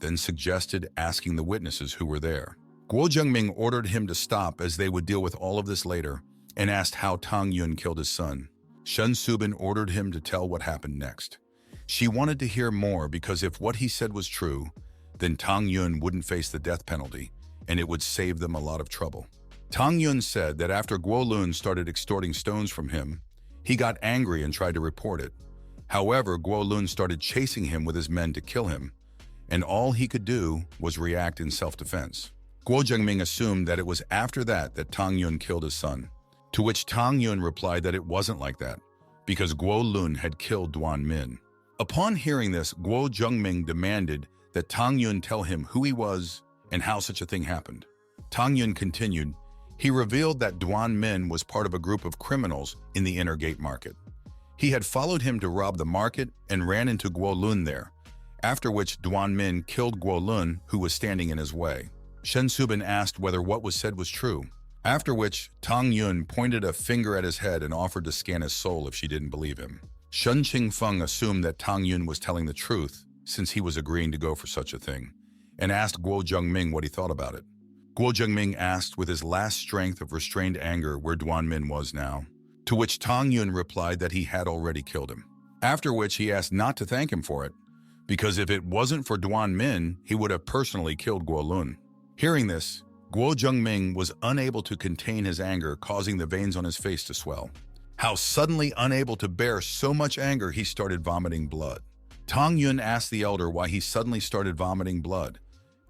then suggested asking the witnesses who were there. Guo Zhengming ordered him to stop as they would deal with all of this later, and asked how Tang Yun killed his son. Shen Subin ordered him to tell what happened next. She wanted to hear more because if what he said was true, then Tang Yun wouldn't face the death penalty, and it would save them a lot of trouble. Tang Yun said that after Guo Lun started extorting stones from him, he got angry and tried to report it. However, Guo Lun started chasing him with his men to kill him, and all he could do was react in self-defense. Guo Zhengming assumed that it was after that that Tang Yun killed his son, to which Tang Yun replied that it wasn't like that, because Guo Lun had killed Duan Min. Upon hearing this, Guo Zhengming demanded that Tang Yun tell him who he was and how such a thing happened. Tang Yun continued, he revealed that Duan Min was part of a group of criminals in the inner gate market. He had followed him to rob the market and ran into Guo Lun there, after which Duan Min killed Guo Lun, who was standing in his way. Shen Subin asked whether what was said was true, after which Tang Yun pointed a finger at his head and offered to scan his soul if she didn't believe him. Shen Qingfeng assumed that Tang Yun was telling the truth, since he was agreeing to go for such a thing, and asked Guo Zhengming what he thought about it. Guo Zhengming asked with his last strength of restrained anger where Duan Min was now, to which Tang Yun replied that he had already killed him, after which he asked not to thank him for it, because if it wasn't for Duan Min, he would have personally killed Guo Lun. Hearing this, Guo Zhengming was unable to contain his anger, causing the veins on his face to swell. How suddenly unable to bear so much anger, he started vomiting blood. Tang Yun asked the elder why he suddenly started vomiting blood.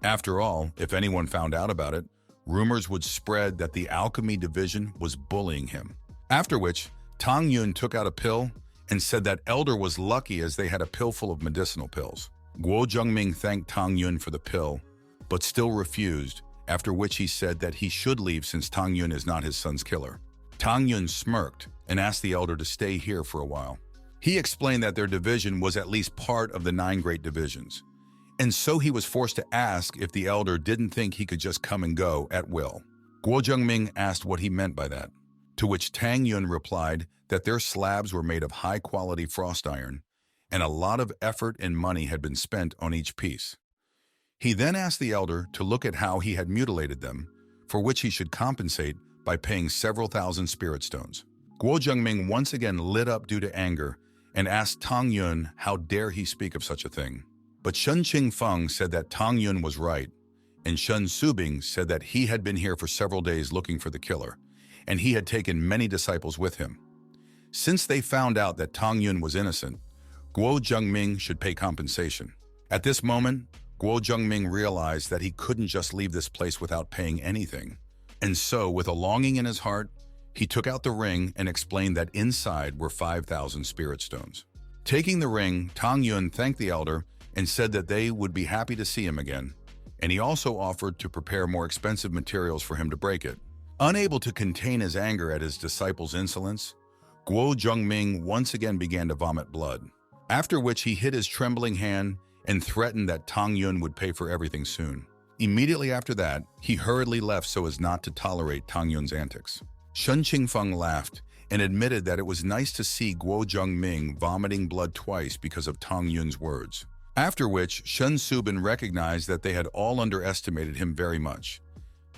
After all, if anyone found out about it, rumors would spread that the alchemy division was bullying him. After which, Tang Yun took out a pill and said that elder was lucky as they had a pill full of medicinal pills. Guo Zhengming thanked Tang Yun for the pill, but still refused, after which he said that he should leave since Tang Yun is not his son's killer. Tang Yun smirked and asked the elder to stay here for a while. He explained that their division was at least part of the 9 great divisions, and so he was forced to ask if the elder didn't think he could just come and go at will. Guo Zhengming asked what he meant by that, to which Tang Yun replied that their slabs were made of high-quality frost iron, and a lot of effort and money had been spent on each piece. He then asked the elder to look at how he had mutilated them, for which he should compensate by paying several thousand spirit stones. Guo Zhengming once again lit up due to anger and asked Tang Yun how dare he speak of such a thing. But Shen Qingfeng said that Tang Yun was right, and Shen Subing said that he had been here for several days looking for the killer, and he had taken many disciples with him. Since they found out that Tang Yun was innocent, Guo Zhengming should pay compensation. At this moment, Guo Zhengming realized that he couldn't just leave this place without paying anything. And so, with a longing in his heart, he took out the ring and explained that inside were 5,000 spirit stones. Taking the ring, Tang Yun thanked the elder and said that they would be happy to see him again, and he also offered to prepare more expensive materials for him to break it. Unable to contain his anger at his disciples' insolence, Guo Zhengming once again began to vomit blood, after which he hit his trembling hand and threatened that Tang Yun would pay for everything soon. Immediately after that, he hurriedly left so as not to tolerate Tang Yun's antics. Shen Qingfeng laughed and admitted that it was nice to see Guo Zhengming vomiting blood twice because of Tang Yun's words. After which, Shen Subin recognized that they had all underestimated him very much.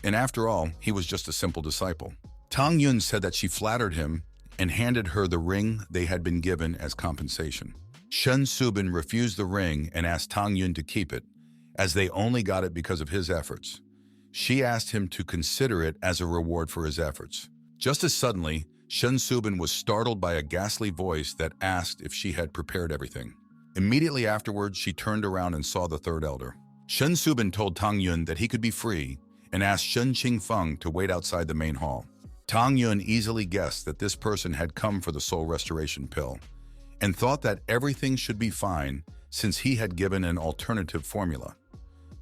And after all, he was just a simple disciple. Tang Yun said that she flattered him and handed her the ring they had been given as compensation. Shen Subin refused the ring and asked Tang Yun to keep it, as they only got it because of his efforts. She asked him to consider it as a reward for his efforts. Just as suddenly, Shen Subin was startled by a ghastly voice that asked if she had prepared everything. Immediately afterwards, she turned around and saw the third elder. Shen Subin told Tang Yun that he could be free and asked Shen Qingfeng to wait outside the main hall. Tang Yun easily guessed that this person had come for the soul restoration pill and thought that everything should be fine since he had given an alternative formula.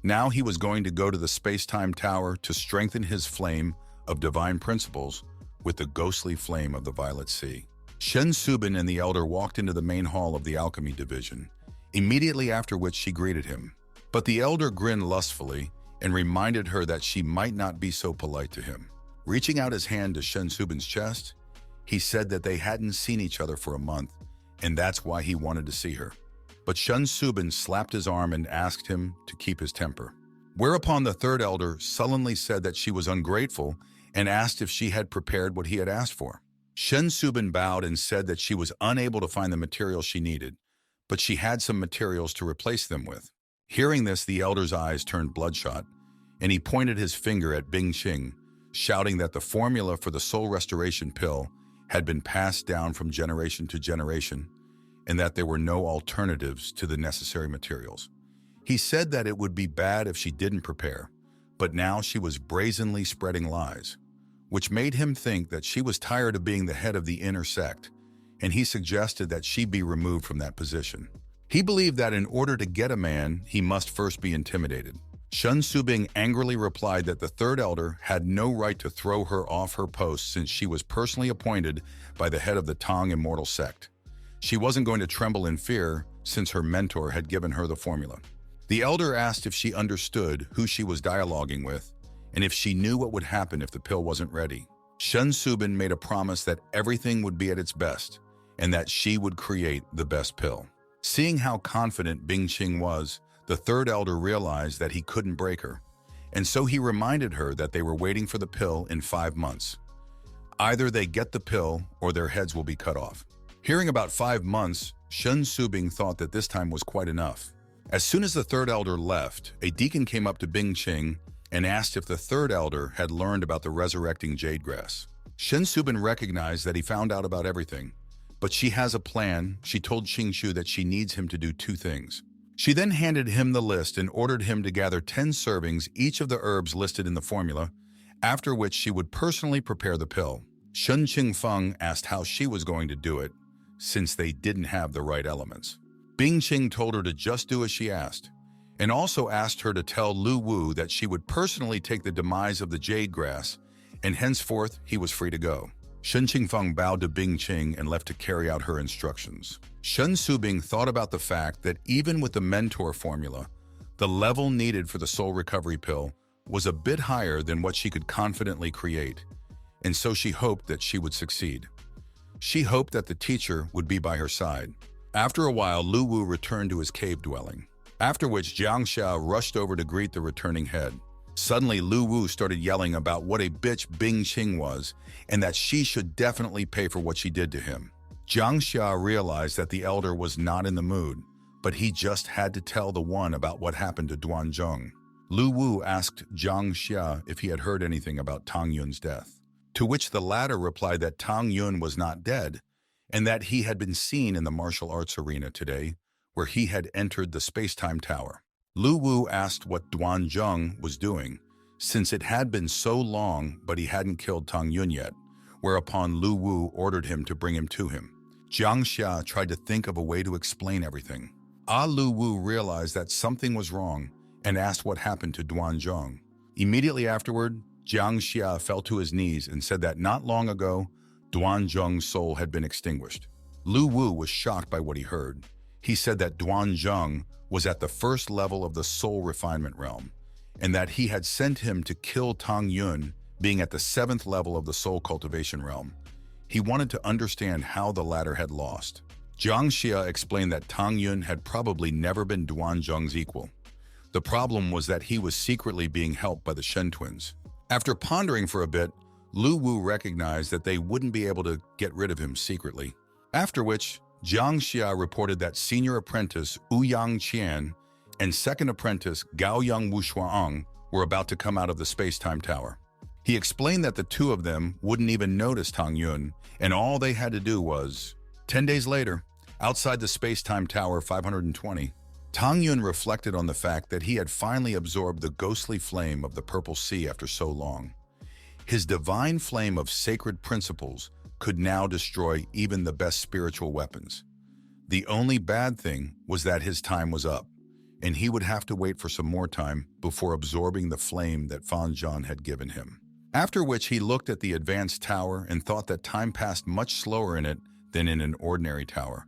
Now he was going to go to the space-time tower to strengthen his flame of divine principles with the ghostly flame of the Violet Sea. Shen Subin and the elder walked into the main hall of the alchemy division, immediately after which she greeted him. But the elder grinned lustfully and reminded her that she might not be so polite to him. Reaching out his hand to Shen Subin's chest, he said that they hadn't seen each other for a month, and that's why he wanted to see her. But Shen Subin slapped his arm and asked him to keep his temper. Whereupon the third elder sullenly said that she was ungrateful and asked if she had prepared what he had asked for. Shen Subin bowed and said that she was unable to find the materials she needed, but she had some materials to replace them with. Hearing this, the elder's eyes turned bloodshot, and he pointed his finger at Bing Qing, shouting that the formula for the soul restoration pill had been passed down from generation to generation, and that there were no alternatives to the necessary materials. He said that it would be bad if she didn't prepare, but now she was brazenly spreading lies, which made him think that she was tired of being the head of the inner sect, and he suggested that she be removed from that position. He believed that in order to get a man, he must first be intimidated. Shen Subing angrily replied that the third elder had no right to throw her off her post since she was personally appointed by the head of the Tang Immortal Sect. She wasn't going to tremble in fear since her mentor had given her the formula. The elder asked if she understood who she was dialoguing with and if she knew what would happen if the pill wasn't ready. Shen Subin made a promise that everything would be at its best and that she would create the best pill. Seeing how confident Bing Qing was, the third elder realized that he couldn't break her, and so he reminded her that they were waiting for the pill in 5 months. Either they get the pill or their heads will be cut off. Hearing about 5 months, Shen Subing thought that this time was quite enough. As soon as the third elder left, a deacon came up to Bing Qing and asked if the third elder had learned about the resurrecting jade grass. Shen Subin recognized that he found out about everything, but she has a plan. She told Qingxu that she needs him to do 2 things. She then handed him the list and ordered him to gather 10 servings each of the herbs listed in the formula, after which she would personally prepare the pill. Shen Qingfeng asked how she was going to do it, since they didn't have the right elements. Bing Qing told her to just do as she asked, and also asked her to tell Lu Wu that she would personally take the demise of the jade grass, and henceforth he was free to go. Shen Qingfeng bowed to Bing Qing and left to carry out her instructions. Shen Subing thought about the fact that even with the mentor formula, the level needed for the soul recovery pill was a bit higher than what she could confidently create, and so she hoped that she would succeed. She hoped that the teacher would be by her side. After a while, Lu Wu returned to his cave dwelling, after which Jiang Xia rushed over to greet the returning head. Suddenly, Lu Wu started yelling about what a bitch Bing Qing was and that she should definitely pay for what she did to him. Jiang Xia realized that the elder was not in the mood, but he just had to tell the one about what happened to Duan Zhong. Lu Wu asked Jiang Xia if he had heard anything about Tang Yun's death, to which the latter replied that Tang Yun was not dead and that he had been seen in the martial arts arena today, where he had entered the space-time tower. Lu Wu asked what Duan Zheng was doing, since it had been so long but he hadn't killed Tang Yun yet, whereupon Lu Wu ordered him to bring him to him. Jiang Xia tried to think of a way to explain everything. Lu Wu realized that something was wrong and asked what happened to Duan Zheng. Immediately afterward, Jiang Xia fell to his knees and said that not long ago, Duan Zheng's soul had been extinguished. Lu Wu was shocked by what he heard. He said that Duan Zheng was at the first level of the soul refinement realm, and that he had sent him to kill Tang Yun, being at the 7th level of the soul cultivation realm. He wanted to understand how the latter had lost. Jiang Xia explained that Tang Yun had probably never been Duan Zheng's equal. The problem was that he was secretly being helped by the Shen twins. After pondering for a bit, Lu Wu recognized that they wouldn't be able to get rid of him secretly. After which, Jiang Xia reported that senior apprentice Ouyang Qian and second apprentice Gaoyang Wushuang were about to come out of the space-time tower. He explained that the two of them wouldn't even notice Tang Yun, and all they had to do was... 10 days later, outside the space-time tower 520, Tang Yun reflected on the fact that he had finally absorbed the ghostly flame of the Purple Sea after so long. His divine flame of sacred principles could now destroy even the best spiritual weapons. The only bad thing was that his time was up, and he would have to wait for some more time before absorbing the flame that Fan Zhan had given him. After which he looked at the advanced tower and thought that time passed much slower in it than in an ordinary tower,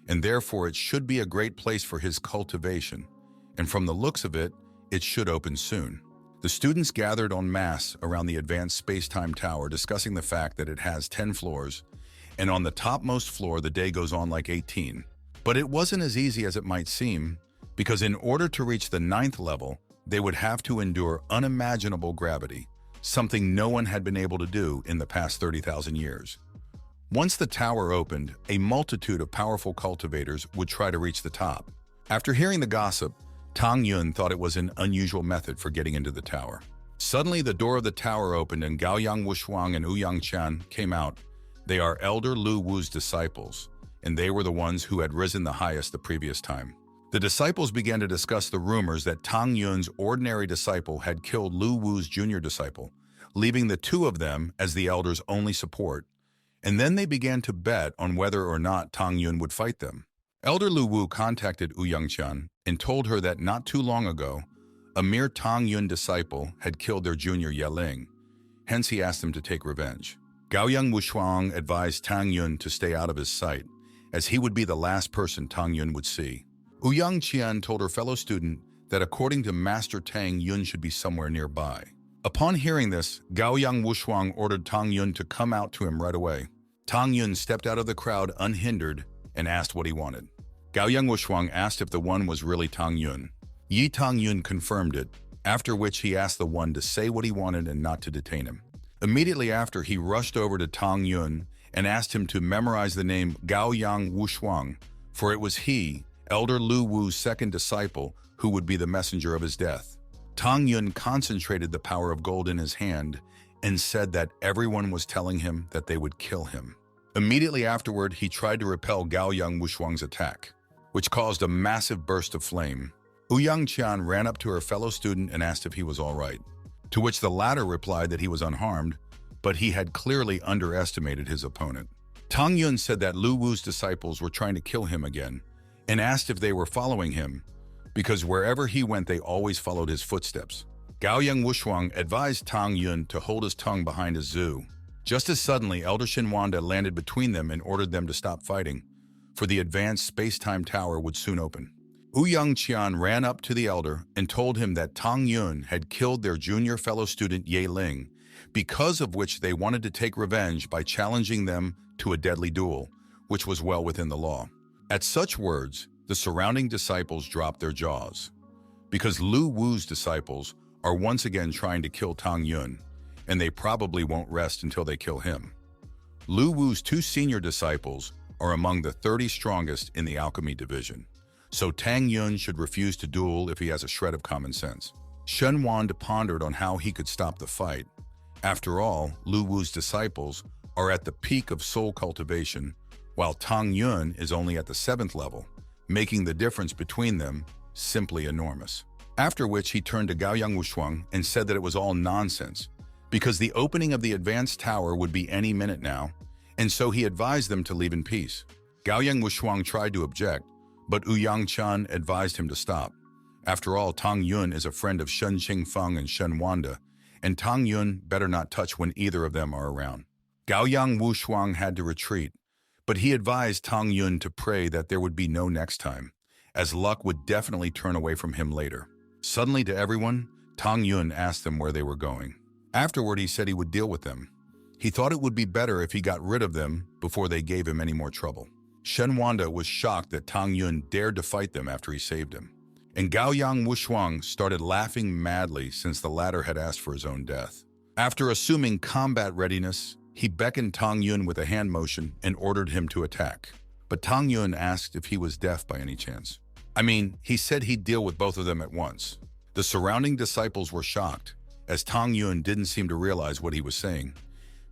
and therefore it should be a great place for his cultivation, and from the looks of it, it should open soon. The students gathered en masse around the advanced space-time tower discussing the fact that it has 10 floors, and on the topmost floor the day goes on like 18. But it wasn't as easy as it might seem, because in order to reach the 9th level, they would have to endure unimaginable gravity, something no one had been able to do in the past 30,000 years. Once the tower opened, a multitude of powerful cultivators would try to reach the top. After hearing the gossip, Tang Yun thought it was an unusual method for getting into the tower. Suddenly, the door of the tower opened and Gaoyang Wushuang and Ouyang Qian came out. They are Elder Lu Wu's disciples, and they were the ones who had risen the highest the previous time. The disciples began to discuss the rumors that Tang Yun's ordinary disciple had killed Lu Wu's junior disciple, leaving the two of them as the elder's only support. And then they began to bet on whether or not Tang Yun would fight them. Elder Lu Wu contacted Ouyang Qian and told her that not too long ago, a mere Tang Yun disciple had killed their junior Yeling. Hence he asked them to take revenge. Gaoyang Wushuang advised Tang Yun to stay out of his sight, as he would be the last person Tang Yun would see. Ouyang Qian told her fellow student that according to Master Tang Yun should be somewhere nearby. Upon hearing this, Gaoyang Wushuang ordered Tang Yun to come out to him right away. Tang Yun stepped out of the crowd unhindered and asked what he wanted. Gaoyang Wushuang asked if the one was really Tang Yun. Tang Yun confirmed it, after which he asked the one to say what he wanted and not to detain him. Immediately after, he rushed over to Tang Yun and asked him to memorize the name Gaoyang Wushuang, for it was he, Elder Lu Wu's second disciple, who would be the messenger of his death. Tang Yun concentrated the power of gold in his hand and said that everyone was telling him that they would kill him. Immediately afterward, he tried to repel Gaoyang Wushuang's attack, which caused a massive burst of flame. Ouyang Qian ran up to her fellow student and asked if he was all right, to which the latter replied that he was unharmed, but he had clearly underestimated his opponent. Tang Yun said that Lu Wu's disciples were trying to kill him again, and asked if they were following him, because wherever he went they always followed his footsteps. Gaoyang Wushuang advised Tang Yun to hold his tongue behind his zoo. Just as suddenly, Elder Shinwanda landed between them and ordered them to stop fighting, for the advanced space-time tower would soon open. Ouyang Qian ran up to the elder and told him that Tang Yun had killed their junior fellow student Ye Ling, because of which they wanted to take revenge by challenging them to a deadly duel, which was well within the law. At such words, the surrounding disciples dropped their jaws, because Lu Wu's disciples are once again trying to kill Tang Yun, and they probably won't rest until they kill him. Lu Wu's two senior disciples are among the 30 strongest in the alchemy division, so Tang Yun should refuse to duel if he has a shred of common sense. Shen Wanda pondered on how he could stop the fight. After all, Lu Wu's disciples are at the peak of soul cultivation, while Tang Yun is only at the 7th level, making the difference between them simply enormous. After which he turned to Gaoyang Wushuang and said that it was all nonsense, because the opening of the advanced tower would be any minute now, and so he advised them to leave in peace. Gaoyang Wushuang tried to object, but Wu Yangchan advised him to stop. After all, Tang Yun is a friend of Shen Qingfeng and Shen Wanda, and Tang Yun better not touch when either of them are around. Gaoyang Wushuang had to retreat, but he advised Tang Yun to pray that there would be no next time, as luck would definitely turn away from him later. Suddenly to everyone, Tang Yun asked them where they were going. Afterward, he said he would deal with them. He thought it would be better if he got rid of them before they gave him any more trouble. Shen Wanda was shocked that Tang Yun dared to fight them after he saved him. And Gaoyang Wushuang started laughing madly since the latter had asked for his own death. After assuming combat readiness, he beckoned Tang Yun with a hand motion and ordered him to attack. But Tang Yun asked if he was deaf by any chance. He said he'd deal with both of them at once. The surrounding disciples were shocked, as Tang Yun didn't seem to realize what he was saying,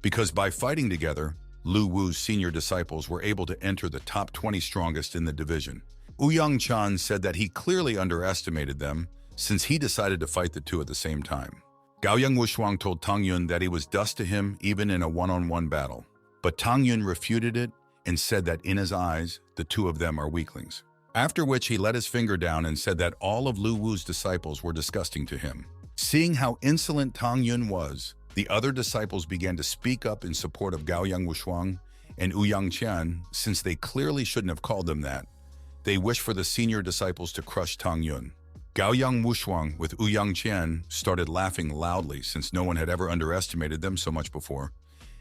because by fighting together, Lu Wu's senior disciples were able to enter the top 20 strongest in the division. Wu Yangchan said that he clearly underestimated them, since he decided to fight the two at the same time. Gaoyang Wushuang told Tang Yun that he was dust to him even in a one-on-one battle, but Tang Yun refuted it and said that in his eyes, the two of them are weaklings. After which he let his finger down and said that all of Lu Wu's disciples were disgusting to him. Seeing how insolent Tang Yun was, the other disciples began to speak up in support of Gaoyang Wushuang and Wu Yangqian, since they clearly shouldn't have called them that. They wished for the senior disciples to crush Tang Yun. Gaoyang Wushuang with Wu Yangqian started laughing loudly since no one had ever underestimated them so much before.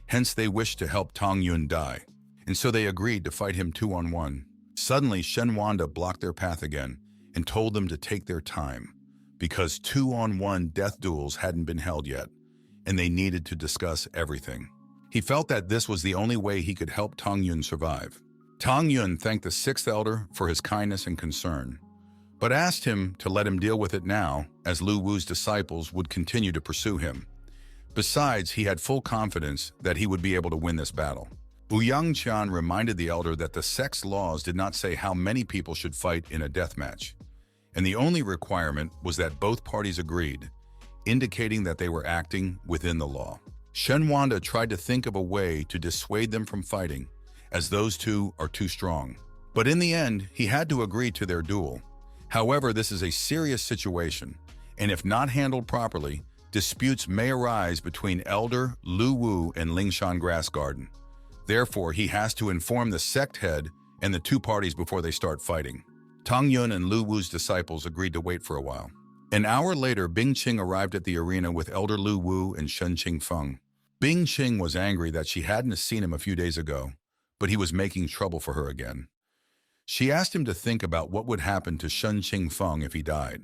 Hence they wished to help Tang Yun die, and so they agreed to fight him 2-on-1. Suddenly, Shen Wanda blocked their path again and told them to take their time, because 2-on-1 death duels hadn't been held yet, and they needed to discuss everything. He felt that this was the only way he could help Tang Yun survive. Tang Yun thanked the 6th elder for his kindness and concern, but asked him to let him deal with it now, as Lu Wu's disciples would continue to pursue him. Besides, he had full confidence that he would be able to win this battle. Wu Yangqian reminded the elder that the Sect's laws did not say how many people should fight in a death match, and the only requirement was that both parties agreed, indicating that they were acting within the law. Shen Wanda tried to think of a way to dissuade them from fighting, as those two are too strong. But in the end, he had to agree to their duel. However, this is a serious situation, and if not handled properly, disputes may arise between Elder Lu Wu and Lingshan Grass Garden. Therefore, he has to inform the sect head and the two parties before they start fighting. Tang Yun and Lu Wu's disciples agreed to wait for a while. An hour later, Bing Qing arrived at the arena with Elder Lu Wu and Shen Qingfeng. Bing Qing was angry that she hadn't seen him a few days ago, but he was making trouble for her again. She asked him to think about what would happen to Shen Qingfeng if he died.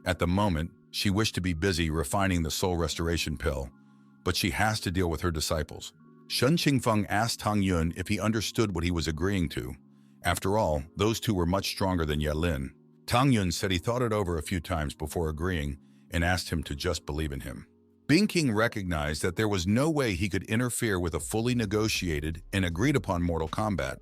At the moment, she wished to be busy refining the soul restoration pill, but she has to deal with her disciples. Shen Qingfeng asked Tang Yun if he understood what he was agreeing to. After all, those two were much stronger than Yelin. Tang Yun said he thought it over a few times before agreeing and asked him to just believe in him. Bing Qing recognized that there was no way he could interfere with a fully negotiated and agreed-upon mortal combat,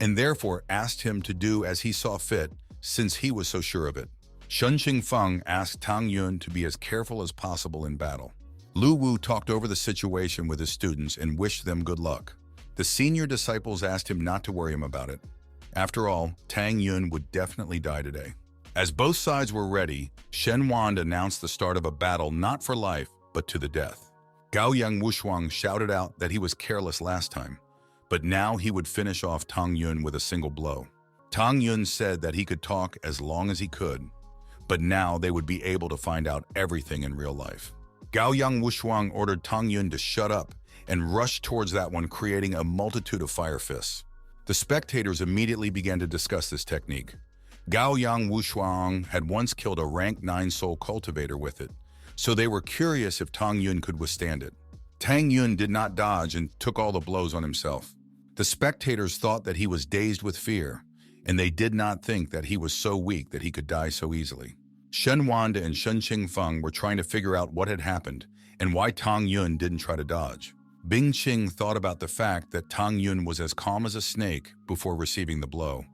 and therefore asked him to do as he saw fit, since he was so sure of it. Shen Qingfeng asked Tang Yun to be as careful as possible in battle. Lu Wu talked over the situation with his students and wished them good luck. The senior disciples asked him not to worry about it. After all, Tang Yun would definitely die today. As both sides were ready, Shen Wanda announced the start of a battle not for life, but to the death. Gaoyang Wushuang shouted out that he was careless last time, but now he would finish off Tang Yun with a single blow. Tang Yun said that he could talk as long as he could, but now they would be able to find out everything in real life. Gaoyang Wushuang ordered Tang Yun to shut up and rushed towards that one, creating a multitude of fire fists. The spectators immediately began to discuss this technique. Gaoyang Wushuang had once killed a rank 9 soul cultivator with it, so they were curious if Tang Yun could withstand it. Tang Yun did not dodge and took all the blows on himself. The spectators thought that he was dazed with fear, and they did not think that he was so weak that he could die so easily. Shen Wanda and Shen Qingfeng were trying to figure out what had happened and why Tang Yun didn't try to dodge. Bing Qing thought about the fact that Tang Yun was as calm as a snake before receiving the blow,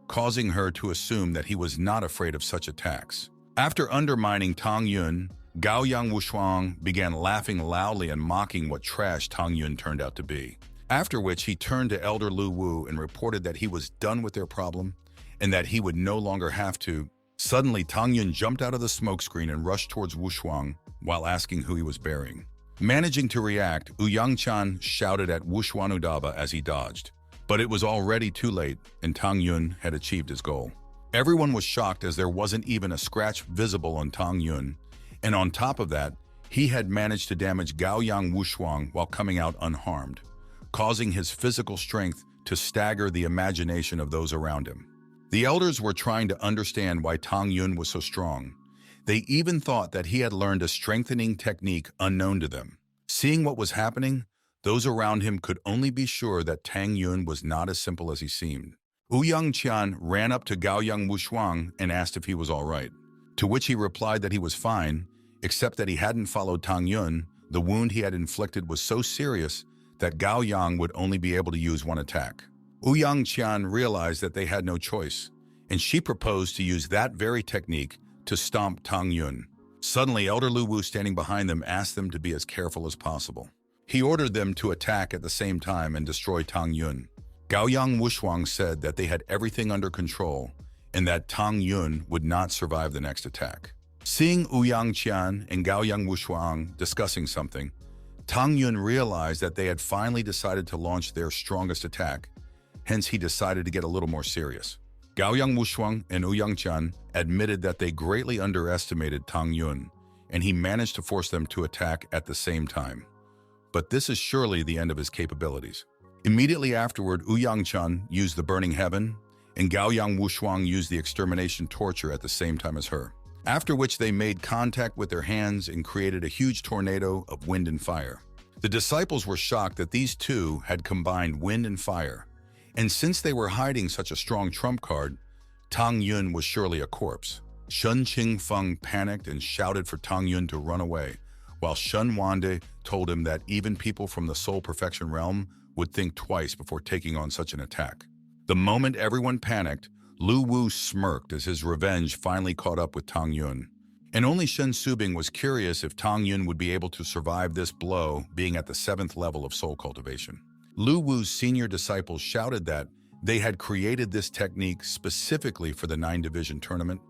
causing her to assume that he was not afraid of such attacks. After undermining Tang Yun, Gaoyang Wushuang began laughing loudly and mocking what trash Tang Yun turned out to be. After which he turned to Elder Lu Wu and reported that he was done with their problem and that he would no longer have to. Suddenly, Tang Yun jumped out of the smokescreen and rushed towards Wushuang while asking who he was burying. Managing to react, Ouyang-chan shouted at Wushuanudaba as he dodged. But it was already too late, and Tang Yun had achieved his goal. Everyone was shocked as there wasn't even a scratch visible on Tang Yun, and on top of that, he had managed to damage Gaoyang Wushuang while coming out unharmed, causing his physical strength to stagger the imagination of those around him. The elders were trying to understand why Tang Yun was so strong. They even thought that he had learned a strengthening technique unknown to them. Seeing what was happening, those around him could only be sure that Tang Yun was not as simple as he seemed. Ouyang Qian ran up to Gaoyang Wushuang and asked if he was all right, to which he replied that he was fine, except that he hadn't followed Tang Yun. The wound he had inflicted was so serious that Gaoyang would only be able to use one attack. Ouyang Qian realized that they had no choice, and she proposed to use that very technique to stomp Tang Yun. Suddenly, Elder Lu Wu standing behind them asked them to be as careful as possible. He ordered them to attack at the same time and destroy Tang Yun. Gaoyang Wushuang said that they had everything under control and that Tang Yun would not survive the next attack. Seeing Ouyang Qian and Gaoyang Wushuang discussing something, Tang Yun realized that they had finally decided to launch their strongest attack, hence he decided to get a little more serious. Gaoyang Wushuang and Ouyang Qian admitted that they greatly underestimated Tang Yun, and he managed to force them to attack at the same time. But this is surely the end of his capabilities. Immediately afterward, Ouyang Qian used the Burning Heaven, and Gaoyang Wushuang used the Extermination Torture at the same time as her. After which they made contact with their hands and created a huge tornado of wind and fire. The disciples were shocked that these two had combined wind and fire, and since they were hiding such a strong trump card, Tang Yun was surely a corpse. Shen Qingfeng panicked and shouted for Tang Yun to run away, while Shen Wande told him that even people from the Soul Perfection realm would think twice before taking on such an attack. The moment everyone panicked, Lu Wu smirked as his revenge finally caught up with Tang Yun. And only Shen Subing was curious if Tang Yun would be able to survive this blow, being at the 7th level of soul cultivation. Lu Wu's senior disciples shouted that they had created this technique specifically for the 9 Division tournament,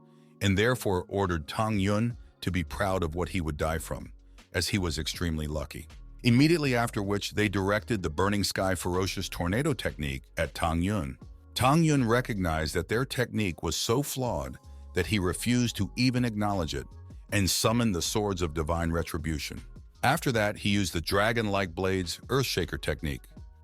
and therefore ordered Tang Yun to be proud of what he would die from, as he was extremely lucky. Immediately after which, they directed the Burning Sky Ferocious Tornado technique at Tang Yun. Tang Yun recognized that their technique was so flawed that he refused to even acknowledge it and summoned the Swords of Divine Retribution. After that, he used the Dragon-like Blades Earthshaker technique.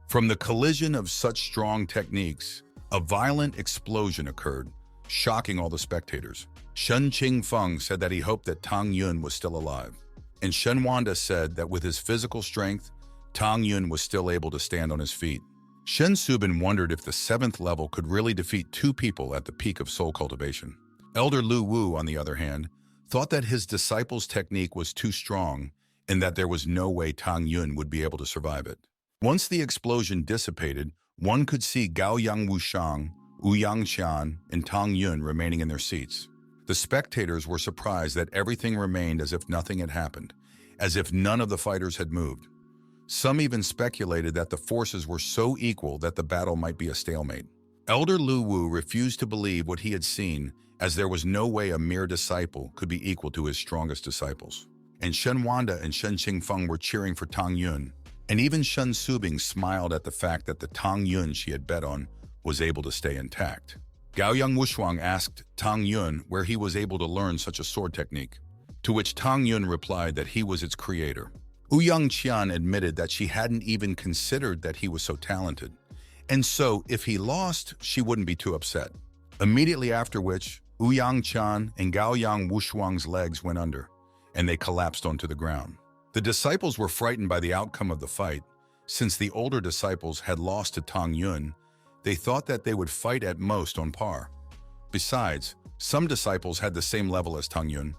From the collision of such strong techniques, a violent explosion occurred, shocking all the spectators. Shen Qingfeng said that he hoped that Tang Yun was still alive, and Shen Wanda said that with his physical strength, Tang Yun was still able to stand on his feet. Shen Subin wondered if the 7th level could really defeat 2 people at the peak of soul cultivation. Elder Lu Wu, on the other hand, thought that his disciples' technique was too strong and that there was no way Tang Yun would be able to survive it. Once the explosion dissipated, one could see Gaoyang Wushuang, Ouyang Qian, and Tang Yun remaining in their seats. The spectators were surprised that everything remained as if nothing had happened, as if none of the fighters had moved. Some even speculated that the forces were so equal that the battle might be a stalemate. Elder Lu Wu refused to believe what he had seen, as there was no way a mere disciple could be equal to his strongest disciples. And Shen Wanda and Shen Qingfeng were cheering for Tang Yun, and even Shen Subing smiled at the fact that the Tang Yun she had bet on was able to stay intact. Gaoyang Wushuang asked Tang Yun where he was able to learn such a sword technique, to which Tang Yun replied that he was its creator. Ouyang Qian admitted that she hadn't even considered that he was so talented, and so if he lost, she wouldn't be too upset. Immediately after which, Ouyang Qian and Gaoyang Wushuang's legs went under, and they collapsed onto the ground. The disciples were frightened by the outcome of the fight. Since the older disciples had lost to Tang Yun, they thought that they would fight at most on par. Besides, some disciples had the same level as Tang Yun,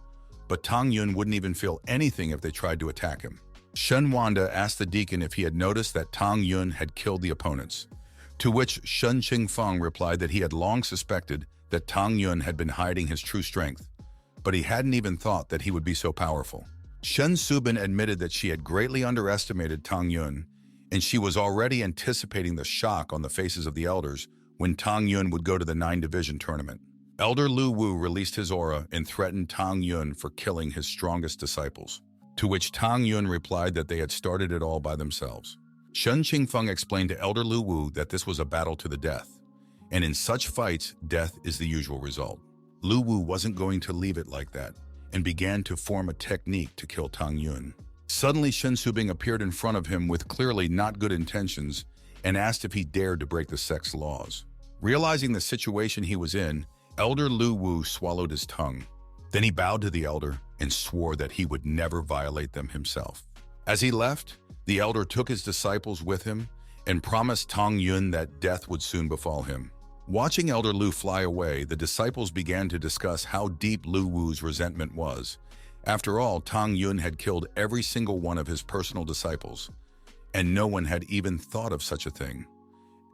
but Tang Yun wouldn't even feel anything if they tried to attack him. Shen Wanda asked the deacon if he had noticed that Tang Yun had killed the opponents, to which Shen Qingfeng replied that he had long suspected that Tang Yun had been hiding his true strength, but he hadn't even thought that he would be so powerful. Shen Subin admitted that she had greatly underestimated Tang Yun, and she was already anticipating the shock on the faces of the elders when Tang Yun would go to the 9-division tournament. Elder Lu Wu released his aura and threatened Tang Yun for killing his strongest disciples, to which Tang Yun replied that they had started it all by themselves. Shen Qingfeng explained to Elder Lu Wu that this was a battle to the death, and in such fights, death is the usual result. Lu Wu wasn't going to leave it like that, and began to form a technique to kill Tang Yun. Suddenly, Shen Subing appeared in front of him with clearly not good intentions and asked if he dared to break the sect's laws. Realizing the situation he was in, Elder Lu Wu swallowed his tongue. Then he bowed to the elder and swore that he would never violate them himself. As he left, the elder took his disciples with him and promised Tang Yun that death would soon befall him. Watching Elder Lu fly away, the disciples began to discuss how deep Lu Wu's resentment was. After all, Tang Yun had killed every single one of his personal disciples, and no one had even thought of such a thing.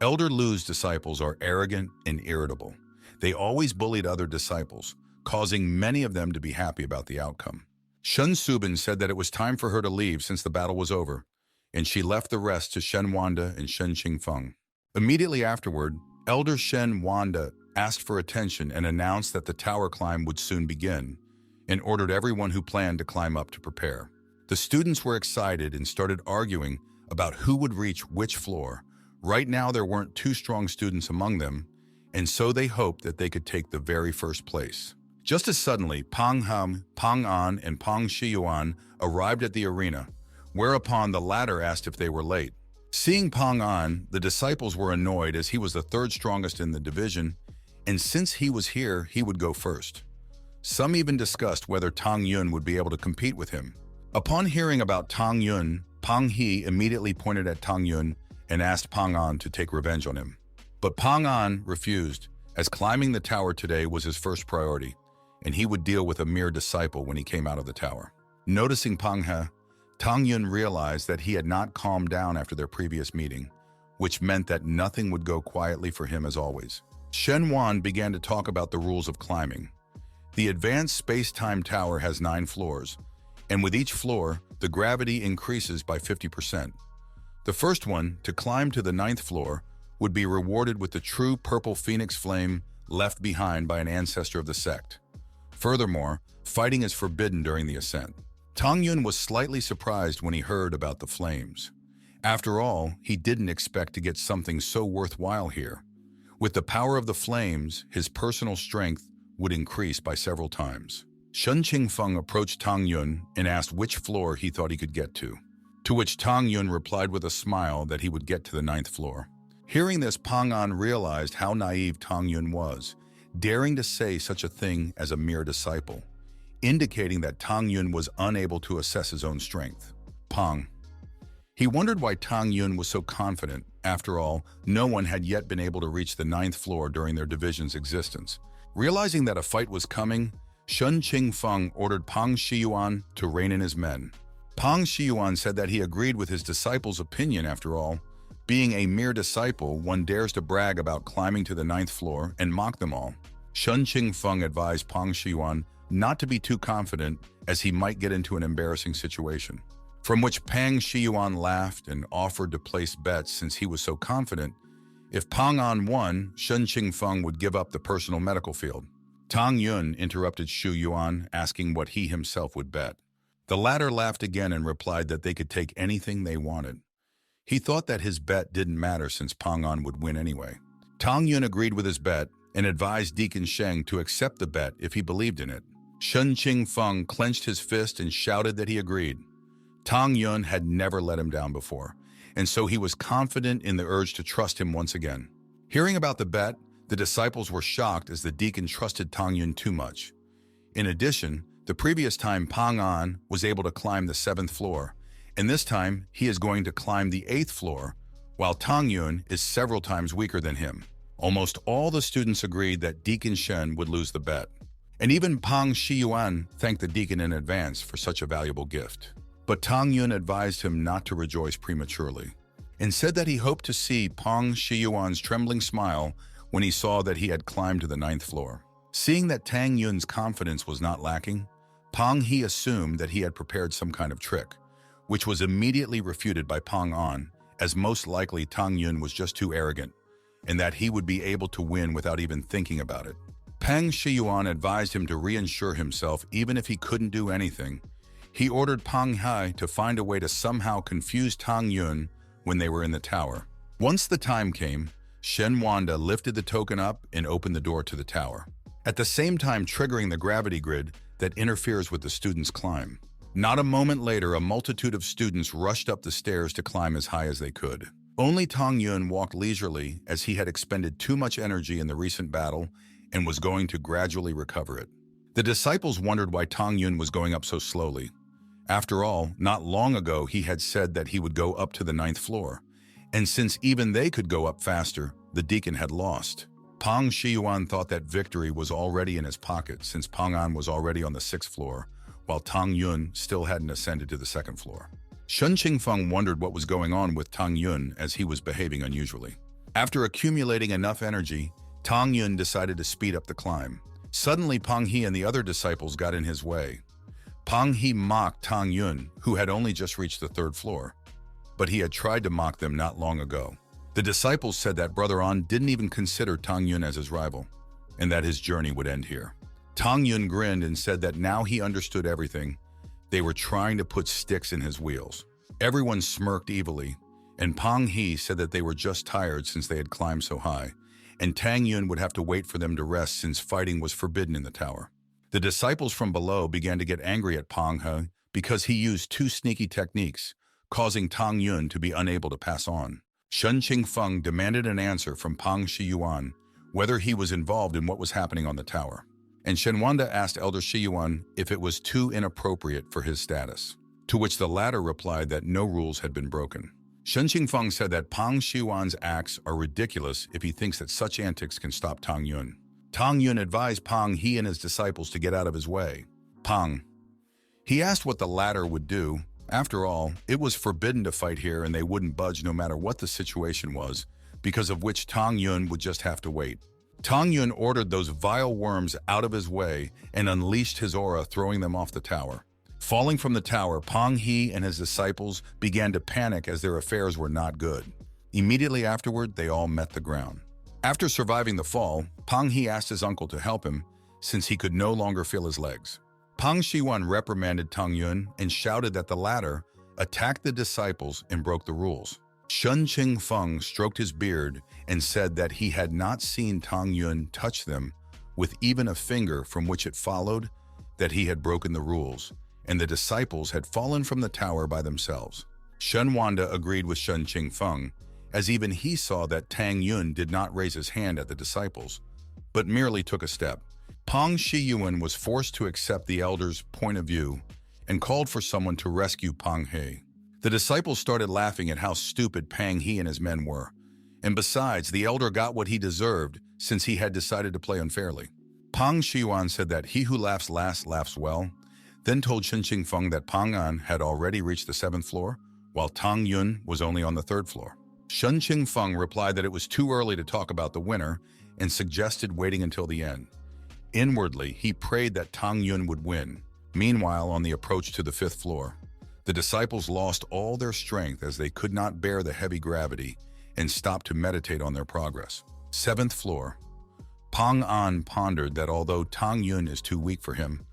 Elder Lu's disciples are arrogant and irritable. They always bullied other disciples, causing many of them to be happy about the outcome. Shen Subin said that it was time for her to leave since the battle was over, and she left the rest to Shen Wanda and Shen Qingfeng. Immediately afterward, Elder Shen Wanda asked for attention and announced that the tower climb would soon begin, and ordered everyone who planned to climb up to prepare. The students were excited and started arguing about who would reach which floor. Right now there weren't 2 strong students among them, and so they hoped that they could take the very first place. Just as suddenly, Pang Ham, Pang An, and Pang Shiyuan arrived at the arena, whereupon the latter asked if they were late. Seeing Pang An, the disciples were annoyed as he was the 3rd strongest in the division, and since he was here, he would go first. Some even discussed whether Tang Yun would be able to compete with him. Upon hearing about Tang Yun, Pang He immediately pointed at Tang Yun and asked Pang An to take revenge on him. But Pang An refused, as climbing the tower today was his first priority, and he would deal with a mere disciple when he came out of the tower. Noticing Pang He, Tang Yun realized that he had not calmed down after their previous meeting, which meant that nothing would go quietly for him as always. Shen Wan began to talk about the rules of climbing. The advanced space-time tower has 9 floors, and with each floor, the gravity increases by 50%. The first one, to climb to the 9th floor, would be rewarded with the true purple phoenix flame left behind by an ancestor of the sect. Furthermore, fighting is forbidden during the ascent. Tang Yun was slightly surprised when he heard about the flames. After all, he didn't expect to get something so worthwhile here. With the power of the flames, his personal strength would increase by several times. Shen Qingfeng approached Tang Yun and asked which floor he thought he could get to which Tang Yun replied with a smile that he would get to the 9th floor. Hearing this, Pang An realized how naive Tang Yun was, daring to say such a thing as a mere disciple, indicating that Tang Yun was unable to assess his own strength. He wondered why Tang Yun was so confident. After all, no one had yet been able to reach the 9th floor during their division's existence. Realizing that a fight was coming, Shen Qingfeng ordered Pang Shiyuan to rein in his men. Pang Shiyuan said that he agreed with his disciple's opinion. After all, being a mere disciple, one dares to brag about climbing to the 9th floor and mock them all. Shen Qingfeng advised Pang Shiyuan not to be too confident, as he might get into an embarrassing situation. From which Pang Shiyuan laughed and offered to place bets since he was so confident. If Pang An won, Shen Qingfeng would give up the personal medical field. Tang Yun interrupted Shu Yuan, asking what he himself would bet. The latter laughed again and replied that they could take anything they wanted. He thought that his bet didn't matter since Pang An would win anyway. Tang Yun agreed with his bet and advised Deacon Sheng to accept the bet if he believed in it. Shen Qingfeng clenched his fist and shouted that he agreed. Tang Yun had never let him down before, and so he was confident in the urge to trust him once again. Hearing about the bet, the disciples were shocked as the deacon trusted Tang Yun too much. In addition, the previous time Pang An was able to climb the 7th floor, and this time he is going to climb the 8th floor, while Tang Yun is several times weaker than him. Almost all the students agreed that Deacon Shen would lose the bet, and even Pang Shiyuan thanked the deacon in advance for such a valuable gift. But Tang Yun advised him not to rejoice prematurely, and said that he hoped to see Pang Shiyuan's trembling smile when he saw that he had climbed to the 9th floor. Seeing that Tang Yun's confidence was not lacking, Pang He assumed that he had prepared some kind of trick, which was immediately refuted by Pang An, as most likely Tang Yun was just too arrogant, and that he would be able to win without even thinking about it. Pang Shiyuan advised him to reassure himself even if he couldn't do anything. He ordered Pang Hai to find a way to somehow confuse Tang Yun when they were in the tower. Once the time came, Shen Wanda lifted the token up and opened the door to the tower, at the same time triggering the gravity grid that interferes with the students' climb. Not a moment later, a multitude of students rushed up the stairs to climb as high as they could. Only Tang Yun walked leisurely, as he had expended too much energy in the recent battle and was going to gradually recover it. The disciples wondered why Tang Yun was going up so slowly. After all, not long ago he had said that he would go up to the 9th floor, and since even they could go up faster, the deacon had lost. Pang Shiyuan thought that victory was already in his pocket since Pang An was already on the 6th floor, while Tang Yun still hadn't ascended to the 2nd floor. Shen Qingfeng wondered what was going on with Tang Yun as he was behaving unusually. After accumulating enough energy, Tang Yun decided to speed up the climb. Suddenly, Pang He and the other disciples got in his way. Pang He mocked Tang Yun, who had only just reached the 3rd floor, but he had tried to mock them not long ago. The disciples said that Brother An didn't even consider Tang Yun as his rival, and that his journey would end here. Tang Yun grinned and said that now he understood everything. They were trying to put sticks in his wheels. Everyone smirked evilly, and Pang He said that they were just tired since they had climbed so high, and Tang Yun would have to wait for them to rest since fighting was forbidden in the tower. The disciples from below began to get angry at Pang He because he used 2 sneaky techniques, causing Tang Yun to be unable to pass on. Shen Qingfeng demanded an answer from Pang Shiyuan whether he was involved in what was happening on the tower, and Shen Wanda asked Elder Shiyuan if it was too inappropriate for his status, to which the latter replied that no rules had been broken. Shen Qingfeng said that Pang Shiyuan's acts are ridiculous if he thinks that such antics can stop Tang Yun. Tang Yun advised Pang He and his disciples to get out of his way. He asked what the latter would do. After all, it was forbidden to fight here and they wouldn't budge no matter what the situation was, because of which Tang Yun would just have to wait. Tang Yun ordered those vile worms out of his way and unleashed his aura, throwing them off the tower. Falling from the tower, Pang He and his disciples began to panic as their affairs were not good. Immediately afterward, they all met the ground. After surviving the fall, Pang He asked his uncle to help him since he could no longer feel his legs. Pang Shiyuan reprimanded Tang Yun and shouted that the latter attacked the disciples and broke the rules. Shen Qingfeng stroked his beard and said that he had not seen Tang Yun touch them with even a finger, from which it followed that he had broken the rules, and the disciples had fallen from the tower by themselves. Shen Wanda agreed with Shen Qingfeng, as even he saw that Tang Yun did not raise his hand at the disciples, but merely took a step. Pang Shiyuan was forced to accept the elder's point of view and called for someone to rescue Pang He. The disciples started laughing at how stupid Pang He and his men were, and besides, the elder got what he deserved since he had decided to play unfairly. Pang Shiyuan said that he who laughs last laughs well, then told Shen Qingfeng that Pang An had already reached the 7th floor, while Tang Yun was only on the 3rd floor. Shen Qingfeng replied that it was too early to talk about the winner and suggested waiting until the end. Inwardly, he prayed that Tang Yun would win. Meanwhile, on the approach to the 5th floor, the disciples lost all their strength as they could not bear the heavy gravity and stopped to meditate on their progress. 7th floor. Pang An pondered that although Tang Yun is too weak for him,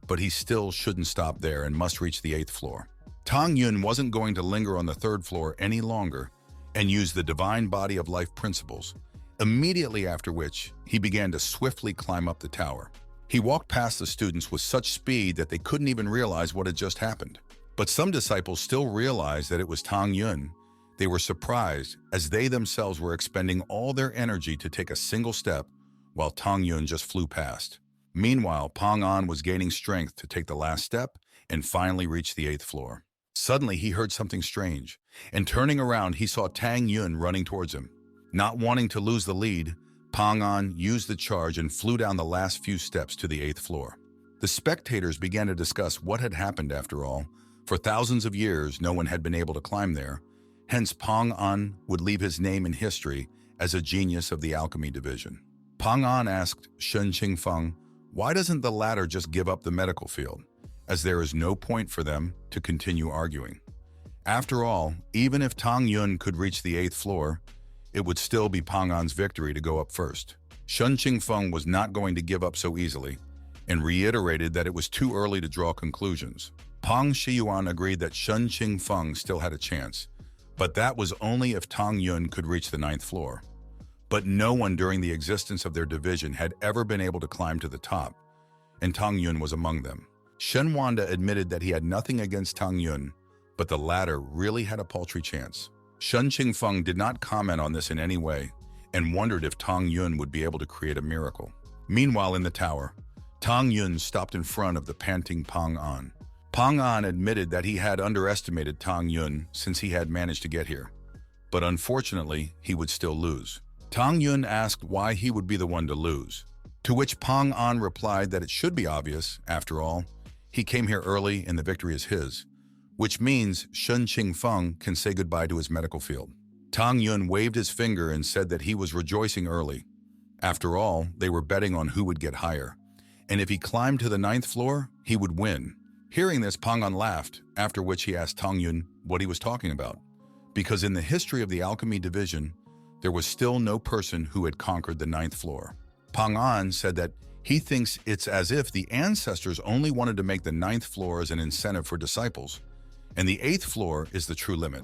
but he still shouldn't stop there and must reach the 8th floor. Tang Yun wasn't going to linger on the 3rd floor any longer and use the divine body of life principles, immediately after which he began to swiftly climb up the tower. He walked past the students with such speed that they couldn't even realize what had just happened. But some disciples still realized that it was Tang Yun. They were surprised as they themselves were expending all their energy to take a single step while Tang Yun just flew past. Meanwhile, Pang An was gaining strength to take the last step and finally reach the 8th floor. Suddenly, he heard something strange, and turning around, he saw Tang Yun running towards him. Not wanting to lose the lead, Pang An used the charge and flew down the last few steps to the 8th floor. The spectators began to discuss what had happened after all, For thousands of years, no one had been able to climb there. Hence, Pang An would leave his name in history as a genius of the alchemy division. Pang An asked Shen Qingfeng, why doesn't the latter just give up the medical field, as there is no point for them to continue arguing? After all, even if Tang Yun could reach the 8th floor, it would still be Pang An's victory to go up first. Shen Qingfeng was not going to give up so easily, and reiterated that it was too early to draw conclusions. Pang Shiyuan agreed that Shen Qingfeng still had a chance, but that was only if Tang Yun could reach the 9th floor. But no one during the existence of their division had ever been able to climb to the top, and Tang Yun was among them. Shen Wanda admitted that he had nothing against Tang Yun, but the latter really had a paltry chance. Shen Qingfeng did not comment on this in any way, and wondered if Tang Yun would be able to create a miracle. Meanwhile, in the tower, Tang Yun stopped in front of the panting Pang An. Pang An admitted that he had underestimated Tang Yun since he had managed to get here, but unfortunately, he would still lose. Tang Yun asked why he would be the one to lose, to which Pang An replied that it should be obvious. After all, he came here early and the victory is his, which means Shen Qingfeng can say goodbye to his medical field. Tang Yun waved his finger and said that he was rejoicing early. After all, they were betting on who would get higher, and if he climbed to the 9th floor, he would win. Hearing this, Pang An laughed, after which he asked Tang Yun what he was talking about, because in the history of the alchemy division, there was still no person who had conquered the 9th floor. Pang An said that he thinks it's as if the ancestors only wanted to make the 9th floor as an incentive for disciples, and the 8th floor is the true limit.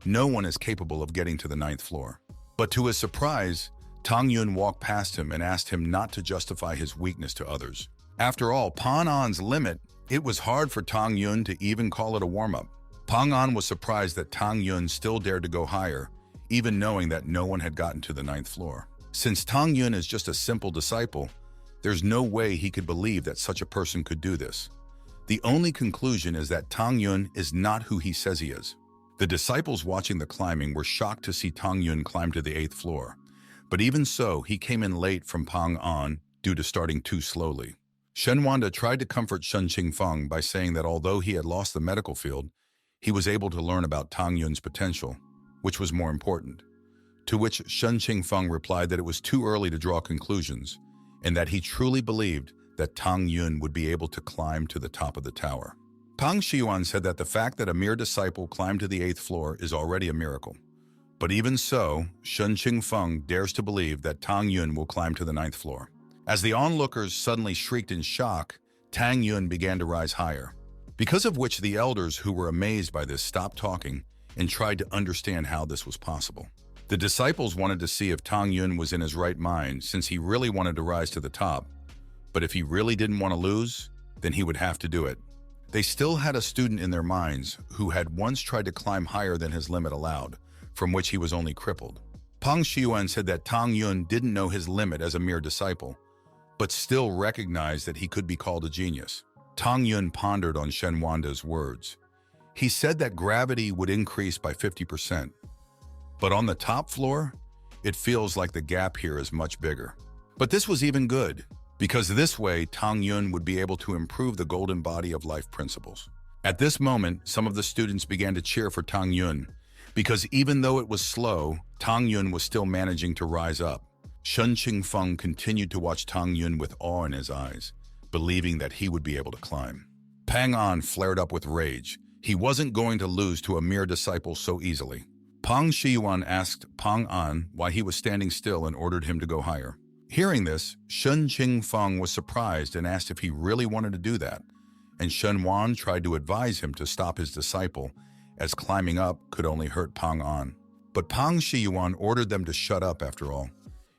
No one is capable of getting to the 9th floor. But to his surprise, Tang Yun walked past him and asked him not to justify his weakness to others. After all, Pang An's limit, it was hard for Tang Yun to even call it a warm-up. Pang An was surprised that Tang Yun still dared to go higher, even knowing that no one had gotten to the 9th floor. Since Tang Yun is just a simple disciple, there's no way he could believe that such a person could do this. The only conclusion is that Tang Yun is not who he says he is. The disciples watching the climbing were shocked to see Tang Yun climb to the 8th floor, but even so, he came in late from Pang An due to starting too slowly. Shen Wanda tried to comfort Shen Qingfeng by saying that although he had lost the medical field, he was able to learn about Tang Yun's potential, which was more important. To which Shen Qingfeng replied that it was too early to draw conclusions, and that he truly believed that Tang Yun would be able to climb to the top of the tower. Pang Shiyuan said that the fact that a mere disciple climbed to the 8th floor is already a miracle. But even so, Shen Qingfeng dares to believe that Tang Yun will climb to the 9th floor. As the onlookers suddenly shrieked in shock, Tang Yun began to rise higher, because of which the elders who were amazed by this stopped talking and tried to understand how this was possible. The disciples wanted to see if Tang Yun was in his right mind, since he really wanted to rise to the top. But if he really didn't want to lose, then he would have to do it. They still had a student in their minds who had once tried to climb higher than his limit allowed, from which he was only crippled. Pang Shiyuan said that Tang Yun didn't know his limit as a mere disciple, but still recognized that he could be called a genius. Tang Yun pondered on Shen Wanda's words. He said that gravity would increase by 50%, but on the top floor, it feels like the gap here is much bigger. But this was even good, because this way Tang Yun would be able to improve the golden body of life principles. At this moment, some of the students began to cheer for Tang Yun, because even though it was slow, Tang Yun was still managing to rise up. Shen Qingfeng continued to watch Tang Yun with awe in his eyes, believing that he would be able to climb. Pang An flared up with rage. He wasn't going to lose to a mere disciple so easily. Pang Shiyuan asked Pang An why he was standing still and ordered him to go higher. Hearing this, Shen Qingfeng was surprised and asked if he really wanted to do that, and Shen Wan tried to advise him to stop his disciple, as climbing up could only hurt Pang An. But Pang Shiyuan ordered them to shut up after all.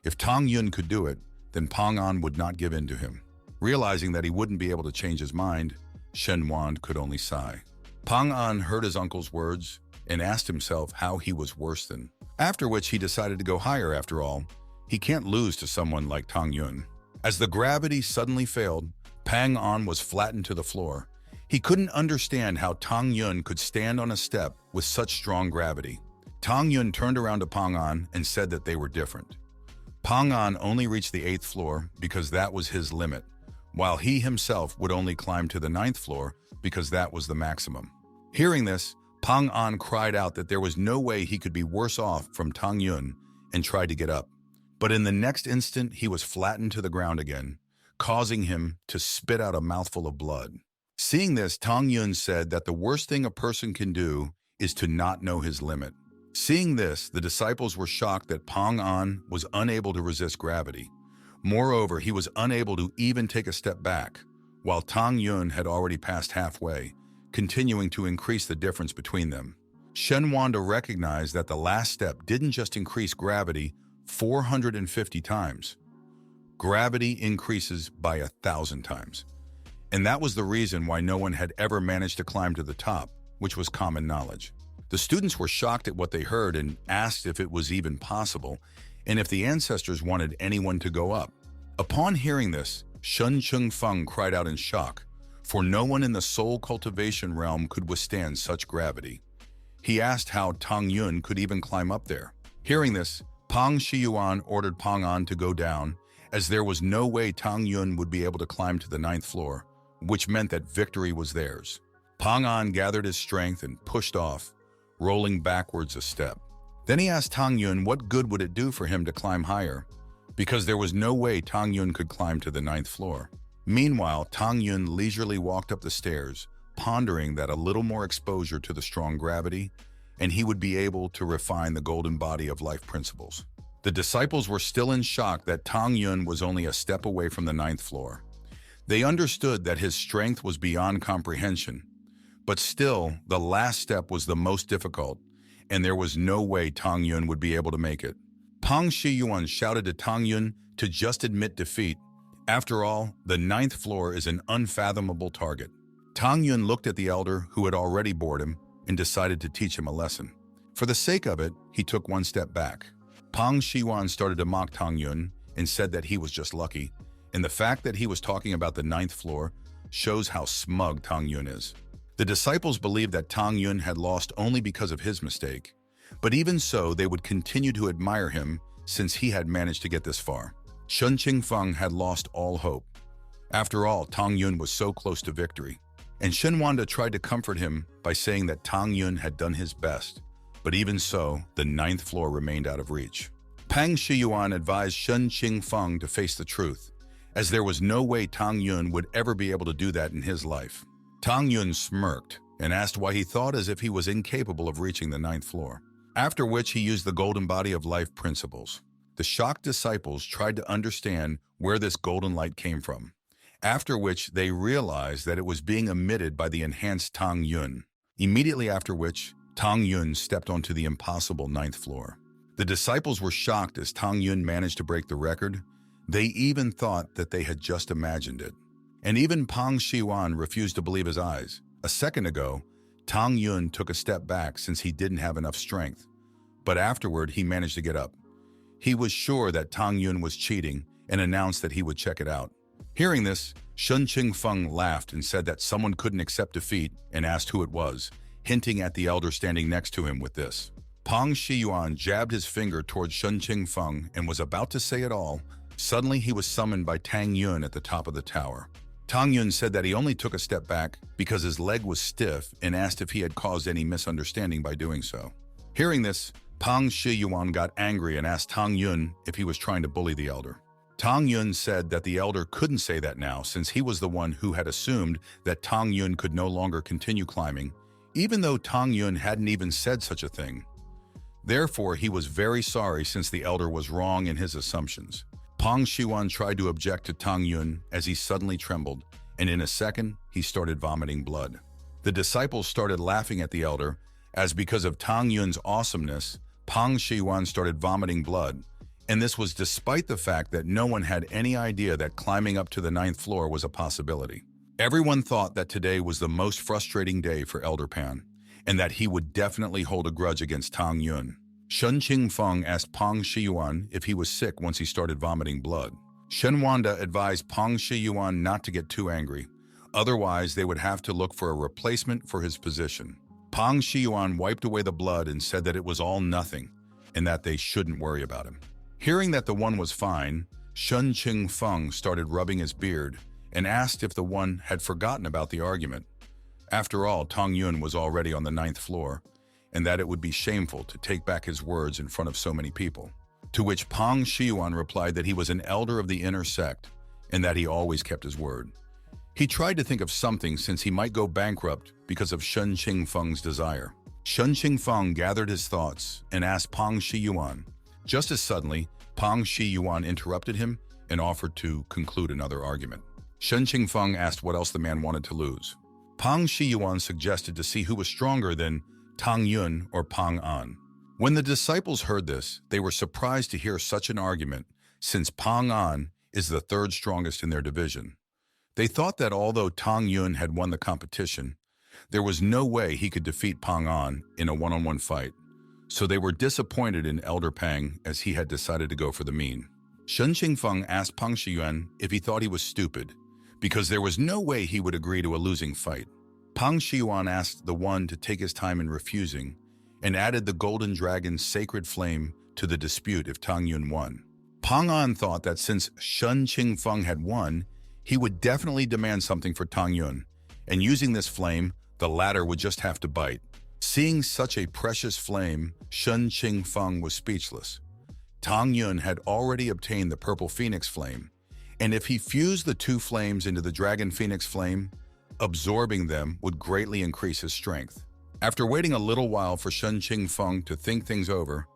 If Tang Yun could do it, then Pang An would not give in to him. Realizing that he wouldn't be able to change his mind, Shen Wan could only sigh. Pang An heard his uncle's words and asked himself how he was worse than. After which he decided to go higher after all. He can't lose to someone like Tang Yun. As the gravity suddenly failed, Pang An was flattened to the floor. He couldn't understand how Tang Yun could stand on a step with such strong gravity. Tang Yun turned around to Pang An and said that they were different. Pang An only reached the 8th floor because that was his limit, while he himself would only climb to the 9th floor because that was the maximum. Hearing this, Pang An cried out that there was no way he could be worse off from Tang Yun and tried to get up. But in the next instant, he was flattened to the ground again, causing him to spit out a mouthful of blood. Seeing this, Tang Yun said that the worst thing a person can do is to not know his limit. Seeing this, the disciples were shocked that Pang An was unable to resist gravity. Moreover, he was unable to even take a step back, while Tang Yun had already passed halfway, continuing to increase the difference between them. Shen Wanda recognized that the last step didn't just increase gravity 450 times. Gravity increases by 1,000 times. And that was the reason why no one had ever managed to climb to the top, which was common knowledge. The students were shocked at what they heard and asked if it was even possible, and if the ancestors wanted anyone to go up. Upon hearing this, Shen Chengfeng cried out in shock, for no one in the soul cultivation realm could withstand such gravity. He asked how Tang Yun could even climb up there. Hearing this, Pang Shiyuan ordered Pang An to go down, as there was no way Tang Yun would be able to climb to the 9th floor, which meant that victory was theirs. Pang An gathered his strength and pushed off, rolling backwards a step. Then he asked Tang Yun what good would it do for him to climb higher, because there was no way Tang Yun could climb to the 9th floor. Meanwhile, Tang Yun leisurely walked up the stairs, pondering that a little more exposure to the strong gravity, and he would be able to refine the golden body of life principles. The disciples were still in shock that Tang Yun was only a step away from the 9th floor. They understood that his strength was beyond comprehension, but still, the last step was the most difficult, and there was no way Tang Yun would be able to make it. Pang Shiyuan shouted to Tang Yun to just admit defeat. After all, the 9th floor is an unfathomable target. Tang Yun looked at the elder who had already bored him and decided to teach him a lesson. For the sake of it, he took one step back. Pang Shiyuan started to mock Tang Yun and said that he was just lucky, and the fact that he was talking about the 9th floor shows how smug Tang Yun is. The disciples believed that Tang Yun had lost only because of his mistake, but even so, they would continue to admire him since he had managed to get this far. Shen Qingfeng had lost all hope. After all, Tang Yun was so close to victory, and Shen Wanda tried to comfort him by saying that Tang Yun had done his best, but even so, the 9th floor remained out of reach. Pang Shiyuan advised Shen Qingfeng to face the truth, as there was no way Tang Yun would ever be able to do that in his life. Tang Yun smirked and asked why he thought as if he was incapable of reaching the 9th floor, after which he used the golden body of life principles. The shocked disciples tried to understand where this golden light came from, after which they realized that it was being emitted by the enhanced Tang Yun. Immediately after which, Tang Yun stepped onto the impossible 9th floor. The disciples were shocked as Tang Yun managed to break the record. They even thought that they had just imagined it. And even Pang Shiyuan refused to believe his eyes. A second ago, Tang Yun took a step back since he didn't have enough strength, but afterward he managed to get up. He was sure that Tang Yun was cheating and announced that he would check it out. Hearing this, Shen Qingfeng laughed and said that someone couldn't accept defeat and asked who it was, hinting at the elder standing next to him with this. Pang Shiyuan jabbed his finger towards Shen Qingfeng and was about to say it all. Suddenly he was summoned by Tang Yun at the top of the tower. Tang Yun said that he only took a step back because his leg was stiff and asked if he had caused any misunderstanding by doing so. Hearing this, Pang Shiyuan got angry and asked Tang Yun if he was trying to bully the elder. Tang Yun said that the elder couldn't say that now since he was the one who had assumed that Tang Yun could no longer continue climbing, even though Tang Yun hadn't even said such a thing. Therefore, he was very sorry since the elder was wrong in his assumptions. Pang Shiyuan tried to object to Tang Yun as he suddenly trembled, and in a second, he started vomiting blood. The disciples started laughing at the elder, as because of Tang Yun's awesomeness, Pang Shiyuan started vomiting blood, and this was despite the fact that no one had any idea that climbing up to the 9th floor was a possibility. Everyone thought that today was the most frustrating day for Elder Pan, and that he would definitely hold a grudge against Tang Yun. Shen Qingfeng asked Pang Shiyuan if he was sick once he started vomiting blood. Shen Wanda advised Pang Shiyuan not to get too angry, otherwise they would have to look for a replacement for his position. Pang Shiyuan wiped away the blood and said that it was all nothing, and that they shouldn't worry about him. Hearing that the one was fine, Shen Qingfeng started rubbing his beard and asked if the one had forgotten about the argument. After all, Tang Yun was already on the ninth floor, and that it would be shameful to take back his words in front of so many people. To which Pang Shiyuan replied that he was an elder of the inner sect, and that he always kept his word. He tried to think of something since he might go bankrupt because of Shen Qingfeng's desire. Shen Qingfeng gathered his thoughts and asked Pang Shiyuan. Just as suddenly, Pang Shiyuan interrupted him and offered to conclude another argument. Shen Qingfeng asked what else the man wanted to lose. Pang Shiyuan suggested to see who was stronger than Tang Yun or Pang An. When the disciples heard this, they were surprised to hear such an argument, since Pang An is the third strongest in their division. They thought that although Tang Yun had won the competition, there was no way he could defeat Pang An in a one-on-one fight. So they were disappointed in Elder Pang as he had decided to go for the mean. Shen Qingfeng asked Pang Shiyuan if he thought he was stupid, because there was no way he would agree to a losing fight. Pang Shiyuan asked the one to take his time in refusing, and added the golden dragon's sacred flame to the dispute if Tang Yun won. Pang An thought that since Shen Qingfeng had won, he would definitely demand something for Tang Yun, and using this flame, the latter would just have to bite. Seeing such a precious flame, Shen Qingfeng was speechless. Tang Yun had already obtained the purple phoenix flame, and if he fused the two flames into the dragon phoenix flame, absorbing them would greatly increase his strength. After waiting a little while for Shen Qingfeng to think things over,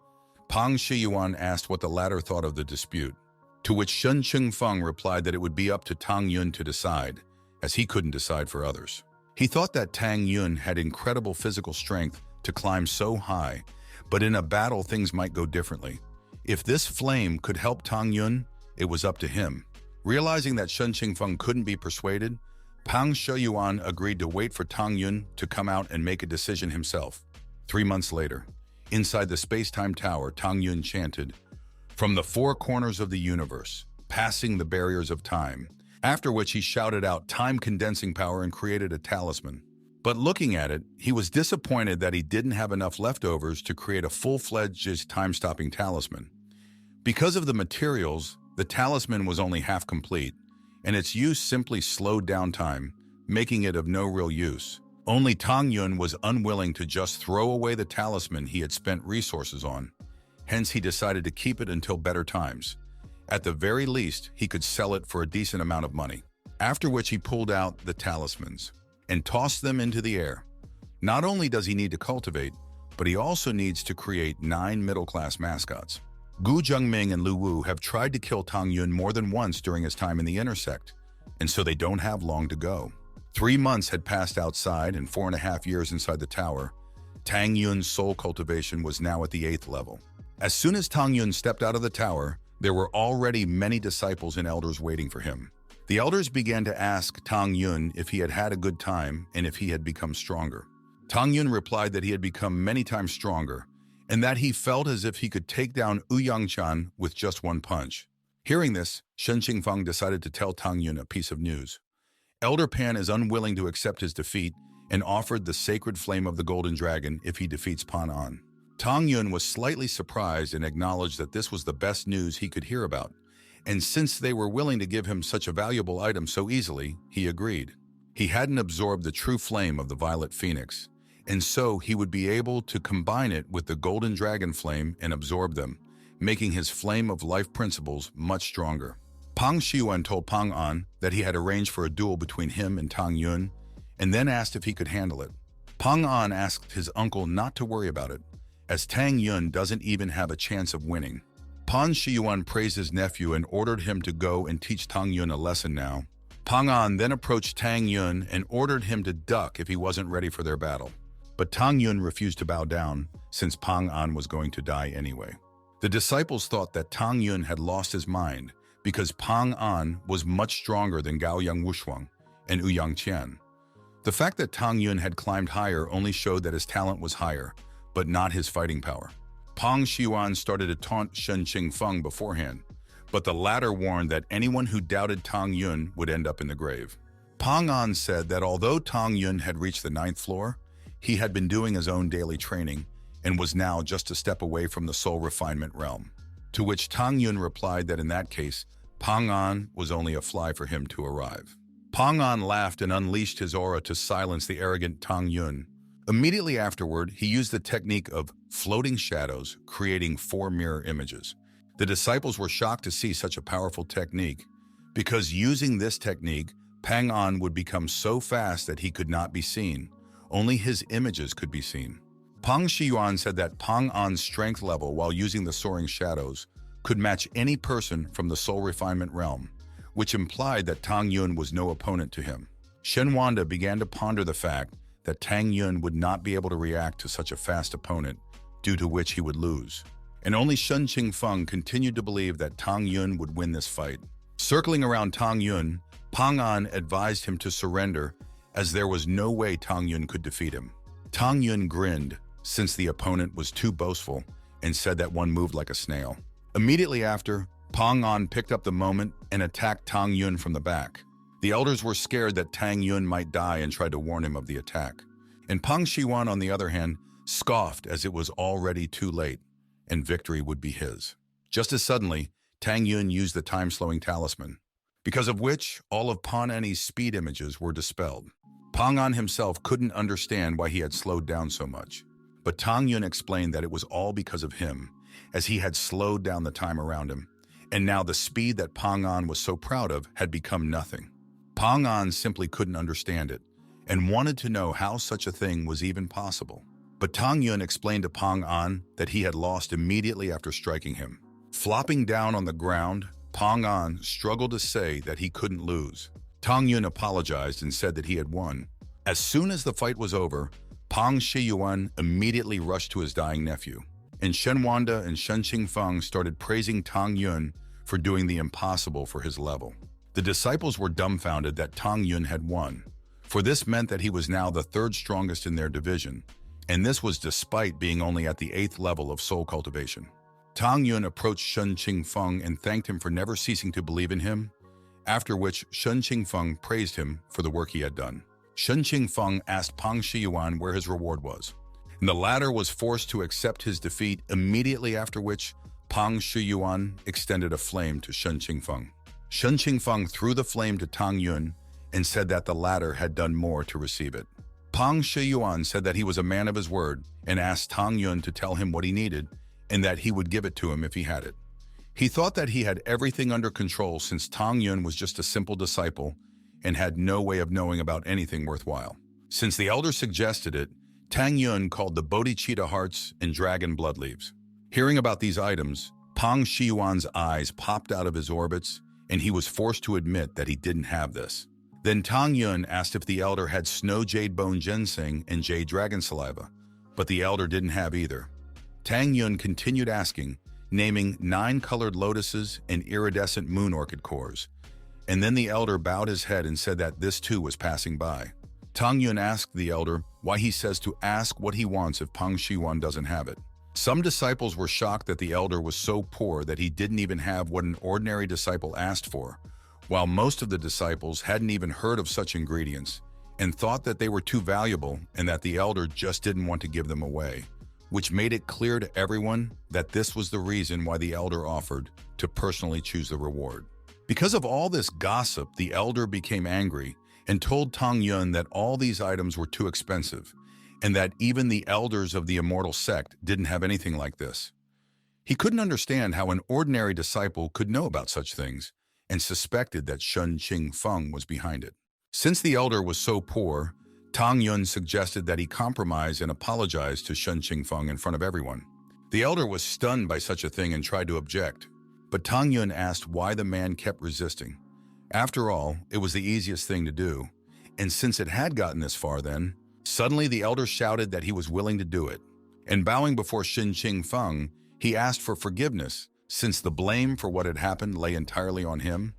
Pang Shiyuan asked what the latter thought of the dispute, to which Shen Qingfeng replied that it would be up to Tang Yun to decide, as he couldn't decide for others. He thought that Tang Yun had incredible physical strength to climb so high, but in a battle things might go differently. If this flame could help Tang Yun, it was up to him. Realizing that Shen Qingfeng couldn't be persuaded, Pang Shiyuan agreed to wait for Tang Yun to come out and make a decision himself. 3 months later, inside the space-time tower, Tang Yun chanted, "From the four corners of the universe, passing the barriers of time," after which he shouted out time-condensing power and created a talisman. But looking at it, he was disappointed that he didn't have enough leftovers to create a full-fledged time-stopping talisman. Because of the materials, the talisman was only half complete, and its use simply slowed down time, making it of no real use. Only Tang Yun was unwilling to just throw away the talisman he had spent resources on. Hence, he decided to keep it until better times. At the very least, he could sell it for a decent amount of money. After which he pulled out the talismans and tossed them into the air. Not only does he need to cultivate, but he also needs to create 9 middle-class mascots. Gu Zhengming and Lu Wu have tried to kill Tang Yun more than once during his time in the inner sect, and so they don't have long to go. 3 months had passed outside and 4.5 years inside the tower. Tang Yun's soul cultivation was now at the 8th level. As soon as Tang Yun stepped out of the tower, there were already many disciples and elders waiting for him. The elders began to ask Tang Yun if he had had a good time and if he had become stronger. Tang Yun replied that he had become many times stronger, and that he felt as if he could take down Wu Yangchan with just one punch. Hearing this, Shen Qingfeng decided to tell Tang Yun a piece of news. Elder Pan is unwilling to accept his defeat and offered the sacred flame of the golden dragon if he defeats Pan An. Tang Yun was slightly surprised and acknowledged that this was the best news he could hear about, and since they were willing to give him such a valuable item so easily, he agreed. He hadn't absorbed the true flame of the violet phoenix, and so he would be able to combine it with the golden dragon flame and absorb them, making his flame of life principles much stronger. Pang Shiyuan told Pang An that he had arranged for a duel between him and Tang Yun, and then asked if he could handle it. Pang An asked his uncle not to worry about it, as Tang Yun doesn't even have a chance of winning. Pang Shiyuan praised his nephew and ordered him to go and teach Tang Yun a lesson now. Pang An then approached Tang Yun and ordered him to duck if he wasn't ready for their battle. But Tang Yun refused to bow down, since Pang An was going to die anyway. The disciples thought that Tang Yun had lost his mind because Pang An was much stronger than Gao Yang Wushuang and Wu Yangqian. The fact that Tang Yun had climbed higher only showed that his talent was higher, but not his fighting power. Pang Shiyuan started to taunt Shen Qingfeng beforehand, but the latter warned that anyone who doubted Tang Yun would end up in the grave. Pang An said that although Tang Yun had reached the 9th floor, he had been doing his own daily training and was now just a step away from the soul refinement realm. To which Tang Yun replied that in that case, Pang An was only a fly for him to arrive. Pang An laughed and unleashed his aura to silence the arrogant Tang Yun. Immediately afterward, he used the technique of floating shadows, creating 4 mirror images. The disciples were shocked to see such a powerful technique, because using this technique, Pang An would become so fast that he could not be seen. Only his images could be seen. Pang Shiyuan said that Pang An's strength level while using the soaring shadows could match any person from the soul refinement realm, which implied that Tang Yun was no opponent to him. Shen Wanda began to ponder the fact that Tang Yun would not be able to react to such a fast opponent, due to which he would lose. And only Shen Qingfeng continued to believe that Tang Yun would win this fight. Circling around Tang Yun, Pang An advised him to surrender, as there was no way Tang Yun could defeat him. Tang Yun grinned, since the opponent was too boastful, and said that one moved like a snail. Immediately after, Pang An picked up the moment and attacked Tang Yun from the back. The elders were scared that Tang Yun might die and tried to warn him of the attack. And Pang Shiwan, on the other hand, scoffed as it was already too late, and victory would be his. Just as suddenly, Tang Yun used the time-slowing talisman, because of which all of Pan An's speed images were dispelled. Pang An himself couldn't understand why he had slowed down so much, but Tang Yun explained that it was all because of him, as he had slowed down the time around him, and now the speed that Pang An was so proud of had become nothing. Pang An simply couldn't understand it, and wanted to know how such a thing was even possible. But Tang Yun explained to Pang An that he had lost immediately after striking him. Flopping down on the ground, Pang An struggled to say that he couldn't lose. Tang Yun apologized and said that he had won. As soon as the fight was over, Pang Shiyuan immediately rushed to his dying nephew, and Shen Wanda and Shen Qingfeng started praising Tang Yun for doing the impossible for his level. The disciples were dumbfounded that Tang Yun had won, for this meant that he was now the 3rd strongest in their division, and this was despite being only at the 8th level of soul cultivation. Tang Yun approached Shen Qingfeng and thanked him for never ceasing to believe in him, after which Shen Qingfeng praised him for the work he had done. Shen Qingfeng asked Pang Shiyuan where his reward was, and the latter was forced to accept his defeat, immediately after which Pang Shiyuan extended a flame to Shen Qingfeng. Shen Qingfeng threw the flame to Tang Yun and said that the latter had done more to receive it. Pang Shiyuan said that he was a man of his word and asked Tang Yun to tell him what he needed and that he would give it to him if he had it. He thought that he had everything under control since Tang Yun was just a simple disciple and had no way of knowing about anything worthwhile. Since the elder suggested it, Tang Yun called the bodhicitta hearts and dragon blood leaves. Hearing about these items, Pang Shiyuan's eyes popped out of his orbits, and he was forced to admit that he didn't have this. Then Tang Yun asked if the elder had snow jade bone ginseng and jade dragon saliva, but the elder didn't have either. Tang Yun continued asking, naming 9 colored lotuses and iridescent moon orchid cores, and then the elder bowed his head and said that this too was passing by. Tang Yun asked the elder why he says to ask what he wants if Pang Shiwan doesn't have it. Some disciples were shocked that the elder was so poor that he didn't even have what an ordinary disciple asked for, while most of the disciples hadn't even heard of such ingredients and thought that they were too valuable and that the elder just didn't want to give them away, which made it clear to everyone that this was the reason why the elder offered to personally choose the reward. Because of all this gossip, the elder became angry and told Tang Yun that all these items were too expensive, and that even the elders of the immortal sect didn't have anything like this. He couldn't understand how an ordinary disciple could know about such things, and suspected that Shen Qingfeng was behind it. Since the elder was so poor, Tang Yun suggested that he compromise and apologize to Shen Qingfeng in front of everyone. The elder was stunned by such a thing and tried to object, but Tang Yun asked why the man kept resisting. After all, it was the easiest thing to do, and since it had gotten this far then, suddenly the elder shouted that he was willing to do it, and bowing before Shen Qingfeng, he asked for forgiveness since the blame for what had happened lay entirely on him,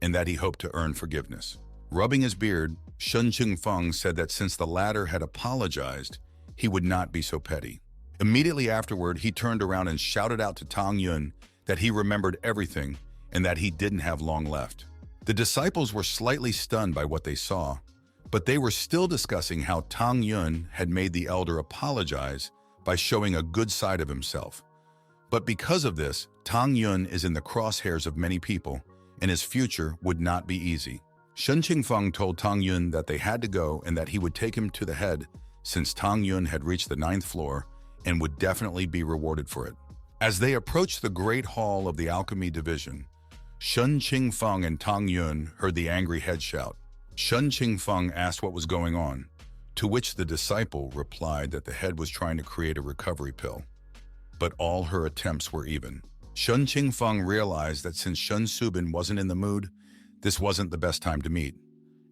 and that he hoped to earn forgiveness. Rubbing his beard, Shen Qingfeng said that since the latter had apologized, he would not be so petty. Immediately afterward, he turned around and shouted out to Tang Yun that he remembered everything and that he didn't have long left. The disciples were slightly stunned by what they saw, but they were still discussing how Tang Yun had made the elder apologize by showing a good side of himself. But because of this, Tang Yun is in the crosshairs of many people, and his future would not be easy. Shen Qingfeng told Tang Yun that they had to go and that he would take him to the head since Tang Yun had reached the 9th floor and would definitely be rewarded for it. As they approached the Great Hall of the Alchemy Division, Shen Qingfeng and Tang Yun heard the angry head shout. Shen Qingfeng asked what was going on, to which the disciple replied that the head was trying to create a recovery pill. But all her attempts were even. Shen Qingfeng realized that since Shen Subin wasn't in the mood, this wasn't the best time to meet.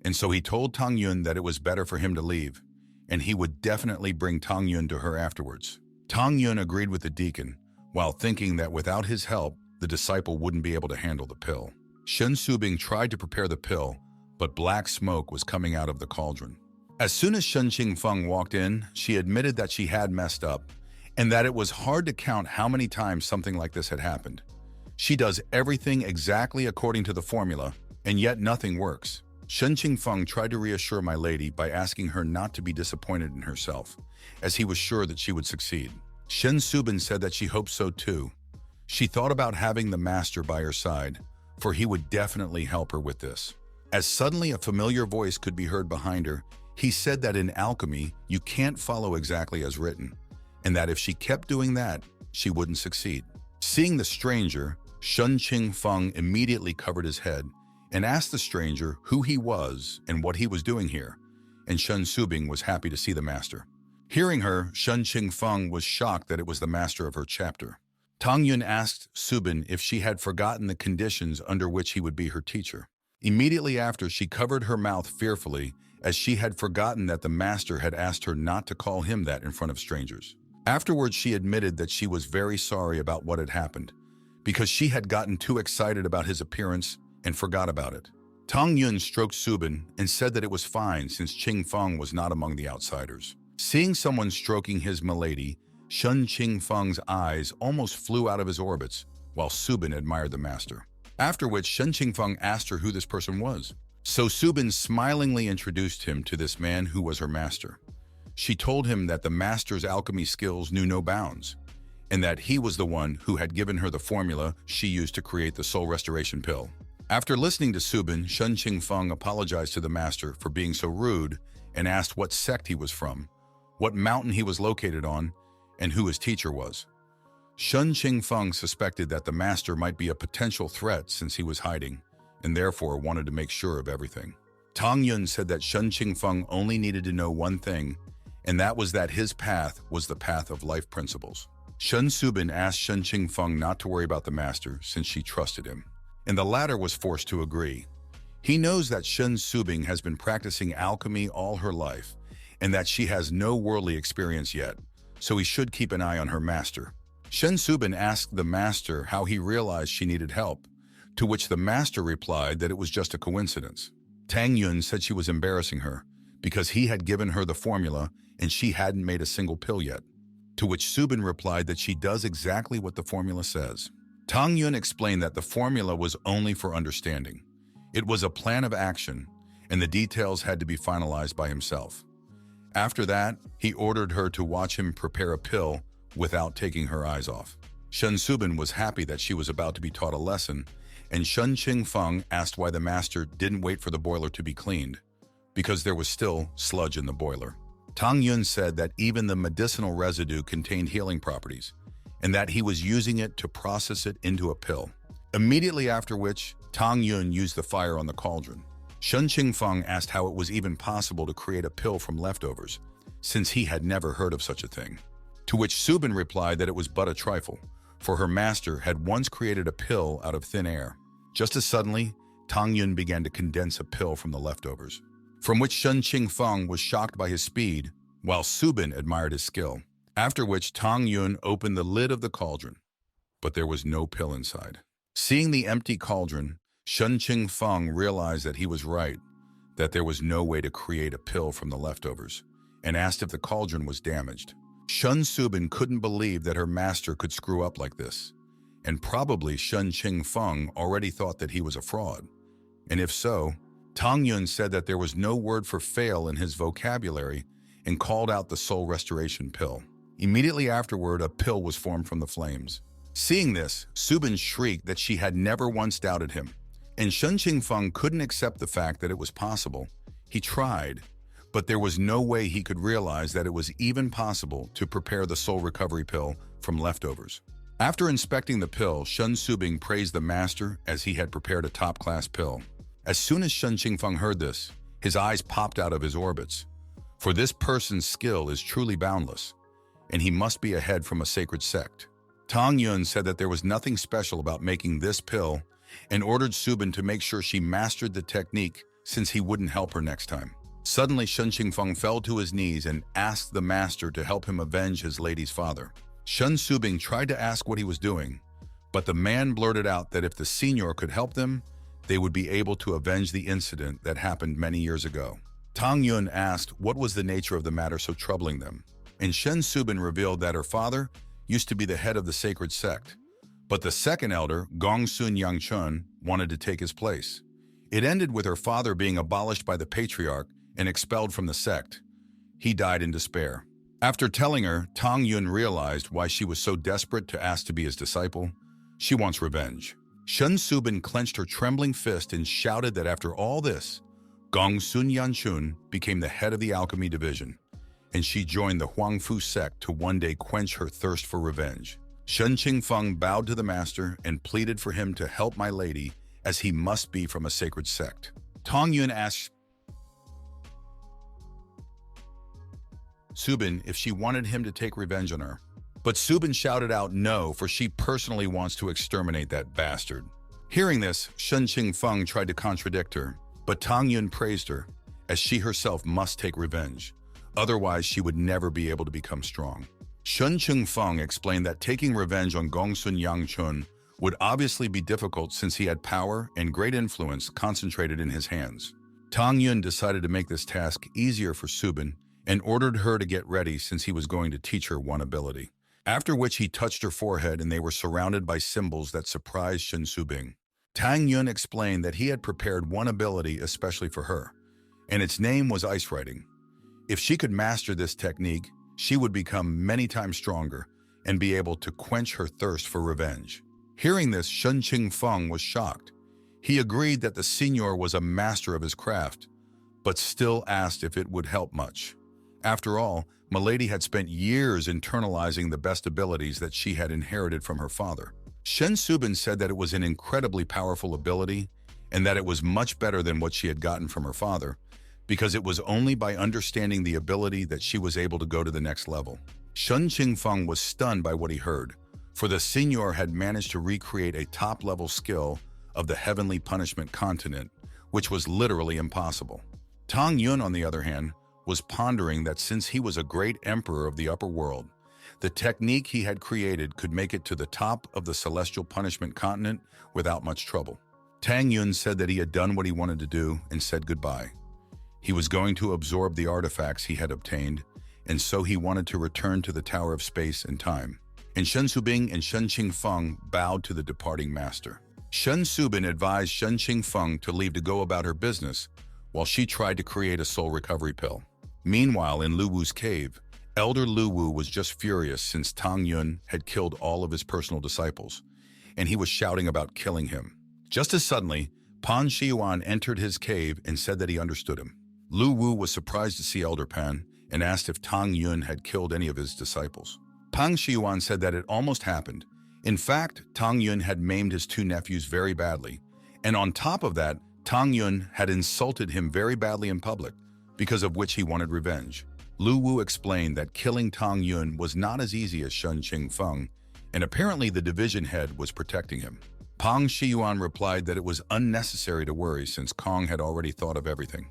And so he told Tang Yun that it was better for him to leave, and he would definitely bring Tang Yun to her afterwards. Tang Yun agreed with the deacon, while thinking that without his help, the disciple wouldn't be able to handle the pill. Shen Subing tried to prepare the pill, but black smoke was coming out of the cauldron. As soon as Shen Qingfeng walked in, she admitted that she had messed up, and that it was hard to count how many times something like this had happened. She does everything exactly according to the formula, and yet nothing works. Shen Qingfeng tried to reassure my lady by asking her not to be disappointed in herself, as he was sure that she would succeed. Shen Subin said that she hoped so too. She thought about having the master by her side, for he would definitely help her with this. As suddenly a familiar voice could be heard behind her, he said that in alchemy, you can't follow exactly as written, and that if she kept doing that, she wouldn't succeed. Seeing the stranger, Shen Qingfeng immediately covered his head and asked the stranger who he was and what he was doing here, and Shen Subing was happy to see the master. Hearing her, Shen Qingfeng was shocked that it was the master of her chapter. Tang Yun asked Subin if she had forgotten the conditions under which he would be her teacher. Immediately after, she covered her mouth fearfully, as she had forgotten that the master had asked her not to call him that in front of strangers. Afterwards, she admitted that she was very sorry about what had happened, because she had gotten too excited about his appearance and forgot about it. Tang Yun stroked Subin and said that it was fine since Qingfeng was not among the outsiders. Seeing someone stroking his milady, Shen Qingfeng's eyes almost flew out of his orbits, while Subin admired the master. After which, Shen Qingfeng asked her who this person was. So Subin smilingly introduced him to this man who was her master. She told him that the master's alchemy skills knew no bounds, and that he was the one who had given her the formula she used to create the soul restoration pill. After listening to Subin, Shen Qingfeng apologized to the master for being so rude and asked what sect he was from, what mountain he was located on, and who his teacher was. Shen Qingfeng suspected that the master might be a potential threat since he was hiding, and therefore wanted to make sure of everything. Tang Yun said that Shen Qingfeng only needed to know one thing, and that was that his path was the path of life principles. Shen Subin asked Shen Qingfeng not to worry about the master since she trusted him, and the latter was forced to agree. He knows that Shen Subing has been practicing alchemy all her life, and that she has no worldly experience yet, so he should keep an eye on her master. Shen Subin asked the master how he realized she needed help, to which the master replied that it was just a coincidence. Tang Yun said she was embarrassing her, because he had given her the formula and she hadn't made a single pill yet, to which Subin replied that she does exactly what the formula says. Tang Yun explained that the formula was only for understanding. It was a plan of action, and the details had to be finalized by himself. After that, he ordered her to watch him prepare a pill without taking her eyes off. Shen Subin was happy that she was about to be taught a lesson, and Shen Qingfeng asked why the master didn't wait for the boiler to be cleaned, because there was still sludge in the boiler. Tang Yun said that even the medicinal residue contained healing properties, and that he was using it to process it into a pill. Immediately after which, Tang Yun used the fire on the cauldron. Shen Qingfeng asked how it was even possible to create a pill from leftovers, since he had never heard of such a thing. To which Subin replied that it was but a trifle, for her master had once created a pill out of thin air. Just as suddenly, Tang Yun began to condense a pill from the leftovers, from which Shen Qingfeng was shocked by his speed, while Subin admired his skill. After which, Tang Yun opened the lid of the cauldron, but there was no pill inside. Seeing the empty cauldron, Shen Qingfeng realized that he was right, that there was no way to create a pill from the leftovers, and asked if the cauldron was damaged. Shen Subin couldn't believe that her master could screw up like this, and probably Shen Qingfeng already thought that he was a fraud. And if so, Tang Yun said that there was no word for fail in his vocabulary and called out the soul restoration pill. Immediately afterward, a pill was formed from the flames. Seeing this, Subin shrieked that she had never once doubted him, And Shen Qingfeng couldn't accept the fact that it was possible. He tried, but there was no way he could realize that it was even possible to prepare the soul recovery pill from leftovers. After inspecting the pill, Shen Subing praised the master as he had prepared a top-class pill. As soon as Shen Qingfeng heard this, his eyes popped out of his orbits. For this person's skill is truly boundless, and he must be ahead from a sacred sect. Tang Yun said that there was nothing special about making this pill and ordered Subin to make sure she mastered the technique since he wouldn't help her next time. Suddenly, Shen Qingfeng fell to his knees and asked the master to help him avenge his lady's father. Shen Subing tried to ask what he was doing, but the man blurted out that if the senior could help them, they would be able to avenge the incident that happened many years ago. Tang Yun asked what was the nature of the matter so troubling them, and Shen Subin revealed that her father used to be the head of the sacred sect, but the second elder, Gongsun Yangchun, wanted to take his place. It ended with her father being abolished by the patriarch and expelled from the sect. He died in despair. After telling her, Tang Yun realized why she was so desperate to ask to be his disciple. She wants revenge. Shen Subin clenched her trembling fist and shouted that after all this, Gongsun Yanchun became the head of the alchemy division, and she joined the Huangfu sect to one day quench her thirst for revenge. Shen Qingfeng bowed to the master and pleaded for him to help my lady, as he must be from a sacred sect. Tang Yun asked Subin if she wanted him to take revenge on her. But Subin shouted out no, for she personally wants to exterminate that bastard. Hearing this, Shen Qingfeng tried to contradict her, but Tang Yun praised her, as she herself must take revenge. Otherwise, she would never be able to become strong. Shen Qingfeng explained that taking revenge on Gongsun Yangchun would obviously be difficult since he had power and great influence concentrated in his hands. Tang Yun decided to make this task easier for Subin and ordered her to get ready since he was going to teach her one ability. After which he touched her forehead and they were surrounded by symbols that surprised Shen Subing. Tang Yun explained that he had prepared one ability especially for her, and its name was ice writing. If she could master this technique, she would become many times stronger and be able to quench her thirst for revenge. Hearing this, Shen Qingfeng was shocked. He agreed that the senior was a master of his craft, but still asked if it would help much. After all, Milady had spent years internalizing the best abilities that she had inherited from her father. Shen Subin said that it was an incredibly powerful ability and that it was much better than what she had gotten from her father, because it was only by understanding the ability that she was able to go to the next level. Shen Qingfeng was stunned by what he heard, for the senior had managed to recreate a top-level skill of the heavenly punishment continent, which was literally impossible. Tang Yun, on the other hand, was pondering that since he was a great emperor of the upper world, the technique he had created could make it to the top of the celestial punishment continent without much trouble. Tang Yun said that he had done what he wanted to do and said goodbye. He was going to absorb the artifacts he had obtained, and so he wanted to return to the Tower of Space and Time. And Shen Subing and Shen Qingfeng bowed to the departing master. Shen Subin advised Shen Qingfeng to leave to go about her business, while she tried to create a soul recovery pill. Meanwhile, in Lu Wu's cave, Elder Lu Wu was just furious since Tang Yun had killed all of his personal disciples, and he was shouting about killing him. Just as suddenly, Pan Shiyuan entered his cave and said that he understood him. Lu Wu was surprised to see Elder Pan and asked if Tang Yun had killed any of his disciples. Pan Shiyuan said that it almost happened. In fact, Tang Yun had maimed his two nephews very badly, and on top of that, Tang Yun had insulted him very badly in public, because of which he wanted revenge. Lu Wu explained that killing Tang Yun was not as easy as Shen Qingfeng, and apparently the division head was protecting him. Pang Shiyuan replied that it was unnecessary to worry since Kong had already thought of everything.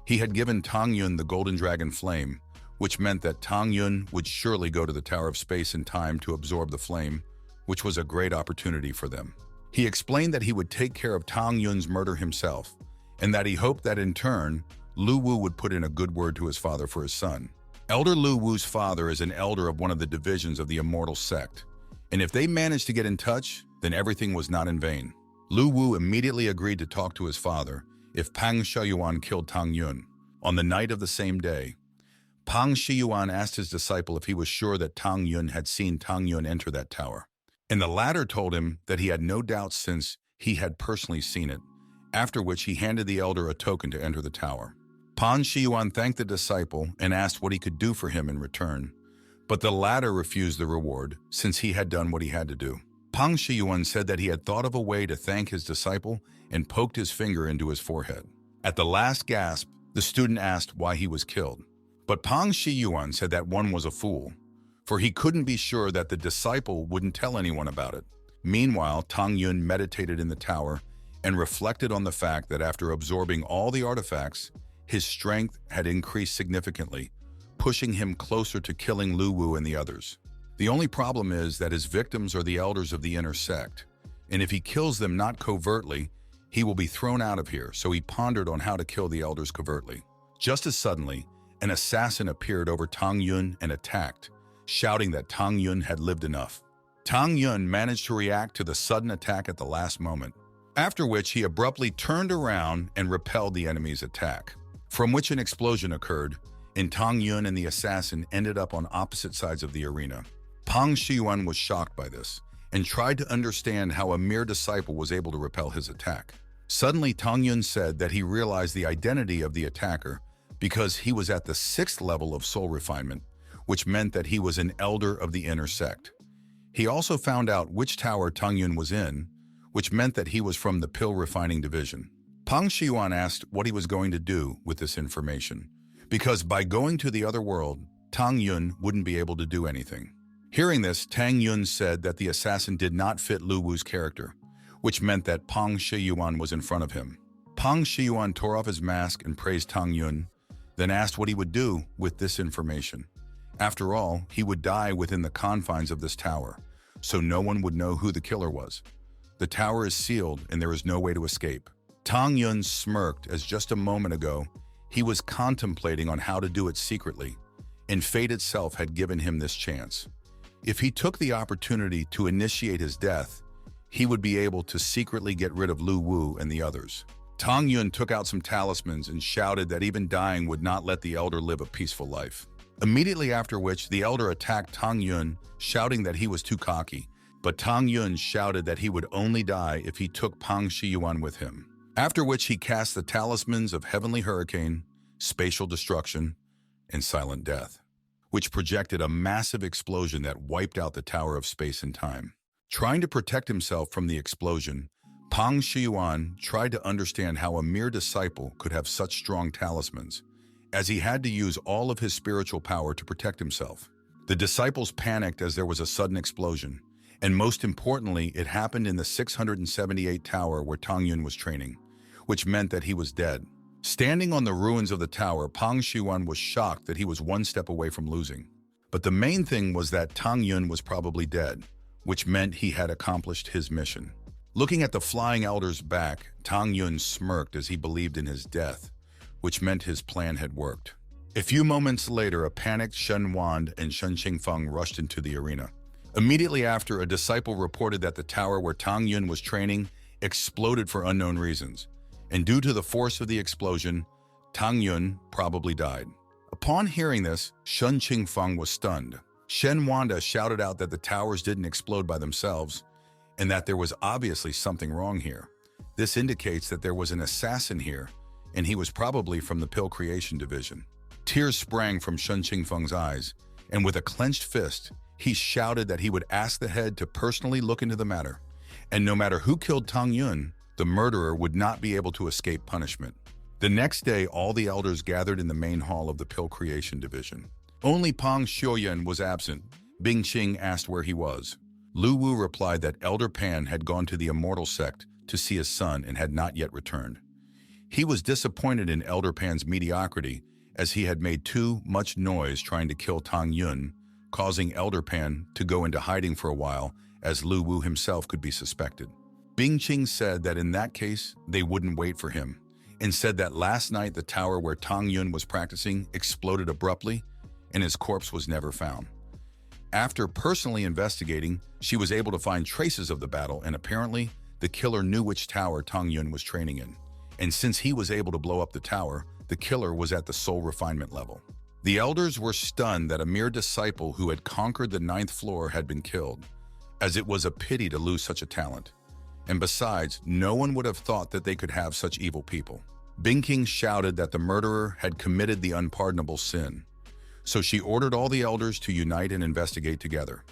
He had given Tang Yun the Golden Dragon Flame, which meant that Tang Yun would surely go to the Tower of Space and Time to absorb the flame, which was a great opportunity for them. He explained that he would take care of Tang Yun's murder himself, and that he hoped that in turn, Lu Wu would put in a good word to his father for his son. Elder Lu Wu's father is an elder of one of the divisions of the Immortal Sect, and if they managed to get in touch, then everything was not in vain. Lu Wu immediately agreed to talk to his father if Pang Shiyuan killed Tang Yun. On the night of the same day, Pang Shiyuan asked his disciple if he was sure that Tang Yun had seen Tang Yun enter that tower, and the latter told him that he had no doubts since he had personally seen it, after which he handed the elder a token to enter the tower. Pan Shiyuan thanked the disciple and asked what he could do for him in return, but the latter refused the reward since he had done what he had to do. Pang Shiyuan said that he had thought of a way to thank his disciple and poked his finger into his forehead. At the last gasp, the student asked why he was killed. But Pang Shiyuan said that one was a fool, for he couldn't be sure that the disciple wouldn't tell anyone about it. Meanwhile, Tang Yun meditated in the tower and reflected on the fact that after absorbing all the artifacts, his strength had increased significantly, pushing him closer to killing Lu Wu and the others. The only problem is that his victims are the elders of the inner sect, and if he kills them not covertly, he will be thrown out of here, so he pondered on how to kill the elders covertly. Just as suddenly, an assassin appeared over Tang Yun and attacked, shouting that Tang Yun had lived enough. Tang Yun managed to react to the sudden attack at the last moment, after which he abruptly turned around and repelled the enemy's attack, from which an explosion occurred, and Tang Yun and the assassin ended up on opposite sides of the arena. Pang Shiyuan was shocked by this and tried to understand how a mere disciple was able to repel his attack. Suddenly, Tang Yun said that he realized the identity of the attacker because he was at the 6th level of soul refinement, which meant that he was an elder of the inner sect. He also found out which tower Tang Yun was in, which meant that he was from the pill refining division. Pang Shiyuan asked what he was going to do with this information, because by going to the other world, Tang Yun wouldn't be able to do anything. Hearing this, Tang Yun said that the assassin did not fit Lu Wu's character, which meant that Pang Shiyuan was in front of him. Pang Shiyuan tore off his mask and praised Tang Yun, then asked what he would do with this information. After all, he would die within the confines of this tower, so no one would know who the killer was. The tower is sealed and there is no way to escape. Tang Yun smirked as just a moment ago, he was contemplating on how to do it secretly, and fate itself had given him this chance. If he took the opportunity to initiate his death, he would be able to secretly get rid of Lu Wu and the others. Tang Yun took out some talismans and shouted that even dying would not let the elder live a peaceful life. Immediately after which, the elder attacked Tang Yun, shouting that he was too cocky, but Tang Yun shouted that he would only die if he took Pang Shiyuan with him. After which he cast the talismans of Heavenly Hurricane, Spatial Destruction, and Silent Death, which projected a massive explosion that wiped out the Tower of Space and Time. Trying to protect himself from the explosion, Pang Shiyuan tried to understand how a mere disciple could have such strong talismans, as he had to use all of his spiritual power to protect himself. The disciples panicked as there was a sudden explosion, and most importantly, it happened in the 678 tower where Tang Yun was training, which meant that he was dead. Standing on the ruins of the tower, Pang Shiyuan was shocked that he was one step away from losing. But the main thing was that Tang Yun was probably dead, which meant he had accomplished his mission. Looking at the flying elder's back, Tang Yun smirked as he believed in his death, which meant his plan had worked. A few moments later, a panicked Shen Wand and Shen Qingfeng rushed into the arena. Immediately after, a disciple reported that the tower where Tang Yun was training exploded for unknown reasons, and due to the force of the explosion, Tang Yun probably died. Upon hearing this, Shen Qingfeng was stunned. Shen Wanda shouted out that the towers didn't explode by themselves, and that there was obviously something wrong here. This indicates that there was an assassin here, and he was probably from the Pill Creation Division. Tears sprang from Shen Qingfeng's eyes, and with a clenched fist, he shouted that he would ask the head to personally look into the matter, and no matter who killed Tang Yun, the murderer would not be able to escape punishment. The next day, all the elders gathered in the main hall of the Pill Creation Division. Only Pang Xiuyan was absent. Bing Qing asked where he was. Lu Wu replied that Elder Pan had gone to the Immortal Sect to see his son and had not yet returned. He was disappointed in Elder Pan's mediocrity, as he had made too much noise trying to kill Tang Yun, causing Elder Pan to go into hiding for a while, as Lu Wu himself could be suspected. Bing Qing said that in that case, they wouldn't wait for him, and said that last night the tower where Tang Yun was practicing exploded abruptly, and his corpse was never found. After personally investigating, she was able to find traces of the battle, and apparently, the killer knew which tower Tang Yun was training in. And since he was able to blow up the tower, the killer was at the soul refinement level. The elders were stunned that a mere disciple who had conquered the 9th floor had been killed, as it was a pity to lose such a talent. And besides, no one would have thought that they could have such evil people. Bingking shouted that the murderer had committed the unpardonable sin. So she ordered all the elders to unite and investigate together.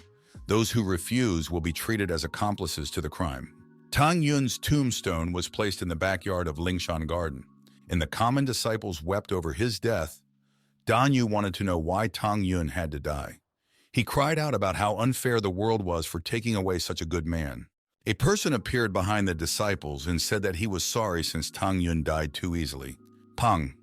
Those who refuse will be treated as accomplices to the crime. Tang Yun's tombstone was placed in the backyard of Lingshan Garden, and the common disciples wept over his death. Dan Yu wanted to know why Tang Yun had to die. He cried out about how unfair the world was for taking away such a good man. A person appeared behind the disciples and said that he was sorry since Tang Yun died too easily. Pang.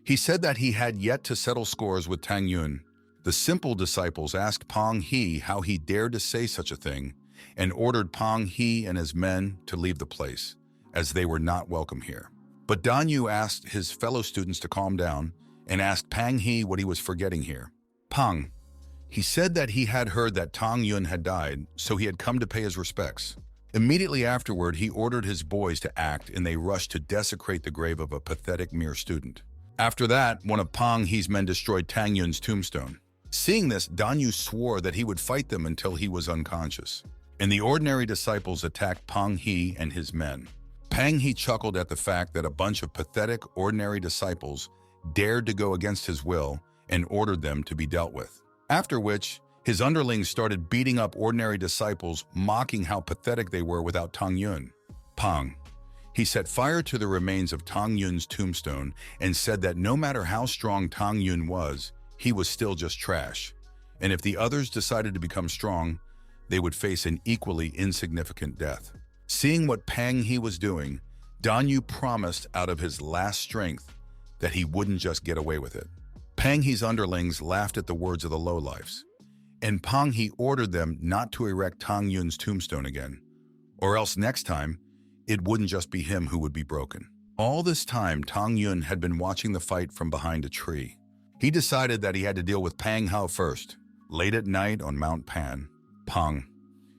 He said that he had yet to settle scores with Tang Yun. The simple disciples asked Pang He how he dared to say such a thing, and ordered Pang He and his men to leave the place, as they were not welcome here. But Dan Yu asked his fellow students to calm down and asked Pang He what he was forgetting here. Pang. He said that he had heard that Tang Yun had died, so he had come to pay his respects. Immediately afterward, he ordered his boys to act, and they rushed to desecrate the grave of a pathetic mere student. After that, one of Pang He's men destroyed Tang Yun's tombstone. Seeing this, Dan Yu swore that he would fight them until he was unconscious. And the ordinary disciples attacked Pang He and his men. Pang He chuckled at the fact that a bunch of pathetic, ordinary disciples dared to go against his will and ordered them to be dealt with. After which, his underlings started beating up ordinary disciples, mocking how pathetic they were without Tang Yun. Pang. He set fire to the remains of Tang Yun's tombstone and said that no matter how strong Tang Yun was, he was still just trash. And if the others decided to become strong, they would face an equally insignificant death. Seeing what Pang He was doing, Dan Yu promised out of his last strength that he wouldn't just get away with it. Pang He's underlings laughed at the words of the lowlifes, and Pang He ordered them not to erect Tang Yun's tombstone again, or else next time, it wouldn't just be him who would be broken. All this time, Tang Yun had been watching the fight from behind a tree. He decided that he had to deal with Pang Hao first. Late at night on Mount Pan, Pang.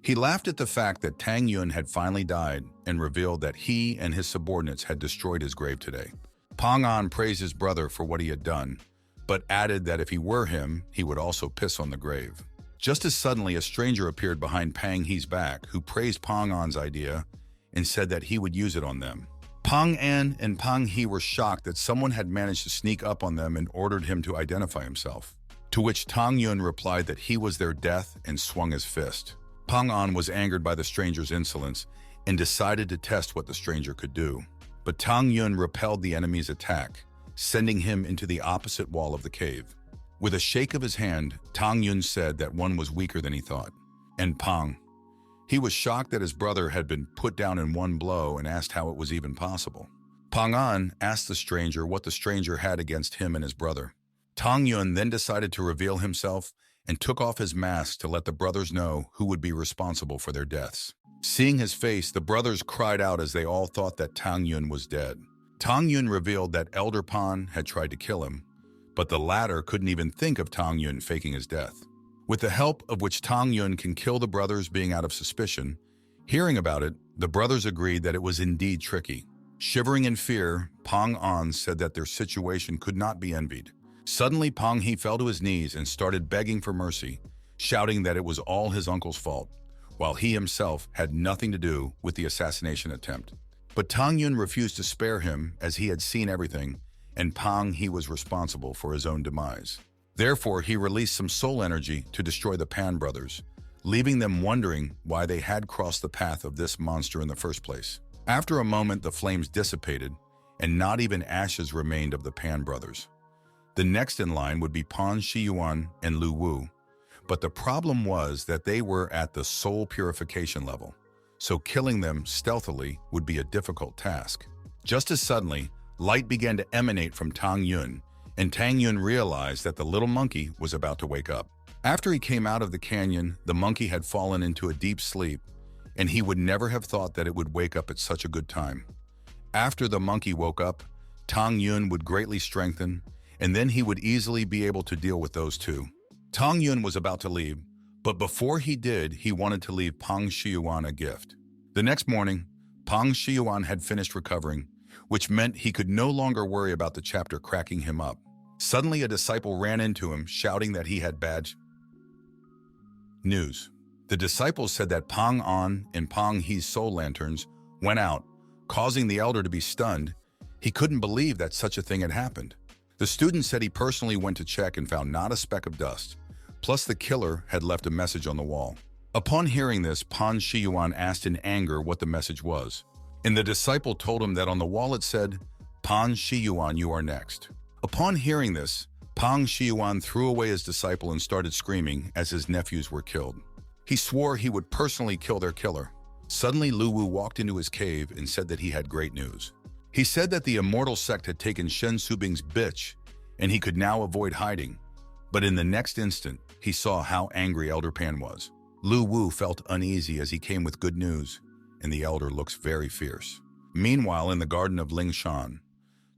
He laughed at the fact that Tang Yun had finally died and revealed that he and his subordinates had destroyed his grave today. Pang An praised his brother for what he had done, but added that if he were him, he would also piss on the grave. Just as suddenly, a stranger appeared behind Pang He's back, who praised Pang An's idea and said that he would use it on them. Pang An and Pang He were shocked that someone had managed to sneak up on them and ordered him to identify himself, to which Tang Yun replied that he was their death and swung his fist. Pang An was angered by the stranger's insolence and decided to test what the stranger could do. But Tang Yun repelled the enemy's attack, sending him into the opposite wall of the cave. With a shake of his hand, Tang Yun said that one was weaker than he thought. And Pang. He was shocked that his brother had been put down in one blow and asked how it was even possible. Pang An asked the stranger what the stranger had against him and his brother. Tang Yun then decided to reveal himself and took off his mask to let the brothers know who would be responsible for their deaths. Seeing his face, the brothers cried out as they all thought that Tang Yun was dead. Tang Yun revealed that Elder Pan had tried to kill him, but the latter couldn't even think of Tang Yun faking his death. With the help of which Tang Yun can kill the brothers being out of suspicion, hearing about it, the brothers agreed that it was indeed tricky. Shivering in fear, Pang An said that their situation could not be envied. Suddenly, Pang He fell to his knees and started begging for mercy, shouting that it was all his uncle's fault, while he himself had nothing to do with the assassination attempt. But Tang Yun refused to spare him as he had seen everything, and Pang He was responsible for his own demise. Therefore, he released some soul energy to destroy the Pan brothers, leaving them wondering why they had crossed the path of this monster in the first place. After a moment, the flames dissipated, and not even ashes remained of the Pan brothers. The next in line would be Pan Shiyuan and Lu Wu, but the problem was that they were at the soul purification level, so killing them stealthily would be a difficult task. Just as suddenly, light began to emanate from Tang Yun, and Tang Yun realized that the little monkey was about to wake up. After he came out of the canyon, the monkey had fallen into a deep sleep, and he would never have thought that it would wake up at such a good time. After the monkey woke up, Tang Yun would greatly strengthen, and then he would easily be able to deal with those two. Tang Yun was about to leave, but before he did, he wanted to leave Pang Shiyuan a gift. The next morning, Pang Shiyuan had finished recovering, which meant he could no longer worry about the chapter cracking him up. Suddenly, a disciple ran into him, shouting that he had bad news. The disciples said that Pang An and Pang He's soul lanterns went out, causing the elder to be stunned. He couldn't believe that such a thing had happened. The student said he personally went to check and found not a speck of dust. Plus, the killer had left a message on the wall. Upon hearing this, Pan Shiyuan asked in anger what the message was. And the disciple told him that on the wall it said, "Pan Shiyuan, you are next." Upon hearing this, Pang Shiyuan threw away his disciple and started screaming as his nephews were killed. He swore he would personally kill their killer. Suddenly, Lu Wu walked into his cave and said that he had great news. He said that the immortal sect had taken Shen Subing's bitch, and he could now avoid hiding. But in the next instant, he saw how angry Elder Pan was. Lu Wu felt uneasy as he came with good news, and the elder looks very fierce. Meanwhile, in the garden of Lingshan,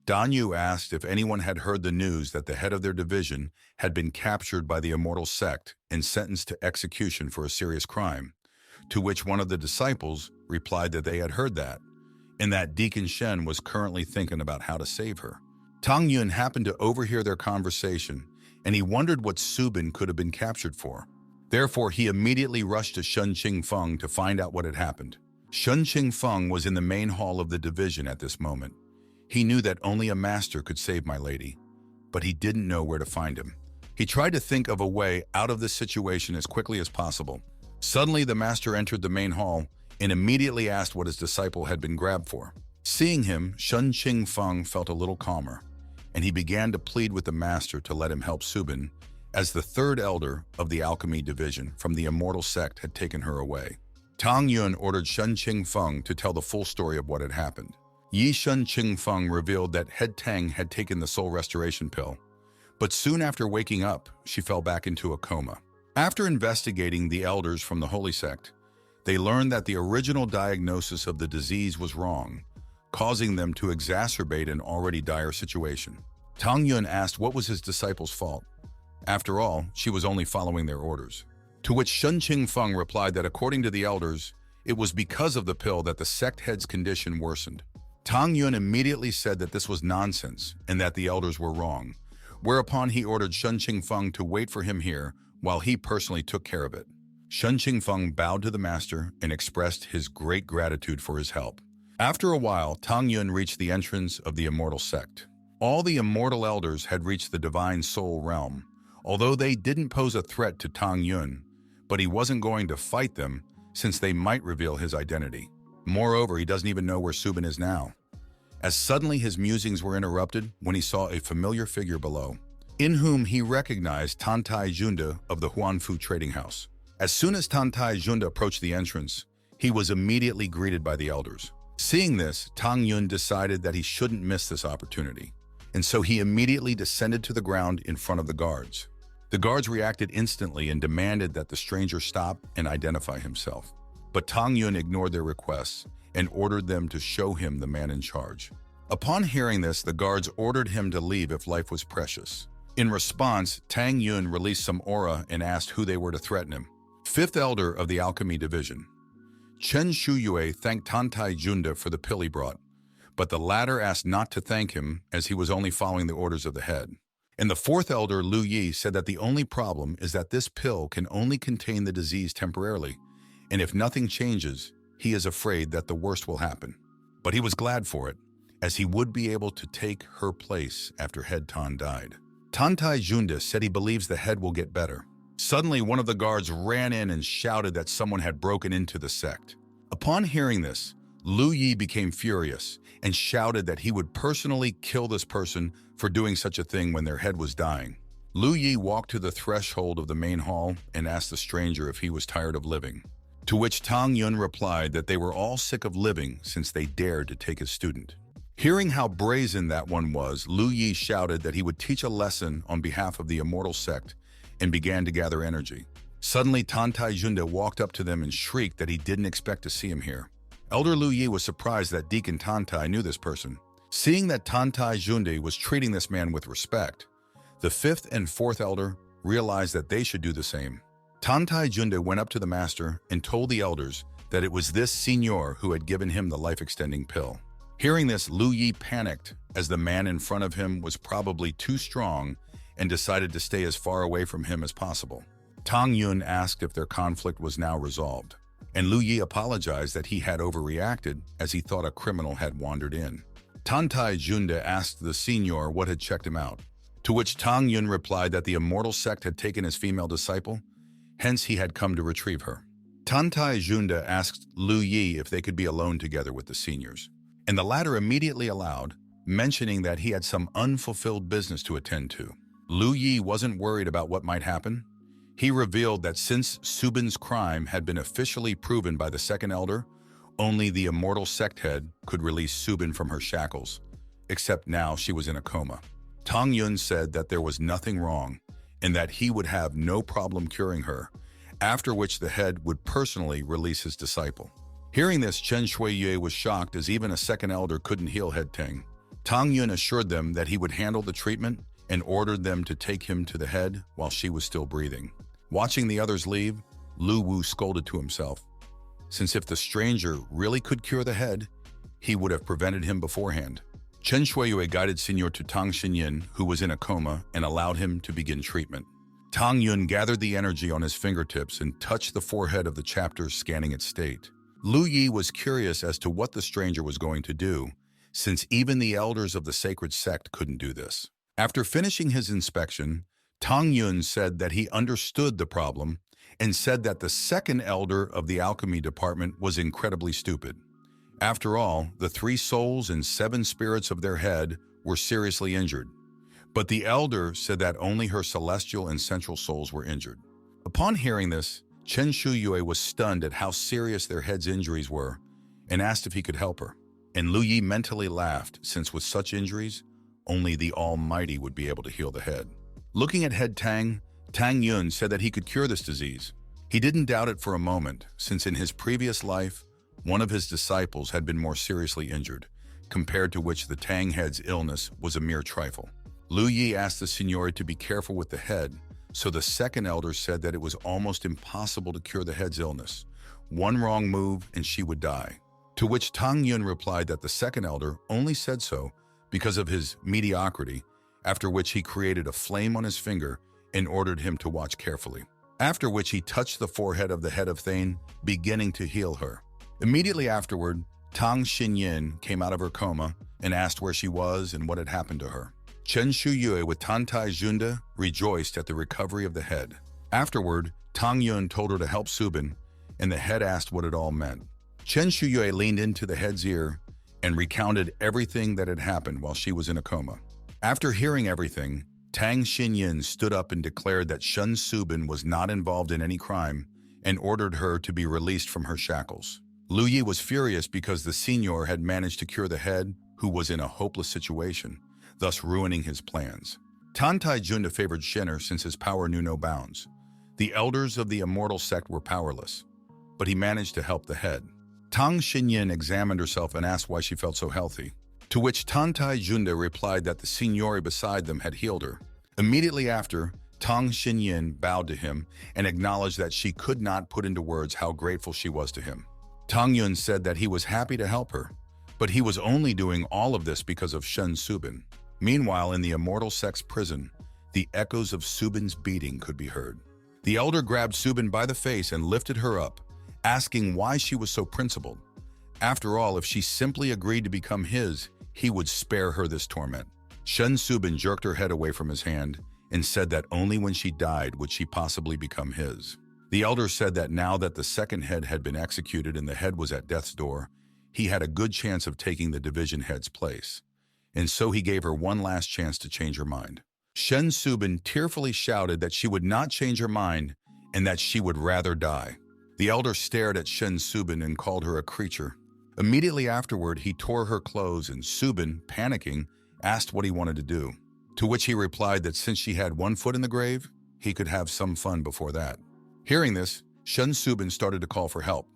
Dan Yu asked if anyone had heard the news that the head of their division had been captured by the immortal sect and sentenced to execution for a serious crime, to which one of the disciples replied that they had heard that, and that Deacon Shen was currently thinking about how to save her. Tang Yun happened to overhear their conversation, and he wondered what Subin could have been captured for. Therefore, he immediately rushed to Shun Qingfeng to find out what had happened. Shun Qingfeng was in the main hall of the division at this moment. He knew that only a master could save my lady, but he didn't know where to find him. He tried to think of a way out of this situation as quickly as possible. Suddenly, the master entered the main hall and immediately asked what his disciple had been grabbed for. Seeing him, Shun Qingfeng felt a little calmer, and he began to plead with the master to let him help Subin, as the third elder of the alchemy division from the immortal sect had taken her away. Tang Yun ordered Shun Qingfeng to tell the full story of what had happened. Yi Shun Qingfeng revealed that Head Tang had taken the soul restoration pill, but soon after waking up, she fell back into a coma. After investigating the elders from the holy sect, they learned that the original diagnosis of the disease was wrong, causing them to exacerbate an already dire situation. Tang Yun asked what was his disciple's fault. After all, she was only following their orders. To which Shun Qingfeng replied that according to the elders, it was because of the pill that the sect head's condition worsened. Tang Yun immediately said that this was nonsense and that the elders were wrong, whereupon he ordered Shun Qingfeng to wait for him here while he personally took care of it. Shun Qingfeng bowed to the master and expressed his great gratitude for his help. After a while, Tang Yun reached the entrance of the immortal sect. All the immortal elders had reached the divine soul realm, although they didn't pose a threat to Tang Yun, but he wasn't going to fight them since they might reveal his identity. Moreover, he doesn't even know where Subin is now, as suddenly his musings were interrupted when he saw a familiar figure below, in whom he recognized Tantai Junda of the Huanfu trading house. As soon as Tantai Junda approached the entrance, he was immediately greeted by the elders. Seeing this, Tang Yun decided that he shouldn't miss this opportunity, and so he immediately descended to the ground in front of the guards. The guards reacted instantly and demanded that the stranger stop and identify himself. But Tang Yun ignored their requests and ordered them to show him the man in charge. Upon hearing this, the guards ordered him to leave if life was precious. In response, Tang Yun released some aura and asked who they were to threaten him. Fifth elder of the alchemy division. Chen Shuyue thanked Tantai Junda for the pill he brought, but the latter asked not to thank him as he was only following the orders of the head. And the fourth elder, Lu Yi, said that the only problem is that this pill can only contain the disease temporarily, and if nothing changes, he is afraid that the worst will happen. But he was glad for it, as he would be able to take her place after Head Tan died. Tantai Junda said he believes the head will get better. Suddenly, one of the guards ran in and shouted that someone had broken into the sect. Upon hearing this, Lu Yi became furious and shouted that he would personally kill this person for doing such a thing when their head was dying. Lu Yi walked to the threshold of the main hall and asked the stranger if he was tired of living, to which Tang Yun replied that they were all sick of living since they dared to take his student. Hearing how brazen that one was, Lu Yi shouted that he would teach a lesson on behalf of the immortal sect and began to gather energy. Suddenly, Tantai Junda walked up to them and shrieked that he didn't expect to see him here. Elder Lu Yi was surprised that Deacon Tantai knew this person. Seeing that Tantai Junda was treating this man with respect, the fifth and fourth elder realized that they should do the same. Tantai Junda went up to the master and told the elders that it was this senior who had given him the life-extending pill. Hearing this, Lu Yi panicked, as the man in front of him was probably too strong and decided to stay as far away from him as possible. Tang Yun asked if their conflict was now resolved, and Lu Yi apologized that he had overreacted as he thought a criminal had wandered in. Tantai Junda asked the senior what had checked him out, to which Tang Yun replied that the immortal sect had taken his female disciple, hence he had come to retrieve her. Tantai Junda asked Lu Yi if they could be alone together with the seniors, and the latter immediately allowed, mentioning that he had some unfulfilled business to attend to. Lu Yi wasn't worried about what might happen. He revealed that since Subin's crime had been officially proven by the second elder, only the immortal sect head could release Subin from her shackles, except now she was in a coma. Tang Yun said that there was nothing wrong and that he would have no problem curing her, after which the head would personally release his disciple. Hearing this, Chen Shuiyue was shocked as even a second elder couldn't heal head Tang. Tang Yun assured them that he would handle the treatment and ordered them to take him to the head while she was still breathing. Watching the others leave, Lu Wu scolded to himself, since if the stranger really could cure the head, he would have prevented him beforehand. Chen Shuiyue guided Senior to Tang Xinyin, who was in a coma, and allowed him to begin treatment. Tang Yun gathered the energy on his fingertips and touched the forehead of the chapter, scanning its state. Lu Yi was curious as to what the stranger was going to do, since even the elders of the sacred sect couldn't do this. After finishing his inspection, Tang Yun said that he understood the problem and said that the second elder of the alchemy department was incredibly stupid. After all, the 3 souls and 7 spirits of their head were seriously injured, but the elder said that only her celestial and central souls were injured. Upon hearing this, Chen Shuiyue was stunned at how serious their head's injuries were and asked if he could help her. And Lu Yi mentally laughed, since with such injuries, only the Almighty would be able to heal the head. Looking at head Tang, Tang Yun said that he could cure this disease. He didn't doubt it for a moment, since in his previous life, one of his disciples had been more seriously injured, compared to which the Tang head's illness was a mere trifle. Lu Yi asked the Signori to be careful with the head, so the second elder said that it was almost impossible to cure the head's illness. One wrong move and she would die. To which Tang Yun replied that the second elder only said so because of his mediocrity, after which he created a flame on his finger and ordered him to watch carefully. After which he touched the forehead of the head of Thane, beginning to heal her. Immediately afterward, Tang Xinyin came out of her coma and asked where she was and what had happened to her. Chen Shuiyue with Tantai Junda rejoiced at the recovery of the head. Afterward, Tang Yun told her to help Subin, and the head asked what it all meant. Chen Shuiyue leaned into the head's ear and recounted everything that had happened while she was in a coma. After hearing everything, Tang Xinyin stood up and declared that Shun Subin was not involved in any crime and ordered her to be released from her shackles. Lu Yi was furious because the senior had managed to cure the head, who was in a hopeless situation, thus ruining his plans. Tantai Junda favored Shinner since his power knew no bounds. The elders of the immortal sect were powerless, but he managed to help the head. Tang Xinyin examined herself and asked why she felt so healthy, to which Tantai Junda replied that the signori beside them had healed her. Immediately after, Tang Xinyin bowed to him and acknowledged that she could not put into words how grateful she was to him. Tang Yun said that he was happy to help her, but he was only doing all of this because of Shun Subin. Meanwhile, in the immortal sect's prison, the echoes of Subin's beating could be heard. The elder grabbed Subin by the face and lifted her up, asking why she was so principled. After all, if she simply agreed to become his, he would spare her this torment. Shun Subin jerked her head away from his hand and said that only when she died would she possibly become his. The elder said that now that the second head had been executed and the head was at death's door, he had a good chance of taking the division head's place. And so he gave her one last chance to change her mind. Shen Subin tearfully shouted that she would not change her mind and that she would rather die. The elder stared at Shen Subin and called her a creature. Immediately afterward, he tore her clothes and Subin, panicking, asked what he wanted to do, to which he replied that since she had one foot in the grave, he could have some fun before that. Hearing this, Shen Subin started to call for help,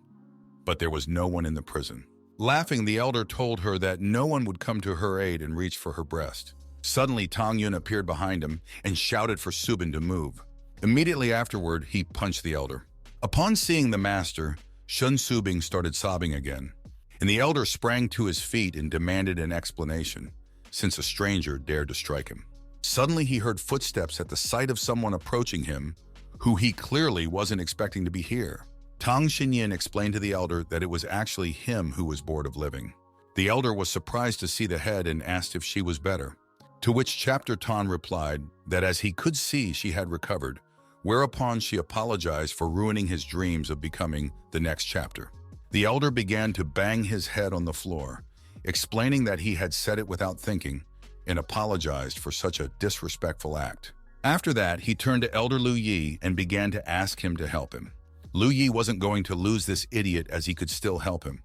but there was no one in the prison. Laughing, the elder told her that no one would come to her aid and reach for her breast. Suddenly, Tang Yun appeared behind him and shouted for Subin to move. Immediately afterward, he punched the elder. Upon seeing the master, Shun Subin started sobbing again, and the elder sprang to his feet and demanded an explanation, since a stranger dared to strike him. Suddenly, he heard footsteps at the sight of someone approaching him, who he clearly wasn't expecting to be here. Tang Xinyin explained to the elder that it was actually him who was bored of living. The elder was surprised to see the head and asked if she was better, to which Chapter Tan replied that as he could see she had recovered, whereupon she apologized for ruining his dreams of becoming the next chapter. The elder began to bang his head on the floor, explaining that he had said it without thinking and apologized for such a disrespectful act. After that, he turned to Elder Lu Yi and began to ask him to help him. Lu Yi wasn't going to lose this idiot as he could still help him.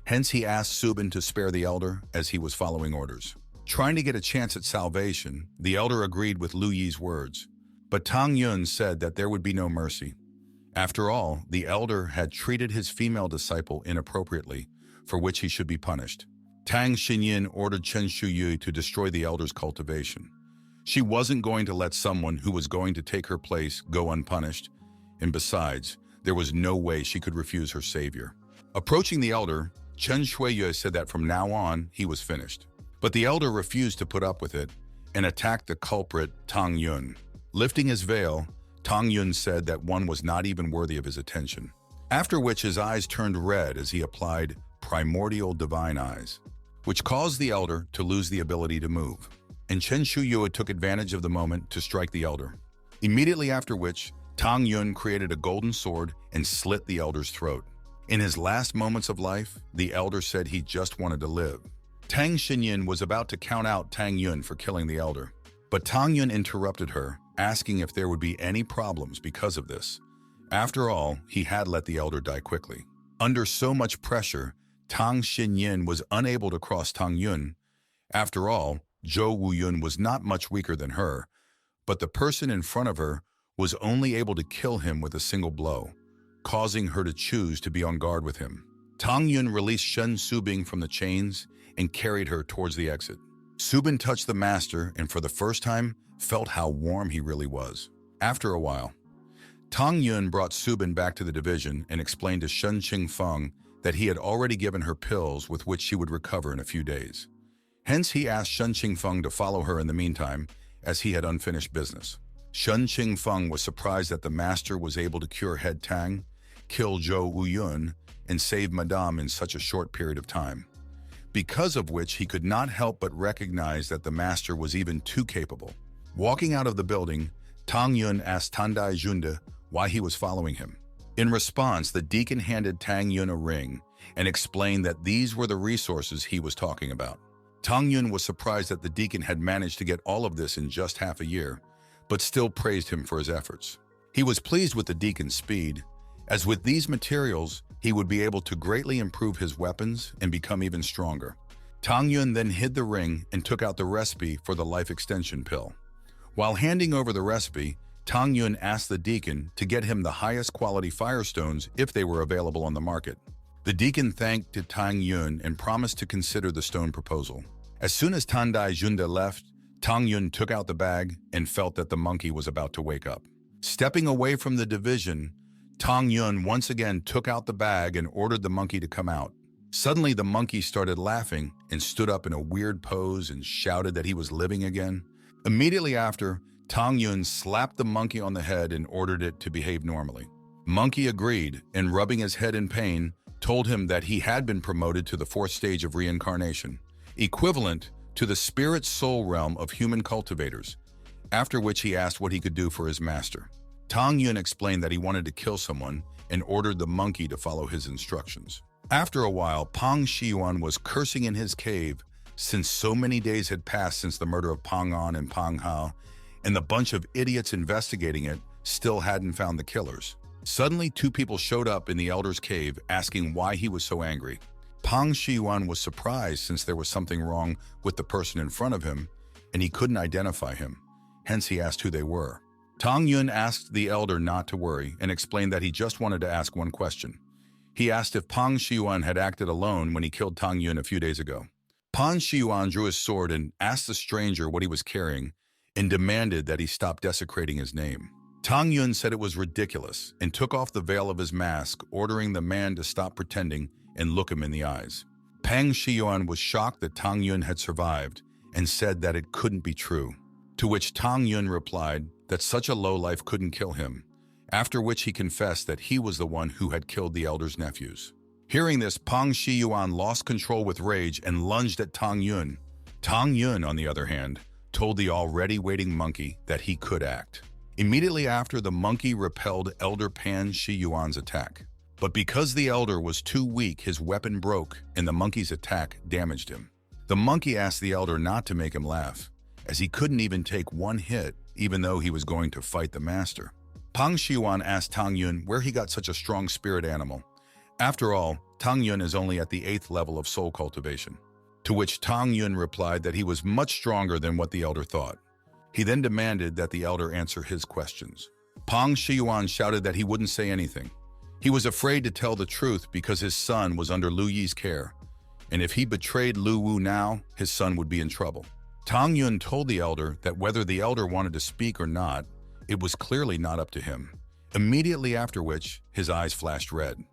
Hence, he asked Subin to spare the elder as he was following orders. Trying to get a chance at salvation, the elder agreed with Lu Yi's words. But Tang Yun said that there would be no mercy. After all, the elder had treated his female disciple inappropriately, for which he should be punished. Tang Xinyin ordered Chen Shuyu to destroy the elder's cultivation. She wasn't going to let someone who was going to take her place go unpunished, and besides, there was no way she could refuse her savior. Approaching the elder, Chen Shuyu said that from now on, he was finished. But the elder refused to put up with it and attacked the culprit, Tang Yun. Lifting his veil, Tang Yun said that one was not even worthy of his attention, after which his eyes turned red as he applied primordial divine eyes, which caused the elder to lose the ability to move. And Chen Shuyu took advantage of the moment to strike the elder. Immediately after which, Tang Yun created a golden sword and slit the elder's throat. In his last moments of life, the elder said he just wanted to live. Tang Xinyin was about to count out Tang Yun for killing the elder, but Tang Yun interrupted her, asking if there would be any problems because of this. After all, he had let the elder die quickly. Under so much pressure, Tang Xinyin was unable to cross Tang Yun. After all, Zhou Wuyun was not much weaker than her, but the person in front of her was only able to kill him with a single blow, causing her to choose to be on guard with him. Tang Yun released Shen Subing from the chains and carried her towards the exit. Subin touched the master and for the first time felt how warm he really was. After a while, Tang Yun brought Subin back to the division and explained to Shen Qingfeng that he had already given her pills with which she would recover in a few days. Hence, he asked Shen Qingfeng to follow her in the meantime, as he had unfinished business. Shen Qingfeng was surprised that the master was able to cure head Tang, kill Zhou Wuyun, and save Madame in such a short period of time, because of which he could not help but recognize that the master was even too capable. Walking out of the building, Tang Yun asked Tandai Junde why he was following him. In response, the deacon handed Tang Yun a ring and explained that these were the resources he was talking about. Tang Yun was surprised that the deacon had managed to get all of this in just half a year, but still praised him for his efforts. He was pleased with the deacon's speed, as with these materials, he would be able to greatly improve his weapons and become even stronger. Tang Yun then hid the ring and took out the recipe for the life extension pill. While handing over the recipe, Tang Yun asked the deacon to get him the highest quality firestones if they were available on the market. The deacon thanked Tang Yun and promised to consider the stone proposal. As soon as Tandai Junde left, Tang Yun took out the bag and felt that the monkey was about to wake up. Stepping away from the division, Tang Yun once again took out the bag and ordered the monkey to come out. Suddenly, the monkey started laughing and stood up in a weird pose and shouted that he was living again. Immediately after, Tang Yun slapped the monkey on the head and ordered it to behave normally. Monkey agreed and, rubbing his head in pain, told him that he had been promoted to the 4th stage of Reincarnation, equivalent to the spirit soul realm of human cultivators, after which he asked what he could do for his master. Tang Yun explained that he wanted to kill someone and ordered the monkey to follow his instructions. After a while, Pang Shiyuan was cursing in his cave since so many days had passed since the murder of Pang An and Pang Hao, and the bunch of idiots investigating it still hadn't found the killers. Suddenly, 2 people showed up in the elder's cave asking why he was so angry. Pang Shiyuan was surprised since there was something wrong with the person in front of him, and he couldn't identify him. Hence, he asked who they were. Tang Yun asked the elder not to worry and explained that he just wanted to ask one question. He asked if Pang Shiyuan had acted alone when he killed Tang Yun a few days ago. Pang Shiyuan drew his sword and asked the stranger what he was carrying and demanded that he stop desecrating his name. Tang Yun said it was ridiculous and took off the veil of his mask, ordering the man to stop pretending and look him in the eyes. Pang Shiyuan was shocked that Tang Yun had survived and said that it couldn't be true, to which Tang Yun replied that such a lowlife couldn't kill him, after which he confessed that he was the one who had killed the elder's nephews. Hearing this, Pang Shiyuan lost control with rage and lunged at Tang Yun. Tang Yun, on the other hand, told the already waiting monkey that he could act. Immediately after, the monkey repelled Elder Pan Shiyuan's attack. But because the elder was too weak, his weapon broke and the monkey's attack damaged him. The monkey asked the elder not to make him laugh, as he couldn't even take one hit, even though he was going to fight the master. Pang Shiyuan asked Tang Yun where he got such a strong spirit animal. After all, Tang Yun is only at the 8th level of soul cultivation. To which Tang Yun replied that he was much stronger than what the elder thought. He then demanded that the elder answer his questions. Pang Shiyuan shouted that he wouldn't say anything. He was afraid to tell the truth because his son was under Lu Yi's care, and if he betrayed Lu Wu now, his son would be in trouble. Tang Yun told the elder that whether the elder wanted to speak or not, it was clearly not up to him. Immediately after which, his eyes flashed red.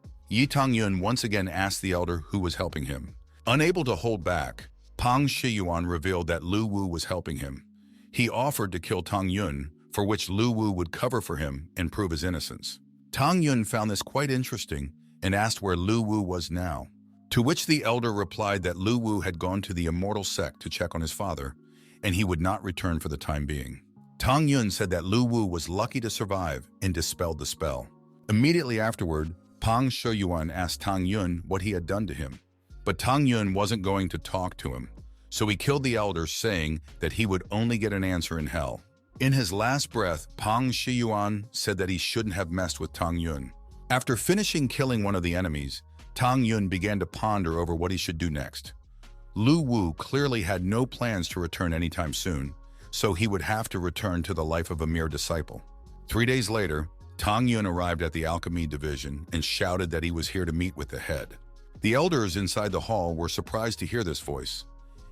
Tang Yun once again asked the elder who was helping him. Unable to hold back, Pang Shiyuan revealed that Lu Wu was helping him. He offered to kill Tang Yun, for which Lu Wu would cover for him and prove his innocence. Tang Yun found this quite interesting and asked where Lu Wu was now. To which the elder replied that Lu Wu had gone to the immortal Sect to check on his father, and he would not return for the time being. Tang Yun said that Lu Wu was lucky to survive and dispelled the spell. Immediately afterward, Pang Shiyuan asked Tang Yun what he had done to him. But Tang Yun wasn't going to talk to him, so he killed the elder, saying that he would only get an answer in hell. In his last breath, Pang Shiyuan said that he shouldn't have messed with Tang Yun. After finishing killing one of the enemies, Tang Yun began to ponder over what he should do next. Lu Wu clearly had no plans to return anytime soon, so he would have to return to the life of a mere disciple. 3 days later, Tang Yun arrived at the alchemy division and shouted that he was here to meet with the head. The elders inside the hall were surprised to hear this voice,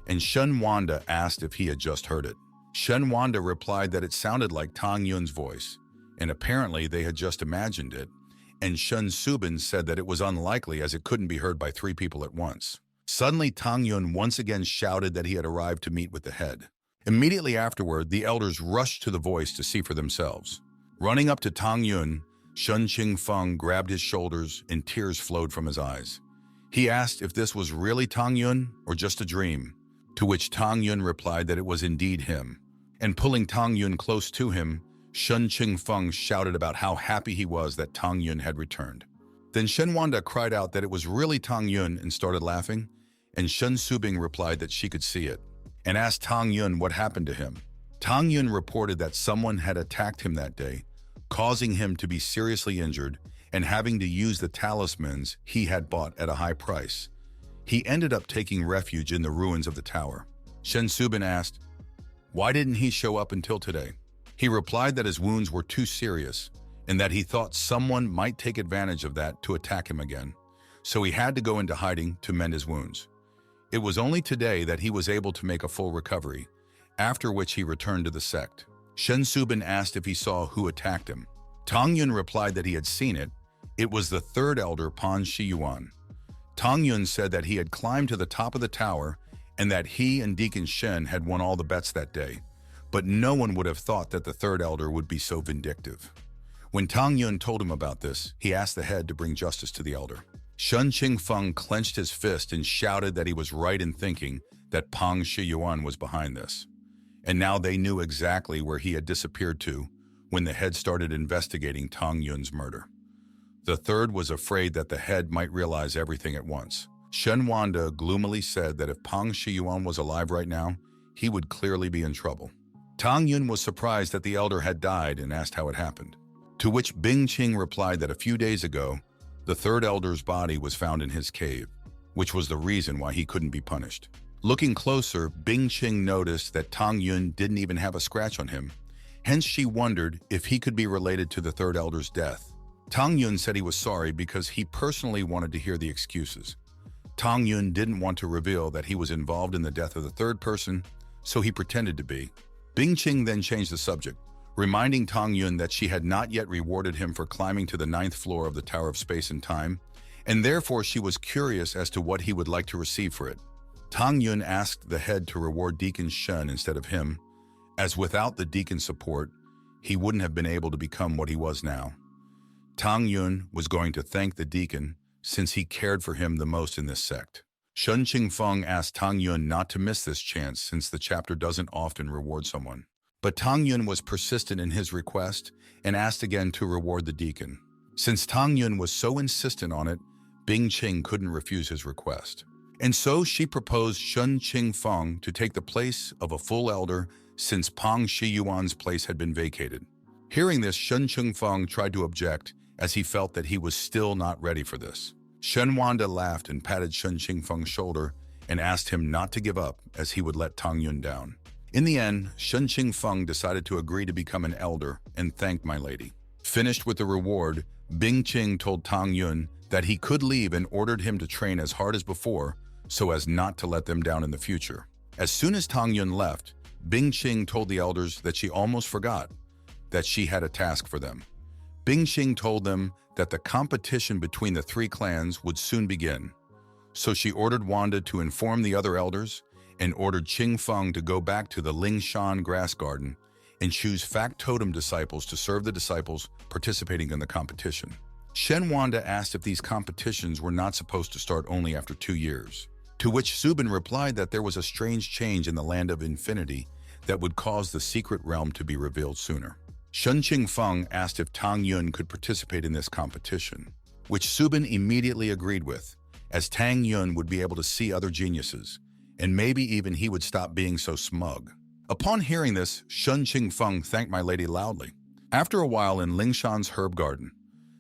and Shen Wanda asked if he had just heard it. Shen Wanda replied that it sounded like Tang Yun's voice, and apparently they had just imagined it, and Shen Subin said that it was unlikely as it couldn't be heard by 3 people at once. Suddenly, Tang Yun once again shouted that he had arrived to meet with the head. Immediately afterward, the elders rushed to the voice to see for themselves. Running up to Tang Yun, Shen Qingfeng grabbed his shoulders and tears flowed from his eyes. He asked if this was really Tang Yun or just a dream, to which Tang Yun replied that it was indeed him. And pulling Tang Yun close to him, Shen Qingfeng shouted about how happy he was that Tang Yun had returned. Then Shen Wanda cried out that it was really Tang Yun and started laughing, and Shen Subing replied that she could see it, and asked Tang Yun what happened to him. Tang Yun reported that someone had attacked him that day, causing him to be seriously injured and having to use the talismans he had bought at a high price. He ended up taking refuge in the ruins of the tower. Shen Subin asked, why didn't he show up until today? He replied that his wounds were too serious and that he thought someone might take advantage of that to attack him again, so he had to go into hiding to mend his wounds. It was only today that he was able to make a full recovery, after which he returned to the sect. Shen Subin asked if he saw who attacked him. Tang Yun replied that he had seen it. It was the 3rd elder, Pan Shiyuan. Tang Yun said that he had climbed to the top of the tower and that he and Deacon Shen had won all the bets that day, but no one would have thought that the 3rd elder would be so vindictive. When Tang Yun told him about this, he asked the head to bring justice to the elder. Shen Qingfeng clenched his fist and shouted that he was right in thinking that Pang Shiyuan was behind this. And now they knew exactly where he had disappeared to when the head started investigating Tang Yun's murder. The 3rd was afraid that the head might realize everything at once. Shen Wanda gloomily said that if Pang Shiyuan was alive right now, he would clearly be in trouble. Tang Yun was surprised that the elder had died and asked how it happened. To which Bing Qing replied that a few days ago, the 3rd elder's body was found in his cave, which was the reason why he couldn't be punished. Looking closer, Bing Qing noticed that Tang Yun didn't even have a scratch on him. Hence, she wondered if he could be related to the 3rd elder's death. Tang Yun said he was sorry because he personally wanted to hear the excuses. Tang Yun didn't want to reveal that he was involved in the death of the 3rd person, so he pretended to be. Bing Qing then changed the subject, reminding Tang Yun that she had not yet rewarded him for climbing to the 9th floor of the Tower of Space and Time, and therefore she was curious as to what he would like to receive for it. Tang Yun asked the head to reward Deacon Shen instead of him, as without the deacon's support, he wouldn't have been able to become what he was now. Tang Yun was going to thank the deacon since he cared for him the most in this sect. Shen Qingfeng asked Tang Yun not to miss this chance since the chapter doesn't often reward someone. But Tang Yun was persistent in his request and asked again to reward the deacon. Since Tang Yun was so insistent on it, Bing Qing couldn't refuse his request. And so she proposed Shen Qingfeng to take the place of a full elder since Pang Shiyuan's place had been vacated. Hearing this, Shen Qingfeng tried to object as he felt that he was still not ready for this. Shen Wanda laughed and patted Shen Qingfeng's shoulder and asked him not to give up as he would let Tang Yun down. In the end, Shen Qingfeng decided to agree to become an elder and thanked my lady. Finished with the reward, Bing Qing told Tang Yun that he could leave and ordered him to train as hard as before so as not to let them down in the future. As soon as Tang Yun left, Bing Qing told the elders that she almost forgot that she had a task for them. Bing Qing told them that the competition between the three clans would soon begin. So she ordered Wanda to inform the other elders and ordered Qing Feng to go back to the Lingshan grass garden and choose factotum disciples to serve the disciples participating in the competition. Shen Wanda asked if these competitions were not supposed to start only after 2 years, to which Subin replied that there was a strange change in the land of infinity that would cause the secret realm to be revealed sooner. Shen Qingfeng asked if Tang Yun could participate in this competition, which Subin immediately agreed with, as Tang Yun would be able to see other geniuses, and maybe even he would stop being so smug. Upon hearing this, Shen Qingfeng thanked my lady loudly. After a while in Lingshan's herb garden,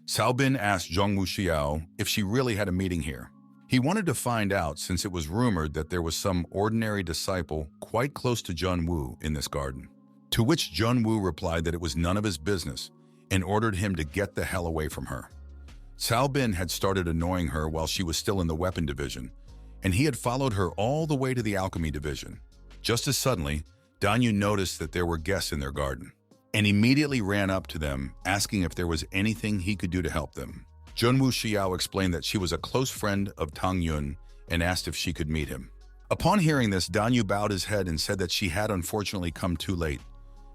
Cao Bin asked Zhongwu Xiao if she really had a meeting here. He wanted to find out since it was rumored that there was some ordinary disciple quite close to Zheng Wu in this garden. To which Zheng Wu replied that it was none of his business and ordered him to get the hell away from her. Cao Bin had started annoying her while she was still in the weapon division, and he had followed her all the way to the alchemy division. Just as suddenly, Dan Yu noticed that there were guests in their garden, and immediately ran up to them, asking if there was anything he could do to help them. Zhengwu Xiao explained that she was a close friend of Tang Yun and asked if she could meet him. Upon hearing this, Dan Yu bowed his head and said that she had unfortunately come too late.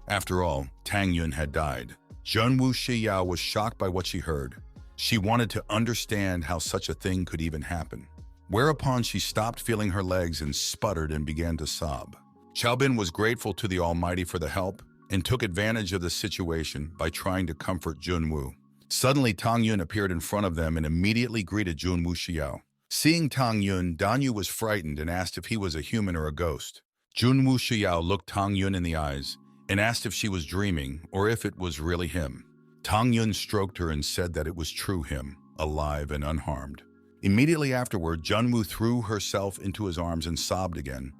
After all, Tang Yun had died. Zhengwu Xiao was shocked by what she heard. She wanted to understand how such a thing could even happen. Whereupon she stopped feeling her legs and sputtered and began to sob. Cao Bin was grateful to the Almighty for the help and took advantage of the situation by trying to comfort Junwu. Suddenly, Tang Yun appeared in front of them and immediately greeted Junwu Xiao. Seeing Tang Yun, Dan Yu was frightened and asked if he was a human or a ghost. Junwu Xiao looked Tang Yun in the eyes and asked if she was dreaming or if it was really him. Tang Yun stroked her and said that it was true him, alive and unharmed. Immediately afterward, Junwu threw herself into his arms and sobbed again.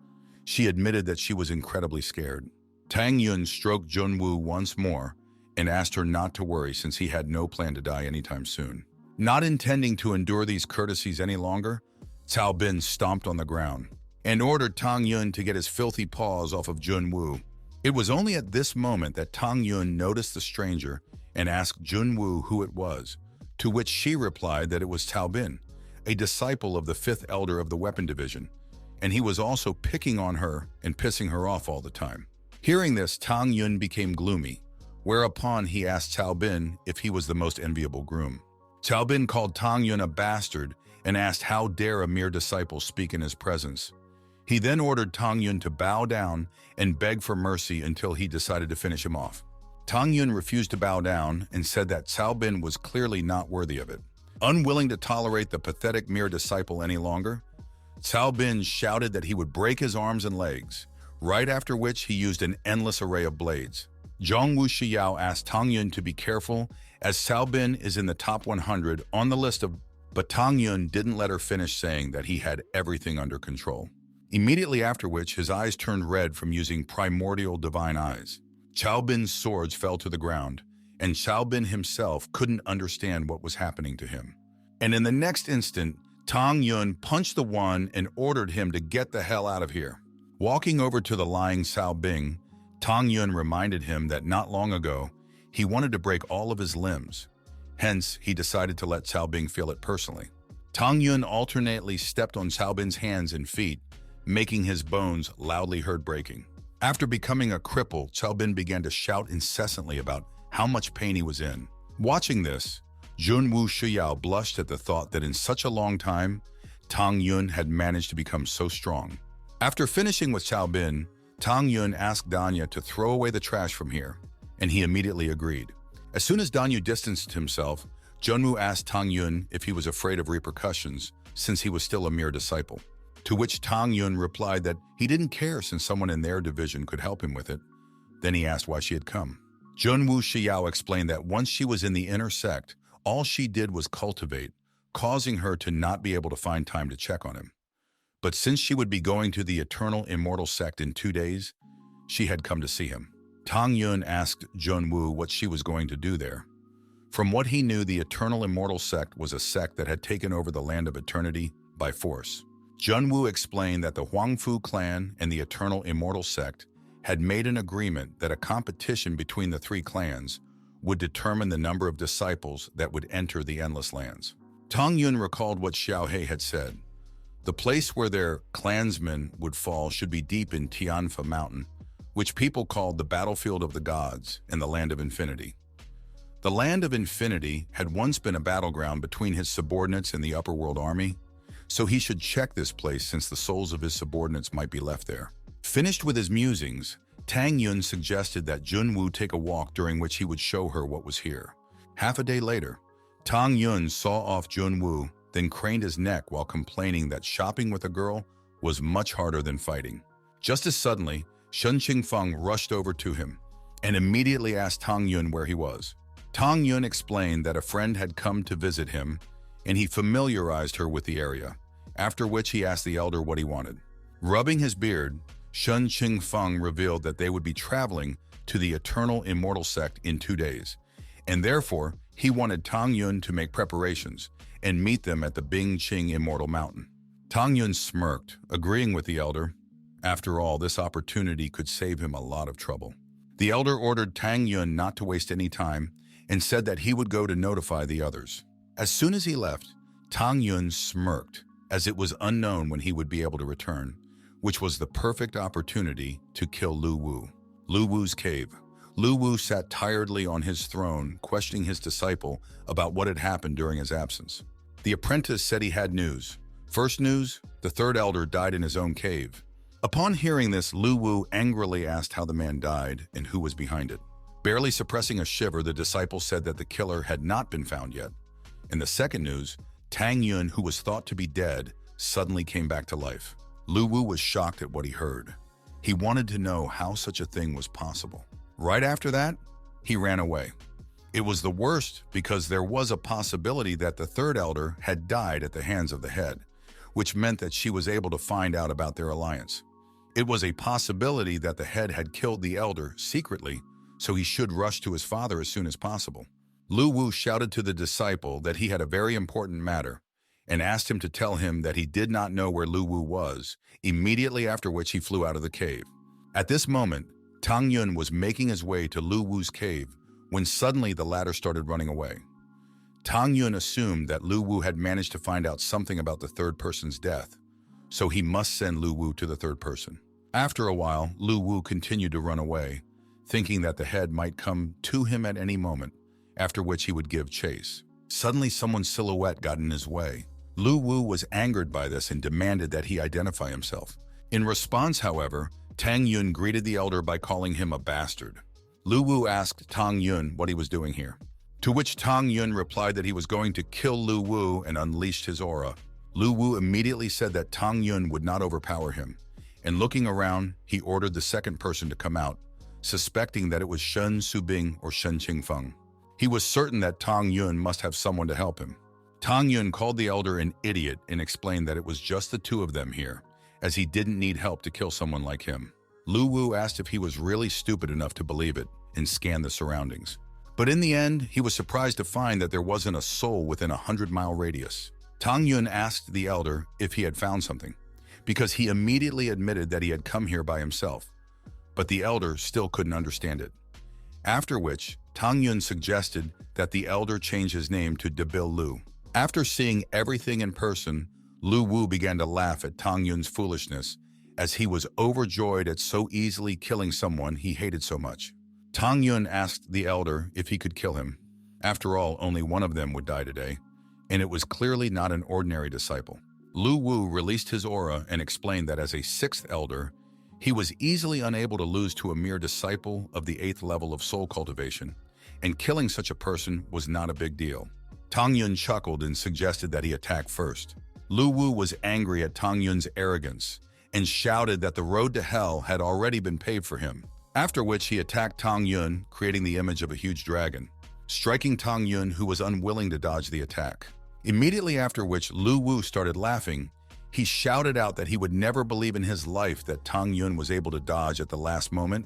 She admitted that she was incredibly scared. Tang Yun stroked Junwu once more and asked her not to worry since he had no plan to die anytime soon. Not intending to endure these courtesies any longer, Cao Bin stomped on the ground and ordered Tang Yun to get his filthy paws off of Junwu. It was only at this moment that Tang Yun noticed the stranger and asked Junwu who it was, to which she replied that it was Cao Bin, a disciple of the 5th elder of the weapon division, and he was also picking on her and pissing her off all the time. Hearing this, Tang Yun became gloomy, whereupon he asked Cao Bin if he was the most enviable groom. Cao Bin called Tang Yun a bastard and asked how dare a mere disciple speak in his presence. He then ordered Tang Yun to bow down and beg for mercy until he decided to finish him off. Tang Yun refused to bow down and said that Cao Bin was clearly not worthy of it. Unwilling to tolerate the pathetic mere disciple any longer, Cao Bin shouted that he would break his arms and legs, right after which he used an endless array of blades. Zhongwu Xiao asked Tang Yun to be careful as Cao Bin is in the top 100 on the list but Tang Yun didn't let her finish saying that he had everything under control. Immediately after which his eyes turned red from using primordial divine eyes. Cao Bin's swords fell to the ground, and Cao Bin himself couldn't understand what was happening to him. And in the next instant, Tang Yun punched the one and ordered him to get the hell out of here. Walking over to the lying Cao Bin, Tang Yun reminded him that not long ago, he wanted to break all of his limbs. Hence, he decided to let Cao Bin feel it personally. Tang Yun alternately stepped on Cao Bin's hands and feet, making his bones loudly heard breaking. After becoming a cripple, Cao Bin began to shout incessantly about how much pain he was in. Watching this, Junwoo Shuyao blushed at the thought that in such a long time, Tang Yun had managed to become so strong. After finishing with Xiao Bin, Tang Yun asked Danya to throw away the trash from here, and he immediately agreed. As soon as Danya distanced himself, Junwoo asked Tang Yun if he was afraid of repercussions since he was still a mere disciple. To which Tang Yun replied that he didn't care since someone in their division could help him with it. Then he asked why she had come. Junwoo Shuyao explained that once she was in the inner sect, all she did was cultivate, causing her to not be able to find time to check on him. But since she would be going to the Eternal Immortal Sect in 2 days, she had come to see him. Tang Yun asked Junwoo what she was going to do there. From what he knew, the Eternal Immortal Sect was a sect that had taken over the Land of Eternity by force. Junwoo explained that the Huangfu clan and the Eternal Immortal Sect had made an agreement that a competition between the 3 clans would determine the number of disciples that would enter the Endless Lands. Tang Yun recalled what Xiao He had said. The place where their clansmen would fall should be deep in Tianfa Mountain, which people called the Battlefield of the Gods and the Land of Infinity. The Land of Infinity had once been a battleground between his subordinates and the Upper World Army, so he should check this place since the souls of his subordinates might be left there. Finished with his musings, Tang Yun suggested that Junwoo take a walk during which he would show her what was here. Half a day later, Tang Yun saw off Junwoo, then craned his neck while complaining that shopping with a girl was much harder than fighting. Just as suddenly, Shen Qingfeng rushed over to him and immediately asked Tang Yun where he was. Tang Yun explained that a friend had come to visit him, and he familiarized her with the area, after which he asked the elder what he wanted. Rubbing his beard, Shen Qingfeng revealed that they would be traveling to the Eternal Immortal Sect in 2 days, and therefore he wanted Tang Yun to make preparations and meet them at the Bingqing Immortal Mountain. Tang Yun smirked, agreeing with the elder. After all, this opportunity could save him a lot of trouble. The elder ordered Tang Yun not to waste any time and said that he would go to notify the others. As soon as he left, Tang Yun smirked, as it was unknown when he would be able to return, which was the perfect opportunity to kill Lu Wu. Lu Wu's cave. Lu Wu sat tiredly on his throne, questioning his disciple about what had happened during his absence. The apprentice said he had news. First news, the 3rd elder died in his own cave. Upon hearing this, Lu Wu angrily asked how the man died and who was behind it. Barely suppressing a shiver, the disciple said that the killer had not been found yet. In the second news, Tang Yun, who was thought to be dead, suddenly came back to life. Lu Wu was shocked at what he heard. He wanted to know how such a thing was possible. Right after that, he ran away. It was the worst because there was a possibility that the 3rd elder had died at the hands of the head, which meant that she was able to find out about their alliance. It was a possibility that the head had killed the elder secretly, so he should rush to his father as soon as possible. Lu Wu shouted to the disciple that he had a very important matter and asked him to tell him that he did not know where Lu Wu was, immediately after which he flew out of the cave. At this moment, Tang Yun was making his way to Lu Wu's cave when suddenly the latter started running away. Tang Yun assumed that Lu Wu had managed to find out something about the 3rd person's death, so he must send Lu Wu to the 3rd person. After a while, Lu Wu continued to run away, thinking that the head might come to him at any moment, after which he would give chase. Suddenly, someone's silhouette got in his way. Lu Wu was angered by this and demanded that he identify himself. In response, however, Tang Yun greeted the elder by calling him a bastard. Lu Wu asked Tang Yun what he was doing here, to which Tang Yun replied that he was going to kill Lu Wu and unleashed his aura. Lu Wu immediately said that Tang Yun would not overpower him, and looking around, he ordered the 2nd person to come out, suspecting that it was Shen Subing or Shen Qingfeng. He was certain that Tang Yun must have someone to help him. Tang Yun called the elder an idiot and explained that it was just the 2 of them here, as he didn't need help to kill someone like him. Lu Wu asked if he was really stupid enough to believe it and scanned the surroundings. But in the end, he was surprised to find that there wasn't a soul within a 100-mile radius. Tang Yun asked the elder if he had found something, because he immediately admitted that he had come here by himself, but the elder still couldn't understand it. After which, Tang Yun suggested that the elder change his name to Debil Lu. After seeing everything in person, Lu Wu began to laugh at Tang Yun's foolishness, as he was overjoyed at so easily killing someone he hated so much. Tang Yun asked the elder if he could kill him, After all, only one of them would die today, and it was clearly not an ordinary disciple. Lu Wu released his aura and explained that as a sixth elder, he was easily unable to lose to a mere disciple of the 8th level of soul cultivation, and killing such a person was not a big deal. Tang Yun chuckled and suggested that he attack first. Lu Wu was angry at Tang Yun's arrogance and shouted that the road to hell had already been paved for him, after which he attacked Tang Yun, creating the image of a huge dragon, striking Tang Yun, who was unwilling to dodge the attack. Immediately after which Lu Wu started laughing. He shouted out that he would never believe in his life that Tang Yun was able to dodge at the last moment,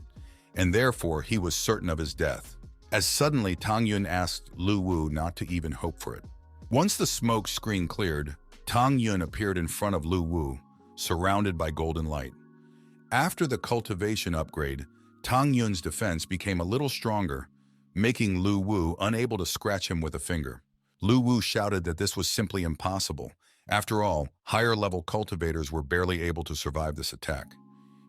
and therefore he was certain of his death. As suddenly Tang Yun asked Lu Wu not to even hope for it. Once the smoke screen cleared, Tang Yun appeared in front of Lu Wu, surrounded by golden light. After the cultivation upgrade, Tang Yun's defense became a little stronger, making Lu Wu unable to scratch him with a finger. Lu Wu shouted that this was simply impossible. After all, higher-level cultivators were barely able to survive this attack.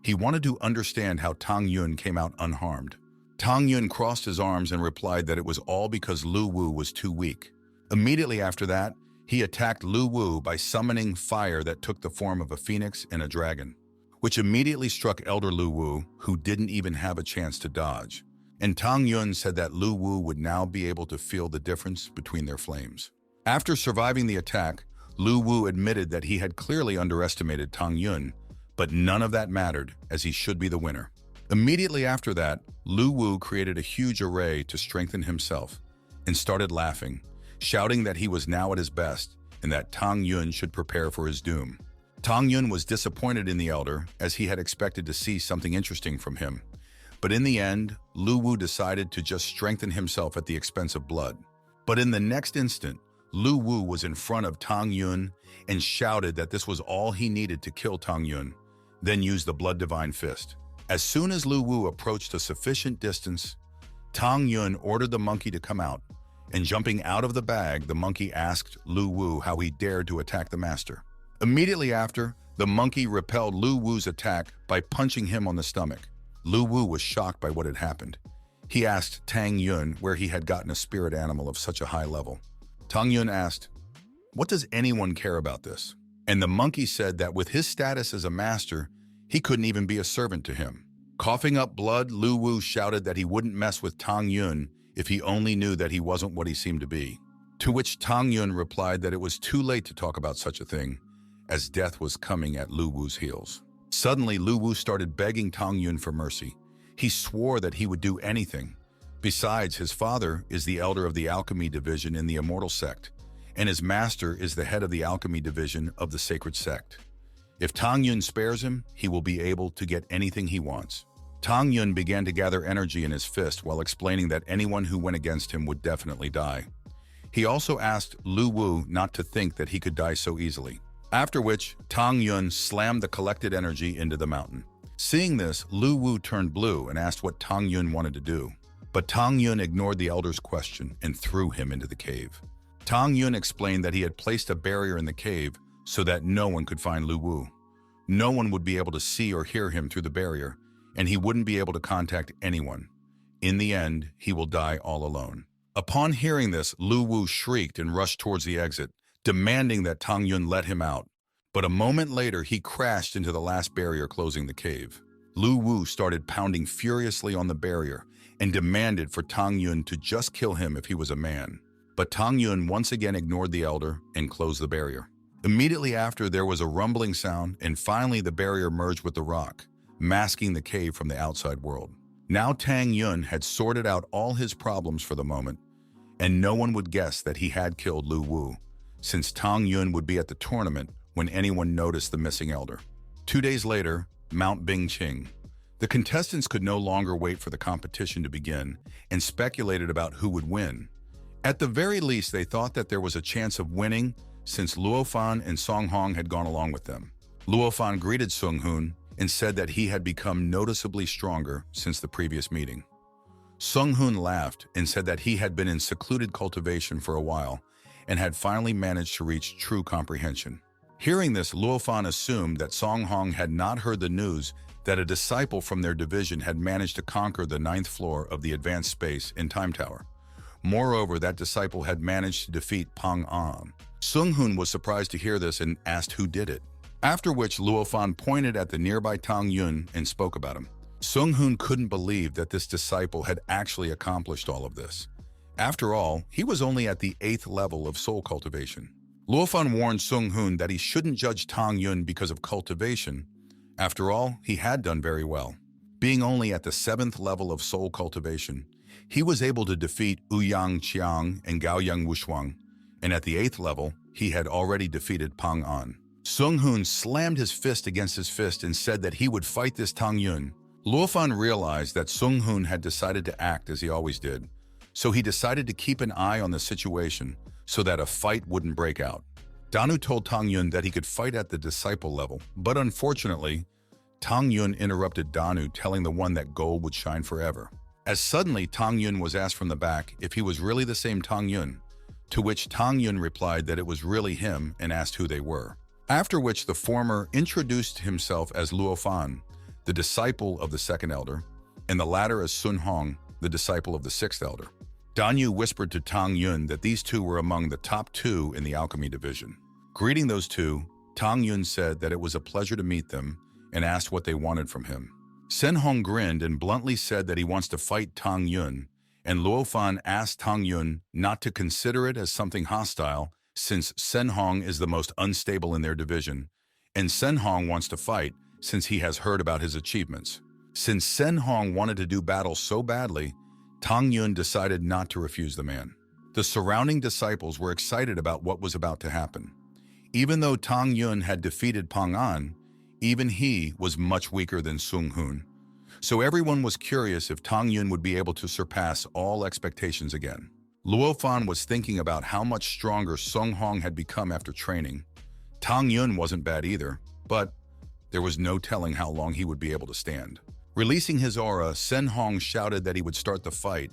He wanted to understand how Tang Yun came out unharmed. Tang Yun crossed his arms and replied that it was all because Lu Wu was too weak. Immediately after that, he attacked Lu Wu by summoning fire that took the form of a phoenix and a dragon, which immediately struck Elder Lu Wu, who didn't even have a chance to dodge. And Tang Yun said that Lu Wu would now be able to feel the difference between their flames. After surviving the attack, Lu Wu admitted that he had clearly underestimated Tang Yun, but none of that mattered, as he should be the winner. Immediately after that, Lu Wu created a huge array to strengthen himself and started laughing, shouting that he was now at his best and that Tang Yun should prepare for his doom. Tang Yun was disappointed in the elder, as he had expected to see something interesting from him. But in the end, Lu Wu decided to just strengthen himself at the expense of blood. But in the next instant, Lu Wu was in front of Tang Yun and shouted that this was all he needed to kill Tang Yun, then used the Blood Divine Fist. As soon as Lu Wu approached a sufficient distance, Tang Yun ordered the monkey to come out, and jumping out of the bag, the monkey asked Lu Wu how he dared to attack the master. Immediately after, the monkey repelled Lu Wu's attack by punching him on the stomach. Lu Wu was shocked by what had happened. He asked Tang Yun where he had gotten a spirit animal of such a high level. Tang Yun asked, "What does anyone care about this?" And the monkey said that with his status as a master, he couldn't even be a servant to him. Coughing up blood, Lu Wu shouted that he wouldn't mess with Tang Yun if he only knew that he wasn't what he seemed to be. To which Tang Yun replied that it was too late to talk about such a thing, as death was coming at Lu Wu's heels. Suddenly, Lu Wu started begging Tang Yun for mercy. He swore that he would do anything. Besides, his father is the elder of the alchemy division in the immortal sect, and his master is the head of the alchemy division of the sacred sect. If Tang Yun spares him, he will be able to get anything he wants. Tang Yun began to gather energy in his fist while explaining that anyone who went against him would definitely die. He also asked Lu Wu not to think that he could die so easily. After which, Tang Yun slammed the collected energy into the mountain. Seeing this, Lu Wu turned blue and asked what Tang Yun wanted to do. But Tang Yun ignored the elder's question and threw him into the cave. Tang Yun explained that he had placed a barrier in the cave so that no one could find Lu Wu. No one would be able to see or hear him through the barrier, and he wouldn't be able to contact anyone. In the end, he will die all alone. Upon hearing this, Lu Wu shrieked and rushed towards the exit, demanding that Tang Yun let him out. But a moment later, he crashed into the last barrier closing the cave. Lu Wu started pounding furiously on the barrier and demanded for Tang Yun to just kill him if he was a man. But Tang Yun once again ignored the elder and closed the barrier. Immediately after, there was a rumbling sound, and finally the barrier merged with the rock, masking the cave from the outside world. Now Tang Yun had sorted out all his problems for the moment, and no one would guess that he had killed Lu Wu, since Tang Yun would be at the tournament when anyone noticed the missing elder. 2 days later, Mount Bingqing. The contestants could no longer wait for the competition to begin and speculated about who would win. At the very least, they thought that there was a chance of winning since Luofan and Song Hong had gone along with them. Luofan greeted Sung Hoon and said that he had become noticeably stronger since the previous meeting. Sung Hoon laughed and said that he had been in secluded cultivation for a while and had finally managed to reach true comprehension. Hearing this, Luofan assumed that Song Hong had not heard the news that a disciple from their division had managed to conquer the 9th floor of the advanced space and time tower. Moreover, that disciple had managed to defeat Pang An. Sung-hoon was surprised to hear this and asked who did it. After which, Luofan pointed at the nearby Tang Yun and spoke about him. Sung-hoon couldn't believe that this disciple had actually accomplished all of this. After all, he was only at the 8th level of soul cultivation. Luofan warned Sung-hoon that he shouldn't judge Tang Yun because of cultivation. After all, he had done very well. Being only at the 7th level of soul cultivation, he was able to defeat Ouyang Qiang and Gaoyang Wushuang, and at the 8th level, he had already defeated Pang An. Sung-hoon slammed his fist against his fist and said that he would fight this Tang Yun. Luofan realized that Sung-hoon had decided to act as he always did, so he decided to keep an eye on the situation so that a fight wouldn't break out. Danu told Tang Yun that he could fight at the disciple level, but unfortunately, Tang Yun interrupted Danu, telling the one that gold would shine forever. As suddenly, Tang Yun was asked from the back if he was really the same Tang Yun, to which Tang Yun replied that it was really him and asked who they were. After which the former introduced himself as Luofan, the disciple of the 2nd elder, and the latter as Sun Hong, the disciple of the 6th elder. Dan Yu whispered to Tang Yun that these two were among the top 2 in the alchemy division. Greeting those two, Tang Yun said that it was a pleasure to meet them and asked what they wanted from him. Sen Hong grinned and bluntly said that he wants to fight Tang Yun, and Luofan asked Tang Yun not to consider it as something hostile since Sen Hong is the most unstable in their division, and Sen Hong wants to fight since he has heard about his achievements. Since Sen Hong wanted to do battle so badly, Tang Yun decided not to refuse the man. The surrounding disciples were excited about what was about to happen. Even though Tang Yun had defeated Pang An, even he was much weaker than Sung-hoon. So everyone was curious if Tang Yun would be able to surpass all expectations again. Luofan was thinking about how much stronger Sung Hong had become after training. Tang Yun wasn't bad either, but there was no telling how long he would be able to stand. Releasing his aura, Sen Hong shouted that he would start the fight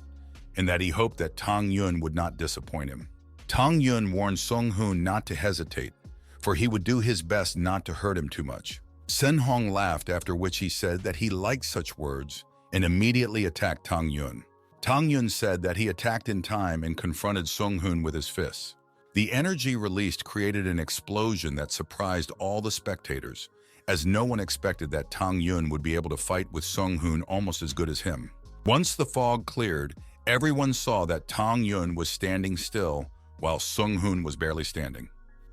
and that he hoped that Tang Yun would not disappoint him. Tang Yun warned Sung-hoon not to hesitate, for he would do his best not to hurt him too much. Sen Hong laughed, after which he said that he liked such words and immediately attacked Tang Yun. Tang Yun said that he attacked in time and confronted Sung-hoon with his fists. The energy released created an explosion that surprised all the spectators, as no one expected that Tang Yun would be able to fight with Sung-hoon almost as good as him. Once the fog cleared, everyone saw that Tang Yun was standing still while Sung-hoon was barely standing.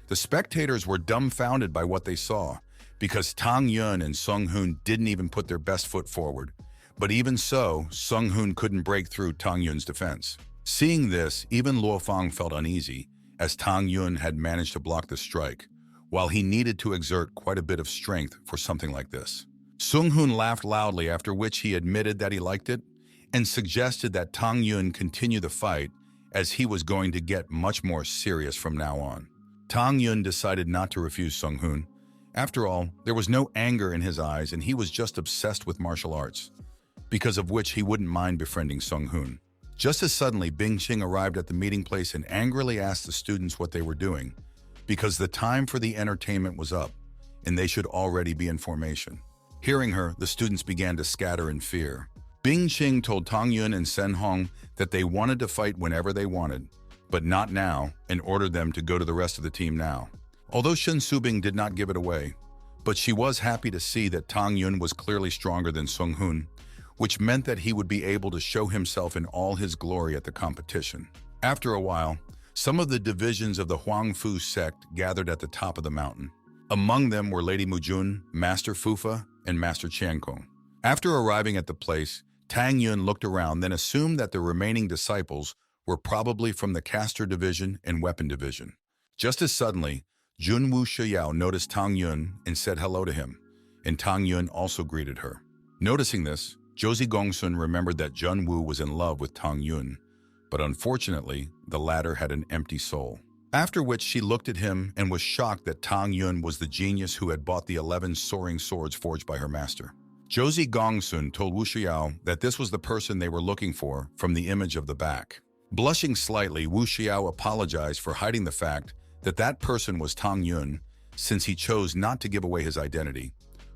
The spectators were dumbfounded by what they saw, because Tang Yun and Sung-hoon didn't even put their best foot forward. But even so, Sung-hoon couldn't break through Tang Yun's defense. Seeing this, even Luofang felt uneasy, as Tang Yun had managed to block the strike, while he needed to exert quite a bit of strength for something like this. Sung-hoon laughed loudly, after which he admitted that he liked it, and suggested that Tang Yun continue the fight, as he was going to get much more serious from now on. Tang Yun decided not to refuse Sung-hoon. After all, there was no anger in his eyes, and he was just obsessed with martial arts, because of which he wouldn't mind befriending Sung-hoon. Just as suddenly, Bing-ching arrived at the meeting place and angrily asked the students what they were doing, because the time for the entertainment was up, and they should already be in formation. Hearing her, the students began to scatter in fear. Bing-ching told Tang Yun and Sen Hong that they wanted to fight whenever they wanted, but not now, and ordered them to go to the rest of the team now. Although Shen Subing did not give it away, but she was happy to see that Tang Yun was clearly stronger than Sung-hoon, which meant that he would be able to show himself in all his glory at the competition. After a while, some of the divisions of the Huangfu sect gathered at the top of the mountain. Among them were Lady Mujun, Master Fufa, and Master Qiankong. After arriving at the place, Tang Yun looked around, then assumed that the remaining disciples were probably from the caster division and weapon division. Just as suddenly, Junwu Shiyao noticed Tang Yun and said hello to him, and Tang Yun also greeted her. Noticing this, Josie Gongsun remembered that Junwu was in love with Tang Yun, but unfortunately, the latter had an empty soul. After which she looked at him and was shocked that Tang Yun was the genius who had bought the 11 soaring swords forged by her master. Josie Gongsun told Wu Xiao that this was the person they were looking for from the image of the back. Blushing slightly, Wu Xiao apologized for hiding the fact that that person was Tang Yun, since he chose not to give away his identity,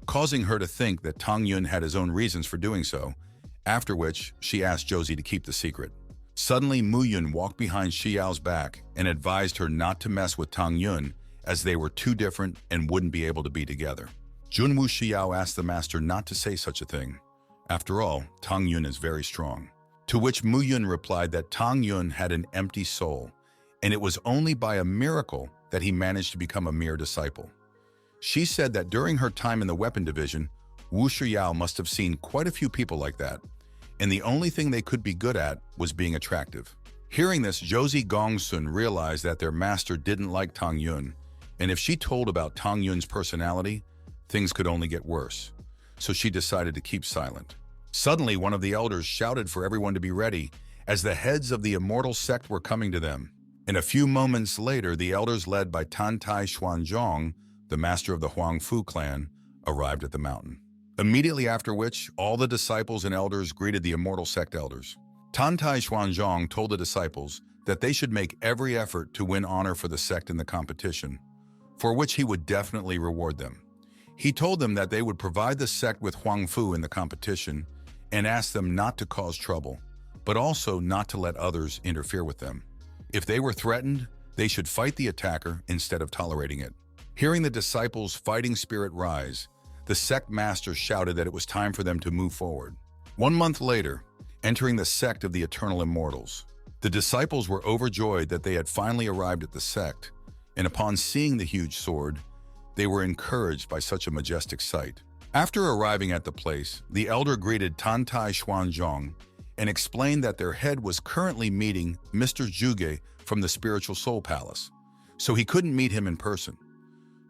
causing her to think that Tang Yun had his own reasons for doing so, after which she asked Josie to keep the secret. Suddenly, Yun walked behind Xiao's back and advised her not to mess with Tang Yun, as they were too different and wouldn't be able to be together. Junwu Xiao asked the master not to say such a thing. After all, Tang Yun is very strong. To which Yun replied that Tang Yun had an empty soul, and it was only by a miracle that he managed to become a mere disciple. She said that during her time in the weapon division, Wu Shiyao must have seen quite a few people like that, and the only thing they could be good at was being attractive. Hearing this, Josie Gongsun realized that their master didn't like Tang Yun, and if she told about Tang Yun's personality, things could only get worse. So she decided to keep silent. Suddenly, one of the elders shouted for everyone to be ready, as the heads of the immortal sect were coming to them. And a few moments later, the elders led by Tan Tai Xuanzhong, the master of the Huangfu clan, arrived at the mountain. Immediately after which, all the disciples and elders greeted the immortal sect elders. Tan Tai Xuanzhong told the disciples that they should make every effort to win honor for the sect in the competition, for which he would definitely reward them. He told them that they would provide the sect with Huangfu in the competition and asked them not to cause trouble, but also not to let others interfere with them. If they were threatened, they should fight the attacker instead of tolerating it. Hearing the disciples' fighting spirit rise, the sect master shouted that it was time for them to move forward. 1 month later, entering the sect of the Eternal Immortals, the disciples were overjoyed that they had finally arrived at the sect, and upon seeing the huge sword, they were encouraged by such a majestic sight. After arriving at the place, the elder greeted Tan Tai Xuanzhong and explained that their head was currently meeting Mr. Zhuge from the Spiritual Soul Palace, so he couldn't meet him in person.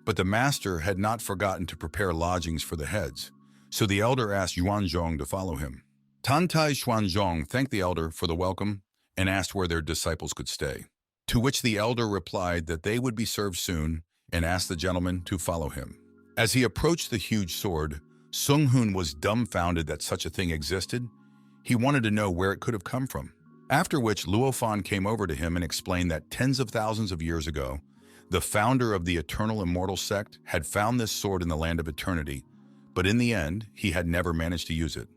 But the master had not forgotten to prepare lodgings for the heads, so the elder asked Yuanzhong to follow him. Tan Tai Xuanzhong thanked the elder for the welcome and asked where their disciples could stay, to which the elder replied that they would be served soon and asked the gentleman to follow him. As he approached the huge sword, Sung Hoon was dumbfounded that such a thing existed. He wanted to know where it could have come from. After which, Luofan came over to him and explained that tens of thousands of years ago, the founder of the Eternal Immortal Sect had found this sword in the Land of Eternity, but in the end, he had never managed to use it.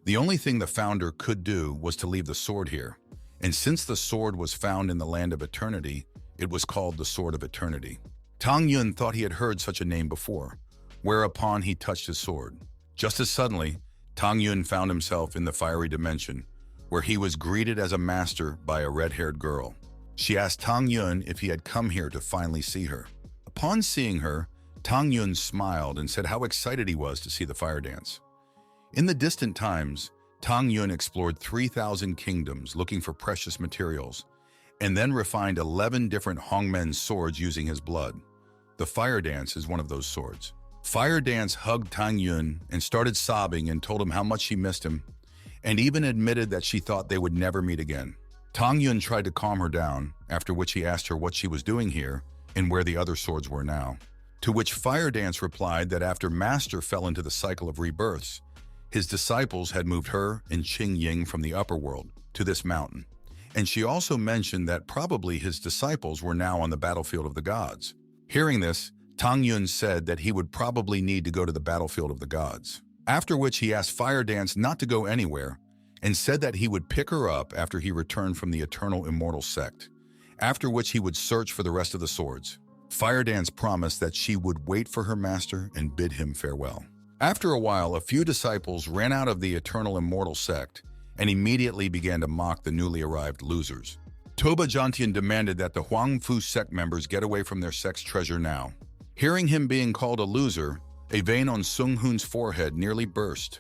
The only thing the founder could do was to leave the sword here, and since the sword was found in the Land of Eternity, it was called the Sword of Eternity. Tang Yun thought he had heard such a name before, whereupon he touched his sword. Just as suddenly, Tang Yun found himself in the fiery dimension, where he was greeted as a master by a red-haired girl. She asked Tang Yun if he had come here to finally see her. Upon seeing her, Tang Yun smiled and said how excited he was to see the fire dance. In the distant times, Tang Yun explored 3,000 kingdoms looking for precious materials, and then refined 11 different Hongmen swords using his blood. The fire dance is one of those swords. Fire Dance hugged Tang Yun and started sobbing and told him how much she missed him, and even admitted that she thought they would never meet again. Tang Yun tried to calm her down, after which he asked her what she was doing here and where the other swords were now. To which Fire Dance replied that after Master fell into the cycle of rebirths, his disciples had moved her and Qing Ying from the upper world to this mountain. And she also mentioned that probably his disciples were now on the battlefield of the gods. Hearing this, Tang Yun said that he would probably need to go to the battlefield of the gods. After which he asked Fire Dance not to go anywhere and said that he would pick her up after he returned from the Eternal Immortal Sect, after which he would search for the rest of the swords. Fire Dance promised that she would wait for her master and bid him farewell. After a while, a few disciples ran out of the Eternal Immortal Sect and immediately began to mock the newly arrived losers. Toba Jantian demanded that the Huangfu sect members get away from their sect's treasure now. Hearing him being called a loser, a vein on Sung Hoon's forehead nearly burst,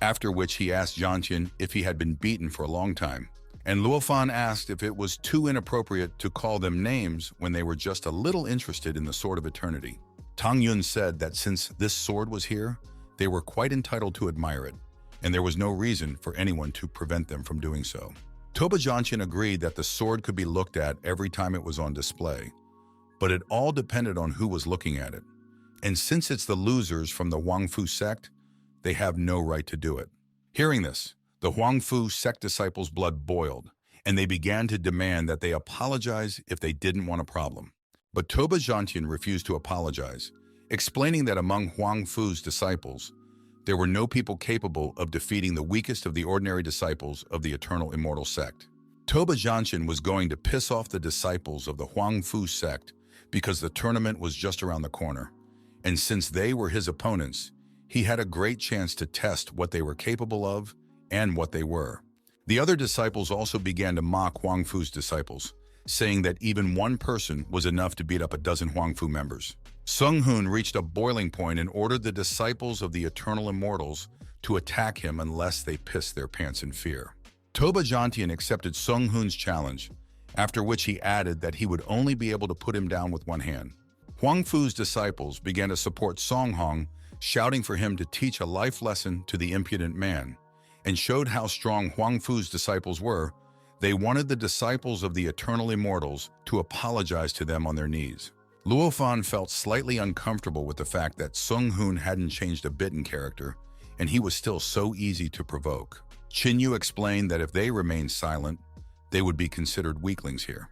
after which he asked Jantian if he had been beaten for a long time, and Luofan asked if it was too inappropriate to call them names when they were just a little interested in the Sword of Eternity. Tang Yun said that since this sword was here, they were quite entitled to admire it, and there was no reason for anyone to prevent them from doing so. Toba Jantian agreed that the sword could be looked at every time it was on display, but it all depended on who was looking at it. And since it's the losers from the Huangfu sect, they have no right to do it. Hearing this, the Huangfu sect disciples' blood boiled, and they began to demand that they apologize if they didn't want a problem. But Toba Jantian refused to apologize, explaining that among Huangfu's disciples, there were no people capable of defeating the weakest of the ordinary disciples of the Eternal Immortal Sect. Toba Jianqian was going to piss off the disciples of the Huangfu sect because the tournament was just around the corner, and since they were his opponents, he had a great chance to test what they were capable of and what they were. The other disciples also began to mock Huangfu's disciples, saying that even one person was enough to beat up a dozen Huangfu members. Sung Hoon reached a boiling point and ordered the disciples of the Eternal Immortals to attack him unless they pissed their pants in fear. Toba Jianqian accepted Sung Hoon's challenge, after which he added that he would only be able to put him down with one hand. Huangfu's disciples began to support Song Hong, shouting for him to teach a life lesson to the impudent man, and showed how strong Huangfu's disciples were. They wanted the disciples of the Eternal Immortals to apologize to them on their knees. Luofan felt slightly uncomfortable with the fact that Sung Hoon hadn't changed a bit in character, and he was still so easy to provoke. Qin explained that if they remained silent, they would be considered weaklings here.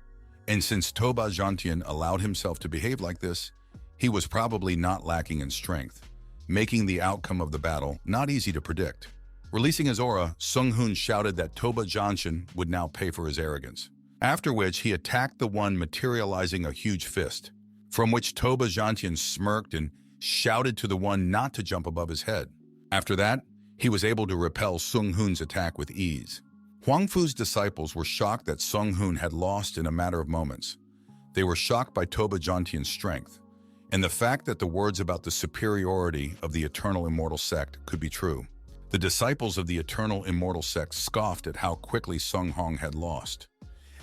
And since Toba Jianqian allowed himself to behave like this, he was probably not lacking in strength, making the outcome of the battle not easy to predict. Releasing his aura, Sung Hoon shouted that Toba Jianqian would now pay for his arrogance, after which he attacked the one materializing a huge fist, from which Toba Jianqian smirked and shouted to the one not to jump above his head. After that, he was able to repel Sung Hoon's attack with ease. Huangfu's disciples were shocked that Sung Hoon had lost in a matter of moments. They were shocked by Toba Jianqian's strength, and the fact that the words about the superiority of the Eternal Immortal Sect could be true. The disciples of the Eternal Immortal Sect scoffed at how quickly Sung Hong had lost.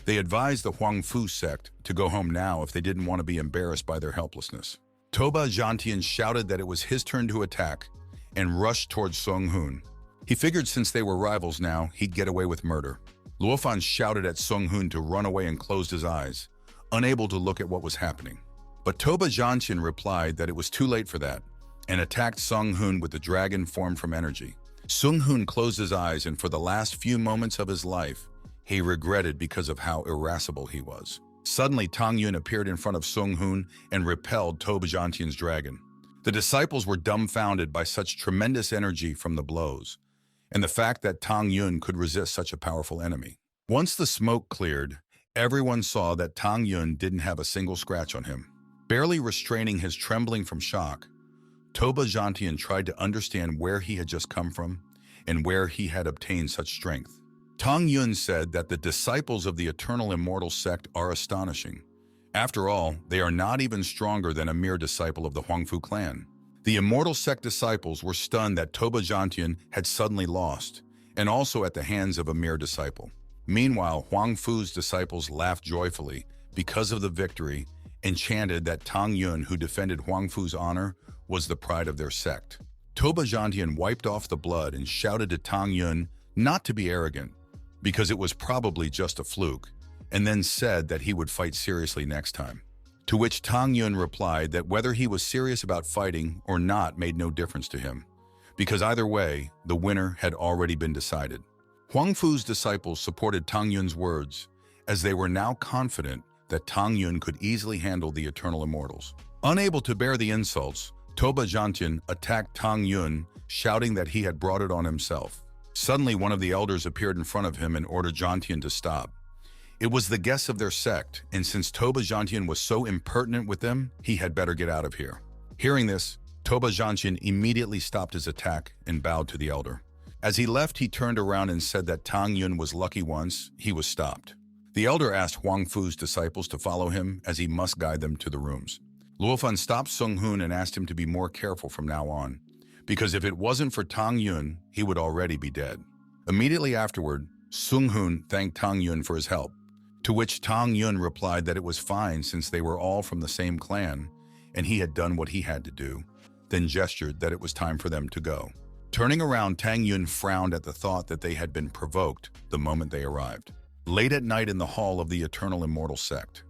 They advised the Huangfu sect to go home now if they didn't want to be embarrassed by their helplessness. Toba Jianqian shouted that it was his turn to attack and rushed towards Sung Hoon. He figured since they were rivals now, he'd get away with murder. Luofan shouted at Sung Hoon to run away and closed his eyes, unable to look at what was happening. But Toba Jianqian replied that it was too late for that, and attacked Sung Hoon with the dragon formed from energy. Sung Hoon closed his eyes, and for the last few moments of his life, he regretted because of how irascible he was. Suddenly, Tang Yun appeared in front of Sung Hoon and repelled Toba Jianqian's dragon. The disciples were dumbfounded by such tremendous energy from the blows, and the fact that Tang Yun could resist such a powerful enemy. Once the smoke cleared, everyone saw that Tang Yun didn't have a single scratch on him. Barely restraining his trembling from shock, Toba Jianqian tried to understand where he had just come from and where he had obtained such strength. Tang Yun said that the disciples of the Eternal Immortal Sect are astonishing. After all, they are not even stronger than a mere disciple of the Huangfu clan. The Immortal Sect disciples were stunned that Toba Jianqian had suddenly lost, and also at the hands of a mere disciple. Meanwhile, Huangfu's disciples laughed joyfully because of the victory and chanted that Tang Yun, who defended Huangfu's honor, was the pride of their sect. Toba Jianqian wiped off the blood and shouted to Tang Yun not to be arrogant, because it was probably just a fluke, and then said that he would fight seriously next time. To which Tang Yun replied that whether he was serious about fighting or not made no difference to him, because either way, the winner had already been decided. Huangfu's disciples supported Tang Yun's words, as they were now confident that Tang Yun could easily handle the Eternal Immortals. Unable to bear the insults, Toba Jianqian attacked Tang Yun, shouting that he had brought it on himself. Suddenly, one of the elders appeared in front of him and ordered Jianqian to stop. It was the guests of their sect, and since Toba Jianqian was so impertinent with them, he had better get out of here. Hearing this, Toba Jianqian immediately stopped his attack and bowed to the elder. As he left, he turned around and said that Tang Yun was lucky once he was stopped. The elder asked Huangfu's disciples to follow him, as he must guide them to the rooms. Luofan stopped Sung Hoon and asked him to be more careful from now on, because if it wasn't for Tang Yun, he would already be dead. Immediately afterward, Sung Hoon thanked Tang Yun for his help, to which Tang Yun replied that it was fine since they were all from the same clan and he had done what he had to do, then gestured that it was time for them to go. Turning around, Tang Yun frowned at the thought that they had been provoked the moment they arrived. Late at night in the hall of the Eternal Immortal Sect,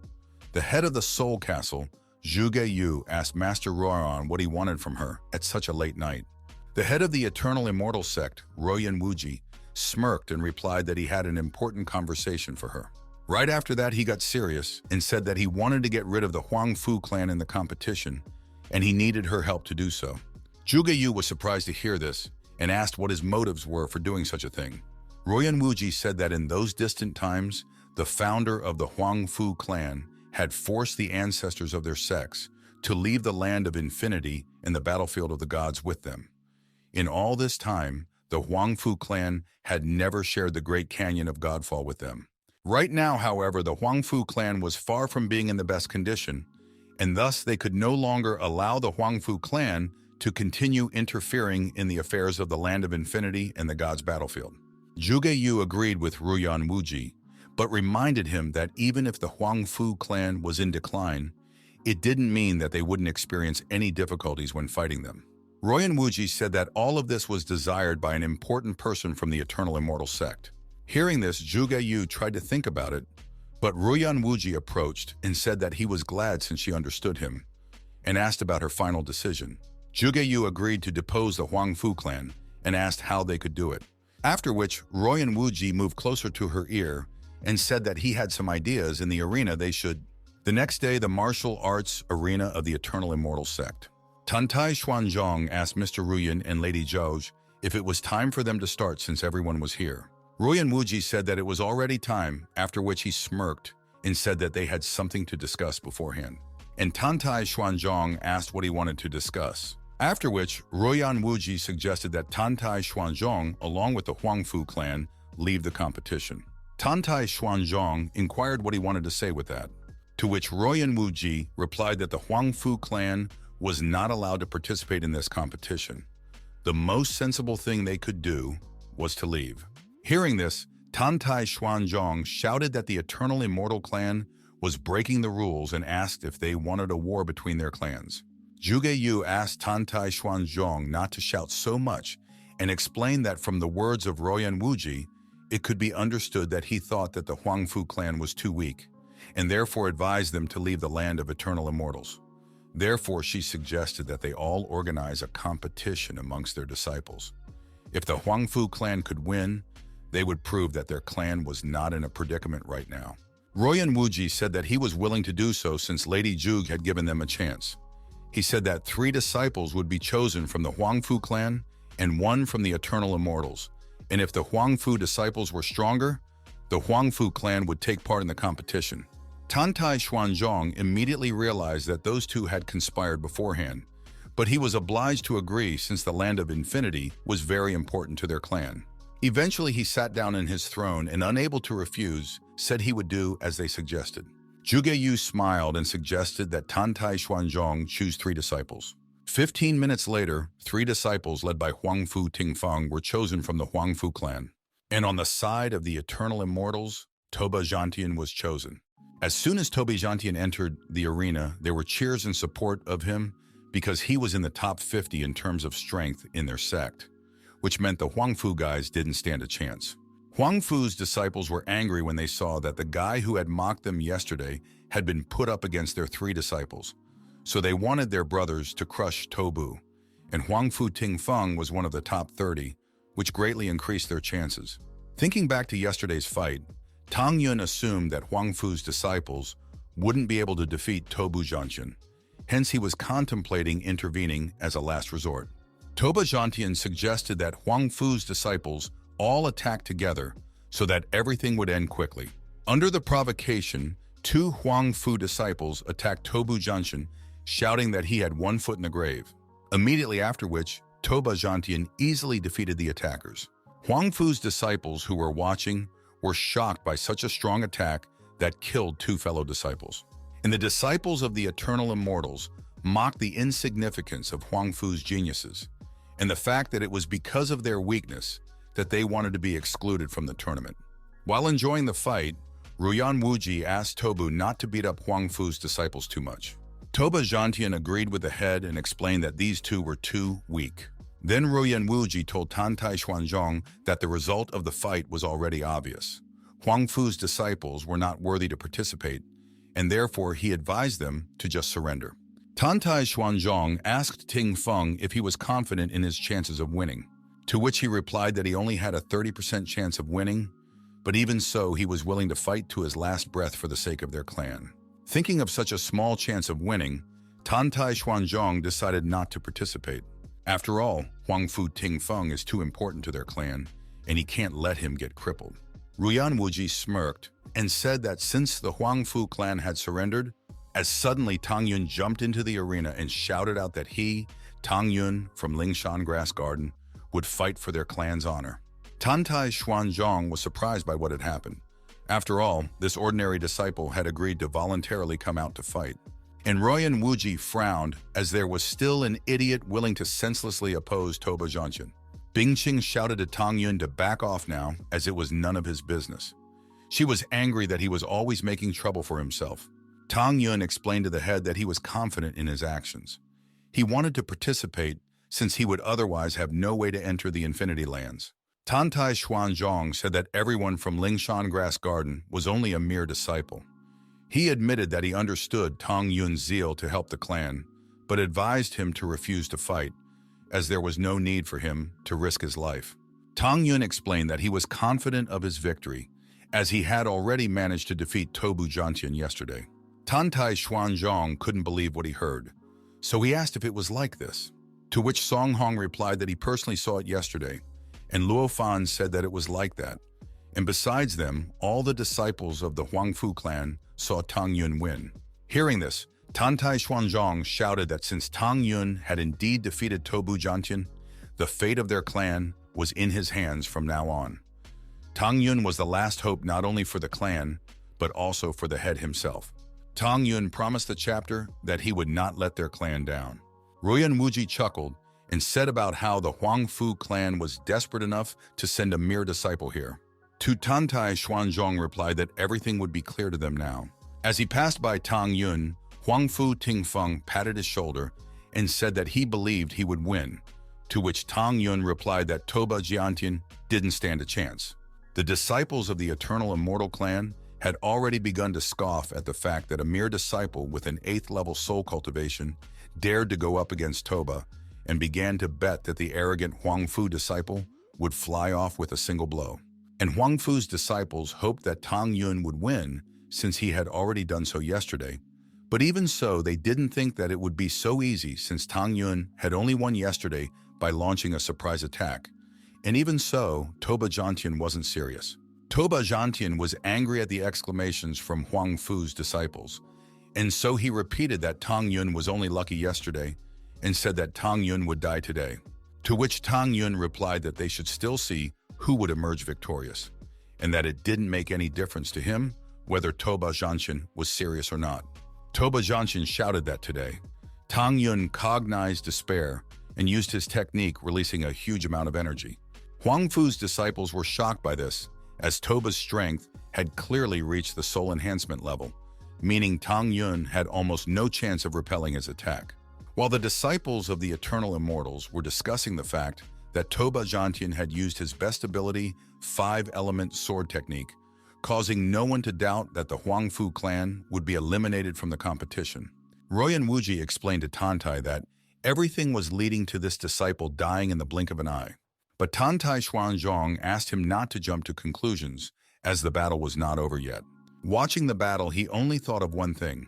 the head of the Soul Castle, Zhuge Yu, asked Master Ruoan what he wanted from her at such a late night. The head of the Eternal Immortal Sect, Royan Wuji, smirked and replied that he had an important conversation for her. Right after that, he got serious and said that he wanted to get rid of the Huangfu clan in the competition, and he needed her help to do so. Zhuge Yu was surprised to hear this and asked what his motives were for doing such a thing. Royan Wuji said that in those distant times, the founder of the Huang Fu clan had forced the ancestors of their sects to leave the land of infinity and the battlefield of the gods with them. In all this time, the Huang Fu clan had never shared the Great Canyon of Godfall with them. Right now, however, the Huang Fu clan was far from being in the best condition, and thus they could no longer allow the Huang Fu clan to continue interfering in the affairs of the land of infinity and the gods' battlefield. Zhuge Yu agreed with Ruyan Wuji, but reminded him that even if the Huang Fu clan was in decline, it didn't mean that they wouldn't experience any difficulties when fighting them. Royan Wuji said that all of this was desired by an important person from the Eternal Immortal Sect. Hearing this, Zhuge Yu tried to think about it, but Ruyan Wuji approached and said that he was glad since she understood him, and asked about her final decision. Zhuge Yu agreed to depose the Huang Fu clan and asked how they could do it. After which, Royan Wuji moved closer to her ear and said that he had some ideas in the arena they should. The next day, the martial arts arena of the Eternal Immortal Sect. Tantai Xuanzhong asked Mr. Ruyan and Lady Zhou if it was time for them to start since everyone was here. Royan Wuji said that it was already time, after which he smirked and said that they had something to discuss beforehand. And Tantai Xuanzhong asked what he wanted to discuss. After which, Royan Wuji suggested that Tantai Xuanzhong, along with the Huang Fu clan, leave the competition. Tantai Xuanzhong inquired what he wanted to say with that, to which Royan Wuji replied that the Huang Fu clan was not allowed to participate in this competition. The most sensible thing they could do was to leave. Hearing this, Tantai Xuanzhong shouted that the Eternal Immortal clan was breaking the rules and asked if they wanted a war between their clans. Zhuge Yu asked Tantai Xuanzhong not to shout so much and explained that from the words of Royan Wuji, it could be understood that he thought that the Huang Fu clan was too weak, and therefore advised them to leave the land of eternal immortals. Therefore, she suggested that they all organize a competition amongst their disciples. If the Huang Fu clan could win, they would prove that their clan was not in a predicament right now. Royan Wuji said that he was willing to do so since Lady Zhuge had given them a chance. He said that 3 disciples would be chosen from the Huang Fu clan and 1 from the Eternal Immortals, and if the Huang Fu disciples were stronger, the Huang Fu clan would take part in the competition. Tantai Xuanzhong immediately realized that those 2 had conspired beforehand, but he was obliged to agree since the land of infinity was very important to their clan. Eventually, he sat down in his throne and, unable to refuse, said he would do as they suggested. Zhuge Yu smiled and suggested that Tantai Xuanzhong choose 3 disciples. 15 minutes later, 3 disciples led by Huang Fu Tingfeng were chosen from the Huang Fu clan. And on the side of the Eternal Immortals, Toba Zhantian was chosen. As soon as Toba Zhantian entered the arena, there were cheers in support of him because he was in the top 50 in terms of strength in their sect, which meant the Huang Fu guys didn't stand a chance. Huang Fu's disciples were angry when they saw that the guy who had mocked them yesterday had been put up against their 3 disciples, so they wanted their brothers to crush Tobu, and Huang Fu Tingfeng was one of the top 30, which greatly increased their chances. Thinking back to yesterday's fight, Tang Yun assumed that Huang Fu's disciples wouldn't be able to defeat Tobu Zhantian, hence he was contemplating intervening as a last resort. Toba Zhantian suggested that Huang Fu's disciples all attack together so that everything would end quickly. Under the provocation, 2 Huang Fu disciples attacked Tobu Zhantian, shouting that he had 1 foot in the grave. Immediately after which, Toba Zhantian easily defeated the attackers. Huang Fu's disciples who were watching were shocked by such a strong attack that killed 2 fellow disciples. And the disciples of the Eternal Immortals mocked the insignificance of Huang Fu's geniuses, and the fact that it was because of their weakness that they wanted to be excluded from the tournament. While enjoying the fight, Ruyan Wuji asked Tobu not to beat up Huang Fu's disciples too much. Toba Zhantian agreed with the head and explained that these 2 were too weak. Then Ruyan Wuji told Tantai Xuanzhong that the result of the fight was already obvious. Huang Fu's disciples were not worthy to participate, and therefore he advised them to just surrender. Tantai Xuanzhong asked Tingfeng if he was confident in his chances of winning, to which he replied that he only had a 30% chance of winning, but even so, he was willing to fight to his last breath for the sake of their clan. Thinking of such a small chance of winning, Tantai Xuanzhong decided not to participate. After all, Huang Fu Tingfeng is too important to their clan, and he can't let him get crippled. Ruyan Wuji smirked and said that since the Huangfu clan had surrendered, as suddenly Tang Yun jumped into the arena and shouted out that he, Tang Yun from Lingshan Grass Garden, would fight for their clan's honor. Tantai Xuanzhong was surprised by what had happened. After all, this ordinary disciple had agreed to voluntarily come out to fight. And Ruyan Wuji frowned, as there was still an idiot willing to senselessly oppose Toba Zhantian. Bingqing shouted at Tang Yun to back off now, as it was none of his business. She was angry that he was always making trouble for himself. Tang Yun explained to the head that he was confident in his actions. He wanted to participate, since he would otherwise have no way to enter the Infinity Lands. Tantai Xuanzhong said that everyone from Lingshan Grass Garden was only a mere disciple. He admitted that he understood Tang Yun's zeal to help the clan, but advised him to refuse to fight, as there was no need for him to risk his life. Tang Yun explained that he was confident of his victory, as he had already managed to defeat Tobu Zhantian yesterday. Tantai Xuanzhong couldn't believe what he heard, so he asked if it was like this, to which Song Hong replied that he personally saw it yesterday, and Luo Fan said that it was like that. And besides them, all the disciples of the Huangfu clan saw Tang Yun win. Hearing this, Tantai Xuanzhong shouted that since Tang Yun had indeed defeated Tobu Zhantian, the fate of their clan was in his hands from now on. Tang Yun was the last hope not only for the clan, but also for the head himself. Tang Yun promised the chapter that he would not let their clan down. Ruyan Wuji chuckled and said about how the Huangfu clan was desperate enough to send a mere disciple here. To Tantai Xuanzhong replied that everything would be clear to them now. As he passed by Tang Yun, Huangfu Tingfeng patted his shoulder and said that he believed he would win, to which Tang Yun replied that Toba Zhantian didn't stand a chance. The disciples of the Eternal Immortal clan had already begun to scoff at the fact that a mere disciple with an 8th level soul cultivation dared to go up against Toba, and began to bet that the arrogant Huangfu disciple would fly off with a single blow. And Huangfu's disciples hoped that Tang Yun would win, since he had already done so yesterday. But even so, they didn't think that it would be so easy, since Tang Yun had only won yesterday by launching a surprise attack. And even so, Toba Zhantian wasn't serious. Toba Zhantian was angry at the exclamations from Huangfu's disciples, and so he repeated that Tang Yun was only lucky yesterday, and said that Tang Yun would die today. To which Tang Yun replied that they should still see who would emerge victorious, and that it didn't make any difference to him whether Toba Zhantian was serious or not. Toba Zhantian shouted that today. Tang Yun cognized despair and used his technique, releasing a huge amount of energy. Huangfu's disciples were shocked by this, as Toba's strength had clearly reached the soul enhancement level, meaning Tang Yun had almost no chance of repelling his attack. While the disciples of the Eternal Immortals were discussing the fact that Toba Zhantian had used his best ability, 5-element sword technique, causing no one to doubt that the Huangfu clan would be eliminated from the competition, Ruyan Wuji explained to Tantai that everything was leading to this disciple dying in the blink of an eye. But Tantai Xuanzhong asked him not to jump to conclusions, as the battle was not over yet. Watching the battle, he only thought of one thing.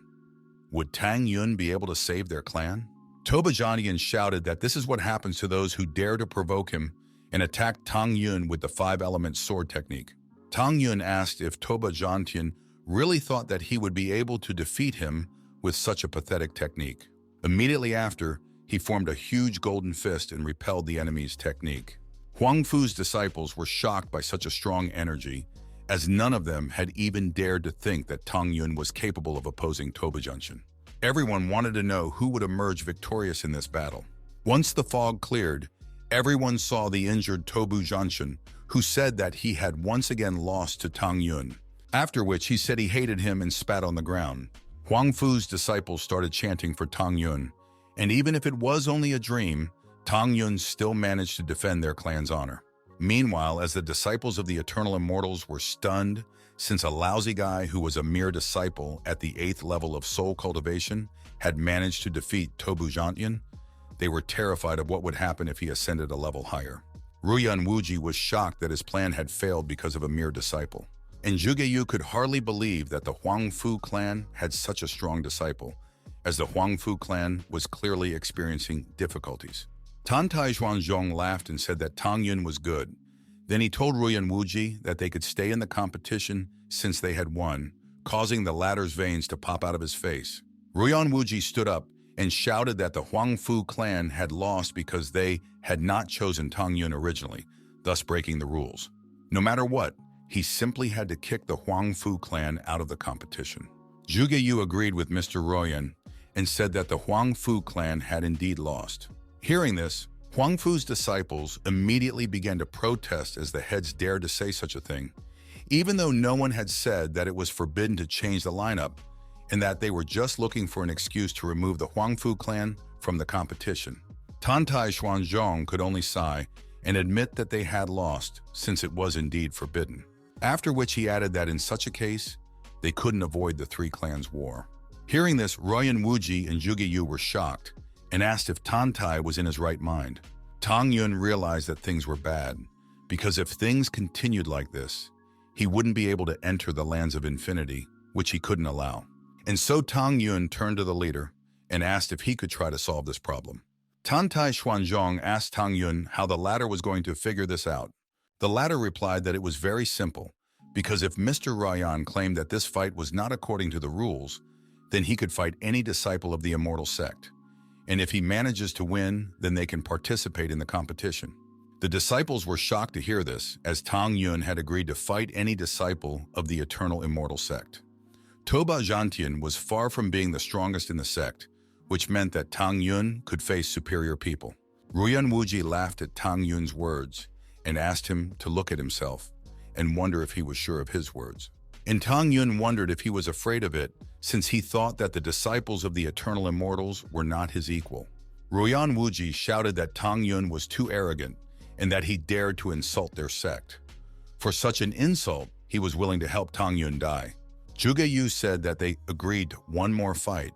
Would Tang Yun be able to save their clan? Toba Zhantian shouted that this is what happens to those who dare to provoke him, and attacked Tang Yun with the 5-element sword technique. Tang Yun asked if Toba Zhantian really thought that he would be able to defeat him with such a pathetic technique. Immediately after, he formed a huge golden fist and repelled the enemy's technique. Huangfu's disciples were shocked by such a strong energy, as none of them had even dared to think that Tang Yun was capable of opposing Toba Zhantian. Everyone wanted to know who would emerge victorious in this battle. Once the fog cleared, everyone saw the injured Tobu Zhantian, who said that he had once again lost to Tang Yun, after which he said he hated him and spat on the ground. Huangfu's disciples started chanting for Tang Yun, and even if it was only a dream, Tang Yun still managed to defend their clan's honor. Meanwhile, as the disciples of the Eternal Immortals were stunned, since a lousy guy who was a mere disciple at the 8th level of soul cultivation had managed to defeat Tobu Zhantian, they were terrified of what would happen if he ascended a level higher. Ruyan Wuji was shocked that his plan had failed because of a mere disciple. And Zhugeyu could hardly believe that the Huangfu clan had such a strong disciple, as the Huangfu clan was clearly experiencing difficulties. Tantai Xuanzhong laughed and said that Tang Yun was good, Then he told Ruyan Wuji that they could stay in the competition since they had won, causing the latter's veins to pop out of his face. Ruyan Wuji stood up and shouted that the Huangfu clan had lost because they had not chosen Tang Yun originally, thus breaking the rules. No matter what, he simply had to kick the Huangfu clan out of the competition. Zhuge Yu agreed with Mr. Ruyan and said that the Huangfu clan had indeed lost. Hearing this, Huangfu's disciples immediately began to protest as the heads dared to say such a thing, even though no one had said that it was forbidden to change the lineup and that they were just looking for an excuse to remove the Huangfu clan from the competition. Tantai Xuanzhong could only sigh and admit that they had lost since it was indeed forbidden. After which he added that in such a case, they couldn't avoid the three clans' war. Hearing this, Ruyan Wuji and Zhuge Yu were shocked and asked if Tantai was in his right mind. Tang Yun realized that things were bad, because if things continued like this, he wouldn't be able to enter the lands of infinity, which he couldn't allow. And so Tang Yun turned to the leader and asked if he could try to solve this problem. Tantai Xuanzhong asked Tang Yun how the latter was going to figure this out. The latter replied that it was very simple, because if Mr. Ruyan claimed that this fight was not according to the rules, then he could fight any disciple of the immortal sect. And if he manages to win, then they can participate in the competition. The disciples were shocked to hear this, as Tang Yun had agreed to fight any disciple of the eternal immortal sect. Toba Zhantian was far from being the strongest in the sect, which meant that Tang Yun could face superior people. Ruyan Wuji laughed at Tang Yun's words and asked him to look at himself and wonder if he was sure of his words. And Tang Yun wondered if he was afraid of it, since he thought that the disciples of the eternal immortals were not his equal. Ruyan Wuji shouted that Tang Yun was too arrogant and that he dared to insult their sect. For such an insult, he was willing to help Tang Yun die. Zhuge Yu said that they agreed to one more fight,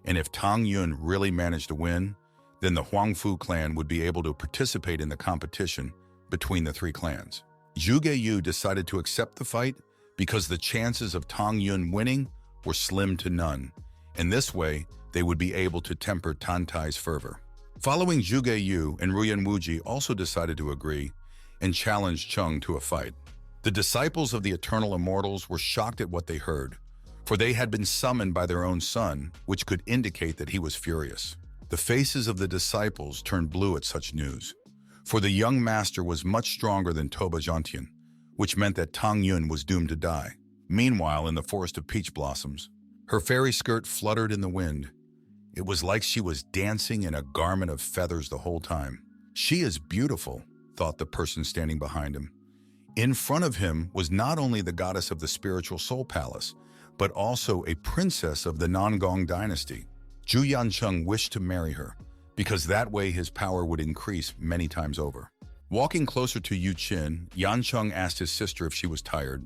and if Tang Yun really managed to win, then the Huangfu clan would be able to participate in the competition between the three clans. Zhuge Yu decided to accept the fight because the chances of Tang Yun winning were slim to none, and this way they would be able to temper Tantai's fervor. Following Zhuge Yu and Ruyan Wuji also decided to agree and challenged Chung to a fight. The disciples of the eternal immortals were shocked at what they heard, for they had been summoned by their own son, which could indicate that he was furious. The faces of the disciples turned blue at such news, for the young master was much stronger than Toba Zhantian, which meant that Tang Yun was doomed to die. Meanwhile, in the forest of peach blossoms, her fairy skirt fluttered in the wind. It was like she was dancing in a garment of feathers the whole time. She is beautiful, thought the person standing behind him. In front of him was not only the goddess of the spiritual soul palace, but also a princess of the Nangong dynasty. Zhu Yancheng wished to marry her, because that way his power would increase many times over. Walking closer to Yu Qin, Yancheng asked his sister if she was tired,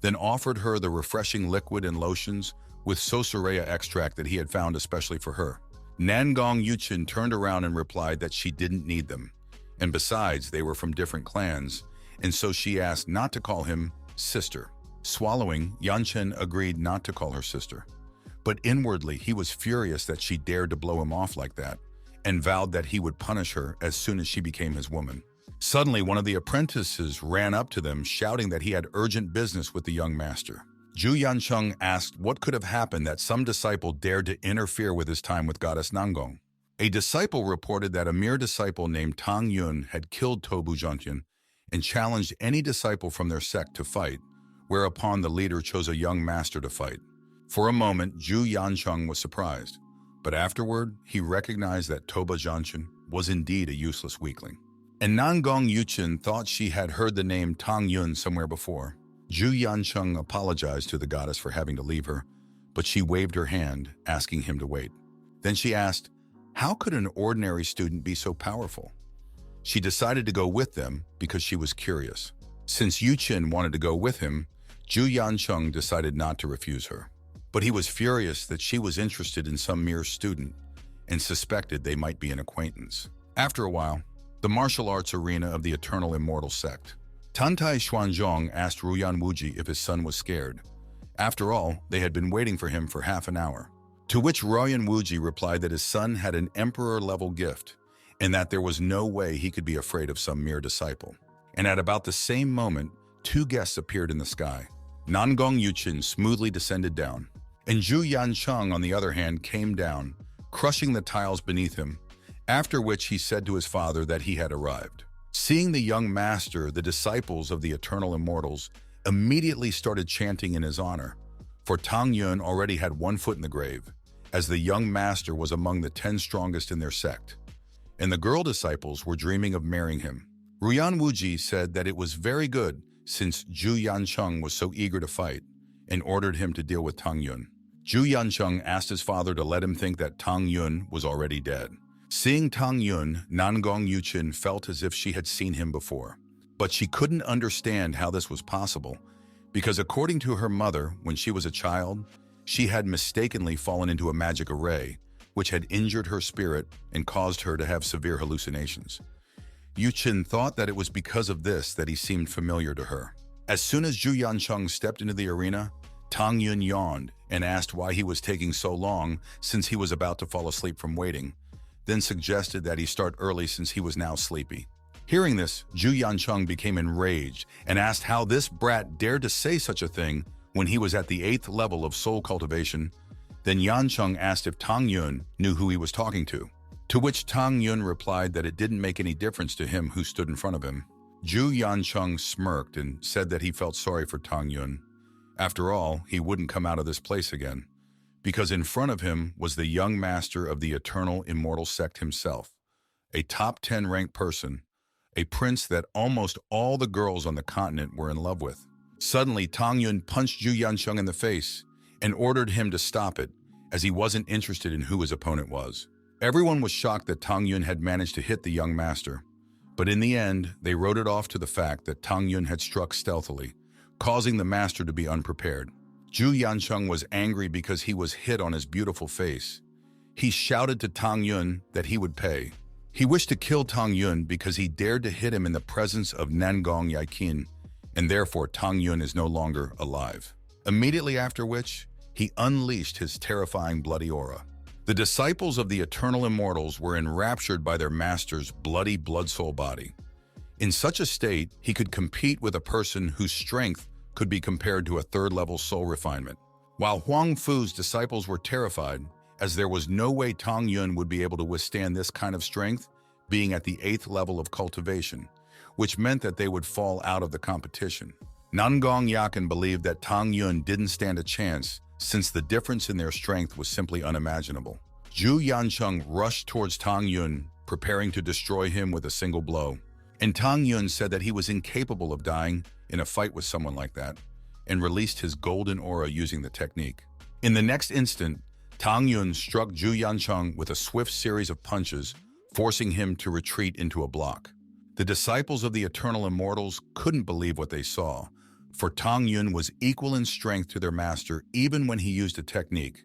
then offered her the refreshing liquid and lotions with Sosurea extract that he had found especially for her. Nangong Yuqin turned around and replied that she didn't need them, and besides, they were from different clans, and so she asked not to call him sister. Swallowing, Yanchen agreed not to call her sister, but inwardly he was furious that she dared to blow him off like that, and vowed that he would punish her as soon as she became his woman. Suddenly, one of the apprentices ran up to them, shouting that he had urgent business with the young master. Zhu Yancheng asked what could have happened that some disciple dared to interfere with his time with goddess Nangong. A disciple reported that a mere disciple named Tang Yun had killed Tobu Zhantian and challenged any disciple from their sect to fight, whereupon the leader chose a young master to fight. For a moment, Zhu Yancheng was surprised, but afterward, he recognized that Toba Zhantian was indeed a useless weakling. And Nangong Yuqin thought she had heard the name Tang Yun somewhere before. Zhu Yancheng apologized to the goddess for having to leave her, but she waved her hand, asking him to wait. Then she asked, how could an ordinary student be so powerful? She decided to go with them because she was curious. Since Yu Qin wanted to go with him, Zhu Yancheng decided not to refuse her. But he was furious that she was interested in some mere student and suspected they might be an acquaintance. After a while, the martial arts arena of the eternal immortal sect. Tantai Xuanzhong asked Ruyan Wuji if his son was scared. After all, they had been waiting for him for half an hour. To which Ruyan Wuji replied that his son had an emperor-level gift, and that there was no way he could be afraid of some mere disciple. And at about the same moment, two guests appeared in the sky. Nangong Yuchin smoothly descended down, and Zhu Yancheng, on the other hand, came down, crushing the tiles beneath him, after which he said to his father that he had arrived. Seeing the young master, the disciples of the eternal immortals immediately started chanting in his honor, for Tang Yun already had one foot in the grave, as the young master was among the 10 strongest in their sect, and the girl disciples were dreaming of marrying him. Ruyan Wuji said that it was very good since Zhu Yancheng was so eager to fight, and ordered him to deal with Tang Yun. Zhu Yancheng asked his father to let him think that Tang Yun was already dead. Seeing Tang Yun, Nangong Yuchin felt as if she had seen him before. But she couldn't understand how this was possible, because according to her mother, when she was a child, she had mistakenly fallen into a magic array, which had injured her spirit and caused her to have severe hallucinations. Yuchin thought that it was because of this that he seemed familiar to her. As soon as Zhu Yancheng stepped into the arena, Tang Yun yawned and asked why he was taking so long since he was about to fall asleep from waiting, then suggested that he start early since he was now sleepy. Hearing this, Zhu Yancheng became enraged and asked how this brat dared to say such a thing when he was at the 8th level of soul cultivation. Then Yancheng asked if Tang Yun knew who he was talking to which Tang Yun replied that it didn't make any difference to him who stood in front of him. Zhu Yancheng smirked and said that he felt sorry for Tang Yun. After all, he wouldn't come out of this place again, because in front of him was the young master of the eternal immortal sect himself, a top 10 ranked person, a prince that almost all the girls on the continent were in love with. Suddenly, Tang Yun punched Zhu Yancheng in the face and ordered him to stop it, as he wasn't interested in who his opponent was. Everyone was shocked that Tang Yun had managed to hit the young master, but in the end, they wrote it off to the fact that Tang Yun had struck stealthily, causing the master to be unprepared. Zhu Yancheng was angry because he was hit on his beautiful face. He shouted to Tang Yun that he would pay. He wished to kill Tang Yun because he dared to hit him in the presence of Nangong Yaiqin, and therefore Tang Yun is no longer alive. Immediately after which, he unleashed his terrifying bloody aura. The disciples of the eternal immortals were enraptured by their master's bloody blood-soul body. In such a state, he could compete with a person whose strength could be compared to a 3rd-level soul refinement. While Huang Fu's disciples were terrified, as there was no way Tang Yun would be able to withstand this kind of strength, being at the 8th level of cultivation, which meant that they would fall out of the competition. Nangong Yakin believed that Tang Yun didn't stand a chance, since the difference in their strength was simply unimaginable. Zhu Yancheng rushed towards Tang Yun, preparing to destroy him with a single blow. And Tang Yun said that he was incapable of dying in a fight with someone like that, and released his golden aura using the technique. In the next instant, Tang Yun struck Zhu Yancheng with a swift series of punches, forcing him to retreat into a block. The disciples of the eternal immortals couldn't believe what they saw, for Tang Yun was equal in strength to their master even when he used a technique.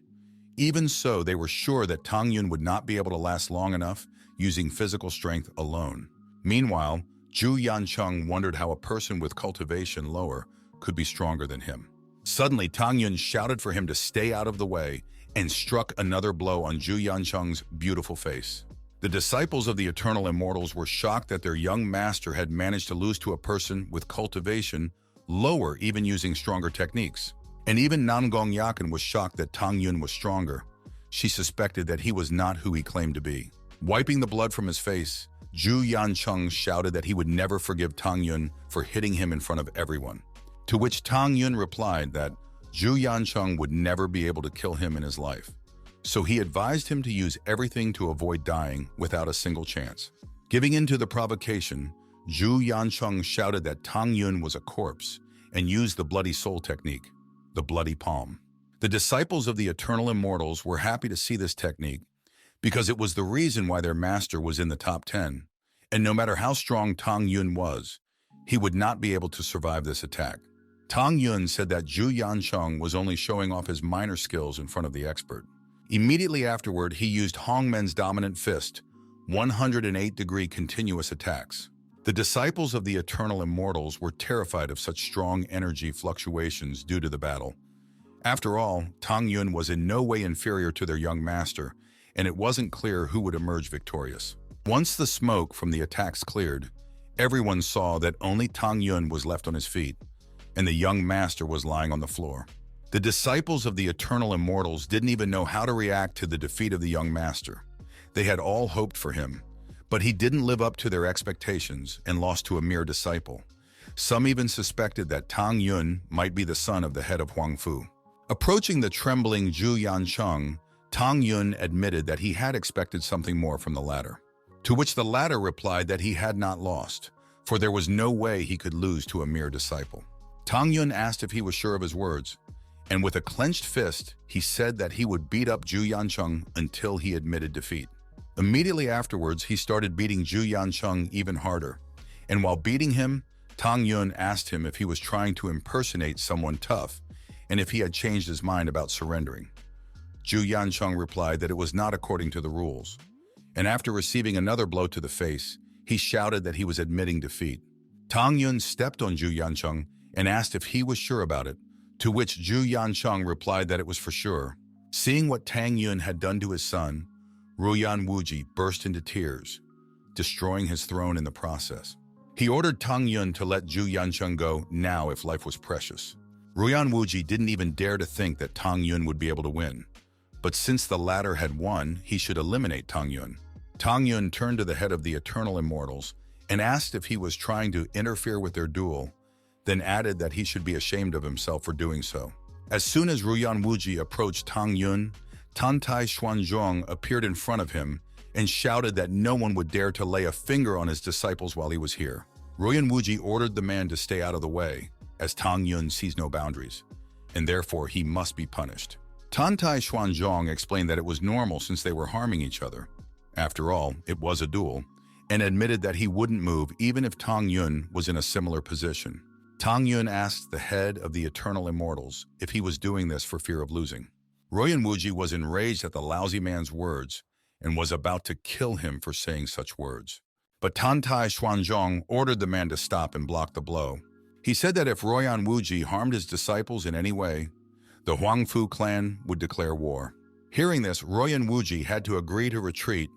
Even so, they were sure that Tang Yun would not be able to last long enough using physical strength alone. Meanwhile, Zhu Yancheng wondered how a person with cultivation lower could be stronger than him. Suddenly, Tang Yun shouted for him to stay out of the way and struck another blow on Zhu Yancheng's beautiful face. The disciples of the eternal immortals were shocked that their young master had managed to lose to a person with cultivation lower, even using stronger techniques. And even Nangong Yakin was shocked that Tang Yun was stronger. She suspected that he was not who he claimed to be. Wiping the blood from his face, Zhu Yancheng shouted that he would never forgive Tang Yun for hitting him in front of everyone. To which Tang Yun replied that Zhu Yancheng would never be able to kill him in his life. So he advised him to use everything to avoid dying without a single chance. Giving in to the provocation, Zhu Yancheng shouted that Tang Yun was a corpse and used the bloody soul technique, the bloody palm. The disciples of the eternal immortals were happy to see this technique because it was the reason why their master was in the top 10, and no matter how strong Tang Yun was, he would not be able to survive this attack. Tang Yun said that Zhu Yancheng was only showing off his minor skills in front of the expert. Immediately afterward, he used Hongmen's dominant fist, 108-degree continuous attacks. The disciples of the eternal immortals were terrified of such strong energy fluctuations due to the battle. After all, Tang Yun was in no way inferior to their young master, and it wasn't clear who would emerge victorious. Once the smoke from the attacks cleared, Everyone saw that only Tang Yun was left on his feet, and the young master was lying on the floor. The disciples of the eternal immortals didn't even know how to react to the defeat of the young master. They had all hoped for him, but he didn't live up to their expectations and lost to a mere disciple. Some even suspected that Tang Yun might be the son of the head of Huang Fu. Approaching the trembling Zhu Yancheng, Tang Yun admitted that he had expected something more from the latter. To which the latter replied that he had not lost, for there was no way he could lose to a mere disciple. Tang Yun asked if he was sure of his words, and with a clenched fist, he said that he would beat up Zhu Yancheng until he admitted defeat. Immediately afterwards, he started beating Zhu Yancheng even harder, and while beating him, Tang Yun asked him if he was trying to impersonate someone tough and if he had changed his mind about surrendering. Zhu Yancheng replied that it was not according to the rules, and after receiving another blow to the face, he shouted that he was admitting defeat. Tang Yun stepped on Zhu Yancheng and asked if he was sure about it, to which Zhu Yancheng replied that it was for sure. Seeing what Tang Yun had done to his son, Ruyan Wuji burst into tears, destroying his throne in the process. He ordered Tang Yun to let Zhu Yancheng go now if life was precious. Ruyan Wuji didn't even dare to think that Tang Yun would be able to win, but since the latter had won, he should eliminate Tang Yun. Tang Yun turned to the head of the Eternal Immortals and asked if he was trying to interfere with their duel, then added that he should be ashamed of himself for doing so. As soon as Ruyan Wuji approached Tang Yun, Tantai Xuanzhong appeared in front of him and shouted that no one would dare to lay a finger on his disciples while he was here. Ruyan Wuji ordered the man to stay out of the way, as Tang Yun sees no boundaries, and therefore he must be punished. Tantai Xuanzhong explained that it was normal since they were harming each other. After all, it was a duel, and admitted that he wouldn't move even if Tang Yun was in a similar position. Tang Yun asked the head of the Eternal Immortals if he was doing this for fear of losing. Ruyan Wuji was enraged at the lousy man's words and was about to kill him for saying such words. But Tantai Xuanzhong ordered the man to stop and block the blow. He said that if Ruyan Wuji harmed his disciples in any way, the Huang Fu clan would declare war. Hearing this, Ruyan Wuji had to agree to retreat,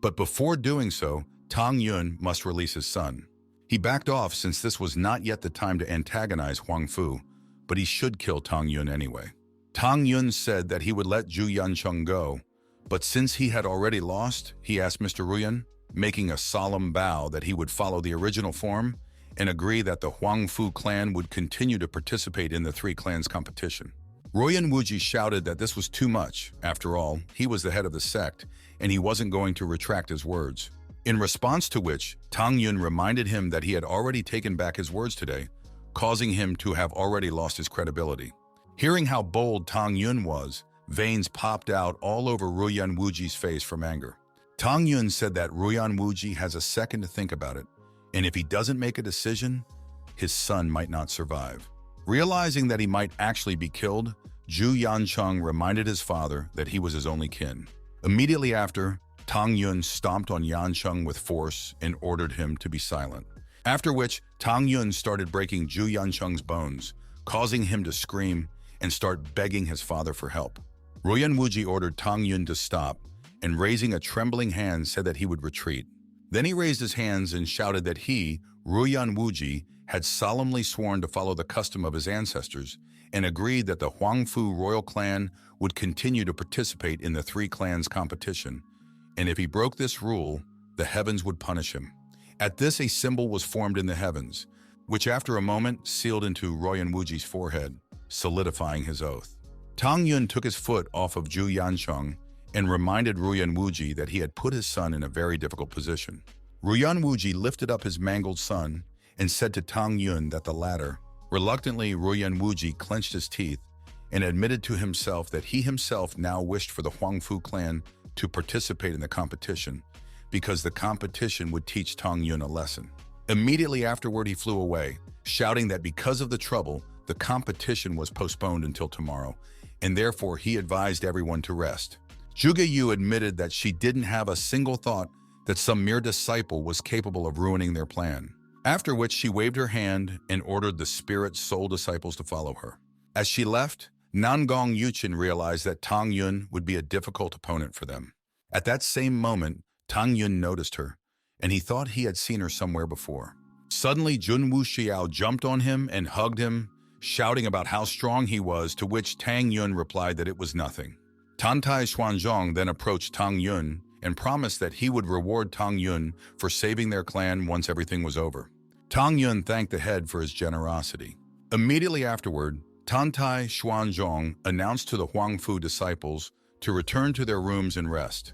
but before doing so, Tang Yun must release his son. He backed off since this was not yet the time to antagonize Huang Fu, but he should kill Tang Yun anyway. Tang Yun said that he would let Zhu Yancheng go, but since he had already lost, he asked Mr. Ruyan, making a solemn vow that he would follow the original form and agree that the Huang Fu clan would continue to participate in the three clans competition. Ruyan Wuji shouted that this was too much. After all, he was the head of the sect, and he wasn't going to retract his words. In response to which, Tang Yun reminded him that he had already taken back his words today, causing him to have already lost his credibility. Hearing how bold Tang Yun was, veins popped out all over Ruyan Wuji's face from anger. Tang Yun said that Ruyan Wuji has a second to think about it, and if he doesn't make a decision, his son might not survive. Realizing that he might actually be killed, Zhu Yancheng reminded his father that he was his only kin. Immediately after, Tang Yun stomped on Yancheng with force and ordered him to be silent. After which, Tang Yun started breaking Zhu Yancheng's bones, causing him to scream and start begging his father for help. Ruyan Wuji ordered Tang Yun to stop, and raising a trembling hand said that he would retreat. Then he raised his hands and shouted that he, Ruyan Wuji, had solemnly sworn to follow the custom of his ancestors and agreed that the Huang Fu royal clan would continue to participate in the three clans competition, and if he broke this rule, the heavens would punish him. At this, a symbol was formed in the heavens, which after a moment sealed into Ruyan Wuji's forehead, solidifying his oath. Tang Yun took his foot off of Zhu Yancheng and reminded Ruyan Wuji that he had put his son in a very difficult position. Ruyan Wuji lifted up his mangled son and said to Tang Yun that the latter, reluctantly, Ruyan Wuji clenched his teeth and admitted to himself that he himself now wished for the Huang Fu clan to participate in the competition because the competition would teach Tang Yun a lesson. Immediately afterward, he flew away, shouting that because of the trouble, the competition was postponed until tomorrow, and therefore he advised everyone to rest. Zhuge Yu admitted that she didn't have a single thought that some mere disciple was capable of ruining their plan, after which she waved her hand and ordered the spirit soul disciples to follow her. As she left, Nangong Yuqin realized that Tang Yun would be a difficult opponent for them. At that same moment, Tang Yun noticed her, and he thought he had seen her somewhere before. Suddenly, Jun Wuxiao jumped on him and hugged him, shouting about how strong he was, to which Tang Yun replied that it was nothing. Tantai Xuanzong then approached Tang Yun and promised that he would reward Tang Yun for saving their clan once everything was over. Tang Yun thanked the head for his generosity. Immediately afterward, Tantai Xuanzong announced to the Huangfu disciples to return to their rooms and rest,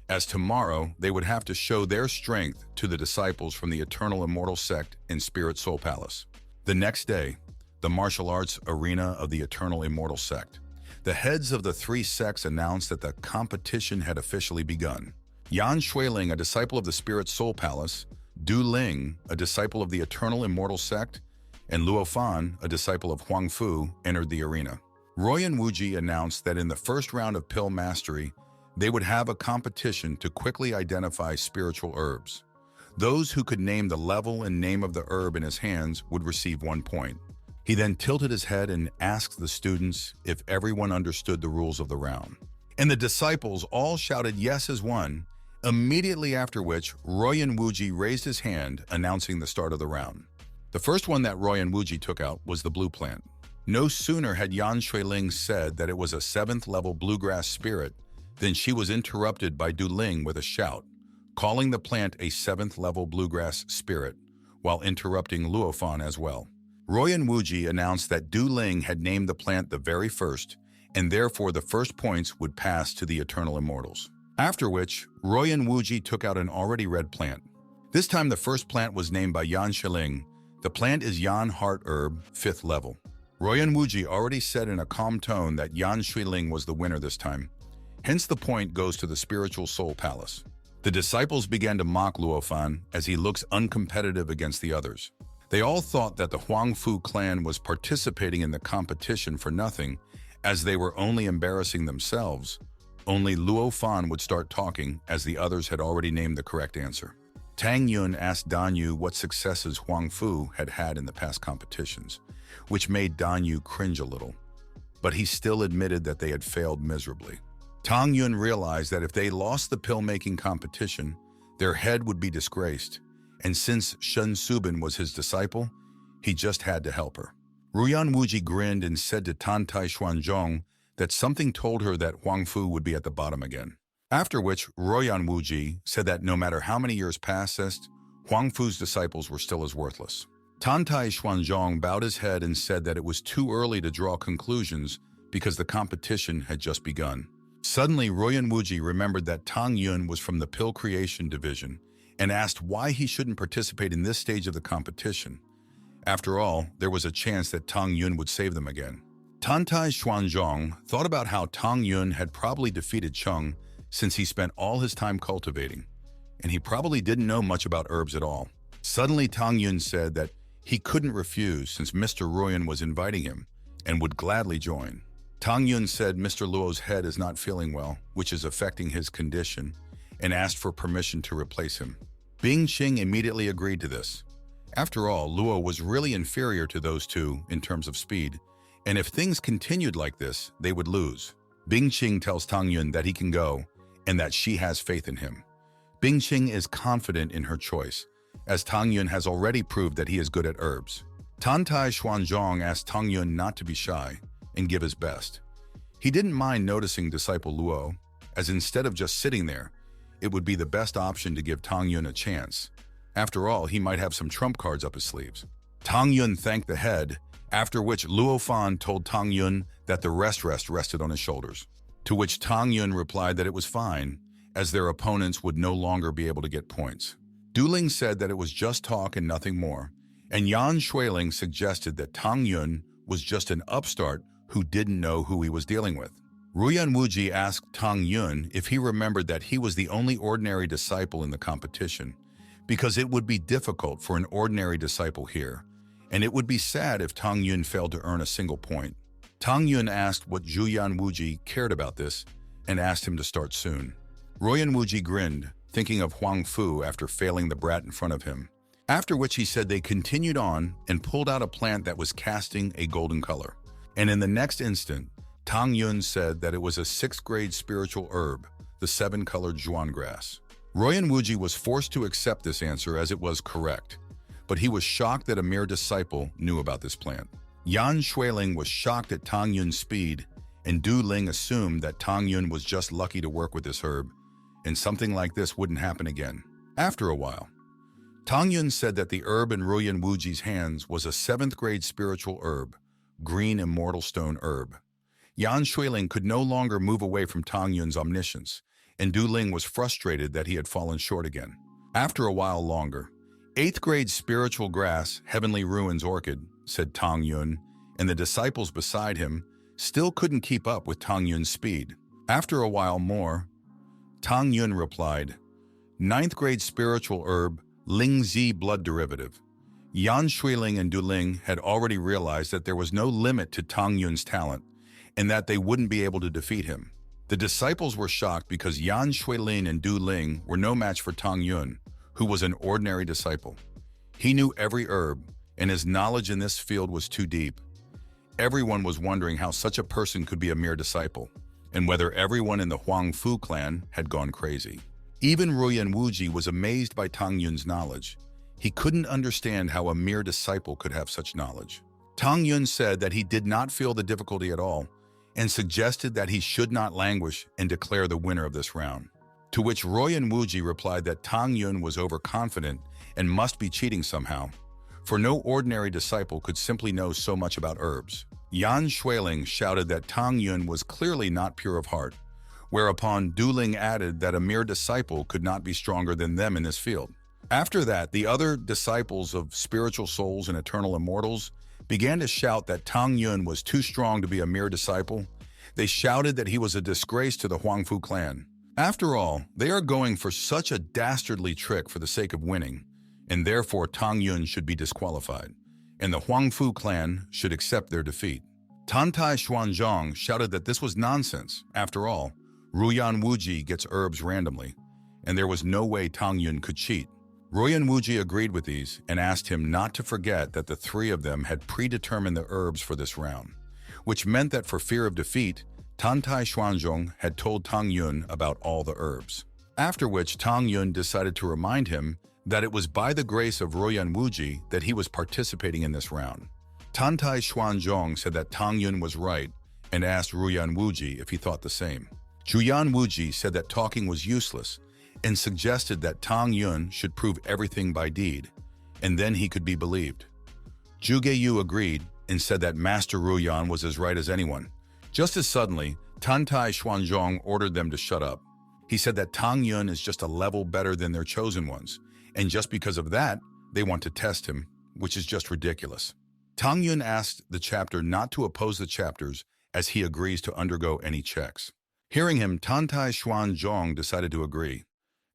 as tomorrow they would have to show their strength to the disciples from the Eternal Immortal Sect in Spirit Soul Palace. The next day, the martial arts arena of the Eternal Immortal Sect. The heads of the three sects announced that the competition had officially begun. Yan Shuiling, a disciple of the Spirit Soul Palace, Du Ling, a disciple of the Eternal Immortal Sect, and Luo Fan, a disciple of Huangfu, entered the arena. Royan Wuji announced that in the first round of Pill Mastery, they would have a competition to quickly identify spiritual herbs. Those who could name the level and name of the herb in his hands would receive 1 point. He then tilted his head and asked the students if everyone understood the rules of the round. And the disciples all shouted yes as one, immediately after which Royan Wuji raised his hand, announcing the start of the round. The first one that Royan Wuji took out was the blue plant. No sooner had Yan Shuiling said that it was a 7th level bluegrass spirit than she was interrupted by Du Ling with a shout, calling the plant a 7th level bluegrass spirit, while interrupting Luo Fan as well. Royan Wuji announced that Du Ling had named the plant the very first, and therefore the first points would pass to the Eternal Immortals. After which, Royan Wuji took out an already red plant. This time the first plant was named by Yan Shuiling. The plant is Yan Heart Herb, 5th level. Royan Wuji already said in a calm tone that Yan Shuiling was the winner this time. Hence the point goes to the Spiritual Soul Palace. The disciples began to mock Luo Fan as he looks uncompetitive against the others. They all thought that the Huangfu clan was participating in the competition for nothing, as they were only embarrassing themselves. Only Luo Fan would start talking, as the others had already named the correct answer. Tang Yun asked Dan Yu what successes Huangfu had had in the past competitions, which made Dan Yu cringe a little, but he still admitted that they had failed miserably. Tang Yun realized that if they lost the pill-making competition, their head would be disgraced, and since Shen Subin was his disciple, he just had to help her. Royan Wuji grinned and said to Tantai Xuanzong that something told her that Huangfu would be at the bottom again. After which, Royan Wuji said that no matter how many years passed, Huangfu's disciples were still as worthless. Tantai Xuanzong bowed his head and said that it was too early to draw conclusions because the competition had just begun. Suddenly, Royan Wuji remembered that Tang Yun was from the Pill Creation Division and asked why he shouldn't participate in this stage of the competition. After all, there was a chance that Tang Yun would save them again. Tantai Xuanzong thought about how Tang Yun had probably defeated Chung since he spent all his time cultivating, and he probably didn't know much about herbs at all. Suddenly, Tang Yun said that he couldn't refuse since Mr. Royan was inviting him and would gladly join. Tang Yun said Mr. Luo's head is not feeling well, which is affecting his condition, and asked for permission to replace him. Bing Qing immediately agreed to this. After all, Luo was really inferior to those two in terms of speed, and if things continued like this, they would lose. Bing Qing tells Tang Yun that he can go and that she has faith in him. Bing Qing is confident in her choice, as Tang Yun has already proved that he is good at herbs. Tantai Xuanzong asked Tang Yun not to be shy and give his best. He didn't mind noticing disciple Luo, as instead of just sitting there, it would be the best option to give Tang Yun a chance. After all, he might have some trump cards up his sleeves. Tang Yun thanked the head, after which Luo Fan told Tang Yun that the rest rested on his shoulders, to which Tang Yun replied that it was fine, as their opponents would no longer be able to get points. Du Ling said that it was just talk and nothing more, and Yan Shuiling suggested that Tang Yun was just an upstart who didn't know who he was dealing with. Royan Wuji asked Tang Yun if he remembered that he was the only ordinary disciple in the competition, because it would be difficult for an ordinary disciple here, and it would be sad if Tang Yun failed to earn a single point. Tang Yun asked what Royan Wuji cared about this, and asked him to start soon. Royan Wuji grinned, thinking of Huangfu after failing the brat in front of him, after which he said they continued on and pulled out a plant that was casting a golden color. And in the next instant, Tang Yun said that it was a 6th grade spiritual herb, the 7-colored Zhuan grass. Royan Wuji was forced to accept this answer as it was correct, but he was shocked that a mere disciple knew about this plant. Yan Shuiling was shocked at Tang Yun's speed, and Du Ling assumed that Tang Yun was just lucky to work with this herb, and something like this wouldn't happen again. After a while, Tang Yun said that the herb in Ruyan Wuji's hands was a 7th grade spiritual herb, green immortal stone herb. Yan Shuiling could no longer move away from Tang Yun's omniscience, and Du Ling was frustrated that he had fallen short again. After a while longer, 8th grade spiritual grass, heavenly ruins orchid, said Tang Yun, and the disciples beside him still couldn't keep up with Tang Yun's speed. After a while more, Tang Yun replied, 9th grade spiritual herb, Ling Zi blood derivative. Yan Shuiling and Du Ling had already realized that there was no limit to Tang Yun's talent, and that they wouldn't be able to defeat him. The disciples were shocked because Yan Shuiling and Du Ling were no match for Tang Yun, who was an ordinary disciple. He knew every herb, and his knowledge in this field was too deep. Everyone was wondering how such a person could be a mere disciple, and whether everyone in the Huang Fu clan had gone crazy. Even Ruyan Wuji was amazed by Tang Yun's knowledge. He couldn't understand how a mere disciple could have such knowledge. Tang Yun said that he did not feel the difficulty at all, and suggested that he should not languish and declare the winner of this round. To which Ruyan Wuji replied that Tang Yun was overconfident and must be cheating somehow, for no ordinary disciple could simply know so much about herbs. Yan Shuiling shouted that Tang Yun was clearly not pure of heart, whereupon Du Ling added that a mere disciple could not be stronger than them in this field. After that, the other disciples of spiritual souls and eternal immortals began to shout that Tang Yun was too strong to be a mere disciple. They shouted that he was a disgrace to the Huangfu clan. After all, they are going for such a dastardly trick for the sake of winning, and therefore Tang Yun should be disqualified, and the Huangfu clan should accept their defeat. Tantai Xuanzhong shouted that this was nonsense. After all, Ruyan Wuji gets herbs randomly, and there was no way Tang Yun could cheat. Ruyan Wuji agreed with these and asked him not to forget that the 3 of them had predetermined the herbs for this round, which meant that for fear of defeat, Tantai Xuanzhong had told Tang Yun about all the herbs. After which Tang Yun decided to remind him that it was by the grace of Ruyan Wuji that he was participating in this round. Tantai Xuanzhong said that Tang Yun was right and asked Ruyan Wuji if he thought the same. Juyan Wuji said that talking was useless and suggested that Tang Yun should prove everything by deed, and then he could be believed. Zhuge Yu agreed and said that Master Ruyan was as right as anyone. Just as suddenly, Tantai Xuanzhong ordered them to shut up. He said that Tang Yun is just a level better than their chosen ones, and just because of that, they want to test him, which is just ridiculous. Tang Yun asked the chapter not to oppose the chapters as he agrees to undergo any checks. Hearing him, Tantai Xuanzhong decided to agree.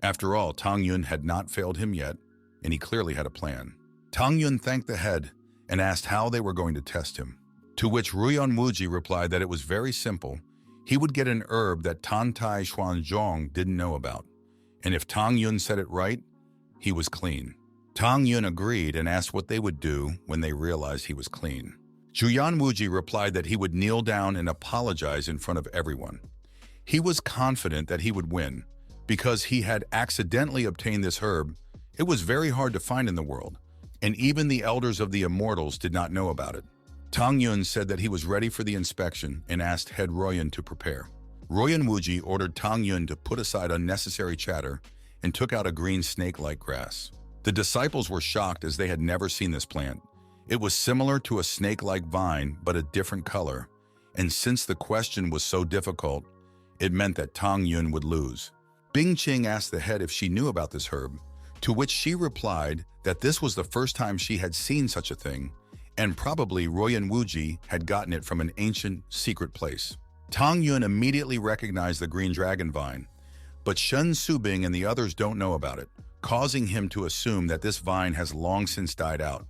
After all, Tang Yun had not failed him yet, and he clearly had a plan. Tang Yun thanked the head and asked how they were going to test him, to which Ruyan Wuji replied that it was very simple. He would get an herb that Tantai Xuanzhong didn't know about, and if Tang Yun said it right, he was clean. Tang Yun agreed and asked what they would do when they realized he was clean. Juyan Wuji replied that he would kneel down and apologize in front of everyone. He was confident that he would win, because he had accidentally obtained this herb. It was very hard to find in the world, and even the elders of the immortals did not know about it. Tang Yun said that he was ready for the inspection and asked Head Ruyan to prepare. Ruyan Wuji ordered Tang Yun to put aside unnecessary chatter and took out a green snake-like grass. The disciples were shocked as they had never seen this plant. It was similar to a snake-like vine, but a different color, and since the question was so difficult, it meant that Tang Yun would lose. Bing Qing asked the head if she knew about this herb, to which she replied that this was the first time she had seen such a thing, and probably Ruyan Wuji had gotten it from an ancient, secret place. Tang Yun immediately recognized the green dragon vine, but Shen Subing and the others don't know about it, causing him to assume that this vine has long since died out.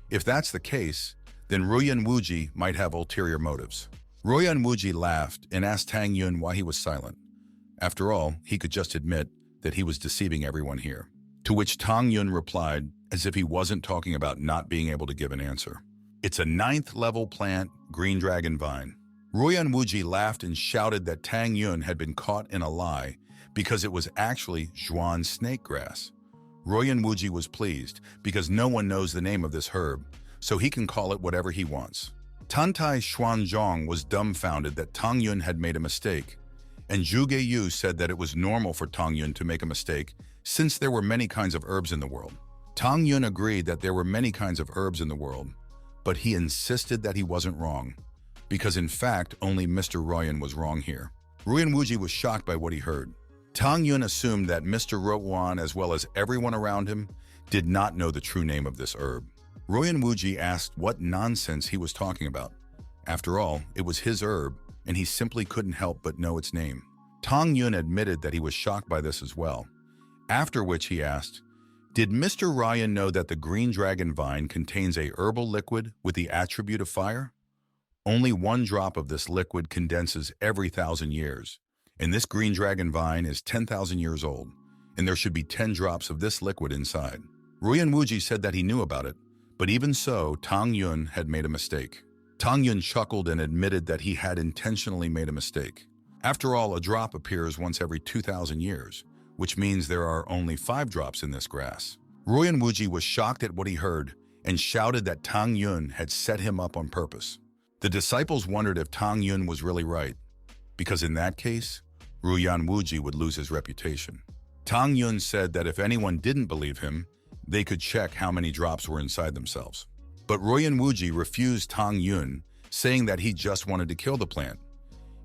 If that's the case, then Ruyan Wuji might have ulterior motives. Ruyan Wuji laughed and asked Tang Yun why he was silent. After all, he could just admit that he was deceiving everyone here. To which Tang Yun replied, as if he wasn't talking about not being able to give an answer. It's a 9th level plant, green dragon vine. Ruyan Wuji laughed and shouted that Tang Yun had been caught in a lie because it was actually Zhuan snake grass. Royan Wuji was pleased because no one knows the name of this herb, so he can call it whatever he wants. Tantai Xuanzhong was dumbfounded that Tang Yun had made a mistake, and Zhuge Yu said that it was normal for Tang Yun to make a mistake since there were many kinds of herbs in the world. Tang Yun agreed that there were many kinds of herbs in the world, but he insisted that he wasn't wrong, because in fact only Mr. Royan was wrong here. Royan Wuji was shocked by what he heard. Tang Yun assumed that Mr. Rowan, as well as everyone around him, did not know the true name of this herb. Royan Wuji asked what nonsense he was talking about. After all, it was his herb, and he simply couldn't help but know its name. Tang Yun admitted that he was shocked by this as well, after which he asked, "Did Mr. Ryan know that the green dragon vine contains a herbal liquid with the attribute of fire? Only 1 drop of this liquid condenses every 1,000 years, and this green dragon vine is 10,000 years old, and there should be 10 drops of this liquid inside." Royan Wuji said that he knew about it, but even so, Tang Yun had made a mistake. Tang Yun chuckled and admitted that he had intentionally made a mistake. After all, a drop appears once every 2,000 years, which means there are only 5 drops in this grass. Royan Wuji was shocked at what he heard and shouted that Tang Yun had set him up on purpose. The disciples wondered if Tang Yun was really right, because in that case, Royan Wuji would lose his reputation. Tang Yun said that if anyone didn't believe him, they could check how many drops were inside themselves. But Royan Wuji refused Tang Yun, saying that he just wanted to kill the plant.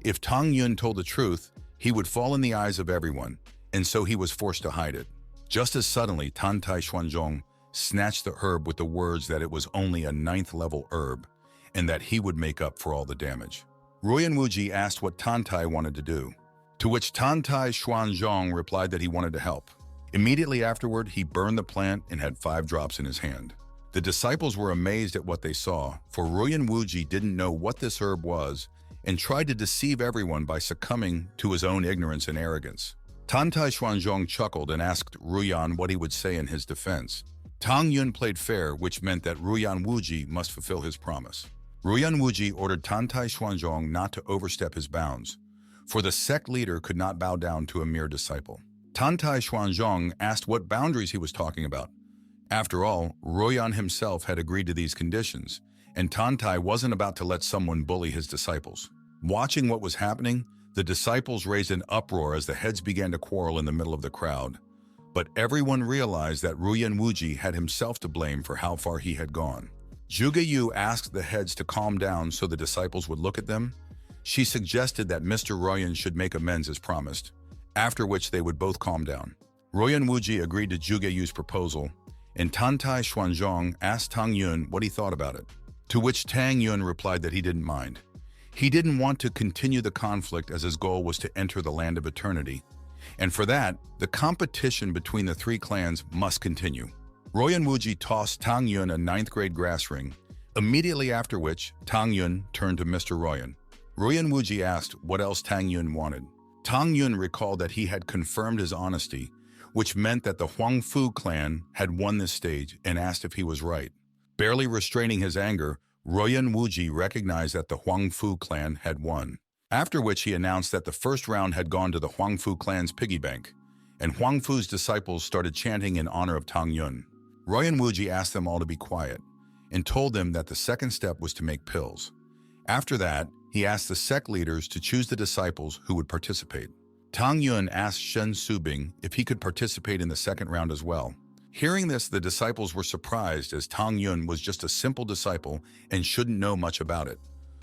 If Tang Yun told the truth, he would fall in the eyes of everyone, and so he was forced to hide it. Just as suddenly, Tantai Xuanzhong snatched the herb with the words that it was only a 9th level herb, and that he would make up for all the damage. Royan Wuji asked what Tantai wanted to do, to which Tantai Xuanzhong replied that he wanted to help. Immediately afterward, he burned the plant and had 5 drops in his hand. The disciples were amazed at what they saw, for Royan Wuji didn't know what this herb was and tried to deceive everyone by succumbing to his own ignorance and arrogance. Tantai Xuanzhong chuckled and asked Royan what he would say in his defense. Tang Yun played fair, which meant that Royan Wuji must fulfill his promise. Royan Wuji ordered Tantai Xuanzhong not to overstep his bounds, for the sect leader could not bow down to a mere disciple. Tantai Xuanzhong asked what boundaries he was talking about. After all, Royan himself had agreed to these conditions, and Tantai wasn't about to let someone bully his disciples. Watching what was happening, the disciples raised an uproar as the heads began to quarrel in the middle of the crowd. But everyone realized that Royan Wuji had himself to blame for how far he had gone. Zhuge Yu asked the heads to calm down so the disciples would look at them. She suggested that Mr. Royan should make amends as promised, after which they would both calm down. Royan Wuji agreed to Zhuge Yu's proposal, and Tantai Xuanzhong asked Tang Yun what he thought about it, to which Tang Yun replied that he didn't mind. He didn't want to continue the conflict as his goal was to enter the land of eternity, and for that, the competition between the 3 clans must continue. Royan Wuji tossed Tang Yun a 9th grade grass ring, immediately after which Tang Yun turned to Mr. Royan. Royan Wuji asked what else Tang Yun wanted. Tang Yun recalled that he had confirmed his honesty, which meant that the Huangfu clan had won this stage, and asked if he was right. Barely restraining his anger, Royan Wuji recognized that the Huangfu clan had won, after which he announced that the first round had gone to the Huangfu clan's piggy bank, and Huangfu's disciples started chanting in honor of Tang Yun. Royan Wuji asked them all to be quiet, and told them that the second step was to make pills. After that, he asked the sect leaders to choose the disciples who would participate. Tang Yun asked Shen Subing if he could participate in the second round as well. Hearing this, the disciples were surprised, as Tang Yun was just a simple disciple and shouldn't know much about it,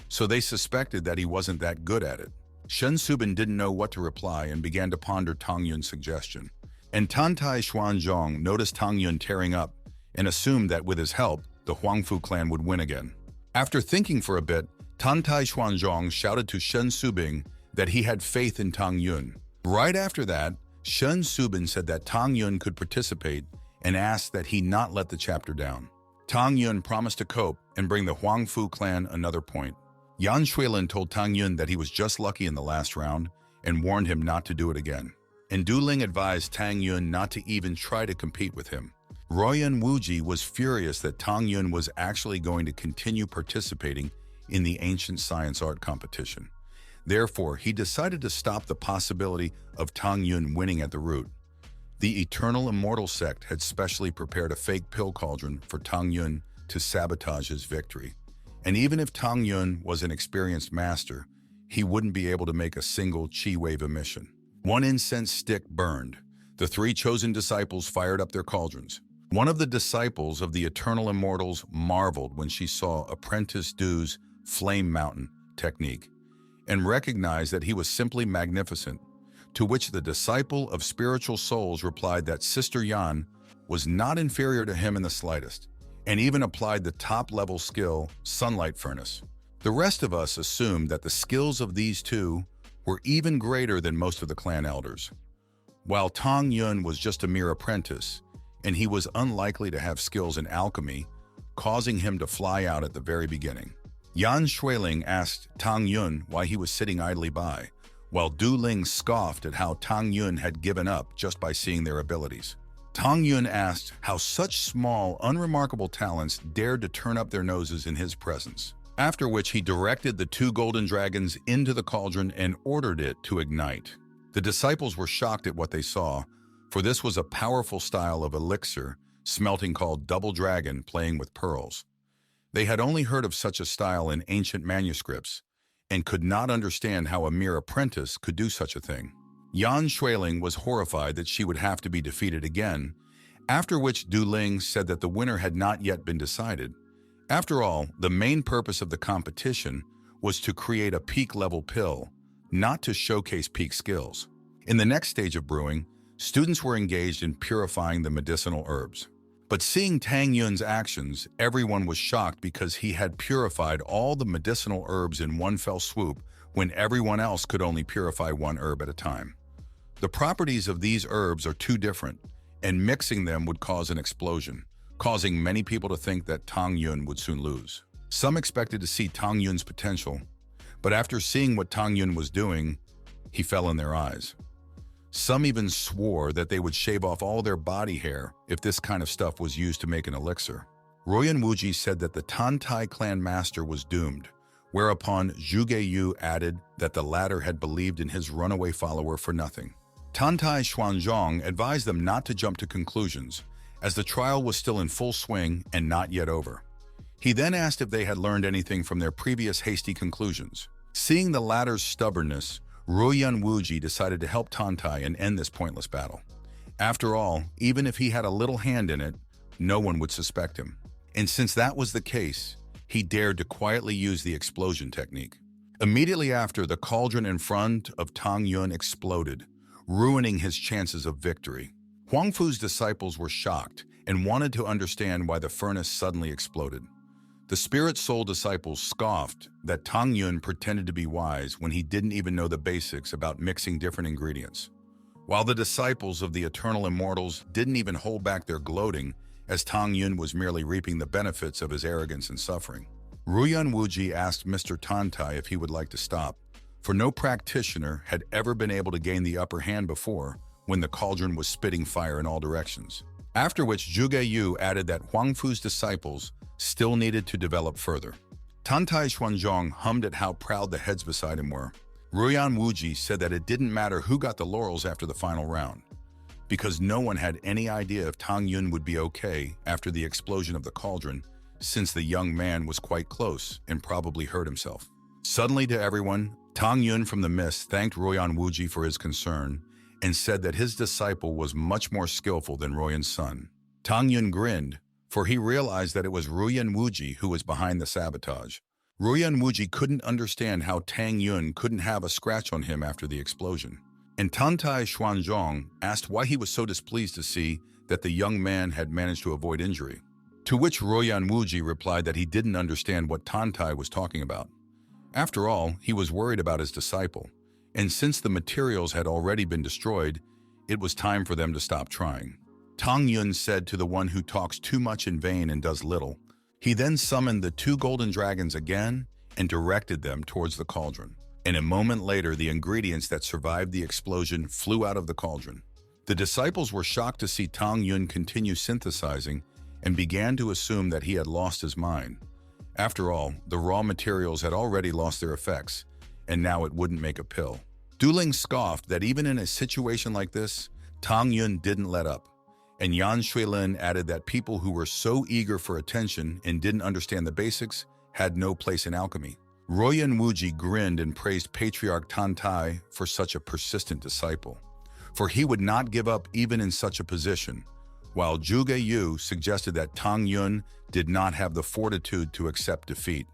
so they suspected that he wasn't that good at it. Shen Subin didn't know what to reply and began to ponder Tang Yun's suggestion. And Tantai Xuanzhong noticed Tang Yun tearing up and assumed that with his help, the Huangfu clan would win again. After thinking for a bit, Tantai Xuanzhong shouted to Shen Subing that he had faith in Tang Yun. Right after that, Shen Subin said that Tang Yun could participate and asked that he not let the chapter down. Tang Yun promised to cope and bring the Huangfu clan another point. Yan Shuilin told Tang Yun that he was just lucky in the last round and warned him not to do it again. And Du Ling advised Tang Yun not to even try to compete with him. Royan Wuji was furious that Tang Yun was actually going to continue participating in the ancient science art competition. Therefore, he decided to stop the possibility of Tang Yun winning at the root. The Eternal Immortal Sect had specially prepared a fake pill cauldron for Tang Yun to sabotage his victory. And even if Tang Yun was an experienced master, he wouldn't be able to make a single chi wave emission. One incense stick burned. The three chosen disciples fired up their cauldrons. One of the disciples of the Eternal Immortals marveled when she saw Apprentice Du's Flame Mountain technique and recognized that he was simply magnificent, to which the disciple of spiritual souls replied that Sister Yan was not inferior to him in the slightest, and even applied the top-level skill, Sunlight Furnace. The rest of us assumed that the skills of these two were even greater than most of the clan elders. While Tang Yun was just a mere apprentice, and he was unlikely to have skills in alchemy, causing him to fly out at the very beginning. Yan Shuiling asked Tang Yun why he was sitting idly by, while Du Ling scoffed at how Tang Yun had given up just by seeing their abilities. Tang Yun asked how such small, unremarkable talents dared to turn up their noses in his presence, after which he directed the two golden dragons into the cauldron and ordered it to ignite. The disciples were shocked at what they saw, for this was a powerful style of elixir smelting called Double Dragon playing with pearls. They had only heard of such a style in ancient manuscripts and could not understand how a mere apprentice could do such a thing. Yan Shuiling was horrified that she would have to be defeated again, after which Du Ling said that the winner had not yet been decided. After all, the main purpose of the competition was to create a peak-level pill, not to showcase peak skills. In the next stage of brewing, students were engaged in purifying the medicinal herbs. But seeing Tang Yun's actions, everyone was shocked because he had purified all the medicinal herbs in one fell swoop when everyone else could only purify one herb at a time. The properties of these herbs are too different, and mixing them would cause an explosion, causing many people to think that Tang Yun would soon lose. Some expected to see Tang Yun's potential, but after seeing what Tang Yun was doing, he fell in their eyes. Some even swore that they would shave off all their body hair if this kind of stuff was used to make an elixir. Royan Wuji said that the Tantai clan master was doomed, whereupon Zhuge Yu added that the latter had believed in his runaway follower for nothing. Tantai Xuanzhong advised them not to jump to conclusions, as the trial was still in full swing and not yet over. He then asked if they had learned anything from their previous hasty conclusions. Seeing the latter's stubbornness, Royan Wuji decided to help Tantai and end this pointless battle. After all, even if he had a little hand in it, no one would suspect him. And since that was the case, he dared to quietly use the explosion technique. Immediately after, the cauldron in front of Tang Yun exploded, ruining his chances of victory. Huang Fu's disciples were shocked and wanted to understand why the furnace suddenly exploded. The Spirit Soul disciples scoffed that Tang Yun pretended to be wise when he didn't even know the basics about mixing different ingredients, while the disciples of the Eternal Immortals didn't even hold back their gloating, as Tang Yun was merely reaping the benefits of his arrogance and suffering. Ruyan Wuji asked Mr. Tantai if he would like to stop, for no practitioner had ever been able to gain the upper hand before when the cauldron was spitting fire in all directions. After which Zhuge Yu added that Huang Fu's disciples still needed to develop further. Tantai Xuanzhong hummed at how proud the heads beside him were. Ruyan Wuji said that it didn't matter who got the laurels after the final round, because no one had any idea if Tang Yun would be okay after the explosion of the cauldron, since the young man was quite close and probably hurt himself. Suddenly to everyone, Tang Yun from the mist thanked Ruyan Wuji for his concern and said that his disciple was much more skillful than Royan's son. Tang Yun grinned, for he realized that it was Ruyan Wuji who was behind the sabotage. Ruyan Wuji couldn't understand how Tang Yun couldn't have a scratch on him after the explosion. And Tantai Xuanzhong asked why he was so displeased to see that the young man had managed to avoid injury. To which Ruyan Wuji replied that he didn't understand what Tantai was talking about. After all, he was worried about his disciple, and since the materials had already been destroyed, it was time for them to stop trying. Tang Yun said to the one who talks too much in vain and does little. He then summoned the two golden dragons again and directed them towards the cauldron. And a moment later, the ingredients that survived the explosion flew out of the cauldron. The disciples were shocked to see Tang Yun continue synthesizing and began to assume that he had lost his mind. After all, the raw materials had already lost their effects, and now it wouldn't make a pill. Du Ling scoffed that even in a situation like this, Tang Yun didn't let up, and Yan Shuilin added that people who were so eager for attention and didn't understand the basics had no place in alchemy. Royan Wuji grinned and praised Patriarch Tan Tai for such a persistent disciple, for he would not give up even in such a position, while Zhuge Yu suggested that Tang Yun did not have the fortitude to accept defeat.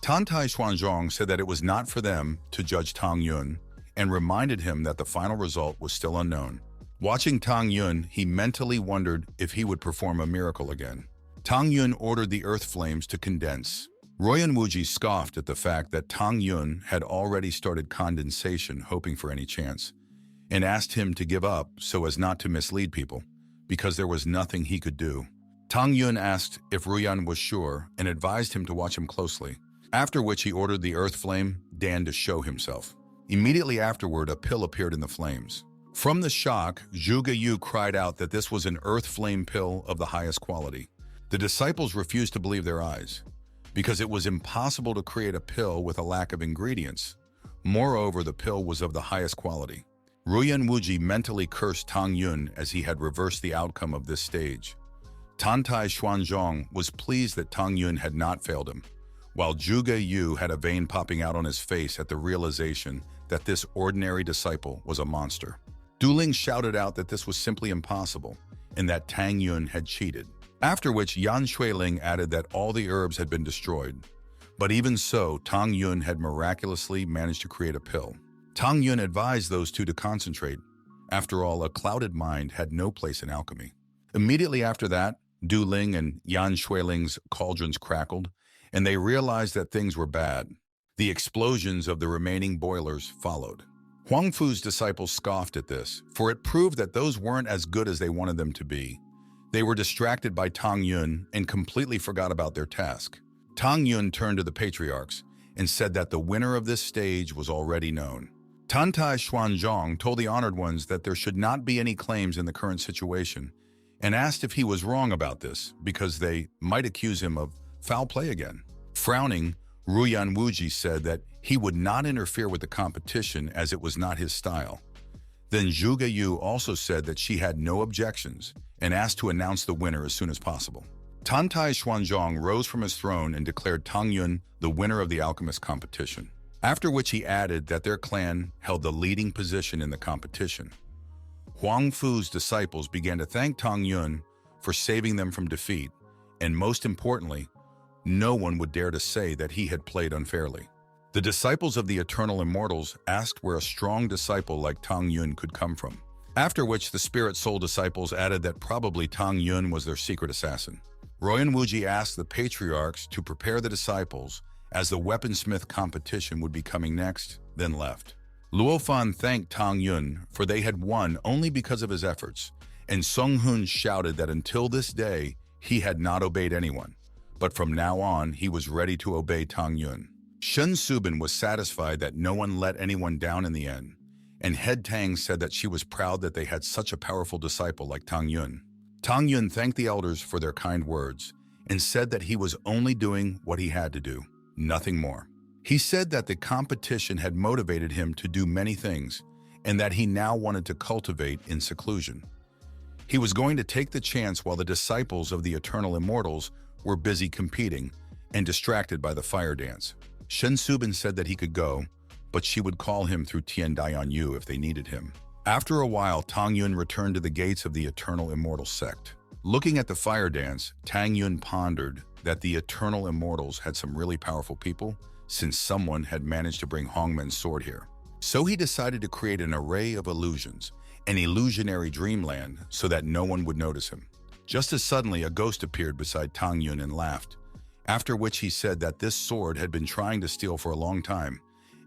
Tan Tai Xuanzhong said that it was not for them to judge Tang Yun and reminded him that the final result was still unknown. Watching Tang Yun, he mentally wondered if he would perform a miracle again. Tang Yun ordered the earth flames to condense. Royan Wuji scoffed at the fact that Tang Yun had already started condensation, hoping for any chance, and asked him to give up so as not to mislead people, because there was nothing he could do. Tang Yun asked if Ruyan was sure and advised him to watch him closely, after which he ordered the earth flame, Dan, to show himself. Immediately afterward, a pill appeared in the flames. From the shock, Zhuge Yu cried out that this was an earth flame pill of the highest quality. The disciples refused to believe their eyes, because it was impossible to create a pill with a lack of ingredients. Moreover, the pill was of the highest quality. Ruyan Wuji mentally cursed Tang Yun as he had reversed the outcome of this stage. Tan Tai Xuanzhong was pleased that Tang Yun had not failed him, while Zhuge Yu had a vein popping out on his face at the realization that this ordinary disciple was a monster. Dueling shouted out that this was simply impossible and that Tang Yun had cheated. After which Yan Shuiling added that all the herbs had been destroyed. But even so, Tang Yun had miraculously managed to create a pill. Tang Yun advised those two to concentrate. After all, a clouded mind had no place in alchemy. Immediately after that, Du Ling and Yan Shuiling's cauldrons crackled, and they realized that things were bad. The explosions of the remaining boilers followed. Huang Fu's disciples scoffed at this, for it proved that those weren't as good as they wanted them to be. They were distracted by Tang Yun and completely forgot about their task. Tang Yun turned to the patriarchs and said that the winner of this stage was already known. Tan Tai Xuanzhong told the honored ones that there should not be any claims in the current situation and asked if he was wrong about this because they might accuse him of foul play again. Frowning, Ruyan Wuji said that he would not interfere with the competition as it was not his style. Then Zhuge Yu also said that she had no objections and asked to announce the winner as soon as possible. Tan Tai Xuanzhong rose from his throne and declared Tang Yun the winner of the alchemist competition, after which he added that their clan held the leading position in the competition. Huang Fu's disciples began to thank Tang Yun for saving them from defeat, and most importantly, no one would dare to say that he had played unfairly. The disciples of the Eternal Immortals asked where a strong disciple like Tang Yun could come from, after which the Spirit Soul disciples added that probably Tang Yun was their secret assassin. Royan Wuji asked the patriarchs to prepare the disciples as the weaponsmith competition would be coming next, then left. Luofan thanked Tang Yun for they had won only because of his efforts, and Song Hun shouted that until this day he had not obeyed anyone, but from now on he was ready to obey Tang Yun. Shen Subin was satisfied that no one let anyone down in the end, and Head Tang said that she was proud that they had such a powerful disciple like Tang Yun. Tang Yun thanked the elders for their kind words and said that he was only doing what he had to do, nothing more. He said that the competition had motivated him to do many things and that he now wanted to cultivate in seclusion. He was going to take the chance while the disciples of the Eternal Immortals were busy competing and distracted by the fire dance. Shen Subin said that he could go, but she would call him through Tian Daiyan Yu if they needed him. After a while, Tang Yun returned to the gates of the Eternal Immortal Sect. Looking at the fire dance, Tang Yun pondered that the Eternal Immortals had some really powerful people, since someone had managed to bring Hongmen's sword here. So he decided to create an array of illusions, an illusionary dreamland, so that no one would notice him. Just as suddenly, a ghost appeared beside Tang Yun and laughed, after which he said that this sword had been trying to steal for a long time,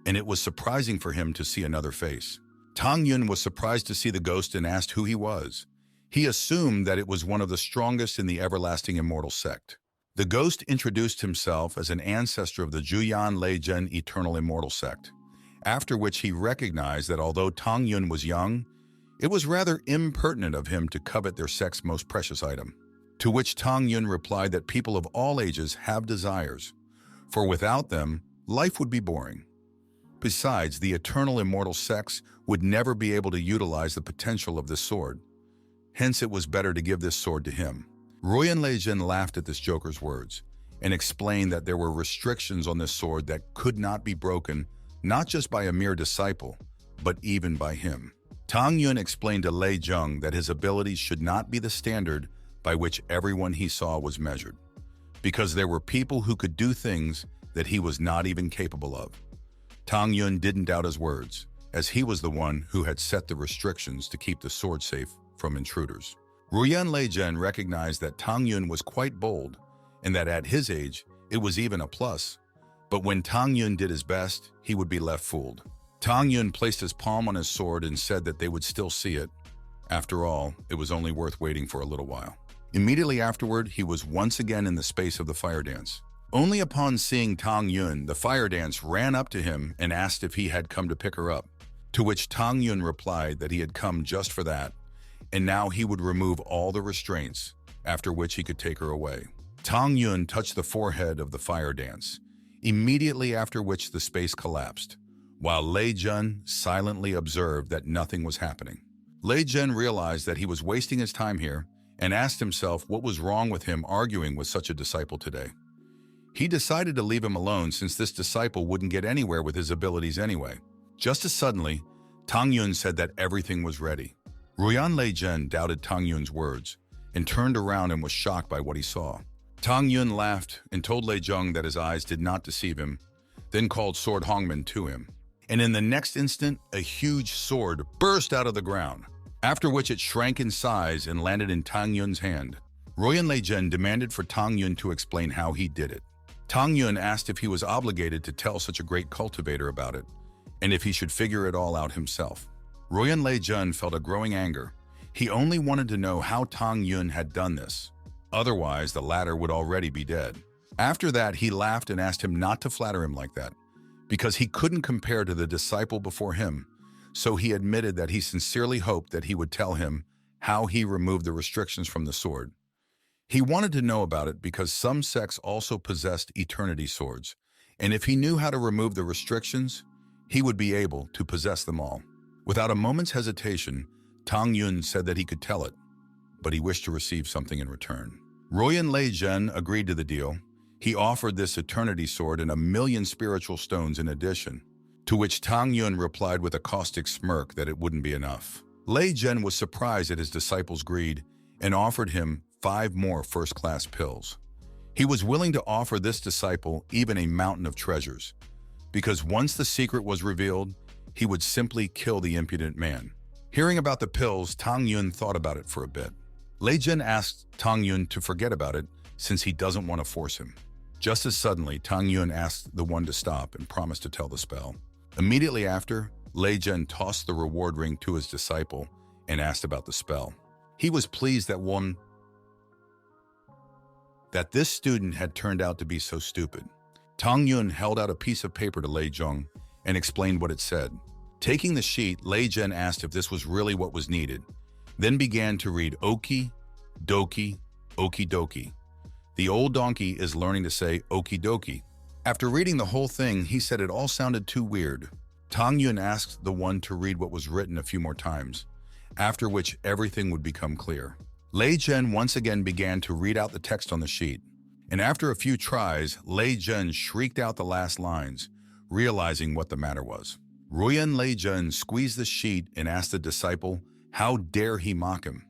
and it was surprising for him to see another face. Tang Yun was surprised to see the ghost and asked who he was. He assumed that it was one of the strongest in the Everlasting Immortal Sect. The ghost introduced himself as an ancestor of the Juyan Leizhen Eternal Immortal Sect, after which he recognized that although Tang Yun was young, it was rather impertinent of him to covet their sect's most precious item. To which Tang Yun replied that people of all ages have desires, for without them, life would be boring. Besides, the Eternal Immortal sects would never be able to utilize the potential of this sword. hence it was better to give this sword to him. Reunited laughed at this joker's words and explained that there were restrictions on this sword that could not be broken, not just by a mere disciple, but even by him. Tang Yun explained to Lei Zheng that his abilities should not be the standard by which everyone he saw was measured, because there were people who could do things that he was not even capable of. Tang Yun didn't doubt his words, as he was the one who had set the restrictions to keep the sword safe from intruders. Reunited recognized that Tang Yun was quite bold, and that at his age, it was even a plus. But when Tang Yun did his best, he would be left fooled. Tang Yun placed his palm on his sword and said that they would still see it. After all, it was only worth waiting for a little while. Immediately afterward, he was once again in the space of the fire dance. Only upon seeing Tang Yun, the fire dance ran up to him and asked if he had come to pick her up, to which Tang Yun replied that he had come just for that, and now he would remove all the restraints, after which he could take her away. Tang Yun touched the forehead of the fire dance, immediately after which the space collapsed, while Lei Zheng silently observed that nothing was happening. Lei Zheng realized that he was wasting his time here and asked himself what was wrong with him arguing with such a disciple today. He decided to leave him alone since this disciple wouldn't get anywhere with his abilities anyway. Just as suddenly, Tang Yun said that everything was ready. Lei Zheng doubted Tang Yun's words and turned around and was shocked by what he saw. Tang Yun laughed and told Lei Zheng that his eyes did not deceive him, then called Sword Hongman to him. And in the next instant, a huge sword burst out of the ground, after which it shrank in size and landed in Tang Yun's hand. Reunited demanded for Tang Yun to explain how he did it. Tang Yun asked if he was obligated to tell such a great cultivator about it, and if he should figure it all out himself. Reunited felt a growing anger. He only wanted to know how Tang Yun had done this. Otherwise, the latter would already be dead. After that, he laughed and asked him not to flatter him like that, because he couldn't compare to the disciple before him, so he admitted that he sincerely hoped that he would tell him how he removed the restrictions from the sword. He wanted to know about it because some sects also possessed eternity swords, and if he knew how to remove the restrictions, he would be able to possess them all. Without a moment's hesitation, Tang Yun said that he could tell it, but he wished to receive something in return. Reunited agreed to the deal. He offered this eternity sword and 1,000,000 spiritual stones in addition, to which Tang Yun replied with a caustic smirk that it wouldn't be enough. Lei Zheng was surprised at his disciple's greed and offered him 5 more first-class pills. He was willing to offer this disciple even a mountain of treasures, because once the secret was revealed, he would simply kill the impudent man. Hearing about the pills, Tang Yun thought about it for a bit. Lei Zheng asked Tang Yun to forget about it since he doesn't want to force him. Just as suddenly, Tang Yun asked the one to stop and promised to tell the spell. Immediately after, Lei Zheng tossed the reward ring to his disciple and asked about the spell. He was pleased that this student had turned out to be so stupid. Tang Yun held out a piece of paper to Lei Zheng and explained what it said. Taking the sheet, Lei Zheng asked if this was really what was needed, then began to read Okie dokie, okie dokie. The old donkey is learning to say okie dokie. After reading the whole thing, he said it all sounded too weird. Tang Yun asked the one to read what was written a few more times, after which everything would become clear. Lei Zheng once again began to read out the text on the sheet, and after a few tries, Lei Zheng shrieked out the last lines, realizing what the matter was. Reunited squeezed the sheet and asked the disciple how dare he mock him,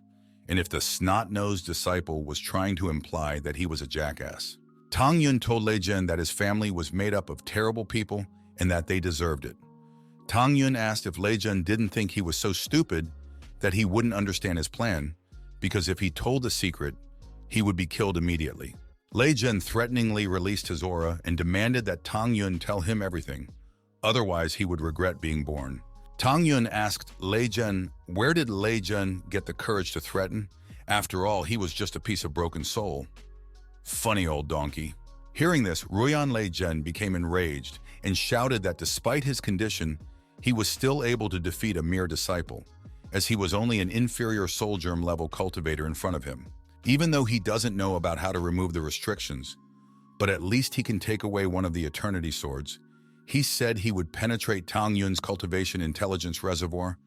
and if the snot-nosed disciple was trying to imply that he was a jackass. Tang Yun told Lei Zheng that his family was made up of terrible people and that they deserved it. Tang Yun asked if Lei Zheng didn't think he was so stupid that he wouldn't understand his plan, because if he told the secret, he would be killed immediately. Lei Zheng threateningly released his aura and demanded that Tang Yun tell him everything, otherwise he would regret being born. Tang Yun asked Lei Zheng, where did Lei Zheng get the courage to threaten? After all, he was just a piece of broken soul. Funny old donkey. Hearing this, Reunited became enraged and shouted that despite his condition, he was still able to defeat a mere disciple, as he was only an inferior soul germ level cultivator in front of him. Even though he doesn't know about how to remove the restrictions, but at least he can take away one of the eternity swords, he said he would penetrate Tang Yun's cultivation intelligence reservoir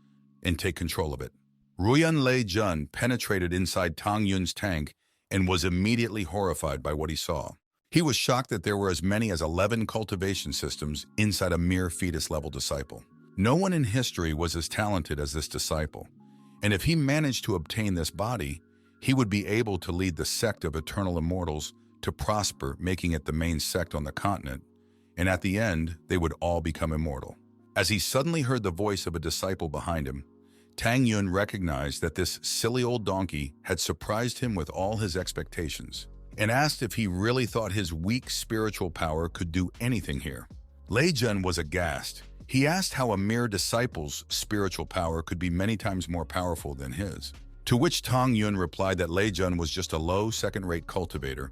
and take control of it. Ruyan Lei Jun penetrated inside Tang Yun's tank and was immediately horrified by what he saw. He was shocked that there were as many as 11 cultivation systems inside a mere fetus-level disciple. No one in history was as talented as this disciple, and if he managed to obtain this body, he would be able to lead the sect of eternal immortals to prosper, making it the main sect on the continent, and at the end, they would all become immortal. As he suddenly heard the voice of a disciple behind him, Tang Yun recognized that this silly old donkey had surprised him with all his expectations, and asked if he really thought his weak spiritual power could do anything here. Lei Jun was aghast. He asked how a mere disciple's spiritual power could be many times more powerful than his. To which Tang Yun replied that Lei Jun was just a low, second-rate cultivator,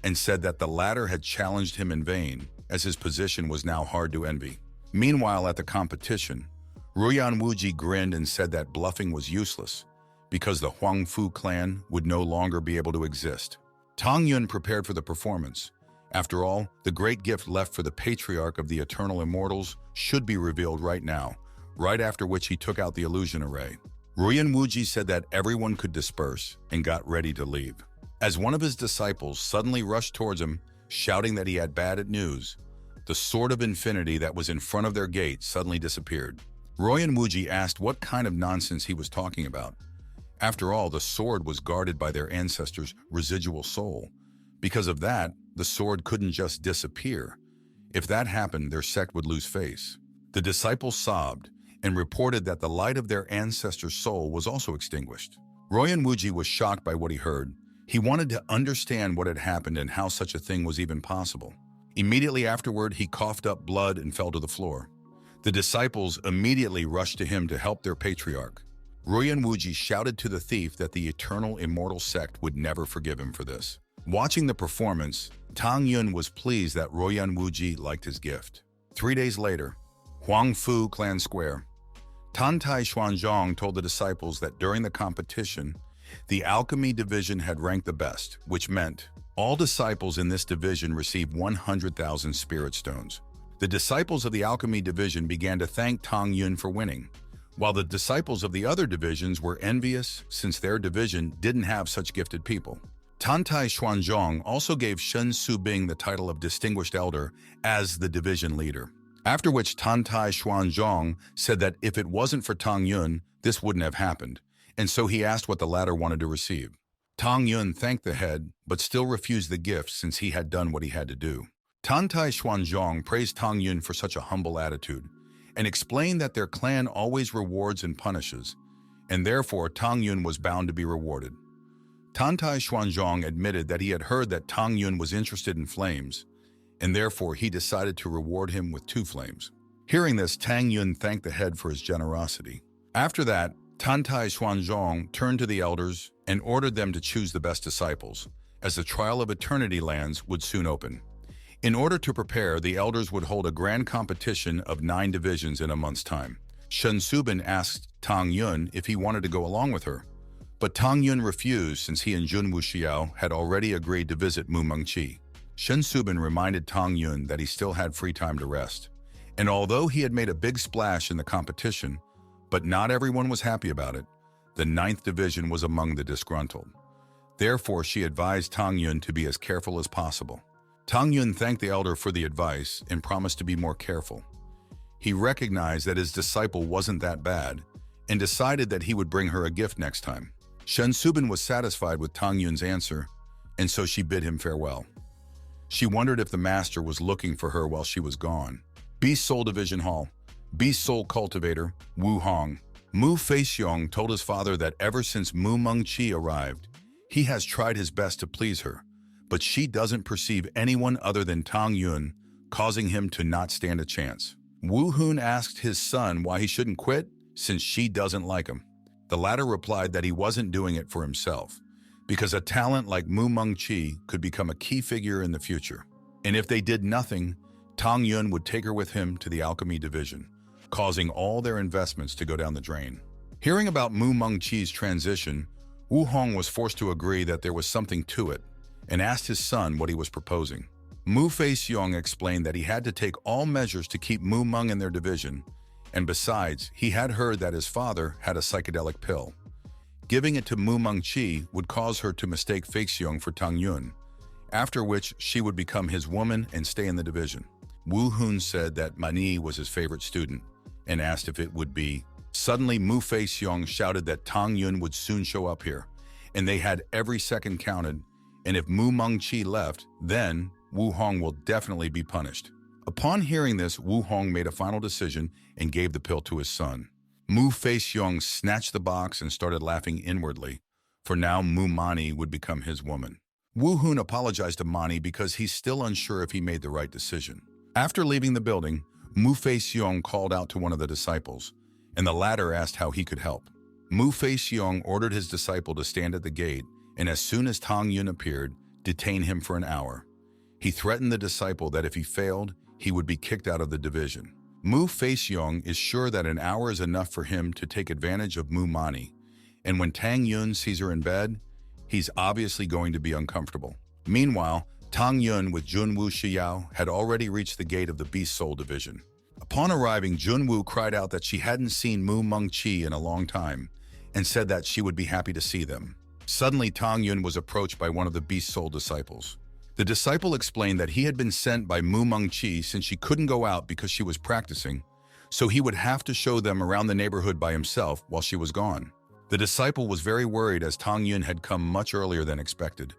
and said that the latter had challenged him in vain, as his position was now hard to envy. Meanwhile, at the competition, Ruyan Wuji grinned and said that bluffing was useless, because the Huangfu clan would no longer be able to exist. Tang Yun prepared for the performance. After all, the great gift left for the patriarch of the eternal immortals should be revealed right now, right after which he took out the illusion array. Ruyan Wuji said that everyone could disperse and got ready to leave. As one of his disciples suddenly rushed towards him, shouting that he had bad news, the sword of infinity that was in front of their gate suddenly disappeared. Ruyan Wuji asked what kind of nonsense he was talking about. After all, the sword was guarded by their ancestors' residual soul. Because of that, the sword couldn't just disappear. If that happened, their sect would lose face. The disciples sobbed and reported that the light of their ancestors' soul was also extinguished. Ruyan Wuji was shocked by what he heard. He wanted to understand what had happened and how such a thing was even possible. Immediately afterward, he coughed up blood and fell to the floor. The disciples immediately rushed to him to help their patriarch. Ruyan Wuji shouted to the thief that the eternal immortal sect would never forgive him for this. Watching the performance, Tang Yun was pleased that Ruyan Wuji liked his gift. 3 days later, Huangfu Clan Square. Tantai Xuanzhong told the disciples that during the competition, the alchemy division had ranked the best, which meant all disciples in this division received 100,000 spirit stones. The disciples of the alchemy division began to thank Tang Yun for winning, while the disciples of the other divisions were envious since their division didn't have such gifted people. Tantai Xuanzhong also gave Shen Subing the title of Distinguished Elder as the division leader. After which Tantai Xuanzhong said that if it wasn't for Tang Yun, this wouldn't have happened, and so he asked what the latter wanted to receive. Tang Yun thanked the head, but still refused the gift since he had done what he had to do. Tantai Xuanzhong praised Tang Yun for such a humble attitude, and explained that their clan always rewards and punishes, and therefore Tang Yun was bound to be rewarded. Tantai Xuanzhong admitted that he had heard that Tang Yun was interested in flames, and therefore he decided to reward him with 2 flames. Hearing this, Tang Yun thanked the head for his generosity. After that, Tantai Xuanzhong turned to the elders and ordered them to choose the best disciples, as the Trial of Eternity lands would soon open. In order to prepare, the elders would hold a grand competition of 9 divisions in a month's time. Shen Subin asked Tang Yun if he wanted to go along with her, but Tang Yun refused since he and Jun Wuxiao had already agreed to visit Mumengqi. Shen Subin reminded Tang Yun that he still had free time to rest, and although he had made a big splash in the competition, but not everyone was happy about it, the 9th division was among the disgruntled. Therefore, she advised Tang Yun to be as careful as possible. Tang Yun thanked the elder for the advice and promised to be more careful. He recognized that his disciple wasn't that bad and decided that he would bring her a gift next time. Shen Subin was satisfied with Tang Yun's answer, and so she bid him farewell. She wondered if the master was looking for her while she was gone. Beast Soul Division Hall. Beast Soul Cultivator, Wu Hong. Mu Feixiong told his father that ever since Mu Mengqi arrived, he has tried his best to please her, but she doesn't perceive anyone other than Tang Yun, causing him to not stand a chance. Wu Hun asked his son why he shouldn't quit, since she doesn't like him. The latter replied that he wasn't doing it for himself, because a talent like Mu Mengqi could become a key figure in the future. And if they did nothing, Tang Yun would take her with him to the alchemy division, causing all their investments to go down the drain. Hearing about Mu Mengqi's transition, Wu Hong was forced to agree that there was something to it, and asked his son what he was proposing. Mu Feixiong explained that he had to take all measures to keep Mu Meng in their division, and besides, he had heard that his father had a psychedelic pill. Giving it to Mu Mengqi would cause her to mistake Fei Xiong for Tang Yun, after which she would become his woman and stay in the division. Wu Hun said that Mani was his favorite student and asked if it would be. Suddenly, Mu Fei Xiong shouted that Tang Yun would soon show up here, and they had every second counted, and if Mu Mengqi left, then Wu Hong will definitely be punished. Upon hearing this, Wu Hong made a final decision and gave the pill to his son. Mu Fei Xiong snatched the box and started laughing inwardly, for now Mu Mani would become his woman. Wu Hun apologized to Mani because he's still unsure if he made the right decision. After leaving the building, Mu Fei Xiong called out to one of the disciples, and the latter asked how he could help. Mu Fei Xiong ordered his disciple to stand at the gate, and as soon as Tang Yun appeared, detain him for an hour. He threatened the disciple that if he failed, he would be kicked out of the division. Mu Fei Xiong is sure that an hour is enough for him to take advantage of Mu Mani, and when Tang Yun sees her in bed, he's obviously going to be uncomfortable. Meanwhile, Tang Yun with Junwu Shiyao had already reached the gate of the Beast Soul division. Upon arriving, Junwu cried out that she hadn't seen Mu Mengqi in a long time and said that she would be happy to see them. Suddenly, Tang Yun was approached by one of the Beast Soul disciples. The disciple explained that he had been sent by Mu Mengqi since she couldn't go out because she was practicing, so he would have to show them around the neighborhood by himself while she was gone. The disciple was very worried as Tang Yun had come much earlier than expected,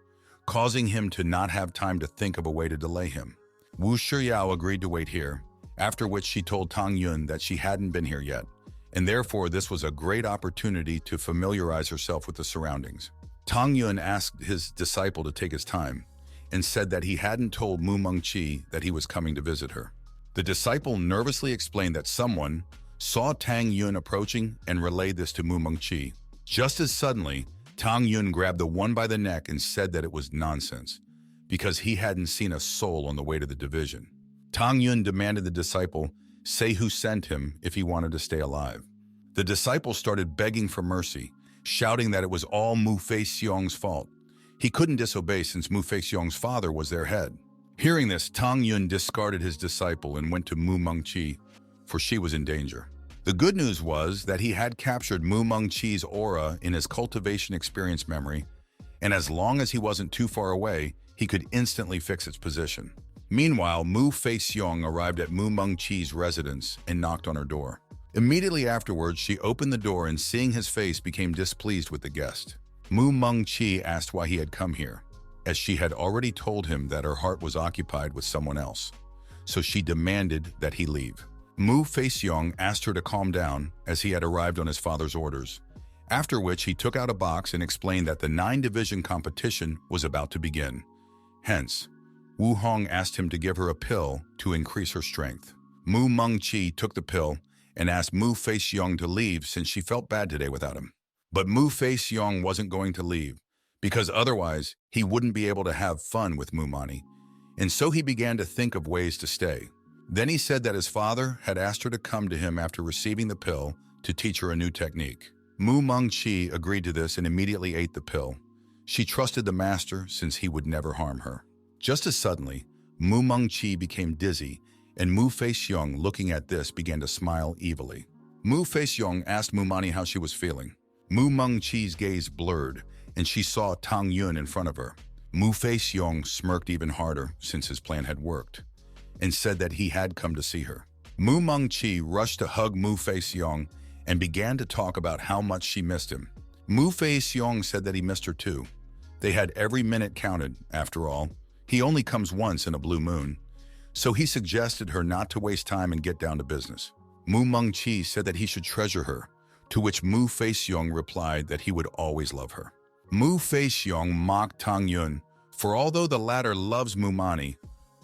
causing him to not have time to think of a way to delay him. Wu Shiyao agreed to wait here, after which she told Tang Yun that she hadn't been here yet, and therefore this was a great opportunity to familiarize herself with the surroundings. Tang Yun asked his disciple to take his time, and said that he hadn't told Mu Mengqi that he was coming to visit her. The disciple nervously explained that someone saw Tang Yun approaching and relayed this to Mu Mengqi. Just as suddenly, Tang Yun grabbed the one by the neck and said that it was nonsense, because he hadn't seen a soul on the way to the division. Tang Yun demanded the disciple say who sent him if he wanted to stay alive. The disciple started begging for mercy, shouting that it was all Mu Fei Xiong's fault. He couldn't disobey since Mu Fei Xiong's father was their head. Hearing this, Tang Yun discarded his disciple and went to Mu Mengqi, for she was in danger. The good news was that he had captured Mu Mengqi's aura in his cultivation experience memory, and as long as he wasn't too far away, he could instantly fix its position. Meanwhile, Mu Fei Xiong arrived at Mu Mengqi's residence and knocked on her door. Immediately afterwards, she opened the door and seeing his face became displeased with the guest. Mu Mengqi asked why he had come here, as she had already told him that her heart was occupied with someone else, so she demanded that he leave. Mu Fei Xiong asked her to calm down as he had arrived on his father's orders, after which he took out a box and explained that the 9-division competition was about to begin. Hence, Wu Hong asked him to give her a pill to increase her strength. Mu Mengqi took the pill and asked Mu Fei Xiong to leave since she felt bad today without him. But Mu Fei Xiong wasn't going to leave, because otherwise he wouldn't be able to have fun with Mu Mani, and so he began to think of ways to stay. Then he said that his father had asked her to come to him after receiving the pill to teach her a new technique. Mu Mengqi agreed to this and immediately ate the pill. She trusted the master since he would never harm her. Just as suddenly, Mu Mengqi became dizzy, and Mu Fei Xiong, looking at this, began to smile evilly. Mu Fei Xiong asked Mu Mani how she was feeling. Mu Mengqi's gaze blurred, and she saw Tang Yun in front of her. Mu Fei Xiong smirked even harder since his plan had worked, and said that he had come to see her. Mu Mengqi rushed to hug Mu Fei Xiong and began to talk about how much she missed him. Mu Fei Xiong said that he missed her too. They had every minute counted, after all. He only comes once in a blue moon, so he suggested her not to waste time and get down to business. Mu Mengqi said that he should treasure her, to which Mu Fei Xiong replied that he would always love her. Mu Fei Xiong mocked Tang Yun, for although the latter loves Mu Mani,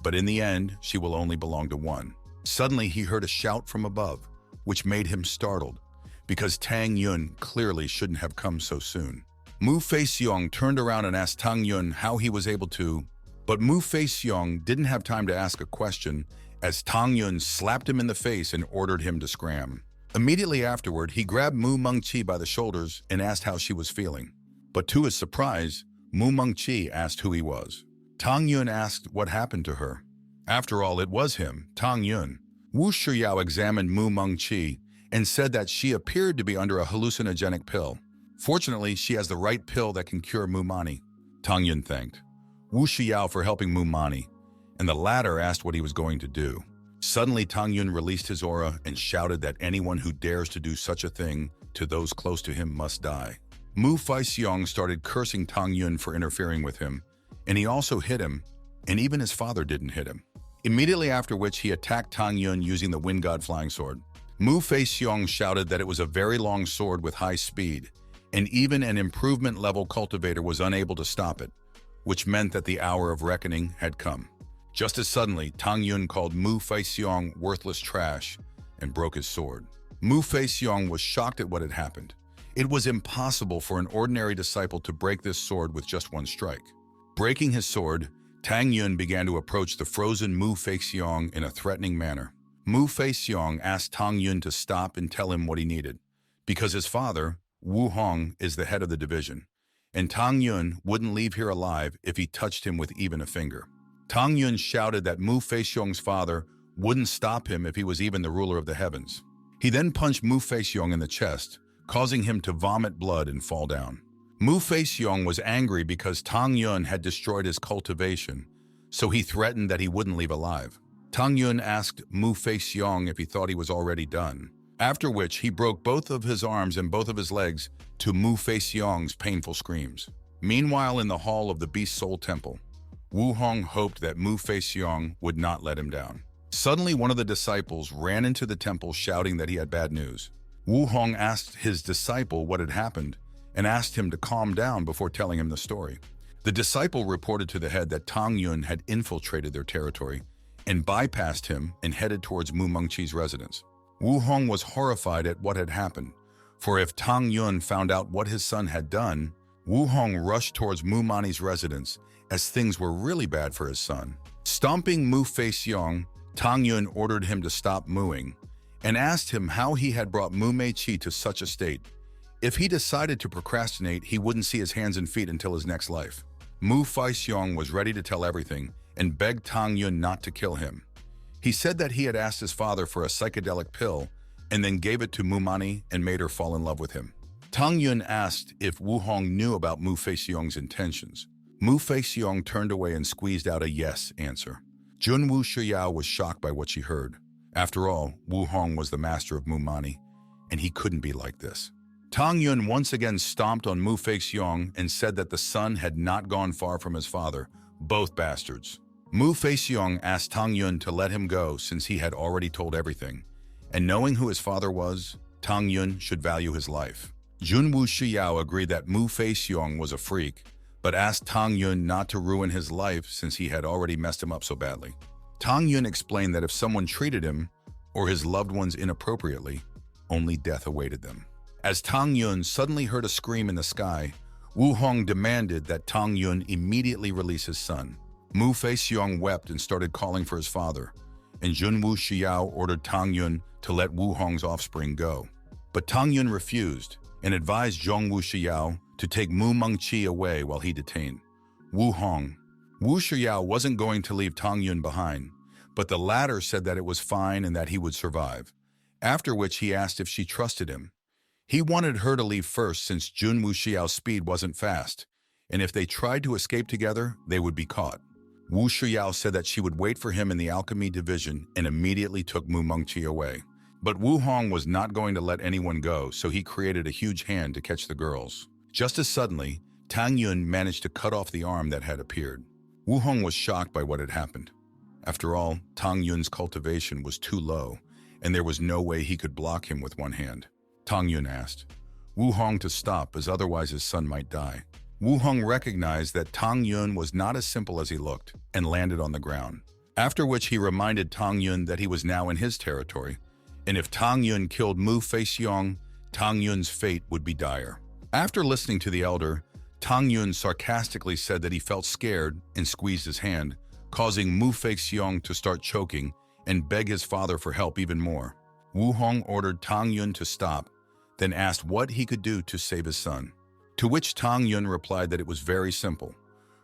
but in the end, she will only belong to one. Suddenly, he heard a shout from above, which made him startled, because Tang Yun clearly shouldn't have come so soon. Mu Fei Xiong turned around and asked Tang Yun how he was able to, but Mu Fei Xiong didn't have time to ask a question, as Tang Yun slapped him in the face and ordered him to scram. Immediately afterward, he grabbed Mu Mengqi by the shoulders and asked how she was feeling. But to his surprise, Mu Mengqi asked who he was. Tang Yun asked what happened to her. After all, it was him, Tang Yun. Wu Shiyao examined Mu Mengqi and said that she appeared to be under a hallucinogenic pill, Fortunately, she has the right pill that can cure Mumani. Tang Yun thanked Wu Shiyao for helping Mumani, and the latter asked what he was going to do. Suddenly, Tang Yun released his aura and shouted that anyone who dares to do such a thing to those close to him must die. Mu Feixiong started cursing Tang Yun for interfering with him, and he also hit him, and even his father didn't hit him. Immediately after which, he attacked Tang Yun using the Wind God Flying Sword. Mu Feixiong shouted that it was a very long sword with high speed, and even an improvement level cultivator was unable to stop it, which meant that the hour of reckoning had come. Just as suddenly, Tang Yun called Mu Feixiong worthless trash and broke his sword. Mu Feixiong was shocked at what had happened. It was impossible for an ordinary disciple to break this sword with just one strike. Breaking his sword, Tang Yun began to approach the frozen Mu Feixiong in a threatening manner. Mu Feixiong asked Tang Yun to stop and tell him what he needed, because his father, Wu Hong, is the head of the division, and Tang Yun wouldn't leave here alive if he touched him with even a finger. Tang Yun shouted that Mu Feixiong's father wouldn't stop him if he was even the ruler of the heavens. He then punched Mu Feixiong in the chest, causing him to vomit blood and fall down. Mu Feixiong was angry because Tang Yun had destroyed his cultivation, so he threatened that he wouldn't leave alive. Tang Yun asked Mu Feixiong if he thought he was already done, after which he broke both of his arms and both of his legs to Mu Feixiong's painful screams. Meanwhile, in the hall of the Beast Soul Temple, Wu Hong hoped that Mu Feixiong would not let him down. Suddenly, one of the disciples ran into the temple shouting that he had bad news. Wu Hong asked his disciple what had happened and asked him to calm down before telling him the story. The disciple reported to the head that Tang Yun had infiltrated their territory and bypassed him and headed towards Mu Mengqi's residence. Wu Hong was horrified at what had happened, for if Tang Yun found out what his son had done, Wu Hong rushed towards Mu Mani's residence as things were really bad for his son. Stomping Mu Feixiong, Tang Yun ordered him to stop mooing and asked him how he had brought Mu Meiqi to such a state. If he decided to procrastinate, he wouldn't see his hands and feet until his next life. Mu Feixiong was ready to tell everything and begged Tang Yun not to kill him. He said that he had asked his father for a psychedelic pill and then gave it to Mu Mani and made her fall in love with him. Tang Yun asked if Wu Hong knew about Mu Feixiong's intentions. Mu Feixiong turned away and squeezed out a yes answer. Jun Wu Shiyao was shocked by what she heard. After all, Wu Hong was the master of Mu Mani, and he couldn't be like this. Tang Yun once again stomped on Mu Feixiong and said that the son had not gone far from his father, both bastards. Mu Feixiong asked Tang Yun to let him go since he had already told everything, and knowing who his father was, Tang Yun should value his life. Jun Wu Shiyao agreed that Mu Feixiong was a freak, but asked Tang Yun not to ruin his life since he had already messed him up so badly. Tang Yun explained that if someone treated him or his loved ones inappropriately, only death awaited them. As Tang Yun suddenly heard a scream in the sky, Wu Hong demanded that Tang Yun immediately release his son. Mu Feixiong wept and started calling for his father, and Jun Wu Shiyao ordered Tang Yun to let Wu Hong's offspring go. But Tang Yun refused and advised Zhong Wu Shiyao to take Mu Mengqi away while he detained Wu Hong. Wu Shiyao wasn't going to leave Tang Yun behind, but the latter said that it was fine and that he would survive, after which he asked if she trusted him. He wanted her to leave first since Jun Wu Xiao's speed wasn't fast, and if they tried to escape together, they would be caught. Wu Shiao said that she would wait for him in the alchemy division and immediately took Mu Mengqi away. But Wu Hong was not going to let anyone go, so he created a huge hand to catch the girls. Just as suddenly, Tang Yun managed to cut off the arm that had appeared. Wu Hong was shocked by what had happened. After all, Tang Yun's cultivation was too low, and there was no way he could block him with one hand. Tang Yun asked Wu Hong to stop, as otherwise his son might die. Wu Hong recognized that Tang Yun was not as simple as he looked and landed on the ground, after which he reminded Tang Yun that he was now in his territory, and if Tang Yun killed Mu Feixiong, Tang Yun's fate would be dire. After listening to the elder, Tang Yun sarcastically said that he felt scared and squeezed his hand, causing Mu Feixiong to start choking and beg his father for help even more. Wu Hong ordered Tang Yun to stop, then asked what he could do to save his son. To which Tang Yun replied that it was very simple,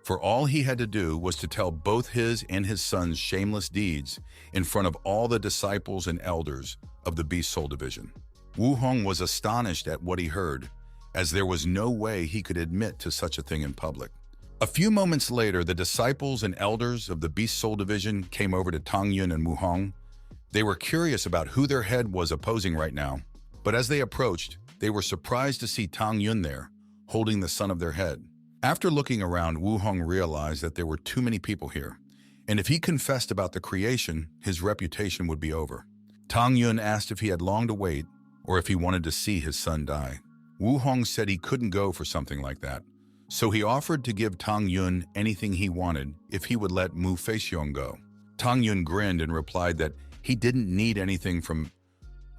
for all he had to do was to tell both his and his son's shameless deeds in front of all the disciples and elders of the Beast Soul Division. Wu Hong was astonished at what he heard, as there was no way he could admit to such a thing in public. A few moments later, the disciples and elders of the Beast Soul Division came over to Tang Yun and Wu Hong. They were curious about who their head was opposing right now, but as they approached, they were surprised to see Tang Yun there, holding the son of their head. After looking around, Wu Hong realized that there were too many people here, and if he confessed about the creation, his reputation would be over. Tang Yun asked if he had long to wait, or if he wanted to see his son die. Wu Hong said he couldn't go for something like that, so he offered to give Tang Yun anything he wanted if he would let Mu Feixiong go. Tang Yun grinned and replied that he didn't need anything from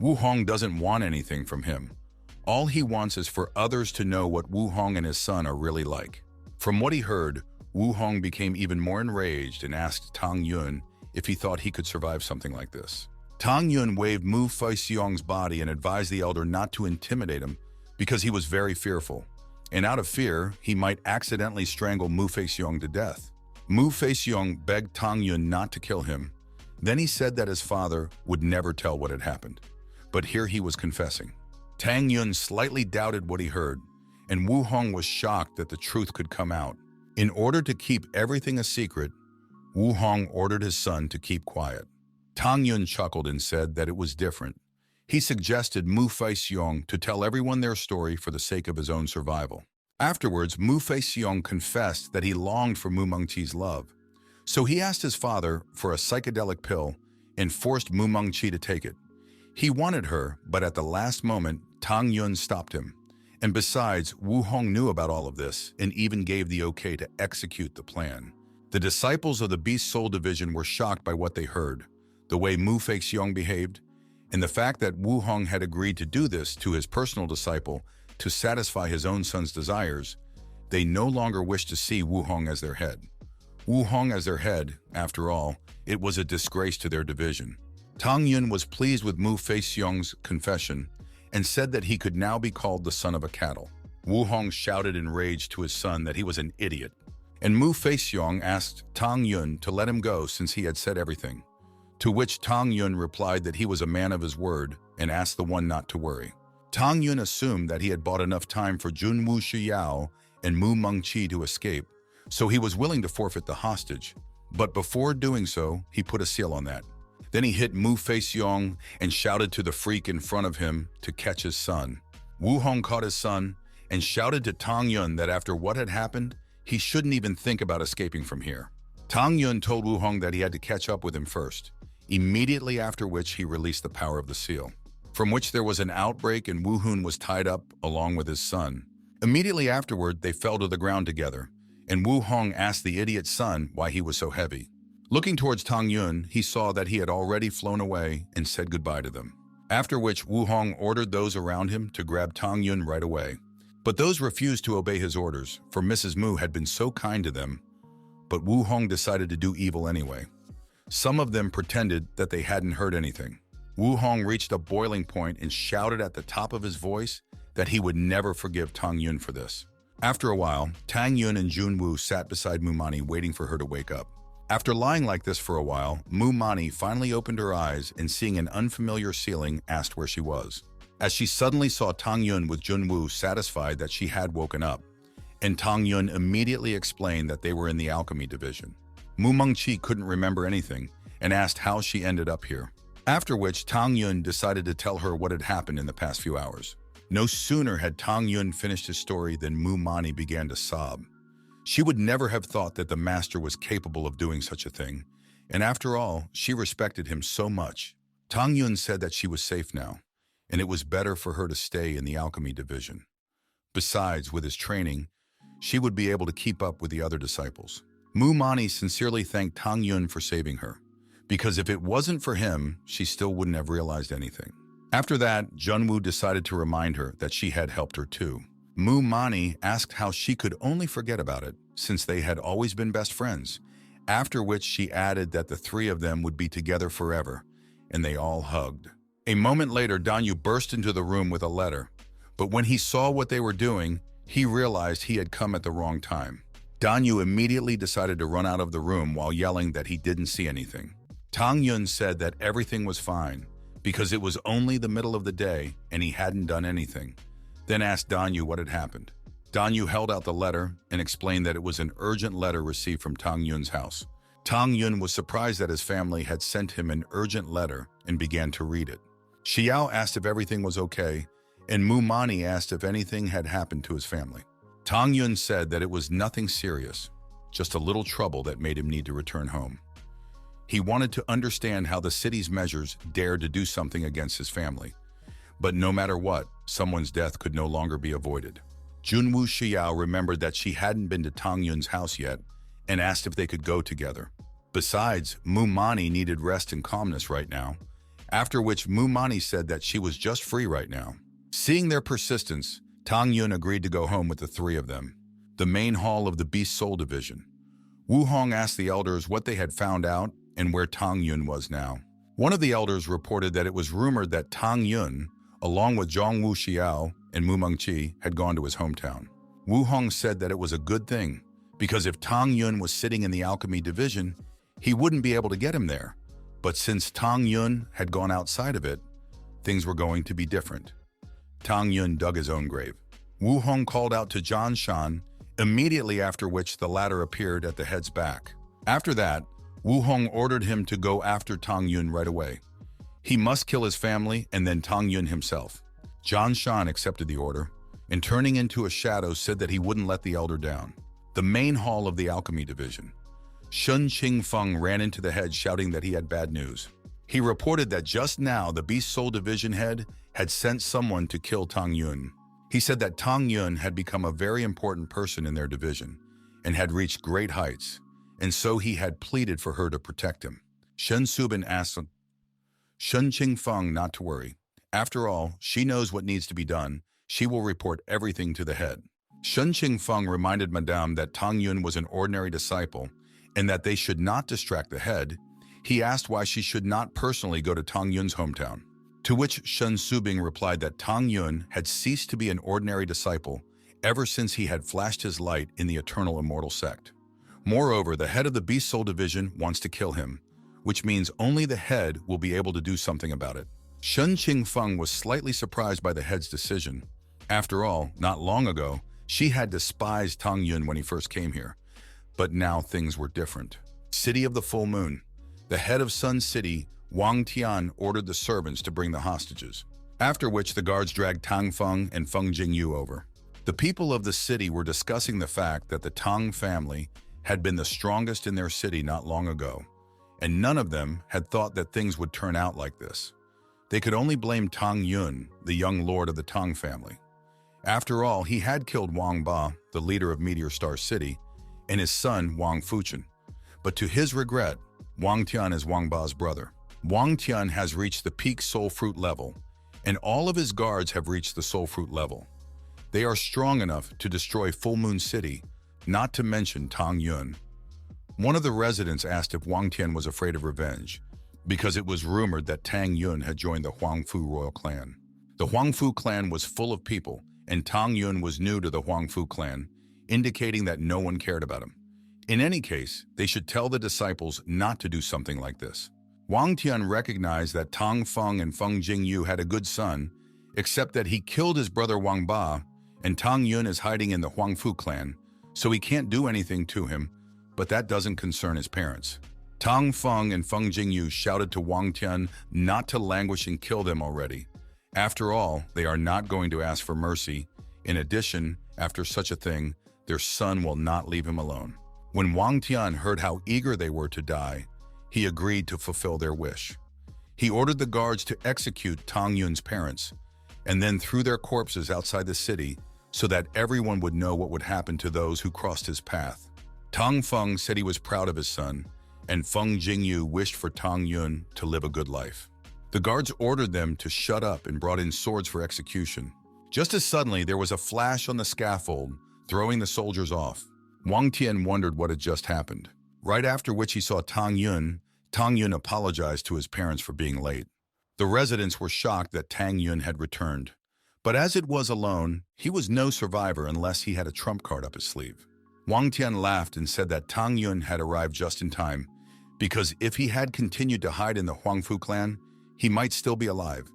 Wu Hong. Doesn't want anything from him. All he wants is for others to know what Wu Hong and his son are really like. From what he heard, Wu Hong became even more enraged and asked Tang Yun if he thought he could survive something like this. Tang Yun waved Mu Feixiong's body and advised the elder not to intimidate him because he was very fearful, and out of fear, he might accidentally strangle Mu Feixiong to death. Mu Feixiong begged Tang Yun not to kill him. Then he said that his father would never tell what had happened. But here he was confessing. Tang Yun slightly doubted what he heard, and Wu Hong was shocked that the truth could come out. In order to keep everything a secret, Wu Hong ordered his son to keep quiet. Tang Yun chuckled and said that it was different. He suggested Mu Feixiong to tell everyone their story for the sake of his own survival. Afterwards, Mu Feixiong confessed that he longed for Mu Mengqi's love. So he asked his father for a psychedelic pill and forced Mu Mengqi to take it. He wanted her, but at the last moment, Tang Yun stopped him. And besides, Wu Hong knew about all of this and even gave the okay to execute the plan. The disciples of the Beast Soul Division were shocked by what they heard, the way Mu Feixiong behaved, and the fact that Wu Hong had agreed to do this to his personal disciple to satisfy his own son's desires. They no longer wished to see Wu Hong as their head. Wu Hong as their head, after all, it was a disgrace to their division. Tang Yun was pleased with Mu Feixiong's confession and said that he could now be called the son of a cattle. Wu Hong shouted in rage to his son that he was an idiot, and Mu Feixiong asked Tang Yun to let him go since he had said everything, to which Tang Yun replied that he was a man of his word and asked the one not to worry. Tang Yun assumed that he had bought enough time for Junwu Shiyao and Mu Mengqi to escape, so he was willing to forfeit the hostage. But before doing so, he put a seal on that. Then he hit Mu Feixiong and shouted to the freak in front of him to catch his son. Wu Hong caught his son and shouted to Tang Yun that after what had happened, he shouldn't even think about escaping from here. Tang Yun told Wu Hong that he had to catch up with him first, immediately after which he released the power of the seal, from which there was an outbreak and Wu Hun was tied up along with his son. Immediately afterward, they fell to the ground together, and Wu Hong asked the idiot's son why he was so heavy. Looking towards Tang Yun, he saw that he had already flown away and said goodbye to them. After which, Wu Hong ordered those around him to grab Tang Yun right away. But those refused to obey his orders, for Mrs. Mu had been so kind to them. But Wu Hong decided to do evil anyway. Some of them pretended that they hadn't heard anything. Wu Hong reached a boiling point and shouted at the top of his voice that he would never forgive Tang Yun for this. After a while, Tang Yun and Junwu sat beside Mu Mani waiting for her to wake up. After lying like this for a while, Mu Mani finally opened her eyes and seeing an unfamiliar ceiling asked where she was. As she suddenly saw Tang Yun with Junwu satisfied that she had woken up, and Tang Yun immediately explained that they were in the alchemy division. Mu Mengqi couldn't remember anything and asked how she ended up here. After which, Tang Yun decided to tell her what had happened in the past few hours. No sooner had Tang Yun finished his story than Mu Mani began to sob. She would never have thought that the master was capable of doing such a thing, and after all, she respected him so much. Tang Yun said that she was safe now, and it was better for her to stay in the alchemy division. Besides, with his training, she would be able to keep up with the other disciples. Mu Mani sincerely thanked Tang Yun for saving her, because if it wasn't for him, she still wouldn't have realized anything. After that, Junwu decided to remind her that she had helped her too. Mu Mani asked how she could only forget about it, since they had always been best friends, after which she added that the three of them would be together forever, and they all hugged. A moment later, Danyu burst into the room with a letter, but when he saw what they were doing, he realized he had come at the wrong time. Danyu immediately decided to run out of the room while yelling that he didn't see anything. Tang Yun said that everything was fine, because it was only the middle of the day and he hadn't done anything. then asked Dan Yu what had happened. Dan Yu held out the letter and explained that it was an urgent letter received from Tang Yun's house. Tang Yun was surprised that his family had sent him an urgent letter and began to read it. Xiao asked if everything was okay, and Mu Mani asked if anything had happened to his family. Tang Yun said that it was nothing serious, just a little trouble that made him need to return home. He wanted to understand how the city's measures dared to do something against his family. But no matter what, someone's death could no longer be avoided. Junwoo Xiao remembered that she hadn't been to Tang Yun's house yet and asked if they could go together. Besides, Mu Mani needed rest and calmness right now, after which Mu Mani said that she was just free right now. Seeing their persistence, Tang Yun agreed to go home with the three of them. The main hall of the Beast Soul Division. Wu Hong asked the elders what they had found out and where Tang Yun was now. One of the elders reported that it was rumored that Tang Yun, along with Zhongwu Xiao and Mu Mengqi, had gone to his hometown. Wu Hong said that it was a good thing, because if Tang Yun was sitting in the alchemy division, he wouldn't be able to get him there. But since Tang Yun had gone outside of it, things were going to be different. Tang Yun dug his own grave. Wu Hong called out to Zhan Shan, immediately after which the latter appeared at the head's back. After that, Wu Hong ordered him to go after Tang Yun right away. He must kill his family and then Tang Yun himself. Zhan Shan accepted the order, and turning into a shadow said that he wouldn't let the elder down. The main hall of the alchemy division. Shun Qingfeng ran into the head shouting that he had bad news. He reported that just now the Beast Soul Division head had sent someone to kill Tang Yun. He said that Tang Yun had become a very important person in their division and had reached great heights, and so he had pleaded for her to protect him. Shen Subin asked Shun Qingfeng not to worry. After all, she knows what needs to be done. She will report everything to the head. Shun Qingfeng reminded Madame that Tang Yun was an ordinary disciple and that they should not distract the head. He asked why she should not personally go to Tang Yun's hometown. To which Shen Subing replied that Tang Yun had ceased to be an ordinary disciple ever since he had flashed his light in the eternal immortal sect. Moreover, the head of the Beast Soul Division wants to kill him, which means only the head will be able to do something about it. Shun Qingfeng was slightly surprised by the head's decision. After all, not long ago, she had despised Tang Yun when he first came here. But now things were different. City of the Full Moon. The head of Sun City, Wang Tian, ordered the servants to bring the hostages, after which the guards dragged Tang Feng and Feng Jingyu over. The people of the city were discussing the fact that the Tang family had been the strongest in their city not long ago, and none of them had thought that things would turn out like this. They could only blame Tang Yun, the young lord of the Tang family. After all, he had killed Wang Ba, the leader of Meteor Star City, and his son Wang Fuchen. But to his regret, Wang Tian is Wang Ba's brother. Wang Tian has reached the peak soul fruit level, and all of his guards have reached the soul fruit level. They are strong enough to destroy Full Moon City, not to mention Tang Yun. One of the residents asked if Wang Tian was afraid of revenge, because it was rumored that Tang Yun had joined the Huangfu royal clan. The Huangfu clan was full of people, and Tang Yun was new to the Huangfu clan, indicating that no one cared about him. In any case, they should tell the disciples not to do something like this. Wang Tian recognized that Tang Feng and Feng Jingyu had a good son, except that he killed his brother Wang Ba, and Tang Yun is hiding in the Huangfu clan, so he can't do anything to him, but that doesn't concern his parents. Tang Feng and Feng Jingyu shouted to Wang Tian not to languish and kill them already. After all, they are not going to ask for mercy. In addition, after such a thing, their son will not leave him alone. When Wang Tian heard how eager they were to die, he agreed to fulfill their wish. He ordered the guards to execute Tang Yun's parents, and then threw their corpses outside the city so that everyone would know what would happen to those who crossed his path. Tang Feng said he was proud of his son, and Feng Jingyu wished for Tang Yun to live a good life. The guards ordered them to shut up and brought in swords for execution. Just as suddenly, there was a flash on the scaffold, throwing the soldiers off. Wang Tian wondered what had just happened. Right after which he saw Tang Yun apologized to his parents for being late. The residents were shocked that Tang Yun had returned. But as it was alone, he was no survivor unless he had a trump card up his sleeve. Wang Tian laughed and said that Tang Yun had arrived just in time, because if he had continued to hide in the Huangfu clan, he might still be alive.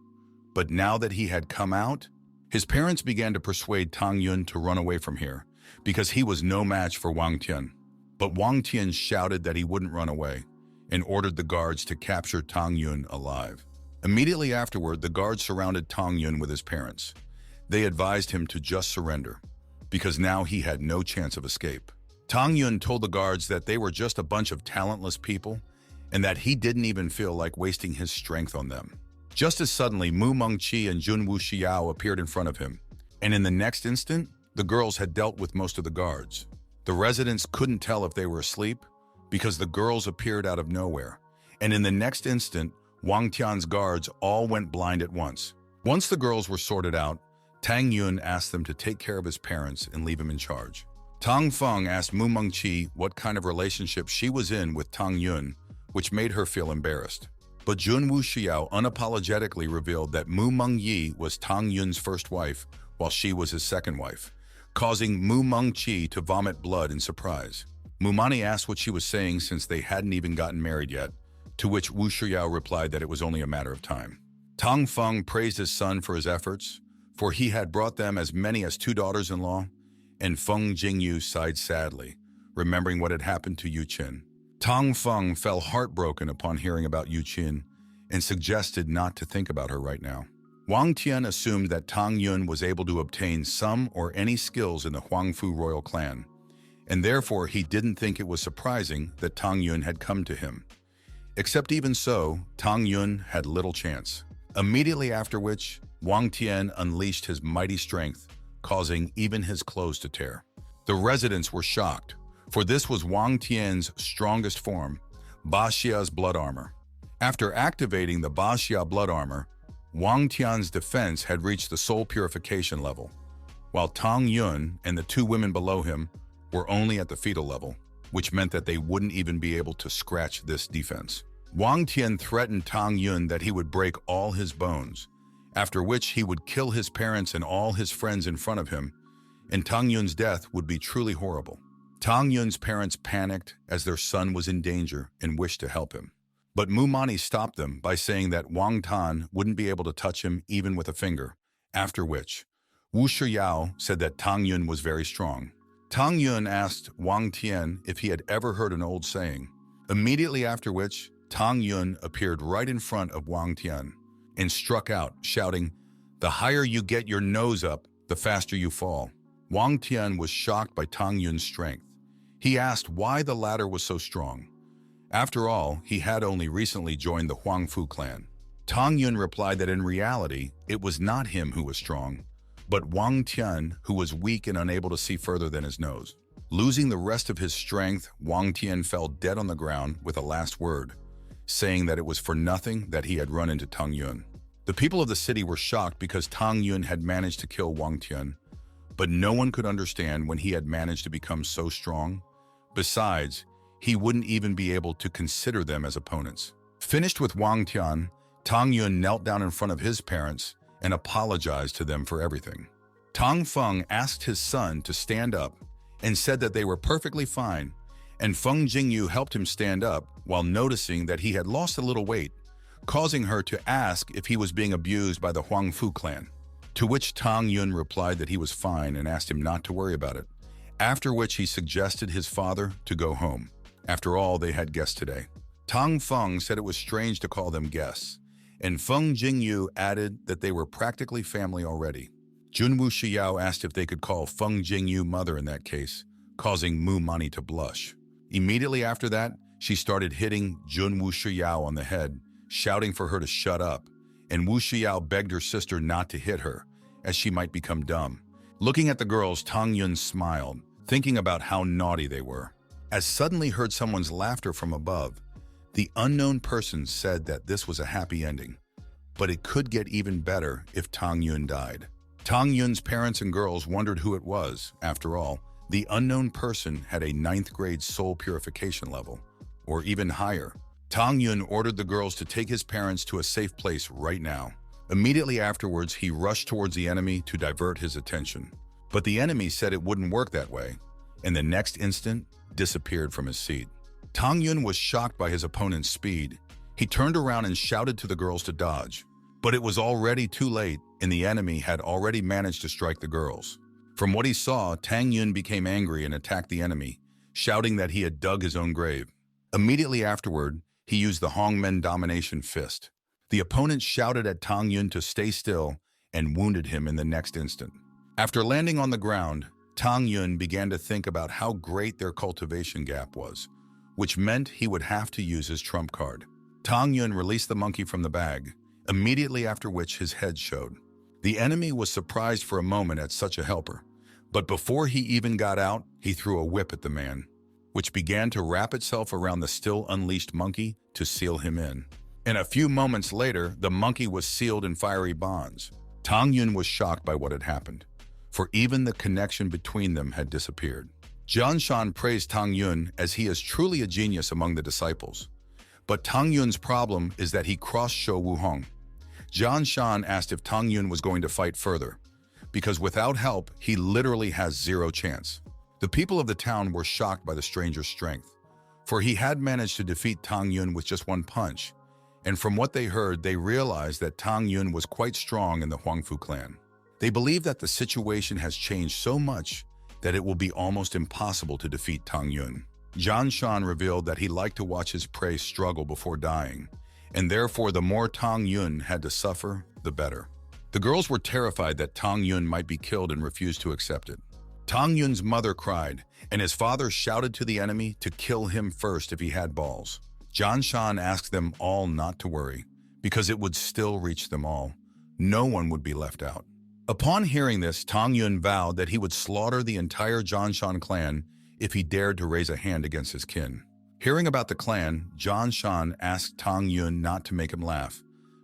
But now that he had come out, His parents began to persuade Tang Yun to run away from here because he was no match for Wang Tian. But Wang Tian shouted that he wouldn't run away and ordered the guards to capture Tang Yun alive. Immediately afterward, the guards surrounded Tang Yun with his parents. They advised him to just surrender because now he had no chance of escape. Tang Yun told the guards that they were just a bunch of talentless people and that he didn't even feel like wasting his strength on them. Just as suddenly, Mu Mengqi and Junwu Xiao appeared in front of him, and in the next instant, the girls had dealt with most of the guards. The residents couldn't tell if they were asleep because the girls appeared out of nowhere, and in the next instant, Wang Tian's guards all went blind at once. Once the girls were sorted out, Tang Yun asked them to take care of his parents and leave him in charge. Tang Feng asked Mu Mengqi what kind of relationship she was in with Tang Yun, which made her feel embarrassed. But Junwu Xiao unapologetically revealed that Mu Mengyi was Tang Yun's first wife, while she was his second wife, causing Mu Mengqi to vomit blood in surprise. Mu Mani asked what she was saying since they hadn't even gotten married yet, to which Wu Shiao replied that it was only a matter of time. Tang Feng praised his son for his efforts, for he had brought them as many as 2 daughters-in-law, and Feng Jingyu sighed sadly, remembering what had happened to Yu Qin. Tang Feng fell heartbroken upon hearing about Yu Qin and suggested not to think about her right now. Wang Tian assumed that Tang Yun was able to obtain some or any skills in the Huangfu royal clan, and therefore he didn't think it was surprising that Tang Yun had come to him. Except even so, Tang Yun had little chance. Immediately after which, Wang Tian unleashed his mighty strength, causing even his clothes to tear. The residents were shocked, for this was Wang Tian's strongest form, Ba Xia's blood armor. After activating the Ba Xia blood armor, Wang Tian's defense had reached the soul purification level, while Tang Yun and the 2 women below him were only at the fetal level, which meant that they wouldn't even be able to scratch this defense. Wang Tian threatened Tang Yun that he would break all his bones, after which he would kill his parents and all his friends in front of him, and Tang Yun's death would be truly horrible. Tang Yun's parents panicked as their son was in danger and wished to help him. But Mu Mani stopped them by saying that Wang Tan wouldn't be able to touch him even with a finger, after which Wu Shiyao said that Tang Yun was very strong. Tang Yun asked Wang Tian if he had ever heard an old saying, immediately after which Tang Yun appeared right in front of Wang Tian and struck out, shouting, "The higher you get your nose up, the faster you fall." Wang Tian was shocked by Tang Yun's strength. He asked why the latter was so strong. After all, he had only recently joined the Huangfu clan. Tang Yun replied that in reality, it was not him who was strong, but Wang Tian who was weak and unable to see further than his nose. Losing the rest of his strength, Wang Tian fell dead on the ground with a last word, saying that it was for nothing that he had run into Tang Yun. The people of the city were shocked because Tang Yun had managed to kill Wang Tian, but no one could understand when he had managed to become so strong. Besides, he wouldn't even be able to consider them as opponents. Finished with Wang Tian, Tang Yun knelt down in front of his parents and apologized to them for everything. Tang Feng asked his son to stand up and said that they were perfectly fine, and Feng Jingyu helped him stand up while noticing that he had lost a little weight, causing her to ask if he was being abused by the Huangfu clan, to which Tang Yun replied that he was fine and asked him not to worry about it, after which he suggested his father to go home. After all, they had guests today. Tang Feng said it was strange to call them guests, and Feng Jingyu added that they were practically family already. Junwu Xiao asked if they could call Feng Jingyu mother in that case, causing Mu Mani to blush. Immediately after that, she started hitting Junwu Xiao on the head, shouting for her to shut up, and Wu Xiao begged her sister not to hit her, as she might become dumb. Looking at the girls, Tang Yun smiled, thinking about how naughty they were. As suddenly heard someone's laughter from above, the unknown person said that this was a happy ending, but it could get even better if Tang Yun died. Tang Yun's parents and girls wondered who it was. After all, the unknown person had a 9th grade soul purification level, or even higher. Tang Yun ordered the girls to take his parents to a safe place right now. Immediately afterwards, he rushed towards the enemy to divert his attention. But the enemy said it wouldn't work that way, and the next instant, disappeared from his seat. Tang Yun was shocked by his opponent's speed. He turned around and shouted to the girls to dodge. But it was already too late, and the enemy had already managed to strike the girls. From what he saw, Tang Yun became angry and attacked the enemy, shouting that he had dug his own grave. Immediately afterward, he used the Hongmen Domination Fist. The opponent shouted at Tang Yun to stay still and wounded him in the next instant. After landing on the ground, Tang Yun began to think about how great their cultivation gap was, which meant he would have to use his trump card. Tang Yun released the monkey from the bag, immediately after which his head showed. The enemy was surprised for a moment at such a helper, but before he even got out, he threw a whip at the man, which began to wrap itself around the still unleashed monkey to seal him in. And a few moments later, the monkey was sealed in fiery bonds. Tang Yun was shocked by what had happened, for even the connection between them had disappeared. Jian Shan praised Tang Yun as he is truly a genius among the disciples. But Tang Yun's problem is that he crossed Shou Wuhong. Jian Shan asked if Tang Yun was going to fight further, because without help, he literally has zero chance. The people of the town were shocked by the stranger's strength, for he had managed to defeat Tang Yun with just one punch, and from what they heard, they realized that Tang Yun was quite strong in the Huangfu clan. They believe that the situation has changed so much that it will be almost impossible to defeat Tang Yun. Jian Shan revealed that he liked to watch his prey struggle before dying, and therefore the more Tang Yun had to suffer, the better. The girls were terrified that Tang Yun might be killed and refused to accept it. Tang Yun's mother cried, and his father shouted to the enemy to kill him first if he had balls. Jian Shan asked them all not to worry, because it would still reach them all. No one would be left out. Upon hearing this, Tang Yun vowed that he would slaughter the entire Jian Shan clan if he dared to raise a hand against his kin. Hearing about the clan, Jian Shan asked Tang Yun not to make him laugh,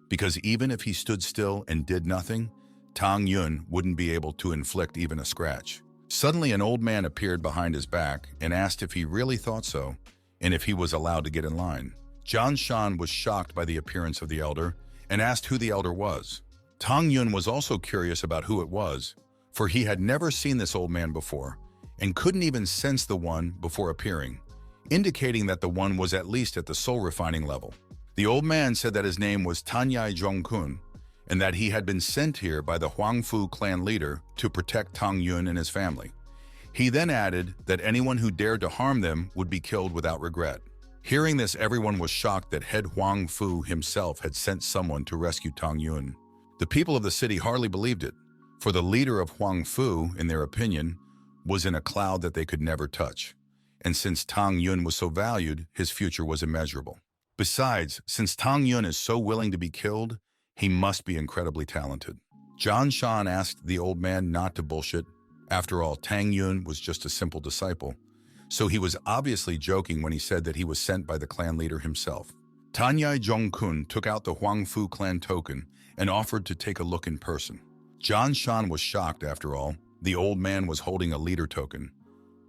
because even if he stood still and did nothing, Tang Yun wouldn't be able to inflict even a scratch. Suddenly, an old man appeared behind his back and asked if he really thought so, and if he was allowed to get in line. Jian Shan was shocked by the appearance of the elder and asked who the elder was. Tang Yun was also curious about who it was, for he had never seen this old man before and couldn't even sense the one before appearing, indicating that the one was at least at the soul refining level. The old man said that his name was Tanyai Zhongkun and that he had been sent here by the Huangfu clan leader to protect Tang Yun and his family. He then added that anyone who dared to harm them would be killed without regret. Hearing this, everyone was shocked that head Huangfu himself had sent someone to rescue Tang Yun. The people of the city hardly believed it, for the leader of Huangfu, in their opinion, was in a cloud that they could never touch. And since Tang Yun was so valued, his future was immeasurable. Besides, since Tang Yun is so willing to be killed, he must be incredibly talented. Jian Shan asked the old man not to bullshit. After all, Tang Yun was just a simple disciple, so he was obviously joking when he said that he was sent by the clan leader himself. Tanyai Zhongkun took out the Huangfu clan token and offered to take a look in person. Jian Shan was shocked after all. The old man was holding a leader token.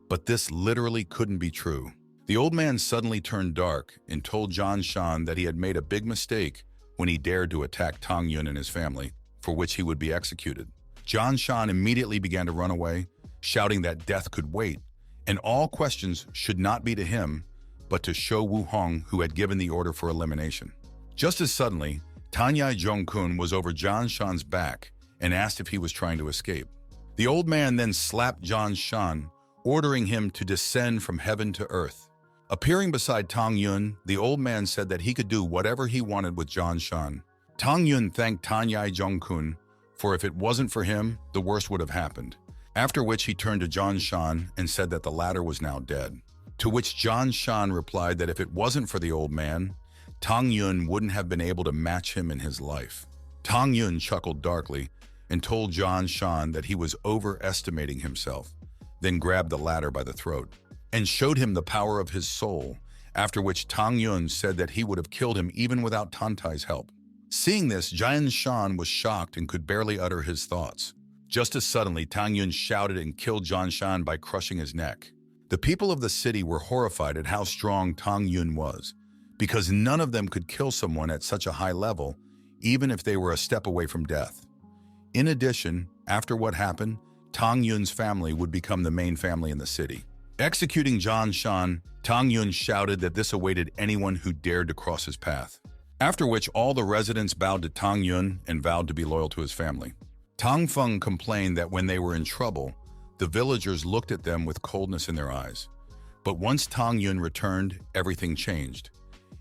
But this literally couldn't be true. The old man suddenly turned dark and told Jian Shan that he had made a big mistake when he dared to attack Tang Yun and his family, for which he would be executed. Jian Shan immediately began to run away, shouting that death could wait, and all questions should not be to him, but to Shou Wuhong, who had given the order for elimination. Just as suddenly, Tanyai Zhongkun was over Jian Shan's back and asked if he was trying to escape. The old man then slapped Jian Shan, ordering him to descend from heaven to earth. Appearing beside Tang Yun, the old man said that he could do whatever he wanted with Jian Shan. Tang Yun thanked Tanyai Zhongkun, for if it wasn't for him, the worst would have happened. After which he turned to Jian Shan and said that the latter was now dead. To which Jian Shan replied that if it wasn't for the old man, Tang Yun wouldn't have been able to match him in his life. Tang Yun chuckled darkly and told Jian Shan that he was overestimating himself, then grabbed the latter by the throat and showed him the power of his soul, after which Tang Yun said that he would have killed him even without Tantai's help. Seeing this, Jian Shan was shocked and could barely utter his thoughts. Just as suddenly, Tang Yun shouted and killed Jian Shan by crushing his neck. The people of the city were horrified at how strong Tang Yun was, because none of them could kill someone at such a high level, even if they were a step away from death. In addition, after what happened, Tang Yun's family would become the main family in the city. Executing Jian Shan, Tang Yun shouted that this awaited anyone who dared to cross his path. After which all the residents bowed to Tang Yun and vowed to be loyal to his family. Tang Feng complained that when they were in trouble, the villagers looked at them with coldness in their eyes. But once Tang Yun returned, everything changed,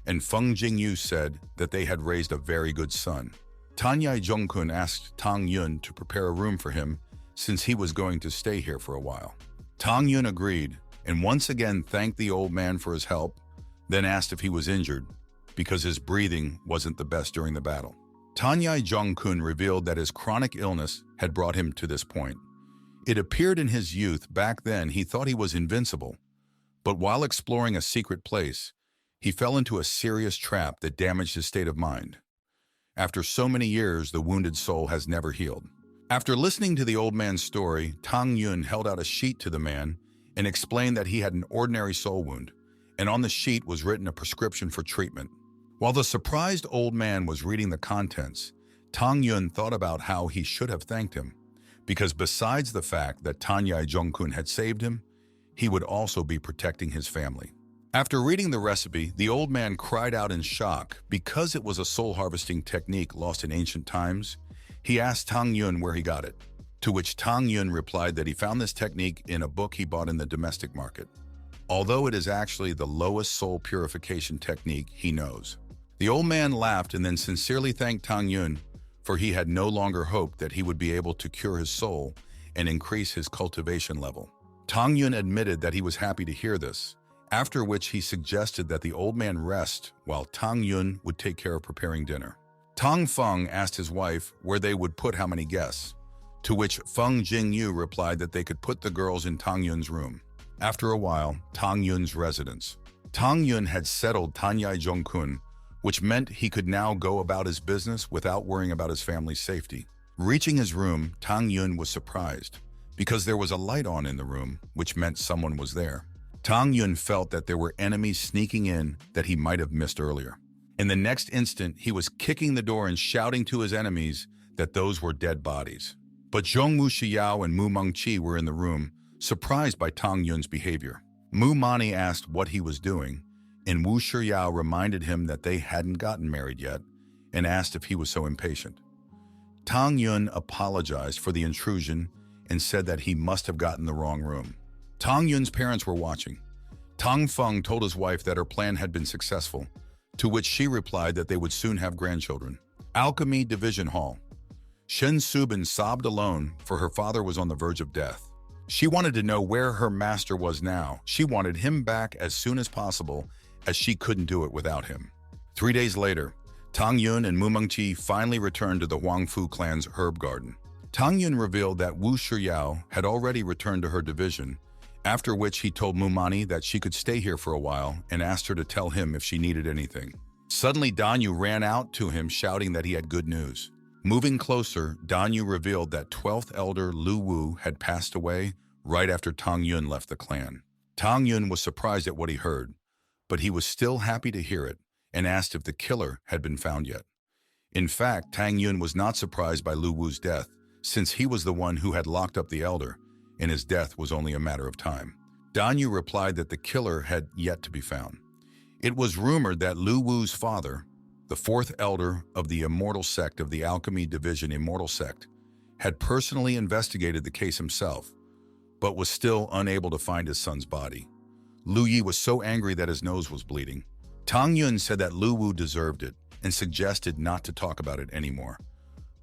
and Feng Jingyu said that they had raised a very good son. Tanyai Zhongkun asked Tang Yun to prepare a room for him since he was going to stay here for a while. Tang Yun agreed and once again thanked the old man for his help, then asked if he was injured because his breathing wasn't the best during the battle. Tanyai Zhongkun revealed that his chronic illness had brought him to this point. It appeared in his youth back then he thought he was invincible, but while exploring a secret place, he fell into a serious trap that damaged his state of mind. After so many years, the wounded soul has never healed. After listening to the old man's story, Tang Yun held out a sheet to the man and explained that he had an ordinary soul wound, and on the sheet was written a prescription for treatment. While the surprised old man was reading the contents, Tang Yun thought about how he should have thanked him, because besides the fact that Tanyai Zhongkun had saved him, he would also be protecting his family. After reading the recipe, the old man cried out in shock because it was a soul-harvesting technique lost in ancient times. He asked Tang Yun where he got it, to which Tang Yun replied that he found this technique in a book he bought in the domestic market, although it is actually the lowest soul purification technique he knows. The old man laughed and then sincerely thanked Tang Yun, for he had no longer hoped that he would be able to cure his soul and increase his cultivation level. Tang Yun admitted that he was happy to hear this, after which he suggested that the old man rest while Tang Yun would take care of preparing dinner. Tang Feng asked his wife where they would put how many guests, to which Feng Jingyu replied that they could put the girls in Tang Yun's room. After a while, Tang Yun's residence. Tang Yun had settled Tanyai Zhongkun, which meant he could now go about his business without worrying about his family's safety. Reaching his room, Tang Yun was surprised because there was a light on in the room, which meant someone was there. Tang Yun felt that there were enemies sneaking in that he might have missed earlier. In the next instant, he was kicking the door and shouting to his enemies that those were dead bodies. But Zhong Mu Shiyao and Mu Mengqi were in the room, surprised by Tang Yun's behavior. Mu Mani asked what he was doing, and Wu Shiyao reminded him that they hadn't gotten married yet and asked if he was so impatient. Tang Yun apologized for the intrusion and said that he must have gotten the wrong room. Tang Yun's parents were watching. Tang Feng told his wife that her plan had been successful, to which she replied that they would soon have grandchildren. Alchemy Division Hall. Shen Subin sobbed alone, for her father was on the verge of death. She wanted to know where her master was now. She wanted him back as soon as possible, as she couldn't do it without him. 3 days later, Tang Yun and Mu Mengqi finally returned to the Huangfu clan's herb garden. Tang Yun revealed that Wu Shiyao had already returned to her division, after which he told Mu Mani that she could stay here for a while and asked her to tell him if she needed anything. Suddenly, Dan Yu ran out to him shouting that he had good news. Moving closer, Dan Yu revealed that 12th Elder Lu Wu had passed away right after Tang Yun left the clan. Tang Yun was surprised at what he heard, but he was still happy to hear it and asked if the killer had been found yet. In fact, Tang Yun was not surprised by Lu Wu's death, since he was the one who had locked up the elder, and his death was only a matter of time. Dan Yu replied that the killer had yet to be found. It was rumored that Lu Wu's father, the 4th elder of the immortal sect of the Alchemy Division Immortal Sect, had personally investigated the case himself, but was still unable to find his son's body. Lu Yi was so angry that his nose was bleeding. Tang Yun said that Lu Wu deserved it and suggested not to talk about it anymore.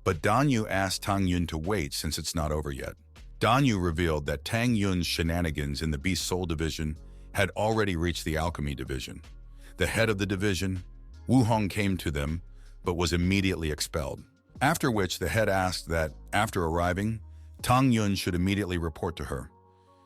But Dan Yu asked Tang Yun to wait since it's not over yet. Dan Yu revealed that Tang Yun's shenanigans in the Beast Soul Division had already reached the Alchemy Division. The head of the division, Wu Hong, came to them, but was immediately expelled. After which the head asked that, after arriving, Tang Yun should immediately report to her.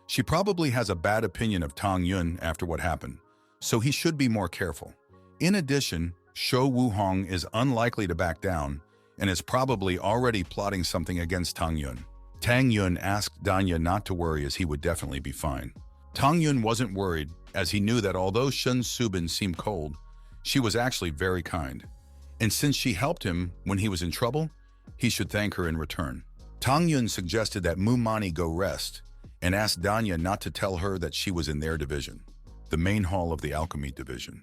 She probably has a bad opinion of Tang Yun after what happened, so he should be more careful. In addition, Shou Wu Hong is unlikely to back down and is probably already plotting something against Tang Yun. Tang Yun asked Danya not to worry as he would definitely be fine. Tang Yun wasn't worried as he knew that although Shen Subin seemed cold, she was actually very kind. And since she helped him when he was in trouble, he should thank her in return. Tang Yun suggested that Mu Mani go rest and asked Danya not to tell her that she was in their division, the main hall of the Alchemy Division.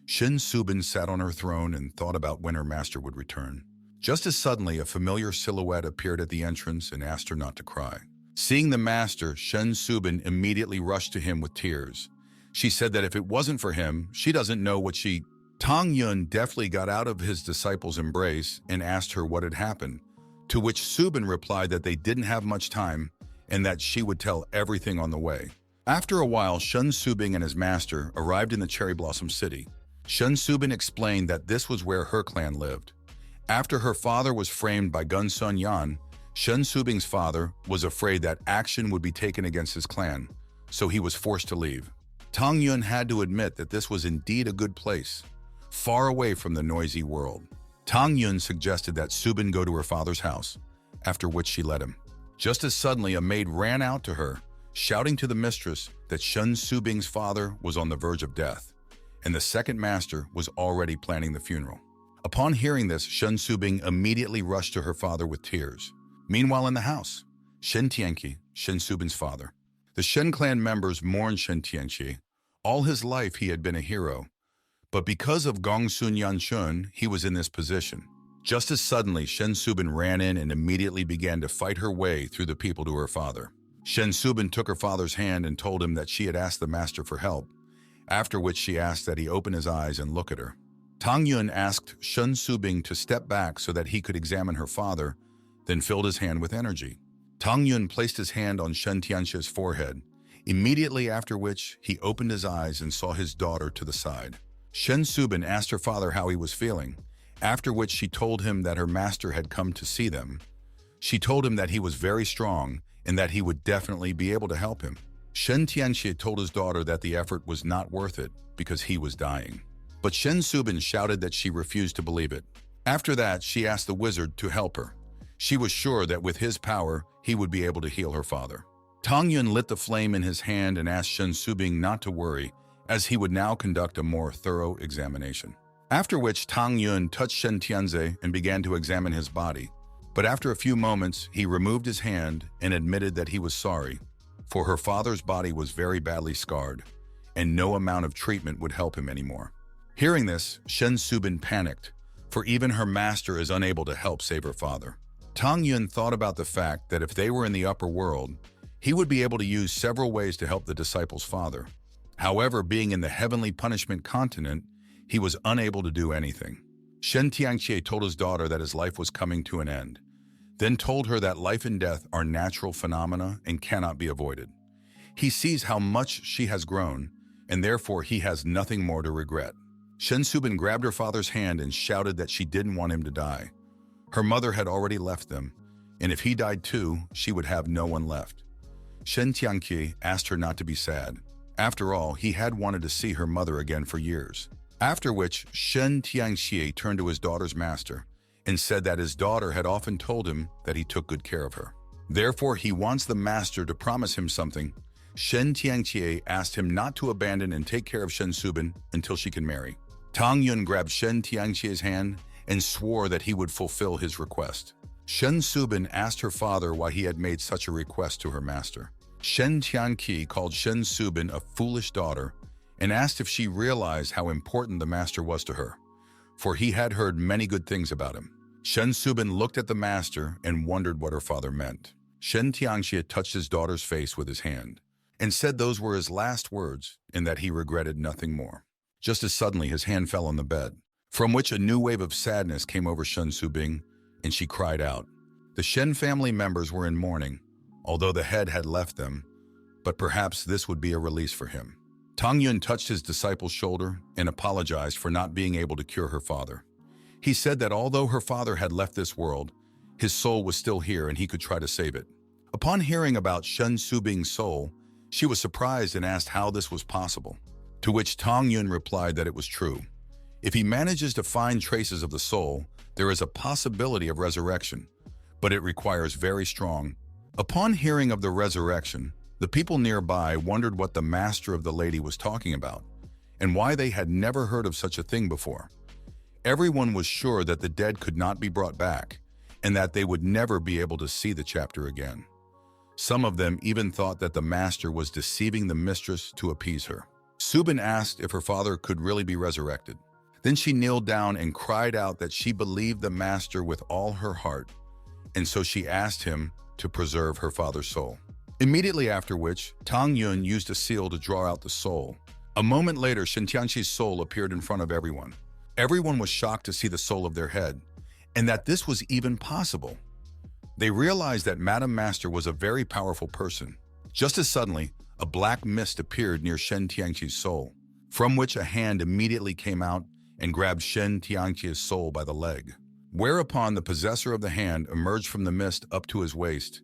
Shen Subin sat on her throne and thought about when her master would return. Just as suddenly, a familiar silhouette appeared at the entrance and asked her not to cry. Seeing the master, Shen Subin immediately rushed to him with tears. She said that if it wasn't for him, she doesn't know what she... Tang Yun deftly got out of his disciple's embrace and asked her what had happened, to which Subin replied that they didn't have much time and that she would tell everything on the way. After a while, Shen Subin and his master arrived in the Cherry Blossom City. Shen Subin explained that this was where her clan lived. After her father was framed by Gun Sun Yan, Shen Subing's father was afraid that action would be taken against his clan, so he was forced to leave. Tang Yun had to admit that this was indeed a good place, far away from the noisy world. Tang Yun suggested that Subin go to her father's house, after which she let him. Just as suddenly, a maid ran out to her, shouting to the mistress that Shen Subing's father was on the verge of death, and the second master was already planning the funeral. Upon hearing this, Shen Subing immediately rushed to her father with tears. Meanwhile, in the house, Shen Tianqi, Shen Subin's father. The Shen clan members mourned Shen Tianqi. All his life he had been a hero, but because of Gong Sun Yanshun, he was in this position. Just as suddenly, Shen Subin ran in and immediately began to fight her way through the people to her father. Shen Subin took her father's hand and told him that she had asked the master for help, after which she asked that he open his eyes and look at her. Tang Yun asked Shen Subing to step back so that he could examine her father, then filled his hand with energy. Tang Yun placed his hand on Shen Tianxi's forehead, immediately after which he opened his eyes and saw his daughter to the side. Shen Subin asked her father how he was feeling, after which she told him that her master had come to see them. She told him that he was very strong and that he would definitely be able to help him. Shen Tianxi told his daughter that the effort was not worth it because he was dying. But Shen Subin shouted that she refused to believe it. After that, she asked the wizard to help her. She was sure that with his power, he would be able to heal her father. Tang Yun lit the flame in his hand and asked Shen Subing not to worry, as he would now conduct a more thorough examination. After which, Tang Yun touched Shen Tianze and began to examine his body. But after a few moments, he removed his hand and admitted that he was sorry, for her father's body was very badly scarred, and no amount of treatment would help him anymore. Hearing this, Shen Subin panicked, for even her master is unable to help save her father. Tang Yun thought about the fact that if they were in the upper world, he would be able to use several ways to help the disciple's father. However, being in the heavenly punishment continent, he was unable to do anything. Shen Tianxie told his daughter that his life was coming to an end, then told her that life and death are natural phenomena and cannot be avoided. He sees how much she has grown, and therefore he has nothing more to regret. Shen Subin grabbed her father's hand and shouted that she didn't want him to die. Her mother had already left them, and if he died too, she would have no one left. Shen Tianqi asked her not to be sad. After all, he had wanted to see her mother again for years. After which, Shen Tianxi turned to his daughter's master and said that his daughter had often told him that he took good care of her. Therefore, he wants the master to promise him something. Shen Tianxi asked him not to abandon and take care of Shen Subin until she can marry. Tang Yun grabbed Shen Tianxi's hand and swore that he would fulfill his request. Shen Subin asked her father why he had made such a request to her master. Shen Tianqi called Shen Subin a foolish daughter and asked if she realized how important the master was to her, for he had heard many good things about him. Shen Subin looked at the master and wondered what her father meant. Shen Tianxi had touched his daughter's face with his hand and said those were his last words and that he regretted nothing more. Just as suddenly, his hand fell on the bed, from which a new wave of sadness came over Shen Subing, and she cried out. The Shen family members were in mourning, although the head had left them, but perhaps this would be a release for him. Tang Yun touched his disciple's shoulder and apologized for not being able to cure her father. He said that although her father had left this world, his soul was still here and he could try to save it. Upon hearing about Shen Subing's soul, she was surprised and asked how this was possible, to which Tang Yun replied that it was true. If he manages to find traces of the soul, there is a possibility of resurrection, but it requires very strong. Upon hearing of the resurrection, the people nearby wondered what the master of the lady was talking about, and why they had never heard of such a thing before. Everyone was sure that the dead could not be brought back, and that they would never be able to see the chapter again. Some of them even thought that the master was deceiving the mistress to appease her. Subin asked if her father could really be resurrected. Then she kneeled down and cried out that she believed the master with all her heart, and so she asked him to preserve her father's soul. Immediately after which, Tang Yun used a seal to draw out the soul. A moment later, Shen Tianqi's soul appeared in front of everyone. Everyone was shocked to see the soul of their head, and that this was even possible. They realized that Madam Master was a very powerful person. Just as suddenly, a black mist appeared near Shen Tianqi's soul, from which a hand immediately came out and grabbed Shen Tianqi's soul by the leg. Whereupon the possessor of the hand emerged from the mist up to his waist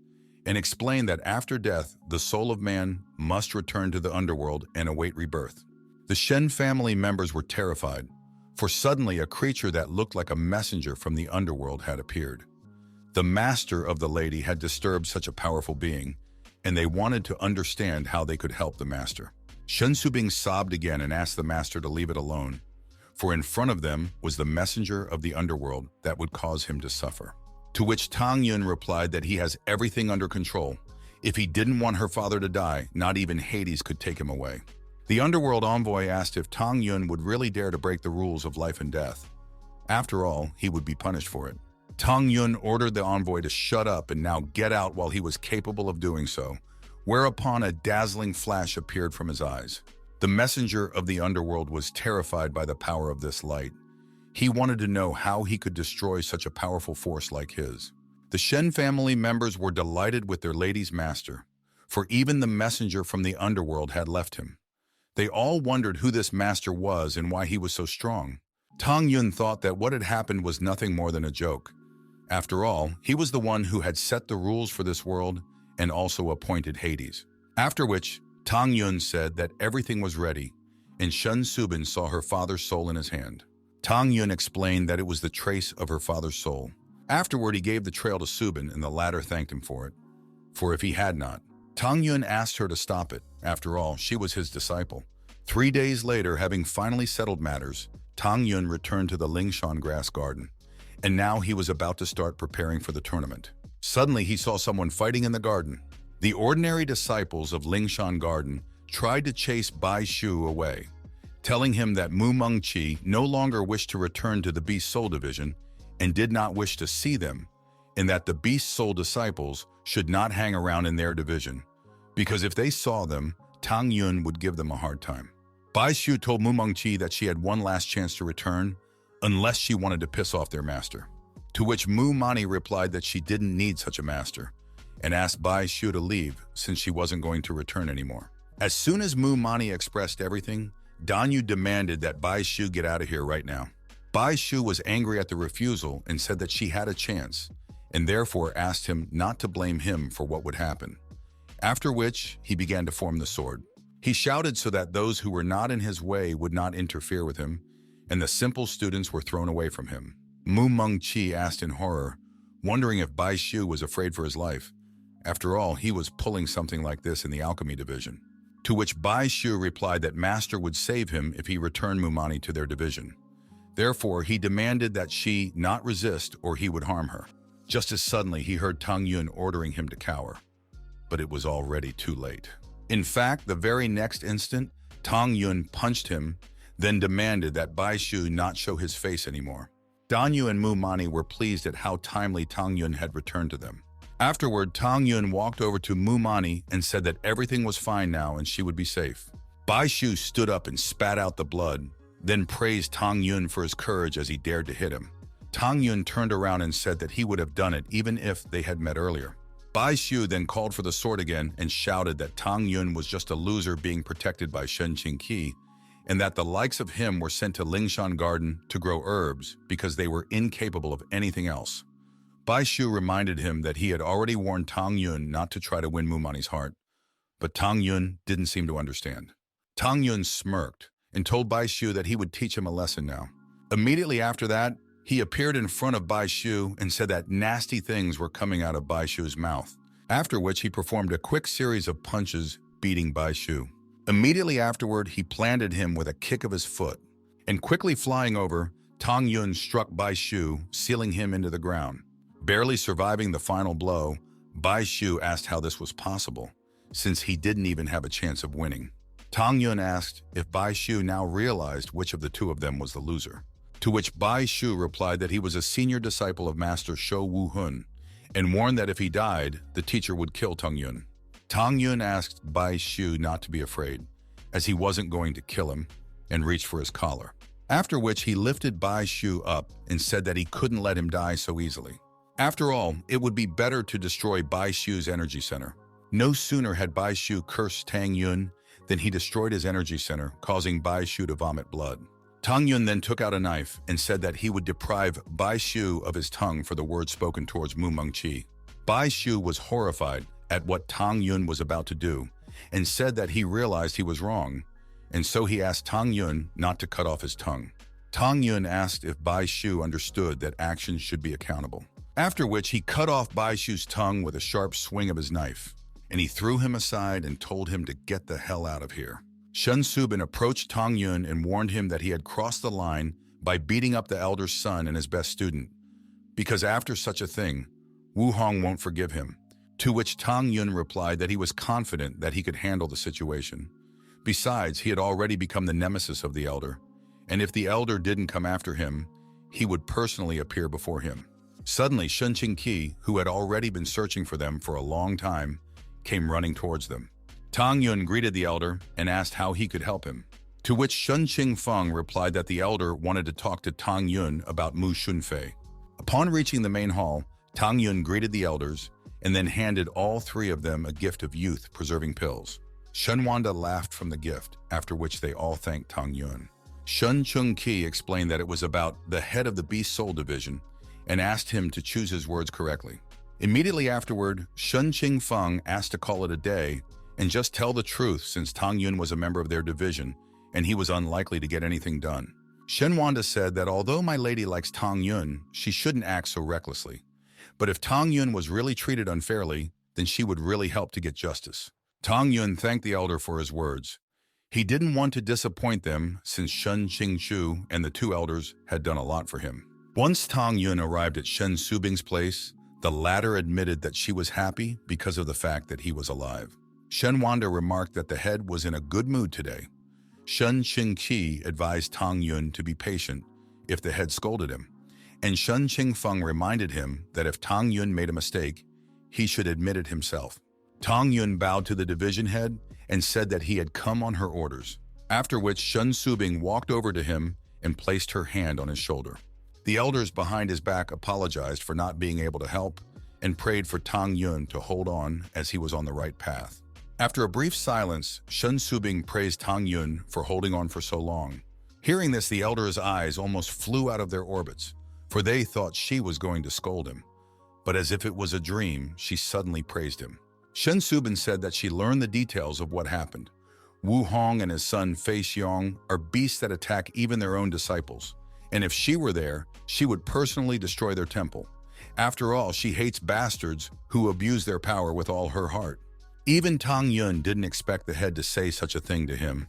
and explained that after death, the soul of man must return to the underworld and await rebirth. The Shen family members were terrified, for suddenly a creature that looked like a messenger from the underworld had appeared. The master of the lady had disturbed such a powerful being, and they wanted to understand how they could help the master. Shen Subing sobbed again and asked the master to leave it alone, for in front of them was the messenger of the underworld that would cause him to suffer. To which Tang Yun replied that he has everything under control. If he didn't want her father to die, not even Hades could take him away. The underworld envoy asked if Tang Yun would really dare to break the rules of life and death. After all, he would be punished for it. Tang Yun ordered the envoy to shut up and now get out while he was capable of doing so, whereupon a dazzling flash appeared from his eyes. The messenger of the underworld was terrified by the power of this light. He wanted to know how he could destroy such a powerful force like his. The Shen family members were delighted with their lady's master, for even the messenger from the underworld had left him. They all wondered who this master was and why he was so strong. Tang Yun thought that what had happened was nothing more than a joke. After all, he was the one who had set the rules for this world and also appointed Hades. After which, Tang Yun said that everything was ready, and Shen Subin saw her father's soul in his hand. Tang Yun explained that it was the trace of her father's soul. Afterward, he gave the trail to Subin, and the latter thanked him for it. For if he had not, Tang Yun asked her to stop it. After all, she was his disciple. 3 days later, having finally settled matters, Tang Yun returned to the Lingshan grass garden, and now he was about to start preparing for the tournament. Suddenly, he saw someone fighting in the garden. The ordinary disciples of Lingshan Garden tried to chase Bai Shu away, telling him that Mu Mengqi no longer wished to return to the Beast Soul Division and did not wish to see them, and that the Beast Soul disciples should not hang around in their division, because if they saw them, Tang Yun would give them a hard time. Bai Shu told Mu Mengqi that she had one last chance to return, unless she wanted to piss off their master. To which Mu Mani replied that she didn't need such a master, and asked Bai Shu to leave since she wasn't going to return anymore. As soon as Mu Mani expressed everything, Dan Yu demanded that Bai Shu get out of here right now. Bai Shu was angry at the refusal and said that she had a chance, and therefore asked him not to blame him for what would happen. After which, he began to form the sword. He shouted so that those who were not in his way would not interfere with him, and the simple students were thrown away from him. Mu Mengqi asked in horror, wondering if Bai Shu was afraid for his life. After all, he was pulling something like this in the alchemy division. To which Bai Shu replied that Master would save him if he returned Mu Mani to their division. Therefore, he demanded that she not resist or he would harm her. Just as suddenly, he heard Tang Yun ordering him to cower. But it was already too late. In fact, the very next instant, Tang Yun punched him, then demanded that Bai Shu not show his face anymore. Dan Yu and Mu Mani were pleased at how timely Tang Yun had returned to them. Afterward, Tang Yun walked over to Mu Mani and said that everything was fine now and she would be safe. Bai Shu stood up and spat out the blood, then praised Tang Yun for his courage as he dared to hit him. Tang Yun turned around and said that he would have done it even if they had met earlier. Bai Shu then called for the sword again and shouted that Tang Yun was just a loser being protected by Shen Qingqi, and that the likes of him were sent to Lingshan Garden to grow herbs because they were incapable of anything else. Bai Shu reminded him that he had already warned Tang Yun not to try to win Mu Mani's heart, but Tang Yun didn't seem to understand. Tang Yun smirked and told Bai Shu that he would teach him a lesson now. Immediately after that, he appeared in front of Bai Shu and said that nasty things were coming out of Bai Shu's mouth, after which he performed a quick series of punches, beating Bai Shu. Immediately afterward, he planted him with a kick of his foot, and quickly flying over, Tang Yun struck Bai Shu, sealing him into the ground. Barely surviving the final blow, Bai Shu asked how this was possible, since he didn't even have a chance of winning. Tang Yun asked if Bai Shu now realized which of the two of them was the loser, to which Bai Shu replied that he was a senior disciple of Master Shou Wu Hun and warned that if he died, the teacher would kill Tang Yun. Tang Yun asked Bai Shu not to be afraid, as he wasn't going to kill him, and reached for his collar. After which he lifted Bai Shu up and said that he couldn't let him die so easily. After all, it would be better to destroy Bai Shu's energy center. No sooner had Bai Shu cursed Tang Yun than he destroyed his energy center, causing Bai Shu to vomit blood. Tang Yun then took out a knife and said that he would deprive Bai Shu of his tongue for the words spoken towards Mu Mengqi. Bai Shu was horrified at what Tang Yun was about to do and said that he realized he was wrong, and so he asked Tang Yun not to cut off his tongue. Tang Yun asked if Bai Shu understood that actions should be accountable. After which he cut off Bai Shu's tongue with a sharp swing of his knife, and he threw him aside and told him to get the hell out of here. Shen Subin approached Tang Yun and warned him that he had crossed the line by beating up the elder's son and his best student, because after such a thing, Wu Hong won't forgive him, to which Tang Yun replied that he was confident that he could handle the situation. Besides, he had already become the nemesis of the elder, and if the elder didn't come after him, he would personally appear before him. Suddenly, Shen Qingqi, who had already been searching for them for a long time, came running towards them. Tang Yun greeted the elder and asked how he could help him, to which Shen Qingfeng replied that the elder wanted to talk to Tang Yun about Mu Shunfei. Upon reaching the main hall, Tang Yun greeted the elders and then handed all three of them a gift of youth-preserving pills. Shen Wanda laughed from the gift, after which they all thanked Tang Yun. Shen Qingqi explained that it was about the head of the Beast Soul Division and asked him to choose his words correctly. Immediately afterward, Shen Qingfeng asked to call it a day and just tell the truth since Tang Yun was a member of their division and he was unlikely to get anything done. Shen Wanda said that although my lady likes Tang Yun, she shouldn't act so recklessly. But if Tang Yun was really treated unfairly, then she would really help to get justice. Tang Yun thanked the elder for his words. He didn't want to disappoint them since Shen Qingchu and the two elders had done a lot for him. Once Tang Yun arrived at Shen Subing's place, the latter admitted that she was happy because of the fact that he was alive. Shen Wanda remarked that the head was in a good mood today. Shen Qingqi advised Tang Yun to be patient if the head scolded him, and Shen Qingfeng reminded him that if Tang Yun made a mistake, he should admit it himself. Tang Yun bowed to the division head and said that he had come on her orders, after which Shen Subing walked over to him and placed her hand on his shoulder. The elders behind his back apologized for not being able to help and prayed for Tang Yun to hold on as he was on the right path. After a brief silence, Shen Subing praised Tang Yun for holding on for so long. Hearing this, the elders' eyes almost flew out of their orbits, for they thought she was going to scold him. But as if it was a dream, she suddenly praised him. Shen Subin said that she learned the details of what happened. Wu Hong and his son Fei Xiong are beasts that attack even their own disciples, and if she were there, she would personally destroy their temple. After all, she hates bastards who abuse their power with all her heart. Even Tang Yun didn't expect the head to say such a thing to him.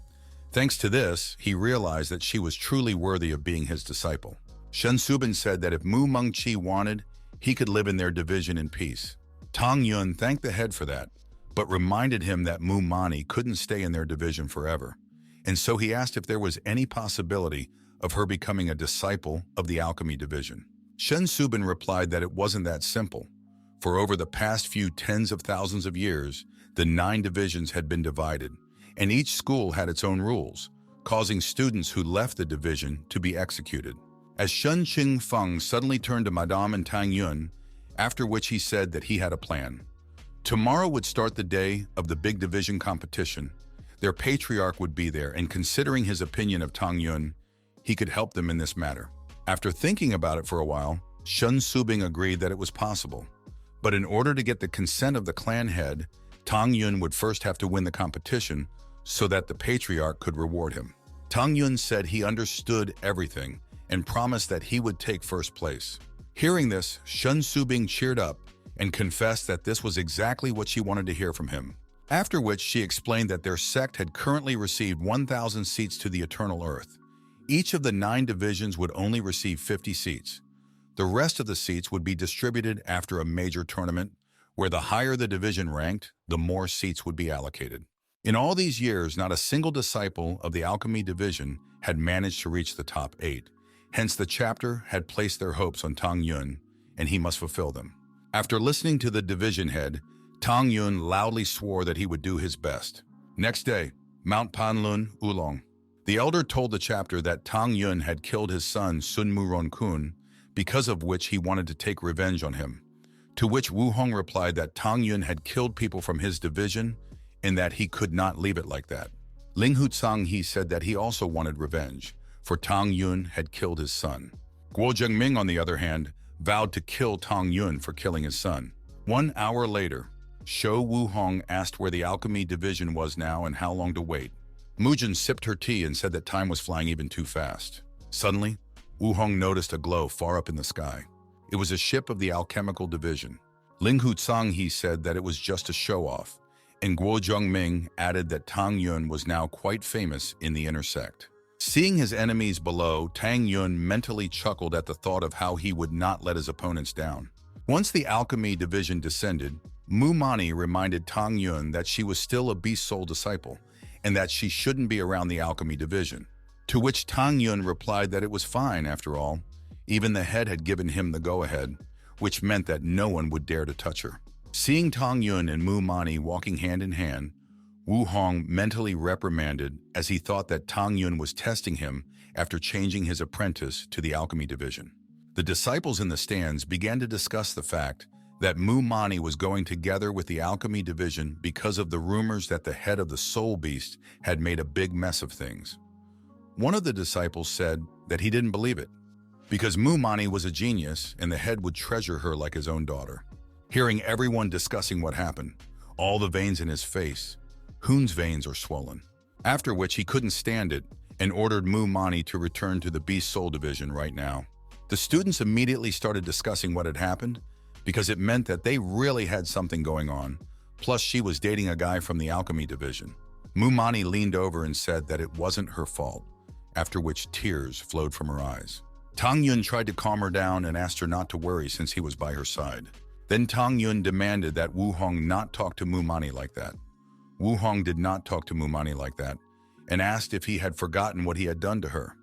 Thanks to this, he realized that she was truly worthy of being his disciple. Shen Subin said that if Mu Mengqi wanted, he could live in their division in peace. Tang Yun thanked the head for that, but reminded him that Mu Mani couldn't stay in their division forever, and so he asked if there was any possibility of her becoming a disciple of the alchemy division. Shen Subin replied that it wasn't that simple, for over the past few tens of thousands of years, the 9 divisions had been divided, and each school had its own rules, causing students who left the division to be executed. As Shen Qingfeng suddenly turned to Madame and Tang Yun, after which he said that he had a plan. Tomorrow would start the day of the big division competition. Their patriarch would be there, and considering his opinion of Tang Yun, he could help them in this matter. After thinking about it for a while, Shen Subing agreed that it was possible. But in order to get the consent of the clan head, Tang Yun would first have to win the competition so that the patriarch could reward him. Tang Yun said he understood everything and promised that he would take first place. Hearing this, Shen Subing cheered up and confessed that this was exactly what she wanted to hear from him. After which she explained that their sect had currently received 1,000 seats to the Eternal Earth. Each of the 9 divisions would only receive 50 seats. The rest of the seats would be distributed after a major tournament, where the higher the division ranked, the more seats would be allocated. In all these years, not a single disciple of the alchemy division had managed to reach the top 8. Hence, the chapter had placed their hopes on Tang Yun, and he must fulfill them. After listening to the division head, Tang Yun loudly swore that he would do his best. Next day, Mount Panlun, Oolong. The elder told the chapter that Tang Yun had killed his son Sun Muron Kun, because of which he wanted to take revenge on him. To which Wu Hong replied that Tang Yun had killed people from his division and that he could not leave it like that. Ling Hutsang he said that he also wanted revenge, for Tang Yun had killed his son. Guo Zhengming, on the other hand, vowed to kill Tang Yun for killing his son. 1 hour later, Shou Wu Hong asked where the alchemy division was now and how long to wait. Mujin sipped her tea and said that time was flying even too fast. Suddenly, Wu Hong noticed a glow far up in the sky. It was a ship of the alchemical division. Ling Hutsang he said that it was just a show-off, and Guo Zhengming added that Tang Yun was now quite famous in the inner sect. Seeing his enemies below, Tang Yun mentally chuckled at the thought of how he would not let his opponents down. Once the alchemy division descended, Mu Mani reminded Tang Yun that she was still a beast soul disciple, and that she shouldn't be around the alchemy division. To which Tang Yun replied that it was fine after all. Even the head had given him the go-ahead, which meant that no one would dare to touch her. Seeing Tang Yun and Mu Mani walking hand in hand, Wu Hong mentally reprimanded as he thought that Tang Yun was testing him after changing his apprentice to the alchemy division. The disciples in the stands began to discuss the fact that Mu Mani was going together with the alchemy division because of the rumors that the head of the soul beast had made a big mess of things. One of the disciples said that he didn't believe it, because Mu Mani was a genius and the head would treasure her like his own daughter. Hearing everyone discussing what happened, all the veins in his face, Hun's veins are swollen. After which he couldn't stand it and ordered Mu Mani to return to the beast soul division right now. The students immediately started discussing what had happened, because it meant that they really had something going on, plus she was dating a guy from the alchemy division. Mu Mani leaned over and said that it wasn't her fault, after which tears flowed from her eyes. Tang Yun tried to calm her down and asked her not to worry since he was by her side. Then Tang Yun demanded that Wu Hong not talk to Mu Mani like that. Wu Hong did not talk to Mu Mani like that, and asked if he had forgotten what he had done to her.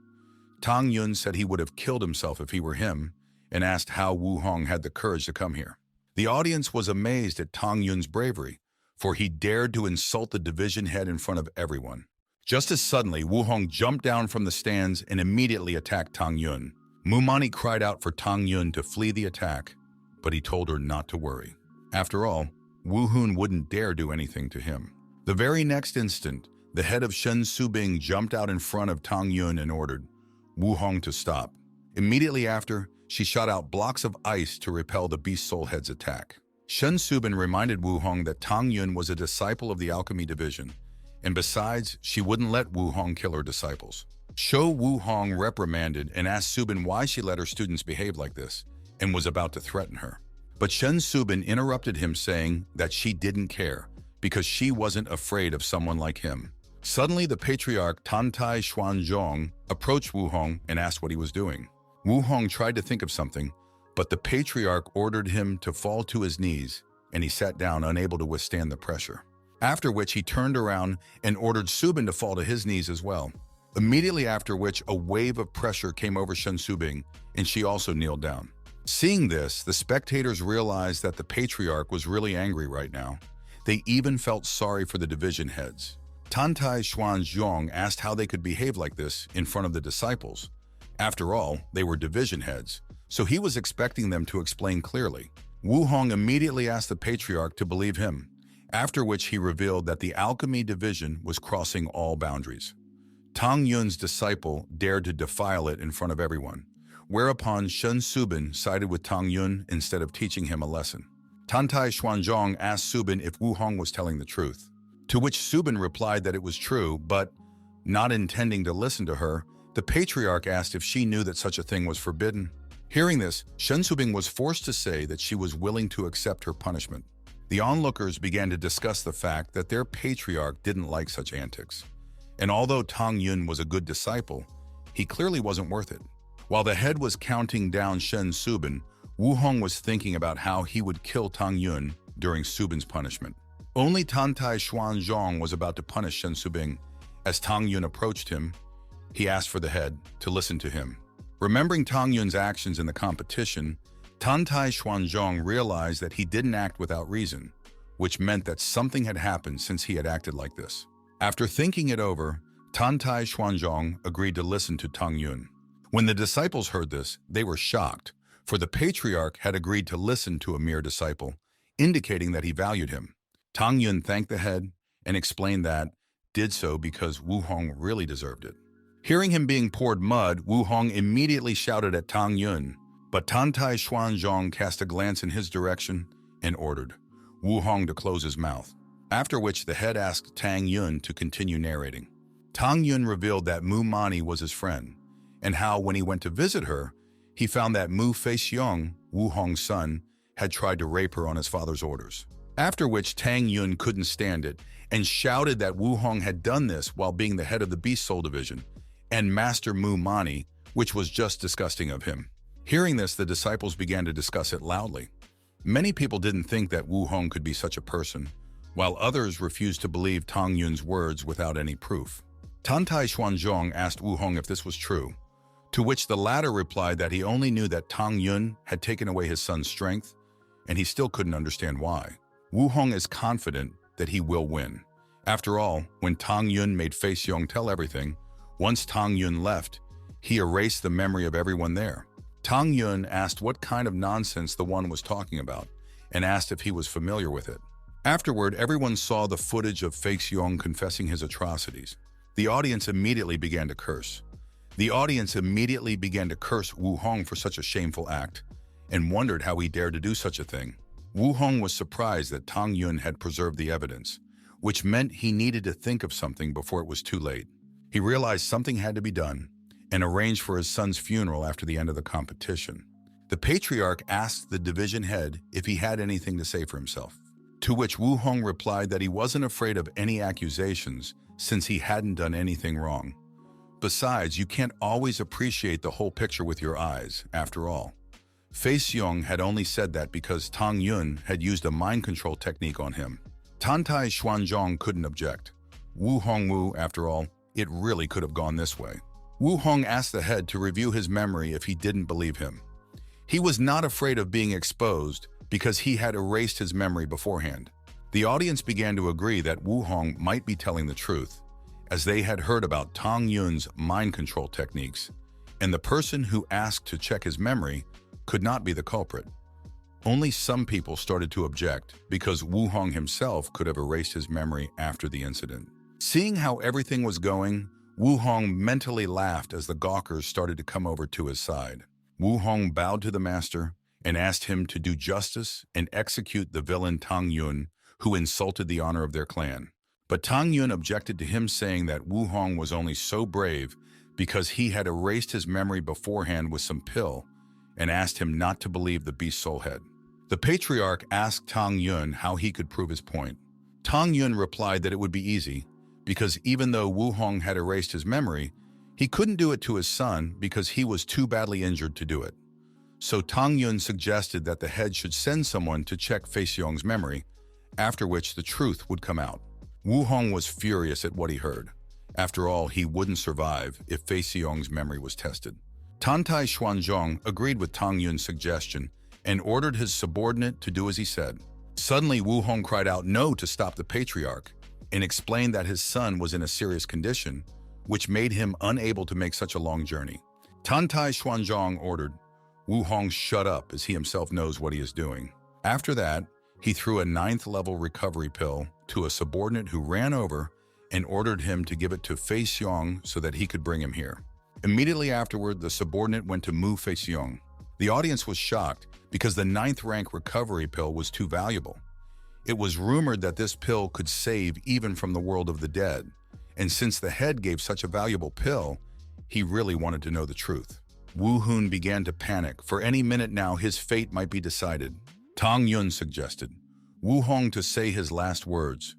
Tang Yun said he would have killed himself if he were him, and asked how Wu Hong had the courage to come here. The audience was amazed at Tang Yun's bravery, for he dared to insult the division head in front of everyone. Just as suddenly, Wu Hong jumped down from the stands and immediately attacked Tang Yun. Mu Mani cried out for Tang Yun to flee the attack, but he told her not to worry. After all, Wu Hun wouldn't dare do anything to him. The very next instant, the head of Shen Subing jumped out in front of Tang Yun and ordered Wu Hong to stop. Immediately after, she shot out blocks of ice to repel the beast soul head's attack. Shen Subin reminded Wu Hong that Tang Yun was a disciple of the alchemy division, and besides, she wouldn't let Wu Hong kill her disciples. Shou Wu Hong reprimanded and asked Subin why she let her students behave like this, and was about to threaten her. But Shen Subin interrupted him, saying that she didn't care, because she wasn't afraid of someone like him. Suddenly, the patriarch Tantai Xuanzhong approached Wu Hong and asked what he was doing. Wu Hong tried to think of something, but the patriarch ordered him to fall to his knees, and he sat down, unable to withstand the pressure. After which he turned around and ordered Subin to fall to his knees as well. Immediately after which, a wave of pressure came over Shen Subing, and she also kneeled down. Seeing this, the spectators realized that the patriarch was really angry right now. They even felt sorry for the division heads. Tantai Xuanzhong asked how they could behave like this in front of the disciples. After all, they were division heads, so he was expecting them to explain clearly. Wu Hong immediately asked the patriarch to believe him, after which he revealed that the alchemy division was crossing all boundaries. Tang Yun's disciple dared to defile it in front of everyone, whereupon Shen Subin sided with Tang Yun instead of teaching him a lesson. Tantai Xuanzhong asked Subin if Wu Hong was telling the truth, to which Subin replied that it was true, but, not intending to listen to her, the patriarch asked if she knew that such a thing was forbidden. Hearing this, Shen Subing was forced to say that she was willing to accept her punishment. The onlookers began to discuss the fact that their patriarch didn't like such antics. And although Tang Yun was a good disciple, he clearly wasn't worth it. While the head was counting down Shen Subin, Wu Hong was thinking about how he would kill Tang Yun during Subin's punishment. Only Tantai Xuanzhong was about to punish Shen Subing. As Tang Yun approached him, he asked for the head to listen to him. Remembering Tang Yun's actions in the competition, Tantai Xuanzhong realized that he didn't act without reason, which meant that something had happened since he had acted like this. After thinking it over, Tantai Xuanzhong agreed to listen to Tang Yun. When the disciples heard this, they were shocked, for the patriarch had agreed to listen to a mere disciple, indicating that he valued him. Tang Yun thanked the head and explained that did so because Wu Hong really deserved it. Hearing him being poured mud, Wu Hong immediately shouted at Tang Yun, but Tantai Xuanzhong cast a glance in his direction and ordered Wu Hong to close his mouth, after which the head asked Tang Yun to continue narrating. Tang Yun revealed that Mu Mani was his friend, and how when he went to visit her, he found that Mu Feixiong, Wu Hong's son, had tried to rape her on his father's orders. After which Tang Yun couldn't stand it and shouted that Wu Hong had done this while being the head of the Beast Soul Division and Master Mu Mani, which was just disgusting of him. Hearing this, the disciples began to discuss it loudly. Many people didn't think that Wu Hong could be such a person, while others refused to believe Tang Yun's words without any proof. Tantai Xuanzhong asked Wu Hong if this was true, to which the latter replied that he only knew that Tang Yun had taken away his son's strength, and he still couldn't understand why. Wu Hong is confident that he will win. After all, when Tang Yun made Feixiong tell everything, once Tang Yun left, he erased the memory of everyone there. Tang Yun asked what kind of nonsense the one was talking about, and asked if he was familiar with it. Afterward, everyone saw the footage of Feixiong confessing his atrocities. The audience immediately began to curse. Wu Hong for such a shameful act, and wondered how he dared to do such a thing. Wu Hong was surprised that Tang Yun had preserved the evidence, which meant he needed to think of something before it was too late. He realized something had to be done, and arranged for his son's funeral after the end of the competition. The patriarch asked the division head if he had anything to say for himself, to which Wu Hong replied that he wasn't afraid of any accusations since he hadn't done anything wrong. Besides, you can't always appreciate the whole picture with your eyes, after all. Feixiong had only said that because Tang Yun had used a mind control technique on him. Tantai Xuanzhong couldn't object. After all, it really could have gone this way. Wu Hong asked the head to review his memory if he didn't believe him. He was not afraid of being exposed because he had erased his memory beforehand. The audience began to agree that Wu Hong might be telling the truth, as they had heard about Tang Yun's mind control techniques, and the person who asked to check his memory could not be the culprit. Only some people started to object because Wu Hong himself could have erased his memory after the incident. Seeing how everything was going, Wu Hong mentally laughed as the gawkers started to come over to his side. Wu Hong bowed to the master and asked him to do justice and execute the villain Tang Yun, who insulted the honor of their clan. But Tang Yun objected to him, saying that Wu Hong was only so brave because he had erased his memory beforehand with some pill, and asked him not to believe the Beast Soul Head. The patriarch asked Tang Yun how he could prove his point. Tang Yun replied that it would be easy, because even though Wu Hong had erased his memory, he couldn't do it to his son because he was too badly injured to do it. So Tang Yun suggested that the head should send someone to check Feixiong's memory, after which the truth would come out. Wu Hong was furious at what he heard. After all, he wouldn't survive if Feixiong's memory was tested. Tantai Xuanzhong agreed with Tang Yun's suggestion and ordered his subordinate to do as he said. Suddenly, Wu Hong cried out no to stop the patriarch and explained that his son was in a serious condition, which made him unable to make such a long journey. Tantai Xuanzhong ordered Wu Hong shut up, as he himself knows what he is doing. After that, he threw a 9th-level recovery pill to a subordinate who ran over and ordered him to give it to Feixiong so that he could bring him here. Immediately afterward, the subordinate went to Mu Feixiong. The audience was shocked because the 9th-rank recovery pill was too valuable. It was rumored that this pill could save even from the world of the dead, and since the head gave such a valuable pill, he really wanted to know the truth. Wu Hun began to panic, for any minute now his fate might be decided. Tang Yun suggested Wu Hong to say his last words,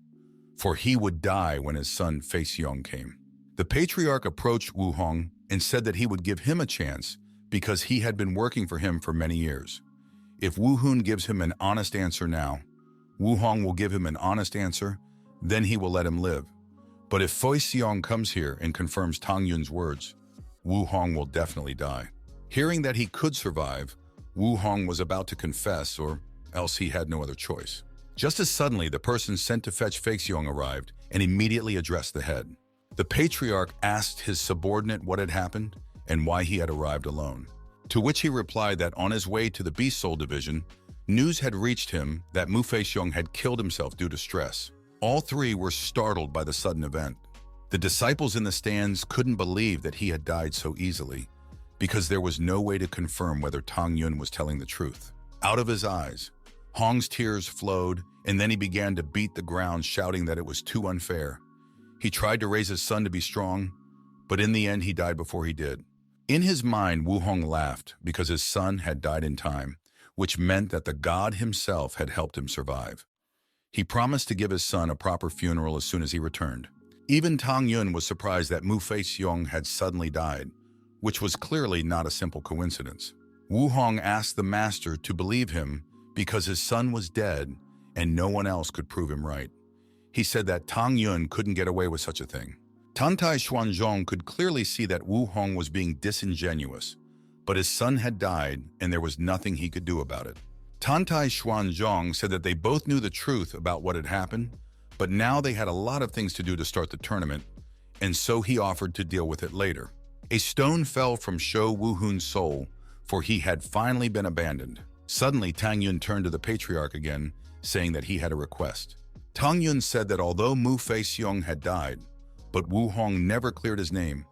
for he would die when his son Feixiong came. The patriarch approached Wu Hong and said that he would give him a chance because he had been working for him for many years. If Wu Hun gives him an honest answer now, Wu Hong will give him an honest answer, then he will let him live. But if Fei Xiong comes here and confirms Tang Yun's words, Wu Hong will definitely die. Hearing that he could survive, Wu Hong was about to confess, or else he had no other choice. Just as suddenly, the person sent to fetch Fei Xiong arrived and immediately addressed the head. The patriarch asked his subordinate what had happened and why he had arrived alone, to which he replied that on his way to the Beast Soul Division, news had reached him that Mu Fei Xiong had killed himself due to stress. All three were startled by the sudden event. The disciples in the stands couldn't believe that he had died so easily, because there was no way to confirm whether Tang Yun was telling the truth. Out of his eyes, Hong's tears flowed, and then he began to beat the ground, shouting that it was too unfair. He tried to raise his son to be strong, but in the end he died before he did. In his mind, Wu Hong laughed because his son had died in time, which meant that the god himself had helped him survive. He promised to give his son a proper funeral as soon as he returned. Even Tang Yun was surprised that Mu Fei Xiong had suddenly died, which was clearly not a simple coincidence. Wu Hong asked the master to believe him because his son was dead and no one else could prove him right. He said that Tang Yun couldn't get away with such a thing. Tantai Xuanzhong could clearly see that Wu Hong was being disingenuous, but his son had died and there was nothing he could do about it. Tantai Xuanzhong said that they both knew the truth about what had happened, but now they had a lot of things to do to start the tournament, and so he offered to deal with it later. A stone fell from Shou Wuhun's soul, for he had finally been abandoned. Suddenly, Tang Yun turned to the patriarch again, saying that he had a request. Tang Yun said that although Mu Fei Xiong had died, but Wu Hong never cleared his name,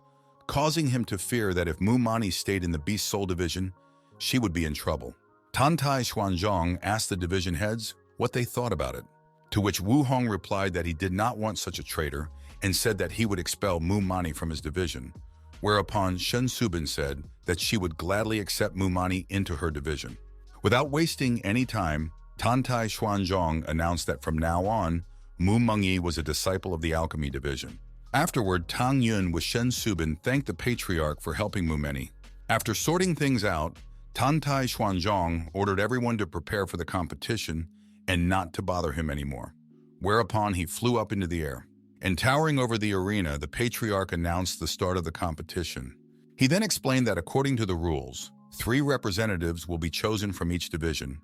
causing him to fear that if Mu Mani stayed in the Beast Soul Division, she would be in trouble. Tantai Xuanzhong asked the division heads what they thought about it, to which Wu Hong replied that he did not want such a traitor and said that he would expel Mu Mani from his division, whereupon Shen Subin said that she would gladly accept Mu Mani into her division. Without wasting any time, Tantai Xuanzhong announced that from now on, Mu Mengyi was a disciple of the Alchemy Division. Afterward, Tang Yun with Shen Subin thanked the patriarch for helping Mu Mengyi. After sorting things out, Tantai Xuanzhong ordered everyone to prepare for the competition and not to bother him anymore, whereupon he flew up into the air. And towering over the arena, the patriarch announced the start of the competition. He then explained that according to the rules, 3 representatives will be chosen from each division,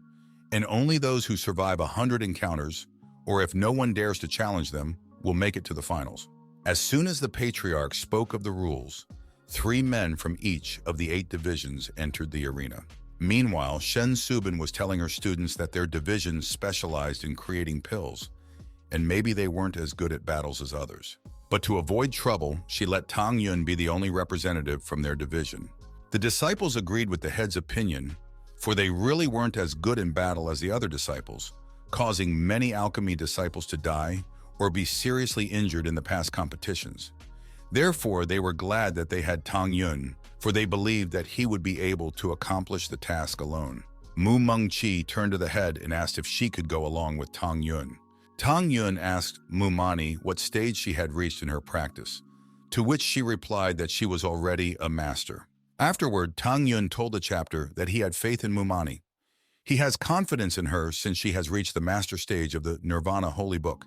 and only those who survive 100 encounters, or if no one dares to challenge them, will make it to the finals. As soon as the patriarch spoke of the rules, 3 men from each of the 8 divisions entered the arena. Meanwhile, Shen Subin was telling her students that their divisions specialized in creating pills, and maybe they weren't as good at battles as others. But to avoid trouble, she let Tang Yun be the only representative from their division. The disciples agreed with the head's opinion, for they really weren't as good in battle as the other disciples, causing many alchemy disciples to die or be seriously injured in the past competitions. Therefore, they were glad that they had Tang Yun, for they believed that he would be able to accomplish the task alone. Mu Mengqi turned to the head and asked if she could go along with Tang Yun. Tang Yun asked Mu Mani what stage she had reached in her practice, to which she replied that she was already a master. Afterward, Tang Yun told the chapter that he had faith in Mu Mani. He has confidence in her since she has reached the master stage of the Nirvana Holy Book,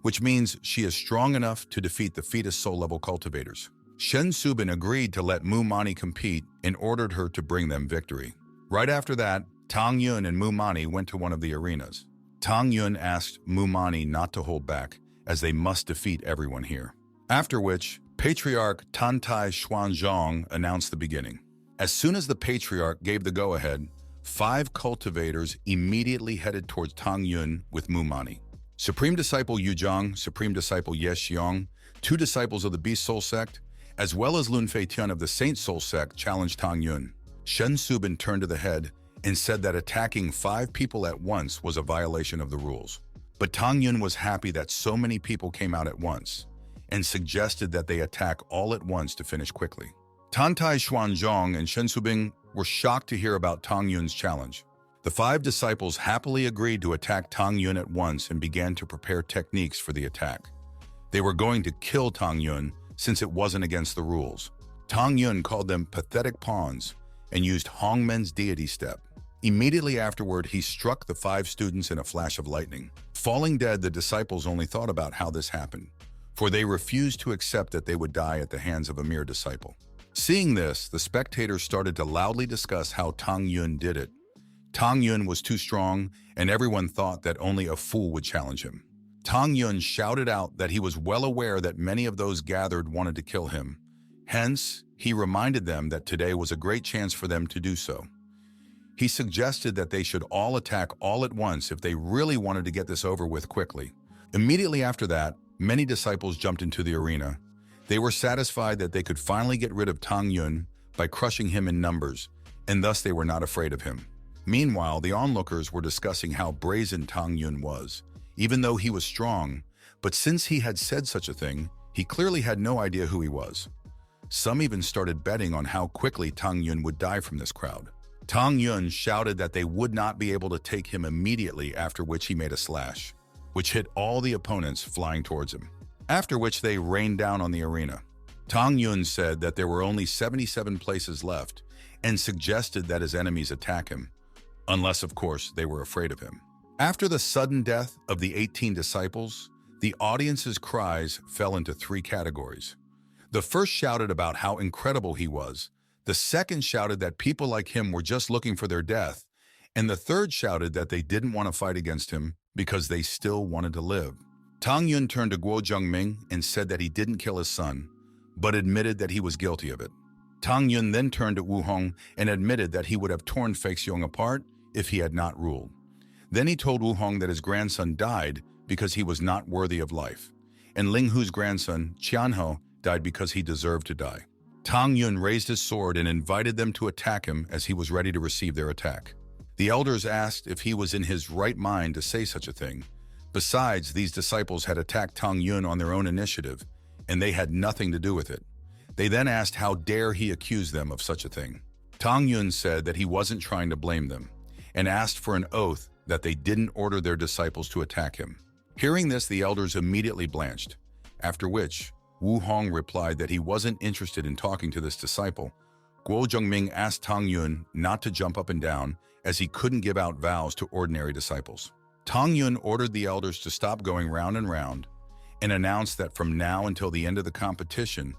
which means she is strong enough to defeat the fetus soul-level cultivators. Shen Subin agreed to let Mu Mani compete and ordered her to bring them victory. Right after that, Tang Yun and Mu Mani went to one of the arenas. Tang Yun asked Mu Mani not to hold back, as they must defeat everyone here. After which, Patriarch Tantai Xuanzhong announced the beginning. As soon as the Patriarch gave the go-ahead, 5 cultivators immediately headed towards Tang Yun with Mu Mani. Supreme Disciple Yu Zhang, Supreme Disciple Ye Xiong, 2 disciples of the Beast Soul Sect, as well as Lun Fei Tian of the Saint Soul Sect challenged Tang Yun. Shen Subin turned to the head and said that attacking 5 people at once was a violation of the rules. But Tang Yun was happy that so many people came out at once and suggested that they attack all at once to finish quickly. Tantai Xuanzhong and Shen Subing were shocked to hear about Tang Yun's challenge. The 5 disciples happily agreed to attack Tang Yun at once and began to prepare techniques for the attack. They were going to kill Tang Yun since it wasn't against the rules. Tang Yun called them pathetic pawns and used Hongmen's deity step. Immediately afterward, he struck the 5 students in a flash of lightning. Falling dead, the disciples only thought about how this happened, for they refused to accept that they would die at the hands of a mere disciple. Seeing this, the spectators started to loudly discuss how Tang Yun did it. Tang Yun was too strong, and everyone thought that only a fool would challenge him. Tang Yun shouted out that he was well aware that many of those gathered wanted to kill him. Hence, he reminded them that today was a great chance for them to do so. He suggested that they should all attack all at once if they really wanted to get this over with quickly. Immediately after that, many disciples jumped into the arena. They were satisfied that they could finally get rid of Tang Yun by crushing him in numbers, and thus they were not afraid of him. Meanwhile, the onlookers were discussing how brazen Tang Yun was, even though he was strong, but since he had said such a thing, he clearly had no idea who he was. Some even started betting on how quickly Tang Yun would die from this crowd. Tang Yun shouted that they would not be able to take him immediately, after which he made a slash, which hit all the opponents flying towards him, after which they rained down on the arena. Tang Yun said that there were only 77 places left and suggested that his enemies attack him, unless, of course, they were afraid of him. After the sudden death of the 18 disciples, the audience's cries fell into 3 categories. The first shouted about how incredible he was, the second shouted that people like him were just looking for their death, and the third shouted that they didn't want to fight against him because they still wanted to live. Tang Yun turned to Guo Zhengming and said that he didn't kill his son, but admitted that he was guilty of it. Tang Yun then turned to Wu Hong and admitted that he would have torn Fei Xiong apart if he had not ruled. Then he told Wu Hong that his grandson died because he was not worthy of life, and Ling Hu's grandson, Qianhe, died because he deserved to die. Tang Yun raised his sword and invited them to attack him as he was ready to receive their attack. The elders asked if he was in his right mind to say such a thing. Besides, these disciples had attacked Tang Yun on their own initiative, and they had nothing to do with it. They then asked how dare he accuse them of such a thing. Tang Yun said that he wasn't trying to blame them, and asked for an oath that they didn't order their disciples to attack him. Hearing this, the elders immediately blanched, after which Wu Hong replied that he wasn't interested in talking to this disciple. Guo Zhengming asked Tang Yun not to jump up and down, as he couldn't give out vows to ordinary disciples. Tang Yun ordered the elders to stop going round and round, and announced that from now until the end of the competition,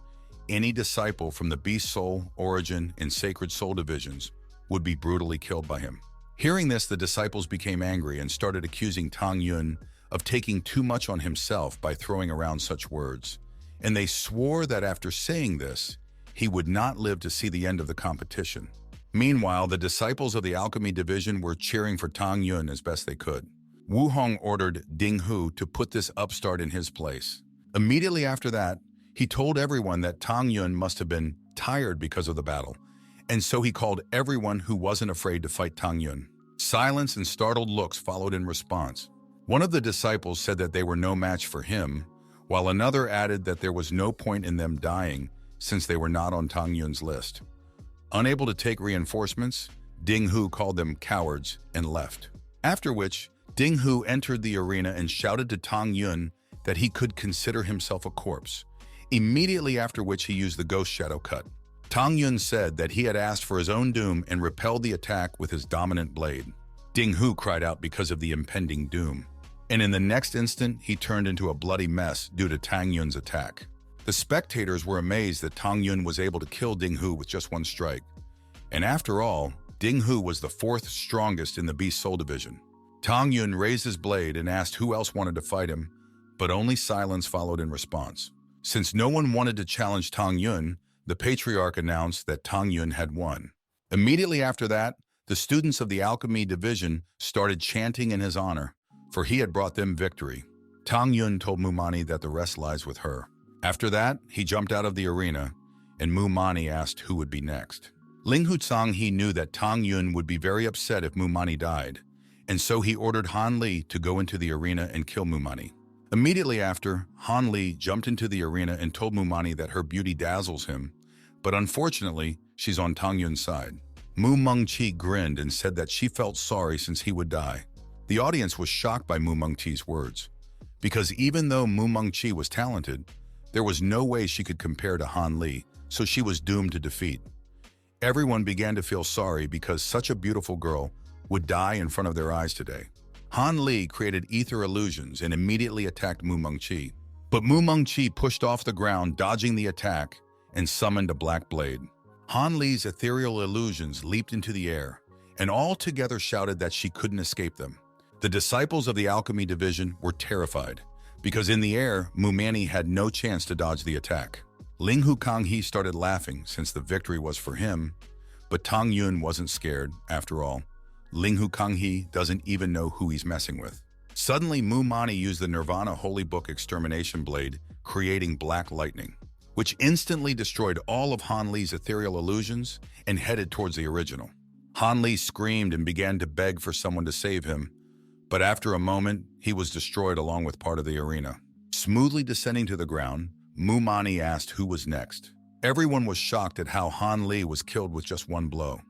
any disciple from the Beast Soul, Origin, and Sacred Soul divisions would be brutally killed by him. Hearing this, the disciples became angry and started accusing Tang Yun of taking too much on himself by throwing around such words, and they swore that after saying this, he would not live to see the end of the competition. Meanwhile, the disciples of the Alchemy Division were cheering for Tang Yun as best they could. Wu Hong ordered Ding Hu to put this upstart in his place. Immediately after that, he told everyone that Tang Yun must have been tired because of the battle, and so he called everyone who wasn't afraid to fight Tang Yun. Silence and startled looks followed in response. One of the disciples said that they were no match for him, while another added that there was no point in them dying since they were not on Tang Yun's list. Unable to take reinforcements, Ding Hu called them cowards and left. After which, Ding Hu entered the arena and shouted to Tang Yun that he could consider himself a corpse, immediately after which he used the Ghost Shadow Cut. Tang Yun said that he had asked for his own doom and repelled the attack with his dominant blade. Ding Hu cried out because of the impending doom, and in the next instant, he turned into a bloody mess due to Tang Yun's attack. The spectators were amazed that Tang Yun was able to kill Ding Hu with just one strike. And after all, Ding Hu was the 4th strongest in the Beast Soul division. Tang Yun raised his blade and asked who else wanted to fight him, but only silence followed in response. Since no one wanted to challenge Tang Yun, the Patriarch announced that Tang Yun had won. Immediately after that, the students of the Alchemy Division started chanting in his honor, for he had brought them victory. Tang Yun told Mu Mani that the rest lies with her. After that, he jumped out of the arena, and Mu Mani asked who would be next. Ling Hutsang he knew that Tang Yun would be very upset if Mu Mani died, and so he ordered Han Li to go into the arena and kill Mu Mani. Immediately after, Han Li jumped into the arena and told Mu Mani that her beauty dazzles him, but unfortunately, she's on Tang Yun's side. Mu Mengqi grinned and said that she felt sorry since he would die. The audience was shocked by Mu Mengqi's words, because even though Mu Mengqi was talented, there was no way she could compare to Han Li, so she was doomed to defeat. Everyone began to feel sorry because such a beautiful girl would die in front of their eyes today. Han Li created ether illusions and immediately attacked Mu Mengqi. But Mu Mengqi pushed off the ground, dodging the attack, and summoned a black blade. Han Li's ethereal illusions leaped into the air, and all together shouted that she couldn't escape them. The disciples of the alchemy division were terrified, because in the air, Mu Mani had no chance to dodge the attack. Ling Hu Kanghe started laughing since the victory was for him, but Tang Yun wasn't scared, after all. Ling Hu Kanghe doesn't even know who he's messing with. Suddenly, Mu Mani used the Nirvana Holy Book Extermination Blade, creating black lightning, which instantly destroyed all of Han Li's ethereal illusions and headed towards the original. Han Li screamed and began to beg for someone to save him, but after a moment, he was destroyed along with part of the arena. Smoothly descending to the ground, Mu Mani asked who was next. Everyone was shocked at how Han Li was killed with just one blow.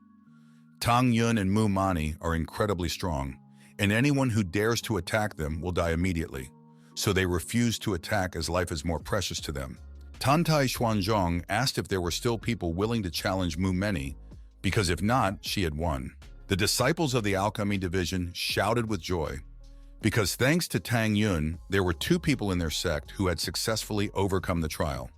Tang Yun and Mu Mani are incredibly strong, and anyone who dares to attack them will die immediately, so they refuse to attack as life is more precious to them. Tantai Xuanzhong asked if there were still people willing to challenge Mu Mani, because if not, she had won. The disciples of the alchemy division shouted with joy, because thanks to Tang Yun, there were 2 people in their sect who had successfully overcome the trial.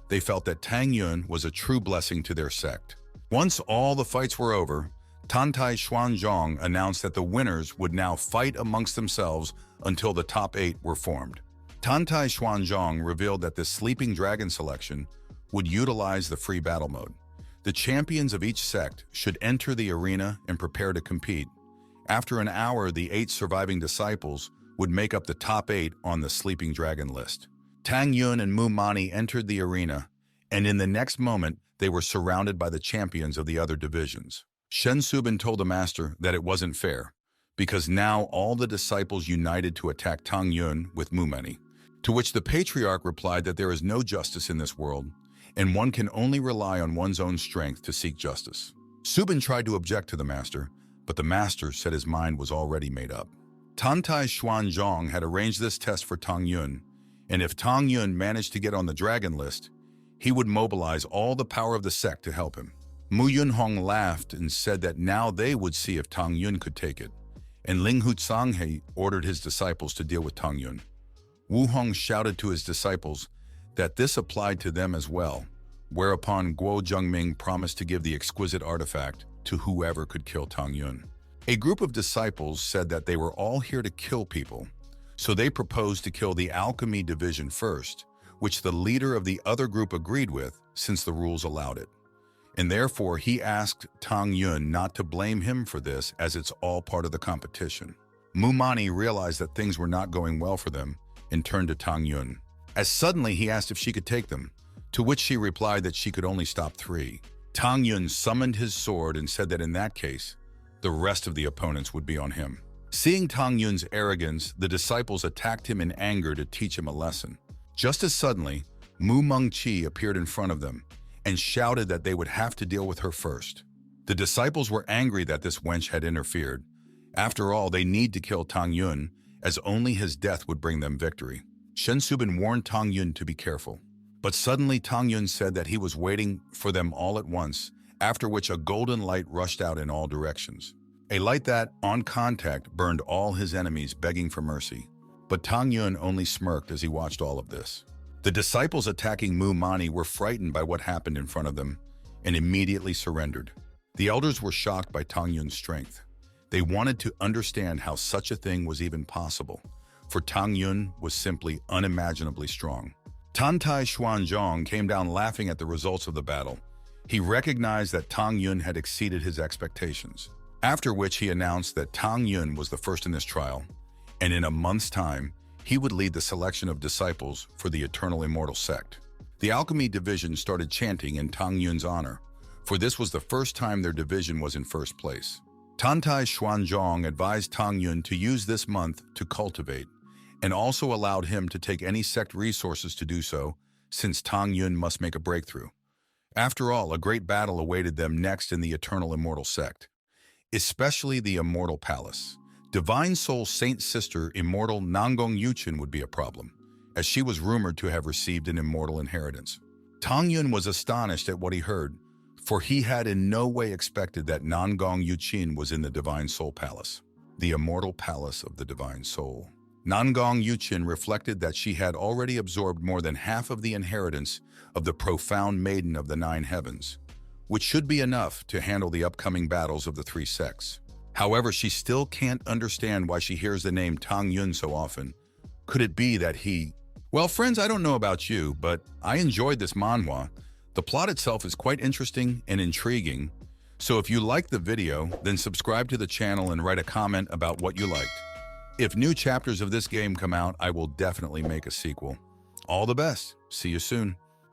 They felt that Tang Yun was a true blessing to their sect. Once all the fights were over, Tantai Xuanzhong announced that the winners would now fight amongst themselves until the top 8 were formed. Tantai Xuanzhong revealed that the Sleeping Dragon selection would utilize the free battle mode. The champions of each sect should enter the arena and prepare to compete. After an hour, the 8 surviving disciples would make up the top 8 on the Sleeping Dragon list. Tang Yun and Mu Mani entered the arena, and in the next moment, they were surrounded by the champions of the other divisions. Shen Subin told the master that it wasn't fair, because now all the disciples united to attack Tang Yun with Mu Mani, to which the patriarch replied that there is no justice in this world, and one can only rely on one's own strength to seek justice. Subin tried to object to the master, but the master said his mind was already made up. Tantai Xuanzhong had arranged this test for Tang Yun, and if Tang Yun managed to get on the dragon list, he would mobilize all the power of the sect to help him. Mu Yunhong laughed and said that now they would see if Tang Yun could take it, and Ling Hu Tsanghe ordered his disciples to deal with Tang Yun. Wu Hong shouted to his disciples that this applied to them as well, whereupon Guo Zhengming promised to give the exquisite artifact to whoever could kill Tang Yun. A group of disciples said that they were all here to kill people, so they proposed to kill the alchemy division first, which the leader of the other group agreed with since the rules allowed it. And therefore he asked Tang Yun not to blame him for this as it's all part of the competition. Mu Mani realized that things were not going well for them and turned to Tang Yun. As suddenly he asked if she could take them, to which she replied that she could only stop 3. Tang Yun summoned his sword and said that in that case, the rest of the opponents would be on him. Seeing Tang Yun's arrogance, the disciples attacked him in anger to teach him a lesson. Just as suddenly, Mu Mengqi appeared in front of them and shouted that they would have to deal with her first. The disciples were angry that this wench had interfered. After all, they need to kill Tang Yun, as only his death would bring them victory. Shen Subin warned Tang Yun to be careful. But suddenly Tang Yun said that he was waiting for them all at once, after which a golden light rushed out in all directions. A light that, on contact, burned all his enemies, begging for mercy. But Tang Yun only smirked as he watched all of this. The disciples attacking Mu Mani were frightened by what happened in front of them and immediately surrendered. The elders were shocked by Tang Yun's strength. They wanted to understand how such a thing was even possible, for Tang Yun was simply unimaginably strong. Tantai Xuanzhong came down laughing at the results of the battle. He recognized that Tang Yun had exceeded his expectations, after which he announced that Tang Yun was the first in this trial, and in a month's time, he would lead the selection of disciples for the Eternal Immortal Sect. The alchemy division started chanting in Tang Yun's honor, for this was the first time their division was in first place. Tantai Xuanzhong advised Tang Yun to use this month to cultivate, and also allowed him to take any sect resources to do so, since Tang Yun must make a breakthrough. After all, a great battle awaited them next in the Eternal Immortal Sect, especially the Immortal Palace. Divine Soul Saint Sister Immortal Nangong Yuchen would be a problem, as she was rumored to have received an immortal inheritance. Tang Yun was astonished at what he heard, for he had in no way expected that Nangong Yuqin was in the Divine Soul Palace, the immortal palace of the Divine Soul. Nangong Yuqin reflected that she had already absorbed more than half of the inheritance of the profound Maiden of the Nine Heavens, which should be enough to handle the upcoming battles of the three sects. However, she still can't understand why she hears the name Tang Yun so often. Could it be that he... Well, friends, I don't know about you, but I enjoyed this manhwa. The plot itself is quite interesting and intriguing, so if you liked the video, then subscribe to the channel and write a comment about what you liked. If new chapters of this game come out, I will definitely make a sequel. All the best. See you soon.